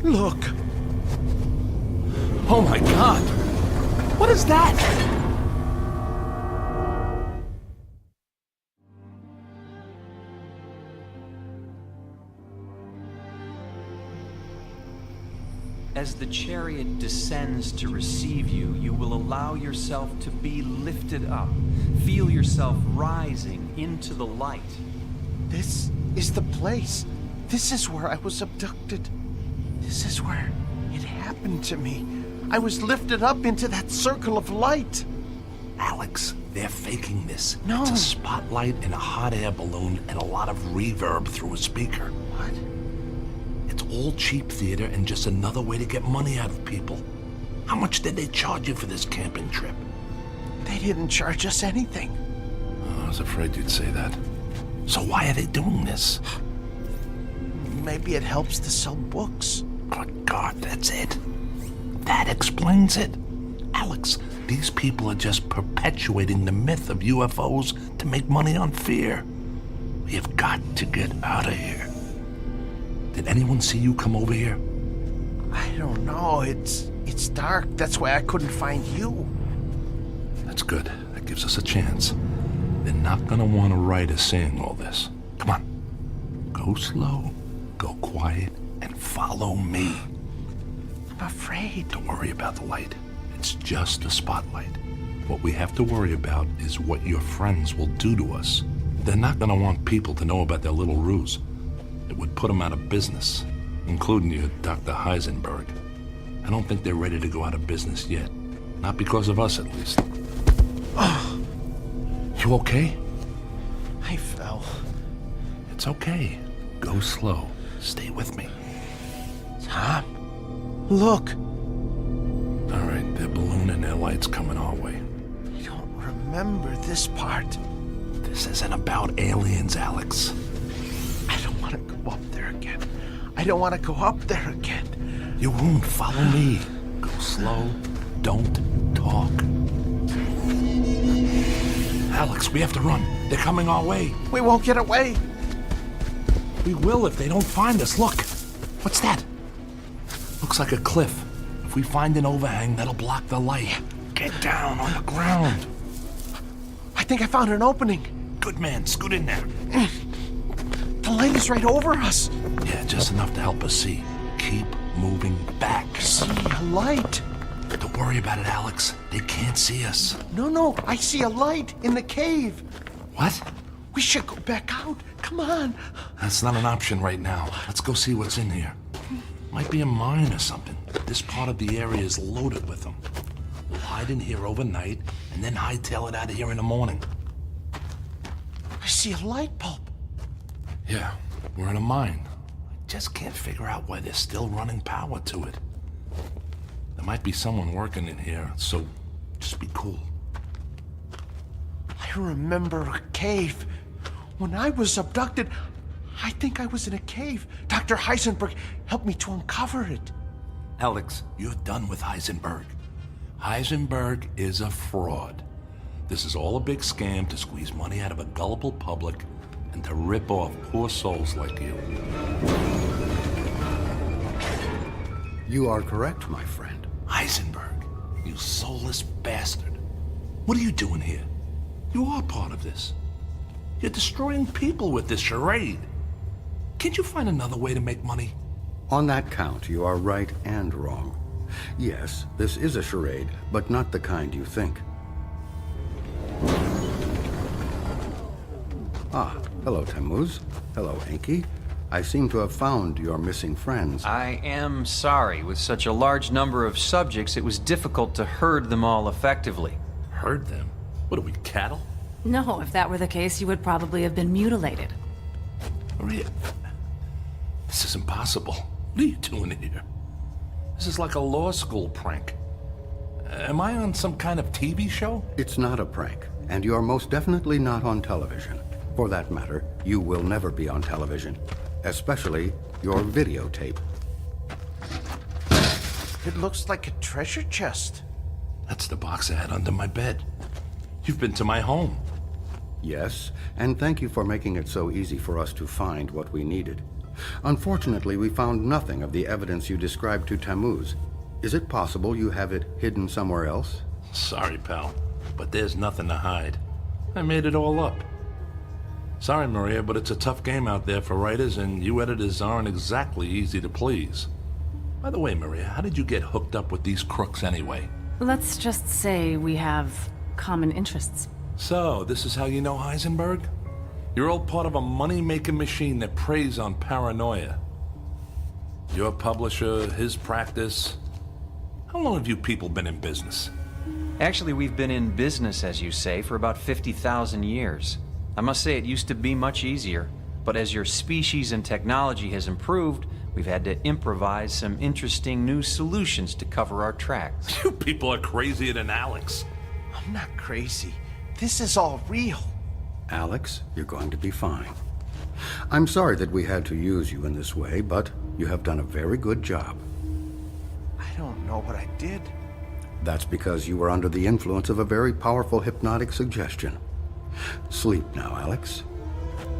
Look. Oh my God! What is that? As the chariot descends to receive you, you will allow yourself to be lifted up. Feel yourself rising into the light. This is the place. This is where I was abducted. This is where it happened to me. I was lifted up into that circle of light. Alex, they're faking this. No. It's a spotlight and a hot air balloon and a lot of reverb through a speaker. What? It's all cheap theater and just another way to get money out of people. How much did they charge you for this camping trip? They didn't charge us anything. Oh, I was afraid you'd say that. So why are they doing this? Maybe it helps to sell books. Good God, that's it. That explains it. Alex, these people are just perpetuating the myth of UFOs to make money on fear. We have got to get out of here. Did anyone see you come over here? I don't know. It's dark. That's why I couldn't find you. That's good. That gives us a chance. They're not gonna want to write us saying all this. Come on. Go slow, go quiet, and follow me. I'm afraid. Don't worry about the light. It's just a spotlight. What we have to worry about is what your friends will do to us. They're not gonna want people to know about their little ruse. It would put them out of business. including you, Dr. Heisenberg. I don't think they're ready to go out of business yet. Not because of us, at least. You okay? I fell. It's okay. Go slow. Stay with me. Tom, look. All right, they're ballooning their lights coming our way. I don't remember this part. This isn't about aliens, Alex. I don't want to go up there again. I don't want to go up there again. You won't. Follow me. Go slow. Don't talk. Alex, we have to run. They're coming our way. We won't get away. We will if they don't find us. Look. What's that? Looks like a cliff. If we find an overhang, that'll block the light. Get down on the ground. I think I found an opening. Good man. Scoot in there. The light is right over us. Yeah, just enough to help us see. Keep moving back. I see a light. Don't worry about it, Alex. They can't see us. No, I see a light in the cave. What? We should go back out. Come on. That's not an option right now. Let's go see what's in here. Might be a mine or something. This part of the area is loaded with them. We'll hide in here overnight and then hightail it out of here in the morning. I see a light bulb. Yeah, we're in a mine. I just can't figure out why they're still running power to it. There might be someone working in here, so just be cool. I remember a cave. When I was abducted, I think I was in a cave. Dr. Heisenberg helped me to uncover it. Alex, you're done with Heisenberg. Heisenberg is a fraud. This is all a big scam to squeeze money out of a gullible public and to rip off poor souls like you. You are correct, my friend. Heisenberg, you soulless bastard. What are you doing here? You are part of this. You're destroying people with this charade. Can't you find another way to make money? On that count, you are right and wrong. Yes, this is a charade, but not the kind you think. Ah, hello, Tammuz. Hello, Enki. I seem to have found your missing friends. I am sorry. With such a large number of subjects, it was difficult to herd them all effectively. Herd them? What are we, cattle? No, if that were the case, you would probably have been mutilated. Maria, this is impossible. What are you doing here? This is like a law school prank. Am I on some kind of TV show? It's not a prank, and you're most definitely not on television. For that matter, you will never be on television, especially your videotape. It looks like a treasure chest. That's the box I had under my bed. You've been to my home. Yes, and thank you for making it so easy for us to find what we needed. Unfortunately, we found nothing of the evidence you described to Tammuz. Is it possible you have it hidden somewhere else? Sorry, pal, but there's nothing to hide. I made it all up. Sorry, Maria, but it's a tough game out there for writers, and you editors aren't exactly easy to please. By the way, Maria, how did you get hooked up with these crooks anyway? Let's just say we have common interests. So, this is how you know Heisenberg? You're all part of a money-making machine that preys on paranoia. Your publisher, his practice. How long have you people been in business? Actually, we've been in business, as you say, for about 50,000 years. I must say it used to be much easier, but as your species and technology has improved, we've had to improvise some interesting new solutions to cover our tracks. You people are crazier than Alex. I'm not crazy. This is all real. Alex, you're going to be fine. I'm sorry that we had to use you in this way, but you have done a very good job. I don't know what I did. That's because you were under the influence of a very powerful hypnotic suggestion. Sleep now, Alex.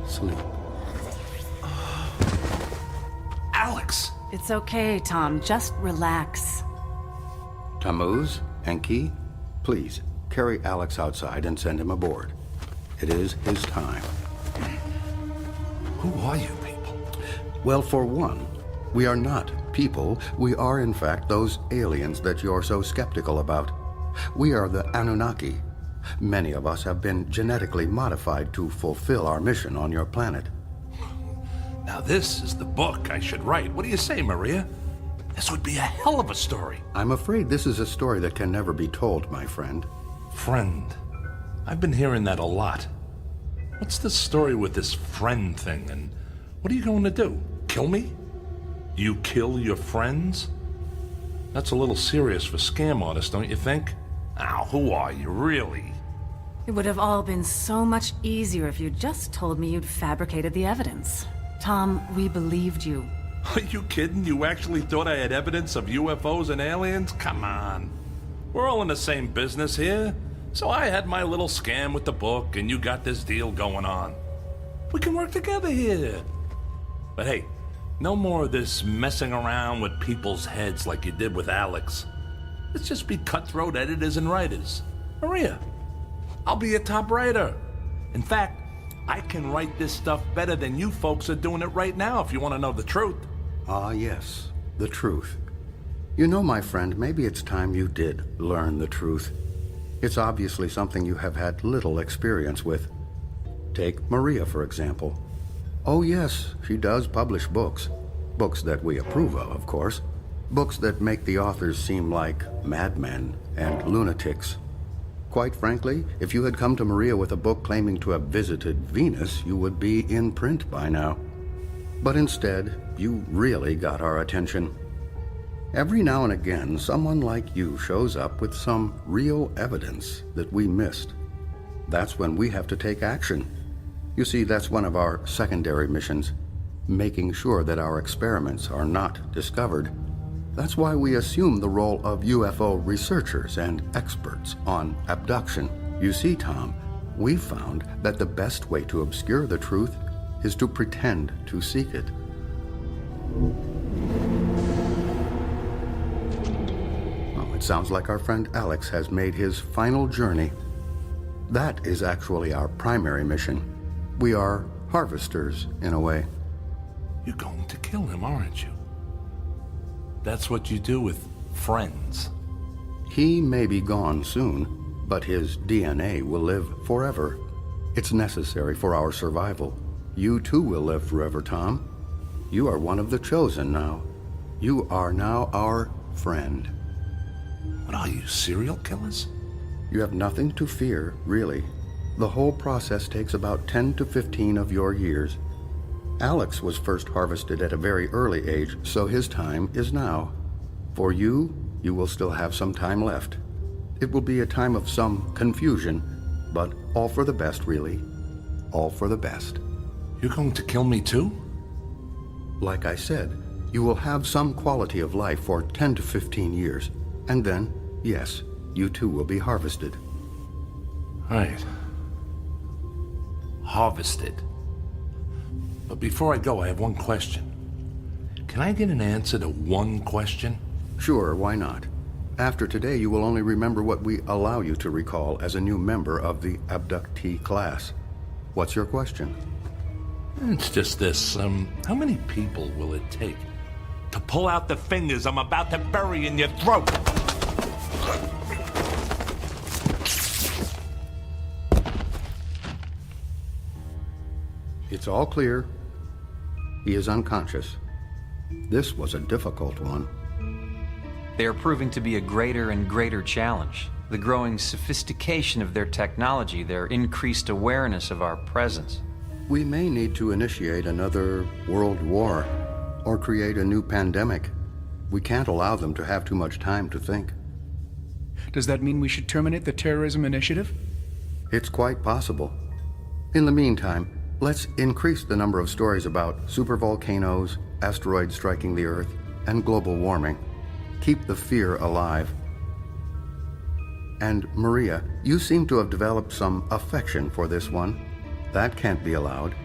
Sleep. Alex! It's okay, Tom. Just relax. Tammuz, Enki, please carry Alex outside and send him aboard. It is his time. Who are you people? Well, for one, we are not people. We are, in fact, those aliens that you're so skeptical about. We are the Anunnaki. Many of us have been genetically modified to fulfill our mission on your planet. Now this is the book I should write. What do you say, Maria? This would be a hell of a story. I'm afraid this is a story that can never be told, my friend. Friend. I've been hearing that a lot. What's the story with this friend thing, and what are you going to do? Kill me? You kill your friends? That's a little serious for scam artists, don't you think? Now, who are you, really? It would have all been so much easier if you'd just told me you'd fabricated the evidence. Tom, we believed you. Are you kidding? You actually thought I had evidence of UFOs and aliens? Come on. We're all in the same business here. So I had my little scam with the book, and you got this deal going on. We can work together here. But hey, no more of this messing around with people's heads like you did with Alex. Let's just be cutthroat editors and writers. Maria, I'll be a top writer. In fact, I can write this stuff better than you folks are doing it right now, if you want to know the truth. Ah, yes, the truth. You know, my friend, maybe it's time you did learn the truth. It's obviously something you have had little experience with. Take Maria, for example. Oh, yes, she does publish books. Books that we approve of course. Books that make the authors seem like madmen and lunatics. Quite frankly, if you had come to Maria with a book claiming to have visited Venus, you would be in print by now. But instead, you really got our attention. Every now and again, someone like you shows up with some real evidence that we missed. That's when we have to take action. You see, that's one of our secondary missions, making sure that our experiments are not discovered. That's why we assume the role of UFO researchers and experts on abduction. You see, Tom, we've found that the best way to obscure the truth is to pretend to seek it. Well, it sounds like our friend Alex has made his final journey. That is actually our primary mission. We are harvesters, in a way. You're going to kill him, aren't you? That's what you do with friends. He may be gone soon, but his DNA will live forever. It's necessary for our survival. You too will live forever, Tom. You are one of the chosen now. You are now our friend. What are you, serial killers? You have nothing to fear, really. The whole process takes about 10 to 15 of your years. Alex was first harvested at a very early age, so his time is now. For you, you will still have some time left. It will be a time of some confusion, but all for the best, really. All for the best. You're going to kill me too? Like I said, you will have some quality of life for 10 to 15 years. And then, yes, you too will be harvested. Right. Harvested. But before I go, I have one question. Can I get an answer to one question? Sure, why not? After today, you will only remember what we allow you to recall as a new member of the abductee class. What's your question? It's just this. How many people will it take to pull out the fingers I'm about to bury in your throat? It's all clear. He is unconscious. This was a difficult one. They are proving to be a greater and greater challenge. The growing sophistication of their technology, their increased awareness of our presence. We may need to initiate another world war or create a new pandemic. We can't allow them to have too much time to think. Does that mean we should terminate the terrorism initiative? It's quite possible. In the meantime, let's increase the number of stories about supervolcanoes, asteroids striking the Earth, and global warming. Keep the fear alive. And Maria, you seem to have developed some affection for this one. That can't be allowed.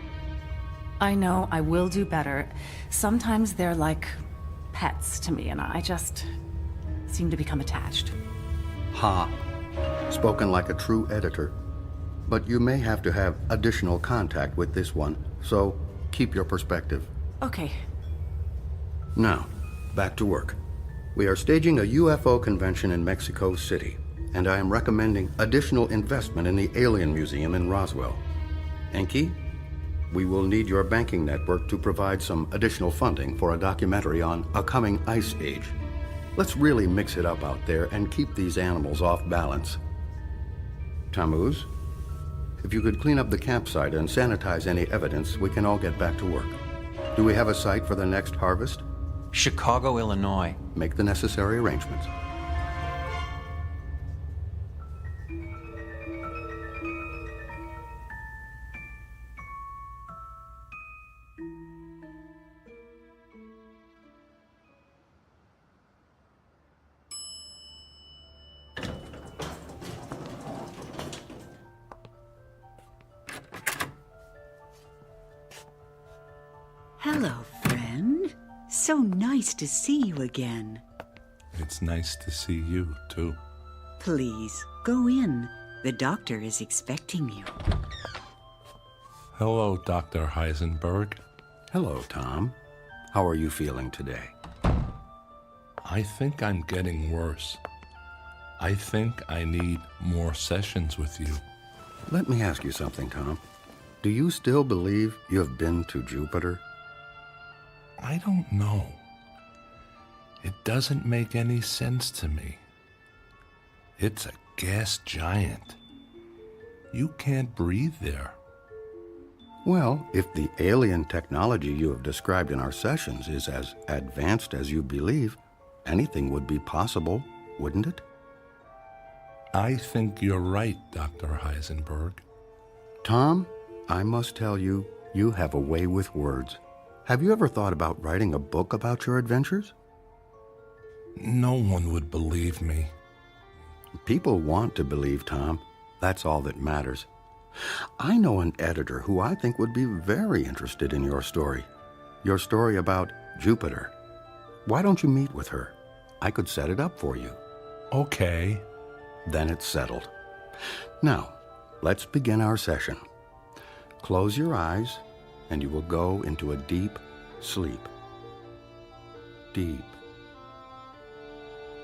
I know, I will do better. Sometimes they're like pets to me, and I just seem to become attached. Ha. Spoken like a true editor. But you may have to have additional contact with this one, so keep your perspective. Okay. Now, back to work. We are staging a UFO convention in Mexico City, and I am recommending additional investment in the Alien Museum in Roswell. Enki, we will need your banking network to provide some additional funding for a documentary on a coming ice age. Let's really mix it up out there and keep these animals off balance. Tammuz, if you could clean up the campsite and sanitize any evidence, we can all get back to work. Do we have a site for the next harvest? Chicago, Illinois. Make the necessary arrangements. Hello, friend. So nice to see you again. It's nice to see you, too. Please, go in. The doctor is expecting you. Hello, Dr. Heisenberg. Hello, Tom. How are you feeling today? I think I'm getting worse. I think I need more sessions with you. Let me ask you something, Tom. Do you still believe you have been to Jupiter? I don't know. It doesn't make any sense to me. It's a gas giant. You can't breathe there. Well, if the alien technology you have described in our sessions is as advanced as you believe, anything would be possible, wouldn't it? I think you're right, Dr. Heisenberg. Tom, I must tell you, you have a way with words. Have you ever thought about writing a book about your adventures? No one would believe me. People want to believe, Tom. That's all that matters. I know an editor who I think would be very interested in your story about Jupiter. Why don't you meet with her? I could set it up for you. Okay. Then it's settled. Now, let's begin our session. Close your eyes, and you will go into a deep sleep. Deep,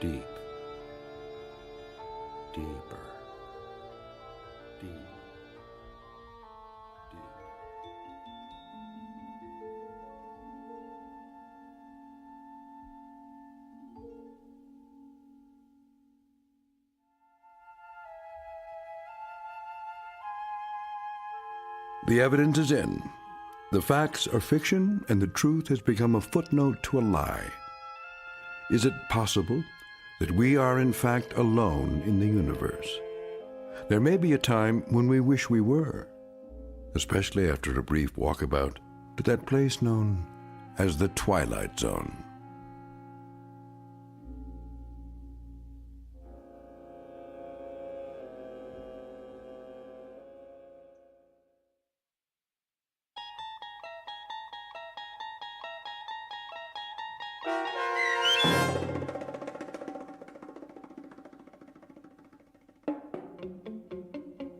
deep, deeper, deep. The evidence is in. The facts are fiction, and the truth has become a footnote to a lie. Is it possible that we are in fact alone in the universe? There may be a time when we wish we were, especially after a brief walkabout to that place known as the Twilight Zone.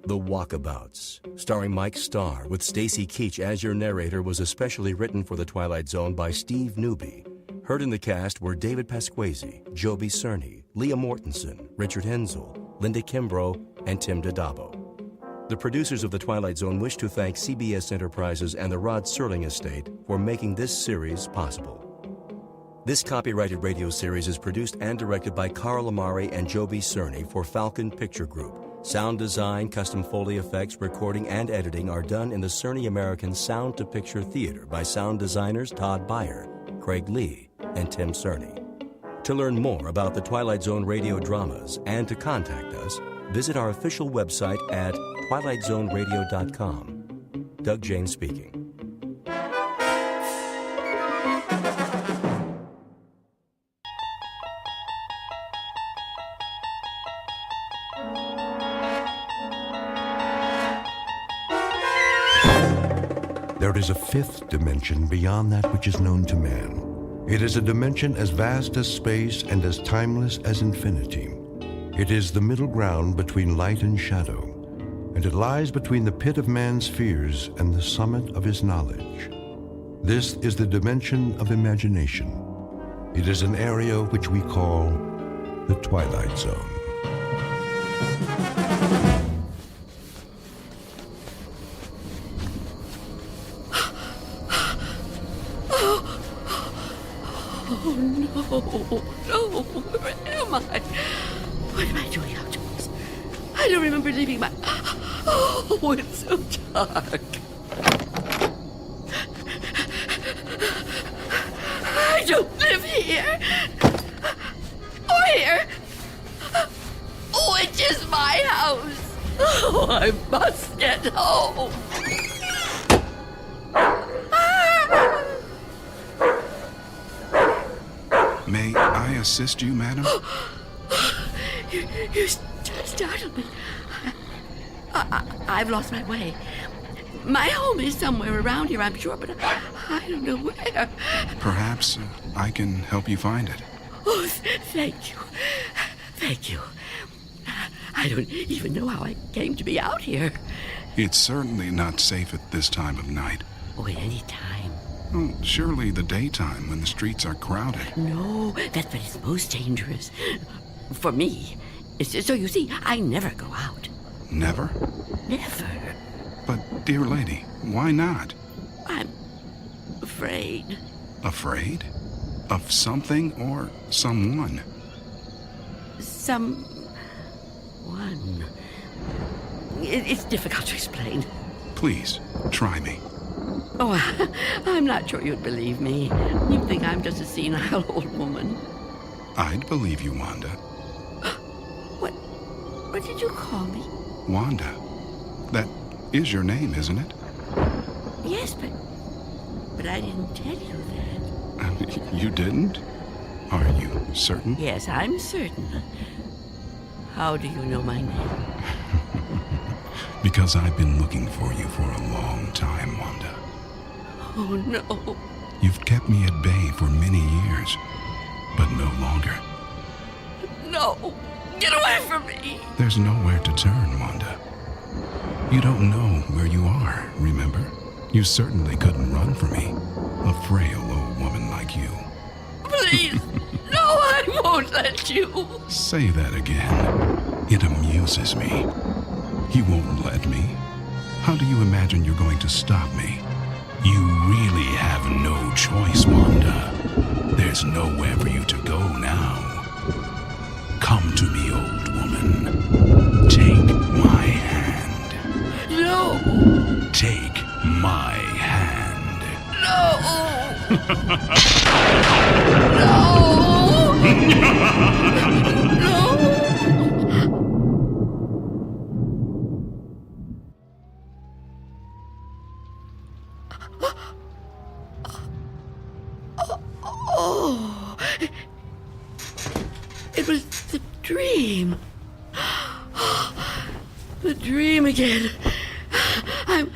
The Walkabouts, starring Mike Starr, with Stacy Keach as your narrator, was especially written for The Twilight Zone by Steve Newby. Heard in the cast were David Pasquesi, Joby Cerny, Leah Mortensen, Richard Hensel, Linda Kimbrough, and Tim Dodabo. The producers of The Twilight Zone wish to thank CBS Enterprises and the Rod Serling Estate for making this series possible. This copyrighted radio series is produced and directed by Carl Amari and Joby Cerny for Falcon Picture Group. Sound design, custom Foley effects, recording, and editing are done in the Cerny American Sound to Picture Theater by sound designers Todd Beyer, Craig Lee, and Tim Cerny. To learn more about the Twilight Zone radio dramas and to contact us, visit our official website at twilightzoneradio.com. Doug James speaking. There is a fifth dimension beyond that which is known to man. It is a dimension as vast as space and as timeless as infinity. It is the middle ground between light and shadow, and it lies between the pit of man's fears and the summit of his knowledge. This is the dimension of imagination. It is an area which we call the Twilight Zone. Oh, no, where am I? What am I doing outdoors? I don't remember leaving my... Oh, it's so dark. I don't live here. Or here. Which is my house. Oh, I must get home. May I assist you, madam? You startled me. I've lost my way. My home is somewhere around here, I'm sure, but I don't know where. Perhaps I can help you find it. Oh, thank you. Thank you. I don't even know how I came to be out here. It's certainly not safe at this time of night. Oh, at any time. Well, surely the daytime when the streets are crowded. No, that's when it's most dangerous. For me. So you see, I never go out. Never? Never. But, dear lady, why not? I'm afraid. Afraid? Of something or someone? Someone. It's difficult to explain. Please, try me. Oh, I'm not sure you'd believe me. You'd think I'm just a senile old woman. I'd believe you, Wanda. What did you call me? Wanda. That is your name, isn't it? Yes, but I didn't tell you that. You didn't? Are you certain? Yes, I'm certain. How do you know my name? Because I've been looking for you for a long time, Wanda. Oh, no. You've kept me at bay for many years, but no longer. No! Get away from me! There's nowhere to turn, Wanda. You don't know where you are, remember? You certainly couldn't run from me, a frail old woman like you. Please! No, I won't let you! Say that again. It amuses me. You won't let me? How do you imagine you're going to stop me? You really have no choice, Wanda. There's nowhere for you to go now. Come to me, old woman. Take my hand. No! Take my hand. No! Oh, it was the dream. The dream again. I'm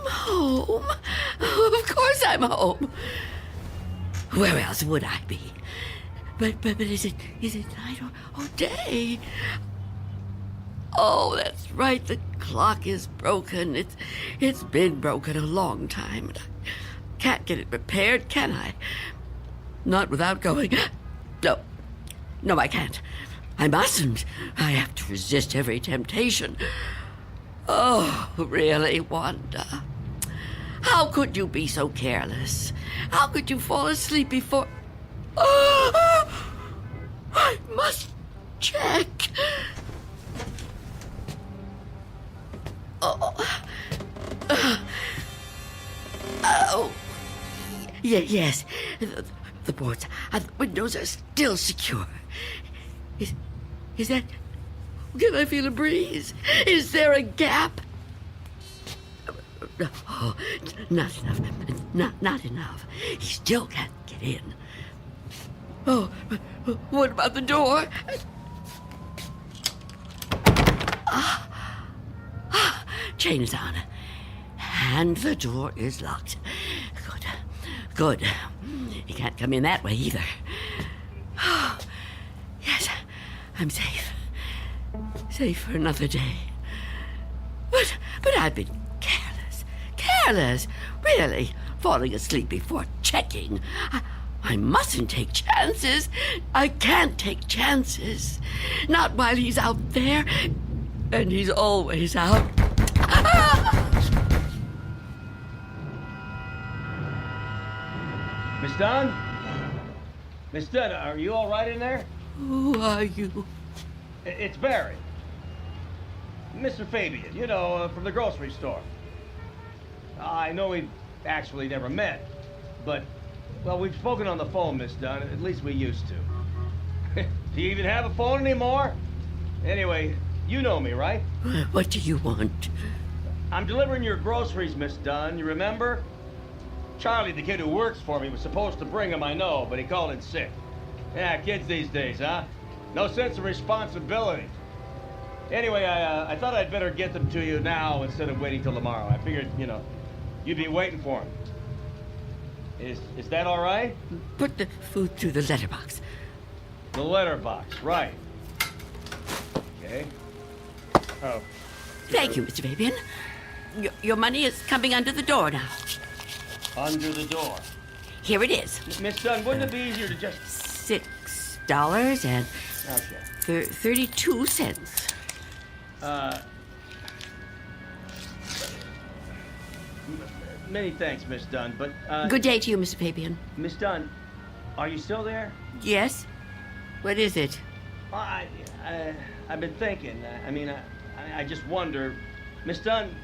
home. Of course I'm home. Where else would I be? But is it night or day? Oh, that's right. The clock is broken. It's been broken a long time. And I can't get it repaired, can I? Not without going. No, I can't. I mustn't. I have to resist every temptation. Oh, really, Wanda? How could you be so careless? How could you fall asleep before... Oh, I must check. Yes. The boards and the windows are still secure. Is that... Can I feel a breeze? Is there a gap? Oh, not enough. Not enough. He still can't get in. Oh, what about the door? Chain is on. And the door is locked. Good. He can't come in that way either. Oh, yes, I'm safe. Safe for another day. But I've been careless. Really, falling asleep before checking. I mustn't take chances. I can't take chances. Not while he's out there. And he's always out. Miss Dunn? Miss Dunn, are you all right in there? Who are you? It's Barry. Mr. Fabian, you know, from the grocery store. I know we've actually never met, but, well, we've spoken on the phone, Miss Dunn. At least we used to. Do you even have a phone anymore? Anyway, you know me, right? What do you want? I'm delivering your groceries, Miss Dunn. You remember? Charlie, the kid who works for me, was supposed to bring them, I know, but he called in sick. Yeah, kids these days, huh? No sense of responsibility. Anyway, I thought I'd better get them to you now instead of waiting till tomorrow. I figured, you know, you'd be waiting for them. Is that all right? Put the food through the letterbox. The letterbox, right. Okay. Oh. Thank you, Mr. Fabian. Your money is coming under the door now. Under the door? Here it is. Miss Dunn, wouldn't it be easier to just... $6 and... Okay. 32 cents. Many thanks, Miss Dunn, but, Good day to you, Mr. Fabian. Miss Dunn, are you still there? Yes? What is it? Well, I've been thinking. I just wonder, Miss Dunn,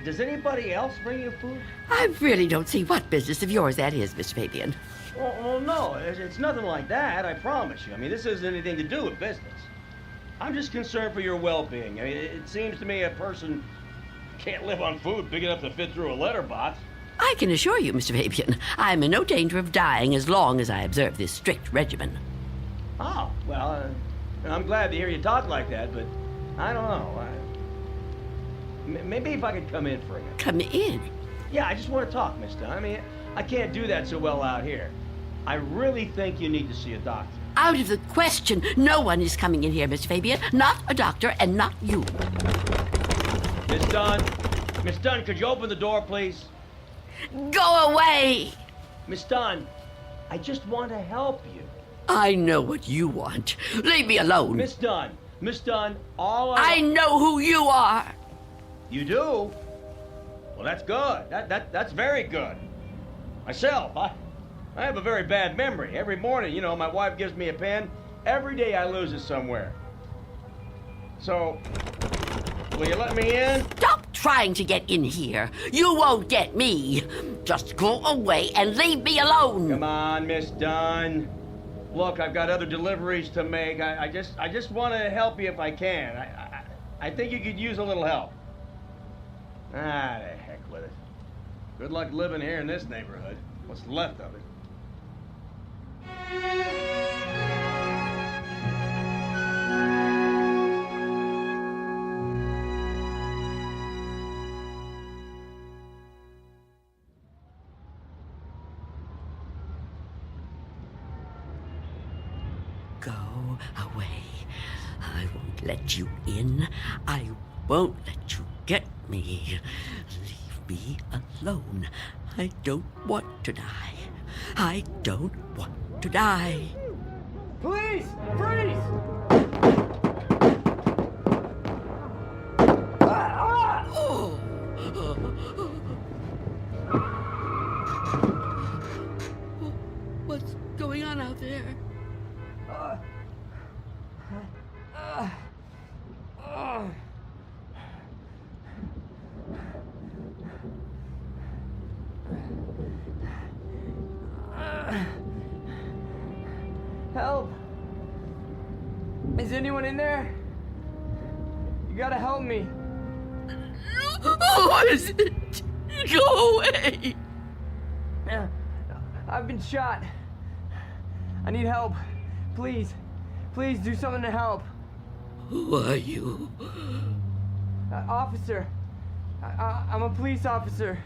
does anybody else bring you food? I really don't see what business of yours that is, Mr. Fabian. Well, no, it's nothing like that, I promise you. I mean, this hasn't anything to do with business. I'm just concerned for your well-being. I mean, it seems to me a person can't live on food big enough to fit through a letterbox. I can assure you, Mr. Fabian, I'm in no danger of dying as long as I observe this strict regimen. Oh, well, I'm glad to hear you talk like that, but I don't know. Maybe if I could come in for you. Come in? Yeah, I just want to talk, Miss Dunn. I mean, I can't do that so well out here. I really think you need to see a doctor. Out of the question. No one is coming in here, Mr. Fabian. Not a doctor and not you. Miss Dunn, could you open the door, please? Go away! Miss Dunn, I just want to help you. I know what you want. Leave me alone. Miss Dunn, I know who you are. You do? Well, that's good. That's very good. Myself, I have a very bad memory. Every morning, you know, my wife gives me a pen. Every day I lose it somewhere. So, will you let me in? Stop trying to get in here. You won't get me. Just go away and leave me alone. Come on, Miss Dunn. Look, I've got other deliveries to make. I just want to help you if I can. I think you could use a little help. Ah, the heck with it. Good luck living here in this neighborhood. What's left of it. Go away. I won't let you in. I won't let you get me. Leave me alone. I don't want to die. I don't want to die. Police! Freeze! What's going on out there? Help! Is anyone in there? You gotta help me. What is it? Go away! I've been shot. I need help. Please. Please do something to help. Who are you? Officer. I'm a police officer.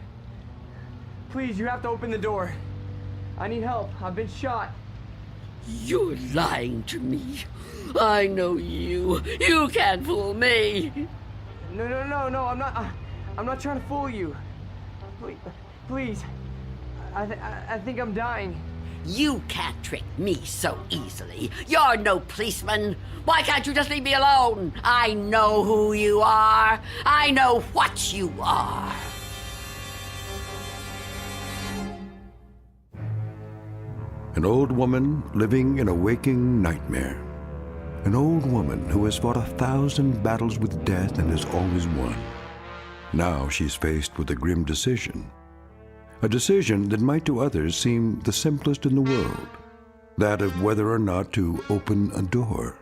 Please, you have to open the door. I need help. I've been shot. You're lying to me. I know you. You can't fool me. No, I'm not trying to fool you. Please. I think I'm dying. You can't trick me so easily. You're no policeman. Why can't you just leave me alone? I know who you are. I know what you are. An old woman living in a waking nightmare. An old woman who has fought 1,000 battles with death and has always won. Now she's faced with a grim decision. A decision that might to others seem the simplest in the world. That of whether or not to open a door.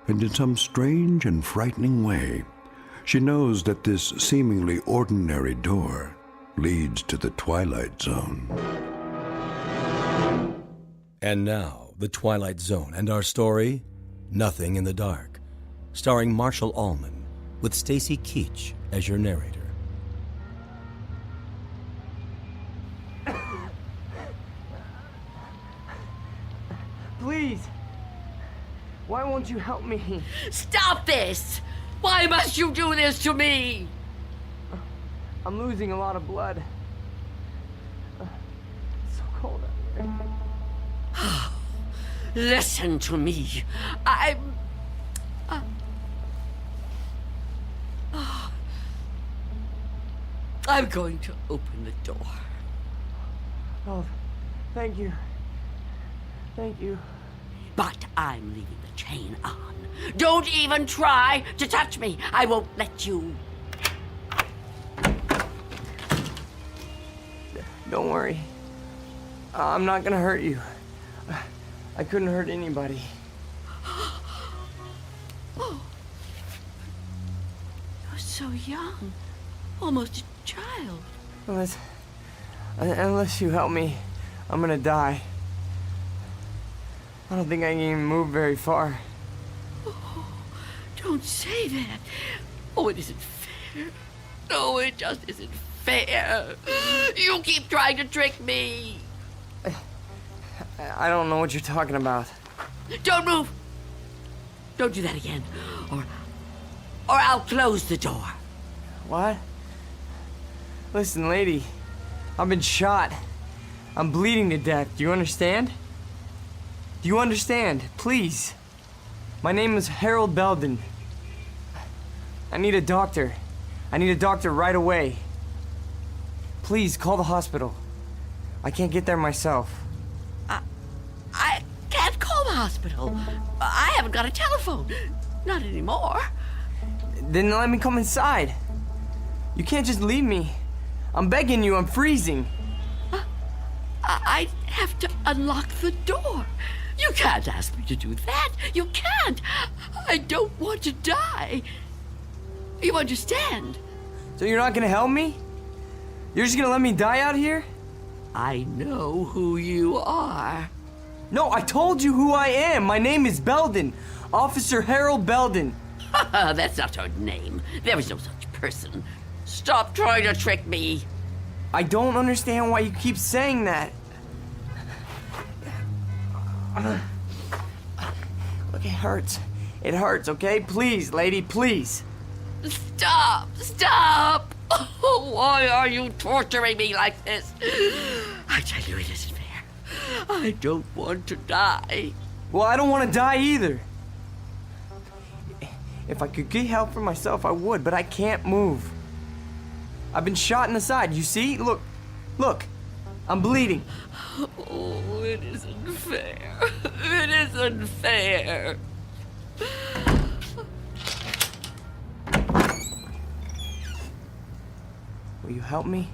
And in some strange and frightening way, she knows that this seemingly ordinary door leads to the Twilight Zone. And now, The Twilight Zone and our story, Nothing in the Dark, starring Marshall Allman, with Stacy Keach as your narrator. Please. Why won't you help me? Stop this! Why must you do this to me? I'm losing a lot of blood. It's so cold out here. Listen to me. I'm going to open the door. Oh, thank you. Thank you. But I'm leaving the chain on. Don't even try to touch me. I won't let you. Don't worry. I'm not gonna hurt you. I couldn't hurt anybody. Oh. You're so young. Almost a child. Unless you help me, I'm gonna die. I don't think I can even move very far. Oh, don't say that. Oh, it isn't fair. No, it just isn't fair. You keep trying to trick me. I don't know what you're talking about. Don't move. Don't do that again. Or I'll close the door. What? Listen, lady. I've been shot. I'm bleeding to death. Do you understand? Do you understand? Please. My name is Harold Belden. I need a doctor. I need a doctor right away. Please, call the hospital. I can't get there myself. I can't call the hospital. I haven't got a telephone. Not anymore. Then let me come inside. You can't just leave me. I'm begging you, I'm freezing. I have to unlock the door. You can't ask me to do that. You can't. I don't want to die. You understand? So you're not gonna help me? You're just gonna let me die out here? I know who you are. No, I told you who I am. My name is Belden. Officer Harold Belden. That's not her name. There is no such person. Stop trying to trick me. I don't understand why you keep saying that. Look, it hurts. It hurts, okay? Please, lady, please. Stop! Stop! Oh, why are you torturing me like this? I tell you, it isn't fair. I don't want to die. Well, I don't want to die either. If I could get help for myself, I would, but I can't move. I've been shot in the side, you see? Look, look, I'm bleeding. Oh, it isn't fair. It isn't fair. Will you help me?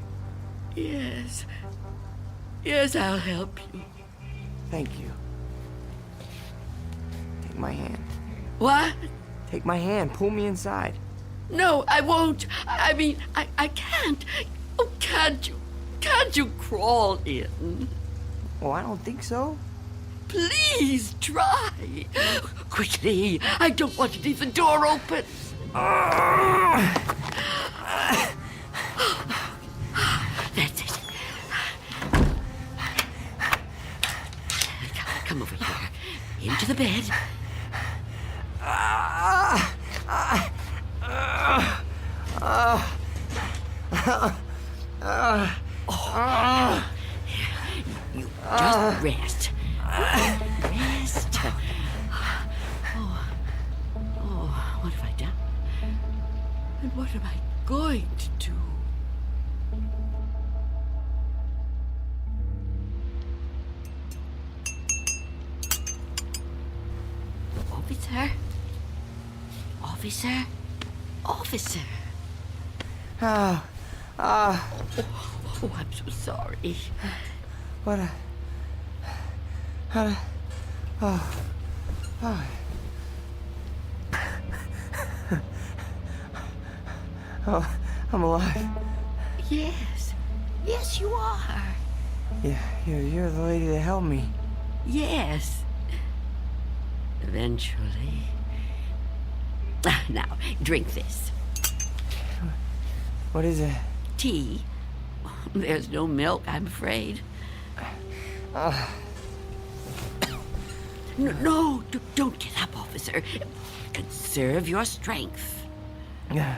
Yes. Yes, I'll help you. Thank you. Take my hand. What? Take my hand. Pull me inside. No, I won't. I mean, I can't. Oh, can't you? Can't you crawl in? Well, I don't think so. Please try. Quickly. I don't want to leave the door open. That's it. Come over here. Into the bed. You just rest. Rest. Oh, what have I done? And what am I going to do? Officer? Officer? Officer? Oh, Oh, I'm so sorry. What a... How to... Oh. Oh, I'm alive. Yes. Yes, you are. Yeah, you're the lady that helped me. Yes. Eventually. Now, drink this. What is it? Tea. There's no milk, I'm afraid. No, don't get up, officer. Conserve your strength. Yeah,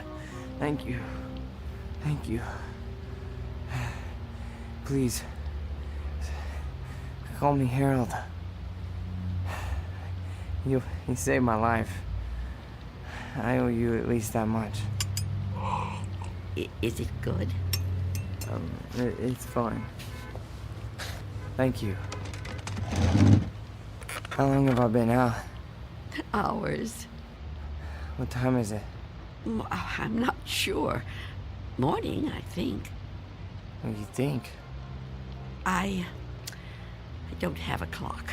thank you. Thank you. Please, call me Harold. You saved my life. I owe you at least that much. Is it good? It's fine. Thank you. How long have I been out? Hours. What time is it? I'm not sure. Morning, I think. What do you think? I don't have a clock.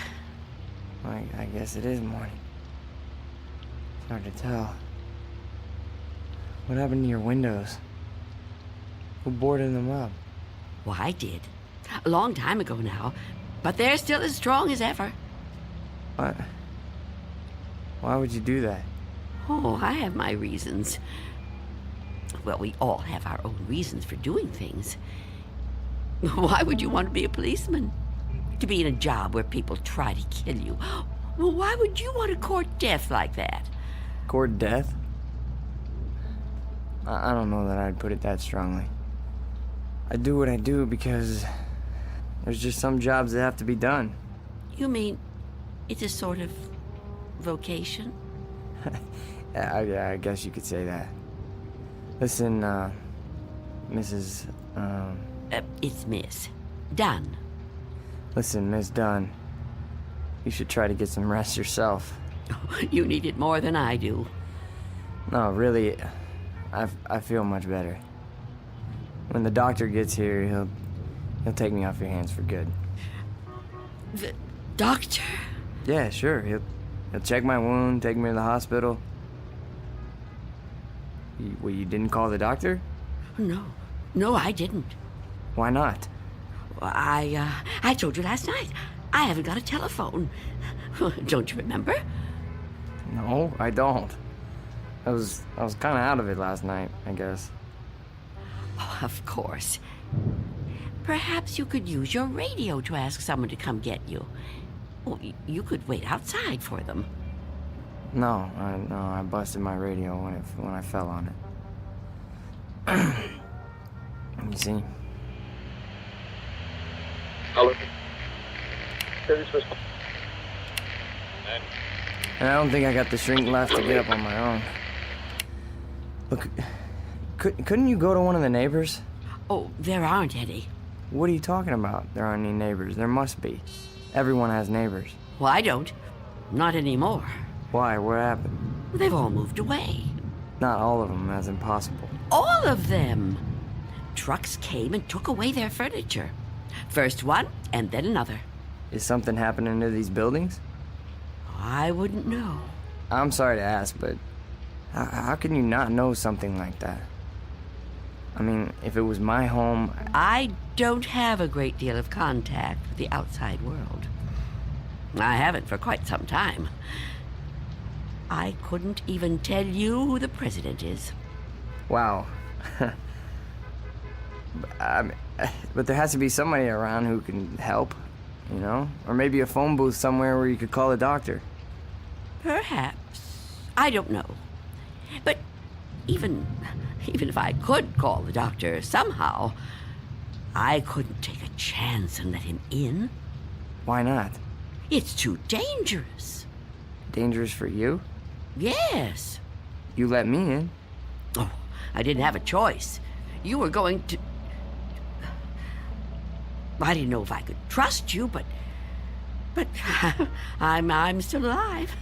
I guess it is morning. It's hard to tell. What happened to your windows? Who boarded them up? Well, I did. A long time ago now. But they're still as strong as ever. What? Why would you do that? Oh, I have my reasons. Well, we all have our own reasons for doing things. Why would you want to be a policeman? To be in a job where people try to kill you? Well, why would you want to court death like that? Court death? I don't know that I'd put it that strongly. I do what I do because there's just some jobs that have to be done. You mean it's a sort of vocation? Yeah, I guess you could say that. Listen, Mrs. It's Miss Dunn. Listen, Miss Dunn. You should try to get some rest yourself. You need it more than I do. No, really, I feel much better. When the doctor gets here, he'll take me off your hands for good. The doctor? Yeah, sure. He'll check my wound, take me to the hospital. You didn't call the doctor? No, I didn't. Why not? I told you last night. I haven't got a telephone. Don't you remember? No, I don't. I was kind of out of it last night, I guess. Oh, of course. Perhaps you could use your radio to ask someone to come get you. Well, you could wait outside for them. No, I busted my radio when I fell on it. You see? Hello. And I don't think I got the strength left to get up on my own. Look, couldn't you go to one of the neighbors? Oh, there aren't any. What are you talking about? There aren't any neighbors. There must be. Everyone has neighbors. Well, I don't. Not anymore. Why? What happened? They've all moved away. Not all of them. That's impossible. All of them. Trucks came and took away their furniture. First one, and then another. Is something happening to these buildings? I wouldn't know. I'm sorry to ask, but how can you not know something like that? I mean, if it was my home... I don't have a great deal of contact with the outside world. I haven't for quite some time. I couldn't even tell you who the president is. Wow. But there has to be somebody around who can help, you know? Or maybe a phone booth somewhere where you could call a doctor. Perhaps. I don't know. But even if I could call the doctor somehow, I couldn't take a chance and let him in. Why not? It's too dangerous. Dangerous for you? Yes. You let me in. Oh, I didn't have a choice. You were going to... I didn't know if I could trust you, but I'm still alive.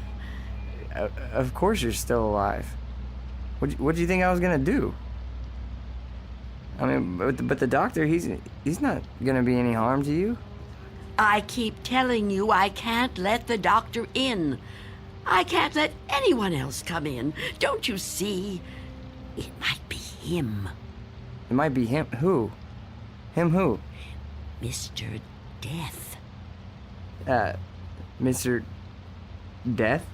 Of course you're still alive. What do you think I was gonna do? I mean, but the doctor, he's not gonna be any harm to you. I keep telling you I can't let the doctor in. I can't let anyone else come in. Don't you see? It might be him. It might be him. Who? Him who? Mr. Death. Mr. Death?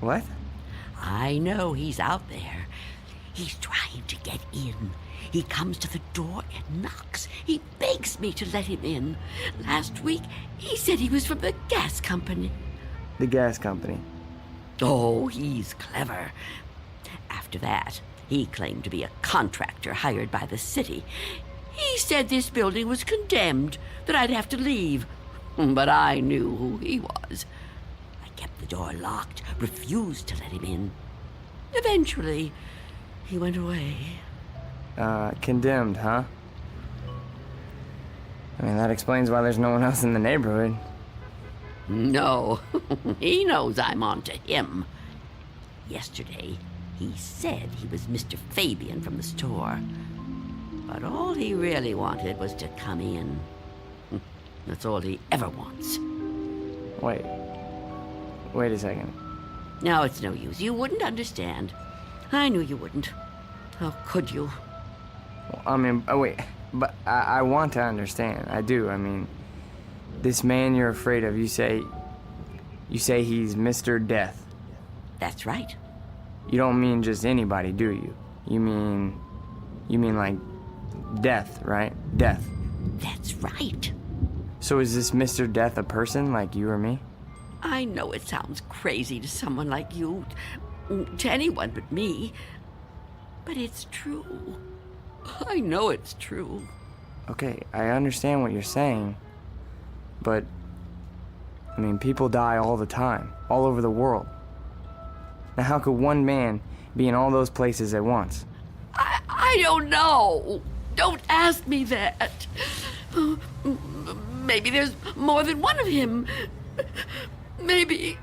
What? I know he's out there. He's trying to get in. He comes to the door and knocks. He begs me to let him in. Last week, he said he was from the gas company. The gas company? Oh, he's clever. After that, he claimed to be a contractor hired by the city. He said this building was condemned, that I'd have to leave. But I knew who he was. I kept the door locked, refused to let him in. Eventually, he went away. Condemned, huh? I mean, that explains why there's no one else in the neighborhood. No, he knows I'm on to him. Yesterday, he said he was Mr. Fabian from the store. But all he really wanted was to come in. That's all he ever wants. Wait a second. No, it's no use. You wouldn't understand. I knew you wouldn't. How could you? Well, I mean, wait, but I want to understand. I do. I mean, this man you're afraid of, you say he's Mr. Death. That's right. You don't mean just anybody, do you? You mean like Death, right? Death. That's right. So is this Mr. Death a person like you or me? I know it sounds crazy to someone like you, to anyone but me, but it's true. I know it's true. Okay, I understand what you're saying, but, I mean, people die all the time, all over the world. Now, how could one man be in all those places at once? I don't know. Don't ask me that. Maybe there's more than one of him. Maybe.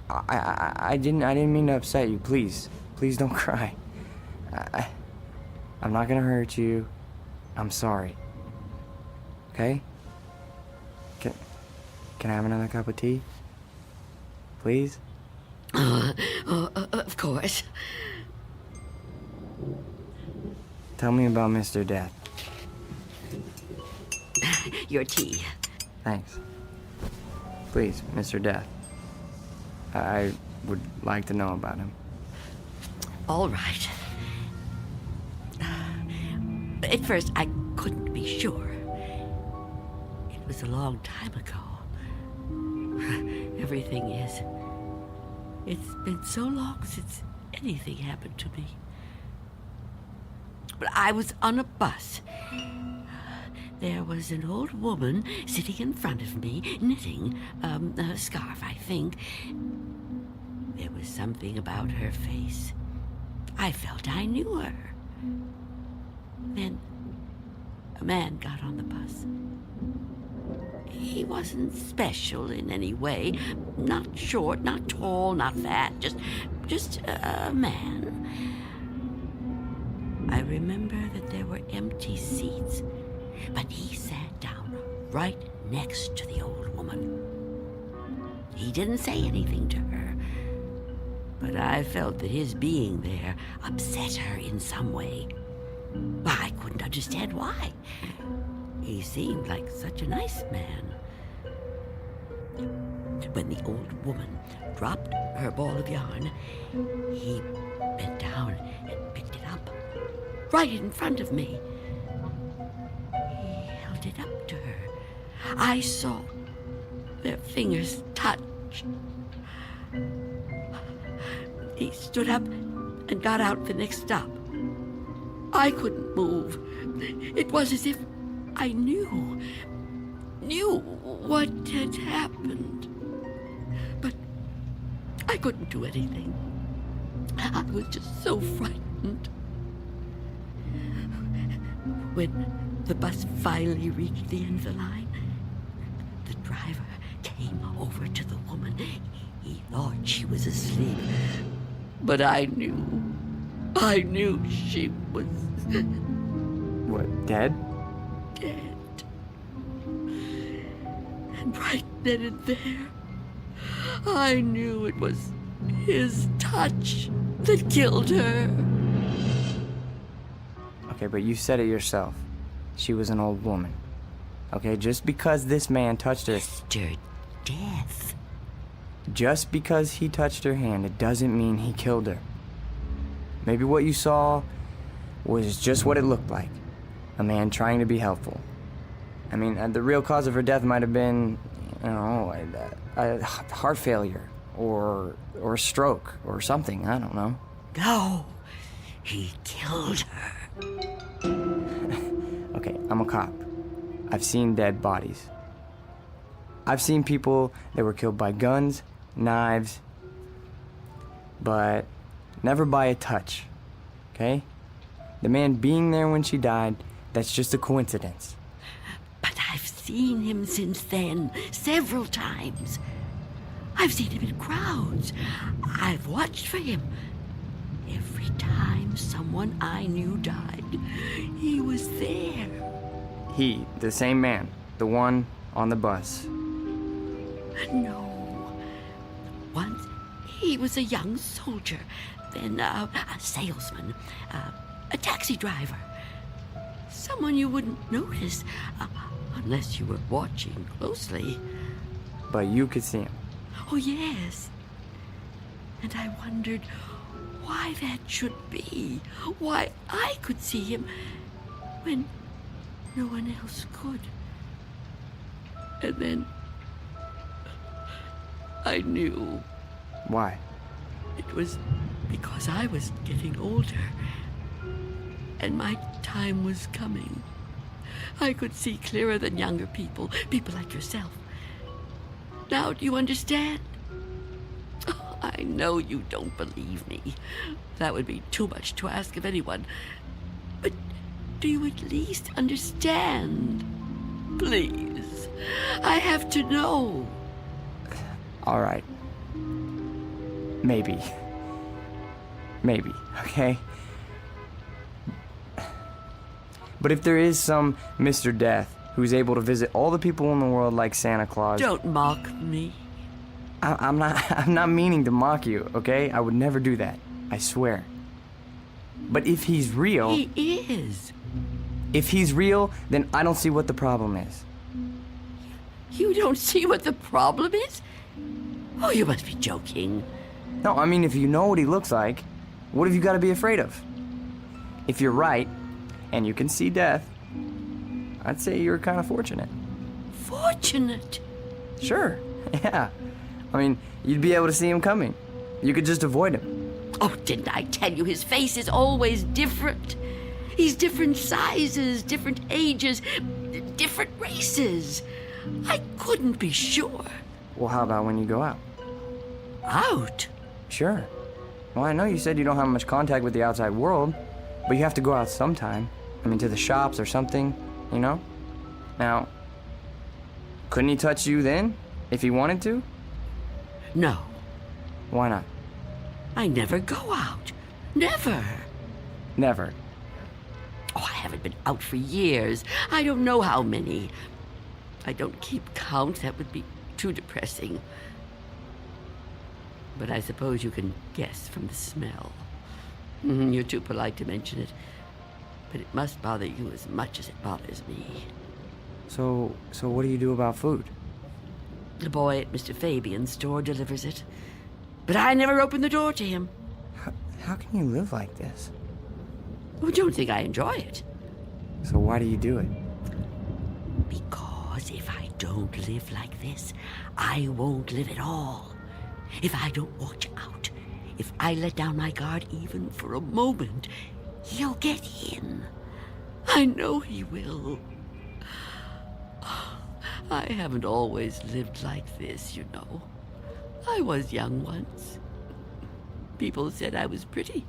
I didn't mean to upset you. Please don't cry. I'm not gonna hurt you. I'm sorry. Okay? Can I have another cup of tea? Please? Of course. Tell me about Mr. Death. Your tea. Thanks. Please, Mr. Death. I would like to know about him. All right. At first, I couldn't be sure. It was a long time ago. Everything is. It's been so long since anything happened to me. But I was on a bus. There was an old woman sitting in front of me, knitting a scarf, I think. There was something about her face. I felt I knew her. Then a man got on the bus. He wasn't special in any way. Not short, not tall, not fat, just a man. I remember that there were empty seats, but he sat down right next to the old woman. He didn't say anything to her, but I felt that his being there upset her in some way. I couldn't understand why. He seemed like such a nice man. When the old woman dropped her ball of yarn, he bent down and picked it up, right in front of me. He held it up to her. I saw their fingers touch. He stood up and got out the next stop. I couldn't move. It was as if I knew what had happened. But I couldn't do anything. I was just so frightened. When the bus finally reached the end of the line, driver came over to the woman. He thought she was asleep. But I knew she was... What, dead? Dead. And right then and there, I knew it was his touch that killed her. Okay, but you said it yourself. She was an old woman. Okay, just because this man touched her... Mr. Death. Just because he touched her hand, it doesn't mean he killed her. Maybe what you saw was just what it looked like. A man trying to be helpful. I mean, the real cause of her death might have been, a heart failure or a stroke or something. I don't know. No, he killed her. Okay, I'm a cop. I've seen dead bodies. I've seen people that were killed by guns, knives, but never by a touch, okay? The man being there when she died, that's just a coincidence. But I've seen him since then, several times. I've seen him in crowds. I've watched for him. Every time someone I knew died, he was there. He, the same man, the one on the bus. No. Once he was a young soldier, then a salesman, a taxi driver. Someone you wouldn't notice unless you were watching closely. But you could see him. Oh, yes. And I wondered why that should be. Why I could see him when no one else could. And then I knew. Why? It was because I was getting older. And my time was coming. I could see clearer than younger people like yourself. Now, do you understand? Oh, I know you don't believe me. That would be too much to ask of anyone. But do you at least understand? Please, I have to know. All right. Maybe, okay? But if there is some Mr. Death who's able to visit all the people in the world like Santa Claus... Don't mock me. I'm not meaning to mock you, okay? I would never do that. I swear. But if he's real... He is. If he's real, then I don't see what the problem is. You don't see what the problem is? Oh, you must be joking. No, I mean, if you know what he looks like, what have you got to be afraid of? If you're right, and you can see death, I'd say you're kind of fortunate. Fortunate? Sure, yeah. I mean, you'd be able to see him coming. You could just avoid him. Oh, didn't I tell you his face is always different? He's different sizes, different ages, different races. I couldn't be sure. Well, how about when you go out? Out? Sure. Well, I know you said you don't have much contact with the outside world, but you have to go out sometime. I mean, to the shops or something, you know? Now, couldn't he touch you then, if he wanted to? No. Why not? I never go out. Never. Never. Oh, I haven't been out for years. I don't know how many. I don't keep count. That would be too depressing. But I suppose you can guess from the smell. You're too polite to mention it. But it must bother you as much as it bothers me. So what do you do about food? The boy at Mr. Fabian's store delivers it. But I never open the door to him. How can you live like this? Oh, don't think I enjoy it. So why do you do it? Because if I don't live like this, I won't live at all. If I don't watch out, if I let down my guard even for a moment, he'll get in. I know he will. I haven't always lived like this, you know. I was young once. People said I was pretty.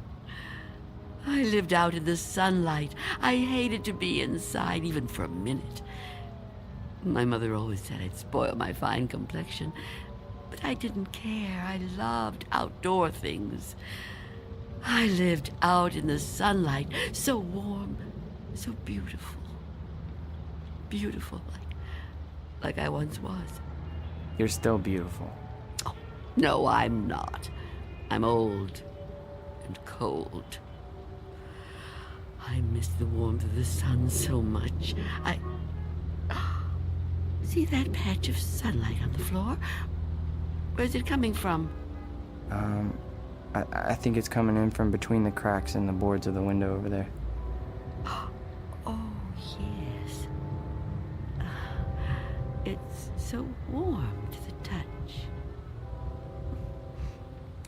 I lived out in the sunlight. I hated to be inside even for a minute. My mother always said I'd spoil my fine complexion, but I didn't care. I loved outdoor things. I lived out in the sunlight, so warm, so beautiful. Beautiful, like I once was. You're still beautiful. Oh, no, I'm not. I'm old and cold. I miss the warmth of the sun so much. See that patch of sunlight on the floor? Where's it coming from? I think it's coming in from between the cracks in the boards of the window over there. Oh, yes. It's so warm to the touch.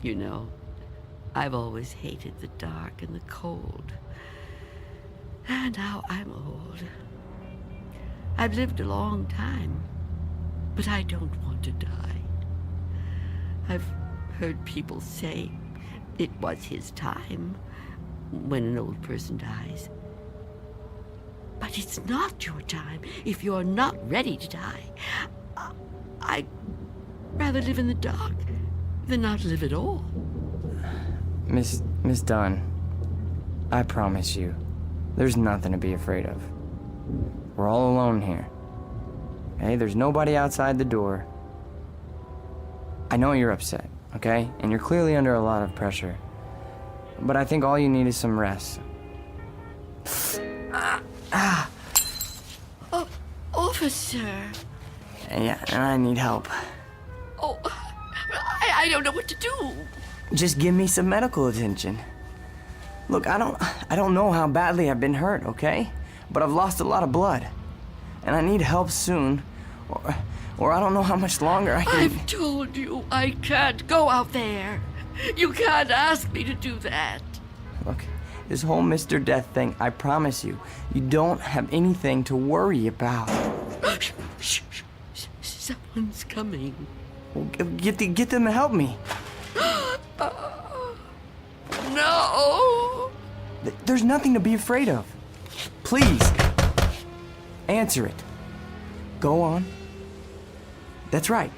You know, I've always hated the dark and the cold. And now I'm old. I've lived a long time, but I don't want to die. I've heard people say it was his time when an old person dies. But it's not your time if you're not ready to die. I'd rather live in the dark than not live at all. Miss Dunn, I promise you, there's nothing to be afraid of. We're all alone here. Hey, there's nobody outside the door. I know you're upset, okay? And you're clearly under a lot of pressure. But I think all you need is some rest. Oh, officer. Yeah, and I need help. Oh, I don't know what to do. Just give me some medical attention. Look, I don't know how badly I've been hurt, okay? But I've lost a lot of blood. And I need help soon. Or I don't know how much longer I can... I've told you I can't go out there. You can't ask me to do that. Look, this whole Mr. Death thing, I promise you, you don't have anything to worry about. Shh. Someone's coming. Well, get them to help me. No! There's nothing to be afraid of. Please, answer it. Go on. That's right.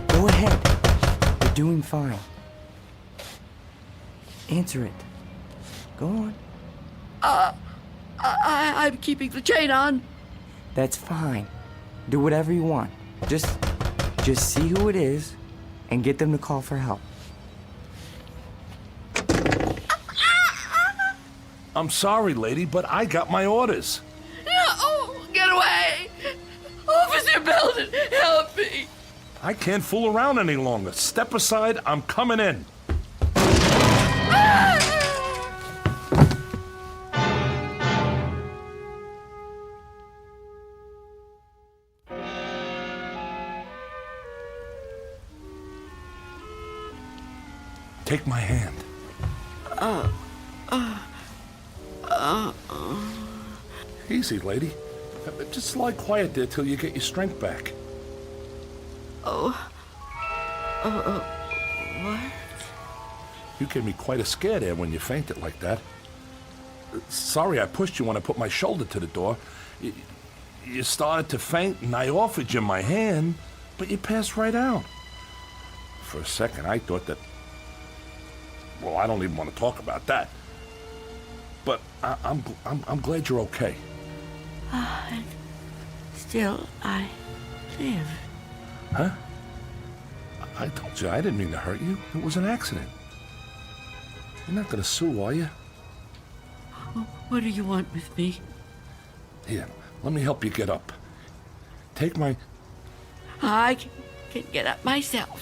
Go ahead. You're doing fine. Answer it. Go on. I'm keeping the chain on. That's fine. Do whatever you want. Just see who it is and get them to call for help. I'm sorry, lady, but I got my orders. No! Get away! Officer Belden, help me! I can't fool around any longer. Step aside, I'm coming in. Take my hand. Easy, lady. Just lie quiet there till you get your strength back. What? You gave me quite a scare there when you fainted like that. Sorry I pushed you when I put my shoulder to the door. You started to faint and I offered you my hand, but you passed right out. For a second I thought that... Well, I don't even want to talk about that. But I'm glad you're okay. And still, I live. Huh? I told you I didn't mean to hurt you. It was an accident. You're not going to sue, are you? What do you want with me? Here, let me help you get up. Take my... I can get up myself.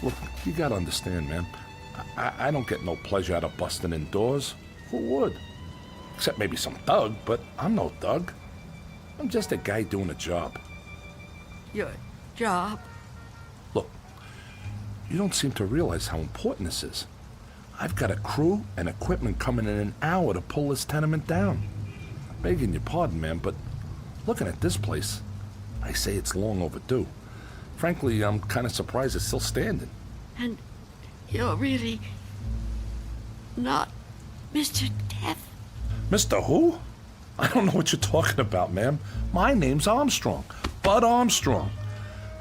Look, you gotta understand, man. I don't get no pleasure out of busting indoors. Who would? Except maybe some thug, but I'm no thug. I'm just a guy doing a job. Your job? Look, you don't seem to realize how important this is. I've got a crew and equipment coming in an hour to pull this tenement down. Begging your pardon, man, but looking at this place, I say it's long overdue. Frankly, I'm kind of surprised it's still standing. And you're really not Mr. Death? Mr. Who? I don't know what you're talking about, ma'am. My name's Armstrong. Bud Armstrong.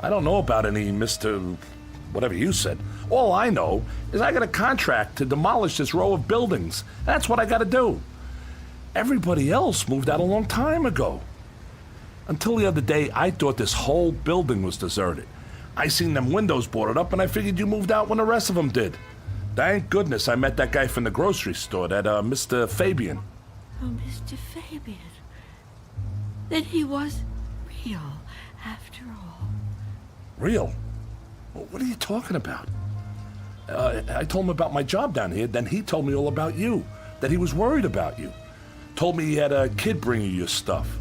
I don't know about any Mr. whatever you said. All I know is I got a contract to demolish this row of buildings. That's what I got to do. Everybody else moved out a long time ago. Until the other day, I thought this whole building was deserted. I seen them windows boarded up, and I figured you moved out when the rest of them did. Thank goodness I met that guy from the grocery store, that Mr. Fabian. Oh, Mr. Fabian. Then he was real, after all. Real? What are you talking about? I told him about my job down here, then he told me all about you, that he was worried about you. Told me he had a kid bring you your stuff.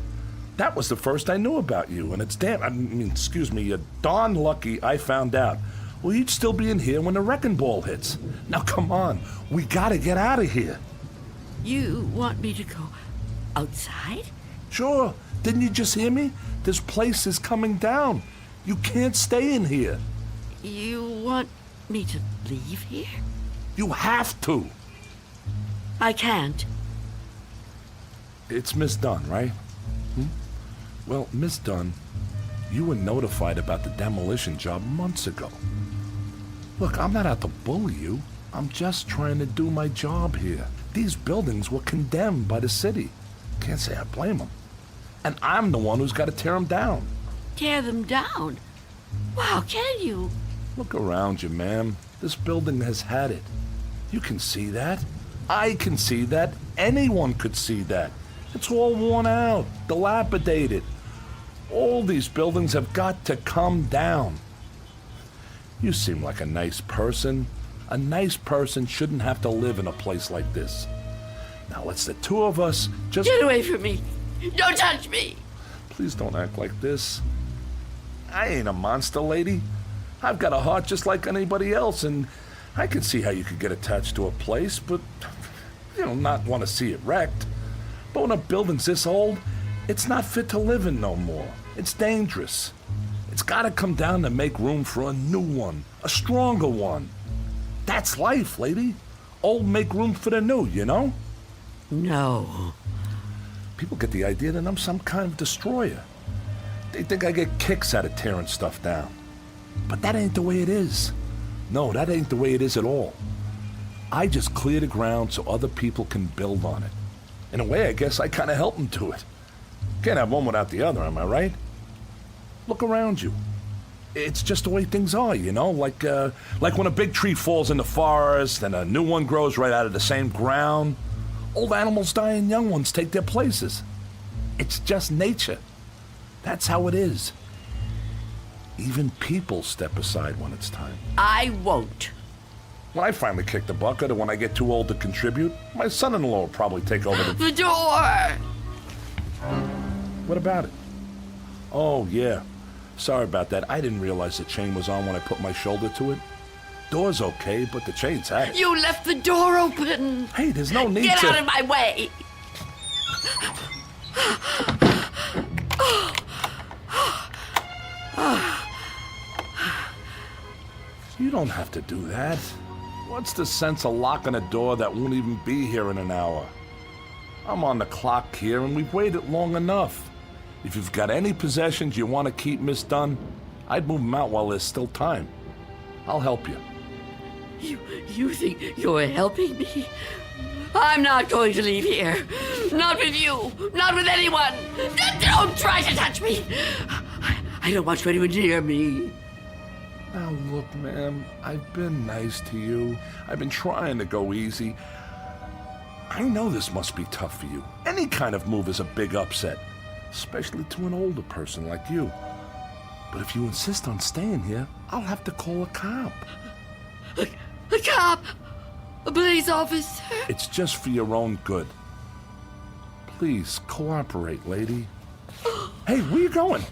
That was the first I knew about you, and it's darn lucky I found out. Well, you'd still be in here when the wrecking ball hits. Now, come on. We gotta get out of here. You want me to go outside? Sure. Didn't you just hear me? This place is coming down. You can't stay in here. You want me to leave here? You have to. I can't. It's Miss Dunn, right? Well, Miss Dunn, you were notified about the demolition job months ago. Look, I'm not out to bully you. I'm just trying to do my job here. These buildings were condemned by the city. Can't say I blame them. And I'm the one who's got to tear them down. Tear them down? Wow, can you? Look around you, ma'am. This building has had it. You can see that. I can see that. Anyone could see that. It's all worn out, dilapidated. All these buildings have got to come down. You seem like a nice person. A nice person shouldn't have to live in a place like this. Now let's the two of us just... Get away from me! Don't touch me! Please don't act like this. I ain't a monster, lady. I've got a heart just like anybody else, and I can see how you could get attached to a place, but, not want to see it wrecked. But when a building's this old, it's not fit to live in no more. It's dangerous. It's got to come down to make room for a new one, a stronger one. That's life, lady. Old make room for the new, you know? No. People get the idea that I'm some kind of destroyer. They think I get kicks out of tearing stuff down. But that ain't the way it is. No, that ain't the way it is at all. I just clear the ground so other people can build on it. In a way, I guess I kind of help them do it. Can't have one without the other, am I right? Look around you. It's just the way things are, like when a big tree falls in the forest and a new one grows right out of the same ground. Old animals die and young ones take their places. It's just nature. That's how it is. Even people step aside when it's time. I won't. When I finally kick the bucket or when I get too old to contribute, my son-in-law will probably take over The door! What about it? Oh, yeah. Sorry about that. I didn't realize the chain was on when I put my shoulder to it. Door's okay, but the chain's had it. You left the door open! Hey, there's no need Get to... out of my way! You don't have to do that. What's the sense of locking a door that won't even be here in an hour? I'm on the clock here, and we've waited long enough. If you've got any possessions you want to keep, Miss Dunn, I'd move them out while there's still time. I'll help you. You think you're helping me? I'm not going to leave here. Not with you. Not with anyone. Don't try to touch me. I don't want anyone near me. Now look, ma'am, I've been nice to you. I've been trying to go easy. I know this must be tough for you. Any kind of move is a big upset, especially to an older person like you. But if you insist on staying here, I'll have to call a cop. A cop? A police officer? It's just for your own good. Please, cooperate, lady. Hey, where you going?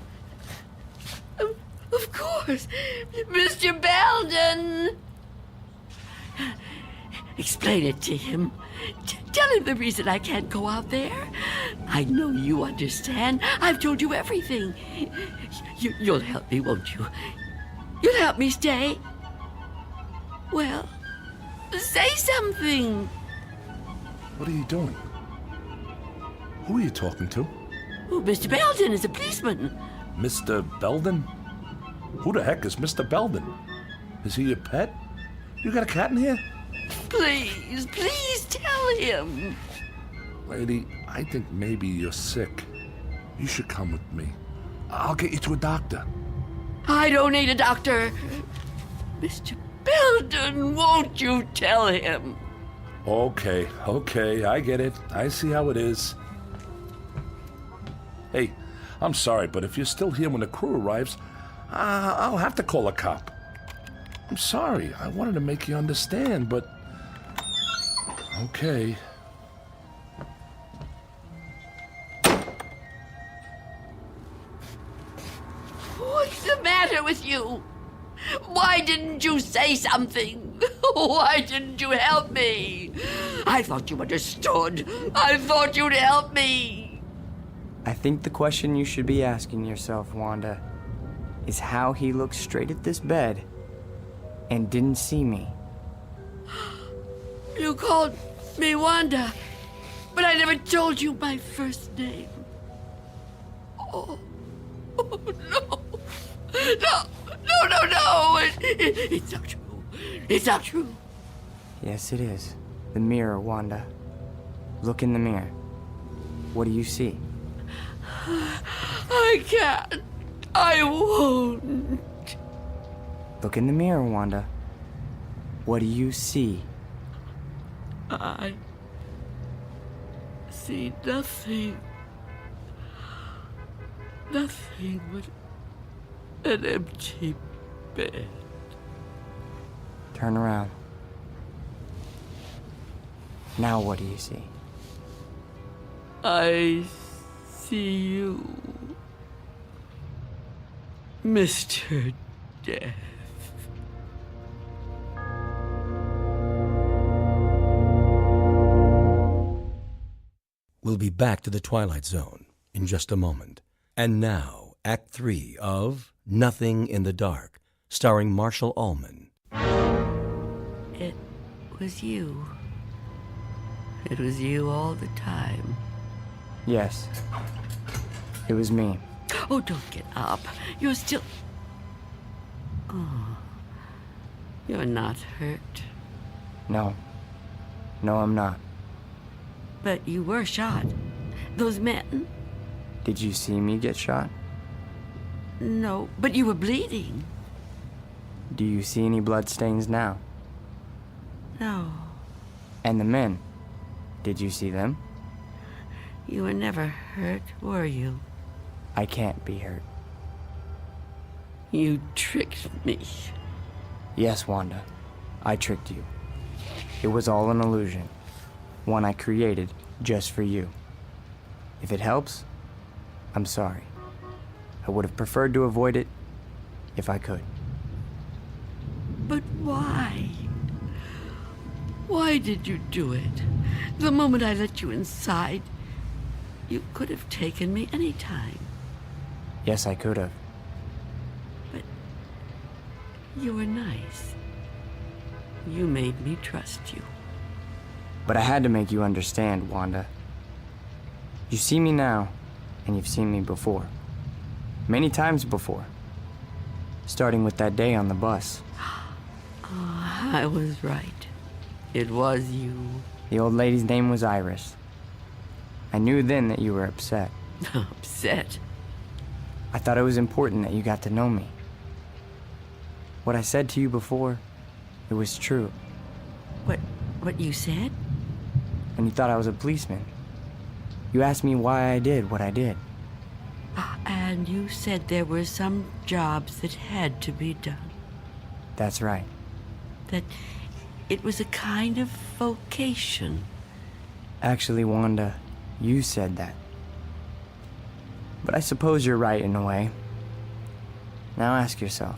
Of course. Mr. Belden! Explain it to him. Tell him the reason I can't go out there. I know you understand. I've told you everything. You'll help me, won't you? You'll help me stay? Well, say something. What are you doing? Who are you talking to? Oh, Mr. Belden is a policeman. Mr. Belden? Who the heck is Mr. Belden? Is he your pet? You got a cat in here? Please, please tell him. Lady, I think maybe you're sick. You should come with me. I'll get you to a doctor. I don't need a doctor. Mr. Belden, won't you tell him? Okay, I get it. I see how it is. Hey, I'm sorry, but if you're still here when the crew arrives, I'll have to call a cop. I'm sorry. I wanted to make you understand, but... Okay. What's the matter with you? Why didn't you say something? Why didn't you help me? I thought you understood. I thought you'd help me. I think the question you should be asking yourself, Wanda, is how he looked straight at this bed and didn't see me. You called me Wanda, but I never told you my first name. Oh no. No. It's not true. It's not true. Yes, it is. The mirror, Wanda. Look in the mirror. What do you see? I can't. I won't. Look in the mirror, Wanda. What do you see? I see nothing. Nothing but an empty bed. Turn around. Now what do you see? I see you, Mr. Death. We'll be back to the Twilight Zone in just a moment. And now, Act 3 of Nothing in the Dark, starring Marshall Allman. It was you. It was you all the time. Yes. It was me. Oh, don't get up. You're still... Oh. You're not hurt. No. No, I'm not. But you were shot. Those men... Did you see me get shot? No, but you were bleeding. Do you see any bloodstains now? No. And the men, did you see them? You were never hurt, were you? I can't be hurt. You tricked me. Yes, Wanda. I tricked you. It was all an illusion. One I created just for you. If it helps, I'm sorry. I would have preferred to avoid it if I could. But why? Why did you do it? The moment I let you inside, you could have taken me any time. Yes, I could have. But you were nice. You made me trust you. But I had to make you understand, Wanda. You see me now, and you've seen me before. Many times before. Starting with that day on the bus. Oh, I was right. It was you. The old lady's name was Iris. I knew then that you were upset. Upset? I thought it was important that you got to know me. What I said to you before, it was true. What you said? And you thought I was a policeman. You asked me why I did what I did. And you said there were some jobs that had to be done. That's right. That it was a kind of vocation. Actually, Wanda, you said that. But I suppose you're right in a way. Now ask yourself,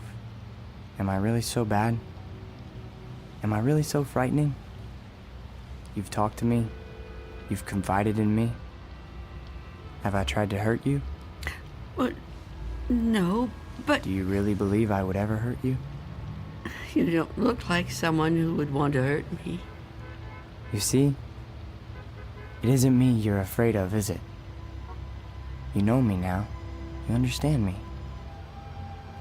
am I really so bad? Am I really so frightening? You've talked to me. You've confided in me. Have I tried to hurt you? Well, no, but... Do you really believe I would ever hurt you? You don't look like someone who would want to hurt me. You see? It isn't me you're afraid of, is it? You know me now. You understand me.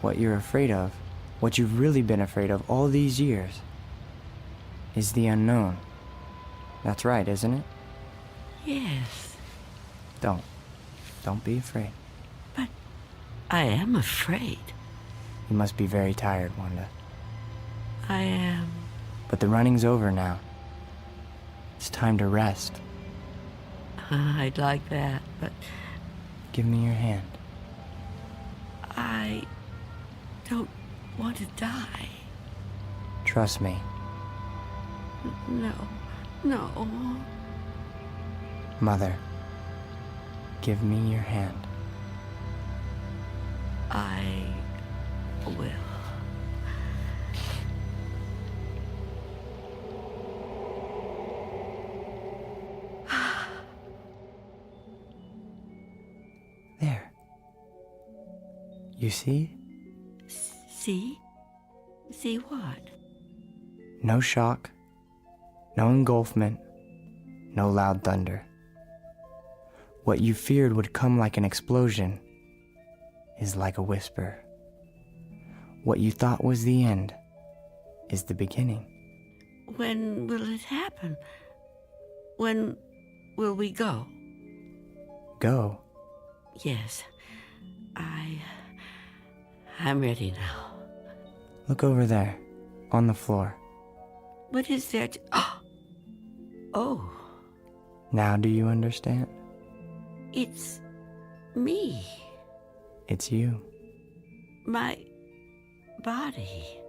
What you're afraid of, what you've really been afraid of all these years, is the unknown. That's right, isn't it? Yes. Don't be afraid. But I am afraid. You must be very tired, Wanda. I am. But the running's over now. It's time to rest. I'd like that, but... Give me your hand. I don't want to die. Trust me. No. Mother, give me your hand. I will. There. You see? See? See what? No shock, no engulfment, no loud thunder. What you feared would come like an explosion is like a whisper. What you thought was the end is the beginning. When will it happen? When will we go? Go? Yes. I'm ready now. Look over there, on the floor. What is there to... Oh. Now do you understand? It's me. It's you. My body.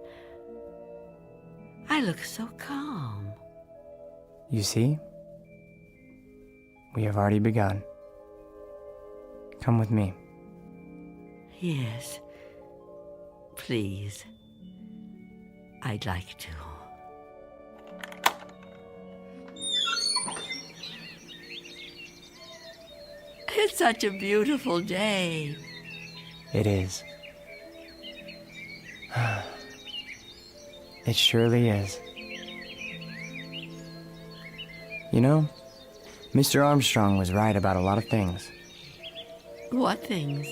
I look so calm. You see? We have already begun. Come with me. Yes. Please. I'd like to. It's such a beautiful day. It is. It surely is. You know, Mr. Armstrong was right about a lot of things. What things?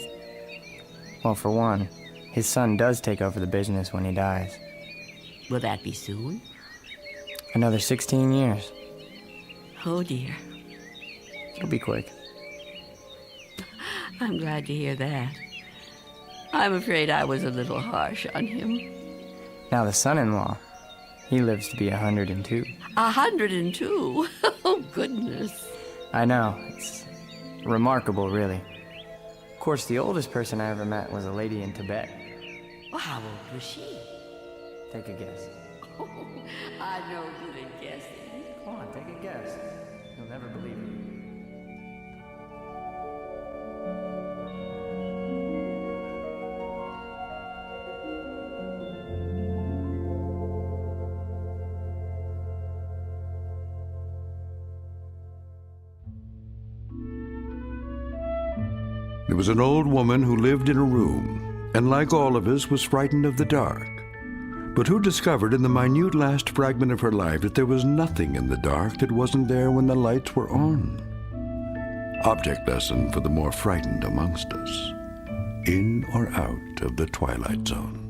Well, for one, his son does take over the business when he dies. Will that be soon? Another 16 years. Oh, dear. It'll be quick. I'm glad to hear that. I'm afraid I was a little harsh on him. Now the son-in-law, he lives to be 102. 102? Oh, goodness. I know. It's remarkable, really. Of course, the oldest person I ever met was a lady in Tibet. Well, how old was she? Take a guess. Oh, I'm no good at guessing. Come on, take a guess. You'll never believe it. There was an old woman who lived in a room, and like all of us, was frightened of the dark, but who discovered in the minute last fragment of her life that there was nothing in the dark that wasn't there when the lights were on. Object lesson for the more frightened amongst us. In or out of the Twilight Zone.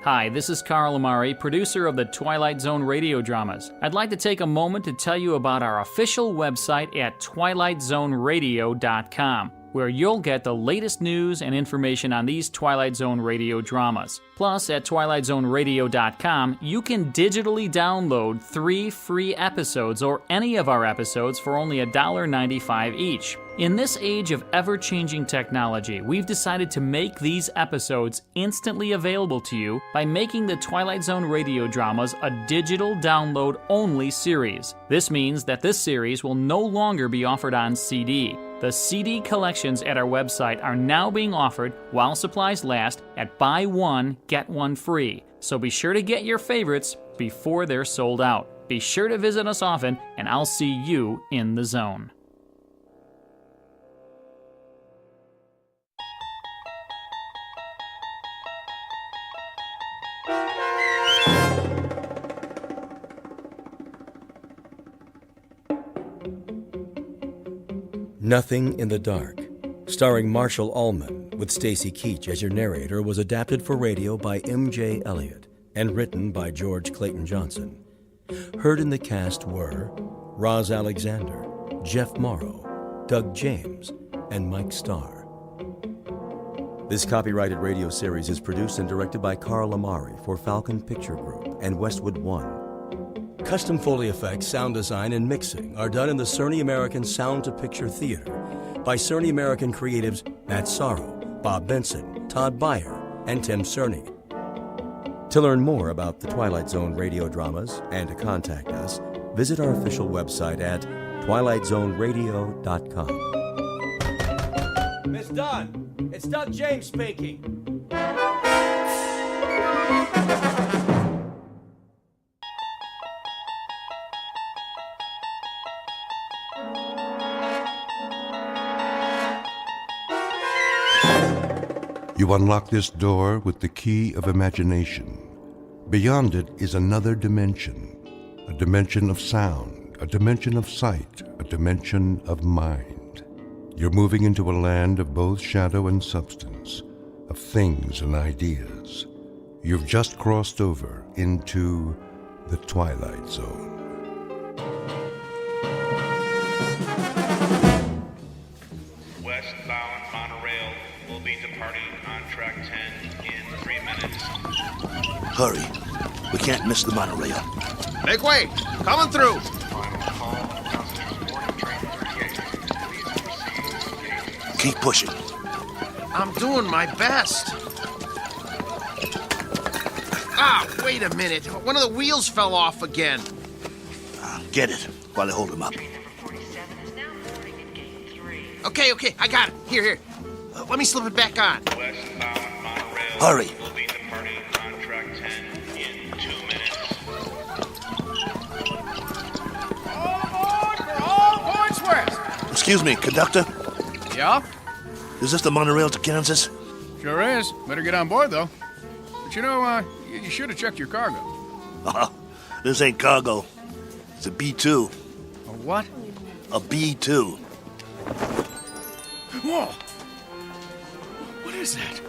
Hi, this is Carl Amari, producer of the Twilight Zone Radio Dramas. I'd like to take a moment to tell you about our official website at twilightzoneradio.com, where you'll get the latest news and information on these Twilight Zone Radio dramas. Plus, at twilightzoneradio.com, you can digitally download 3 free episodes or any of our episodes for only $1.95 each. In this age of ever-changing technology, we've decided to make these episodes instantly available to you by making the Twilight Zone Radio Dramas a digital download-only series. This means that this series will no longer be offered on CD. The CD collections at our website are now being offered, while supplies last, at buy one, get one free. So be sure to get your favorites before they're sold out. Be sure to visit us often, and I'll see you in the zone. Nothing in the Dark, starring Marshall Ullman with Stacy Keach as your narrator, was adapted for radio by M.J. Elliott and written by George Clayton Johnson. Heard in the cast were Roz Alexander, Jeff Morrow, Doug James, and Mike Starr. This copyrighted radio series is produced and directed by Carl Amari for Falcon Picture Group and Westwood One. Custom Foley effects, sound design, and mixing are done in the Cerny American Sound to Picture Theater by Cerny American creatives Matt Sorrow, Bob Benson, Todd Beyer, and Tim Cerny. To learn more about the Twilight Zone radio dramas and to contact us, visit our official website at twilightzoneradio.com. Miss Dunn, it's Doug James speaking. You unlock this door with the key of imagination. Beyond it is another dimension, a dimension of sound, a dimension of sight, a dimension of mind. You're moving into a land of both shadow and substance, of things and ideas. You've just crossed over into the Twilight Zone. Westbound monorail will be departing on track 10 in 3 minutes. Hurry. We can't miss the monorail. Make way! Coming through! Keep pushing. I'm doing my best. Ah, wait a minute. One of the wheels fell off again. Get it while I hold him up. Okay, I got it. Here. Let me slip it back on. Hurry. Will be departing on track 10 in 2 minutes. All points west. Excuse me, conductor. Yeah? Is this the monorail to Kansas? Sure is. Better get on board, though. But you should have checked your cargo. This ain't cargo. It's a B-2. A what? A B-2. Whoa! What is that?